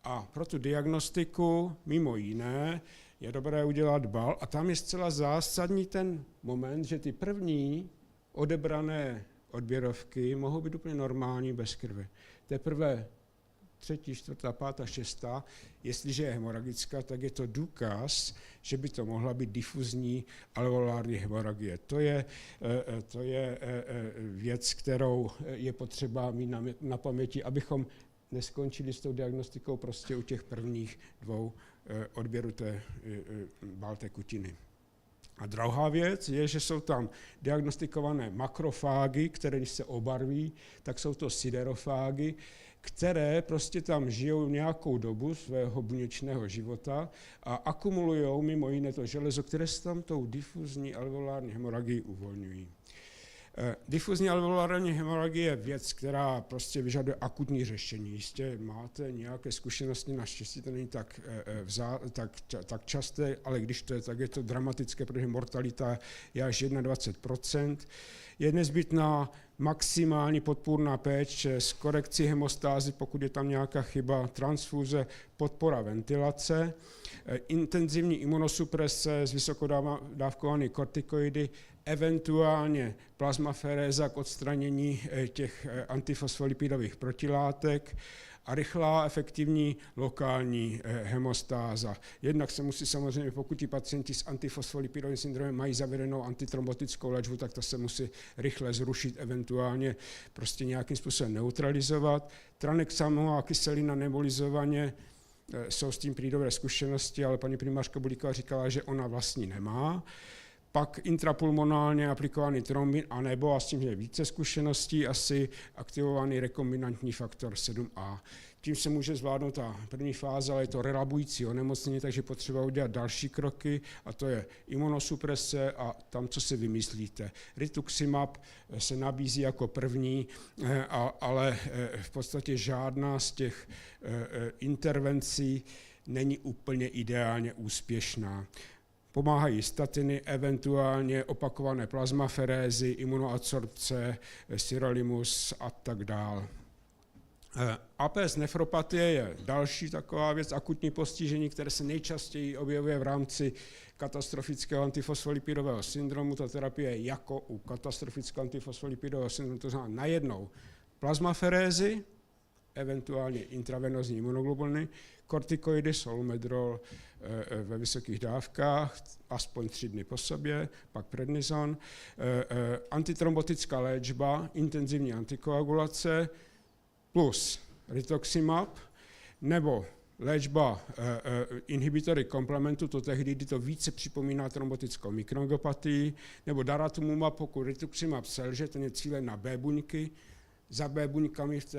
A pro tu diagnostiku, mimo jiné, je dobré udělat bal. A tam je zcela zásadní ten moment, že ty první odebrané odběrovky mohou být úplně normální bez krve. Teprve 3., 4., 5., 6., jestliže je hemoragická, tak je to důkaz, že by to mohla být difuzní alveolární hemoragie. To je věc, kterou je potřeba mít na paměti, abychom neskončili s tou diagnostikou prostě u těch prvních 2 odběrů té bál tekutiny. A druhá věc je, že jsou tam diagnostikované makrofágy, které když se obarví, tak jsou to siderofágy, které prostě tam žijou nějakou dobu svého buněčného života a akumulují mimo jiné to železo, které se tam tou difuzní alveolární hemoragii uvolňují. Difuzní alveolární hemorragie je věc, která prostě vyžaduje akutní řešení. Jistě máte nějaké zkušenosti, naštěstí to není tak časté, ale když to je, tak je to dramatické, protože mortalita je až 21%. Je nezbytná maximální podpůrná péče s korekcí hemostázy, pokud je tam nějaká chyba, transfuze, podpora ventilace, intenzivní imunosuprese s vysokodávkovanými kortikoidy, eventuálně plazmaferéza k odstranění těch antifosfolipidových protilátek a rychlá, efektivní lokální hemostáza. Jednak se musí samozřejmě, pokud ti pacienti s antifosfolipidovým syndromem mají zavedenou antitrombotickou léčbu, tak to se musí rychle zrušit, eventuálně prostě nějakým způsobem neutralizovat. Tranexamová kyselina nebulizovaně, jsou s tím prý dobré zkušenosti, ale paní primářka Bulíková říkala, že ona vlastní nemá. Pak intrapulmonálně aplikovaný trombin, anebo, a s tím je více zkušeností, asi aktivovaný rekombinantní faktor 7a. Tím se může zvládnout ta první fáze, ale je to relabující onemocnění, takže potřeba udělat další kroky, a to je imunosuprese a tam, co si vymyslíte. Rituximab se nabízí jako první, ale v podstatě žádná z těch intervencí není úplně ideálně úspěšná. Pomáhají statiny, eventuálně opakované plazmaferézy, imunoadsorpce, sirolimus a tak dále. APS nefropatie je další taková věc, akutní postižení, které se nejčastěji objevuje v rámci katastrofického antifosfolipidového syndromu. Ta terapie je jako u katastrofického antifosfolipidového syndromu, to znamená najednou plazmaferézy, eventuálně intravenózní imunoglobuliny, kortikoidy, solumedrol ve vysokých dávkách, aspoň 3 dny po sobě, pak prednison, antitrombotická léčba, intenzivní antikoagulace plus rituximab, nebo léčba inhibitory komplementu, to tehdy, kdy to více připomíná trombotickou mikroangiopatii, nebo daratumumab, pokud rituximab selže, ten je cílen na B buňky, za B buňkami v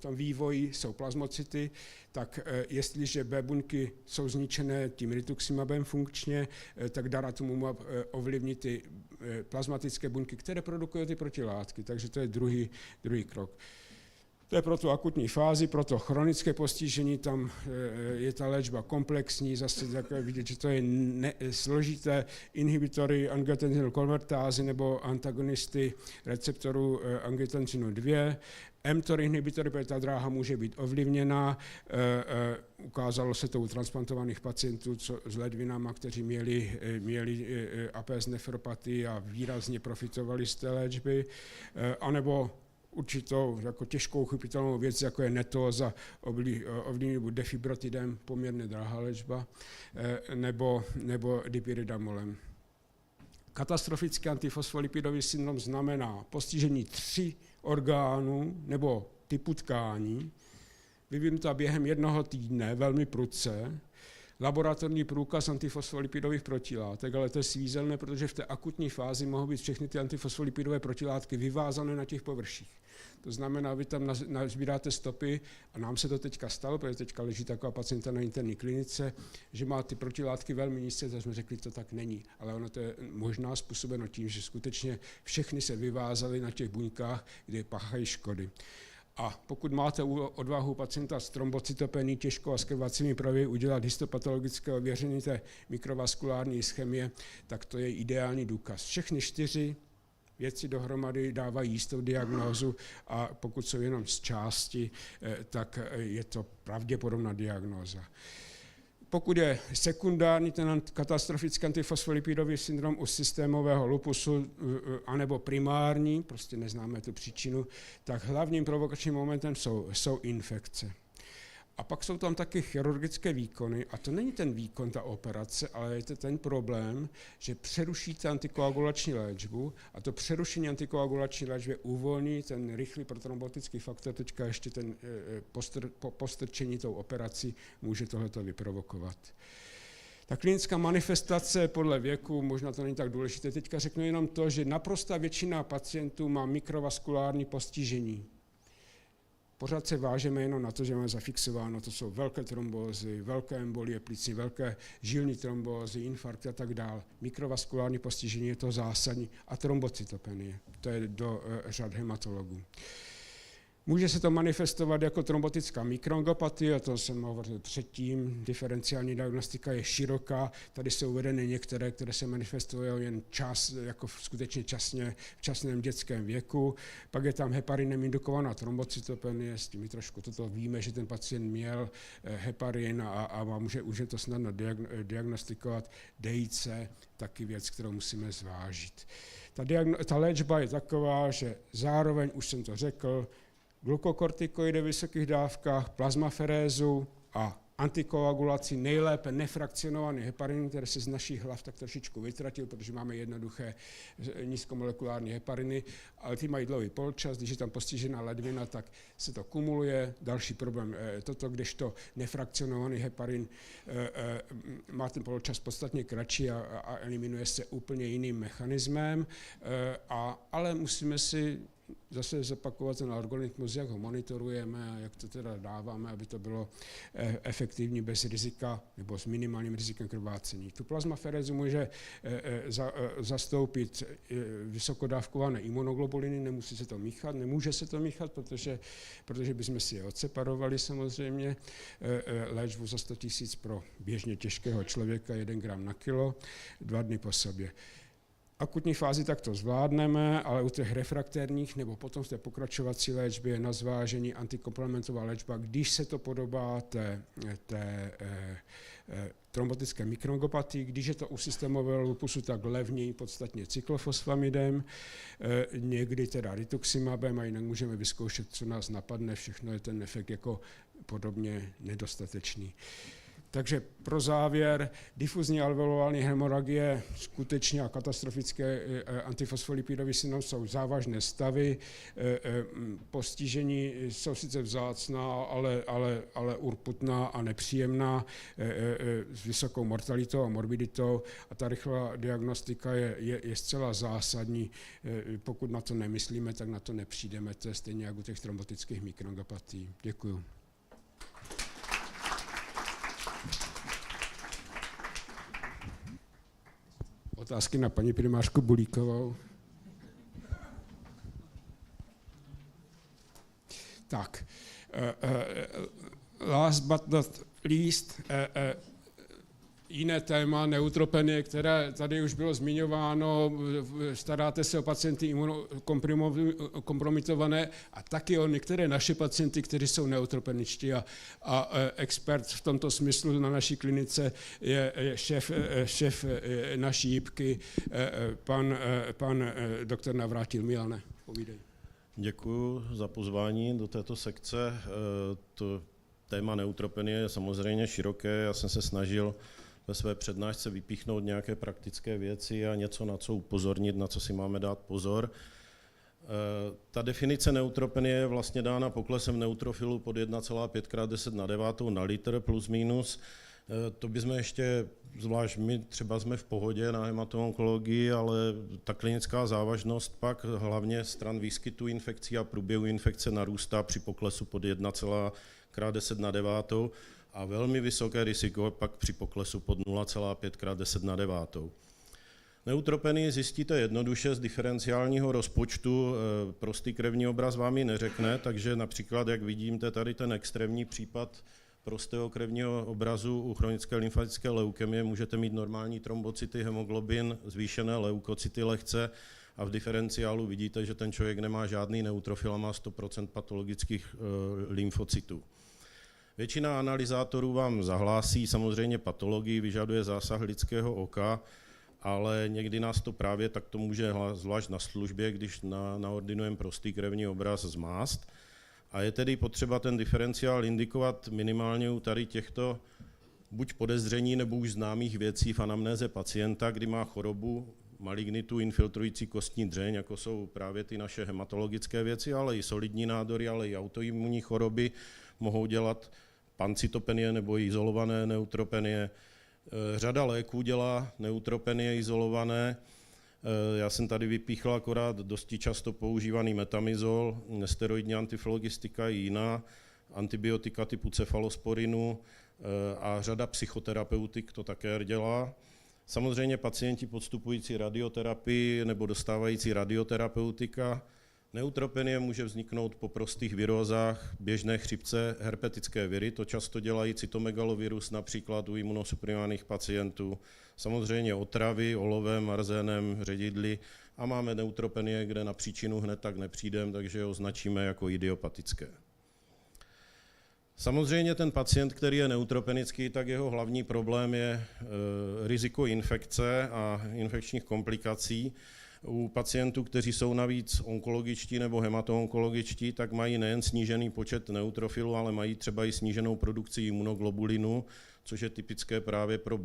tom vývoji jsou plazmocyty, tak jestliže B buňky jsou zničené tím rituximabem funkčně, tak daratumumab ovlivní ty plazmatické buňky, které produkují ty protilátky, takže to je druhý krok. To je pro tu akutní fázi, pro to chronické postižení, tam je ta léčba komplexní, zase takové vidět, že to je složité inhibitory angiotensinu konvertázy nebo antagonisty receptoru angiotensinu 2, mTOR inhibitory, protože ta dráha může být ovlivněna. Ukázalo se to u transplantovaných pacientů s ledvinama, kteří měli APS nefropatii a výrazně profitovali z té léčby, anebo určitou jako těžkou chypitelnou věc, jako je netóza, ovlivnění buď defibrotidem, poměrně drahá léčba, nebo dipiridamolem. Katastrofický antifosfolipidový syndrom znamená postižení 3 orgánů nebo typu tkání, vyvinutá během 1 týdne, velmi prudce, laboratorní průkaz antifosfolipidových protilátek, ale to je svízelné, protože v té akutní fázi mohou být všechny ty antifosfolipidové protilátky vyvázané na těch površích. To znamená, vy tam nazbíráte stopy, a nám se to teďka stalo, protože teďka leží taková pacienta na interní klinice, že má ty protilátky velmi nízké, tak jsme řekli, to tak není. Ale ono to je možná způsobeno tím, že skutečně všechny se vyvázaly na těch buňkách, kde páchají škody. A pokud máte odvahu pacienta s trombocytopenií těžkou a s krvacími projevy udělat histopatologické ověření té mikrovaskulární ischemie, tak to je ideální důkaz. Všechny 4 věci dohromady dávají jistou diagnózu, a pokud jsou jenom z části, tak je to pravděpodobná diagnóza. Pokud je sekundární ten katastrofický antifosfolipidový syndrom u systémového lupusu, anebo primární, prostě neznáme tu příčinu, tak hlavním provokačním momentem jsou infekce. A pak jsou tam taky chirurgické výkony, a to není ten výkon, ta operace, ale je to ten problém, že přerušíte antikoagulační léčbu, a to přerušení antikoagulační léčby uvolní ten rychlý protrombotický faktor, teďka ještě ten postrčení tou operací může tohleto vyprovokovat. Ta klinická manifestace podle věku, možná to není tak důležité, teďka řeknu jenom to, že naprostá většina pacientů má mikrovaskulární postižení. Pořád se vážeme jenom na to, že máme zafixováno, to jsou velké trombózy, velké embolie plicní, velké žilní trombózy, infarkty a tak dále. Mikrovaskulární postižení je to zásadní, a trombocytopenie, to je do řad hematologů. Může se to manifestovat jako trombotická mikroangopatie, o tom jsem hovořil předtím. Diferenciální diagnostika je široká. Tady jsou uvedeny některé, které se manifestují jen jako skutečně v časném dětském věku. Pak je tam heparinem indukovaná trombocytopenie, s tím trošku toto víme, že ten pacient měl heparin a může to snadno diagnostikovat. DIC, taky věc, kterou musíme zvážit. Ta léčba je taková, že zároveň, už jsem to řekl, glukokortikoidy v vysokých dávkách, plazmaferézu a antikoagulaci, nejlépe nefrakcionovaný heparin, který se z našich hlav tak trošičku vytratil, protože máme jednoduché nízkomolekulární hepariny, ale ty mají dlouhý polčas, když je tam postižená ledvina, tak se to kumuluje. Další problém toto, kdežto nefrakcionovaný heparin má ten polčas podstatně kratší a eliminuje se úplně jiným mechanismem, ale musíme si zase zopakovat ten algoritmus, jak ho monitorujeme a jak to teda dáváme, aby to bylo efektivní bez rizika nebo s minimálním rizikem krvácení. Tu plazmaferézu může zastoupit vysokodávkované imunoglobuliny, nemusí se to míchat, nemůže se to míchat, protože bychom si je odseparovali samozřejmě. Léčbu za 100 000 pro běžně těžkého člověka, 1 gram na kilo, 2 dny po sobě. Akutní fázi tak to zvládneme, ale u těch refraktérních nebo potom v té pokračovací léčbě je na zvážení antikomplementová léčba, když se to podobá té trombotické mikroangopatii, když je to u systémového lupusu, tak levněji podstatně cyklofosfamidem, někdy teda rituximabem a jinak můžeme vyzkoušet, co nás napadne, všechno je ten efekt jako podobně nedostatečný. Takže pro závěr, difuzní alveolální hemorragie, skutečně a katastrofické antifosfolipidový syndrom jsou závažné stavy, postižení jsou sice vzácná, ale urputná a nepříjemná, s vysokou mortalitou a morbiditou a ta rychlá diagnostika je zcela zásadní. Pokud na to nemyslíme, tak na to nepřijdeme, to je stejně jako u těch trombotických mikroangopatií. Děkuju. Otázky na paní primářku Bulíkovou. Tak, last but not least, jiné téma, neutropenie, které tady už bylo zmiňováno, staráte se o pacienty imunokompromitované a taky o některé naše pacienty, kteří jsou neutropeničtí a expert v tomto smyslu na naší klinice je šéf naší jípky, pan doktor Navrátil. Milane, povídej. Děkuji za pozvání do této sekce. To téma neutropenie je samozřejmě široké. Já jsem se snažil ve své přednášce vypíchnout nějaké praktické věci a něco, na co upozornit, na co si máme dát pozor. Ta definice neutropenie je vlastně dána poklesem neutrofilu pod 1,5 x 10⁹ na litr plus minus. To bychom ještě, zvlášť my třeba jsme v pohodě na hematoonkologii, ale ta klinická závažnost pak hlavně stran výskytu infekcí a průběhu infekce narůstá při poklesu pod 1, x 10⁹ a velmi vysoké riziko pak při poklesu pod 0,5 x 10⁹. Neutropenii zjistíte jednoduše z diferenciálního rozpočtu, prostý krevní obraz vám ji neřekne, takže například, jak vidíte, tady ten extrémní případ prostého krevního obrazu u chronické lymfatické leukemie můžete mít normální trombocyty, hemoglobin, zvýšené leukocyty lehce a v diferenciálu vidíte, že ten člověk nemá žádný neutrofil a má 100% patologických lymfocytů. Většina analyzátorů vám zahlásí samozřejmě patologii, vyžaduje zásah lidského oka, ale někdy nás to právě takto může, zvlášť na službě, když naordinujeme prostý krevní obraz, zmást. A je tedy potřeba ten diferenciál indikovat minimálně u tady těchto buď podezření nebo už známých věcí v anamnéze pacienta, kdy má chorobu, malignitu infiltrující kostní dřeň, jako jsou právě ty naše hematologické věci, ale i solidní nádory, ale i autoimunní choroby mohou dělat pancytopenie nebo izolované neutropenie. Řada léků dělá neutropenie izolované. Já jsem tady vypíchl akorát dosti často používaný metamizol, nesteroidní antiflogistika i jiná, antibiotika typu cefalosporinu a řada psychoterapeutik to také dělá. Samozřejmě pacienti podstupující radioterapii nebo dostávající radioterapeutika, Neutropenie může vzniknout po prostých virózách, běžné chřipce, herpetické viry, to často dělají cytomegalovirus například u imunosuprimovaných pacientů, samozřejmě otravy olovem, arzénem, ředidly a máme neutropenie, kde na příčinu hned tak nepřijdeme, takže ho označíme jako idiopatické. Samozřejmě ten pacient, který je neutropenický, tak jeho hlavní problém je riziko infekce a infekčních komplikací. U pacientů, kteří jsou navíc onkologičtí nebo hematoonkologičtí, tak mají nejen snížený počet neutrofilů, ale mají třeba i sníženou produkci imunoglobulinu, což je typické právě pro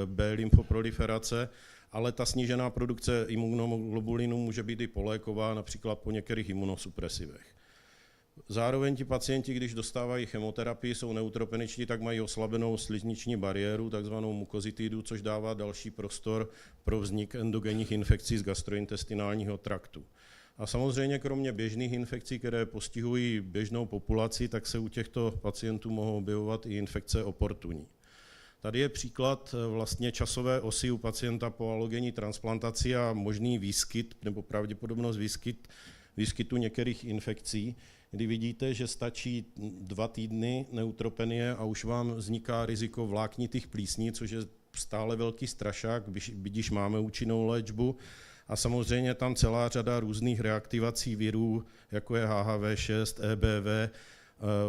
B-lymfoproliferace, ale ta snížená produkce imunoglobulinu může být i poléková, například po některých imunosupresivech. Zároveň ti pacienti, když dostávají chemoterapii, jsou neutropeničtí, tak mají oslabenou slizniční bariéru, takzvanou mukozitidu, což dává další prostor pro vznik endogenních infekcí z gastrointestinálního traktu. A samozřejmě kromě běžných infekcí, které postihují běžnou populaci, tak se u těchto pacientů mohou objevovat i infekce oportunní. Tady je příklad vlastně časové osy u pacienta po alogenní transplantaci a možný výskyt nebo pravděpodobnost výskytu některých infekcí, kdy vidíte, že stačí 2 týdny neutropenie a už vám vzniká riziko vláknitých plísní, což je stále velký strašák, když máme účinnou léčbu. A samozřejmě tam celá řada různých reaktivací virů, jako je HHV6, EBV,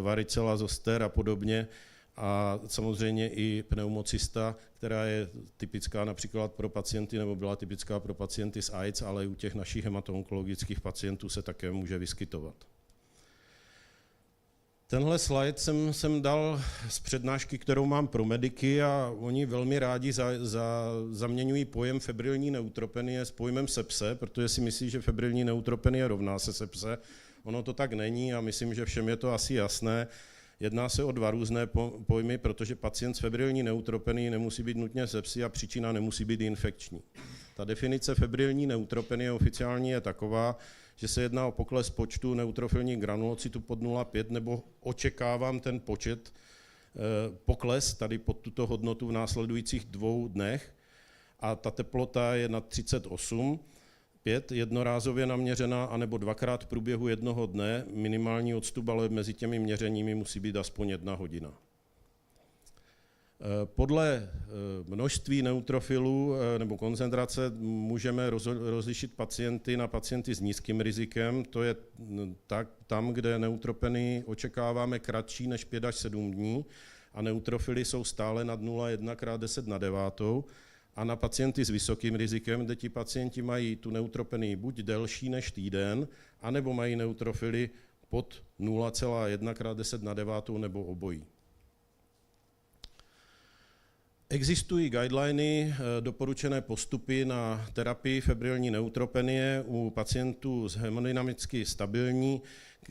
varicela zoster a podobně. A samozřejmě i pneumocysta, která je typická například pro pacienty, nebo byla typická pro pacienty s AIDS, ale i u těch našich hematoonkologických pacientů se také může vyskytovat. Tenhle slide jsem dal z přednášky, kterou mám pro mediky a oni velmi rádi zaměňují pojem febrilní neutropenie s pojmem sepse, protože si myslí, že febrilní neutropenie rovná se sepse. Ono to tak není a myslím, že všem je to asi jasné. Jedná se o 2 různé pojmy, protože pacient s febrilní neutropenií nemusí být nutně sepsy a příčina nemusí být infekční. Ta definice febrilní neutropenie oficiální je taková, že se jedná o pokles počtu neutrofilních granulocytů pod 0,5 nebo očekávám ten počet pokles tady pod tuto hodnotu v následujících 2 dnech a ta teplota je nad 38, 5 jednorázově naměřená, anebo 2krát v průběhu jednoho dne, minimální odstup, ale mezi těmi měřeními musí být aspoň 1 hodina. Podle množství neutrofilů nebo koncentrace můžeme rozlišit pacienty na pacienty s nízkým rizikem, to je tam, kde neutropenii očekáváme kratší než 5 až 7 dní a neutrofily jsou stále nad 0,1 × 10⁹, a na pacienty s vysokým rizikem, kde ti pacienti mají tu neutropenii buď delší než týden, anebo mají neutrofily pod 0,1 × 10⁹ nebo obojí. Existují guideliny, doporučené postupy na terapii febrilní neutropenie u pacientů s hemodynamicky stabilní,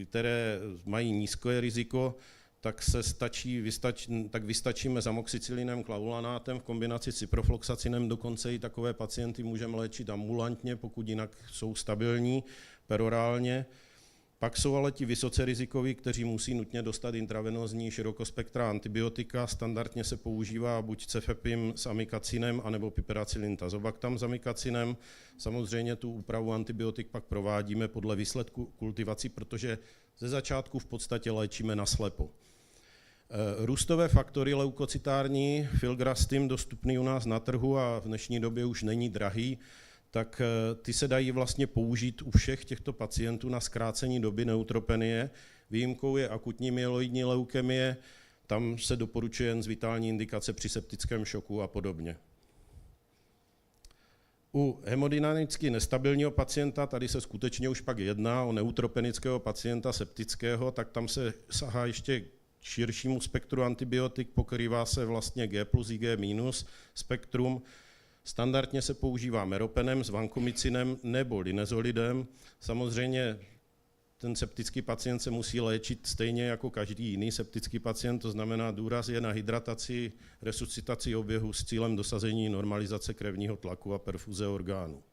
které mají nízké riziko, tak vystačíme s amoxicilinem klaulanátem v kombinaci s ciprofloxacinem, dokonce i takové pacienty můžeme léčit ambulantně, pokud jinak jsou stabilní, perorálně. Pak jsou ale ti vysoce rizikoví, kteří musí nutně dostat intravenózní širokospektra antibiotika. Standardně se používá buď cefepim s amikacinem, anebo piperacillin tazobactam s amikacinem. Samozřejmě tu úpravu antibiotik pak provádíme podle výsledku kultivací, protože ze začátku v podstatě léčíme naslepo. Růstové faktory leukocytární, filgrastim, dostupný u nás na trhu a v dnešní době už není drahý, tak ty se dají vlastně použít u všech těchto pacientů na zkrácení doby neutropenie. Výjimkou je akutní myeloidní leukemie, tam se doporučuje jen z vitální indikace při septickém šoku a podobně. U hemodynamicky nestabilního pacienta, tady se skutečně už pak jedná o neutropenického pacienta septického, tak tam se sahá ještě k širšímu spektru antibiotik, pokrývá se vlastně G plus i G minus spektrum. Standardně se používá meropenem s vancomycinem nebo linezolidem. Samozřejmě ten septický pacient se musí léčit stejně jako každý jiný septický pacient, to znamená důraz je na hydrataci, resuscitaci oběhu s cílem dosazení normalizace krevního tlaku a perfuze orgánů.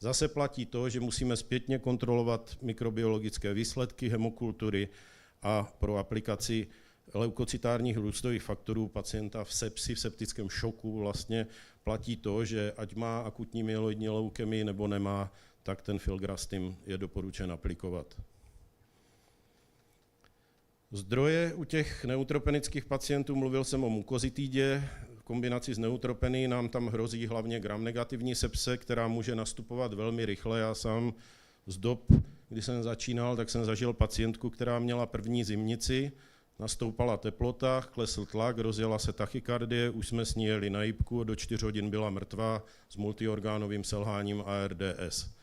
Zase platí to, že musíme zpětně kontrolovat mikrobiologické výsledky hemokultury a pro aplikaci leukocytárních růstových faktorů pacienta v sepsi, v septickém šoku vlastně platí to, že ať má akutní myeloidní leukemii nebo nemá, tak ten filgrastim je doporučen aplikovat. Zdroje u těch neutropenických pacientů, mluvil jsem o mukozitidě, v kombinaci s neutropeny nám tam hrozí hlavně gramnegativní sepse, která může nastupovat velmi rychle. Já sám z dob, kdy jsem začínal, tak jsem zažil pacientku, která měla první zimnici, nastoupala teplota, klesl tlak, rozjela se tachykardie, už jsme s ní jeli na jipku, do 4 hodin byla mrtvá s multiorgánovým selháním ARDS.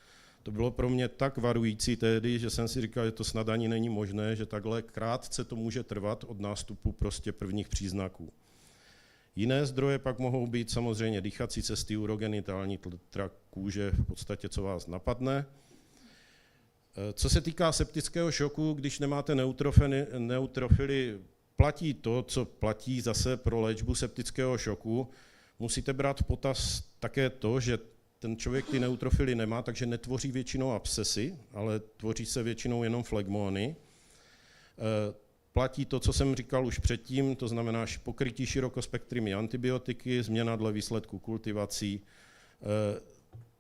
To bylo pro mě tak varující tehdy, že jsem si říkal, že to snad ani není možné, že takhle krátce to může trvat od nástupu prostě prvních příznaků. Jiné zdroje pak mohou být samozřejmě dýchací cesty, urogenitální trakt, kůže, v podstatě co vás napadne. Co se týká septického šoku, když nemáte neutrofily, platí to, co platí zase pro léčbu septického šoku. Musíte brát v potaz také to, že ten člověk ty neutrofily nemá, takže netvoří většinou abscesy, ale tvoří se většinou jenom flegmony. Platí to, co jsem říkal už předtím, to znamená pokrytí širokospektrými antibiotiky, změna dle výsledku kultivací.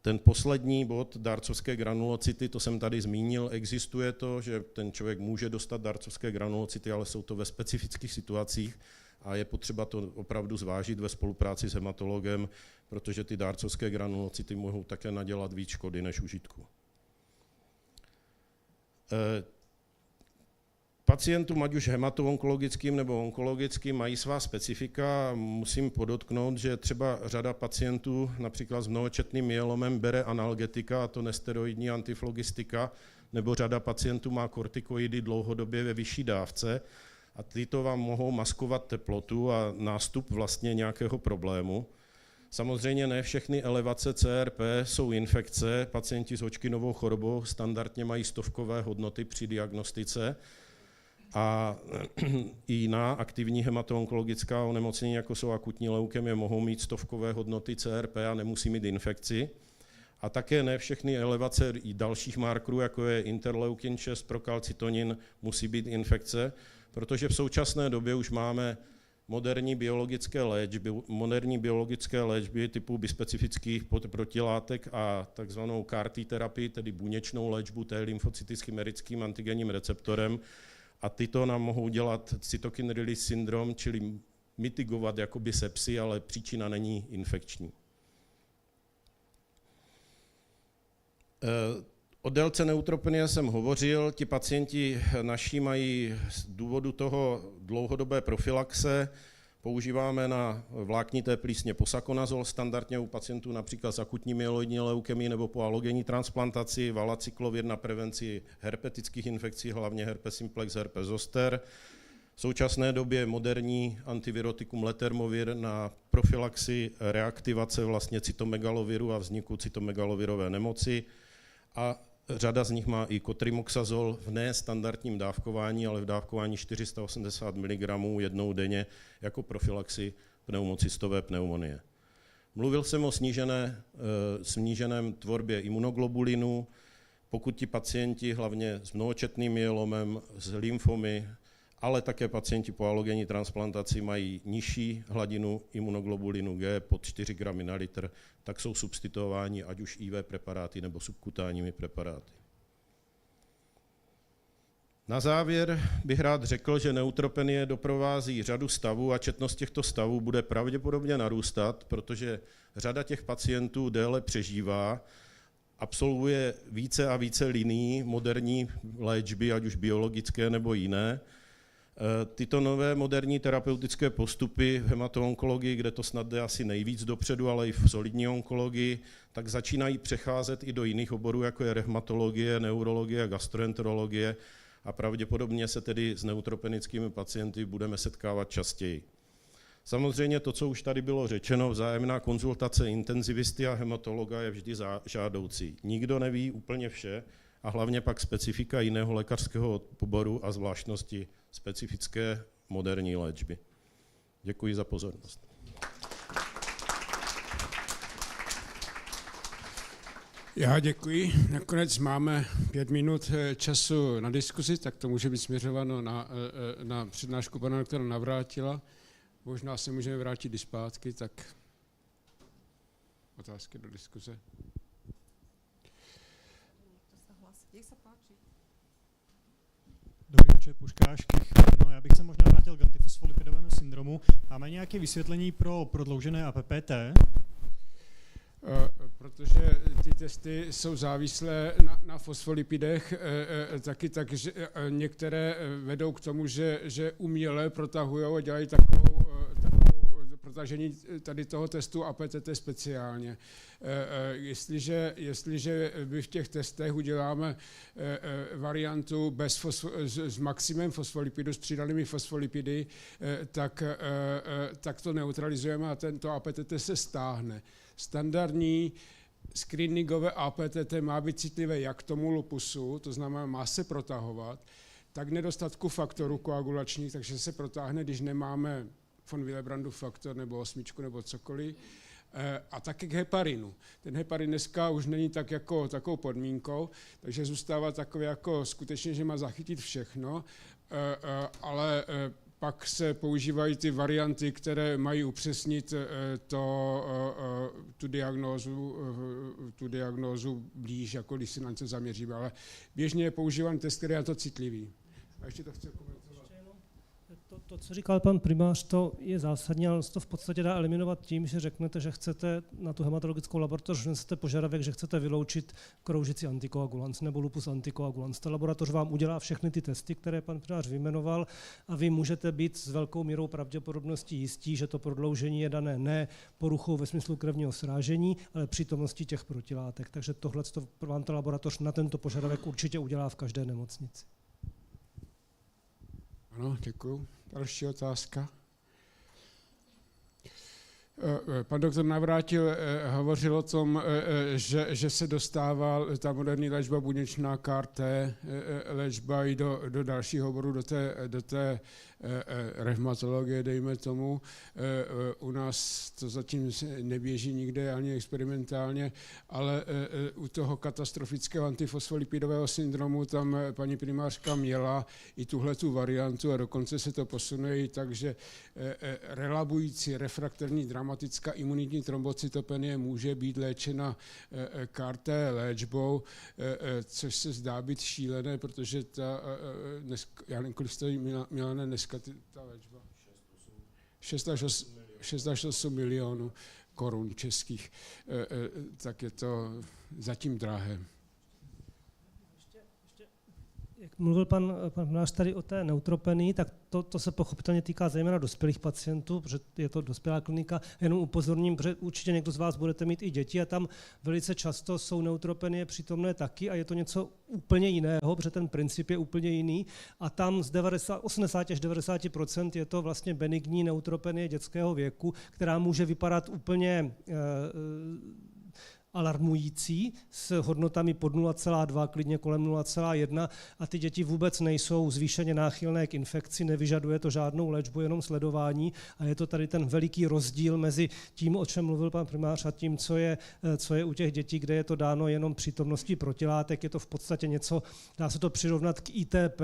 Ten poslední bod, dárcovské granulocity, to jsem tady zmínil, existuje to, že ten člověk může dostat dárcovské granulocity, ale jsou to ve specifických situacích a je potřeba to opravdu zvážit ve spolupráci s hematologem, protože ty dárcovské granulocity mohou také nadělat víc škody než užitku. Pacientům, ať už hematoonkologickým nebo onkologickým, mají svá specifika. Musím podotknout, že třeba řada pacientů například s mnohočetným myelomem bere analgetika, a to nesteroidní antiflogistika, nebo řada pacientů má kortikoidy dlouhodobě ve vyšší dávce a tyto vám mohou maskovat teplotu a nástup vlastně nějakého problému. Samozřejmě ne všechny elevace CRP jsou infekce. Pacienti s Hodgkinovou chorobou standardně mají stovkové hodnoty při diagnostice a i jiná aktivní hematoonkologická onemocnění, jako jsou akutní leukemie, mohou mít stovkové hodnoty CRP a nemusí mít infekci. A také ne všechny elevace i dalších markerů, jako je interleukin 6, prokalcitonin, musí být infekce, protože v současné době už máme moderní biologické léčby typu bispecifických protilátek a takzvanou CAR-T terapii, tedy buněčnou léčbu T lymfocyty s chimerickým antigenním receptorem. A tyto nám mohou dělat cytokine release syndrom, čili mitigovat jakoby sepsi, ale příčina není infekční. O délce neutropenie jsem hovořil, ti pacienti naši mají z důvodu toho dlouhodobé profilaxe, používáme na vláknité plísně posaconazol, standardně u pacientů například s akutní myeloidní leukemii nebo po alogenní transplantaci, valacyklovir na prevenci herpetických infekcí, hlavně herpes simplex, herpes zoster. V současné době moderní antivirotikum letermovir na profilaxi reaktivace vlastně cytomegaloviru a vzniku cytomegalovirové nemoci. A řada z nich má i kotrimoxazol v nestandardním dávkování, ale v dávkování 480 mg jednou denně jako profilaxi pneumocystové pneumonie. Mluvil jsem o sníženém tvorbě imunoglobulinu. Pokud ti pacienti, hlavně s mnohočetným myelomem, s lymfomy, ale také pacienti po alogenní transplantaci mají nižší hladinu imunoglobulinu G pod 4 gramy na litr, tak jsou substituováni ať už IV preparáty nebo subkutánními preparáty. Na závěr bych rád řekl, že neutropenie doprovází řadu stavů a četnost těchto stavů bude pravděpodobně narůstat, protože řada těch pacientů déle přežívá, absolvuje více a více linií moderní léčby, ať už biologické nebo jiné. Tyto nové moderní terapeutické postupy v hematoonkologii, kde to snad jde asi nejvíc dopředu, ale i v solidní onkologii, tak začínají přecházet i do jiných oborů, jako je revmatologie, neurologie, gastroenterologie a pravděpodobně se tedy s neutropenickými pacienty budeme setkávat častěji. Samozřejmě to, co už tady bylo řečeno, vzájemná konzultace intenzivisty a hematologa je vždy žádoucí. Nikdo neví úplně vše a hlavně pak specifika jiného lékařského oboru a zvláštnosti specifické moderní léčby. Děkuji za pozornost. Já děkuji. Nakonec máme 5 minut času na diskuzi, tak to může být směřováno na přednášku pana doktora Navrátila. Možná se můžeme vrátit i zpátky, tak otázky do diskuze. Dobrý večer, Puškášky. No, já bych se možná vrátil k antifosfolipidovému syndromu. Máme nějaké vysvětlení pro prodloužené APPT? Protože ty testy jsou závislé na fosfolipidech, taky tak, že některé vedou k tomu, že uměle protahují a dělají takovou protažení tady toho testu APTT speciálně. Jestliže my v těch testech uděláme variantu s maximem fosfolipidů, s přidanými fosfolipidy, tak to neutralizujeme a tento APTT se stáhne. Standardní screeningové APTT má být citlivé jak k tomu lupusu, to znamená má se protahovat, tak nedostatku faktorů koagulačních, takže se protáhne, když nemáme von Willebrandův faktor nebo 8 nebo cokoliv, a taky k heparinu. Ten heparin dneska už není tak jako takovou podmínkou, takže zůstává takový jako skutečně, že má zachytit všechno, ale pak se používají ty varianty, které mají upřesnit tu diagnózu blíž, jako když si na něco zaměříme, ale běžně je používán test, který je to citlivý. A ještě to chci komentovat. To, co říkal pan primář, to je zásadní, ale to v podstatě dá eliminovat tím, že řeknete, že chcete na tu hematologickou laboratoř, že chcete požadavek, že chcete vyloučit kroužící antikoagulans nebo lupus antikoagulans. Ta laboratoř vám udělá všechny ty testy, které pan primář vyjmenoval, a vy můžete být s velkou mírou pravděpodobnosti jistí, že to prodloužení je dané ne poruchou ve smyslu krevního srážení, ale přítomností těch protilátek. Takže tohle vám ta laboratoř na tento požadavek určitě udělá v každé nemocnici. Ano, děkuju. Další otázka. Pan doktor Navrátil hovořil o tom, že se dostává ta moderní léčba buněčná CAR-T léčba i do dalšího oboru, do té revmatologie, dejme tomu. U nás to zatím neběží nikde ani experimentálně, ale u toho katastrofického antifosfolipidového syndromu tam paní primářka měla i tuhletu variantu a dokonce se to posunuje i tak, že relabující refraktorní dramatická imunitní trombocytopenie může být léčena CAR-T léčbou, což se zdá být šílené, protože já nevím, kolik stojí Milane dneska ta léčba? 6 až 8 milionů korun českých, tak je to zatím drahé. Jak mluvil pan náš tady o té neutropenii, tak to se pochopitelně týká zejména dospělých pacientů, protože je to dospělá klinika. Jenom upozorním, protože určitě někdo z vás budete mít i děti a tam velice často jsou neutropenie přítomné taky a je to něco úplně jiného, protože ten princip je úplně jiný a tam z 80 až 90% je to vlastně benigní neutropenie dětského věku, která může vypadat úplně alarmující s hodnotami pod 0,2, klidně kolem 0,1 a ty děti vůbec nejsou zvýšeně náchylné k infekci, nevyžaduje to žádnou léčbu, jenom sledování a je to tady ten veliký rozdíl mezi tím, o čem mluvil pan primář a tím, co je u těch dětí, kde je to dáno jenom přítomností protilátek, je to v podstatě něco, dá se to přirovnat k ITP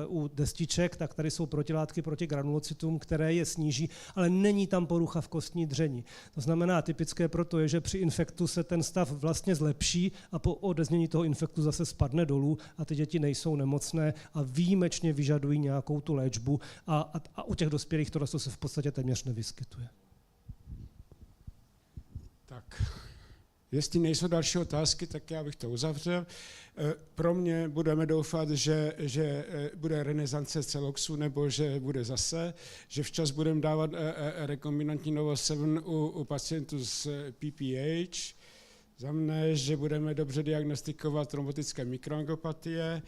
u destiček, tak tady jsou protilátky proti granulocytům, které je sníží, ale není tam porucha v kostní dřeni. To znamená, typické proto je, že při infektu se ten stav vlastně zlepší a po odeznění toho infektu zase spadne dolů a ty děti nejsou nemocné a výjimečně vyžadují nějakou tu léčbu a u těch dospělých tohle se v podstatě téměř nevyskytuje. Tak, jestli nejsou další otázky, tak já bych to uzavřel. Pro mě budeme doufat, že bude renesance Celoxu, nebo že bude zase, že včas budeme dávat rekombinantní Novo7 u pacientů s PPH. Za mne, že budeme dobře diagnostikovat trombotické mikroangiopatie,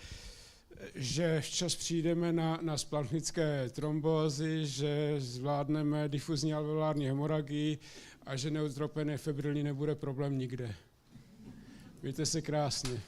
že včas přijdeme na splanchnické trombózy, že zvládneme difuzní alveolární hemoragii a že neutropenie febrilní nebude problém nikde. Mějte se krásně.